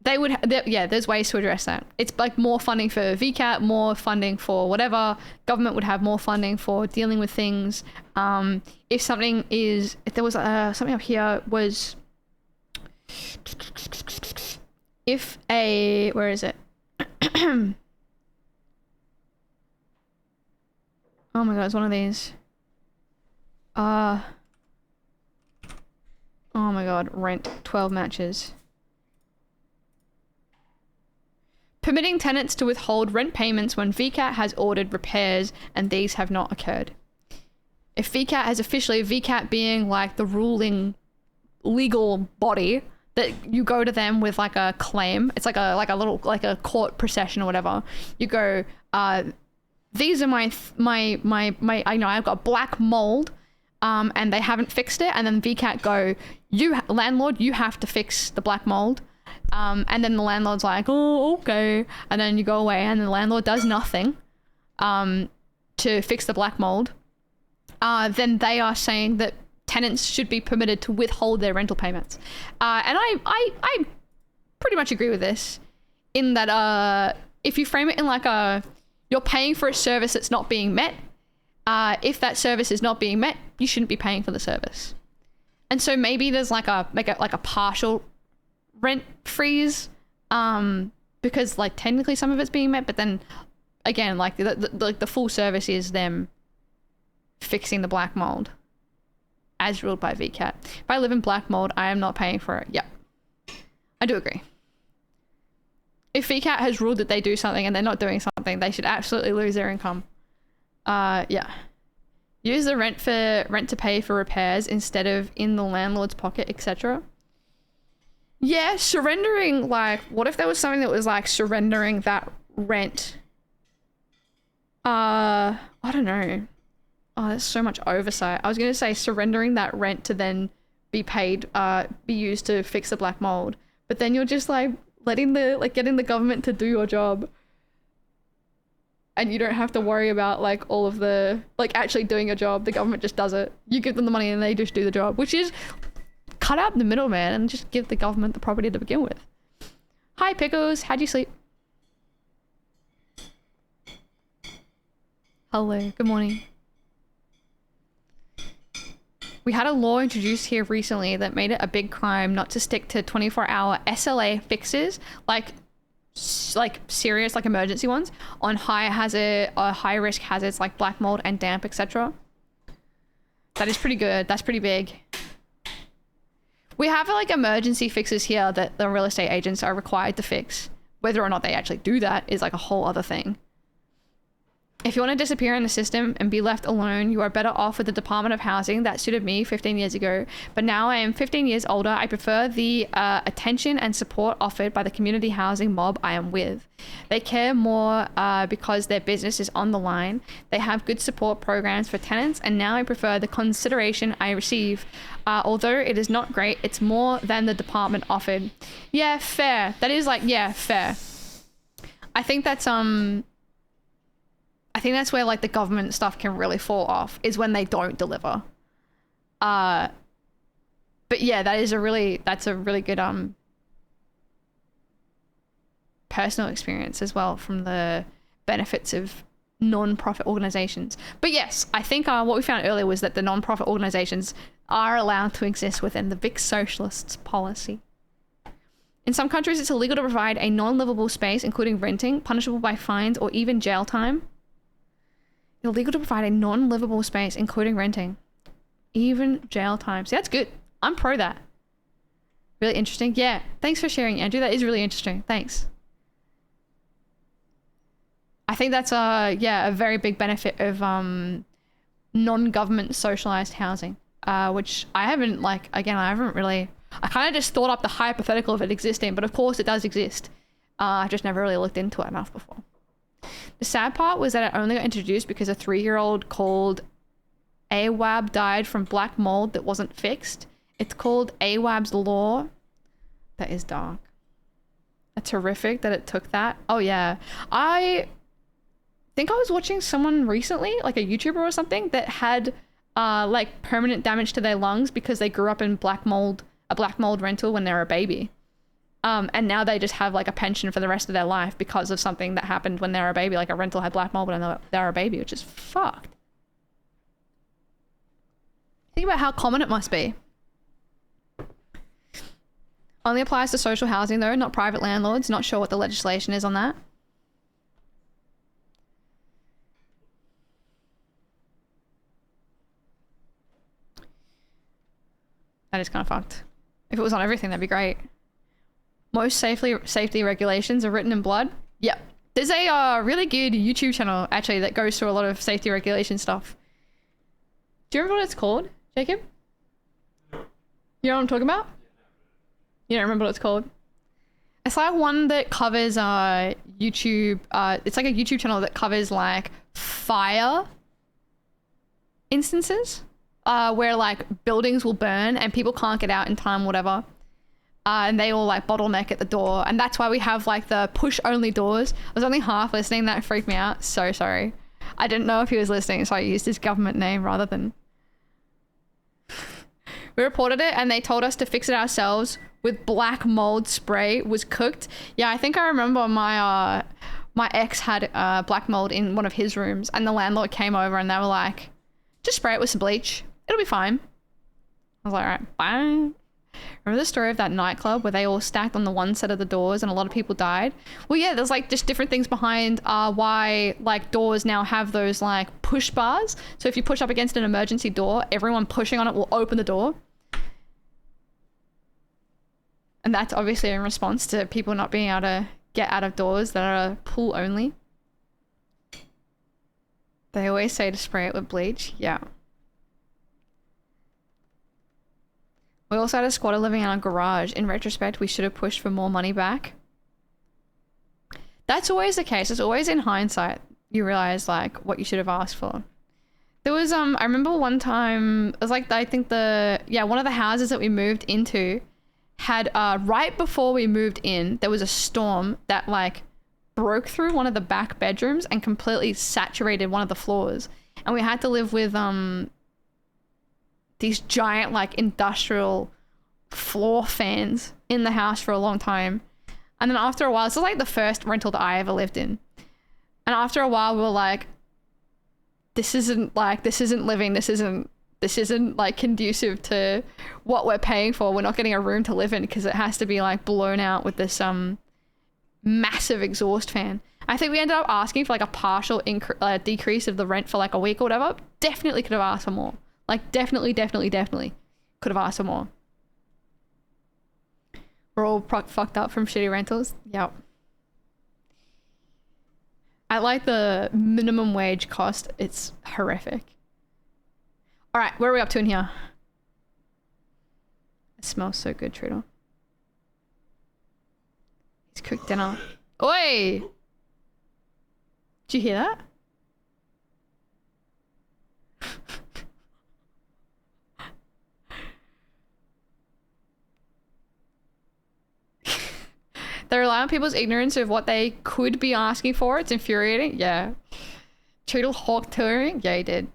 They would, yeah, there's ways to address that. It's like more funding for VCAT, more funding for whatever. Government would have more funding for dealing with things. If something is, if there was something up here was, if a, where is it? Oh my god, it's one of these. Oh my god, rent 12 matches. Permitting tenants to withhold rent payments when VCAT has ordered repairs and these have not occurred. If VCAT has officially, VCAT being like the ruling legal body, that you go to them with like a claim. It's like a little, like a court procession or whatever. You go, these are my I know I've got black mold, and they haven't fixed it. And then VCAT go, landlord, you have to fix the black mold. And then the landlord's like, oh, okay. And then you go away and the landlord does nothing to fix the black mold. Then they are saying that tenants should be permitted to withhold their rental payments. And I pretty much agree with this in that if you frame it in like you're paying for a service that's not being met, if that service is not being met, you shouldn't be paying for the service. And so maybe there's like a partial rent freeze, because like technically some of it's being met, but then again, like the full service is them fixing the black mold as ruled by VCAT. If I live in black mold, I am not paying for it. Yep, I do agree. If VCAT has ruled that they do something and they're not doing something, they should absolutely lose their income. Yeah. Use the rent to pay for repairs instead of in the landlord's pocket, etc. Yeah, surrendering, like, what if there was something that was like surrendering that rent? I don't know. Oh, there's so much oversight. I was gonna say surrendering that rent to then be paid, be used to fix the black mold. But then you're just like getting the government to do your job. And you don't have to worry about like all of the, like actually doing your job. The government just does it. You give them the money and they just do the job, which is cut out the middleman and just give the government the property to begin with. Hi Pickles, how'd you sleep? Hello, good morning. We had a law introduced here recently that made it a big crime not to stick to 24-hour SLA fixes, like serious, like emergency ones, on high hazard or high risk hazards like black mold and damp, etc. That is pretty good. That's pretty big. We have like emergency fixes here that the real estate agents are required to fix. Whether or not they actually do that is like a whole other thing. If you want to disappear in the system and be left alone, you are better off with the Department of Housing. That suited me 15 years ago. But now I am 15 years older. I prefer the attention and support offered by the community housing mob I am with. They care more because their business is on the line. They have good support programs for tenants. And now I prefer the consideration I receive. Although it is not great, it's more than the department offered. Yeah, fair. That is like, yeah, fair. I think that's where like the government stuff can really fall off, is when they don't deliver. But yeah, that's a really good personal experience as well from the benefits of non-profit organizations. But yes, I think what we found earlier was that the non-profit organizations are allowed to exist within the Vic Socialists Policy. In some countries, it's illegal to provide a non-livable space, including renting, punishable by fines or even jail time. Illegal to provide a non-livable space, including renting. Even jail time. See, that's good. I'm pro that. Really interesting. Yeah, thanks for sharing, Andrew. That is really interesting. Thanks. I think that's a very big benefit of non-government socialized housing, which I haven't I kind of just thought up the hypothetical of it existing, but of course it does exist. I just never really looked into it enough before. The sad part was that it only got introduced because a 3-year-old called AWAB died from black mold that wasn't fixed. It's called AWAB's Law. That is dark. That's horrific that it took that. Oh yeah. I think I was watching someone recently, like a YouTuber or something, that had like permanent damage to their lungs because they grew up in a black mold rental when they were a baby. And now they just have like a pension for the rest of their life because of something that happened when they were a baby, like a rental had black mold when they were a baby, which is fucked. Think about how common it must be. Only applies to social housing though, not private landlords. Not sure what the legislation is on that. That is kind of fucked. If it was on everything, that'd be great. Most safety regulations are written in blood. Yep. There's a really good YouTube channel, actually, that goes through a lot of safety regulation stuff. Do you remember what it's called, Jacob? You know what I'm talking about? You don't remember what it's called? It's like one that covers YouTube. It's like a YouTube channel that covers like fire instances where like buildings will burn and people can't get out in time, whatever. And they all like bottleneck at the door, and that's why we have like the push only doors. I was only half listening. That freaked me out. So sorry. I didn't know if he was listening, so I used his government name rather than. We reported it and they told us to fix it ourselves with black mold spray. Was cooked. Yeah, I think I remember my my ex had black mold in one of his rooms, and the landlord came over and they were like, just spray it with some bleach, it'll be fine. I was like, all right, bye. Remember the story of that nightclub where they all stacked on the one set of the doors and a lot of people died? Well, yeah, there's like just different things behind why like doors now have those like push bars. So if you push up against an emergency door, everyone pushing on it will open the door. And that's obviously in response to people not being able to get out of doors that are pool only. They always say to spray it with bleach. Yeah. We also had a squatter living in our garage. In retrospect, we should have pushed for more money back. That's always the case. It's always in hindsight you realize like what you should have asked for. There was I remember one time it was like I think one of the houses that we moved into had right before we moved in there was a storm that like broke through one of the back bedrooms and completely saturated one of the floors, and we had to live with these giant like industrial floor fans in the house for a long time. And then after a while, this is like the first rental that I ever lived in. And after a while, we were like, this isn't living. This isn't like conducive to what we're paying for. We're not getting a room to live in because it has to be like blown out with this massive exhaust fan. I think we ended up asking for like a partial decrease of the rent for like a week or whatever. Definitely could have asked for more. Like definitely could have asked for more. We're all fucked up from shitty rentals. Yep. At like the minimum wage cost, it's horrific. All right, where are we up to in here? It smells so good, Trudel. He's cooked dinner. Oi! Did you hear that? They rely on people's ignorance of what they could be asking for. It's infuriating. Yeah. Treadle hawk touring? Yeah, he did.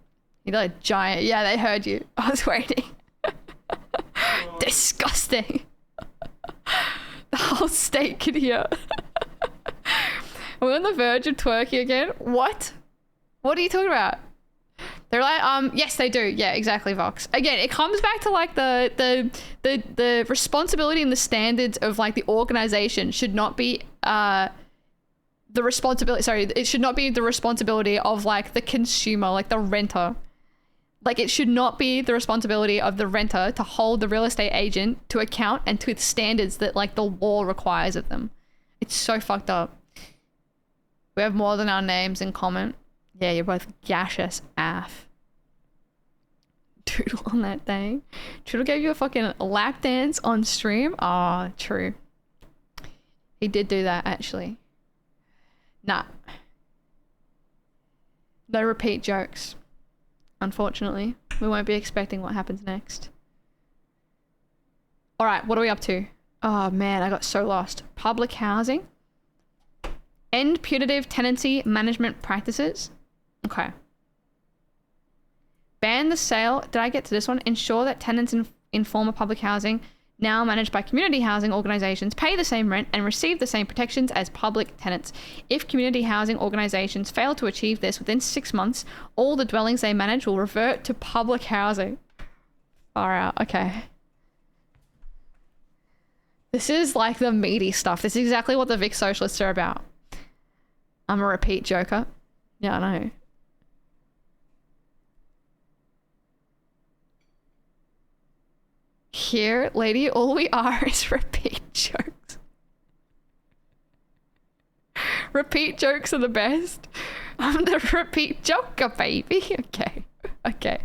He did a giant. Yeah, they heard you. I was waiting. Disgusting. The whole state could hear. Are we on the verge of twerking again? What? What are you talking about? They're like, yes, they do. Yeah, exactly, Vox. Again, it comes back to like the responsibility and the standards of like the organization should not be the responsibility. Sorry, it should not be the responsibility of like the consumer, like the renter. Like it should not be the responsibility of the renter to hold the real estate agent to account and to the standards that like the law requires of them. It's so fucked up. We have more than our names in common. Yeah, you're both gaseous AF. Doodle on that thing. Doodle gave you a fucking lap dance on stream? Oh, true. He did do that, actually. Nah. No repeat jokes. Unfortunately. We won't be expecting what happens next. Alright, what are we up to? Oh man, I got so lost. Public housing. End punitive tenancy management practices. Okay. Ban the sale. Did I get to this one? Ensure that tenants in former public housing, now managed by community housing organizations, pay the same rent and receive the same protections as public tenants. If community housing organizations fail to achieve this within 6 months, all the dwellings they manage will revert to public housing. Far out. Okay. This is like the meaty stuff. This is exactly what the Vic Socialists are about. I'm a repeat joker. Yeah, I know. Here, lady, all we are is repeat jokes. Repeat jokes are the best. I'm the repeat joker, baby. Okay. Okay.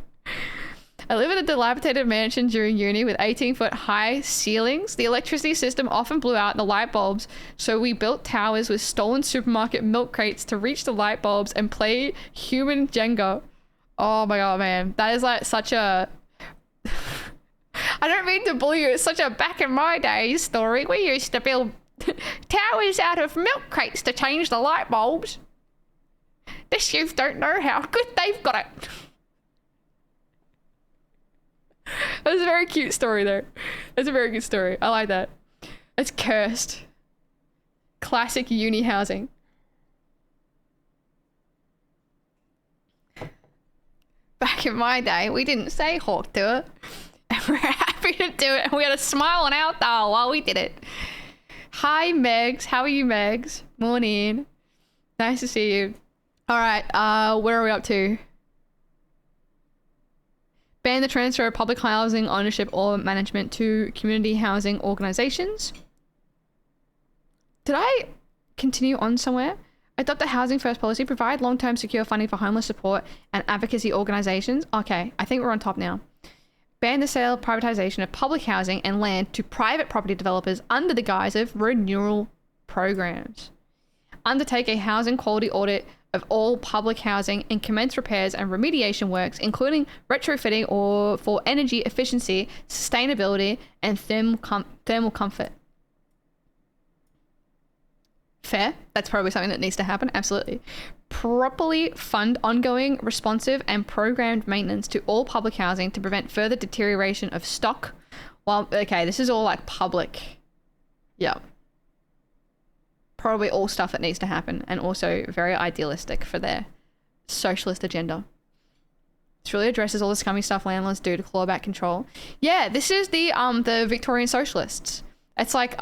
I live in a dilapidated mansion during uni with 18-foot high ceilings. The electricity system often blew out the light bulbs, so we built towers with stolen supermarket milk crates to reach the light bulbs and play human Jenga. Oh my god, man. That is like such a... I don't mean to bully you. It's such a back in my days story. We used to build towers out of milk crates to change the light bulbs. This youth don't know how good they've got it. That was a very cute story though. That's a very good story. I like that. It's cursed. Classic uni housing. Back in my day, we didn't say hawk to it. And we're happy to do it. And we had a smile on our thigh while we did it. Hi, Megs. How are you, Megs? Morning. Nice to see you. All right. Where are we up to? Ban the transfer of public housing ownership or management to community housing organizations. Did I continue on somewhere? Adopt a housing first policy. Provide long-term secure funding for homeless support and advocacy organizations. Okay, I think we're on top now. ban the sale, privatization of public housing and land to private property developers under the guise of renewal programs. Undertake a housing quality audit of all public housing and commence repairs and remediation works, including retrofitting or for energy efficiency, sustainability, and thermal comfort. Fair. That's probably something that needs to happen. Absolutely. Properly fund ongoing, responsive, and programmed maintenance to all public housing to prevent further deterioration of stock. Well, okay, this is all like public. Yeah. Probably all stuff that needs to happen, and also very idealistic for their socialist agenda. This really addresses all the scummy stuff landlords do to claw back control. Yeah, this is the Victorian socialists. It's like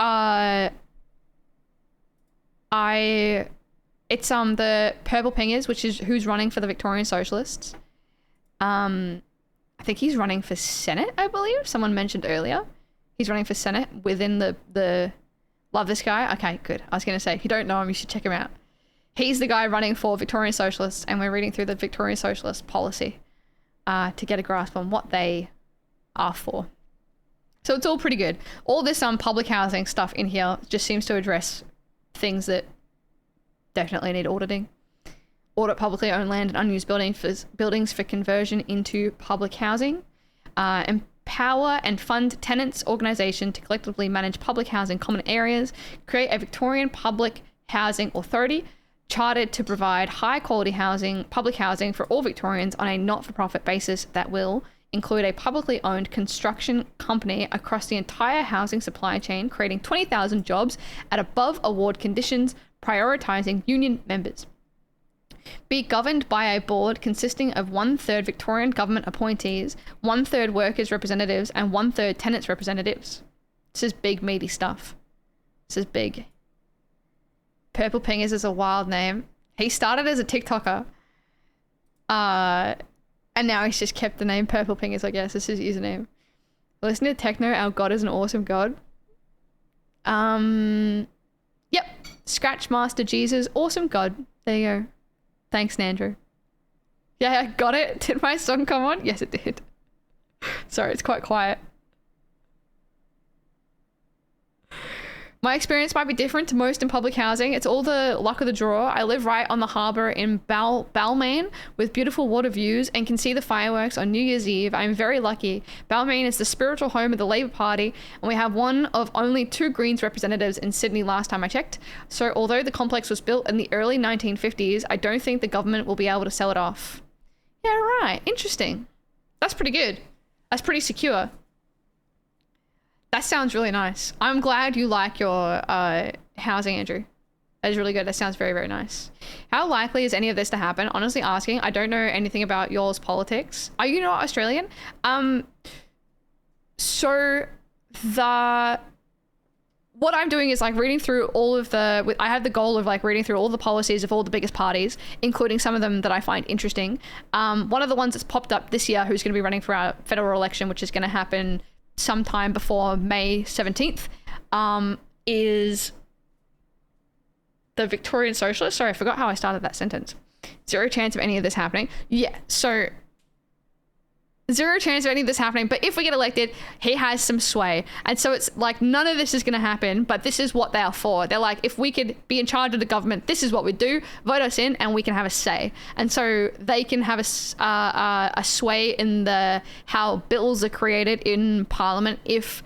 it's the purple pingers, which is who's running for the Victorian socialists. I think he's running for Senate, I believe. Someone mentioned earlier. He's running for Senate within the love this guy. Okay, good. I was going to say, if you don't know him, you should check him out. He's the guy running for Victorian Socialists, and we're reading through the Victorian Socialist Policy to get a grasp on what they are for. So it's all pretty good. All this public housing stuff in here just seems to address things that definitely need auditing. Audit publicly owned land and unused buildings for conversion into public housing. Empower and fund tenants' organisation to collectively manage public housing common areas. Create a Victorian Public Housing Authority chartered to provide high quality housing, public housing for all Victorians on a not-for-profit basis that will include a publicly owned construction company across the entire housing supply chain, creating 20,000 jobs at above award conditions, prioritising union members. Be governed by a board consisting of 1/3 Victorian government appointees, 1/3 workers' representatives, and 1/3 tenants' representatives. This is big, meaty stuff. This is big. Purple Pingers is a wild name. He started as a TikToker. And now he's just kept the name Purple Pingers, I guess. This is his username. Listen to Techno, our God is an awesome God. Yep. Scratch Master Jesus, awesome God. There you go. Thanks, Nandrew. Yeah, I got it. Did my song come on? Yes, it did. Sorry, it's quite quiet. My experience might be different to most in public housing. It's all the luck of the draw. I live right on the harbour in Balmain with beautiful water views and can see the fireworks on New Year's Eve. I'm very lucky. Balmain is the spiritual home of the Labour Party, and we have one of only 2 Greens representatives in Sydney last time I checked. So although the complex was built in the early 1950s, I don't think the government will be able to sell it off. Yeah, right. Interesting. That's pretty good. That's pretty secure. That sounds really nice. I'm glad you like your housing, Andrew. That is really good. That sounds very, very nice. How likely is any of this to happen? Honestly asking, I don't know anything about y'all's politics. Are you not Australian? So what I'm doing is like reading through all of the, I have the goal of like reading through all the policies of all the biggest parties, including some of them that I find interesting. One of the ones that's popped up this year, who's going to be running for our federal election, which is going to happen sometime before May 17th, is the Victorian Socialists. Sorry, I forgot how I started that sentence. Zero chance of any of this happening. Yeah, so zero chance of any of this happening, but if we get elected, he has some sway. And so it's like none of this is going to happen, but this is what they are for. They're like, if we could be in charge of the government, this is what we do. Vote us in and we can have a say. And so they can have a sway in how bills are created in Parliament. If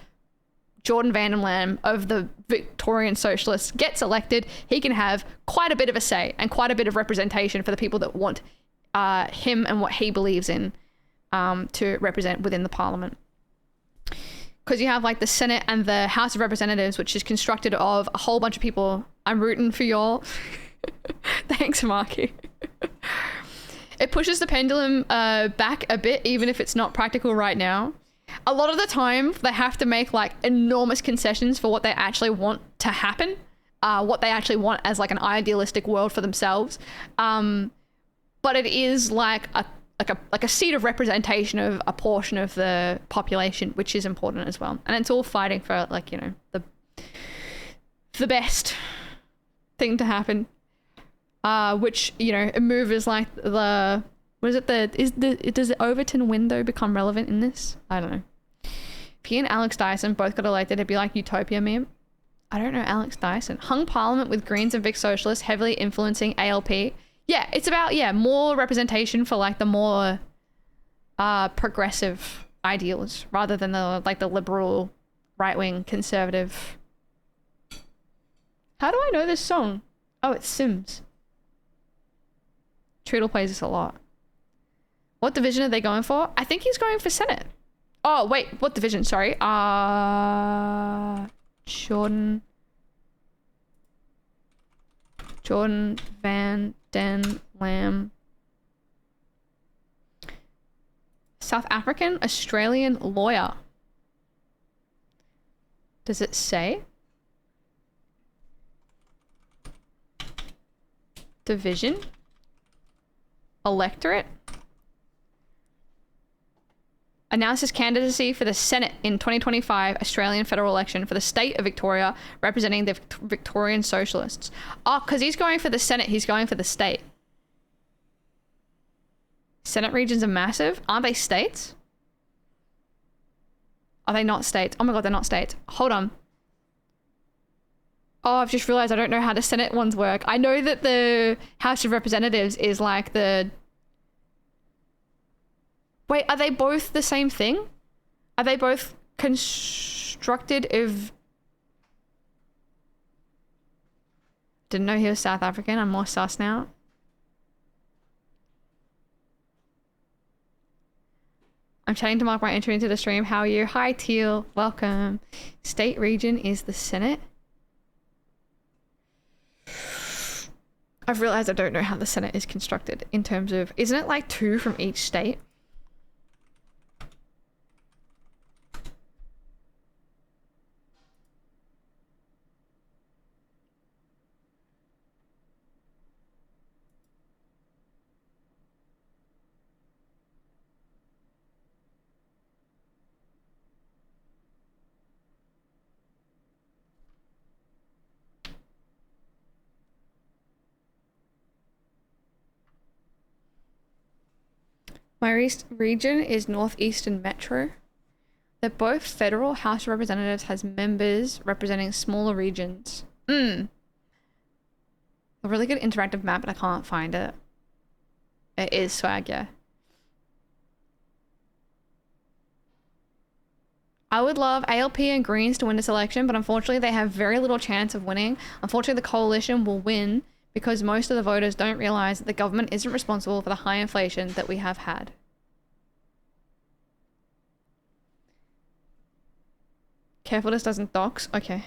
Jordan Vanderlam of the Victorian Socialists gets elected, he can have quite a bit of a say and quite a bit of representation for the people that want him and what he believes in. To represent within the Parliament. Because you have like the Senate and the House of Representatives, which is constructed of a whole bunch of people. I'm rooting for y'all. Thanks, Marky. It pushes the pendulum back a bit, even if it's not practical right now. A lot of the time, they have to make like enormous concessions for what they actually want to happen, what they actually want as like an idealistic world for themselves. But it is like a seat of representation of a portion of the population, which is important as well. And it's all fighting for like, you know, the best thing to happen, which, you know, a move is like the What is it? Does the Overton window become relevant in this? I don't know. If he and Alex Dyson both got elected, it'd be like Utopia meme. I don't know Alex Dyson. Hung parliament with Greens and Vic Socialists heavily influencing ALP. Yeah, it's about, yeah, more representation for like the more progressive ideals rather than the like the liberal, right-wing, conservative. How do I know this song? Oh, it's Sims. Treadle plays this a lot. What division are they going for? I think he's going for Senate. Oh, wait, what division? Sorry. Jordan Van Den Lam. South African Australian lawyer. Does it say? Division? Electorate? Announced his candidacy for the Senate in 2025 Australian federal election for the state of Victoria, representing the Victorian Socialists. Oh, because he's going for the Senate, he's going for the state. Senate regions are massive. Aren't they states? Are they not states? Oh my god, they're not states. Hold on. Oh, I've just realized I don't know how the Senate ones work. I know that the House of Representatives is like the... Wait, are they both the same thing? Are they both constructed of... Didn't know he was South African. I'm more sus now. I'm chatting to mark my entry into the stream. How are you? Hi, Teal. Welcome. State region is the Senate. I've realized I don't know how the Senate is constructed in terms of... Isn't it like 2 from each state? My region is Northeastern Metro. They're both federal. House of Representatives has members representing smaller regions. A really good interactive map, but I can't find it. It is swag, yeah. I would love ALP and Greens to win this election, but unfortunately they have very little chance of winning. Unfortunately, the coalition will win because most of the voters don't realize that the government isn't responsible for the high inflation that we have had. Careful this doesn't dox. Okay.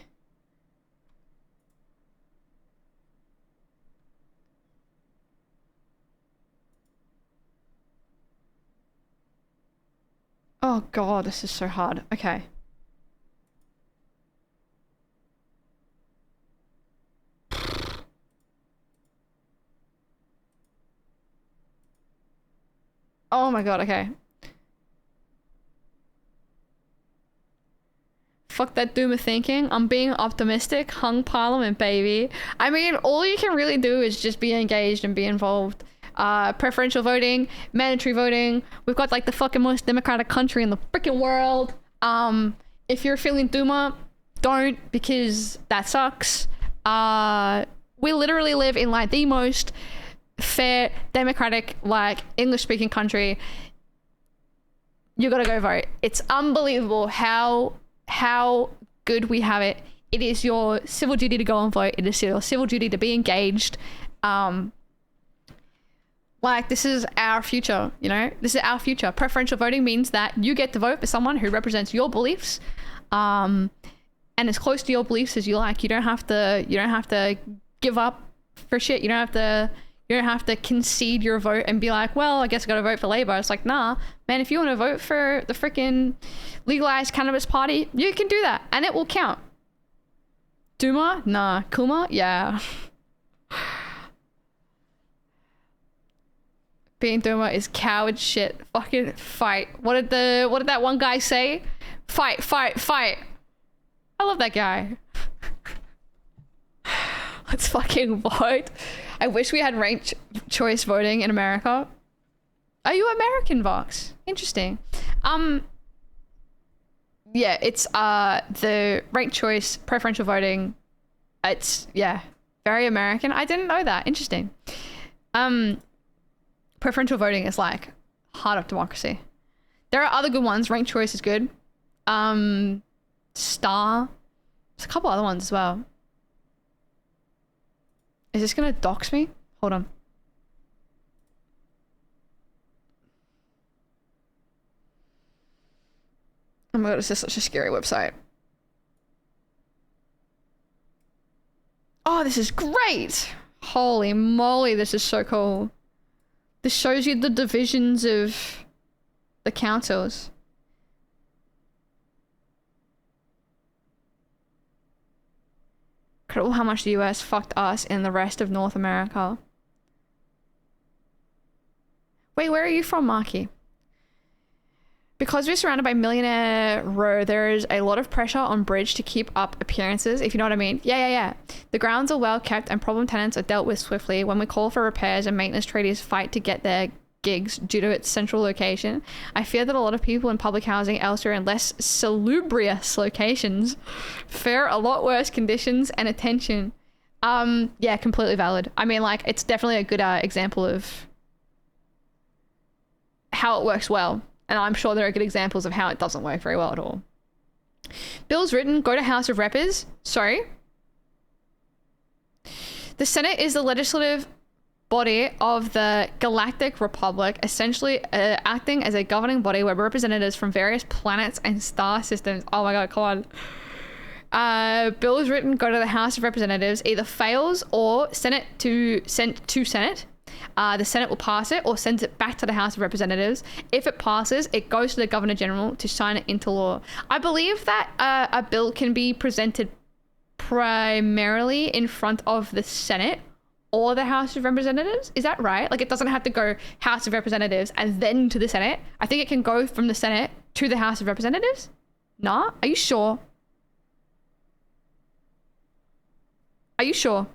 Oh god, this is so hard. Okay. Oh my god, okay. Fuck that doomer thinking. I'm being optimistic. Hung parliament, baby. I mean, all you can really do is just be engaged and be involved. Preferential voting, mandatory voting. We've got like the fucking most democratic country in the freaking world. If you're feeling doomer, don't, because that sucks. We literally live in like the most fair, democratic, like English speaking country. You gotta go vote. It's unbelievable how good we have it. It is your civil duty to go and vote. It is your civil duty to be engaged. Like, this is our future, you know? This is our future. Preferential voting means that you get to vote for someone who represents your beliefs, and as close to your beliefs as you like. You don't have to give up for shit. You don't have to concede your vote and be like, well, I guess I gotta vote for Labour. It's like, nah, man, if you want to vote for the freaking legalized cannabis party, you can do that and it will count. Duma? Nah. Kuma? Yeah. Being Duma is coward shit. Fucking fight. What did that one guy say? Fight, fight, fight. I love that guy. Let's fucking vote. I wish we had ranked choice voting in America. Are you American, Vox? Interesting. Yeah, it's the ranked choice, preferential voting. It's, yeah, very American. I didn't know that. Interesting. Preferential voting is like heart of democracy. There are other good ones. Ranked choice is good. Star. There's a couple other ones as well. Is this gonna dox me? Hold on. Oh my god, this is such a scary website. Oh, this is great! Holy moly, this is so cool. This shows you the divisions of the councils. Incredible how much the US fucked us in the rest of North America. Wait, where are you from, Marky? Because we're surrounded by millionaire row, there is a lot of pressure on Bridge to keep up appearances, if you know what I mean. Yeah. The grounds are well kept and problem tenants are dealt with swiftly. When we call for repairs and maintenance tradies fight to get their gigs due to its central location, I fear that a lot of people in public housing elsewhere in less salubrious locations fare a lot worse conditions and attention. Yeah, completely valid. I mean, like, it's definitely a good example of how it works well. And I'm sure there are good examples of how it doesn't work very well at all. Bills written, go to House of Reps. Sorry. The Senate is the legislative body of the Galactic Republic, essentially acting as a governing body where representatives from various planets and star systems. Oh my god, come on. Bills written, go to the House of Representatives, either fails or sent to Senate. The Senate will pass it or sends it back to the House of Representatives. If it passes, it goes to the Governor General to sign it into law. I believe that a bill can be presented primarily in front of the Senate or the House of Representatives. Is that right? Like, it doesn't have to go House of Representatives and then to the Senate. I think it can go from the Senate to the House of Representatives. Nah? Are you sure? Are you sure?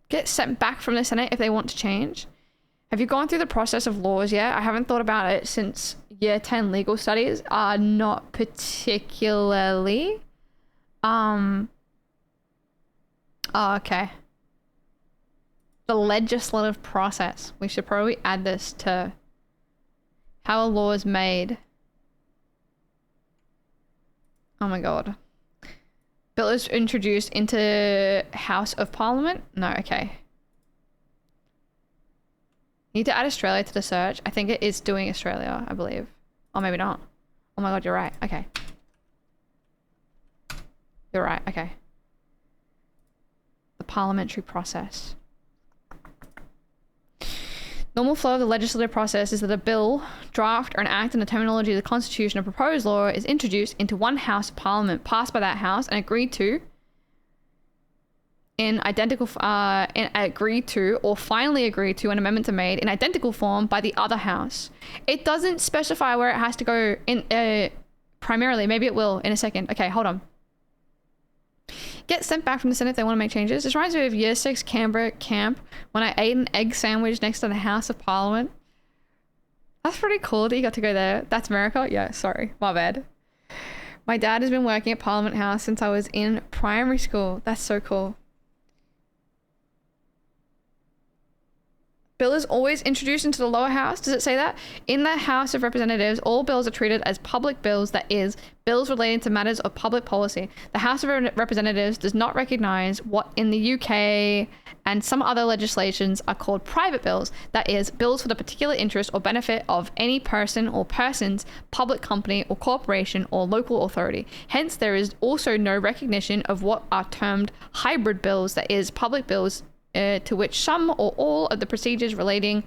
Get sent back from the Senate if they want to change. Have you gone through the process of laws yet? I haven't thought about it since year 10 legal studies. Not particularly. Oh, okay. The legislative process. We should probably add this to how a law is made. Oh my god. Bill is introduced into House of Parliament? No, okay. Need to add Australia to the search. I think it is doing Australia, I believe. Or maybe not. Oh my god, you're right. Okay. You're right, okay. The parliamentary process. Normal flow of the legislative process is that a bill, draft, or an act in the terminology of the Constitution or proposed law is introduced into one House of Parliament, passed by that House, and agreed to or finally agreed to, and amendments are made in identical form by the other House. It doesn't specify where it has to go in primarily. Maybe it will in a second. Okay, hold on. Get sent back from the Senate if they want to make changes. This reminds me of year 6 Canberra camp when I ate an egg sandwich next to the House of Parliament. That's pretty cool that you got to go there. That's America? Yeah, sorry. My bad. My dad has been working at Parliament House since I was in primary school. That's so cool. Bill is always introduced into the lower house. Does it say that? In the House of Representatives, all bills are treated as public bills, that is, bills relating to matters of public policy. The House of Representatives does not recognize what in the UK and some other legislations are called private bills, that is, bills for the particular interest or benefit of any person or persons, public company or corporation or local authority. Hence, there is also no recognition of what are termed hybrid bills, that is, public bills to which some or all of the procedures relating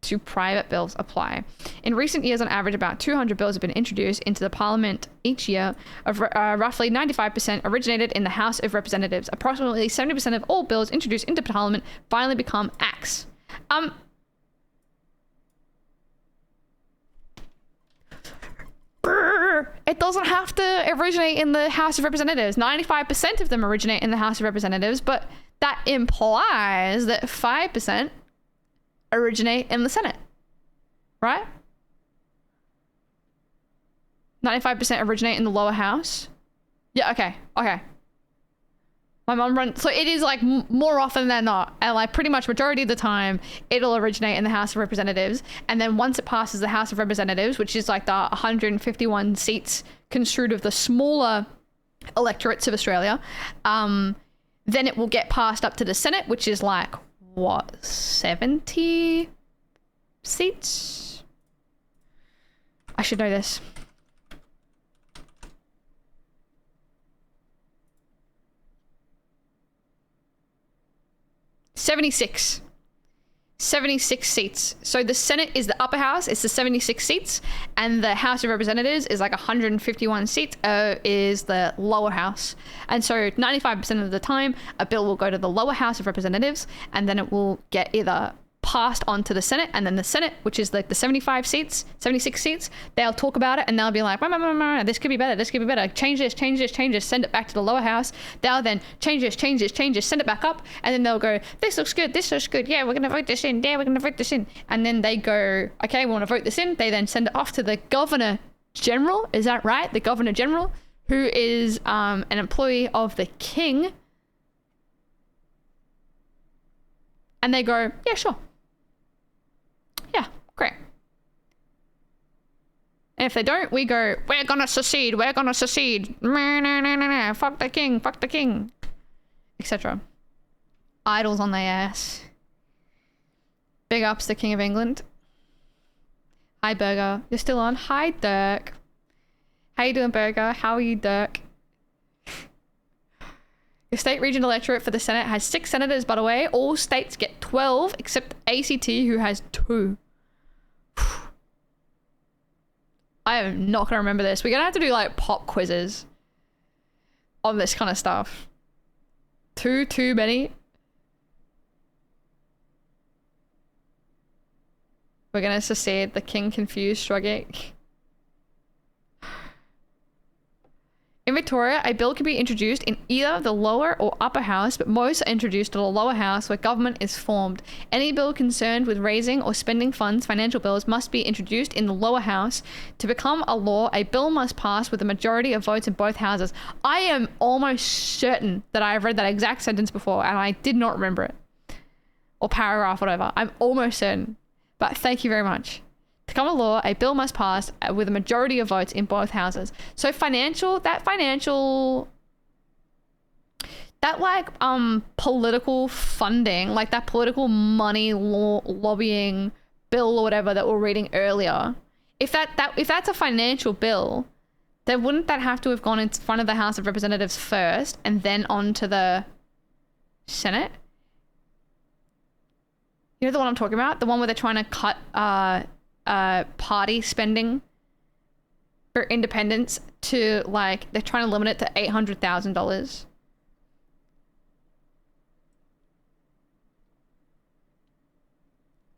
to private bills apply. In recent years, on average, about 200 bills have been introduced into the Parliament each year. Of roughly 95% originated in the House of Representatives. Approximately 70% of all bills introduced into Parliament finally become acts. It doesn't have to originate in the House of Representatives. 95% of them originate in the House of Representatives, but that implies that 5% originate in the Senate, right? 95% originate in the lower house. Yeah, okay. My mom runs, so it is like more often than not, and like pretty much majority of the time, it'll originate in the House of Representatives. And then once it passes the House of Representatives, which is like the 151 seats construed of the smaller electorates of Australia, then it will get passed up to the Senate, which is like, what, 70 seats? I should know this. 76 seats. So the Senate is the upper house, it's the 76 seats, and the House of Representatives is like 151 seats, is the lower house. And so 95% of the time, a bill will go to the lower House of Representatives, and then it will get either passed on to the Senate, and then the Senate, which is like the 76 seats, they'll talk about it, and they'll be like, this could be better, change this, send it back to the lower house. They'll then change this, send it back up, and then they'll go, this looks good, yeah, we're gonna vote this in, and then they go, okay, we want to vote this in. They then send it off to the Governor General, is that right? The Governor General, who is an employee of the King, and they go, yeah, sure. Yeah, great. And if they don't, we go, we're gonna secede. Fuck the king. Etc. Idols on their ass. Big ups the King of England. Hi, Burger. You're still on? Hi, Dirk. How you doing, Burger? How are you, Dirk? The state region electorate for the Senate has 6 senators, by the way. All states get 12, except ACT, who has 2. I am not going to remember this. We're going to have to do, like, pop quizzes on this kind of stuff. Too many. We're going to secede. The king confused, shrugging. In Victoria, a bill can be introduced in either the lower or upper house, but most are introduced to the lower house where government is formed. Any bill concerned with raising or spending funds, financial bills, must be introduced in the lower house. To become a law, a bill must pass with a majority of votes in both houses. I am almost certain that I have read that exact sentence before and I did not remember it. Or paragraph, whatever. I'm almost certain. But thank you very much. To become a law, a bill must pass with a majority of votes in both houses. So that like political funding, like that political money lobbying bill or whatever that we're reading earlier, if that's a financial bill, then wouldn't that have to have gone in front of the House of Representatives first and then on to the Senate? You know the one I'm talking about? The one where they're trying to cut party spending for independence to, like, they're trying to limit it to $800,000.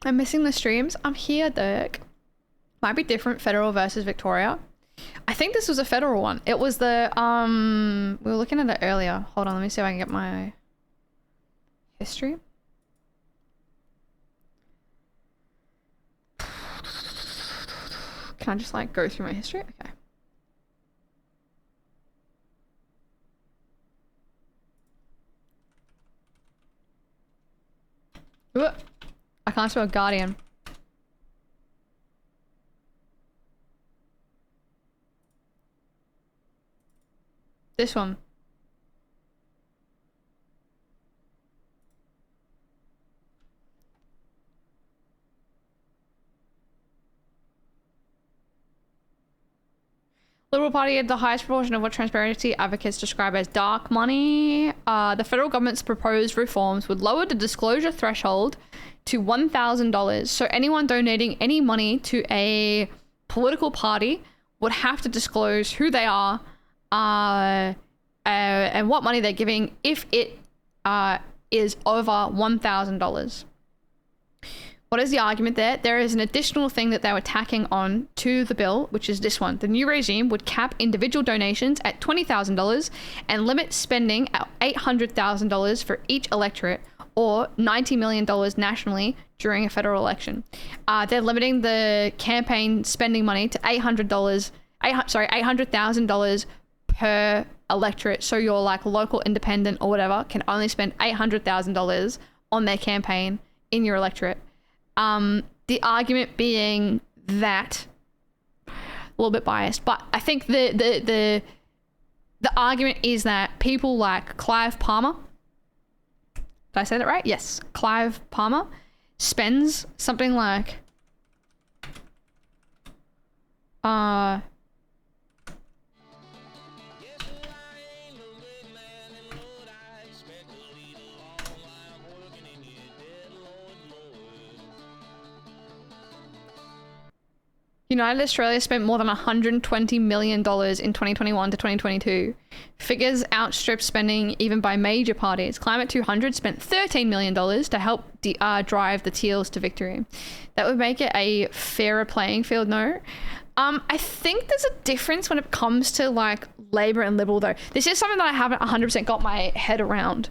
I'm missing the streams. I'm here, Dirk. Might be different, federal versus Victoria. I think this was a federal one. It was the, we were looking at it earlier. Hold on, let me see if I can get my history. Can I just like go through my history? Okay. Ooh, I can't spell guardian. This one. Liberal Party had the highest proportion of what transparency advocates describe as dark money. The federal government's proposed reforms would lower the disclosure threshold to $1,000. So anyone donating any money to a political party would have to disclose who they are and what money they're giving if it is over $1,000. What is the argument there? There is an additional thing that they were tacking on to the bill, which is this one. The new regime would cap individual donations at $20,000 and limit spending at $800,000 for each electorate, or $90 million nationally during a federal election. They're limiting the campaign spending money to $800,000 per electorate. So your like local independent or whatever can only spend $800,000 on their campaign in your electorate. The argument being that, a little bit biased, but I think the argument is that people like Clive Palmer, did I say that right? Yes. Clive Palmer spends something like United Australia spent more than $120 million in 2021 to 2022. Figures outstrip spending even by major parties. Climate 200 spent $13 million to help drive the Teals to victory. That would make it a fairer playing field, no? I think there's a difference when it comes to like Labor and Liberal though. This is something that I haven't 100% got my head around.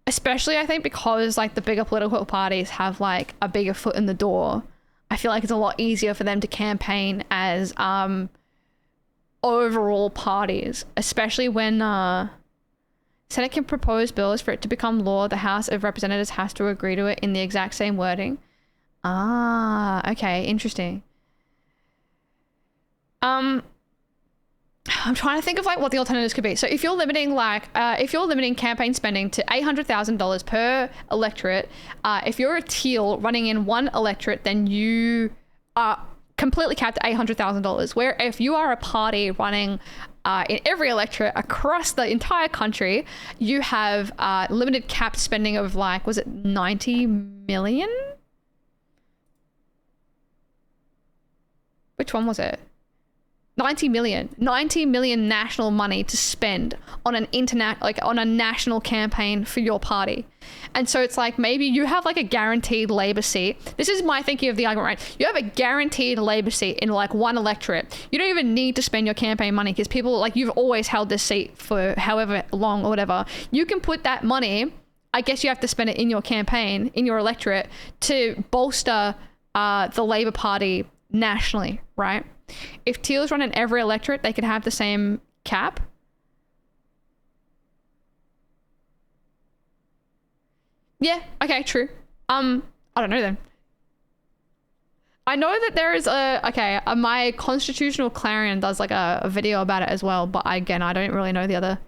Especially I think because like the bigger political parties have like a bigger foot in the door. I feel like it's a lot easier for them to campaign as overall parties, especially when Senate can propose bills. For it to become law, the House of Representatives has to agree to it in the exact same wording. Okay, interesting. I'm trying to think of like what the alternatives could be. So if you're limiting campaign spending to $800,000 per electorate, if you're a Teal running in one electorate, then you are completely capped at $800,000. Where if you are a party running in every electorate across the entire country, you have limited capped spending of like, was it 90 million? Which one was it? 90 million national money to spend on an on a national campaign for your party. And so it's like, maybe you have like a guaranteed Labor seat. This is my thinking of the argument, right? You have a guaranteed Labor seat in like one electorate. You don't even need to spend your campaign money because people like, you've always held this seat for however long or whatever. You can put that money, I guess you have to spend it in your campaign, in your electorate, to bolster the Labor Party nationally, right? If Teals run in every electorate, they could have the same cap. Yeah, okay, true. I don't know then. I know that there is my Constitutional Clarion does like a video about it as well, but again, I don't really know the other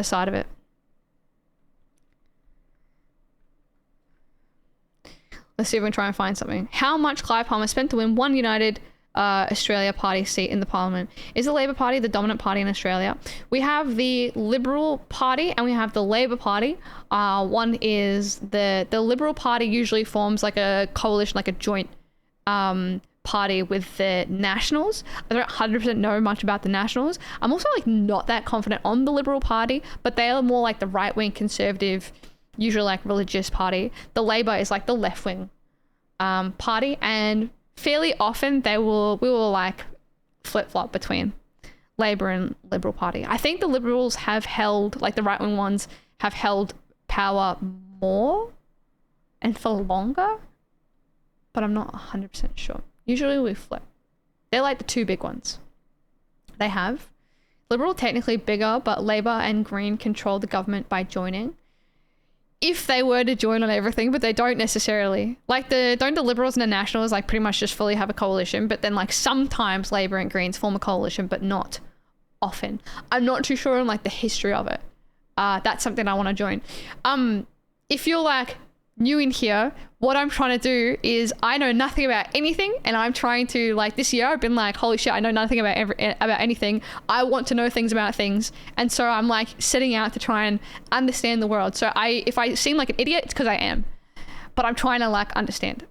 side of it. Let's see if we can try and find something. How much Clive Palmer spent to win one United Australia Party seat in the Parliament? Is the Labor Party the dominant party in Australia? We have the Liberal Party and we have the Labor Party. One is the Liberal Party usually forms like a coalition, like a joint party with the Nationals. I don't 100% know much about the Nationals. I'm also like not that confident on the Liberal Party, but they are more like the right-wing conservative, usually like religious party. The Labor is like the left-wing party, and fairly often we will like flip-flop between Labor and Liberal Party. I think the Liberals have held, like the right-wing ones have held power more and for longer, but I'm not 100% sure. Usually we flip. They're like the two big ones. They have Liberal technically bigger, but Labor and Green control the government by joining. If they were to join on everything, but they don't necessarily. Like don't the Liberals and the Nationals like pretty much just fully have a coalition, but then like sometimes Labor and Greens form a coalition, but not often. I'm not too sure on like the history of it. That's something I want to join. If you're like new in here, what I'm trying to do is, I know nothing about anything, and I'm trying to, like, this year I've been like, holy shit, I know nothing about anything. I want to know things about things, and so I'm like setting out to try and understand the world. So if I seem like an idiot, it's because I am, but I'm trying to like understand.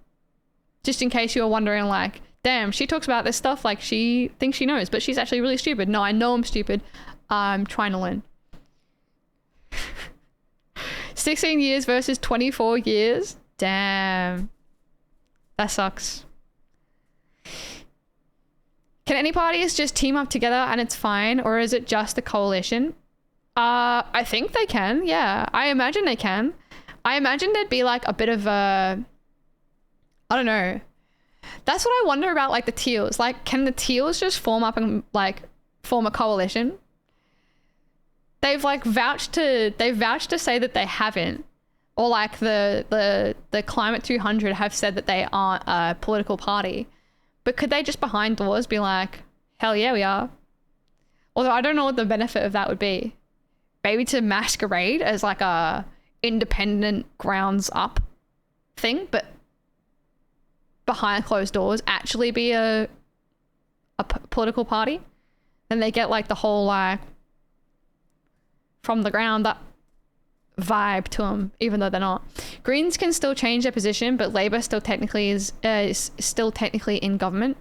Just in case you're wondering, like, damn, she talks about this stuff like she thinks she knows, but she's actually really stupid. No, I know I'm stupid. I'm trying to learn. 16 years versus 24 years. Damn. That sucks. Can any parties just team up together and it's fine, or is it just a coalition? I think they can, yeah. I imagine they can. I imagine there'd be like a bit of a... I don't know. That's what I wonder about, like, the Teals. Like, can the Teals just form up and, like, form a coalition? They've vouched to say that they haven't. Or like the Climate 200 have said that they aren't a political party. But could they just behind doors be like, hell yeah, we are? Although I don't know what the benefit of that would be. Maybe to masquerade as like a independent grounds up thing, but behind closed doors actually be a political party. Then they get like the whole like from the ground up vibe to them, even though they're not. Greens can still change their position, but Labour still technically is still technically in government.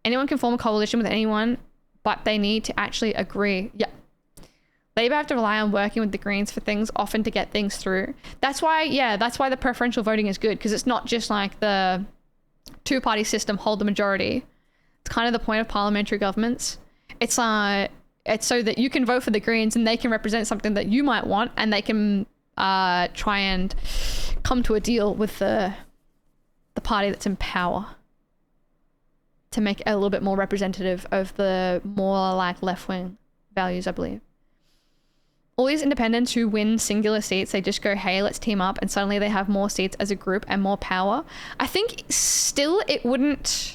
Anyone can form a coalition with anyone, but they need to actually agree. Yeah. Labour have to rely on working with the Greens for things, often to get things through. That's why, yeah, that's why the preferential voting is good, because it's not just like the two-party system hold the majority. It's kind of the point of parliamentary governments. It's so that you can vote for the Greens and they can represent something that you might want, and they can try and come to a deal with the party that's in power to make it a little bit more representative of the more like left-wing values, I believe. All these independents who win singular seats, they just go, hey, let's team up, and suddenly they have more seats as a group and more power. I think still it wouldn't...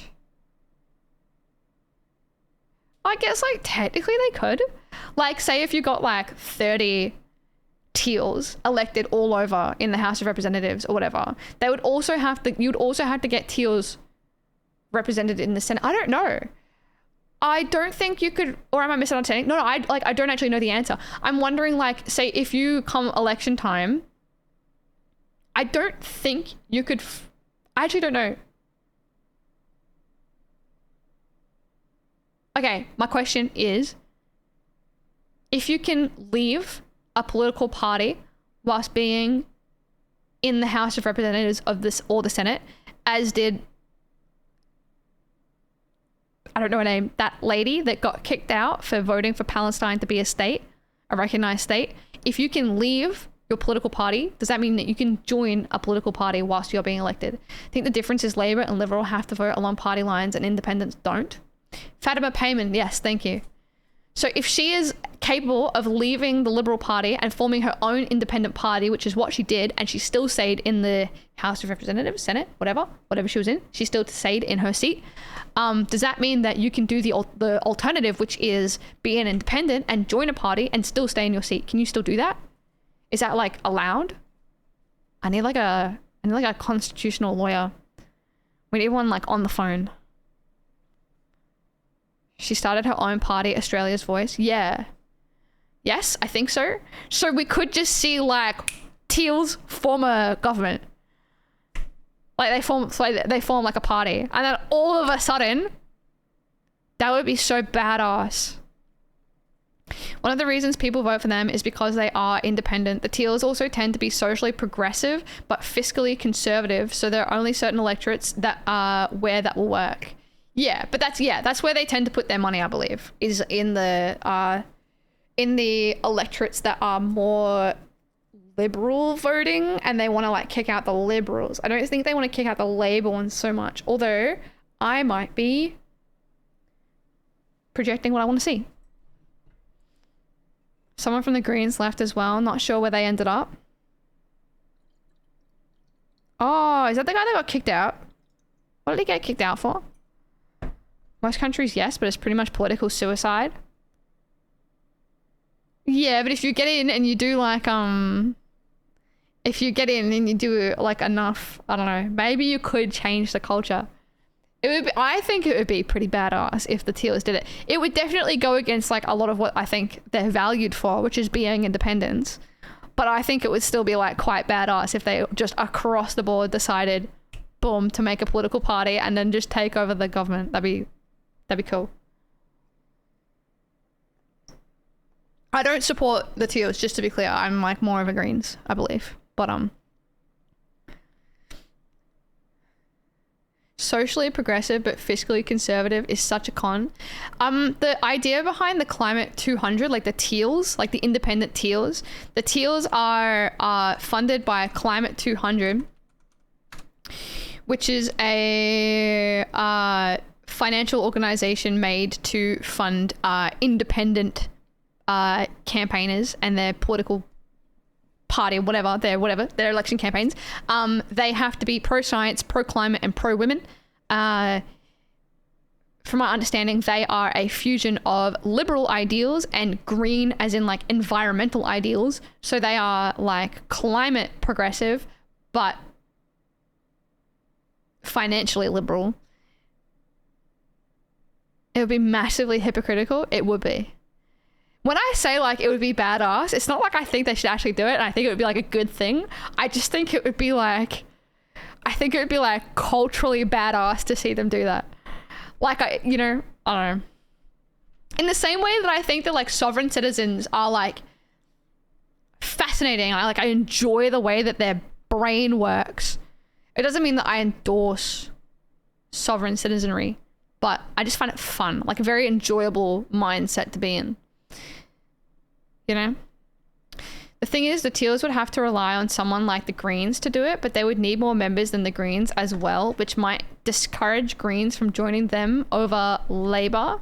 I guess like technically they could. Like say if you got like 30 Teals elected all over in the House of Representatives or whatever, they would also have to, you'd also have to get Teals represented in the Senate. I don't know. I don't think you could, or am I misunderstanding? No, I don't actually know the answer. I'm wondering like, say if you come election time, I don't think you could, I actually don't know. Okay, my question is, if you can leave a political party whilst being in the House of Representatives of this or the Senate, as did, I don't know her name, that lady that got kicked out for voting for Palestine to be a state, a recognized state. If you can leave your political party, does that mean that you can join a political party whilst you're being elected? I think the difference is Labour and Liberal have to vote along party lines and independents don't. Fatima Payman, yes, thank you. So if she is capable of leaving the Liberal Party and forming her own independent party, which is what she did, and she still stayed in the House of Representatives, Senate, whatever she was in, she still stayed in her seat. Does that mean that you can do the alternative, which is be an independent and join a party and still stay in your seat? Can you still do that? Is that like allowed? I need like a constitutional lawyer. We need one like on the phone. She started her own party, Australia's Voice. Yeah. Yes, I think so. So we could just see like Teals form a government. Like they form like a party. And then all of a sudden, that would be so badass. One of the reasons people vote for them is because they are independent. The Teals also tend to be socially progressive, but fiscally conservative. So there are only certain electorates that are where that will work. Yeah, but that's where they tend to put their money, I believe, is in the electorates that are more liberal voting, and they want to like kick out the liberals. I don't think they want to kick out the Labour ones so much, although I might be projecting what I want to see. Someone from the Greens left as well, not sure where they ended up. Oh, is that the guy that got kicked out? What did he get kicked out for? Most countries, yes, but it's pretty much political suicide. Yeah, but if you get in and you do like, if you get in and you do like enough, I don't know, maybe you could change the culture. It would be, I think it would be pretty badass if the Teals did it. It would definitely go against like a lot of what I think they're valued for, which is being independent. But I think it would still be like quite badass if they just across the board decided, boom, to make a political party and then just take over the government. That'd be cool. I don't support the Teals, just to be clear. I'm like more of a Greens, I believe. But socially progressive but fiscally conservative is such a con. The idea behind the Climate 200, like the teals, like the independent teals, the teals are funded by Climate 200, which is a financial organization made to fund independent campaigners and their political party, whatever their election campaigns. They have to be pro-science, pro-climate, and pro-women. From my understanding, they are a fusion of liberal ideals and green, as in like environmental ideals. So they are like climate progressive, but financially liberal. It would be massively hypocritical. It would be. When I say like it would be badass, it's not like I think they should actually do it and I think it would be like a good thing. I just think it would be like, culturally badass to see them do that. Like, I don't know. In the same way that I think that like sovereign citizens are like fascinating. I enjoy the way that their brain works. It doesn't mean that I endorse sovereign citizenry, but I just find it fun, like a very enjoyable mindset to be in. You know? The thing is, the Teals would have to rely on someone like the Greens to do it, but they would need more members than the Greens as well, which might discourage Greens from joining them over Labour.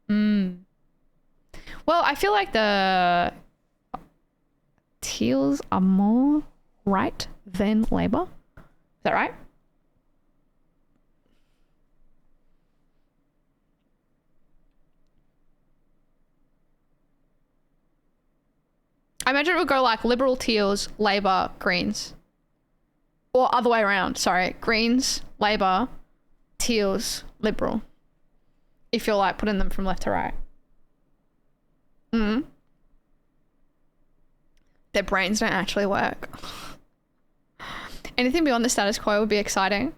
Well, I feel like the Teals are more right than Labour. Is that right? I imagine it would go like Liberal, Teals, Labour, Greens. Or other way around, sorry. Greens, Labour, Teals, Liberal. If you're like putting them from left to right. Their brains don't actually work. Anything beyond the status quo would be exciting.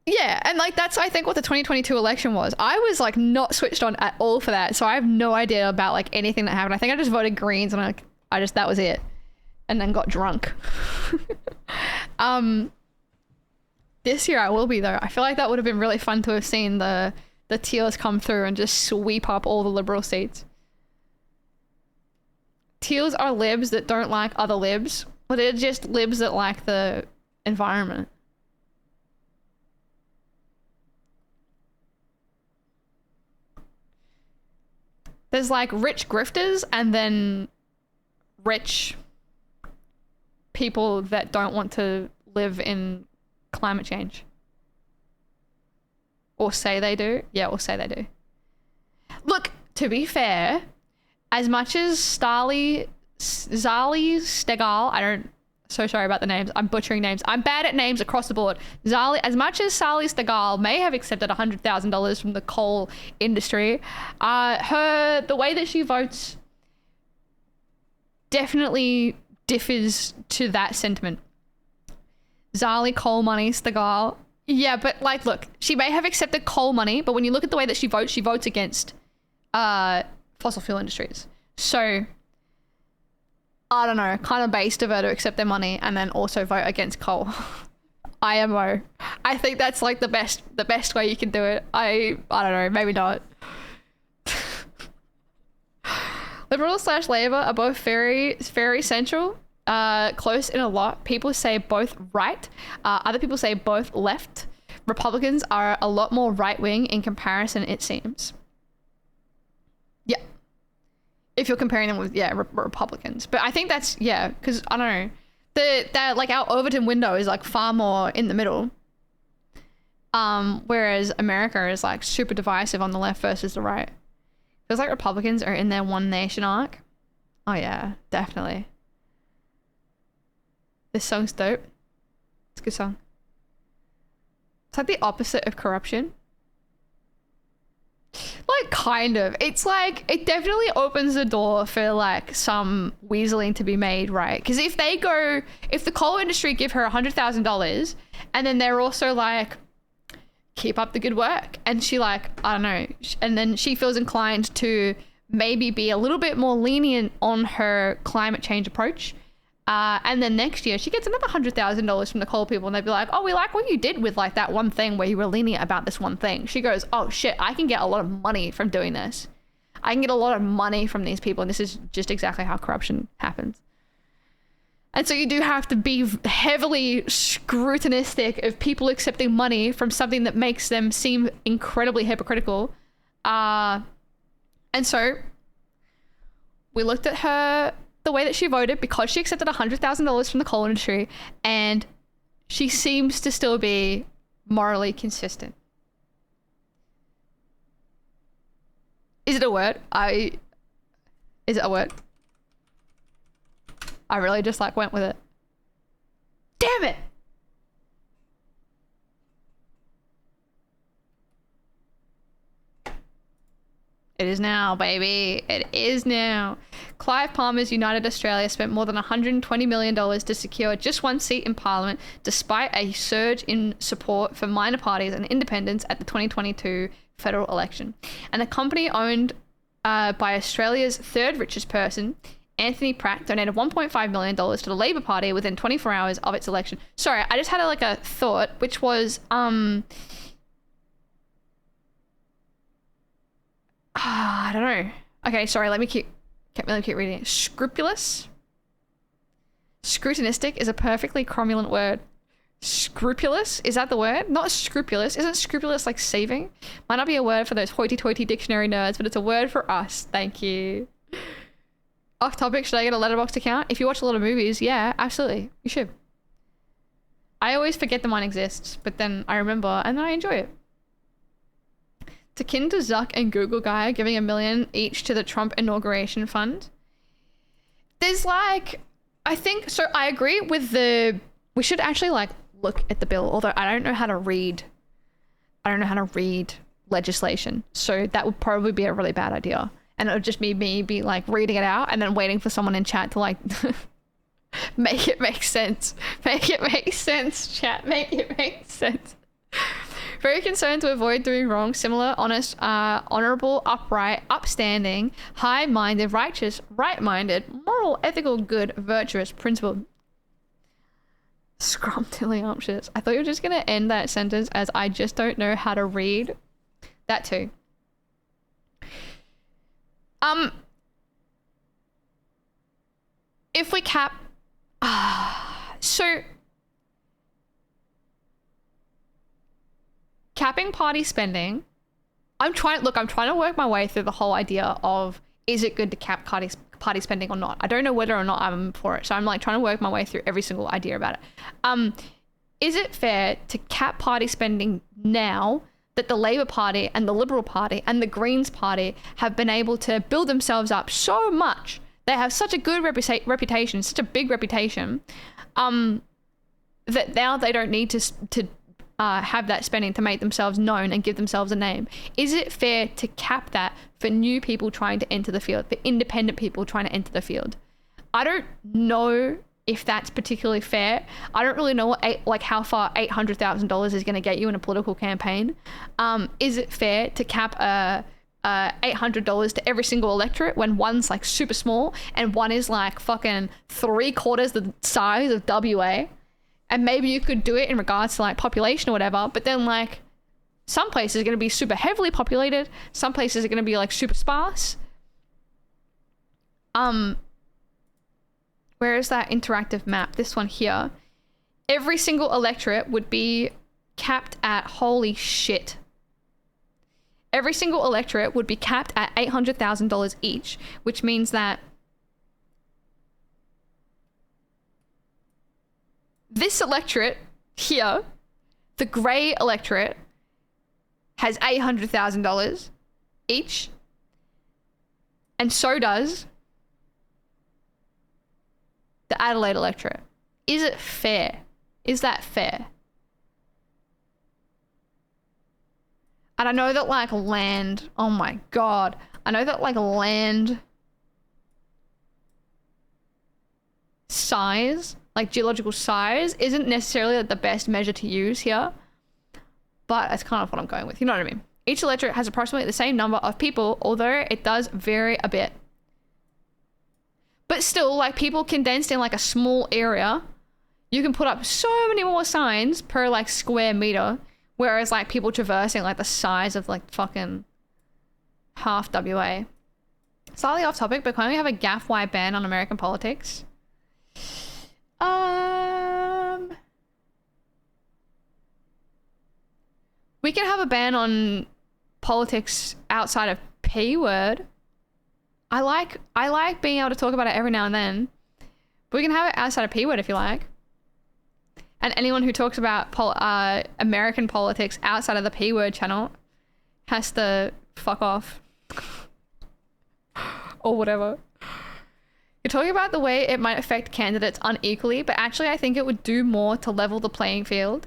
Yeah, and like that's I think what the 2022 election was. I was like not switched on at all for that, so I have no idea about like anything that happened. I think I just voted Greens and that was it, and then got drunk. This year I will be though. I feel like that would have been really fun to have seen the Teals come through and just sweep up all the Liberal seats. Teals are libs that don't like other libs, but they're just libs that like the environment. There's like rich grifters and then rich people that don't want to live in climate change. Or say they do. Yeah, or say they do. Look, to be fair, as much as Zali Stegal, so sorry about the names. I'm butchering names. I'm bad at names across the board. As much as Zali Stegal may have accepted $100,000 from the coal industry, the way that she votes definitely differs to that sentiment. Zali coal money, Stegal. Yeah, but like, look, she may have accepted coal money, but when you look at the way that she votes against fossil fuel industries. So I don't know, kind of based of her to accept their money and then also vote against coal. IMO. I think that's like the best way you can do it. I don't know, maybe not. Liberal/Labour are both very, very central, close in a lot. People say both right. Other people say both left. Republicans are a lot more right-wing in comparison, it seems. Yeah. If you're comparing them with, Republicans. But I think that's, because, I don't know, that like our Overton window is like far more in the middle. Whereas America is like super divisive on the left versus the right. Feels like Republicans are in their one nation arc. Oh yeah, definitely. This song's dope. It's a good song. It's like the opposite of corruption. Like, kind of. It's like, it definitely opens the door for like some weaseling to be made, right? Because if the coal industry give her $100,000 and then they're also like, keep up the good work. And she like, I don't know. And then she feels inclined to maybe be a little bit more lenient on her climate change approach. And then next year she gets another $100,000 from the coal people, and they'd be like, oh, we like what you did with like that one thing where you were lenient about this one thing. She goes, oh shit, I can get a lot of money from doing this. I can get a lot of money from these people, and this is just exactly how corruption happens. And so you do have to be heavily scrutinistic of people accepting money from something that makes them seem incredibly hypocritical. And so we looked at her, the way that she voted, because she accepted $100,000 from the coal industry, and she seems to still be morally consistent. Is it a word? Is it a word? I really just like went with it. Damn it! It is now, baby. It is now. Clive Palmer's United Australia spent more than $120 million to secure just one seat in Parliament, despite a surge in support for minor parties and independents at the 2022 federal election. And the company owned by Australia's third richest person, Anthony Pratt, donated $1.5 million to the Labor Party within 24 hours of its election. Sorry, I just had a thought, which was, I don't know. Okay, sorry, let me keep reading it. Scrupulous? Scrutinistic is a perfectly cromulent word. Scrupulous? Is that the word? Not scrupulous. Isn't scrupulous like saving? Might not be a word for those hoity-toity dictionary nerds, but it's a word for us. Thank you. Off topic, should I get a letterbox account? If you watch a lot of movies, yeah, absolutely. You should. I always forget that mine exists, but then I remember and then I enjoy it. It's akin to Zuck and Google Guy giving $1 million each to the Trump inauguration fund. There's I think, so I agree with we should actually look at the bill, although I don't know how to read legislation. So that would probably be a really bad idea. And it would just be me reading it out and then waiting for someone in chat to make it make sense. Make it make sense, chat. Make it make sense. Very concerned to avoid doing wrong, similar, honest, honorable, upright, upstanding, high-minded, righteous, right-minded, moral, ethical, good, virtuous, principled. Scrumptious. I thought you were just going to end that sentence as I just don't know how to read. That too. If we cap... so... Capping party spending, I'm trying to work my way through the whole idea of, is it good to cap party spending or not? I don't know whether or not I'm for it. So I'm trying to work my way through every single idea about it. Is it fair to cap party spending now that the Labor Party and the Liberal Party and the Greens Party have been able to build themselves up so much? They have such a good reputation, such a big reputation, that now they don't need to have that spending to make themselves known and give themselves a name. Is it fair to cap that for new people trying to enter the field, for independent people trying to enter the field? I don't know if that's particularly fair. I don't really know how far $800,000 is going to get you in a political campaign. Is it fair to cap $800 to every single electorate when one's super small and one is fucking 3/4 the size of WA? And maybe you could do it in regards to population or whatever, but then some places are going to be super heavily populated, some places are going to be super sparse. Where is that interactive map? This one here. Every single electorate would be capped at, holy shit. Every single electorate would be capped at $800,000 each, which means that this electorate here, the grey electorate, has $800,000 each, and so does the Adelaide electorate. Is it fair? Is that fair? And I know that land, oh my god, I know that land size, geological size, isn't necessarily the best measure to use here, but that's kind of what I'm going with, you know what I mean? Each electorate has approximately the same number of people, although it does vary a bit. But But still, like, people condensed in like a small area, you can put up so many more signs per like square meter, whereas like people traversing like the size of like fucking half WA. Slightly off topic, but can we have a gaff-wide ban on American politics? We can have a ban on politics outside of P word. I like being able to talk about it every now and then. But we can have it outside of P word if you like. And anyone who talks about American politics outside of the P word channel has to fuck off. Or whatever. You're talking about the way it might affect candidates unequally, but actually I think it would do more to level the playing field.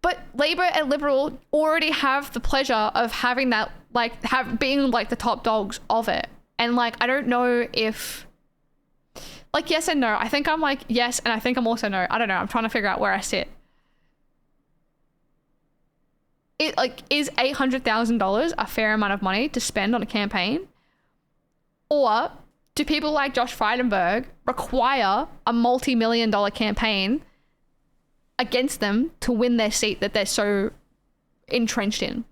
But Labour and Liberal already have the pleasure of having that, like, being like the top dogs of it. And like, I don't know if, like, yes and no. I think I'm like yes, and I think I'm also no. I don't know. I'm trying to figure out where I sit. It like, is $800,000 a fair amount of money to spend on a campaign? Or do people like Josh Frydenberg require a multi-million-dollar campaign against them to win their seat that they're so entrenched in?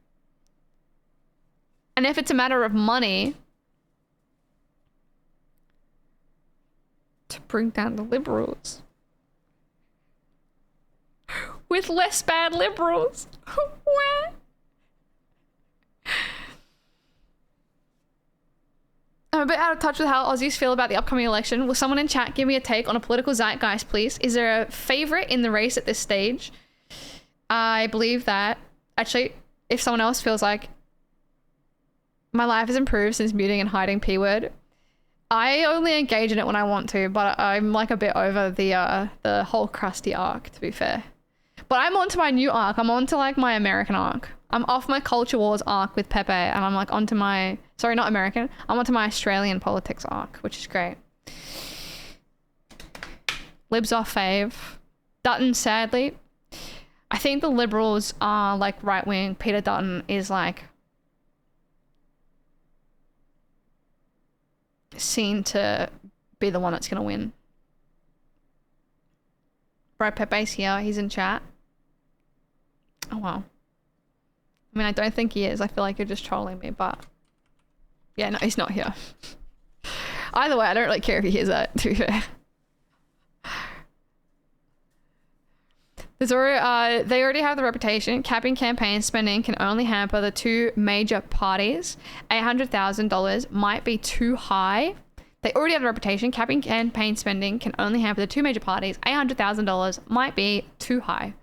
And if it's a matter of money to bring down the Liberals with less bad Liberals, where? I'm a bit out of touch with how Aussies feel about the upcoming election. Will someone in chat give me a take on a political zeitgeist, please? Is there a favourite in the race at this stage? I believe that, actually, if someone else feels like my life has improved since muting and hiding P-word, I only engage in it when I want to, but I'm like a bit over the whole crusty arc, to be fair. But I'm onto my new arc. I'm onto like my American arc. I'm off my culture wars arc with Pepe, and I'm like onto my, sorry, not American. I'm onto my Australian politics arc, which is great. Libs off fave. Dutton, sadly. I think the Liberals are like right wing. Peter Dutton is like seen to be the one that's gonna win. Bro, Pepe's here. He's in chat. Oh, wow. I mean, I don't think he is. I feel like you're just trolling me, but yeah, no, he's not here. Either way, I don't really care if he hears that, to be fair. There's already, they already have the reputation. Capping campaign spending can only hamper the two major parties. $800,000 might be too high. They already have the reputation. Capping campaign spending can only hamper the two major parties. $800,000 might be too high.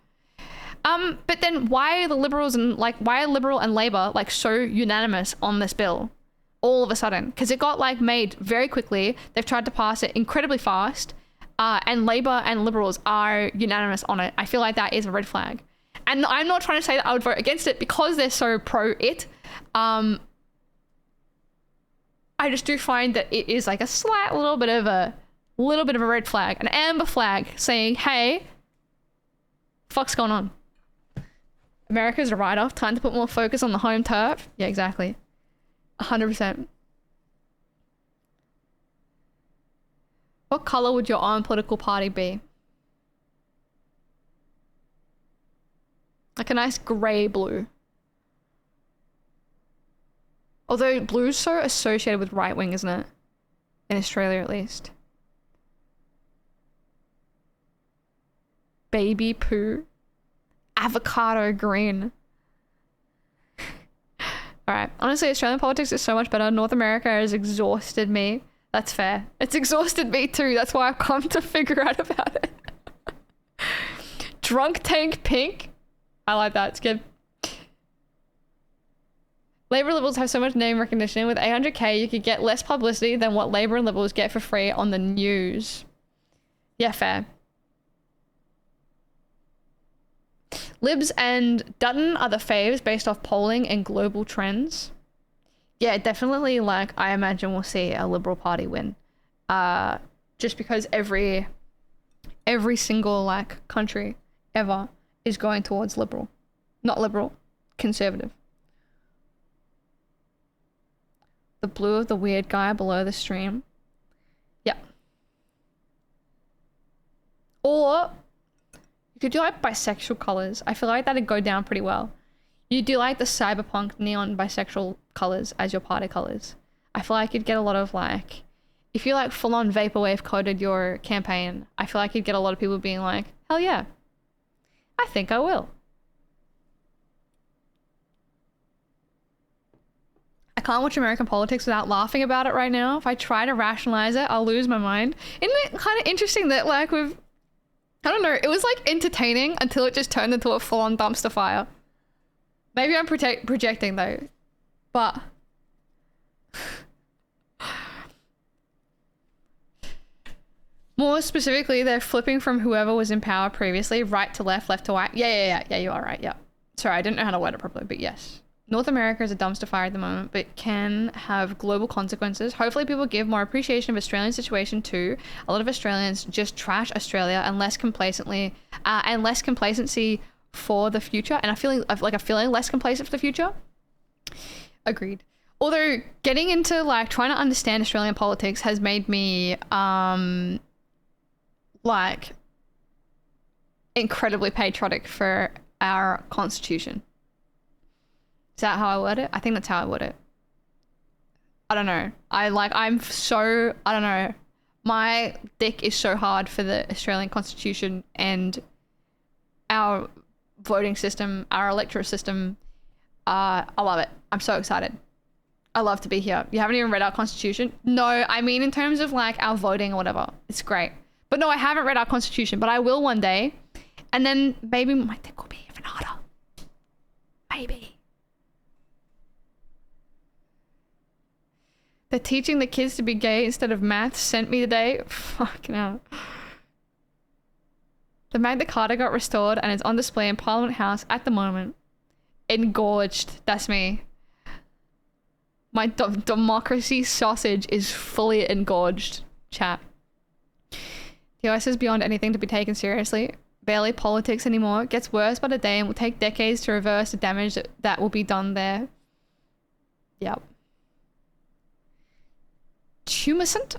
But then why are the Liberals and like, why are Liberal and Labour like so unanimous on this bill all of a sudden? Because it got like made very quickly. They've tried to pass it incredibly fast. And Labour and Liberals are unanimous on it. I feel like that is a red flag. And I'm not trying to say that I would vote against it because they're so pro it. I just do find that it is like a slight little bit of a red flag, an amber flag saying, hey, fuck's going on? America's a write-off. Time to put more focus on the home turf. Yeah, exactly. 100%. What color would your own political party be? Like a nice grey blue. Although blue's so associated with right wing, isn't it? In Australia, at least. Baby poo. Avocado green. Alright, honestly, Australian politics is so much better. North America has exhausted me. That's fair. It's exhausted me too. That's why I've come to figure out about it. Drunk tank pink. I like that. It's good. Labour and Liberals have so much name recognition. With 800k, you could get less publicity than what Labour and Liberals get for free on the news. Yeah, fair. Libs and Dutton are the faves based off polling and global trends. Yeah, definitely, like, I imagine we'll see a Liberal Party win. Just because every single, like, country ever is going towards Liberal. Not Liberal, Conservative. The blue of the weird guy below the stream. Yeah. Or you could do like bisexual colors. I feel like that'd go down pretty well. You do like the cyberpunk neon bisexual colors as your party colors. I feel like you'd get a lot of like, if you like full on vaporwave coded your campaign, I feel like you'd get a lot of people being like, hell yeah, I think I will. I can't watch American politics without laughing about it right now. If I try to rationalize it, I'll lose my mind. Isn't it kind of interesting that like I don't know, it was like entertaining until it just turned into a full on dumpster fire. Maybe I'm projecting though, but more specifically, they're flipping from whoever was in power previously, right to left, left to right. Yeah, you are right, yeah. Sorry, I didn't know how to word it properly, but yes. North America is a dumpster fire at the moment, but can have global consequences. Hopefully people give more appreciation of Australian situation too. A lot of Australians just trash Australia and less complacency for the future. And I'm feeling less complacent for the future. Agreed. Although getting into like trying to understand Australian politics has made me like incredibly patriotic for our constitution. Is that how I word it? I think that's how I word it. I don't know. I don't know. My dick is so hard for the Australian Constitution and our voting system, our electoral system. I love it. I'm so excited. I love to be here. You haven't even read our Constitution? No, I mean in terms of like our voting or whatever. It's great. But no, I haven't read our Constitution, but I will one day. And then maybe my dick will be even harder. Maybe. They're teaching the kids to be gay instead of math. Sent me today. Fucking hell. The Magna Carta got restored and is on display in Parliament House at the moment. Engorged. That's me. My democracy sausage is fully engorged. Chat. The US is beyond anything to be taken seriously. Barely politics anymore. It gets worse by the day and will take decades to reverse the damage that will be done there. Yep. Tumescent?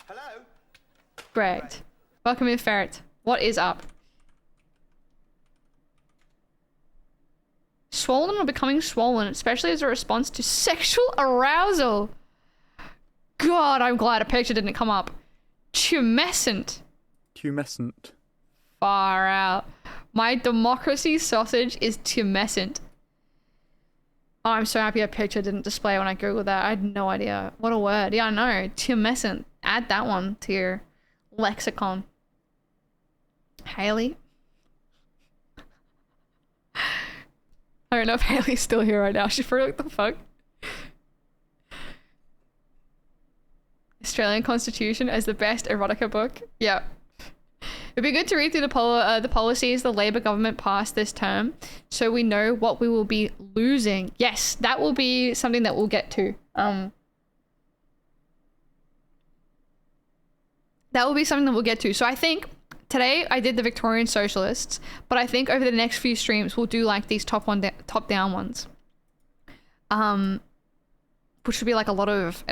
Hello? Great. Welcome in, Ferret. What is up? Swollen or becoming swollen, especially as a response to sexual arousal. God, I'm glad a picture didn't come up. Tumescent. Far out. My democracy sausage is tumescent. Oh, I'm so happy a picture didn't display when I googled that. I had no idea. What a word. Yeah, I know. Tumescent. Add that one to your lexicon. Haley? I don't know if Haley's still here right now. She's probably like, the fuck? Australian Constitution as the best erotica book. Yep. It'd be good to read through the policies the Labor government passed this term, so we know what we will be losing. Yes, that will be something that we'll get to. That will be something that we'll get to. So I think today I did the Victorian Socialists, but I think over the next few streams we'll do like these top down ones. Which will be like a lot of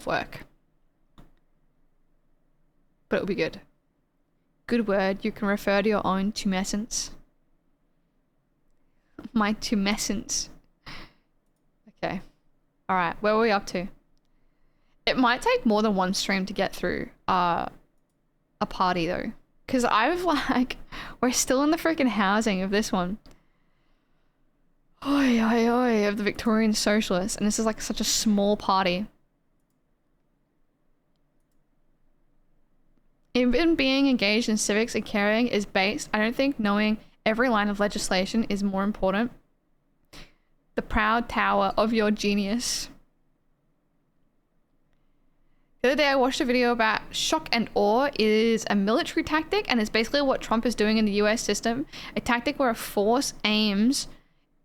work. But it'll be good. Good word. You can refer to your own tumescence. My tumescence. Okay. Alright, where were we up to? It might take more than one stream to get through a party though. Because we're still in the freaking housing of this one. Oi, oi, oi, of the Victorian Socialists. And this is like such a small party. Even being engaged in civics and caring is based, I don't think knowing every line of legislation is more important. The proud tower of your genius. The other day I watched a video about shock and awe is a military tactic and it's basically what Trump is doing in the US system. A tactic where a force aims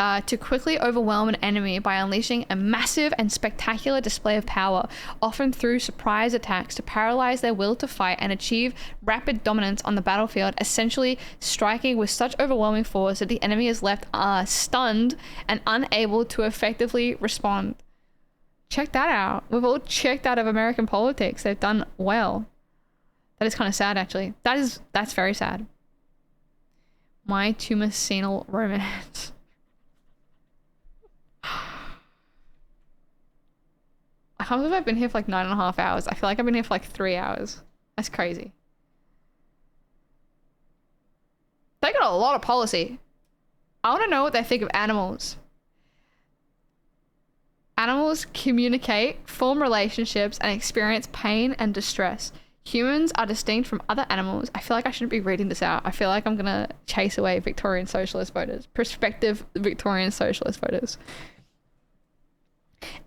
to quickly overwhelm an enemy by unleashing a massive and spectacular display of power, often through surprise attacks, to paralyze their will to fight and achieve rapid dominance on the battlefield, essentially striking with such overwhelming force that the enemy is left stunned and unable to effectively respond. Check that out. We've all checked out of American politics. They've done well. That is kind of sad, actually. That's very sad. My tumor senile romance. I can't believe I've been here for like 9.5 hours. I feel like I've been here for like 3 hours. That's crazy. They got a lot of policy. I want to know what they think of animals. Animals communicate, form relationships, and experience pain and distress. Humans are distinct from other animals. I feel like I shouldn't be reading this out. I feel like I'm gonna chase away Victorian socialist voters. Prospective Victorian socialist voters.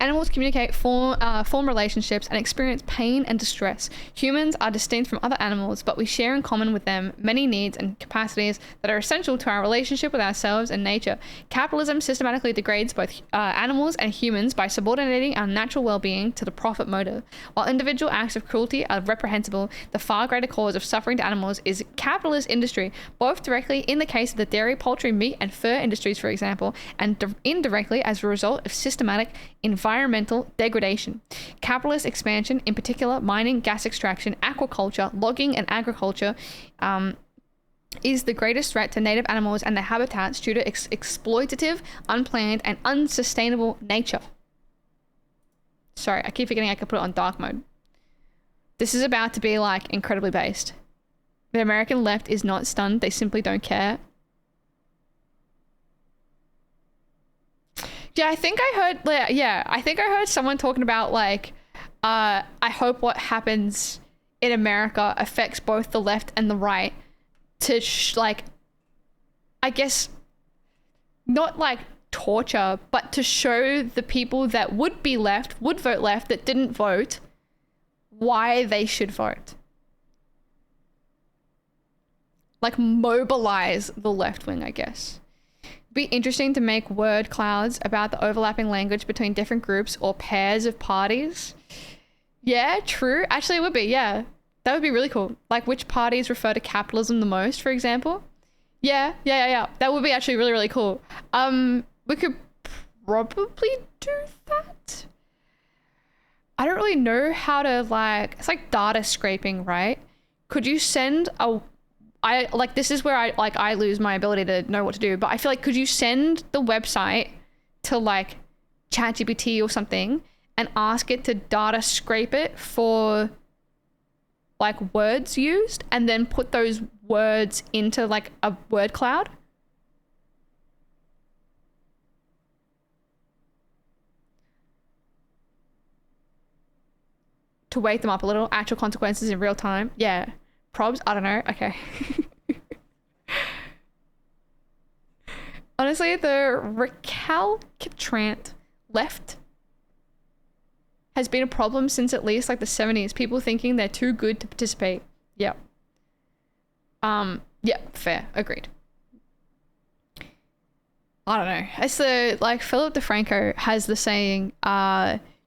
Animals communicate, form relationships, and experience pain and distress. Humans are distinct from other animals, but we share in common with them many needs and capacities that are essential to our relationship with ourselves and nature. Capitalism systematically degrades both animals and humans by subordinating our natural well-being to the profit motive. While individual acts of cruelty are reprehensible, the far greater cause of suffering to animals is capitalist industry, both directly in the case of the dairy, poultry, meat, and fur industries, for example, and indirectly as a result of systematic environmental degradation. Capitalist expansion, in particular mining, gas extraction, aquaculture, logging, and agriculture, is the greatest threat to native animals and their habitats due to exploitative, unplanned, and unsustainable nature. Sorry, I keep forgetting I could put it on dark mode. This is about to be like incredibly based. The American left is not stunned, they simply don't care. Yeah, I think I heard someone talking about like, I hope what happens in America affects both the left and the right to like, I guess, not like torture, but to show the people that would vote left, that didn't vote, why they should vote. Like mobilize the left wing, I guess. Be interesting to make word clouds about the overlapping language between different groups or pairs of parties. Yeah, true. Actually, it would be, yeah. That would be really cool. Like which parties refer to capitalism the most, for example. Yeah. That would be actually really, really cool. We could probably do that. I don't really know how to like, it's like data scraping, right? Could you send this is where I lose my ability to know what to do, but I feel like could you send the website to like ChatGPT or something and ask it to data scrape it for like words used and then put those words into like a word cloud? To wake them up a little, actual consequences in real time. Yeah. Probs? I don't know. Okay. Honestly, the recalcitrant left has been a problem since at least like the 70s. People thinking they're too good to participate. Yep. Yeah, fair. Agreed. I don't know. It's the, like, Philip DeFranco has the saying,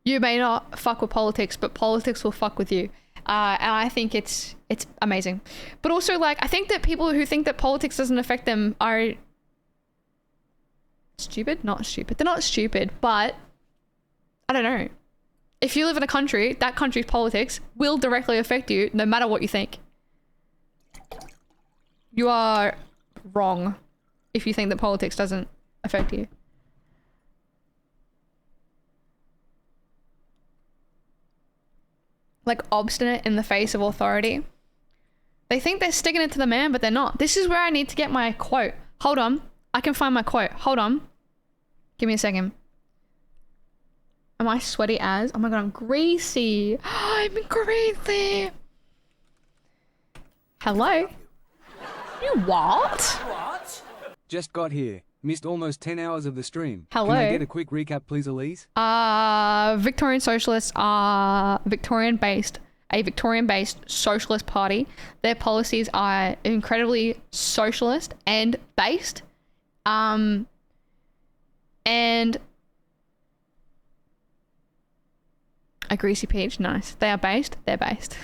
you may not fuck with politics, but politics will fuck with you. And I think it's amazing. But also, like, I think that people who think that politics doesn't affect them are stupid? Not stupid. They're not stupid, but I don't know. If you live in a country, that country's politics will directly affect you no matter what you think. You are wrong if you think that politics doesn't affect you. Like obstinate in the face of authority. They think they're sticking it to the man, but they're not. This is where I need to get my quote. Hold on. I can find my quote. Hold on. Give me a second. Am I sweaty as? Oh my god, I'm greasy. I'm greasy. Hello? You what? Just got here. Missed almost 10 hours of the stream. Hello? Can I get a quick recap, please, Elise? Victorian Socialists are a Victorian-based socialist party. Their policies are incredibly socialist and based. And a greasy peach, nice. They are based, they're based.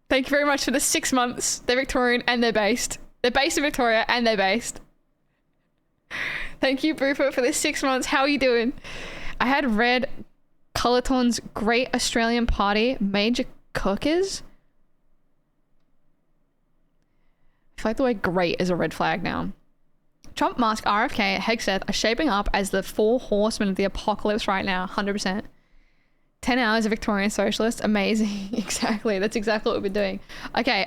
Thank you very much for the 6 months. They're Victorian and they're based. They're based in Victoria and they're based. Thank you, Boofer, for the 6 months. How are you doing? I had read Coloton's Great Australian Party Major Cookers. I feel like the word great is a red flag now. Trump, Musk, RFK, Hegseth are shaping up as the 4 horsemen of the apocalypse right now. 100%. 10 hours of Victorian socialist. Amazing. Exactly. That's exactly what we've been doing. Okay,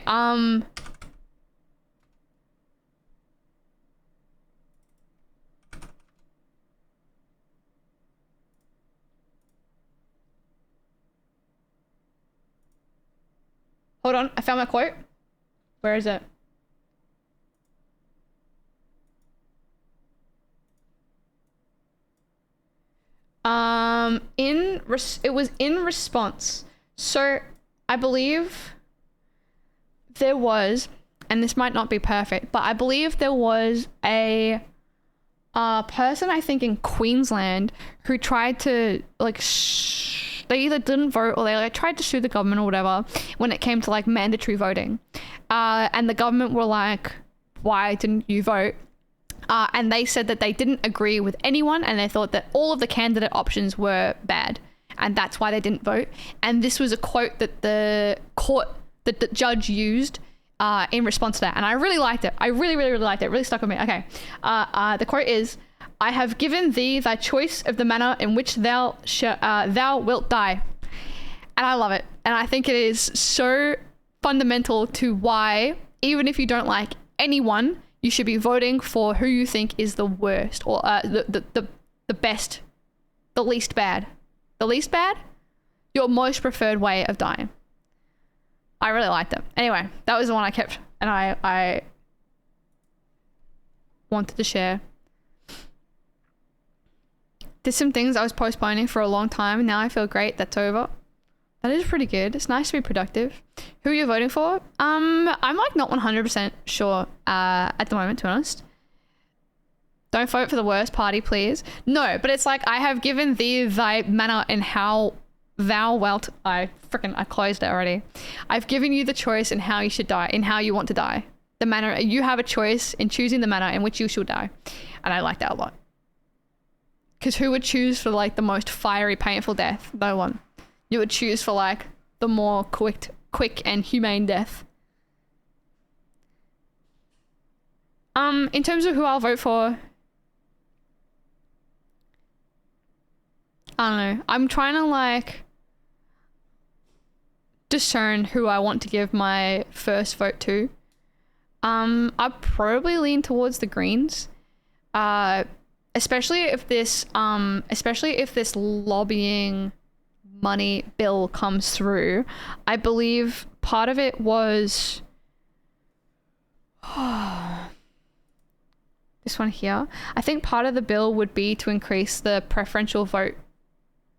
hold on. I found my quote. Where is it? It was in response. So I believe there was, and this might not be perfect, but I believe there was a person, I think in Queensland, who tried to like they either didn't vote or they like tried to sue the government or whatever when it came to like mandatory voting, and the government were like, why didn't you vote? And they said that they didn't agree with anyone and they thought that all of the candidate options were bad and that's why they didn't vote. And this was a quote that the judge used in response to that. And I really liked it. I really liked it. It really stuck with me. Okay. The quote is, I have given thee thy choice of the manner in which thou wilt die. And I love it. And I think it is so fundamental to why, even if you don't like anyone, you should be voting for who you think is the worst or the best, the least bad. The least bad? Your most preferred way of dying. I really liked it. Anyway, that was the one I kept and I wanted to share. Did some things I was postponing for a long time and now I feel great that's over. That is pretty good. It's nice to be productive. Who are you voting for? I'm like not 100% sure at the moment, to be honest. Don't vote for the worst party, please. No, but it's like, I have given thee thy manner in how thou wilt. I closed it already. I've given you the choice in how you should die, in how you want to die. The manner, you have a choice in choosing the manner in which you should die. And I like that a lot. Because who would choose for like the most fiery, painful death? No one. You would choose for like the more quick and humane death. In terms of who I'll vote for, I don't know. I'm trying to like discern who I want to give my first vote to. I'll probably lean towards the Greens. Especially if this lobbying money bill comes through. I believe part of it was this one here. I think part of the bill would be to increase the preferential vote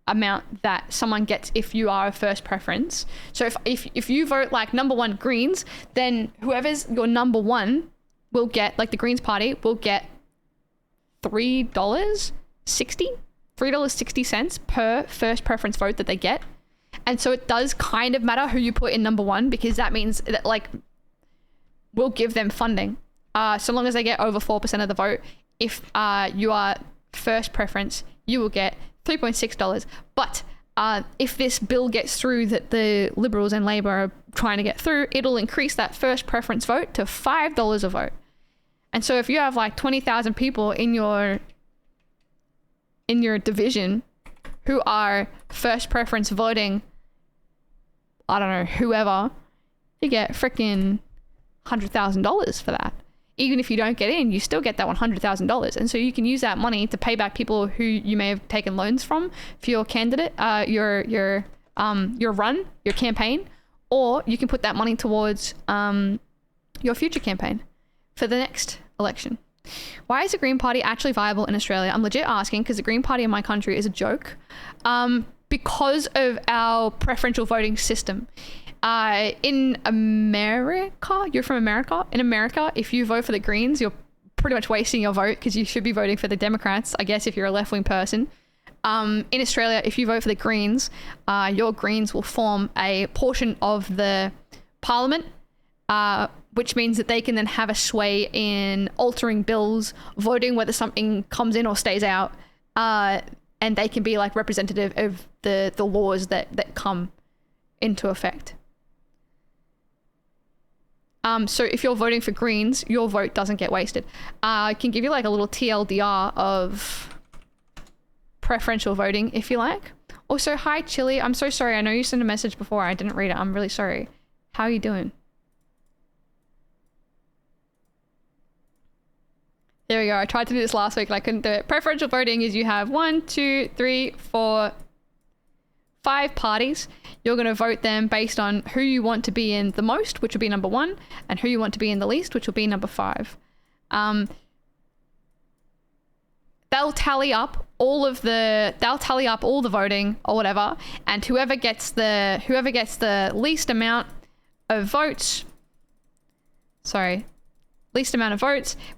amount that someone gets if you are a first preference. So if you vote like number 1 Greens, then whoever's your number 1 will get, like the Greens party will get $3.60 per first preference vote that they get. And so it does kind of matter who you put in number 1, because that means that like we'll give them funding so long as they get over 4% of the vote. If you are first preference, you will get $3.6. But if this bill gets through that the Liberals and Labor are trying to get through, it'll increase that first preference vote to $5 a vote. And so if you have like 20,000 people in your division who are first preference voting, I don't know, whoever, you get freaking $100,000 for that. Even if you don't get in, you still get that $100,000. And so you can use that money to pay back people who you may have taken loans from for your candidate, your campaign, or you can put that money towards your future campaign for the next election. Why is the Green Party actually viable in Australia? I'm legit asking because the Green Party in my country is a joke. Because of our preferential voting system. In America, you're from America. In America, if you vote for the Greens, you're pretty much wasting your vote because you should be voting for the Democrats, I guess, if you're a left-wing person. In Australia, if you vote for the Greens, your Greens will form a portion of the parliament, which means that they can then have a sway in altering bills, voting whether something comes in or stays out, and they can be like representative of the laws that come into effect. So if you're voting for Greens, your vote doesn't get wasted. I can give you like a little TLDR of preferential voting if you like. Also, hi Chili, I'm so sorry. I know you sent a message before. I didn't read it. I'm really sorry. How are you doing? There we go. I tried to do this last week and I couldn't do it. Preferential voting is you have 1, 2, 3, 4, 5 parties. You're going to vote them based on who you want to be in the most, which will be number 1, and who you want to be in the least, which will be number 5. They'll tally up all the voting or whatever, and whoever gets the least amount of votes,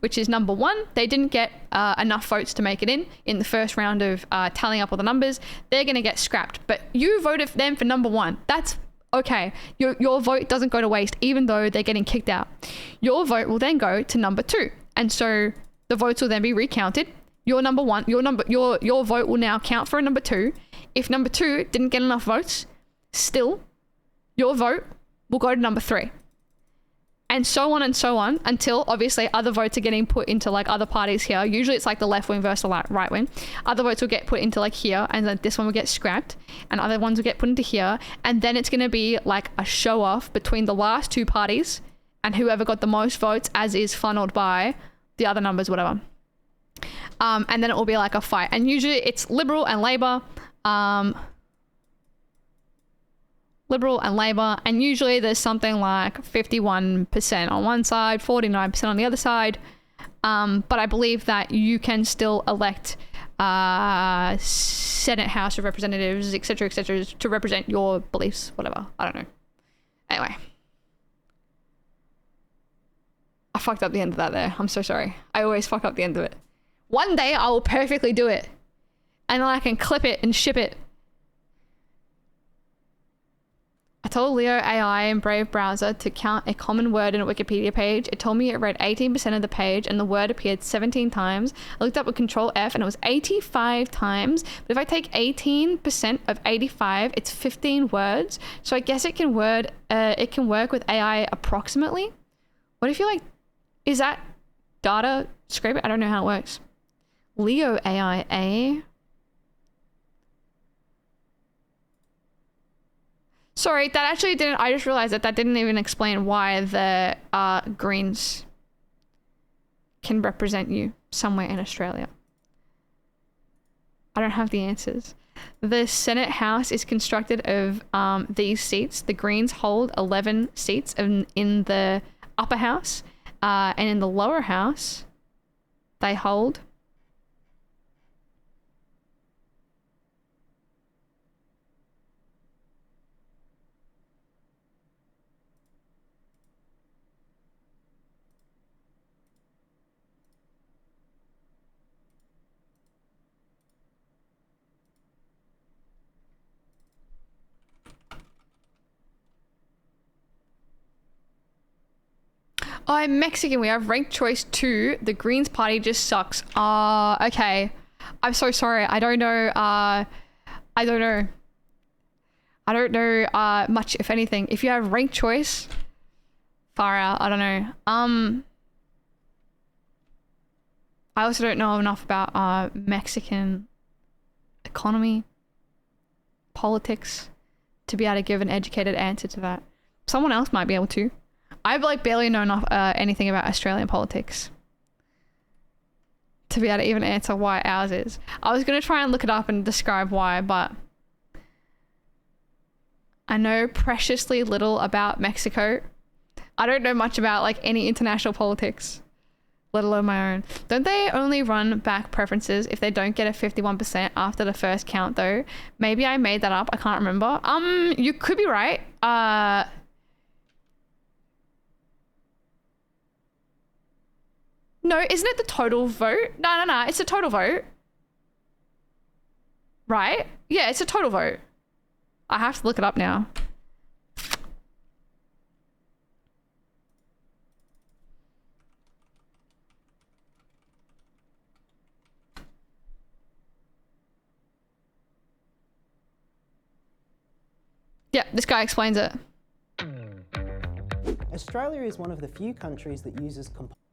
which is number 1, they didn't get enough votes to make it in the first round of tallying up all the numbers. They're going to get scrapped, but you voted for them for number 1. That's okay. Your vote doesn't go to waste, even though they're getting kicked out. Your vote will then go to number 2, and so the votes will then be recounted. Your number 1, your vote will now count for a number 2. If number 2 didn't get enough votes, still your vote will go to number 3. And so on until obviously other votes are getting put into like other parties here. Usually it's like the left wing versus the right wing. Other votes will get put into like here, and then this one will get scrapped, and other ones will get put into here. And then it's going to be like a show off between the last 2 parties and whoever got the most votes, as is funneled by the other numbers, whatever. And then it will be like a fight. And usually it's Liberal and Labor. And usually there's something like 51% on one side, 49% on the other side. But I believe that you can still elect Senate, House of Representatives, etc., to represent your beliefs, whatever. I don't know. Anyway. I fucked up the end of that there. I'm so sorry. I always fuck up the end of it. One day I will perfectly do it. And then I can clip it and ship it. I told Leo AI in Brave browser to count a common word in a Wikipedia page. It told me it read 18% of the page and the word appeared 17 times. I looked up with Control F and it was 85 times. But if I take 18% of 85, it's 15 words. So I guess it can work with AI approximately. What if you like, is that data scrape it? I don't know how it works. Leo AI, eh? Sorry, that actually didn't, I just realized that didn't even explain why the Greens can represent you somewhere in Australia. I don't have the answers. The Senate House is constructed of these seats. The Greens hold 11 seats in the upper house, and in the lower house, they hold I'm Mexican. We have ranked choice 2. The Greens party just sucks. Okay. I'm so sorry. I don't know. I don't know much, if anything. If you have ranked choice, far out. I don't know. I also don't know enough about Mexican economy, politics, to be able to give an educated answer to that. Someone else might be able to. I've like barely known anything about Australian politics to be able to even answer why ours is. I was going to try and look it up and describe why, but I know preciously little about Mexico. I don't know much about like any international politics, let alone my own. Don't they only run back preferences if they don't get a 51% after the first count though? Maybe I made that up. I can't remember. You could be right. No, isn't it the total vote? No, it's a total vote. Right? Yeah, it's a total vote. I have to look it up now. Yeah, this guy explains it. Australia is one of the few countries that uses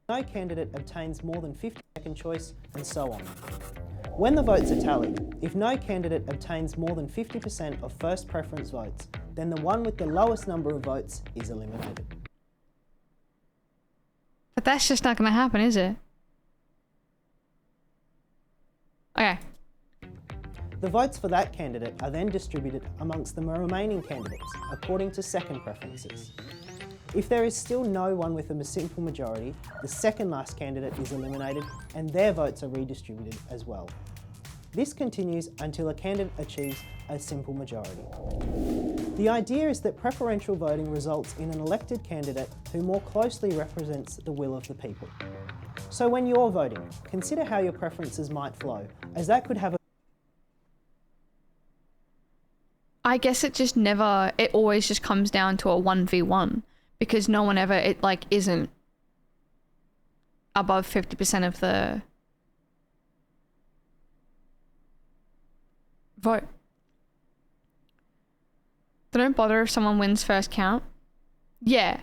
no candidate obtains more than 50 second choice, and so on. When the votes are tallied, if no candidate obtains more than 50% of first preference votes, then the one with the lowest number of votes is eliminated. But that's just not going to happen, is it? Okay. The votes for that candidate are then distributed amongst the remaining candidates according to second preferences. If there is still no one with a simple majority, the second last candidate is eliminated and their votes are redistributed as well. This continues until a candidate achieves a simple majority. The idea is that preferential voting results in an elected candidate who more closely represents the will of the people. So when you're voting, consider how your preferences might flow, as that could have a I guess it just never, it always just comes down to a 1v1 because no one ever, it like isn't above 50% of the vote. They don't bother if someone wins first count. Yeah,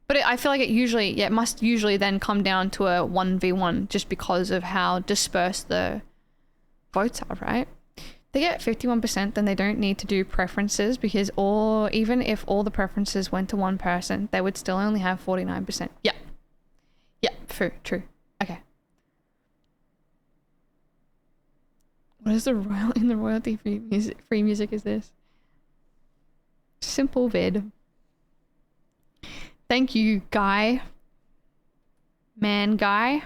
but I feel like it usually, yeah, it must usually then come down to a 1v1 just because of how dispersed the votes are, right? They get 51%, then they don't need to do preferences because even if all the preferences went to one person, they would still only have 49%. Yeah. Yeah, true. Okay. What is the royalty free music is this? Simple vid. Thank you, guy. Man, guy.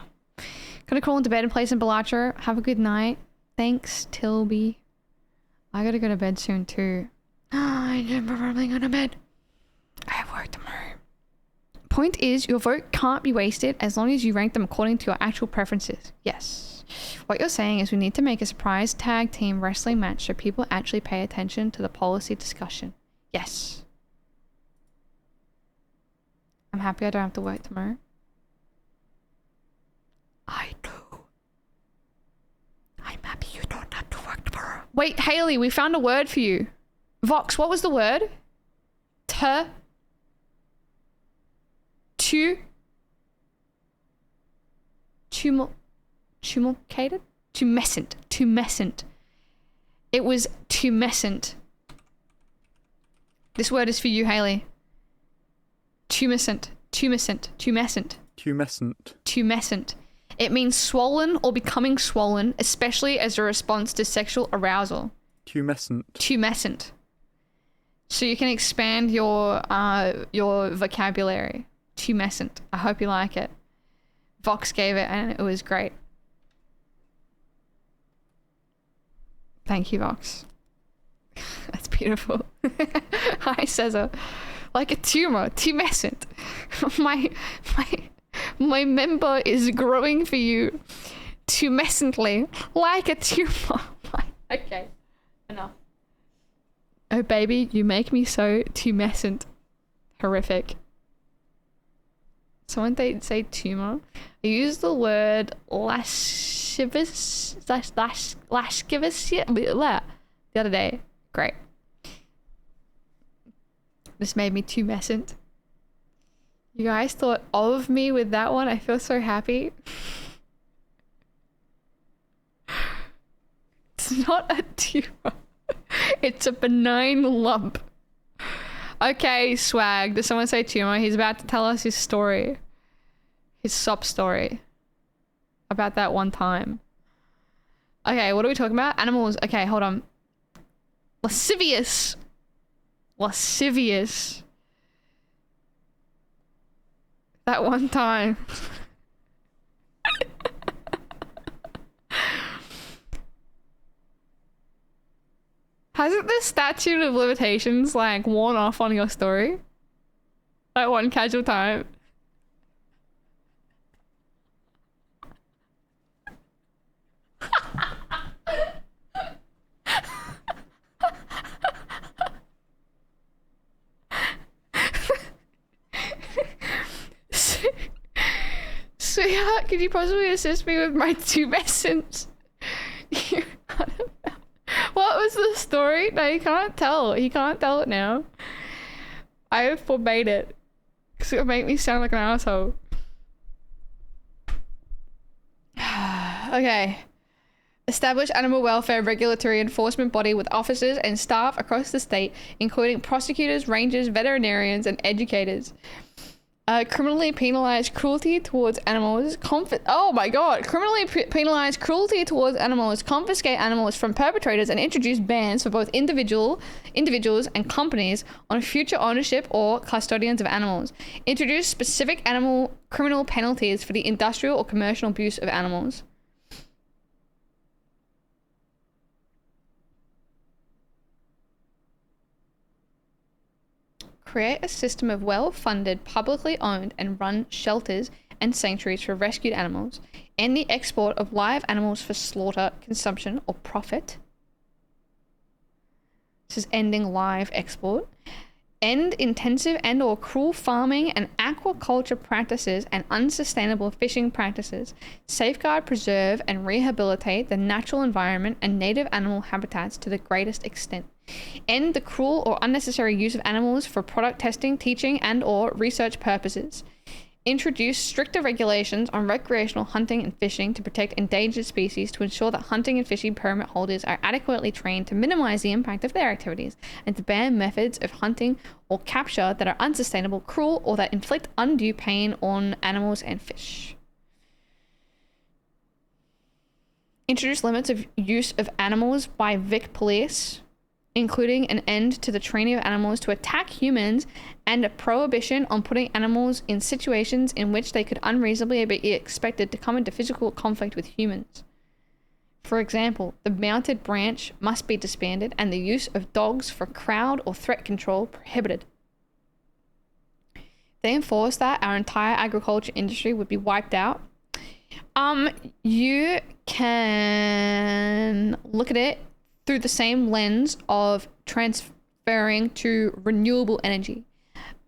Gonna crawl into bed and play some Balatro. Have a good night. Thanks, Tilby. I gotta go to bed soon too. I never probably go to bed. I have work tomorrow. Point is, your vote can't be wasted as long as you rank them according to your actual preferences. Yes. What you're saying is we need to make a surprise tag team wrestling match so people actually pay attention to the policy discussion. Yes. I'm happy I don't have to work tomorrow. I do. I'm happy you don't have to work tomorrow. Wait, Haley, we found a word for you. Vox, what was the word? Tumulcated? Tumescent. It was tumescent. This word is for you, Haley. Tumescent. It means swollen or becoming swollen, especially as a response to sexual arousal. Tumescent. So you can expand your vocabulary. Tumescent. I hope you like it. Vox gave it and it was great. Thank you, Vox. That's beautiful. Hi, Cesar. Like a tumor. Tumescent. My member is growing for you tumescently like a tumor. Okay, enough. Oh baby, you make me so tumescent. Horrific. Someone they say tumor. I used the word lascivious the other day. Great. This made me tumescent. You guys thought of me with that one. I feel so happy. It's not a tumor. It's a benign lump. Okay, swag. Did someone say tumor? He's about to tell us his story. His sob story. About that one time. Okay, what are we talking about? Animals. Okay, hold on. Lascivious. That one time. Hasn't the statute of limitations like worn off on your story? That one casual time. Sweetheart, could you possibly assist me with my tumescence? What was the story? No, you can't tell. He can't tell it now. I forbade it. Because it'll make me sound like an asshole. Okay. Establish animal welfare regulatory enforcement body with officers and staff across the state, including prosecutors, rangers, veterinarians, and educators. Criminally penalize cruelty towards animals. Criminally penalize cruelty towards animals, confiscate animals from perpetrators, and introduce bans for both individuals and companies on future ownership or custodians of animals. Introduce specific animal criminal penalties for the industrial or commercial abuse of animals. Create a system of well-funded, publicly owned and run shelters and sanctuaries for rescued animals, and the export of live animals for slaughter, consumption, or profit. This is ending live export. End intensive and or cruel farming and aquaculture practices and unsustainable fishing practices. Safeguard, preserve, and rehabilitate the natural environment and native animal habitats to the greatest extent. End the cruel or unnecessary use of animals for product testing, teaching, and or research purposes. Introduce stricter regulations on recreational hunting and fishing to protect endangered species to ensure that hunting and fishing permit holders are adequately trained to minimize the impact of their activities, and to ban methods of hunting or capture that are unsustainable, cruel, or that inflict undue pain on animals and fish. Introduce limits of use of animals by Vic police, including an end to the training of animals to attack humans and a prohibition on putting animals in situations in which they could unreasonably be expected to come into physical conflict with humans. For example, the mounted branch must be disbanded and the use of dogs for crowd or threat control prohibited. They enforce that our entire agriculture industry would be wiped out. You can look at it through the same lens of transferring to renewable energy,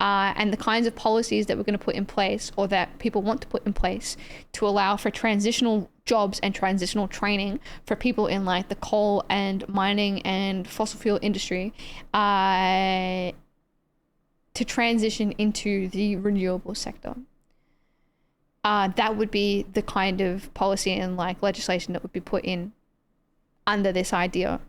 and the kinds of policies that we're going to put in place, or that people want to put in place, to allow for transitional jobs and transitional training for people in like the coal and mining and fossil fuel industry, to transition into the renewable sector. That would be the kind of policy and like legislation that would be put in under this idea.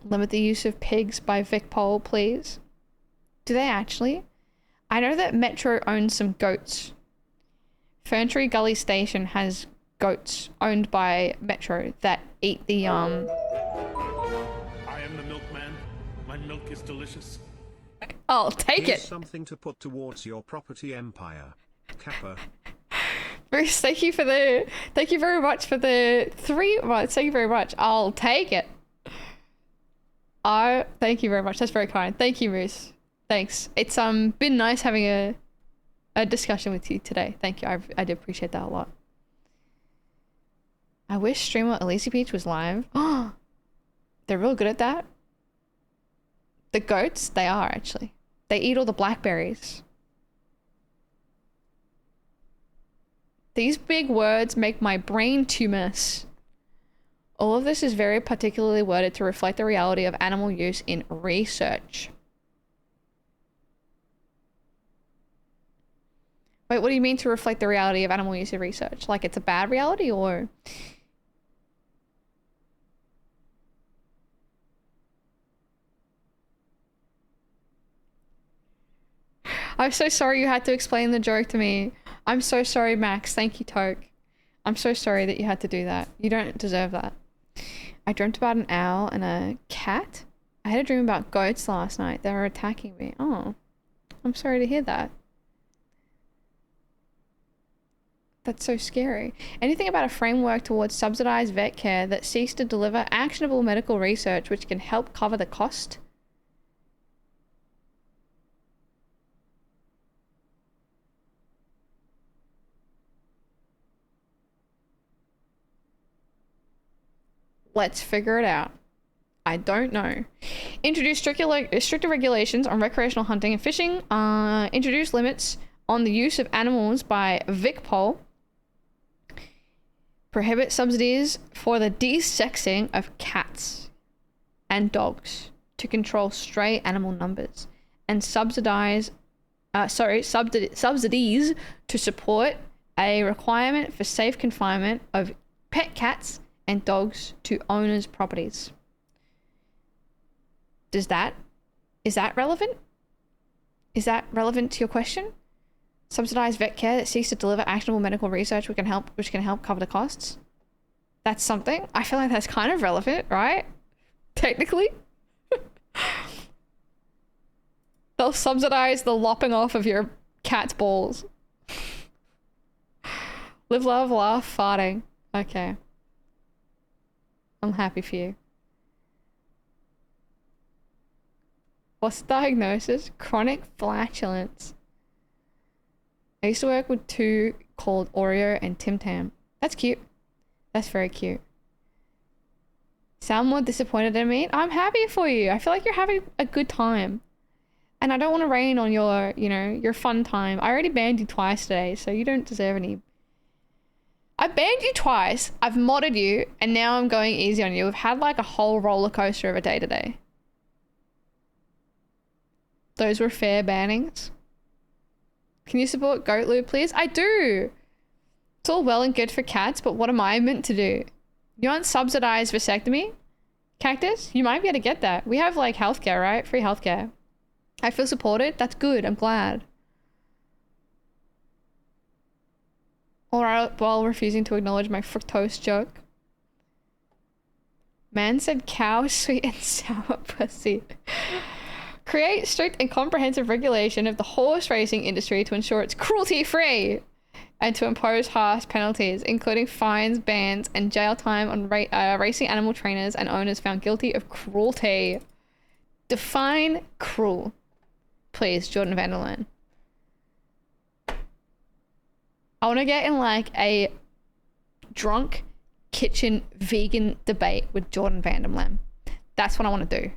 Limit the use of pigs by Vic Pol, please. Do they actually? I know that Metro owns some goats. Ferntree Gully Station has goats owned by Metro that eat the I am the milkman. My milk is delicious. I'll take Here's it. something to put towards your property empire. Kappa. Bruce, thank you very much for the 3 months. Thank you very much. I'll take it. Thank you very much. That's very kind. Thank you, Bruce. Thanks. It's been nice having a discussion with you today. Thank you. I do appreciate that a lot. I wish streamer Elise Peach was live. Oh, they're real good at that. The goats, they are actually. They eat all the blackberries. These big words make my brain tumors. All of this is very particularly worded to reflect the reality of animal use in research. Wait, what do you mean to reflect the reality of animal use in research? Like it's a bad reality, or? I'm so sorry you had to explain the joke to me. I'm so sorry, Max. Thank you, Toke. I'm so sorry that you had to do that. You don't deserve that. I dreamt about an owl and a cat. I had a dream about goats last night. They were attacking me. Oh, I'm sorry to hear that. That's so scary. Anything about a framework towards subsidized vet care that seeks to deliver actionable medical research which can help cover the cost? Let's figure it out. I don't know. Introduce stricter regulations on recreational hunting and fishing. Introduce limits on the use of animals by Vic Pol. Prohibit subsidies for the desexing of cats and dogs to control stray animal numbers, and subsidies to support a requirement for safe confinement of pet cats and dogs to owners' properties. Is that relevant? Is that relevant to your question? Subsidize vet care that seeks to deliver actionable medical research which can help cover the costs. That's something. I feel like that's kind of relevant, right? Technically. They'll subsidize the lopping off of your cat's balls. Live, love, laugh, farting. Okay. I'm happy for you. What's the diagnosis? Chronic flatulence. I used to work with two called Oreo and Tim Tam. That's cute. That's very cute. Sound more disappointed than me? I'm happy for you. I feel like you're having a good time. And I don't want to rain on your, your fun time. I already banned you twice today, so you don't deserve any. I banned you twice. I've modded you, and now I'm going easy on you. We've had like a whole roller coaster of a day today. Those were fair bannings. Can you support goat lube, please? I do. It's all well and good for cats, but what am I meant to do? You want subsidized vasectomy? Cactus? You might be able to get that. We have like healthcare, right? Free healthcare. I feel supported. That's good. I'm glad. All right, while refusing to acknowledge my fructose joke. Man said cow, sweet and sour pussy. Create strict and comprehensive regulation of the horse racing industry to ensure it's cruelty-free, and to impose harsh penalties, including fines, bans, and jail time on racing animal trainers and owners found guilty of cruelty. Define cruel. Please, Jordan Vanderland. I want to get in like a drunk kitchen vegan debate with Jordan Vanderland. That's what I want to do.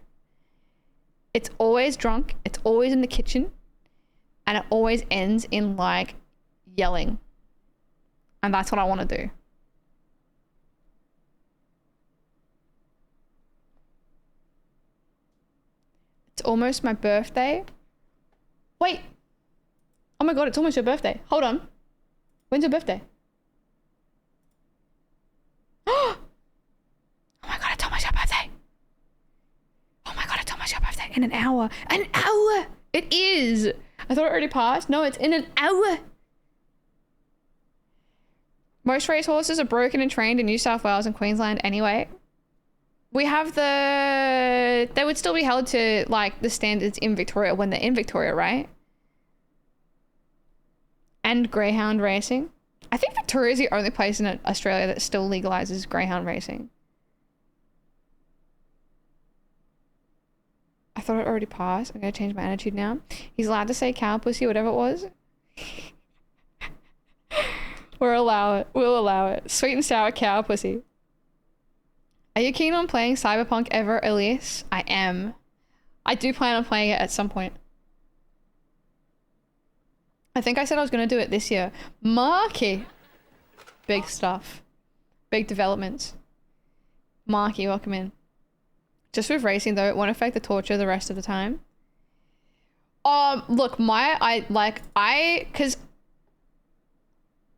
It's always drunk, it's always in the kitchen, and it always ends in like yelling. And that's what I want to do. It's almost my birthday. Wait. Oh my god, it's almost your birthday. Hold on. When's your birthday? Oh my god, it's almost your birthday. Oh my god, it's almost your birthday. In an hour. An hour! It is! I thought it already passed. No, it's in an hour. Most racehorses are broken and trained in New South Wales and Queensland anyway. We have they would still be held to like the standards in Victoria when they're in Victoria, right? And greyhound racing. I think Victoria is the only place in Australia that still legalizes greyhound racing. I thought it already passed. I'm gonna change my attitude now. He's allowed to say cow pussy, whatever it was. We'll allow it. We'll allow it. Sweet and sour cow pussy. Are you keen on playing Cyberpunk ever, Elise? I am. I do plan on playing it at some point. I think I said I was going to do it this year. Marky! Big stuff. Big developments. Marky, welcome in. Just with racing though, it won't affect the torture the rest of the time. Look, cause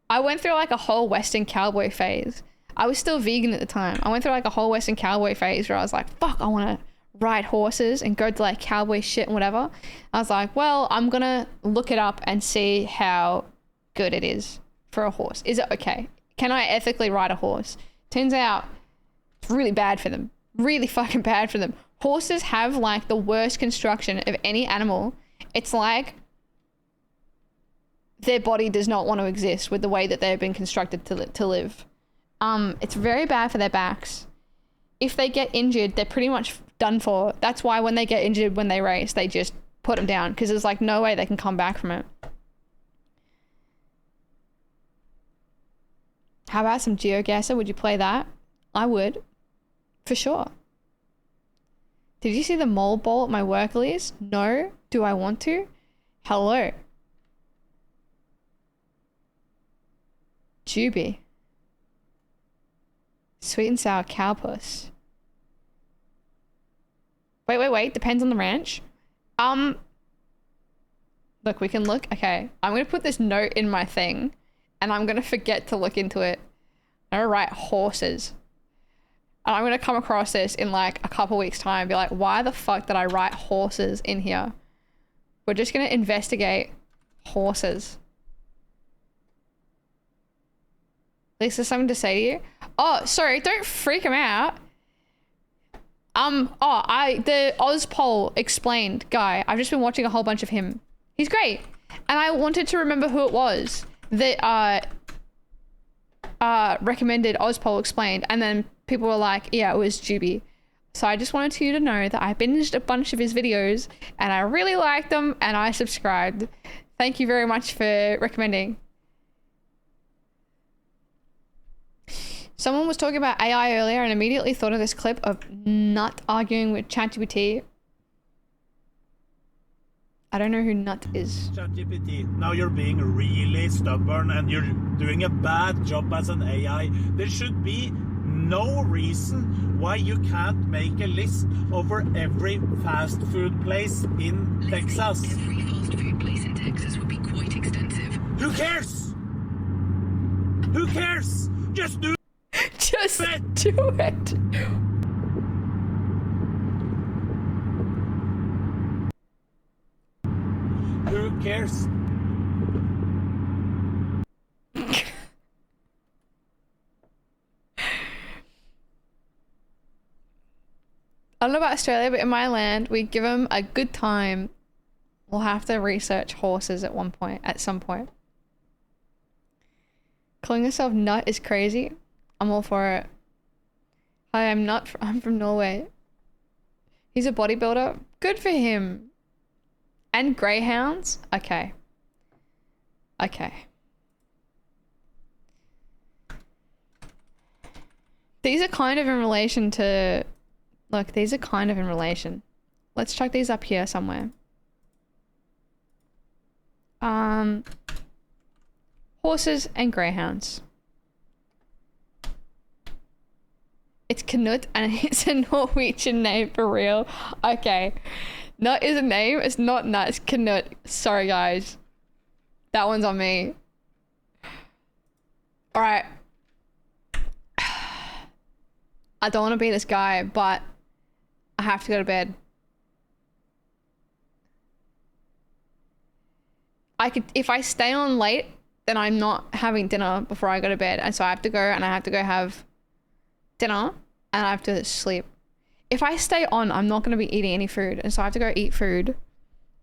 I went through like a whole Western cowboy phase. I was still vegan at the time. I went through like a whole Western cowboy phase where I was like, fuck, I want to ride horses and go to like cowboy shit and whatever. I was like, well, I'm gonna look it up and see how good it is for a horse. Is it okay? Can I ethically ride a horse? Turns out it's really bad for them. Really fucking bad for them. Horses have like the worst construction of any animal. It's like their body does not want to exist with the way that they've been constructed to live. It's very bad for their backs. If they get injured, they're pretty much done for. That's why when they get injured when they race, they just put them down because there's like no way they can come back from it. How about some GeoGuessr? Would you play that? I would. For sure. Did you see the mole bowl at my work, Elise? No. Do I want to? Hello. Juby. Sweet and sour cowpuss. Wait. Depends on the ranch. Look, we can look. Okay. I'm going to put this note in my thing and I'm going to forget to look into it. I'm going to write horses. And I'm going to come across this in like a couple weeks time and be like, why the fuck did I write horses in here? We're just going to investigate horses. Lisa, something to say to you? Oh, sorry, don't freak him out. The Ozpol explained guy. I've just been watching a whole bunch of him. He's great. And I wanted to remember who it was that recommended Ozpol explained. And then people were like, yeah, it was Juby. So I just wanted you to know that I binged a bunch of his videos and I really liked them and I subscribed. Thank you very much for recommending. Someone was talking about AI earlier and immediately thought of this clip of Nut arguing with ChatGPT. I don't know who Nut is. ChatGPT, now you're being really stubborn and you're doing a bad job as an AI. There should be no reason why you can't make a list over every fast food place in Texas. Every fast food place in Texas would be quite extensive. Who cares? Who cares? Just do Just do it. Who cares? I don't know about Australia, but in my land, we give them a good time. We'll have to research horses at some point. Calling yourself Nut is crazy. I'm all for it. Hi, I'm from Norway. He's a bodybuilder. Good for him. And greyhounds? Okay. Okay. These are kind of in relation to... Look, these are kind of in relation. Let's chuck these up here somewhere. Horses and greyhounds. It's Knut and it's a Norwegian name for real. Okay. Nut is a name. It's not Nut. It's Knut. Sorry, guys. That one's on me. Alright. I don't want to be this guy, but I have to go to bed. If I stay on late, then I'm not having dinner before I go to bed. And so I have to go and I have to go have dinner and I have to sleep. If I stay on, I'm not going to be eating any food. And so I have to go eat food. Do you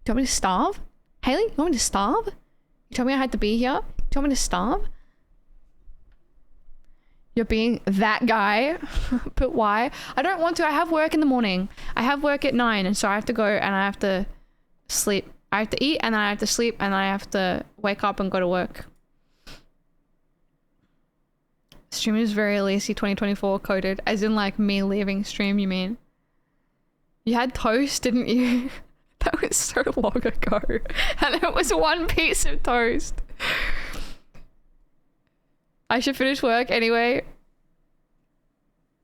want me to starve? Haley, you want me to starve? You told me I had to be here? Do you want me to starve? You're being that guy. But why? I don't want to. I have work in the morning. I have work at 9. And so I have to go and I have to sleep. I have to eat and then I have to sleep and I have to wake up and go to work. Stream is very Elise 2024 coded. As in like me leaving stream, you mean? You had toast, didn't you? That was so long ago. And it was one piece of toast. I should finish work anyway.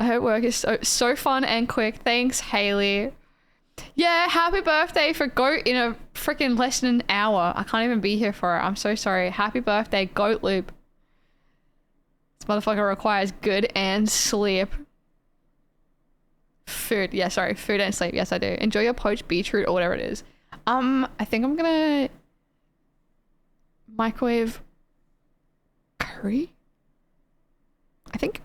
I hope work is so fun and quick. Thanks, Haley. Yeah, happy birthday for Goat in a freaking less than an hour. I can't even be here for it. I'm so sorry. Happy birthday, Goat Loop. This motherfucker requires good and sleep. Food. Yeah, sorry. Food and sleep. Yes, I do. Enjoy your poached beetroot or whatever it is. I think I'm gonna microwave curry. I think.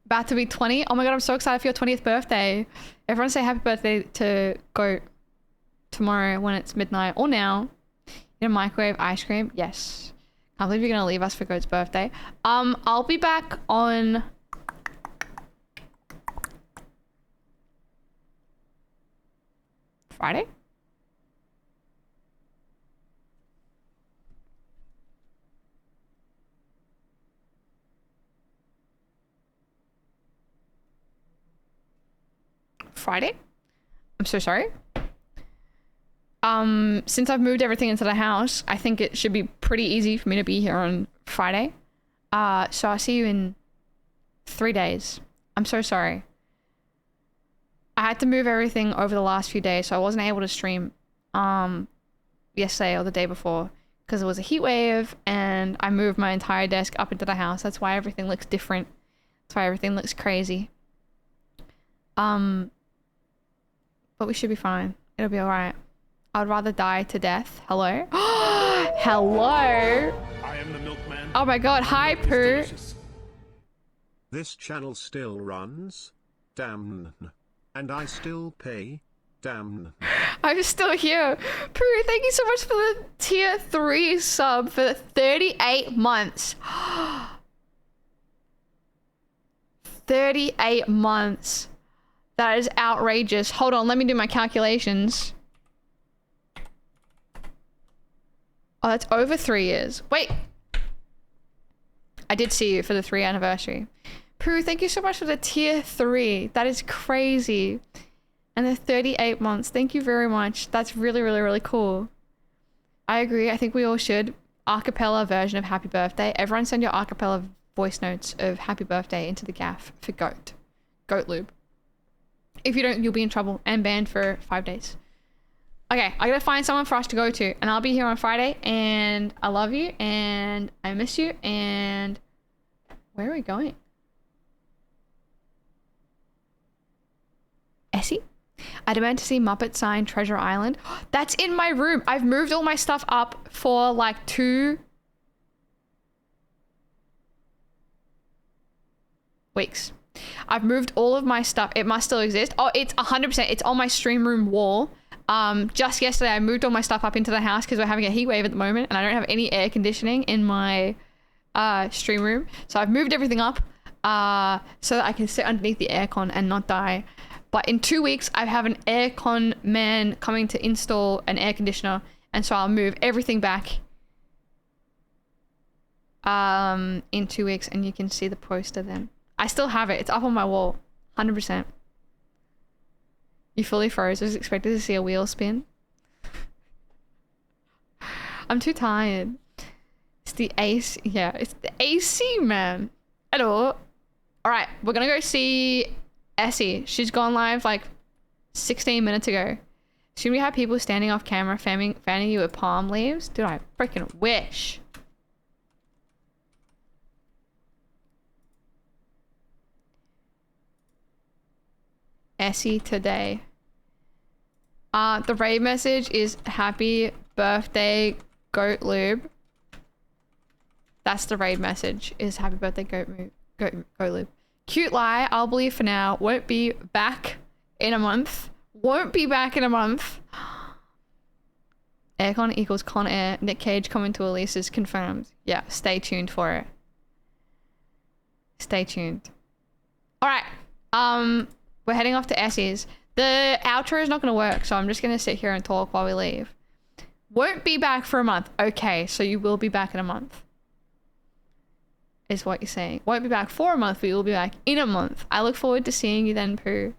About to be 20. Oh my god, I'm so excited for your 20th birthday. Everyone say happy birthday to Goat tomorrow when it's midnight or now. In a microwave ice cream. Yes. Can't believe you're gonna leave us for Goat's birthday. I'll be back on Friday. Friday. I'm so sorry. Since I've moved everything into the house, I think it should be pretty easy for me to be here on Friday. So I'll see you in 3 days. I'm so sorry. I had to move everything over the last few days, so I wasn't able to stream yesterday or the day before because it was a heat wave and I moved my entire desk up into the house. That's why everything looks different. That's why everything looks crazy. But we should be fine. It'll be alright. I would rather die to death. Hello? Hello? I am the milkman. Oh my god, hi Pooh. This channel still runs. Damn. And I still pay. Damn. I'm still here. Pooh, thank you so much for the tier 3 sub for 38 months. 38 months. That is outrageous. Hold on, let me do my calculations. Oh, that's over 3 years. Wait. I did see you for the 3 anniversary. Pooh, thank you so much for the tier 3. That is crazy. And the 38 months. Thank you very much. That's really, really, really cool. I agree. I think we all should. Acapella version of happy birthday. Everyone send your acapella voice notes of happy birthday into the gaff for Goat. Goat lube. If you don't, you'll be in trouble and banned for 5 days. Okay, I gotta find someone for us to go to, and I'll be here on Friday, and I love you, and I miss you, and where are we going? Essie? I demand to see Muppet sign Treasure Island. That's in my room. I've moved all my stuff up for like 2 weeks. I've moved all of my stuff. It must still exist. Oh, it's 100%. It's on my stream room wall. Just yesterday I moved all my stuff up into the house because we're having a heat wave at the moment and I don't have any air conditioning in my stream room. So I've moved everything up so that I can sit underneath the aircon and not die. But in 2 weeks I have an aircon man coming to install an air conditioner, and so I'll move everything back in 2 weeks, and you can see the poster then. I still have it. It's up on my wall. 100%. You fully froze. I was expected to see a wheel spin. I'm too tired. It's the AC. Yeah, it's the AC, man. Hello. Alright, we're gonna go see Essie. She's gone live like 16 minutes ago. Should we have people standing off camera fanning you with palm leaves? Dude, I freaking wish. Essie today. The raid message is happy birthday goat lube. That's the raid message, is happy birthday goat lube. Cute lie, I'll believe for now. Won't be back in a month. Won't be back in a month. Aircon equals Con Air. Nick Cage coming to Elise's confirmed. Yeah, stay tuned for it. Stay tuned. Alright. We're heading off to Essie's. The outro is not going to work, so I'm just going to sit here and talk while we leave. Won't be back for a month. Okay, so you will be back in a month. Is what you're saying. Won't be back for a month, but you'll be back in a month. I look forward to seeing you then, Pooh.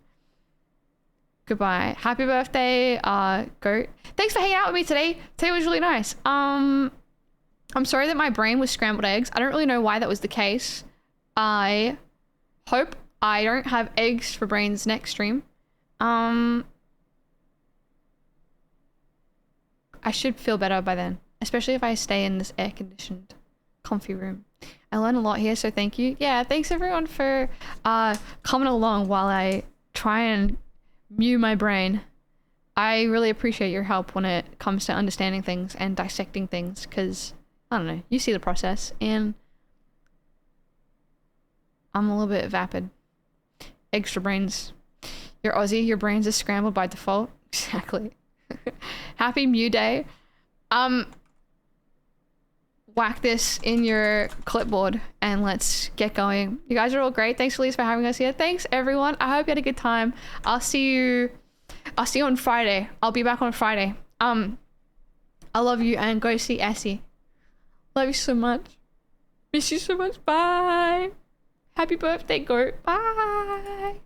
Goodbye. Happy birthday, Goat. Thanks for hanging out with me today. Today was really nice. I'm sorry that my brain was scrambled eggs. I don't really know why that was the case. I hope I don't have eggs for brains next stream. I should feel better by then, especially if I stay in this air-conditioned, comfy room. I learned a lot here, so thank you. Yeah, thanks everyone for coming along while I try and mew my brain. I really appreciate your help when it comes to understanding things and dissecting things, because, I don't know, you see the process, and I'm a little bit vapid. Extra brains. You're Aussie, your brains are scrambled by default. Exactly. Happy Mew Day. Whack this in your clipboard and let's get going. You guys are all great. Thanks, Elise, for having us here. Thanks, everyone. I hope you had a good time. I'll see you on Friday. I'll be back on Friday. I love you, and go see Essie. Love you so much. Miss you so much. Bye. Happy birthday, Goat. Bye.